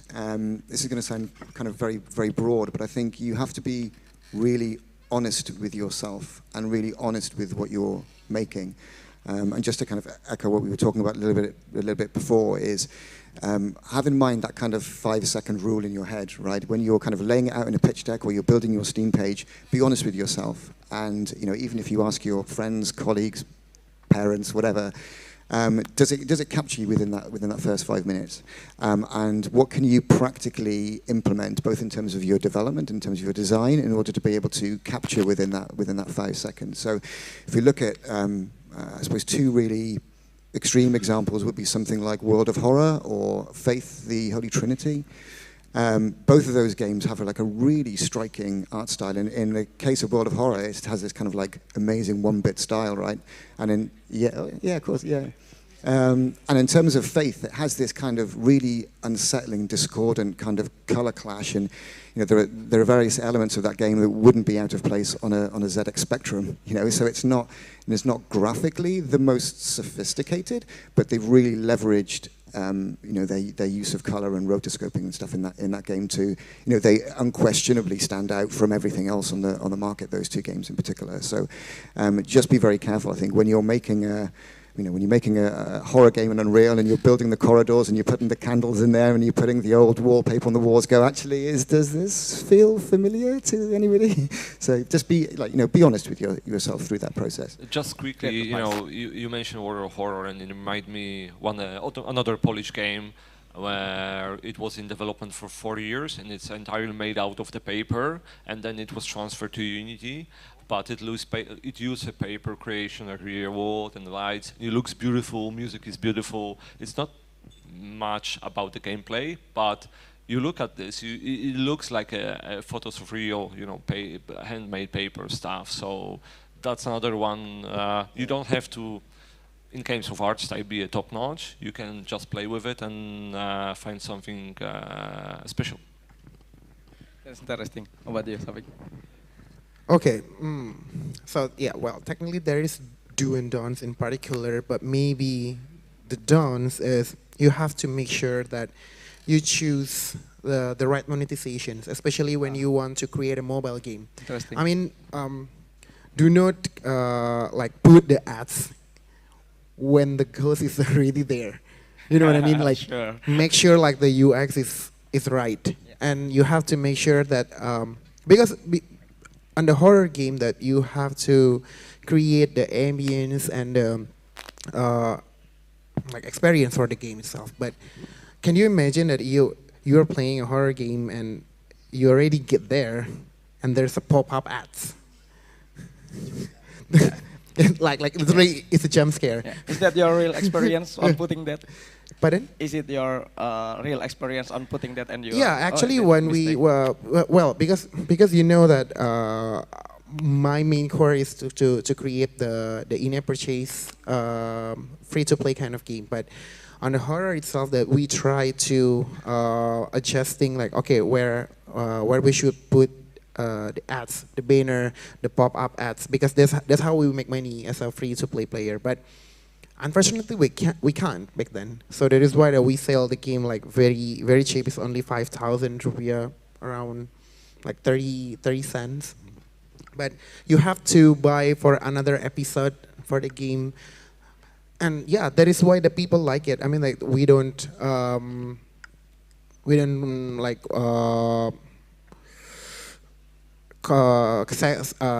this is going to sound kind of very, very broad, but I think you have to be really honest with yourself and really honest with what you're making. And just to kind of echo what we were talking about a little bit before is have in mind that kind of 5-second rule in your head, right? When you're kind of laying it out in a pitch deck or you're building your Steam page, be honest with yourself. And even if you ask your friends, colleagues, parents, whatever, does it capture you within that first 5 minutes? And what can you practically implement, both in terms of your development, in terms of your design, in order to be able to capture within that 5 seconds? So, if we look at, I suppose, two really extreme examples would be something like World of Horror or Faith: The Holy Trinity. Both of those games have a really striking art style. In the case of World of Horror, it has this kind of like amazing 1-bit style, right? And of course. And in terms of Faith, it has this kind of really unsettling, discordant kind of color clash, and there are various elements of that game that wouldn't be out of place on a ZX Spectrum. So it's not graphically the most sophisticated, but they've really leveraged their use of color and rotoscoping and stuff in that game to, they unquestionably stand out from everything else on the market. Those two games in particular. So just be very careful. I think when you're making a horror game in Unreal and you're building the corridors and you're putting the candles in there and you're putting the old wallpaper on the walls, does this feel familiar to anybody? So just be honest with yourself through that process. Just quickly, you mentioned World of Horror, and it reminded me another Polish game where it was in development for 4 years and it's entirely made out of the paper, and then it was transferred to Unity. But it used a paper creation, like real world and lights. It looks beautiful, music is beautiful. It's not much about the gameplay, but you look at this, it looks like a photos of real, handmade paper stuff. So that's another one. You don't have to, in games of art style, be a top notch. You can just play with it and find something special. That's interesting. How about you, Safik? Okay, so yeah, well, technically there is do and don'ts in particular, but maybe the don'ts is you have to make sure that you choose the right monetizations, especially when you want to create a mobile game. Interesting. I mean, do not put the ads when the ghost is already there. You know what I mean? Like, sure. Make sure like the UX is right, and you have to make sure that because on the horror game that you have to create the ambience and experience for the game itself. But can you imagine that you're playing a horror game and you already get there and there's a pop-up ads? like literally it's a jump scare. Yeah. Is that your real experience on putting that? Pardon? Is it your real experience on putting that and you? Yeah, actually, when we because you know that my main core is to create the in-app purchase free-to-play kind of game, but on the horror itself, that we try to adjusting like where we should put the ads, the banner, the pop-up ads, because that's how we make money as a free-to-play player, but. Unfortunately, we can't back then. So that is why that we sell the game like very, very cheap. It's only 5,000 rupiah, around like 30 cents. But you have to buy for another episode for the game. And yeah, that is why the people like it. I mean, like we don't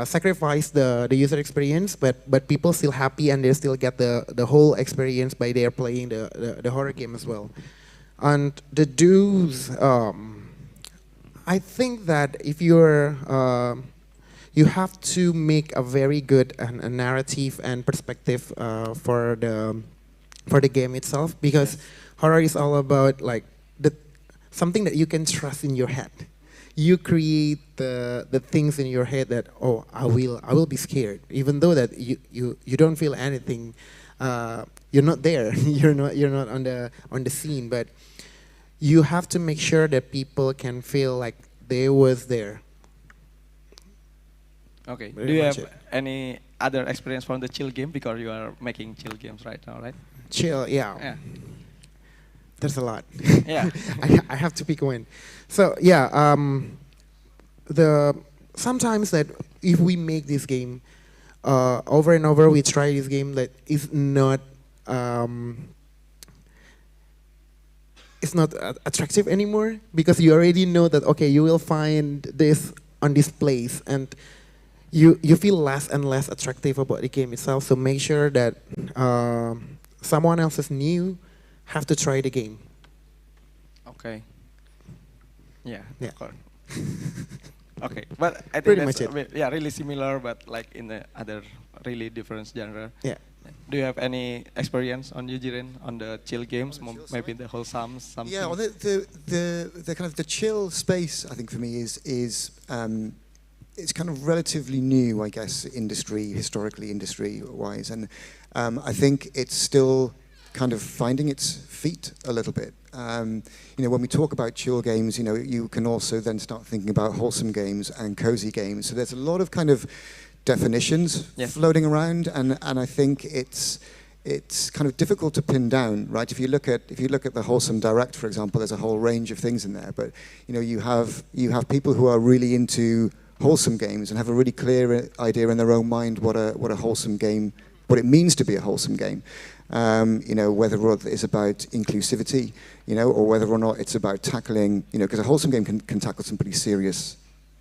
sacrifice the user experience, but people still happy and they still get the whole experience by their playing the horror game as well. And the do's, I think that if you're you have to make a very good a narrative and perspective for the game itself, because horror is all about like something that you can trust in your head. you create the things in your head that, oh, I will be scared, even though that you don't feel anything. You're not there. you're not on the scene, but you have to make sure that people can feel like they was there. Okay. Very Do you much have it. any other experience from the chill game, because you are making chill games right now, right? Chill, yeah. Yeah. There's a lot. Yeah. I have to pick one. So yeah, sometimes that if we make this game over and over, we try this game that is not it's not attractive anymore, because you already know that, okay, you will find this on this place, and you feel less and less attractive about the game itself. So make sure that someone else is new have to try the game. Okay. Yeah. Yeah. Of course. Okay, but I think Pretty that's much it. yeah, really similar, but like in the other really different genre. Yeah. Do you have any experience on Yujiren on the chill games, maybe the wholesome something? Yeah, well, the kind of the chill space, I think for me is it's kind of relatively new, I guess, historically industry-wise, and I think it's still kind of finding its feet a little bit. You know, when we talk about chill games, you know, you can also then start thinking about wholesome games and cozy games. So there's a lot of kind of definitions floating around, and I think it's kind of difficult to pin down, right? If you look at the Wholesome Direct, for example, there's a whole range of things in there. But you know, you have people who are really into wholesome games and have a really clear idea in their own mind what a wholesome game, what it means to be a wholesome game. You know, whether or not it's about inclusivity, you know, or whether or not it's about tackling, you know, because a wholesome game can tackle some pretty serious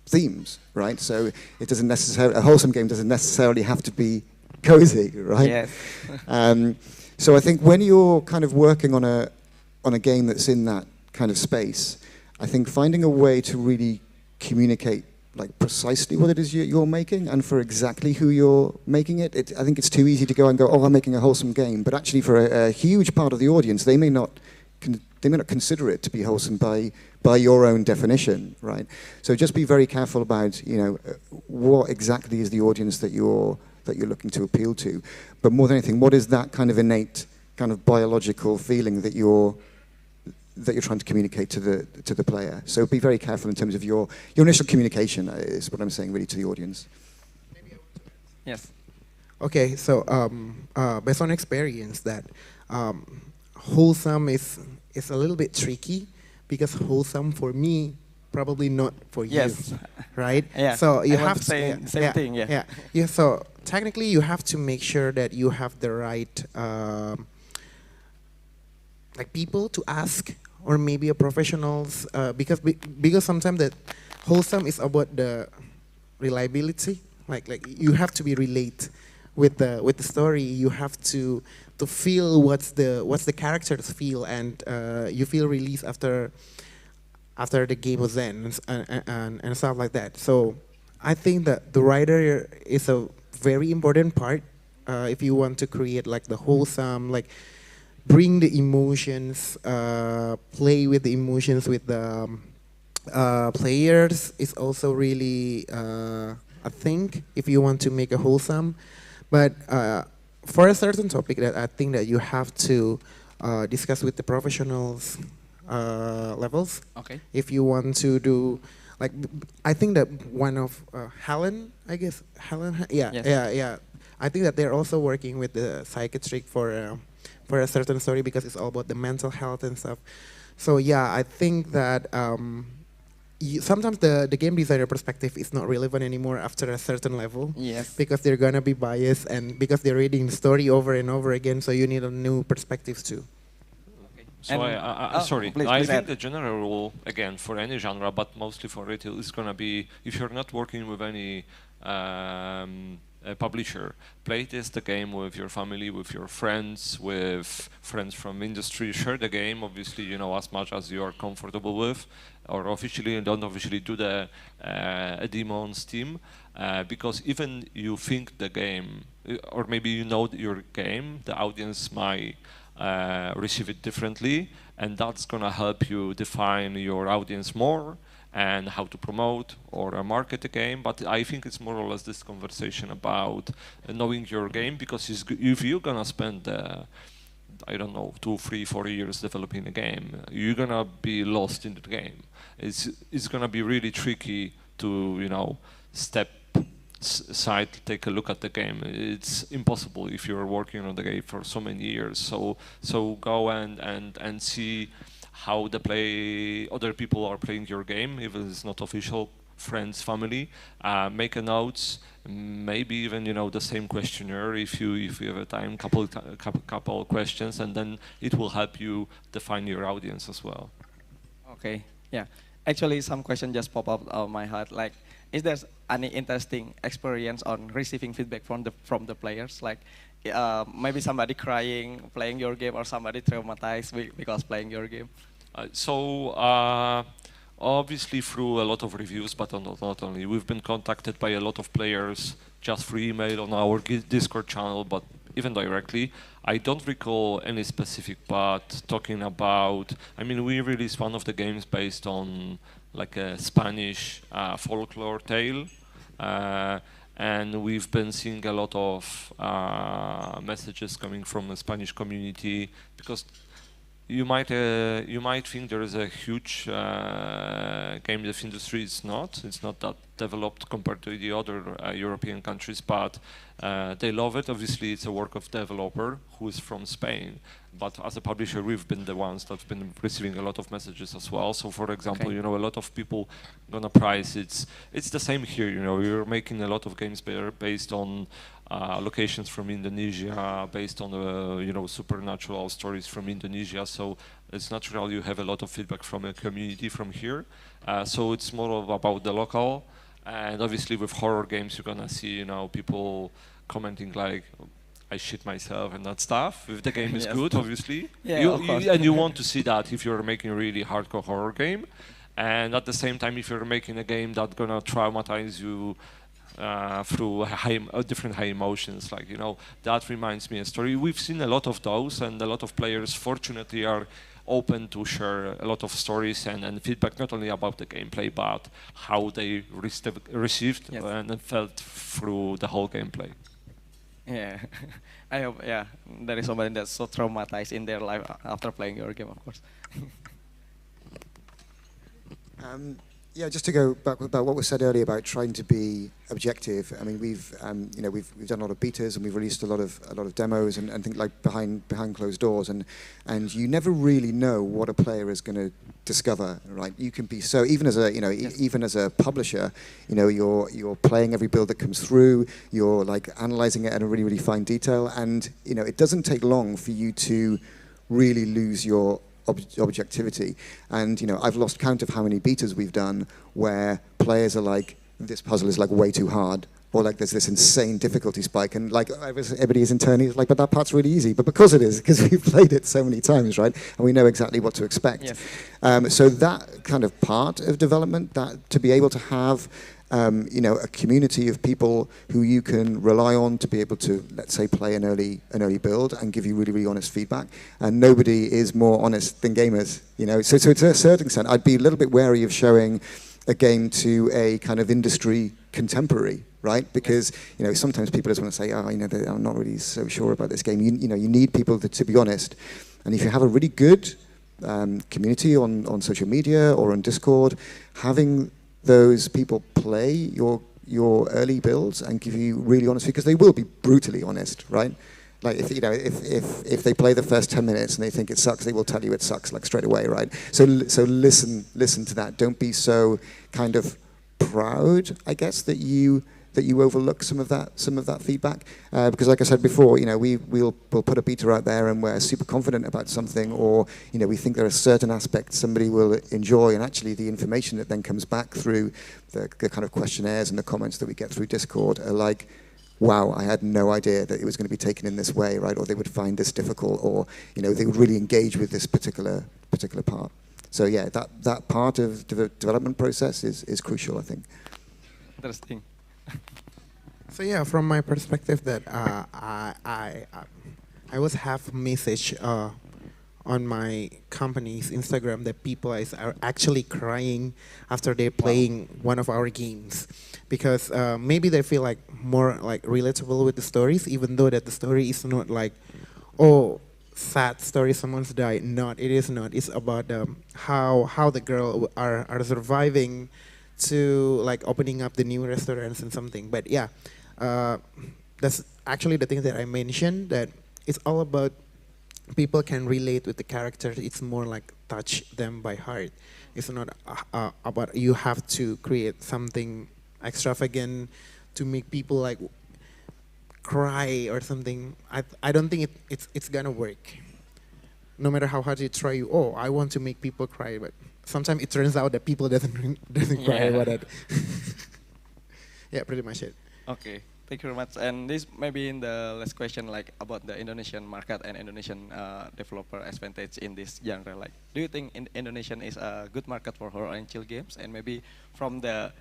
themes, right? So it doesn't necessarily, a wholesome game doesn't necessarily have to be cozy, right? Yes. So I think when you're kind of working on a game that's in that kind of space, I think finding a way to really communicate like precisely what it is you're making and for exactly who you're making it. I think it's too easy to go and go, oh, I'm making a wholesome game, but actually for a huge part of the audience, they may not consider it to be wholesome by your own definition, right? So just be very careful about, you know, what exactly is the audience that you're looking to appeal to. But more than anything, what is that kind of innate, kind of biological feeling that you're trying to communicate to the player? So be very careful in terms of your initial communication, is what I'm saying really to the audience. Yes. Okay, so based on experience, that wholesome is a little bit tricky, because wholesome for me probably not for Yes. you, right? Yeah. So you I want have to say same thing. Yeah. Yeah. So technically, you have to make sure that you have the right like people to ask, or maybe a professionals, because sometimes that wholesome is about the reliability. Like you have to be relate with the story. You have to feel what's the characters feel, and you feel release after the game was end, and stuff like that. So I think that the writer is a very important part if you want to create like the wholesome, like bring the emotions, play with the emotions with the players is also really a thing if you want to make a wholesome. But for a certain topic that I think that you have to discuss with the professionals levels. Okay. If you want to do, like, I think that one of Helen, I guess Helen, yeah, Yes. yeah. I think that they're also working with the psychiatric for a certain story, because it's all about the mental health and stuff. So yeah, I think that sometimes the game designer perspective is not relevant anymore after a certain level. Yes. Because they're gonna be biased, and because they're reading the story over and over again, so you need a new perspective too. So And- sorry, please I add. think the general rule, again, for any genre, but mostly for retail, is going to be, if you're not working with any publisher, play test the game with your family, with your friends, with friends from industry, share the game, obviously, you know, as much as you are comfortable with, or officially and don't officially do the a demo on Steam, because even you think the game, or maybe you know your game, the audience might receive it differently, and that's gonna help you define your audience more and how to promote or market a game. But I think it's more or less this conversation about knowing your game, because if you're gonna spend I don't know, 2, 3, 4 years developing a game, you're gonna be lost in the game. It's gonna be really tricky to, you know, step aside, take a look at the game. It's impossible if you're working on the game for so many years. So go and see how other people are playing your game, even if it's not official, friends, family. Make a notes, maybe even, you know, the same questionnaire if you have a time, couple questions, and then it will help you define your audience as well. Okay, yeah. Actually, some questions just pop up on my head. Like, is there any interesting experience on receiving feedback from the players? Like, maybe somebody crying playing your game, or somebody traumatized because playing your game? Obviously through a lot of reviews, but not only. We've been contacted by a lot of players just through email on our Discord channel, but even directly. I don't recall any specific, but talking about, I mean, we released one of the games based on like a Spanish folklore tale, and we've been seeing a lot of messages coming from the Spanish community, because you might think there is a huge game dev industry. It's not that developed compared to the other European countries, but they love it. Obviously, it's a work of developer who is from Spain, but as a publisher, we've been the ones that've been receiving a lot of messages as well. So, for example, you know, a lot of people gonna price. It's the same here. You know, we're making a lot of games based on locations from Indonesia, based on you know, supernatural stories from Indonesia. So it's natural you have a lot of feedback from a community from here. So it's more about the local, and obviously with horror games you're gonna see, you know, people commenting like, I shit myself and that stuff. If the game is good, obviously, and you want to see that if you're making a really hardcore horror game, and at the same time, if you're making a game that's gonna traumatize you through different high emotions, like, you know, that reminds me a story. We've seen a lot of those, and a lot of players fortunately are open to share a lot of stories and feedback, not only about the gameplay, but how they received and felt through the whole gameplay. Yeah, I hope, yeah, there is somebody that's so traumatized in their life after playing your game, of course. Yeah, just to go back about what was said earlier about trying to be objective. I mean, we've you know, we've done a lot of betas, and we've released a lot of demos and things like behind closed doors, and you never really know what a player is going to discover, right? You can be so, even as a, you know, even as a publisher, you know, you're playing every build that comes through, you're like analyzing it at a really fine detail, and you know, it doesn't take long for you to really lose your objectivity. And you know, I've lost count of how many betas we've done where players are like, this puzzle is like way too hard, or like there's this insane difficulty spike, and like everybody is internally like, but that part's really easy. But because it is, because we've played it so many times, right, and we know exactly what to expect. Yes. So that kind of part of development, that to be able to have you know, a community of people who you can rely on to be able to, let's say, play an early build and give you really honest feedback. And nobody is more honest than gamers, you know. So to a certain extent, I'd be a little bit wary of showing a game to a kind of industry contemporary, right? Because you know, sometimes people just want to say, oh, you know, I'm not really so sure about this game. You know, you need people to be honest. And if you have a really good community on social media or on Discord, having those people play your early builds and give you really honest, because they will be brutally honest, right? Like if you know, if they play the first 10 minutes and they think it sucks, they will tell you it sucks like straight away, right? So listen to that. Don't be so kind of proud, I guess, that you overlook some of that feedback, because like I said before, you know, we'll put a beta out there and we're super confident about something, or you know, we think there are certain aspects somebody will enjoy, and actually the information that then comes back through the kind of questionnaires and the comments that we get through Discord are like, wow, I had no idea that it was going to be taken in this way, right? Or they would find this difficult, or you know, they would really engage with this particular part. So yeah, that part of the development process is crucial, I think. Interesting. So yeah, from my perspective, that I was half message on my company's Instagram that people are actually crying after they're playing one of our games, because maybe they feel like more like relatable with the stories, even though that the story is not like, oh, sad story, someone's died. Not, it is not. It's about how the girl are surviving to like opening up the new restaurants and something. But yeah, that's actually the thing that I mentioned, that it's all about people can relate with the character. It's more like touch them by heart. It's not about you have to create something extravagant to make people like cry or something. I don't think it's gonna work. No matter how hard you try, oh, I want to make people cry, but sometimes it turns out that people doesn't cry about it. Yeah, pretty much it. Okay, thank you very much. And this maybe in the last question, like about the Indonesian market and Indonesian developer advantage in this genre. Like, do you think Indonesian is a good market for horror and chill games? And maybe from the,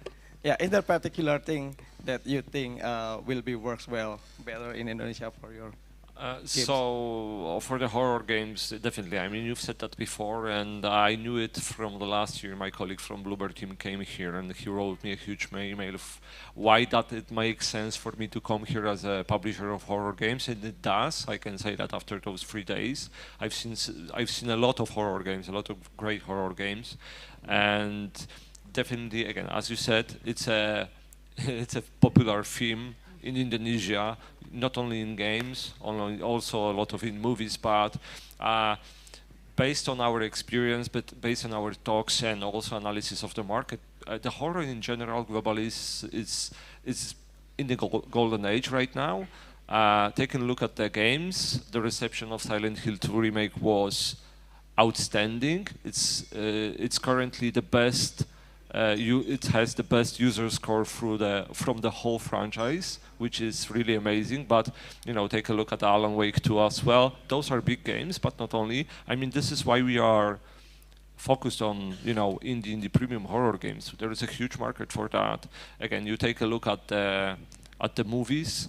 in that particular thing that you think will be works better in Indonesia for your games? So for the horror games, definitely. I mean, you've said that before, and I knew it from the last year. My colleague from Bluebird team came here, and he wrote me a huge email of why that it makes sense for me to come here as a publisher of horror games, and it does. I can say that after those 3 days, I've seen a lot of horror games, a lot of great horror games, and definitely, again, as you said, it's a popular theme in Indonesia, not only in games, also a lot of in movies, but based on our experience, but based on our talks and also analysis of the market, the horror in general globally is in the golden age right now. Taking a look at the games, the reception of Silent Hill 2 remake was outstanding. It's currently the best. It has the best user score from the whole franchise, which is really amazing. But take a look at Alan Wake 2 as well. Those are big games, but not only. I mean, this is why we are focused on indie premium horror games. There is a huge market for that. Again, you take a look at the movies.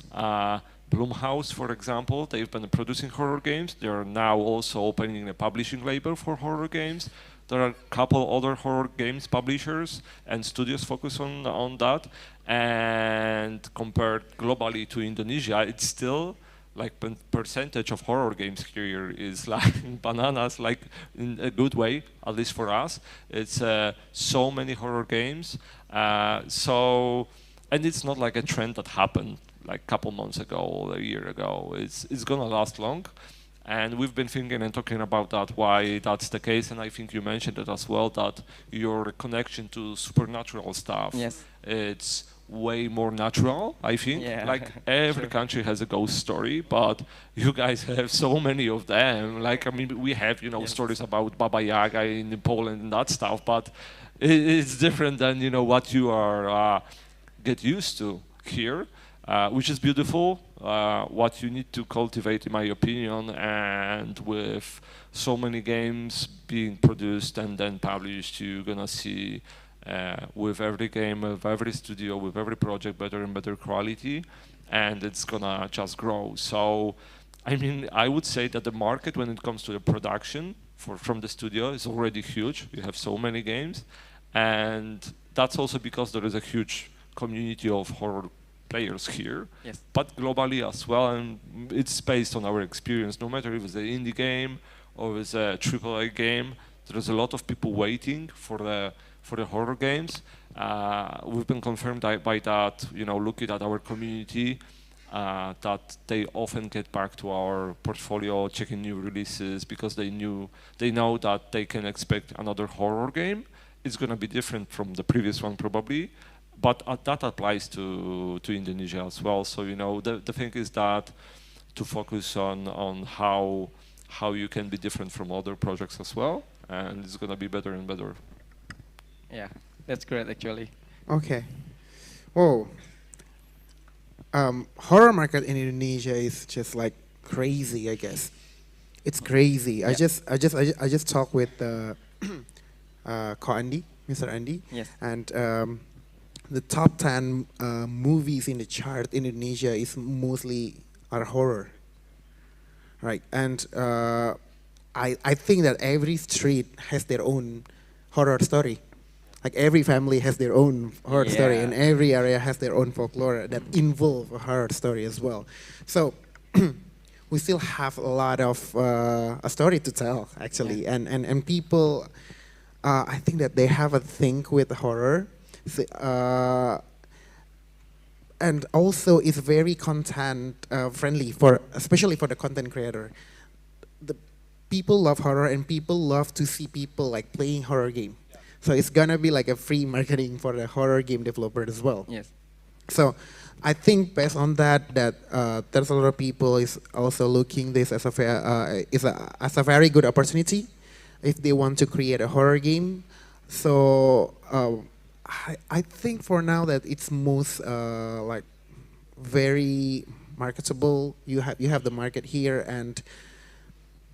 Blumhouse, for example, they've been producing horror games. They are now also opening a publishing label for horror games. There are a couple other horror games publishers and studios focused on that. And compared globally to Indonesia, it's still like percentage of horror games here is like bananas, like in a good way, at least for us. It's so many horror games. And it's not like a trend that happened like a couple months ago or a year ago. It's gonna last long. And we've been thinking and talking about that, why that's the case. And I think you mentioned it as well, that your connection to supernatural stuff, it's way more natural, I think. Like every country has a ghost story, but you guys have so many of them. Like, I mean, we have, stories about Baba Yaga in Poland and that stuff, but it's different than, what you are get used to here. Which is beautiful, what you need to cultivate, in my opinion, and with so many games being produced and then published, you're gonna see with every game, with every studio, with every project, better and better quality, and it's gonna just grow. So, I mean, I would say that the market, when it comes to the production from the studio, is already huge. You have so many games, and that's also because there is a huge community of horror players here, but globally as well, and it's based on our experience. No matter if it's an indie game or it's a AAA game, there's a lot of people waiting for the horror games. We've been confirmed by that, looking at our community, that they often get back to our portfolio, checking new releases, because they know that they can expect another horror game. It's gonna be different from the previous one probably. But that applies to Indonesia as well. So the thing is that to focus on how you can be different from other projects as well, and it's gonna be better and better. Yeah, that's great actually. Okay. Whoa. Horror market in Indonesia is just like crazy, I guess. It's crazy. I just talked with Ko Andi, Mr. Andi, and. The top 10 movies in the chart in Indonesia is mostly horror, right? And I think that every street has their own horror story. Like every family has their own horror story, and every area has their own folklore that involve a horror story as well. So we still have a lot of a story to tell, actually, and people, I think that they have a thing with horror, and also it's very content friendly for, especially for the content creator. The people love horror, and people love to see people like playing horror game. So it's gonna be like a free marketing for the horror game developer as well. Yes. So I think based on that, there's a lot of people is also looking this as as a very good opportunity if they want to create a horror game. So I think for now that it's most like very marketable. You have the market here, and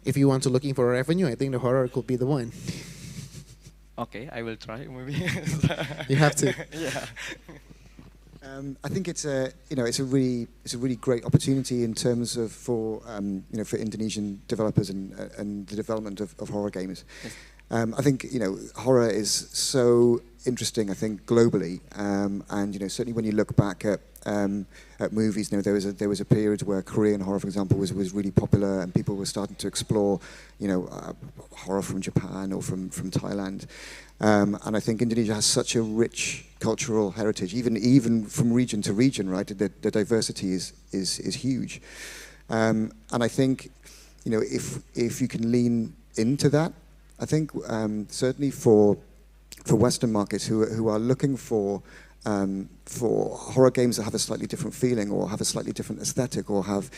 if you want to looking for revenue, I think the horror could be the one. Okay, I will try maybe. You have to. Yeah. I think it's a really great opportunity in terms of for Indonesian developers and the development of horror games. Yes. I think horror is so interesting. I think globally, and certainly when you look back at movies, there was a period where Korean horror, for example, was really popular, and people were starting to explore horror from Japan or from Thailand. And I think Indonesia has such a rich cultural heritage, even from region to region, right? The diversity is huge. And I think if you can lean into that, I think certainly for Western markets who are looking for horror games that have a slightly different feeling or have a slightly different aesthetic or have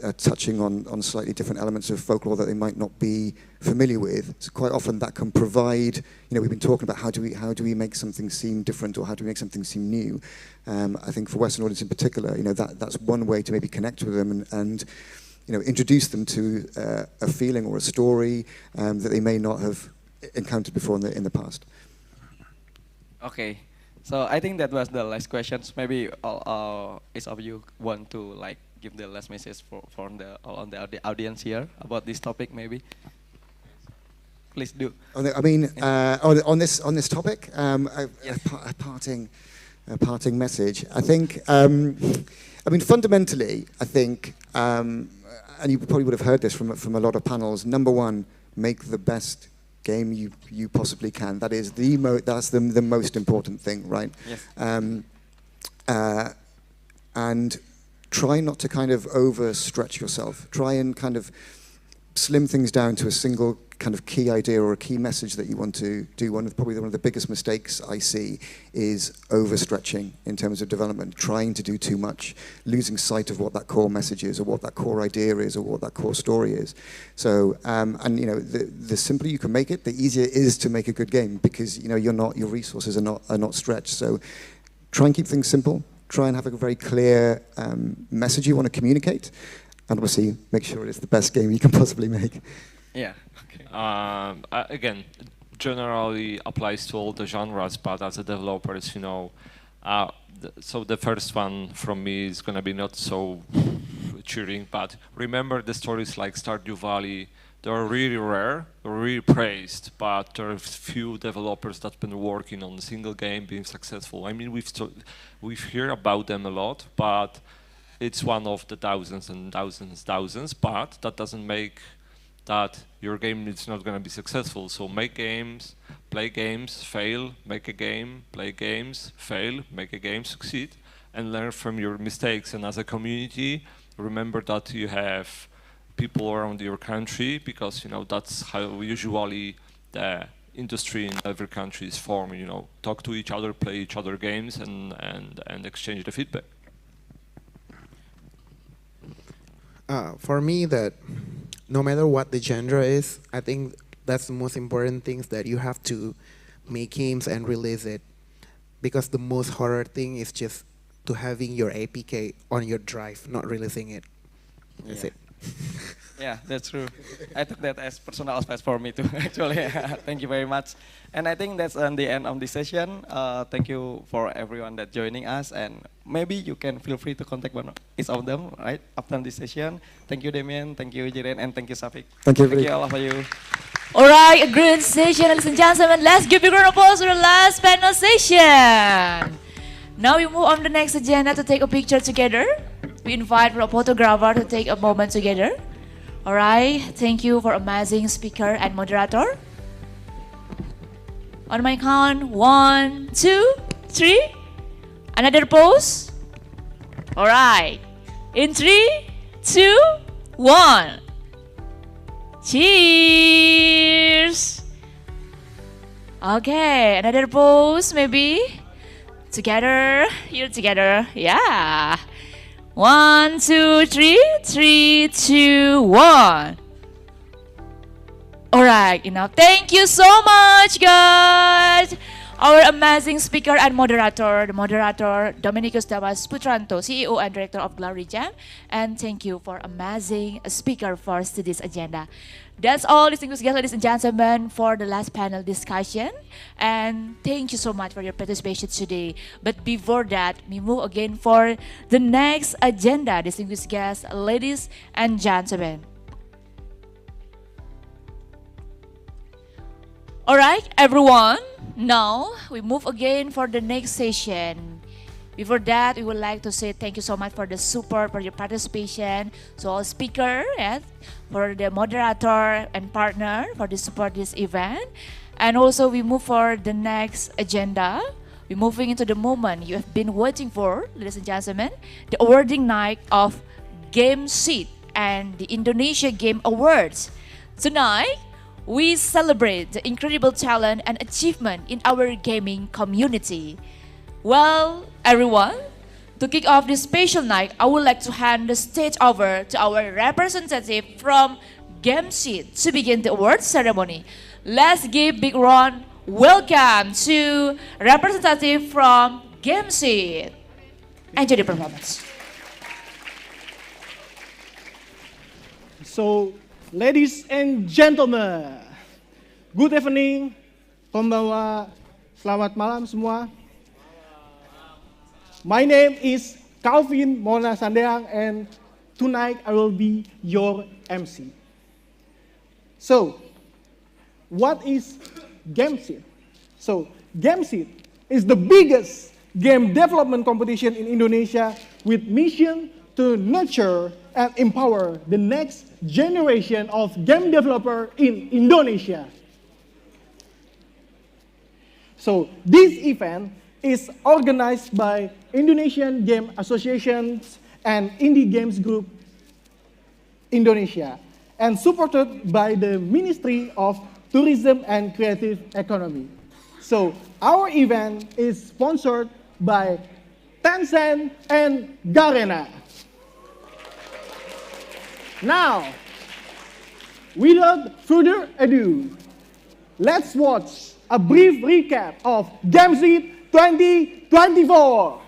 a touching on slightly different elements of folklore that they might not be familiar with. So quite often that can provide. We've been talking about how do we make something seem different or how do we make something seem new. I think for Western audience in particular, that's one way to maybe connect with them and introduce them to a feeling or a story that they may not have encountered before in the past. Okay. So I think that was the last questions. Maybe each of you want to give the last message for the audience here about this topic, maybe. Please do. On this topic, a parting message. I think. Fundamentally, I think, and you probably would have heard this from a lot of panels. Number one, make the best game you possibly can. That is the most important thing, right? Yes. And try not to kind of overstretch yourself. Try and kind of slim things down to a single kind of key idea or a key message that you want to do. Probably one of the biggest mistakes I see is overstretching in terms of development, trying to do too much, losing sight of what that core message is or what that core idea is or what that core story is. So, the simpler you can make it, the easier it is to make a good game because your resources are not stretched. So, try and keep things simple. Try and have a very clear message you want to communicate, and obviously make sure it's the best game you can possibly make. Yeah. Again, generally applies to all the genres, but as a developer, so the first one from me is going to be not so cheering, but remember the stories like Stardew Valley. They're really rare, they're really praised, but there are few developers that have been working on a single game being successful. I mean, we've heard about them a lot, but it's one of the thousands and thousands, but that doesn't make that your game is not going to be successful. So make games, play games, fail, make a game, play games, fail, make a game, succeed, and learn from your mistakes. And as a community, remember that you have people around your country, because that's how usually the industry in every country is formed. Talk to each other, play each other games, and exchange the feedback. For me, that no matter what the genre is, I think that's the most important things, that you have to make games and release it. Because the most horror thing is just to having your APK on your drive, not releasing it. That's it. Yeah, that's true. I took that as personal space for me too, actually. Thank you very much. And I think that's the end of this session. Thank you for everyone that joining us, and maybe you can feel free to contact each of them, right, after this session. Thank you, Damien. Thank you, Jiren, and thank you, Safik. Thank you. Thank you, all of you. All right, a great session, ladies and gentlemen. Let's give a round of applause for the last panel session. Now we move on to the next agenda to take a picture together. We invite a photographer to take a moment together. All right, thank you for amazing speaker and moderator. On my count, 1, 2, 3. Another pose. All right, in 3, 2, 1. Cheers. Okay, another pose maybe. Together, here together, yeah. 1, 2, 3, 3, 2, 1. All right, enough. Thank you so much, guys. Our amazing speaker and moderator, the moderator Dominicus Damas Putranto, CEO and Director of Glory Jam, and thank you for amazing speaker for today's agenda. That's all, distinguished guests, ladies and gentlemen, for the last panel discussion. And thank you so much for your participation today. But before that, we move again for the next agenda, distinguished guests, ladies and gentlemen. All right, everyone. Now we move again for the next session. Before that, we would like to say thank you so much for the support, for your participation. So all speaker, yes, for the moderator and partner for the support this event. And also we move for the next agenda. We're moving into the moment you have been waiting for, ladies and gentlemen, the awarding night of Game Seed and the Indonesia Game Awards. Tonight, we celebrate the incredible talent and achievement in our gaming community. Well, everyone, to kick off this special night, I would like to hand the stage over to our representative from GameSeed to begin the award ceremony. Let's give big round welcome to representative from GameSeed. Enjoy the performance. So, ladies and gentlemen, good evening, konbanwa, selamat malam semua. My name is Calvin Mona Sandeang, and tonight I will be your MC. So, what is GameSeed? So, GameSeed is the biggest game development competition in Indonesia with mission to nurture and empower the next generation of game developer in Indonesia. So, this event is organized by Indonesian Game Associations and Indie Games Group Indonesia and supported by the Ministry of Tourism and Creative Economy. So our event is sponsored by Tencent and Garena. Now, without further ado, let's watch a brief recap of GameSeed 2024.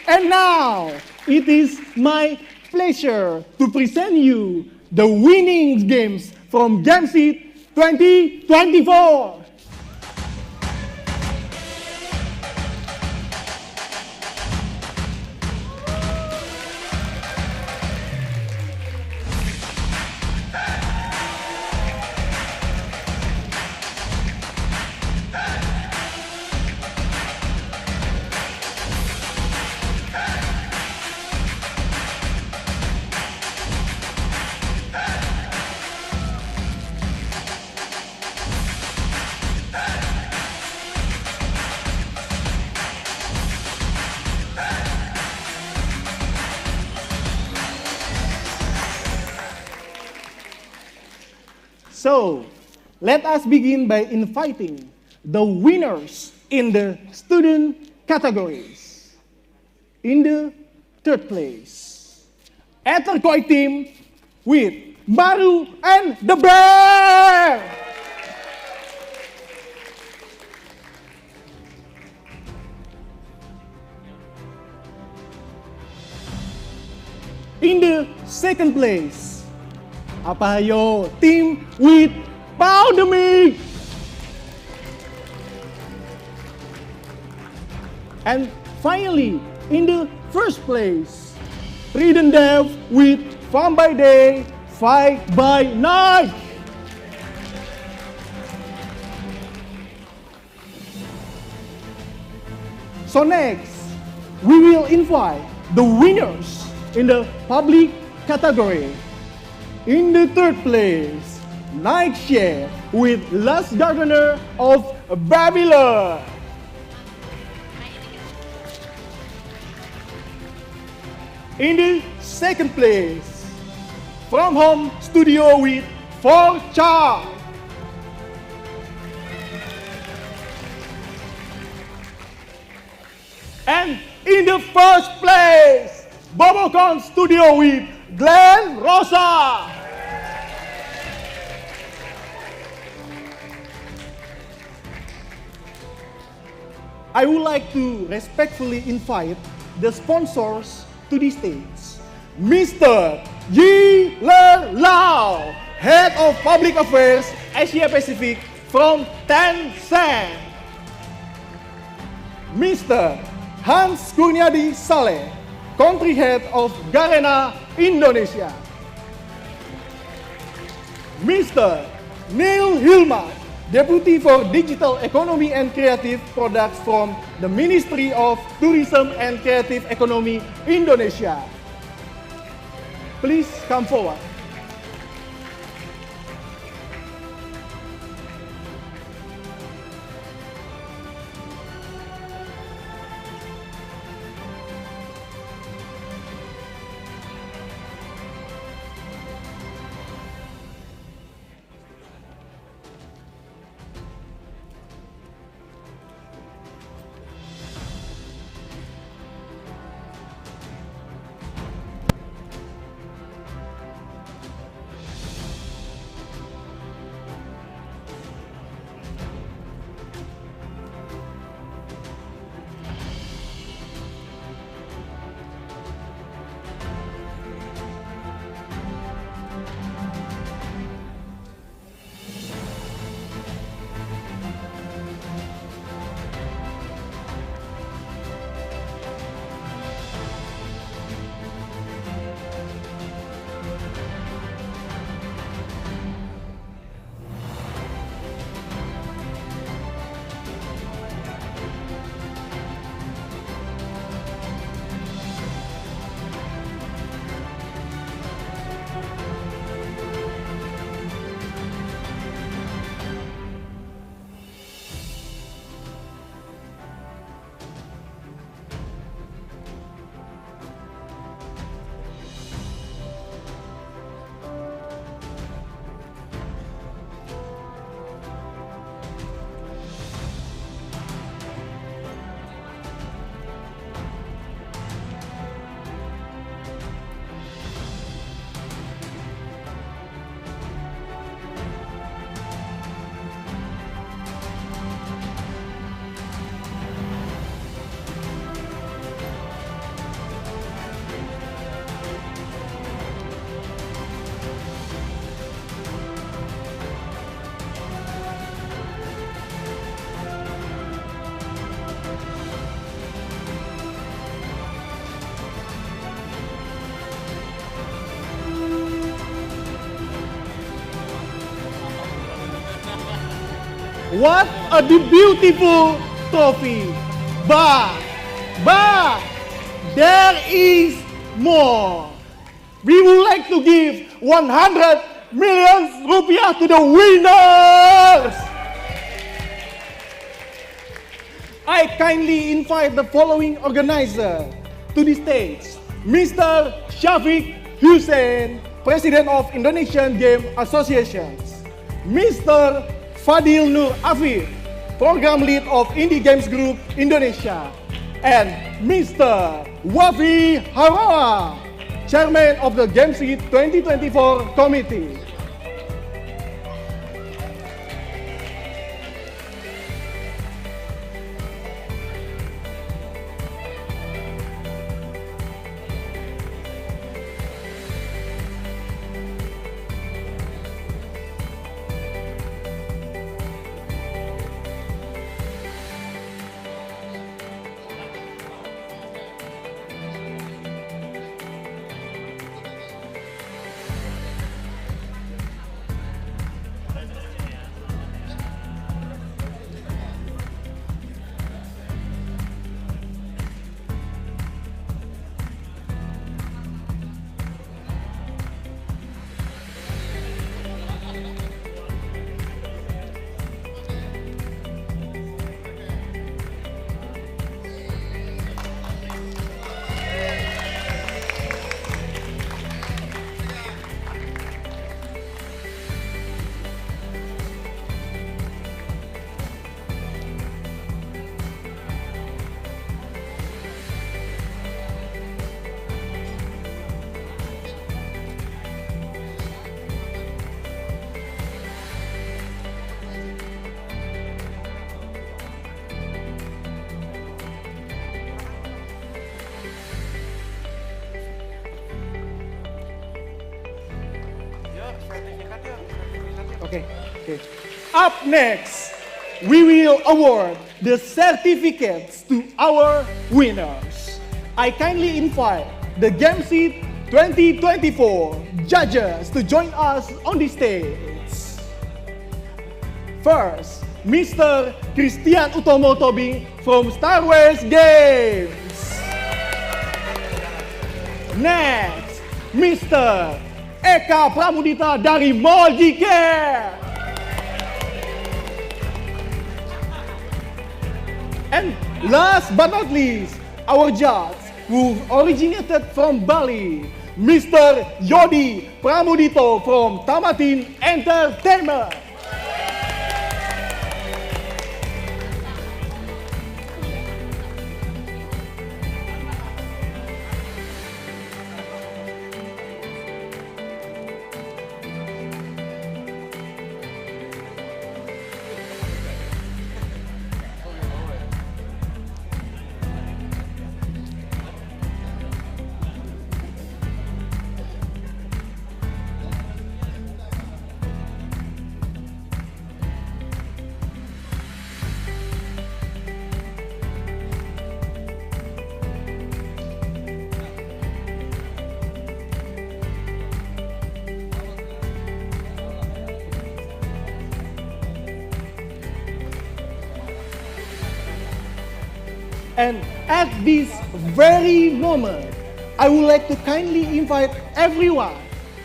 And now, it is my pleasure to present you the winning games from GameSeed 2024. So, let us begin by inviting the winners in the student categories. In the third place, Ethercoin team with Maru and the Bear. In the second place, apa hayo team with Powdemic. And finally, in the first place, Trident Dev with Farm by Day, Fight by Night. So next, we will invite the winners in the public category. In the third place, Nightshade with Last Gardener of Babylon. In the second place, From Home Studio with 4Char. And in the first place, Bobocon Studio with Glenn Rosa. I would like to respectfully invite the sponsors to the stage. Mr. Yi Le Lau, Head of Public Affairs Asia Pacific from Tencent. Mr. Hans Kurniadi Saleh, Country Head of Garena Indonesia. Mr. Neil Hilman, Deputy for Digital Economy and Creative Products from the Ministry of Tourism and Creative Economy Indonesia. Please come forward. What a beautiful trophy. But there is more. We would like to give 100 million rupiah to the winners. I kindly invite the following organizer to the stage. Mr. Syafiq Hussein, President of Indonesian Game Associations. Mr. Fadil Nur Afif, Program Lead of Indie Games Group Indonesia, and Mr. Wafi Harawa, Chairman of the Gameseed 2024 Committee. Okay. Up next, we will award the certificates to our winners. I kindly invite the Gameseed 2024 judges to join us on the stage. First, Mr. Christian Utomo Tobing from Star Wars Games. Next, Mr. Eka Pramudita dari Molgicare. And last but not least, our judge who originated from Bali, Mr. Yodi Pramudito from Tamatin Entertainment. And at this very moment, I would like to kindly invite everyone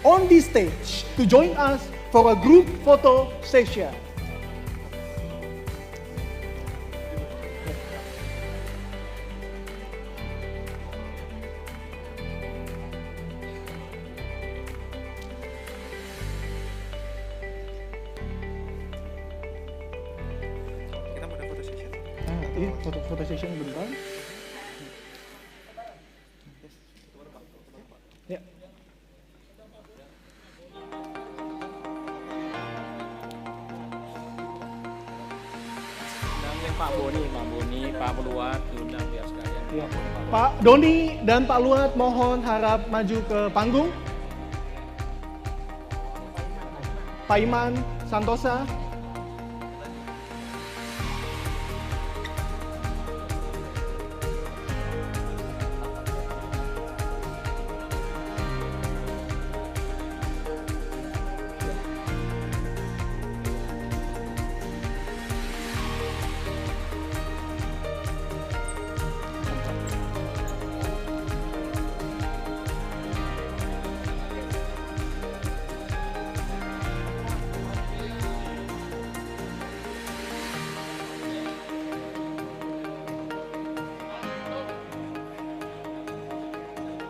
on this stage to join us for a group photo session. Ini foto session bentar. Ya. Pak Boni, Pak Luat, diundang biar sekalian. Ya. Pak Doni dan Pak Luat mohon harap maju ke panggung. Pak Iman Santosa.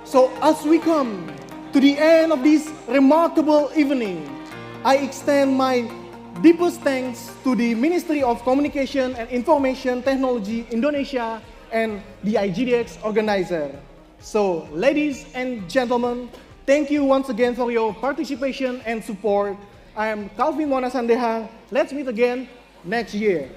So as we come to the end of this remarkable evening, I extend my deepest thanks to the Ministry of Communication and Information Technology Indonesia and the IGDX organizer. So, ladies and gentlemen, thank you once again for your participation and support. I am Calvin Monasandeha. Let's meet again next year.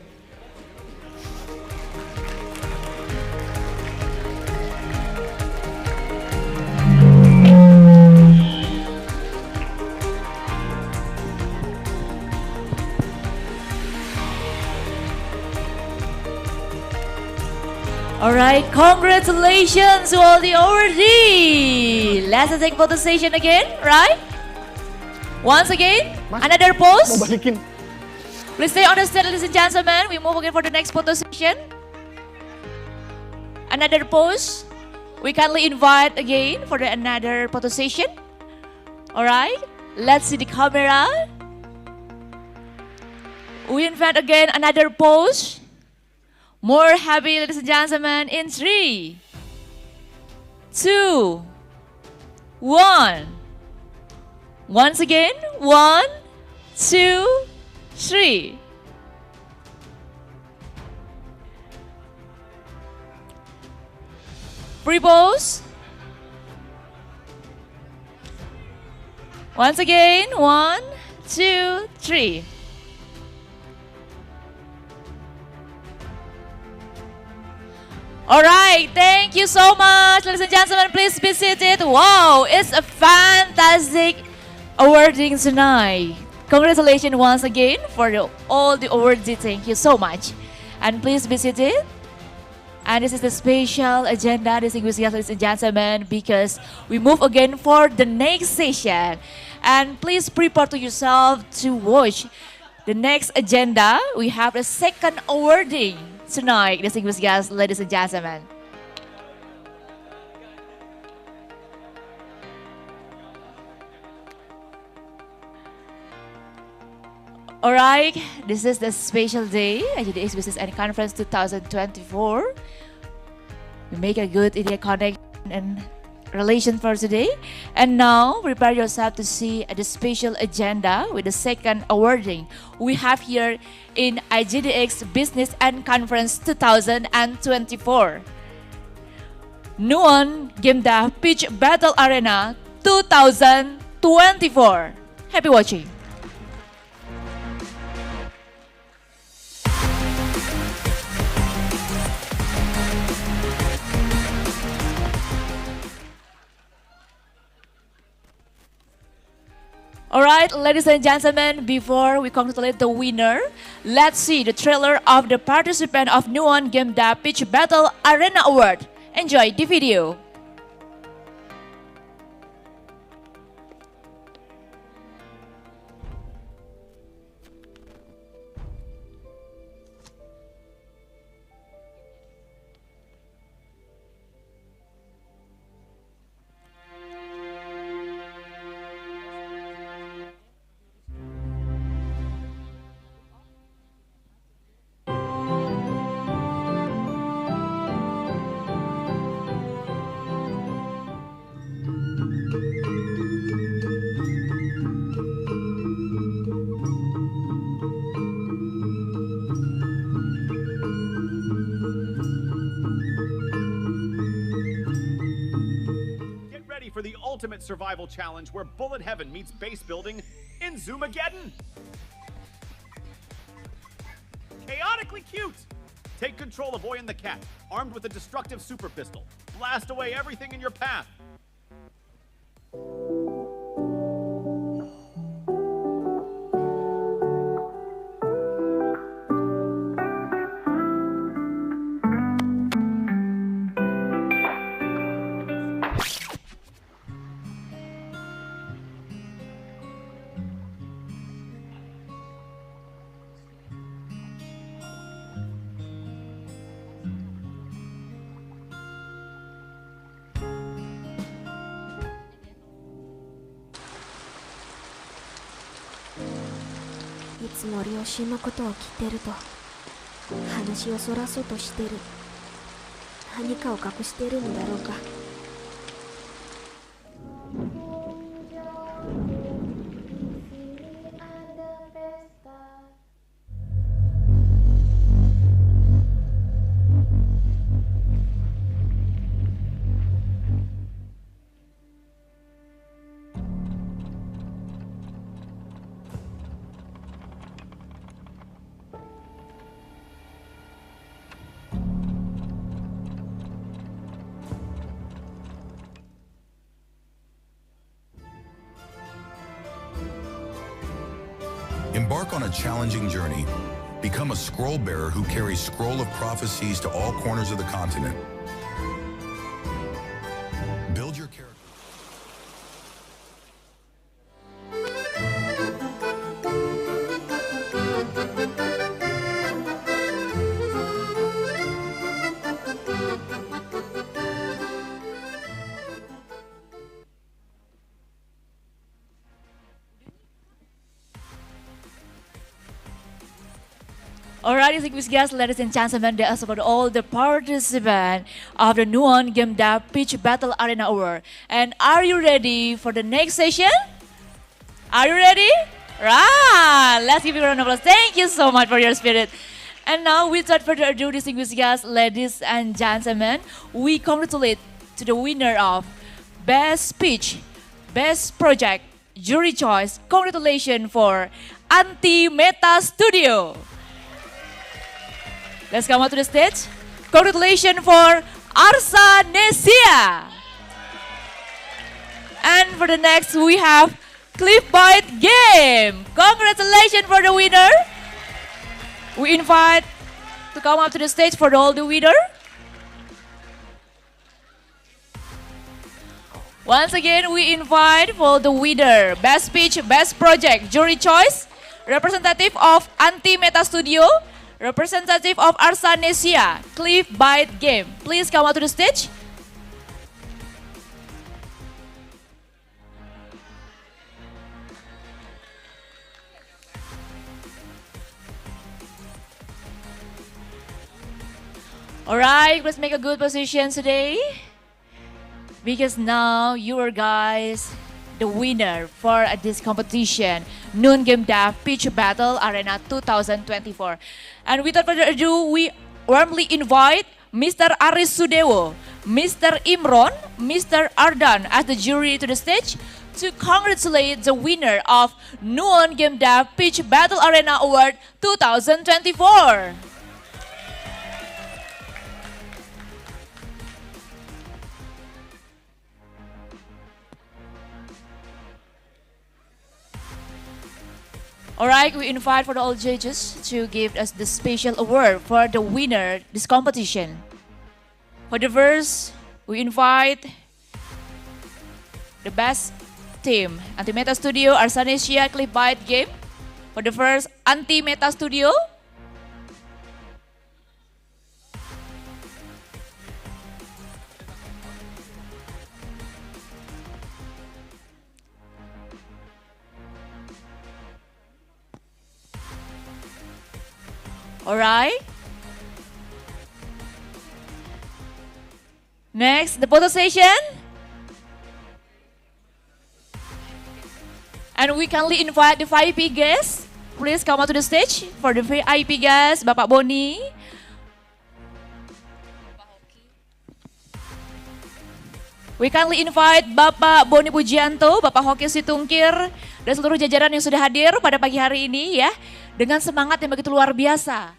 Alright, congratulations to all the awardee. Let's take photo session again, right? Once again, another pose. Please stay on the stage, ladies and gentlemen. We move again for the next photo session. Another pose. We kindly invite again for another photo session. Alright, let's see the camera. We invite again another pose. More happy, ladies and gentlemen, in 3, 2, 1. Once again, 1, 2, 3. Free pose. Once again, 1, 2, 3. All right, thank you so much, ladies and gentlemen. Please be seated. Wow, it's a fantastic awarding tonight. Congratulations once again for all the awards. Thank you so much. And please be seated. And this is the special agenda, distinguished guests, ladies and gentlemen, because we move again for the next session. And please prepare to yourself to watch the next agenda. We have the second awarding tonight, distinguished guests, ladies and gentlemen. Alright, this is the special day, IGDX Business and Conference 2024. We make a good idea connection and relation for today. And now, prepare yourself to see the special agenda with the second awarding we have here in IGDX Business and Conference 2024. Nuon Gemda Pitch Battle Arena 2024. Happy watching. Alright, ladies and gentlemen, before we congratulate the winner, let's see the trailer of the participant of Nuon Gemda Pitch Battle Arena Award. Enjoy the video. For the ultimate survival challenge where bullet heaven meets base building in Zoomageddon. Chaotically cute! Take control of Oyen the cat, armed with a destructive super pistol. Blast away everything in your path. Iつも両親のことを聞いてると話をそらそうとしてる。何かを隠してるんだろうか。Embark on a challenging journey. Become a scroll bearer who carries scroll of prophecies to all corners of the continent. Build your character. Alright, distinguished guests, ladies and gentlemen, that's about all the participants of the Nuon Game Dev Pitch Battle Arena Award. And are you ready for the next session? Are you ready? Right, let's give you a round of applause. Thank you so much for your spirit. And now, without further ado, distinguished guests, ladies and gentlemen, we congratulate to the winner of Best Pitch, Best Project, Jury Choice. Congratulations for Anti-Meta Studio. Let's come out to the stage. Congratulations for Arsa Nesia. And for the next, we have Cliffbite Game. Congratulations for the winner. We invite to come up to the stage for all the winner. Once again, we invite for the winner, Best Pitch, Best Project, Jury Choice, representative of Anti-Meta Studio, representative of Arsa Nesia, Cliffbite Game. Please come out to the stage. Alright, let's make a good position today. Because now you are guys the winner for this competition, Nuon Game Dev Pitch Battle Arena 2024. And without further ado, we warmly invite Mr. Aris Sudewo, Mr. Imron, Mr. Ardan as the jury to the stage to congratulate the winner of Nuon Game Dev Pitch Battle Arena Award 2024. Alright, we invite for all judges to give us the special award for the winner this competition. For the first, we invite the best team, Anti-Meta Studio, Arsa Nesia, Cliffbite Game. For the first, Anti-Meta Studio. Alright. Next, the photo session. And we kindly invite the VIP guests. Please come out to the stage for the VIP guests, Bapak Boni. We kindly invite Bapak Boni Pujianto, Bapak Hoki Situngkir, dan seluruh jajaran yang sudah hadir pada pagi hari ini ya. Dengan semangat yang begitu luar biasa.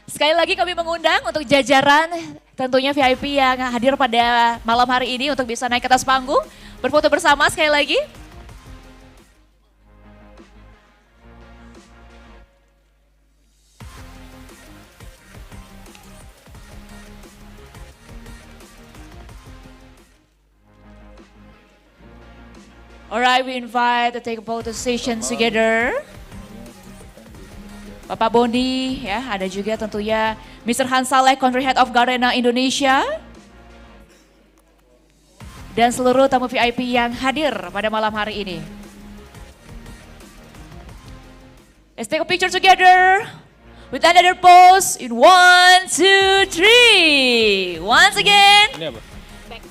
Sekali lagi kami mengundang untuk jajaran tentunya VIP yang hadir pada malam hari ini untuk bisa naik ke atas panggung, berfoto bersama sekali lagi. Alright, we invite to take a photo session together. Bapak Boni, ya, ada juga tentunya Mr. Hans Saleh, Country Head of Garena Indonesia. Dan seluruh tamu VIP yang hadir pada malam hari ini. Let's take a picture together with another pose in 1, 2, 3. Once again. Ini apa? Back.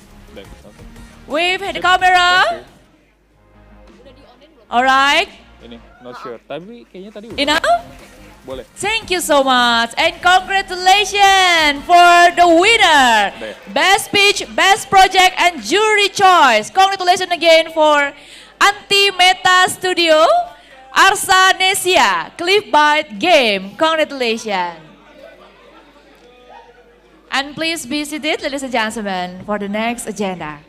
Wave at the camera. Alright. Ini, not sure. Tapi kayaknya tadi udah. Enough? Boleh. Thank you so much and congratulations for the winner. Best Pitch, Best Project and Jury Choice. Congratulations again for Anti-Meta Studio, Arsa Nesia, Cliffbite Game. Congratulations. And please be seated, ladies and gentlemen, for the next agenda.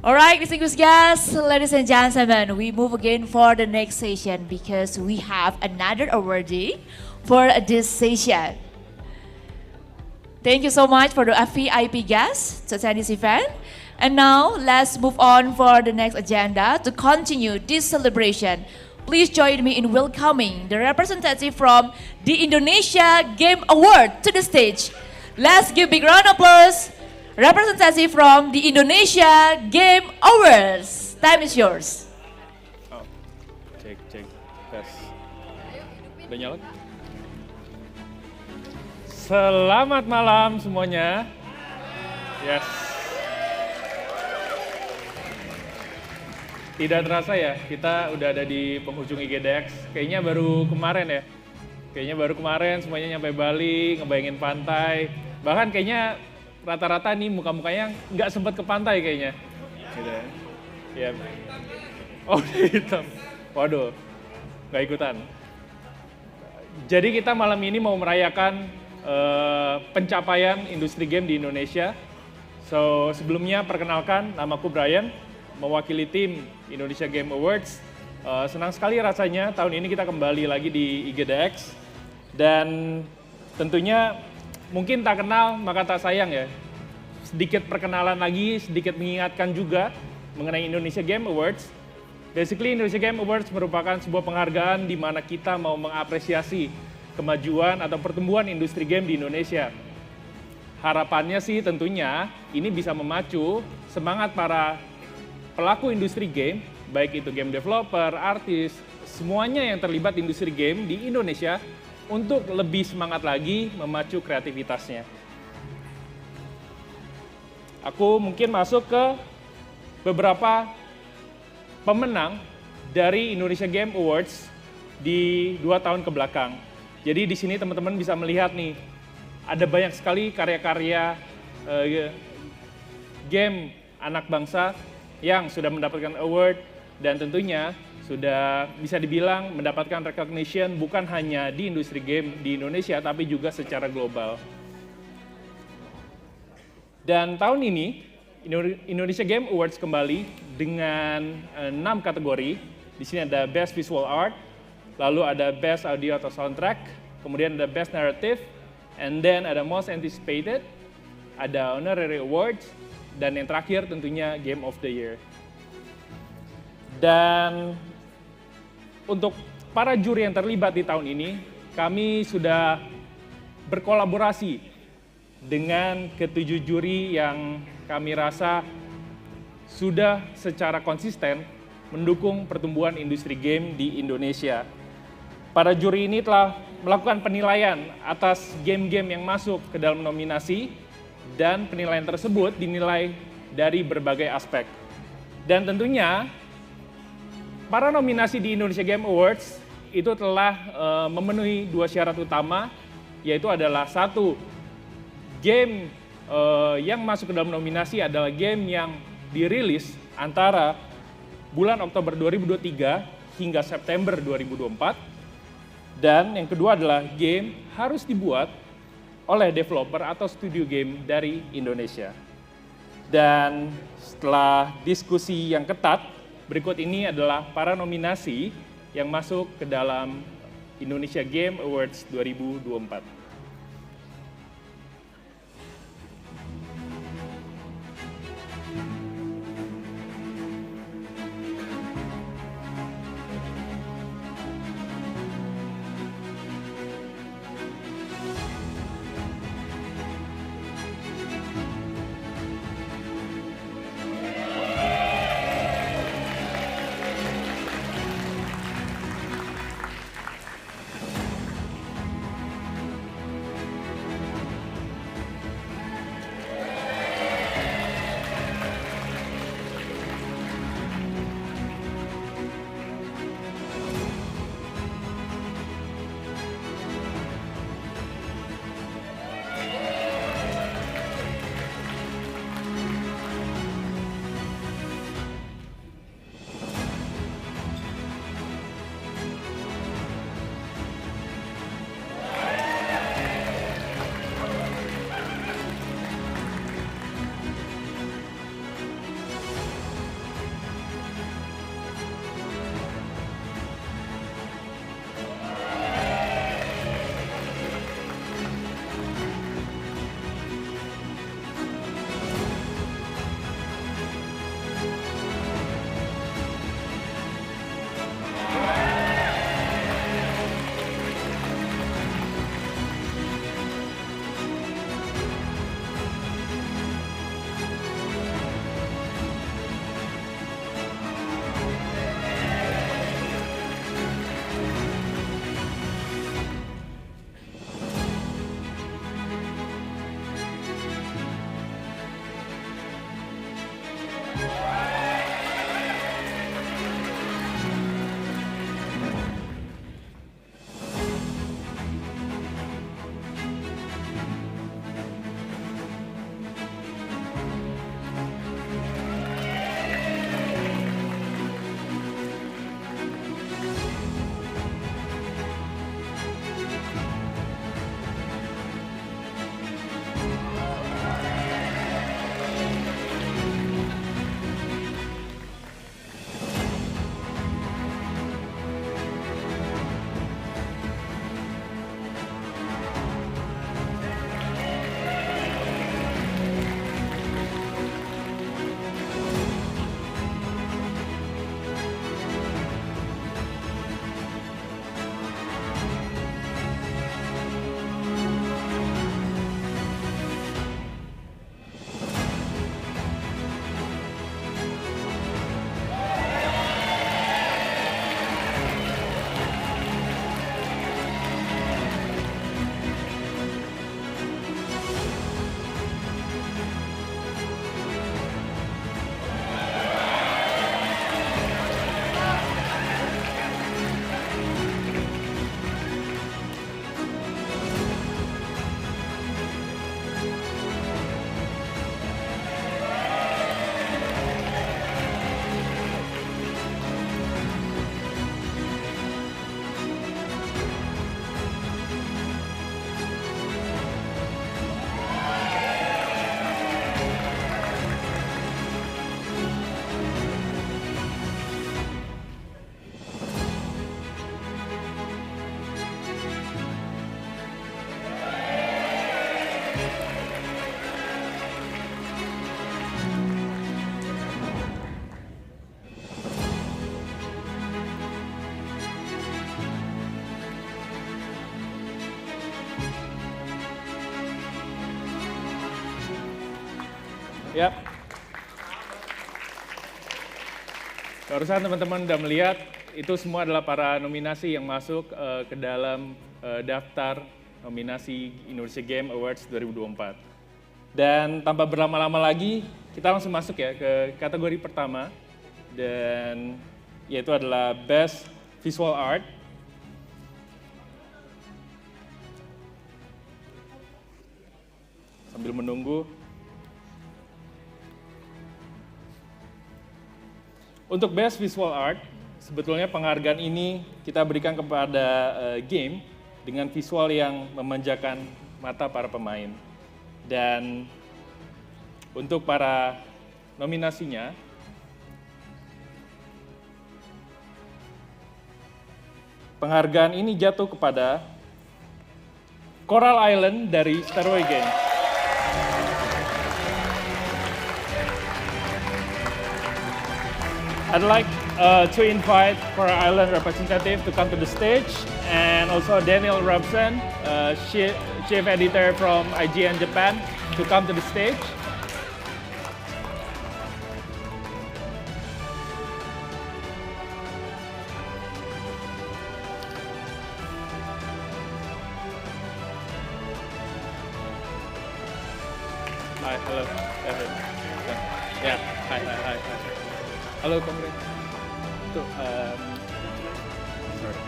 All right, distinguished guests, ladies and gentlemen, we move again for the next session because we have another awardee for this session. Thank you so much for the VIP guests to attend this event. And now, let's move on for the next agenda to continue this celebration. Please join me in welcoming the representative from the Indonesia Game Award to the stage. Let's give big round of applause. Representative from the Indonesia Game Awards. Time is yours. Oh, cek, tes. Udah nyala? Selamat malam semuanya. Yes. Tidak terasa ya, kita udah ada di penghujung IGDX. Kayaknya baru kemarin ya. Semuanya nyampe Bali, ngebayangin pantai. Bahkan kayaknya rata-rata nih muka-mukanya nggak sempat ke pantai kayaknya. Gitu ya. Oh, hitam. Waduh, nggak ikutan. Jadi kita malam ini mau merayakan pencapaian industri game di Indonesia. So, sebelumnya perkenalkan, namaku Brian, mewakili tim Indonesia Game Awards. Senang sekali rasanya tahun ini kita kembali lagi di IGDX. Dan tentunya mungkin tak kenal maka tak sayang ya. Sedikit perkenalan lagi, sedikit mengingatkan juga mengenai Indonesia Game Awards. Basically Indonesia Game Awards merupakan sebuah penghargaan di mana kita mau mengapresiasi kemajuan atau pertumbuhan industri game di Indonesia. Harapannya sih tentunya ini bisa memacu semangat para pelaku industri game, baik itu game developer, artis, semuanya yang terlibat di industri game di Indonesia untuk lebih semangat lagi memacu kreativitasnya. Aku mungkin masuk ke beberapa pemenang dari Indonesia Game Awards di 2 tahun ke belakang. Jadi di sini teman-teman bisa melihat nih, ada banyak sekali karya-karya game anak bangsa yang sudah mendapatkan award dan tentunya sudah bisa dibilang mendapatkan recognition bukan hanya di industri game di Indonesia tapi juga secara global. Dan tahun ini Indonesia Game Awards kembali dengan 6 kategori. Di sini ada Best Visual Art, lalu ada Best Audio atau Soundtrack, kemudian ada Best Narrative, and then ada Most Anticipated, ada Honorary Awards, dan yang terakhir tentunya Game of the Year. Dan untuk para juri yang terlibat di tahun ini, kami sudah berkolaborasi dengan ke-7 juri yang kami rasa sudah secara konsisten mendukung pertumbuhan industri game di Indonesia. Para juri ini telah melakukan penilaian atas game-game yang masuk ke dalam nominasi dan penilaian tersebut dinilai dari berbagai aspek. Dan tentunya para nominasi di Indonesia Game Awards itu telah memenuhi 2 syarat utama, yaitu adalah 1, game yang masuk ke dalam nominasi adalah game yang dirilis antara bulan Oktober 2023 hingga September 2024. Dan yang kedua adalah game harus dibuat oleh developer atau studio game dari Indonesia. Dan setelah diskusi yang ketat, berikut ini adalah para nominasi yang masuk ke dalam Indonesia Game Awards 2024. Ya. Barusan teman-teman udah melihat itu semua adalah para nominasi yang masuk ke dalam daftar nominasi Indonesia Game Awards 2024. Dan tanpa berlama-lama lagi, kita langsung masuk ya ke kategori pertama, dan yaitu adalah Best Visual Art. Sambil menunggu. Untuk Best Visual Art, sebetulnya penghargaan ini kita berikan kepada game dengan visual yang memanjakan mata para pemain. Dan untuk para nominasinya, penghargaan ini jatuh kepada Coral Island dari Stairway Games. I'd like to invite Coral Island representative to come to the stage, and also Daniel Robson, chief editor from IGN Japan, to come to the stage. Hi, hello. Yeah, hi. Halo, Komrade. Tuh, sorry.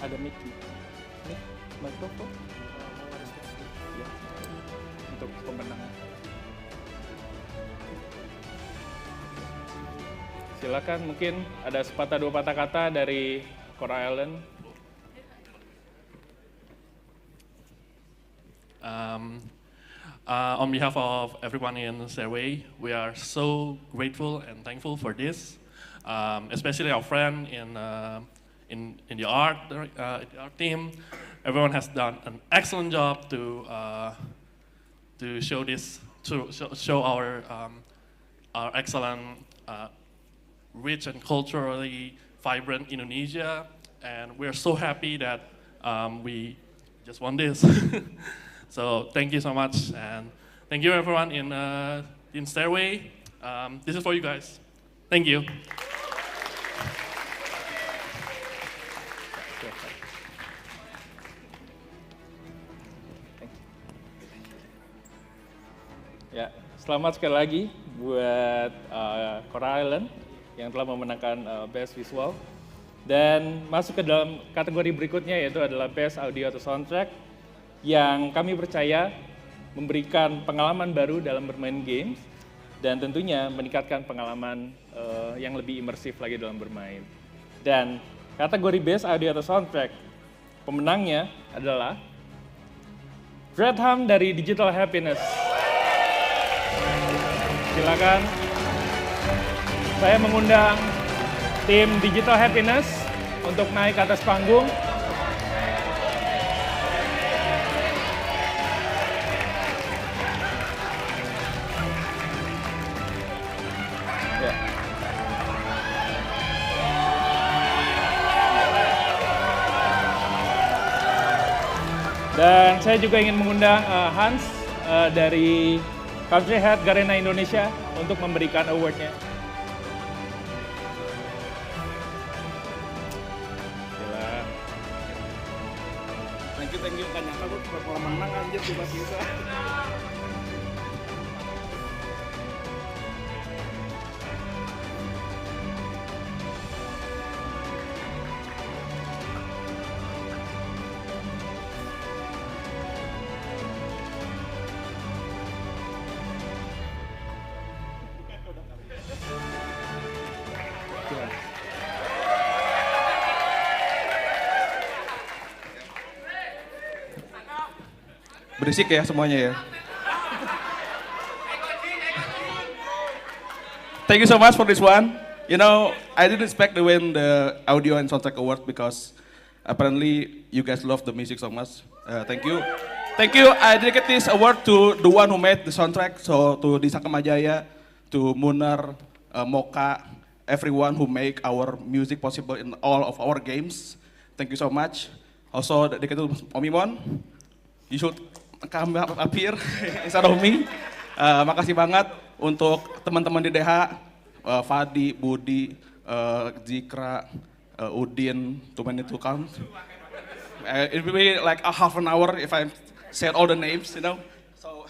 Ada mic mikrofon ya, untuk pemenang. Silakan, mungkin ada sepatah dua patah kata dari Coral Island. On behalf of everyone in Stairway, we are so grateful and thankful for this, especially our friend in the art team. Everyone has done an excellent job to show this, to show our excellent, rich and culturally vibrant Indonesia, and we're so happy that we just won this. So thank you so much, and thank you everyone in Stairway. This is for you guys. Thank you. Ya, selamat sekali lagi buat Coral Island yang telah memenangkan Best Visual. Dan masuk ke dalam kategori berikutnya, yaitu adalah Best Audio atau Soundtrack, yang kami percaya memberikan pengalaman baru dalam bermain games dan tentunya meningkatkan pengalaman yang lebih imersif lagi dalam bermain. Dan kategori Best Audio atau Soundtrack, pemenangnya adalah Dreadham dari Digital Happiness. Silakan, saya mengundang tim Digital Happiness untuk naik ke atas panggung. Ya. Dan saya juga ingin mengundang Hans dari Country Head Garena Indonesia untuk memberikan award-nya. Thank you, kan nyangka gue bakal menang aja tiba-tiba. Berisik ya semuanya ya. Thank you so much for this one. You know, I didn't expect to win the audio and soundtrack award because apparently you guys love the music so much. Thank you. Thank you. I dedicate this award to the one who made the soundtrack. So to Disa Kamajaya, to Munar, Mocha, everyone who make our music possible in all of our games. Thank you so much. Also dedicated to Omimon. You should come up here instead of me. Makasih banget untuk teman-teman di DH, Fadi, Budi, Zikra, Udin, too many to count. It will be like a half an hour if I said all the names, you know. So,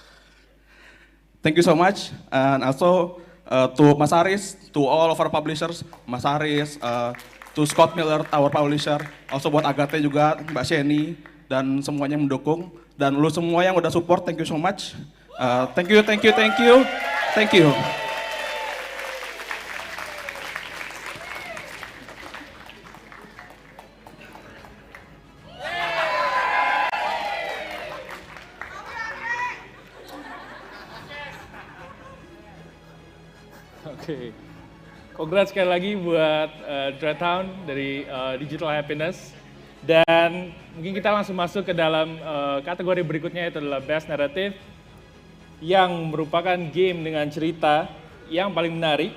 thank you so much. And also to Mas Aris, to all of our publishers, Mas Aris, to Scott Miller, our publisher, also buat Agate juga, Mbak Sheni, dan semuanya yang mendukung. Dan lu semua yang udah support, thank you so much. Thank you. Thank you. Oke. Congrats sekali lagi buat Dreadhound dari Digital Happiness. Dan mungkin kita langsung masuk ke dalam kategori berikutnya, yaitu adalah Best Narrative, yang merupakan game dengan cerita yang paling menarik,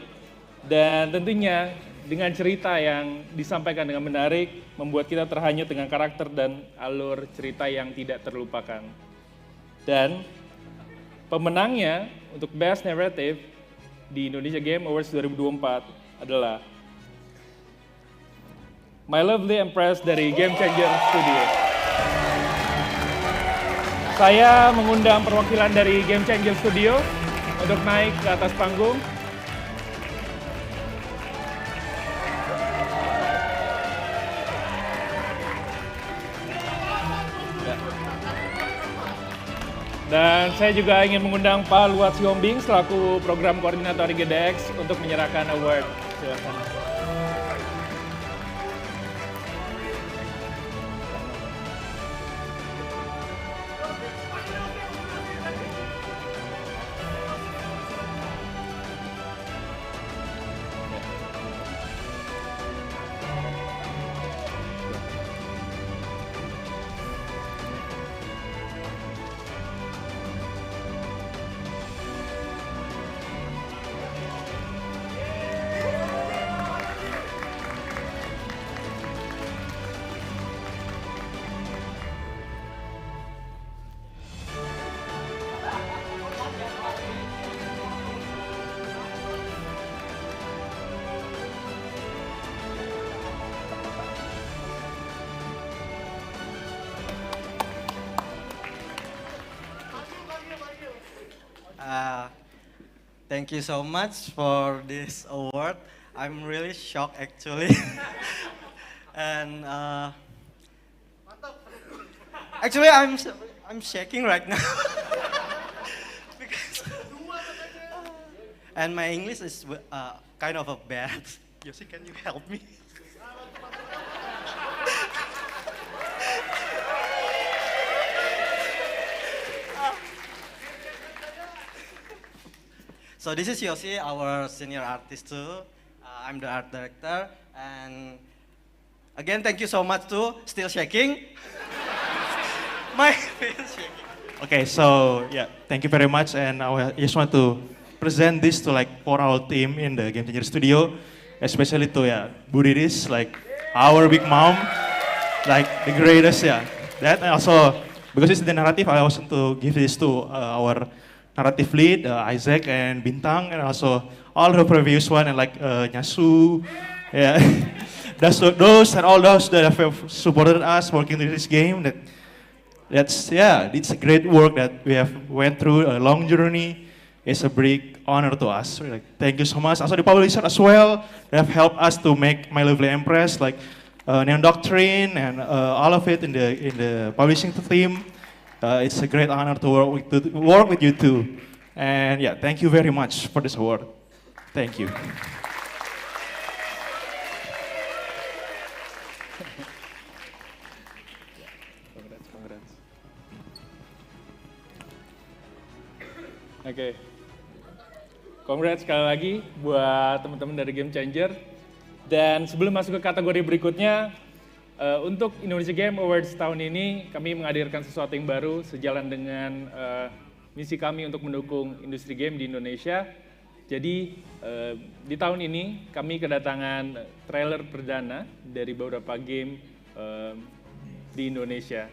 dan tentunya dengan cerita yang disampaikan dengan menarik, membuat kita terhanyut dengan karakter dan alur cerita yang tidak terlupakan. Dan pemenangnya untuk Best Narrative di Indonesia Game Awards 2024 adalah My Lovely Empress dari Game Changer Studio. Saya mengundang perwakilan dari Game Changer Studio untuk naik ke atas panggung. Dan saya juga ingin mengundang Pak Luat Siombing selaku program koordinator IGDX untuk menyerahkan award. Silakan. Thank you so much for this award. I'm really shocked actually. And actually I'm shaking right now. Because, and my English is kind of a bad. Yosi, can you help me? So this is Yosi, our senior artist too. I'm the art director, and again, thank you so much too. Still shaking. My face is shaking. Okay, so yeah, thank you very much, and I just want to present this to for our team in the Game Changer Studio, especially to Budiris, our big mom, the greatest, That and also because it's the narrative, I also want to give this to our narrative lead, Isaac and Bintang, and also all the previous one, and Nyasu, those and all those that have supported us working in this game. It's a great work that we have went through a long journey. It's a big honor to us. So, thank you so much. Also the publisher as well, that have helped us to make My Lovely Empress, Neon Doctrine, and all of it in the publishing team. It's a great honor to work with you too. And thank you very much for this award. Thank you. Oke. Congrats sekali lagi buat teman-teman dari Game Changer. Dan sebelum masuk ke kategori berikutnya, untuk Indonesia Game Awards tahun ini kami menghadirkan sesuatu yang baru sejalan dengan misi kami untuk mendukung industri game di Indonesia. Jadi di tahun ini kami kedatangan trailer perdana dari beberapa game di Indonesia.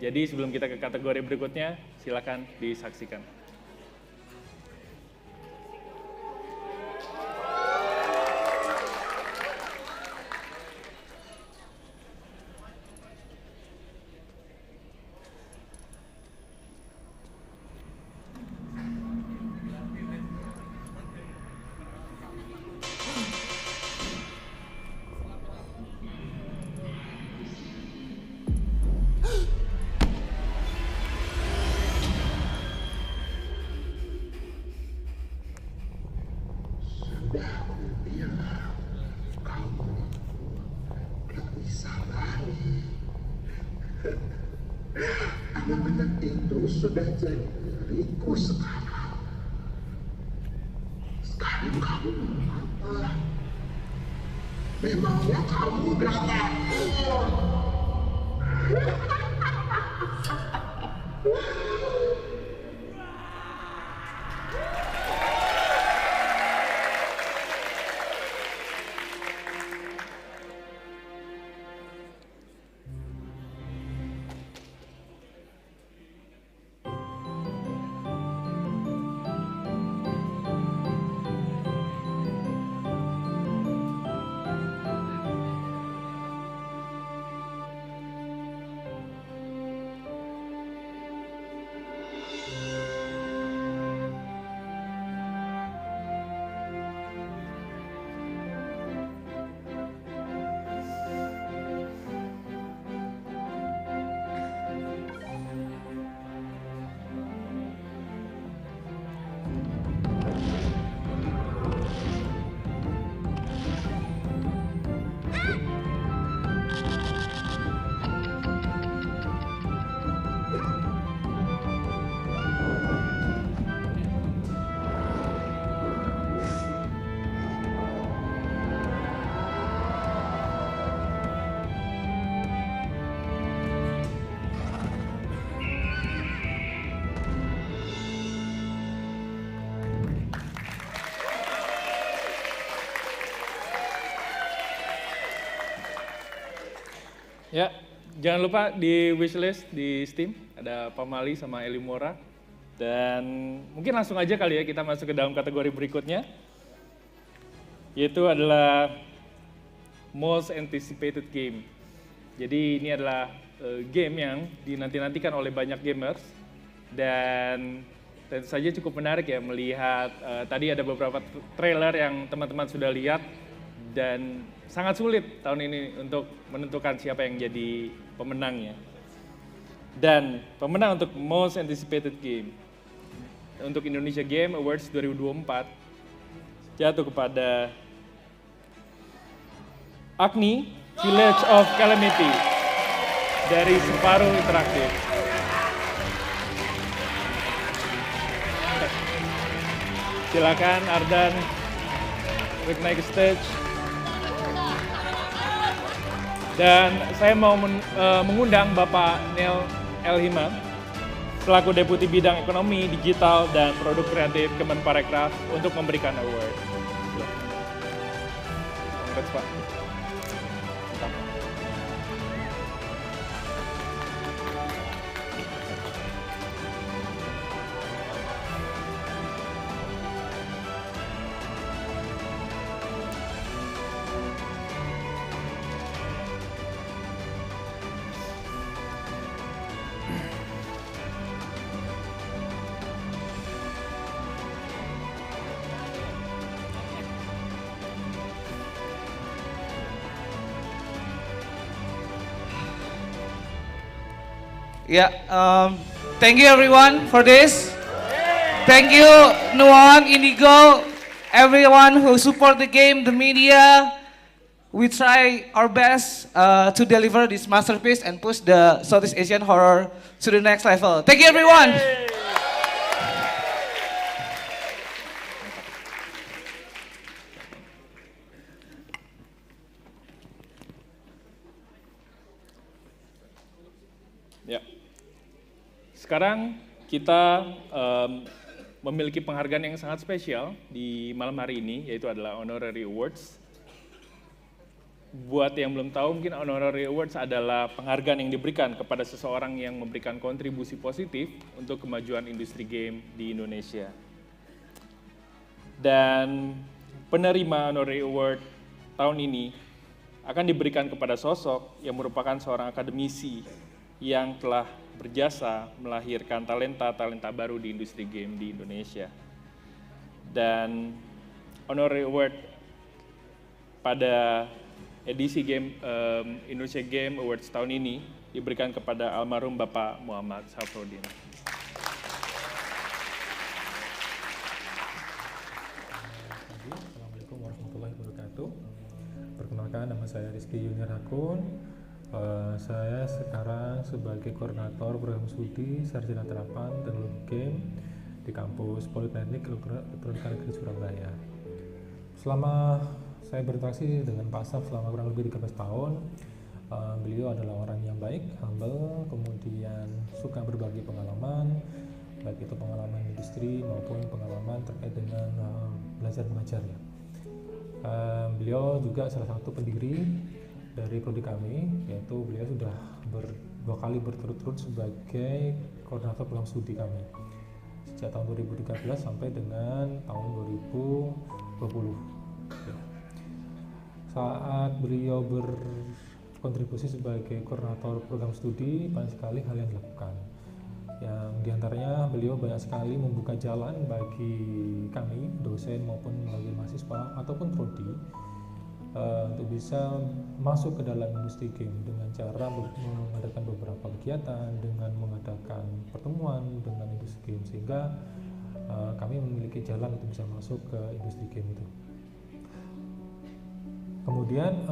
Jadi sebelum kita ke kategori berikutnya, silakan disaksikan. Anak-anak itu sudah jadi milikku sekarang. Sekarang kamu mau apa? Memangnya kamu udah lapor? Ya, jangan lupa di wishlist di Steam, ada Pamali sama Elimora. Dan mungkin langsung aja kali ya kita masuk ke dalam kategori berikutnya. Yaitu adalah Most Anticipated Game. Jadi ini adalah game yang dinanti-nantikan oleh banyak gamers. Dan tentu saja cukup menarik ya melihat, tadi ada beberapa trailer yang teman-teman sudah lihat. Dan sangat sulit tahun ini untuk menentukan siapa yang jadi pemenangnya. Dan pemenang untuk Most Anticipated Game untuk Indonesia Game Awards 2024 jatuh kepada Agni Village of Calamity dari Separuh Interaktif. Silakan Ardan naik ke stage. Dan saya mau mengundang Bapak Neil Elhimam, selaku Deputi Bidang Ekonomi, Digital, dan Produk Kreatif Kemenparekraf untuk memberikan award. Congrats, Pak. Yeah, thank you everyone for this. Thank you Nuan, Indigo, everyone who support the game, the media. We try our best to deliver this masterpiece and push the Southeast Asian horror to the next level. Thank you everyone. Ya. Sekarang kita memiliki penghargaan yang sangat spesial di malam hari ini, yaitu adalah Honorary Awards. Buat yang belum tahu, mungkin Honorary Awards adalah penghargaan yang diberikan kepada seseorang yang memberikan kontribusi positif untuk kemajuan industri game di Indonesia. Dan penerima Honorary Award tahun ini akan diberikan kepada sosok yang merupakan seorang akademisi yang telah berjasa melahirkan talenta-talenta baru di industri game di Indonesia. Dan Honorary Award pada edisi game Indonesia Game Awards tahun ini diberikan kepada almarhum Bapak Muhammad Safrudin. Assalamualaikum warahmatullahi wabarakatuh. Perkenalkan, nama saya Rizky Junior Hakun. Saya sekarang sebagai koordinator program studi Sarjana Terapan Teknologi Game di kampus Politeknik Elektronika Negeri Surabaya. Selama saya berinteraksi dengan Pak Saf selama kurang lebih 13 tahun, beliau adalah orang yang baik, humble, kemudian suka berbagi pengalaman, baik itu pengalaman industri maupun pengalaman terkait dengan belajar mengajar ya. Beliau juga salah satu pendiri dari prodi kami, yaitu beliau sudah dua kali berturut-turut sebagai koordinator program studi kami sejak tahun 2013 sampai dengan tahun 2020. Saat beliau berkontribusi sebagai koordinator program studi, banyak sekali hal yang dilakukan. Yang diantaranya beliau banyak sekali membuka jalan bagi kami, dosen maupun bagi mahasiswa ataupun prodi, untuk bisa masuk ke dalam industri game dengan cara mengadakan beberapa kegiatan, dengan mengadakan pertemuan dengan industri game, sehingga kami memiliki jalan untuk bisa masuk ke industri game itu. Kemudian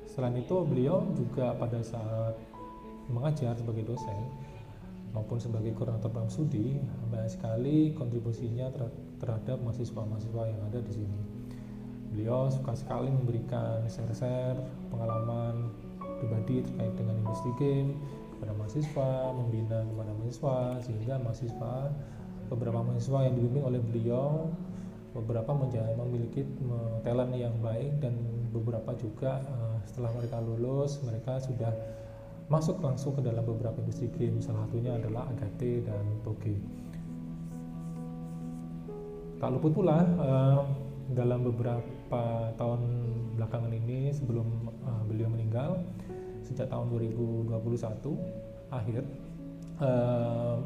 selain itu beliau juga pada saat mengajar sebagai dosen maupun sebagai koordinator program studi banyak sekali kontribusinya terhadap mahasiswa-mahasiswa yang ada di sini. Beliau suka sekali memberikan share-share pengalaman pribadi terkait dengan industri game kepada mahasiswa, membina kepada mahasiswa, sehingga beberapa mahasiswa yang dibimbing oleh beliau, beberapa memiliki talent yang baik, dan beberapa juga setelah mereka lulus, mereka sudah masuk langsung ke dalam beberapa industri game, salah satunya adalah Agate dan Toge. Tak luput pula dalam beberapa tahun belakangan ini sebelum beliau meninggal, sejak tahun 2021 akhir,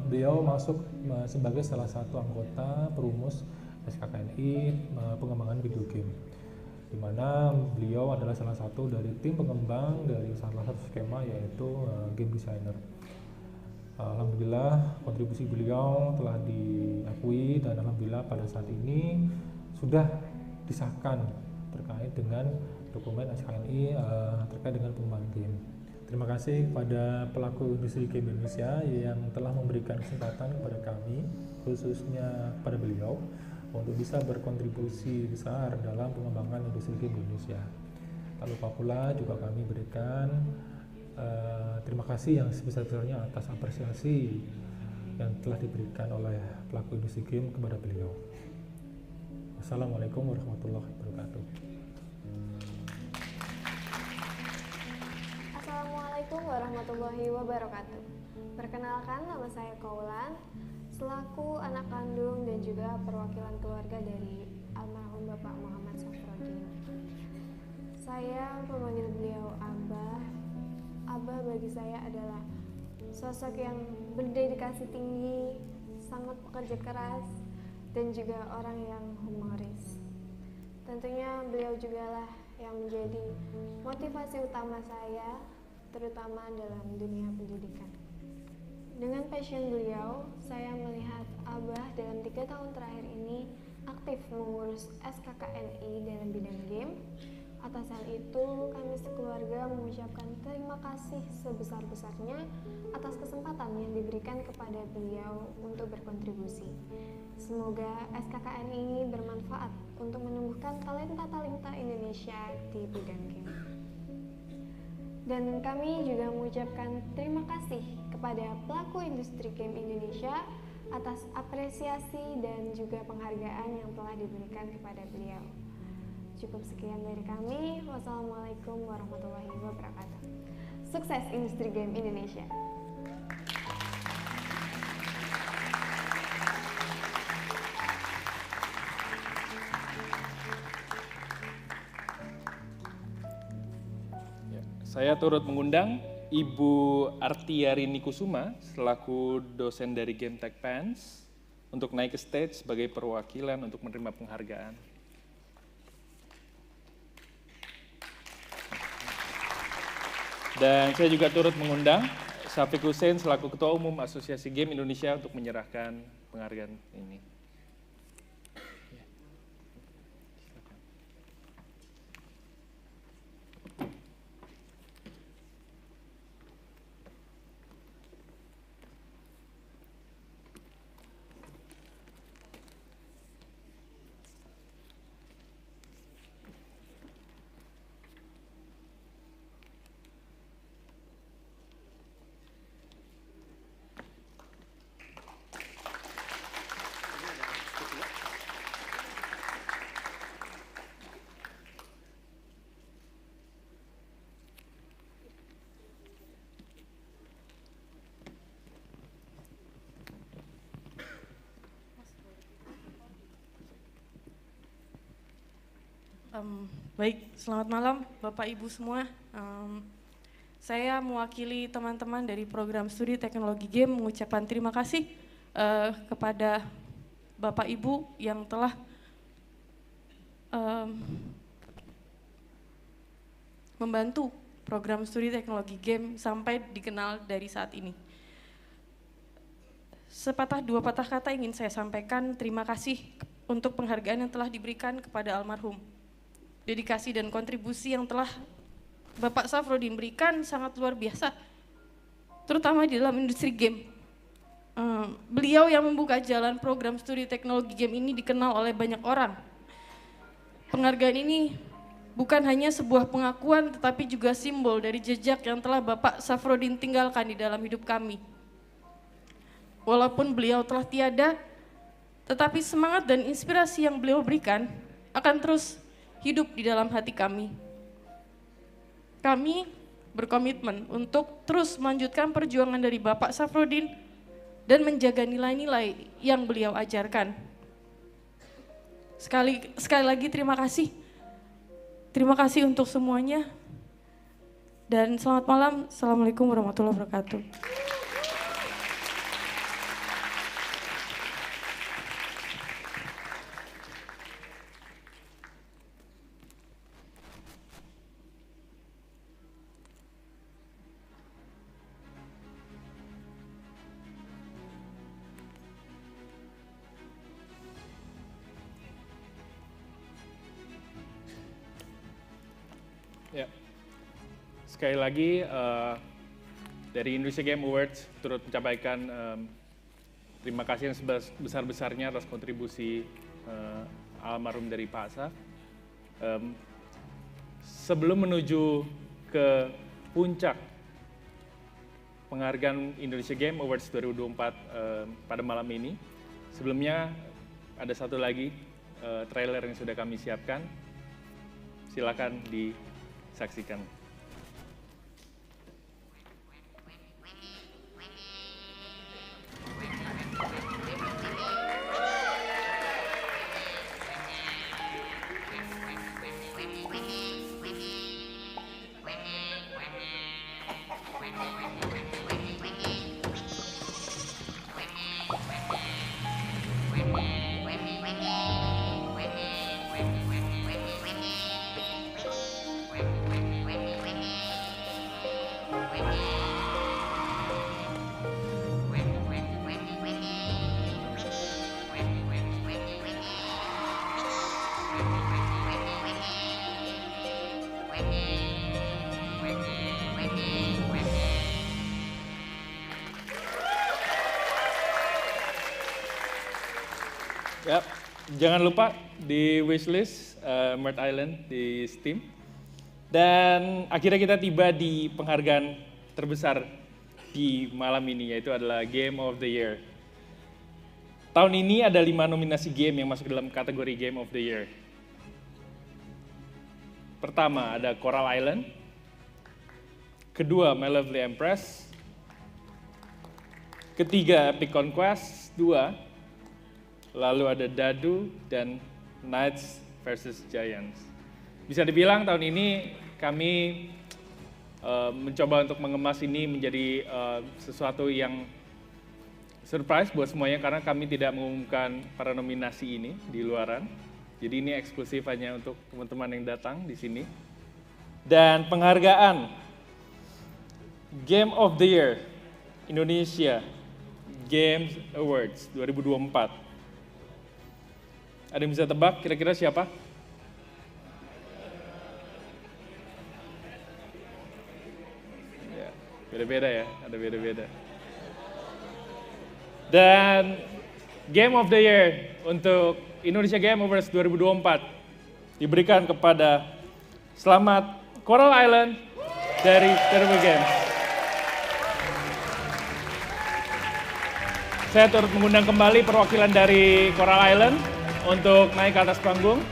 beliau masuk sebagai salah satu anggota perumus SKKNI pengembangan video game, di mana beliau adalah salah satu dari tim pengembang dari salah satu skema, yaitu game designer. Alhamdulillah kontribusi beliau telah diakui, dan alhamdulillah pada saat ini sudah disahkan terkait dengan dokumen SKNI terkait dengan pengembangan game. Terima kasih kepada pelaku industri game Indonesia yang telah memberikan kesempatan kepada kami, khususnya pada beliau, untuk bisa berkontribusi besar dalam pengembangan industri game Indonesia. Tak lupa pula juga kami berikan terima kasih yang sebesar-besarnya atas apresiasi yang telah diberikan oleh pelaku industri game kepada beliau. Wassalamualaikum warahmatullahi wabarakatuh. Assalamualaikum warahmatullahi wabarakatuh. Perkenalkan, nama saya Kaulan, selaku anak kandung dan juga perwakilan keluarga dari almarhum Bapak Muhammad Safrudin. Saya memanggil beliau Abah. Abah bagi saya adalah sosok yang berdedikasi tinggi, sangat pekerja keras, dan juga orang yang humoris. Tentunya beliau jugalah yang menjadi motivasi utama saya, terutama dalam dunia pendidikan. Dengan passion beliau, saya melihat Abah dalam 3 tahun terakhir ini aktif mengurus SKKNI dalam bidang game. Atas hal itu, kami sekeluarga mengucapkan terima kasih sebesar-besarnya atas kesempatan yang diberikan kepada beliau untuk berkontribusi. Semoga SKKNI ini bermanfaat untuk menumbuhkan talenta-talenta Indonesia di bidang game. Dan kami juga mengucapkan terima kasih kepada pelaku industri game Indonesia atas apresiasi dan juga penghargaan yang telah diberikan kepada beliau. Cukup sekian dari kami. Wassalamualaikum warahmatullahi wabarakatuh. Sukses industri game Indonesia. Saya turut mengundang Ibu Artiarini Kusuma selaku dosen dari Game Tech Pants untuk naik ke stage sebagai perwakilan untuk menerima penghargaan. Dan saya juga turut mengundang Syafiq Hussein selaku Ketua Umum Asosiasi Game Indonesia untuk menyerahkan penghargaan ini. Baik, selamat malam Bapak Ibu semua. Saya mewakili teman-teman dari program studi teknologi game mengucapkan terima kasih kepada Bapak Ibu yang telah membantu program studi teknologi game sampai dikenal dari saat ini. Sepatah dua patah kata ingin saya sampaikan terima kasih untuk penghargaan yang telah diberikan kepada almarhum. Dedikasi dan kontribusi yang telah Bapak Safrodin berikan sangat luar biasa, terutama di dalam industri game. Beliau yang membuka jalan program studi teknologi game ini dikenal oleh banyak orang. Penghargaan ini bukan hanya sebuah pengakuan, tetapi juga simbol dari jejak yang telah Bapak Safrodin tinggalkan di dalam hidup kami. Walaupun beliau telah tiada, tetapi semangat dan inspirasi yang beliau berikan akan terus hidup di dalam hati kami. Kami berkomitmen untuk terus melanjutkan perjuangan dari Bapak Safrodin dan menjaga nilai-nilai yang beliau ajarkan. Sekali lagi terima kasih. Terima kasih untuk semuanya. Dan selamat malam. Assalamualaikum warahmatullahi wabarakatuh. Ya, sekali lagi dari Indonesia Game Awards turut menyampaikan terima kasih yang sebesar-besarnya atas kontribusi almarhum dari Pak Asa. Sebelum menuju ke puncak penghargaan Indonesia Game Awards 2024 pada malam ini, sebelumnya ada satu lagi trailer yang sudah kami siapkan. Silakan disaksikan. Yap, jangan lupa di wishlist Mert Island di Steam. Dan akhirnya kita tiba di penghargaan terbesar di malam ini, yaitu adalah Game of the Year. Tahun ini ada 5 nominasi game yang masuk dalam kategori Game of the Year. Pertama ada Coral Island, kedua My Lovely Empress, ketiga Epic Conquest 2, lalu ada Dadu dan Knights vs Giants. Bisa dibilang tahun ini kami mencoba untuk mengemas ini menjadi sesuatu yang surprise buat semuanya karena kami tidak mengumumkan para nominasi ini di luaran. Jadi ini eksklusif hanya untuk teman-teman yang datang di sini. Dan penghargaan Game of the Year Indonesia Games Awards 2024. Ada yang bisa tebak kira-kira siapa? Ya, beda-beda ya, ada beda-beda. Dan Game of the Year untuk Indonesia Game Awards 2024 diberikan kepada Selamat Coral Island dari Turbo Games. Saya turut mengundang kembali perwakilan dari Coral Island untuk naik ke atas panggung.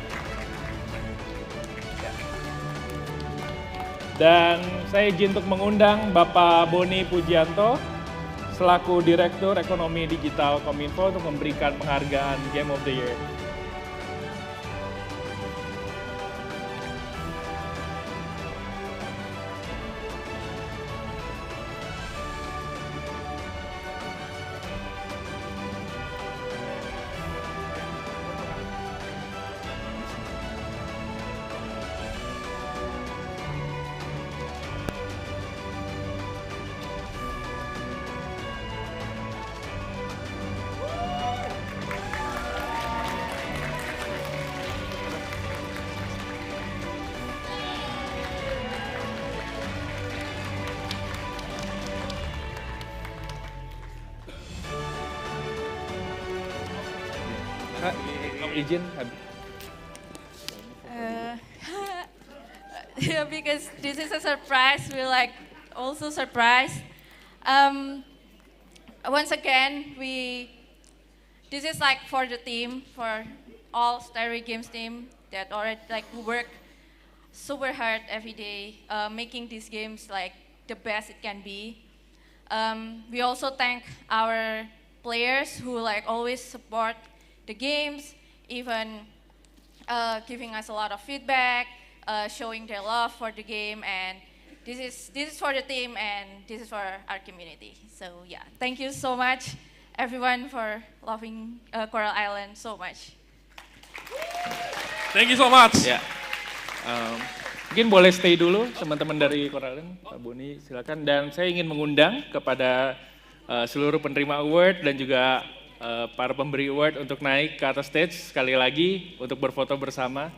Dan saya izin untuk mengundang Bapak Boni Pujianto selaku Direktur Ekonomi Digital Kominfo untuk memberikan penghargaan Game of the Year. Izin. Yeah, because this is a surprise, we're like also surprised. Once again, this is like for the team, for all Starry Games team that already like work super hard every day, making these games like the best it can be. We also thank our players who like always support the games, even giving us a lot of feedback, showing their love for the game, and this is for the team and this is for our community. So yeah, thank you so much everyone for loving Coral Island so much. Thank you so much. Ya. Mungkin boleh stay dulu teman-teman dari Coral Island, Pak Boni silakan. Dan saya ingin mengundang kepada seluruh penerima award dan juga para pemberi award untuk naik ke atas stage sekali lagi untuk berfoto bersama.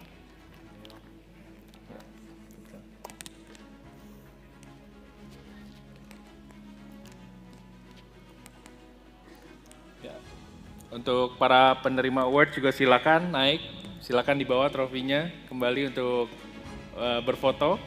Ya. Untuk para penerima award juga silakan naik, silakan dibawa trofinya kembali untuk berfoto.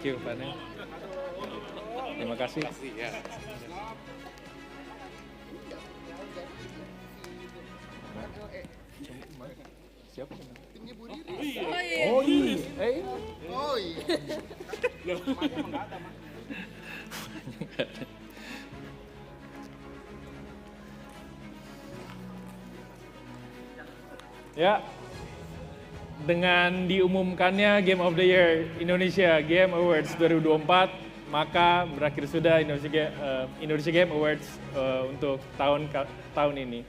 Thank you, Pak Nel. Terima kasih. Siapa? Oh iya. Oh iya. Ya, dengan diumumkannya Game of the Year Indonesia Game Awards 2024, maka berakhir sudah Indonesia Game Awards untuk tahun ini.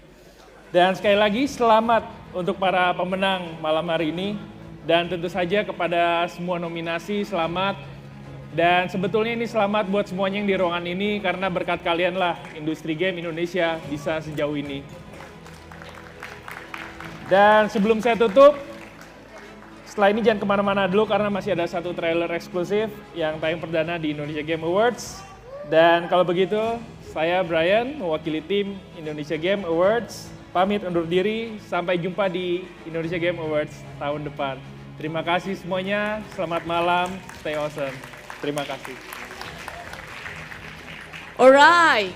Dan sekali lagi selamat untuk para pemenang malam hari ini, dan tentu saja kepada semua nominasi selamat. Dan sebetulnya ini selamat buat semuanya yang di ruangan ini, karena berkat kalian lah industri game Indonesia bisa sejauh ini. Dan sebelum saya tutup, setelah ini jangan kemana-mana dulu karena masih ada satu trailer eksklusif yang tayang perdana di Indonesia Game Awards. Dan kalau begitu, saya Brian mewakili tim Indonesia Game Awards, pamit undur diri, sampai jumpa di Indonesia Game Awards tahun depan. Terima kasih semuanya, selamat malam, stay awesome. Terima kasih. Alright.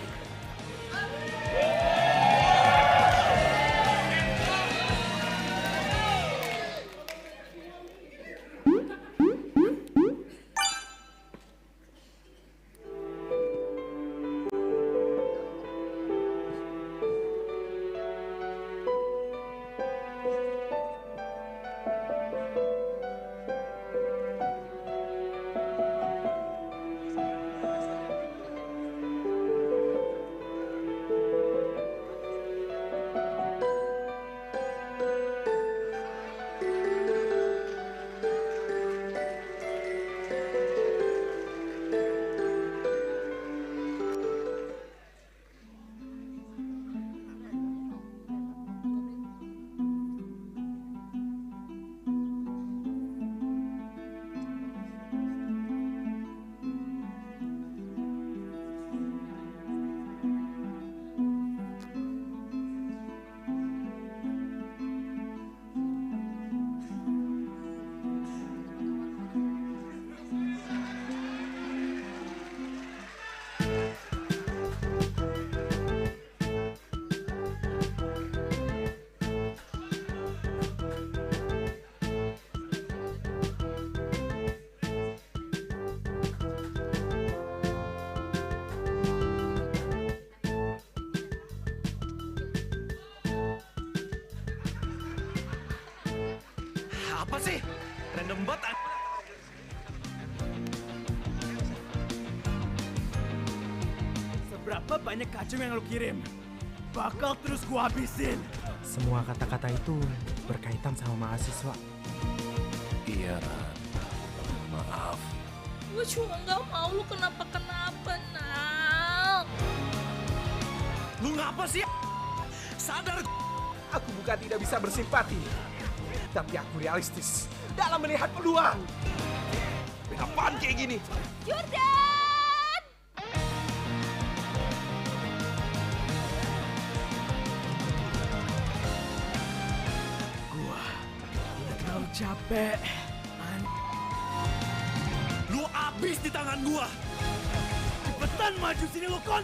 Apa sih? Random banget. Seberapa banyak kacung yang lu kirim? Bakal terus gua habisin. Semua kata-kata itu berkaitan sama mahasiswa. Iya, Ran. Maaf. Gue cuma gak mau lu kenapa-kenapa, Nal. Lu ngapa sih? Sadar. Aku bukan tidak bisa bersimpati. Tapi aku realistis dalam melihat peluang. Apaan kayak gini? Jordan! Gua udah terlalu capek. Lu abis di tangan gua. Cepetan maju sini lu, Kon.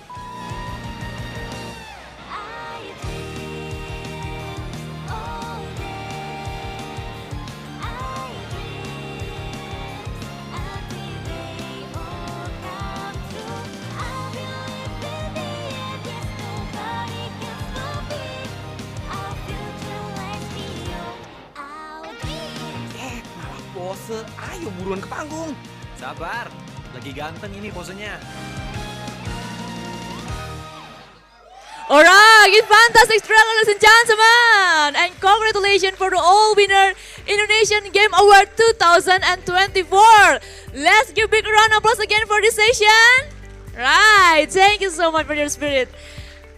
Pose, ayo buruan ke panggung. Sabar, lagi ganteng ini posenya. Alright, it's fantastic struggle, ladies and gentlemen, and congratulations for the all winner Indonesian Game Award 2024. Let's give big round of applause again for this session. Right, thank you so much for your spirit.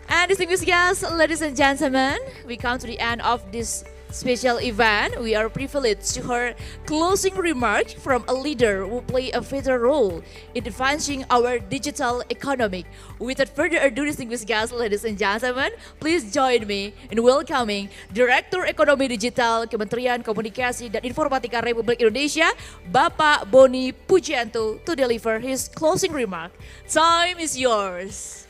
And distinguished guests, ladies and gentlemen, we come to the end of this special event, we are privileged to hear closing remarks from a leader who play a vital role in advancing our digital economy. Without further ado, distinguished guests, ladies and gentlemen, please join me in welcoming Direktur Ekonomi Digital Kementerian Komunikasi dan Informatika Republik Indonesia, Bapak Boni Pujianto, to deliver his closing remark. Time is yours.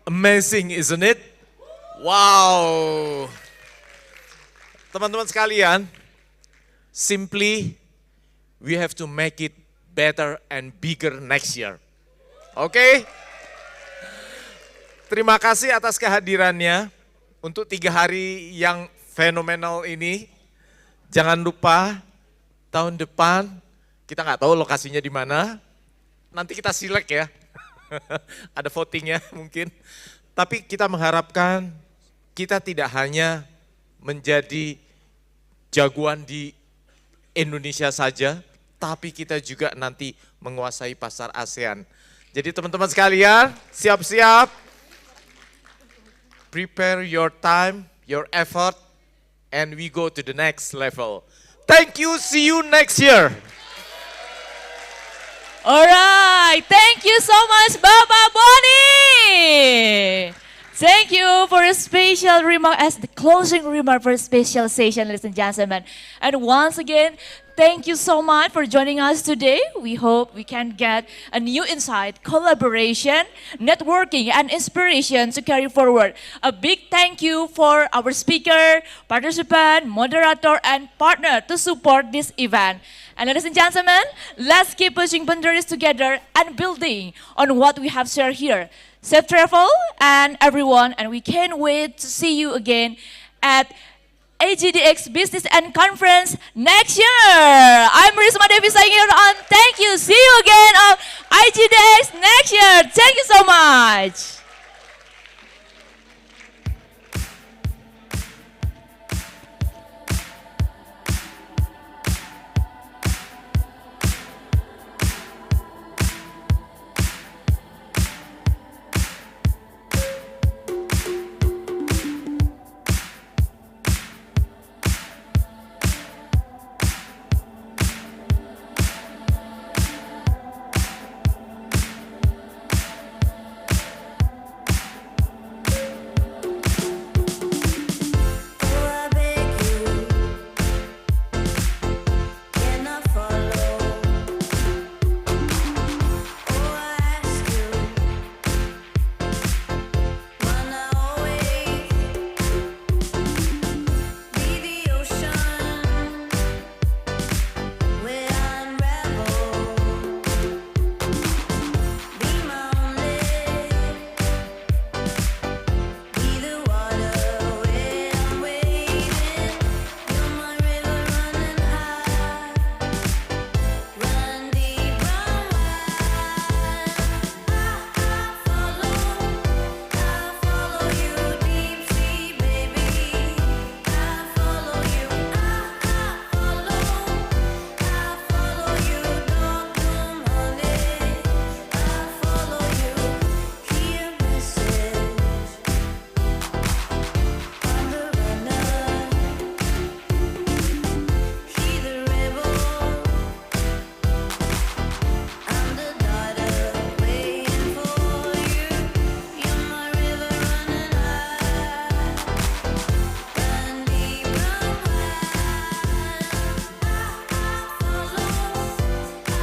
Amazing, isn't it? Wow. Teman-teman sekalian, simply we have to make it better and bigger next year. Oke? Terima kasih atas kehadirannya untuk 3 hari yang fenomenal ini. Jangan lupa tahun depan kita nggak tahu lokasinya di mana. Nanti kita select ya. Ada votingnya mungkin. Tapi kita mengharapkan kita tidak hanya menjadi jagoan di Indonesia saja, tapi kita juga nanti menguasai pasar ASEAN. Jadi teman-teman sekalian, siap-siap. Prepare your time, your effort, and we go to the next level. Thank you, see you next year. Alright, thank you so much, Bapak Boni. Thank you for a special remark as the closing remark for a special session, ladies and gentlemen. And once again, thank you so much for joining us today. We hope we can get a new insight, collaboration, networking, and inspiration to carry forward. A big thank you for our speaker, participant, moderator, and partner to support this event. And ladies and gentlemen, let's keep pushing boundaries together and building on what we have shared here. Safe travel and everyone, and we can't wait to see you again at AGDX Business and Conference next year. I'm Risma Devi saying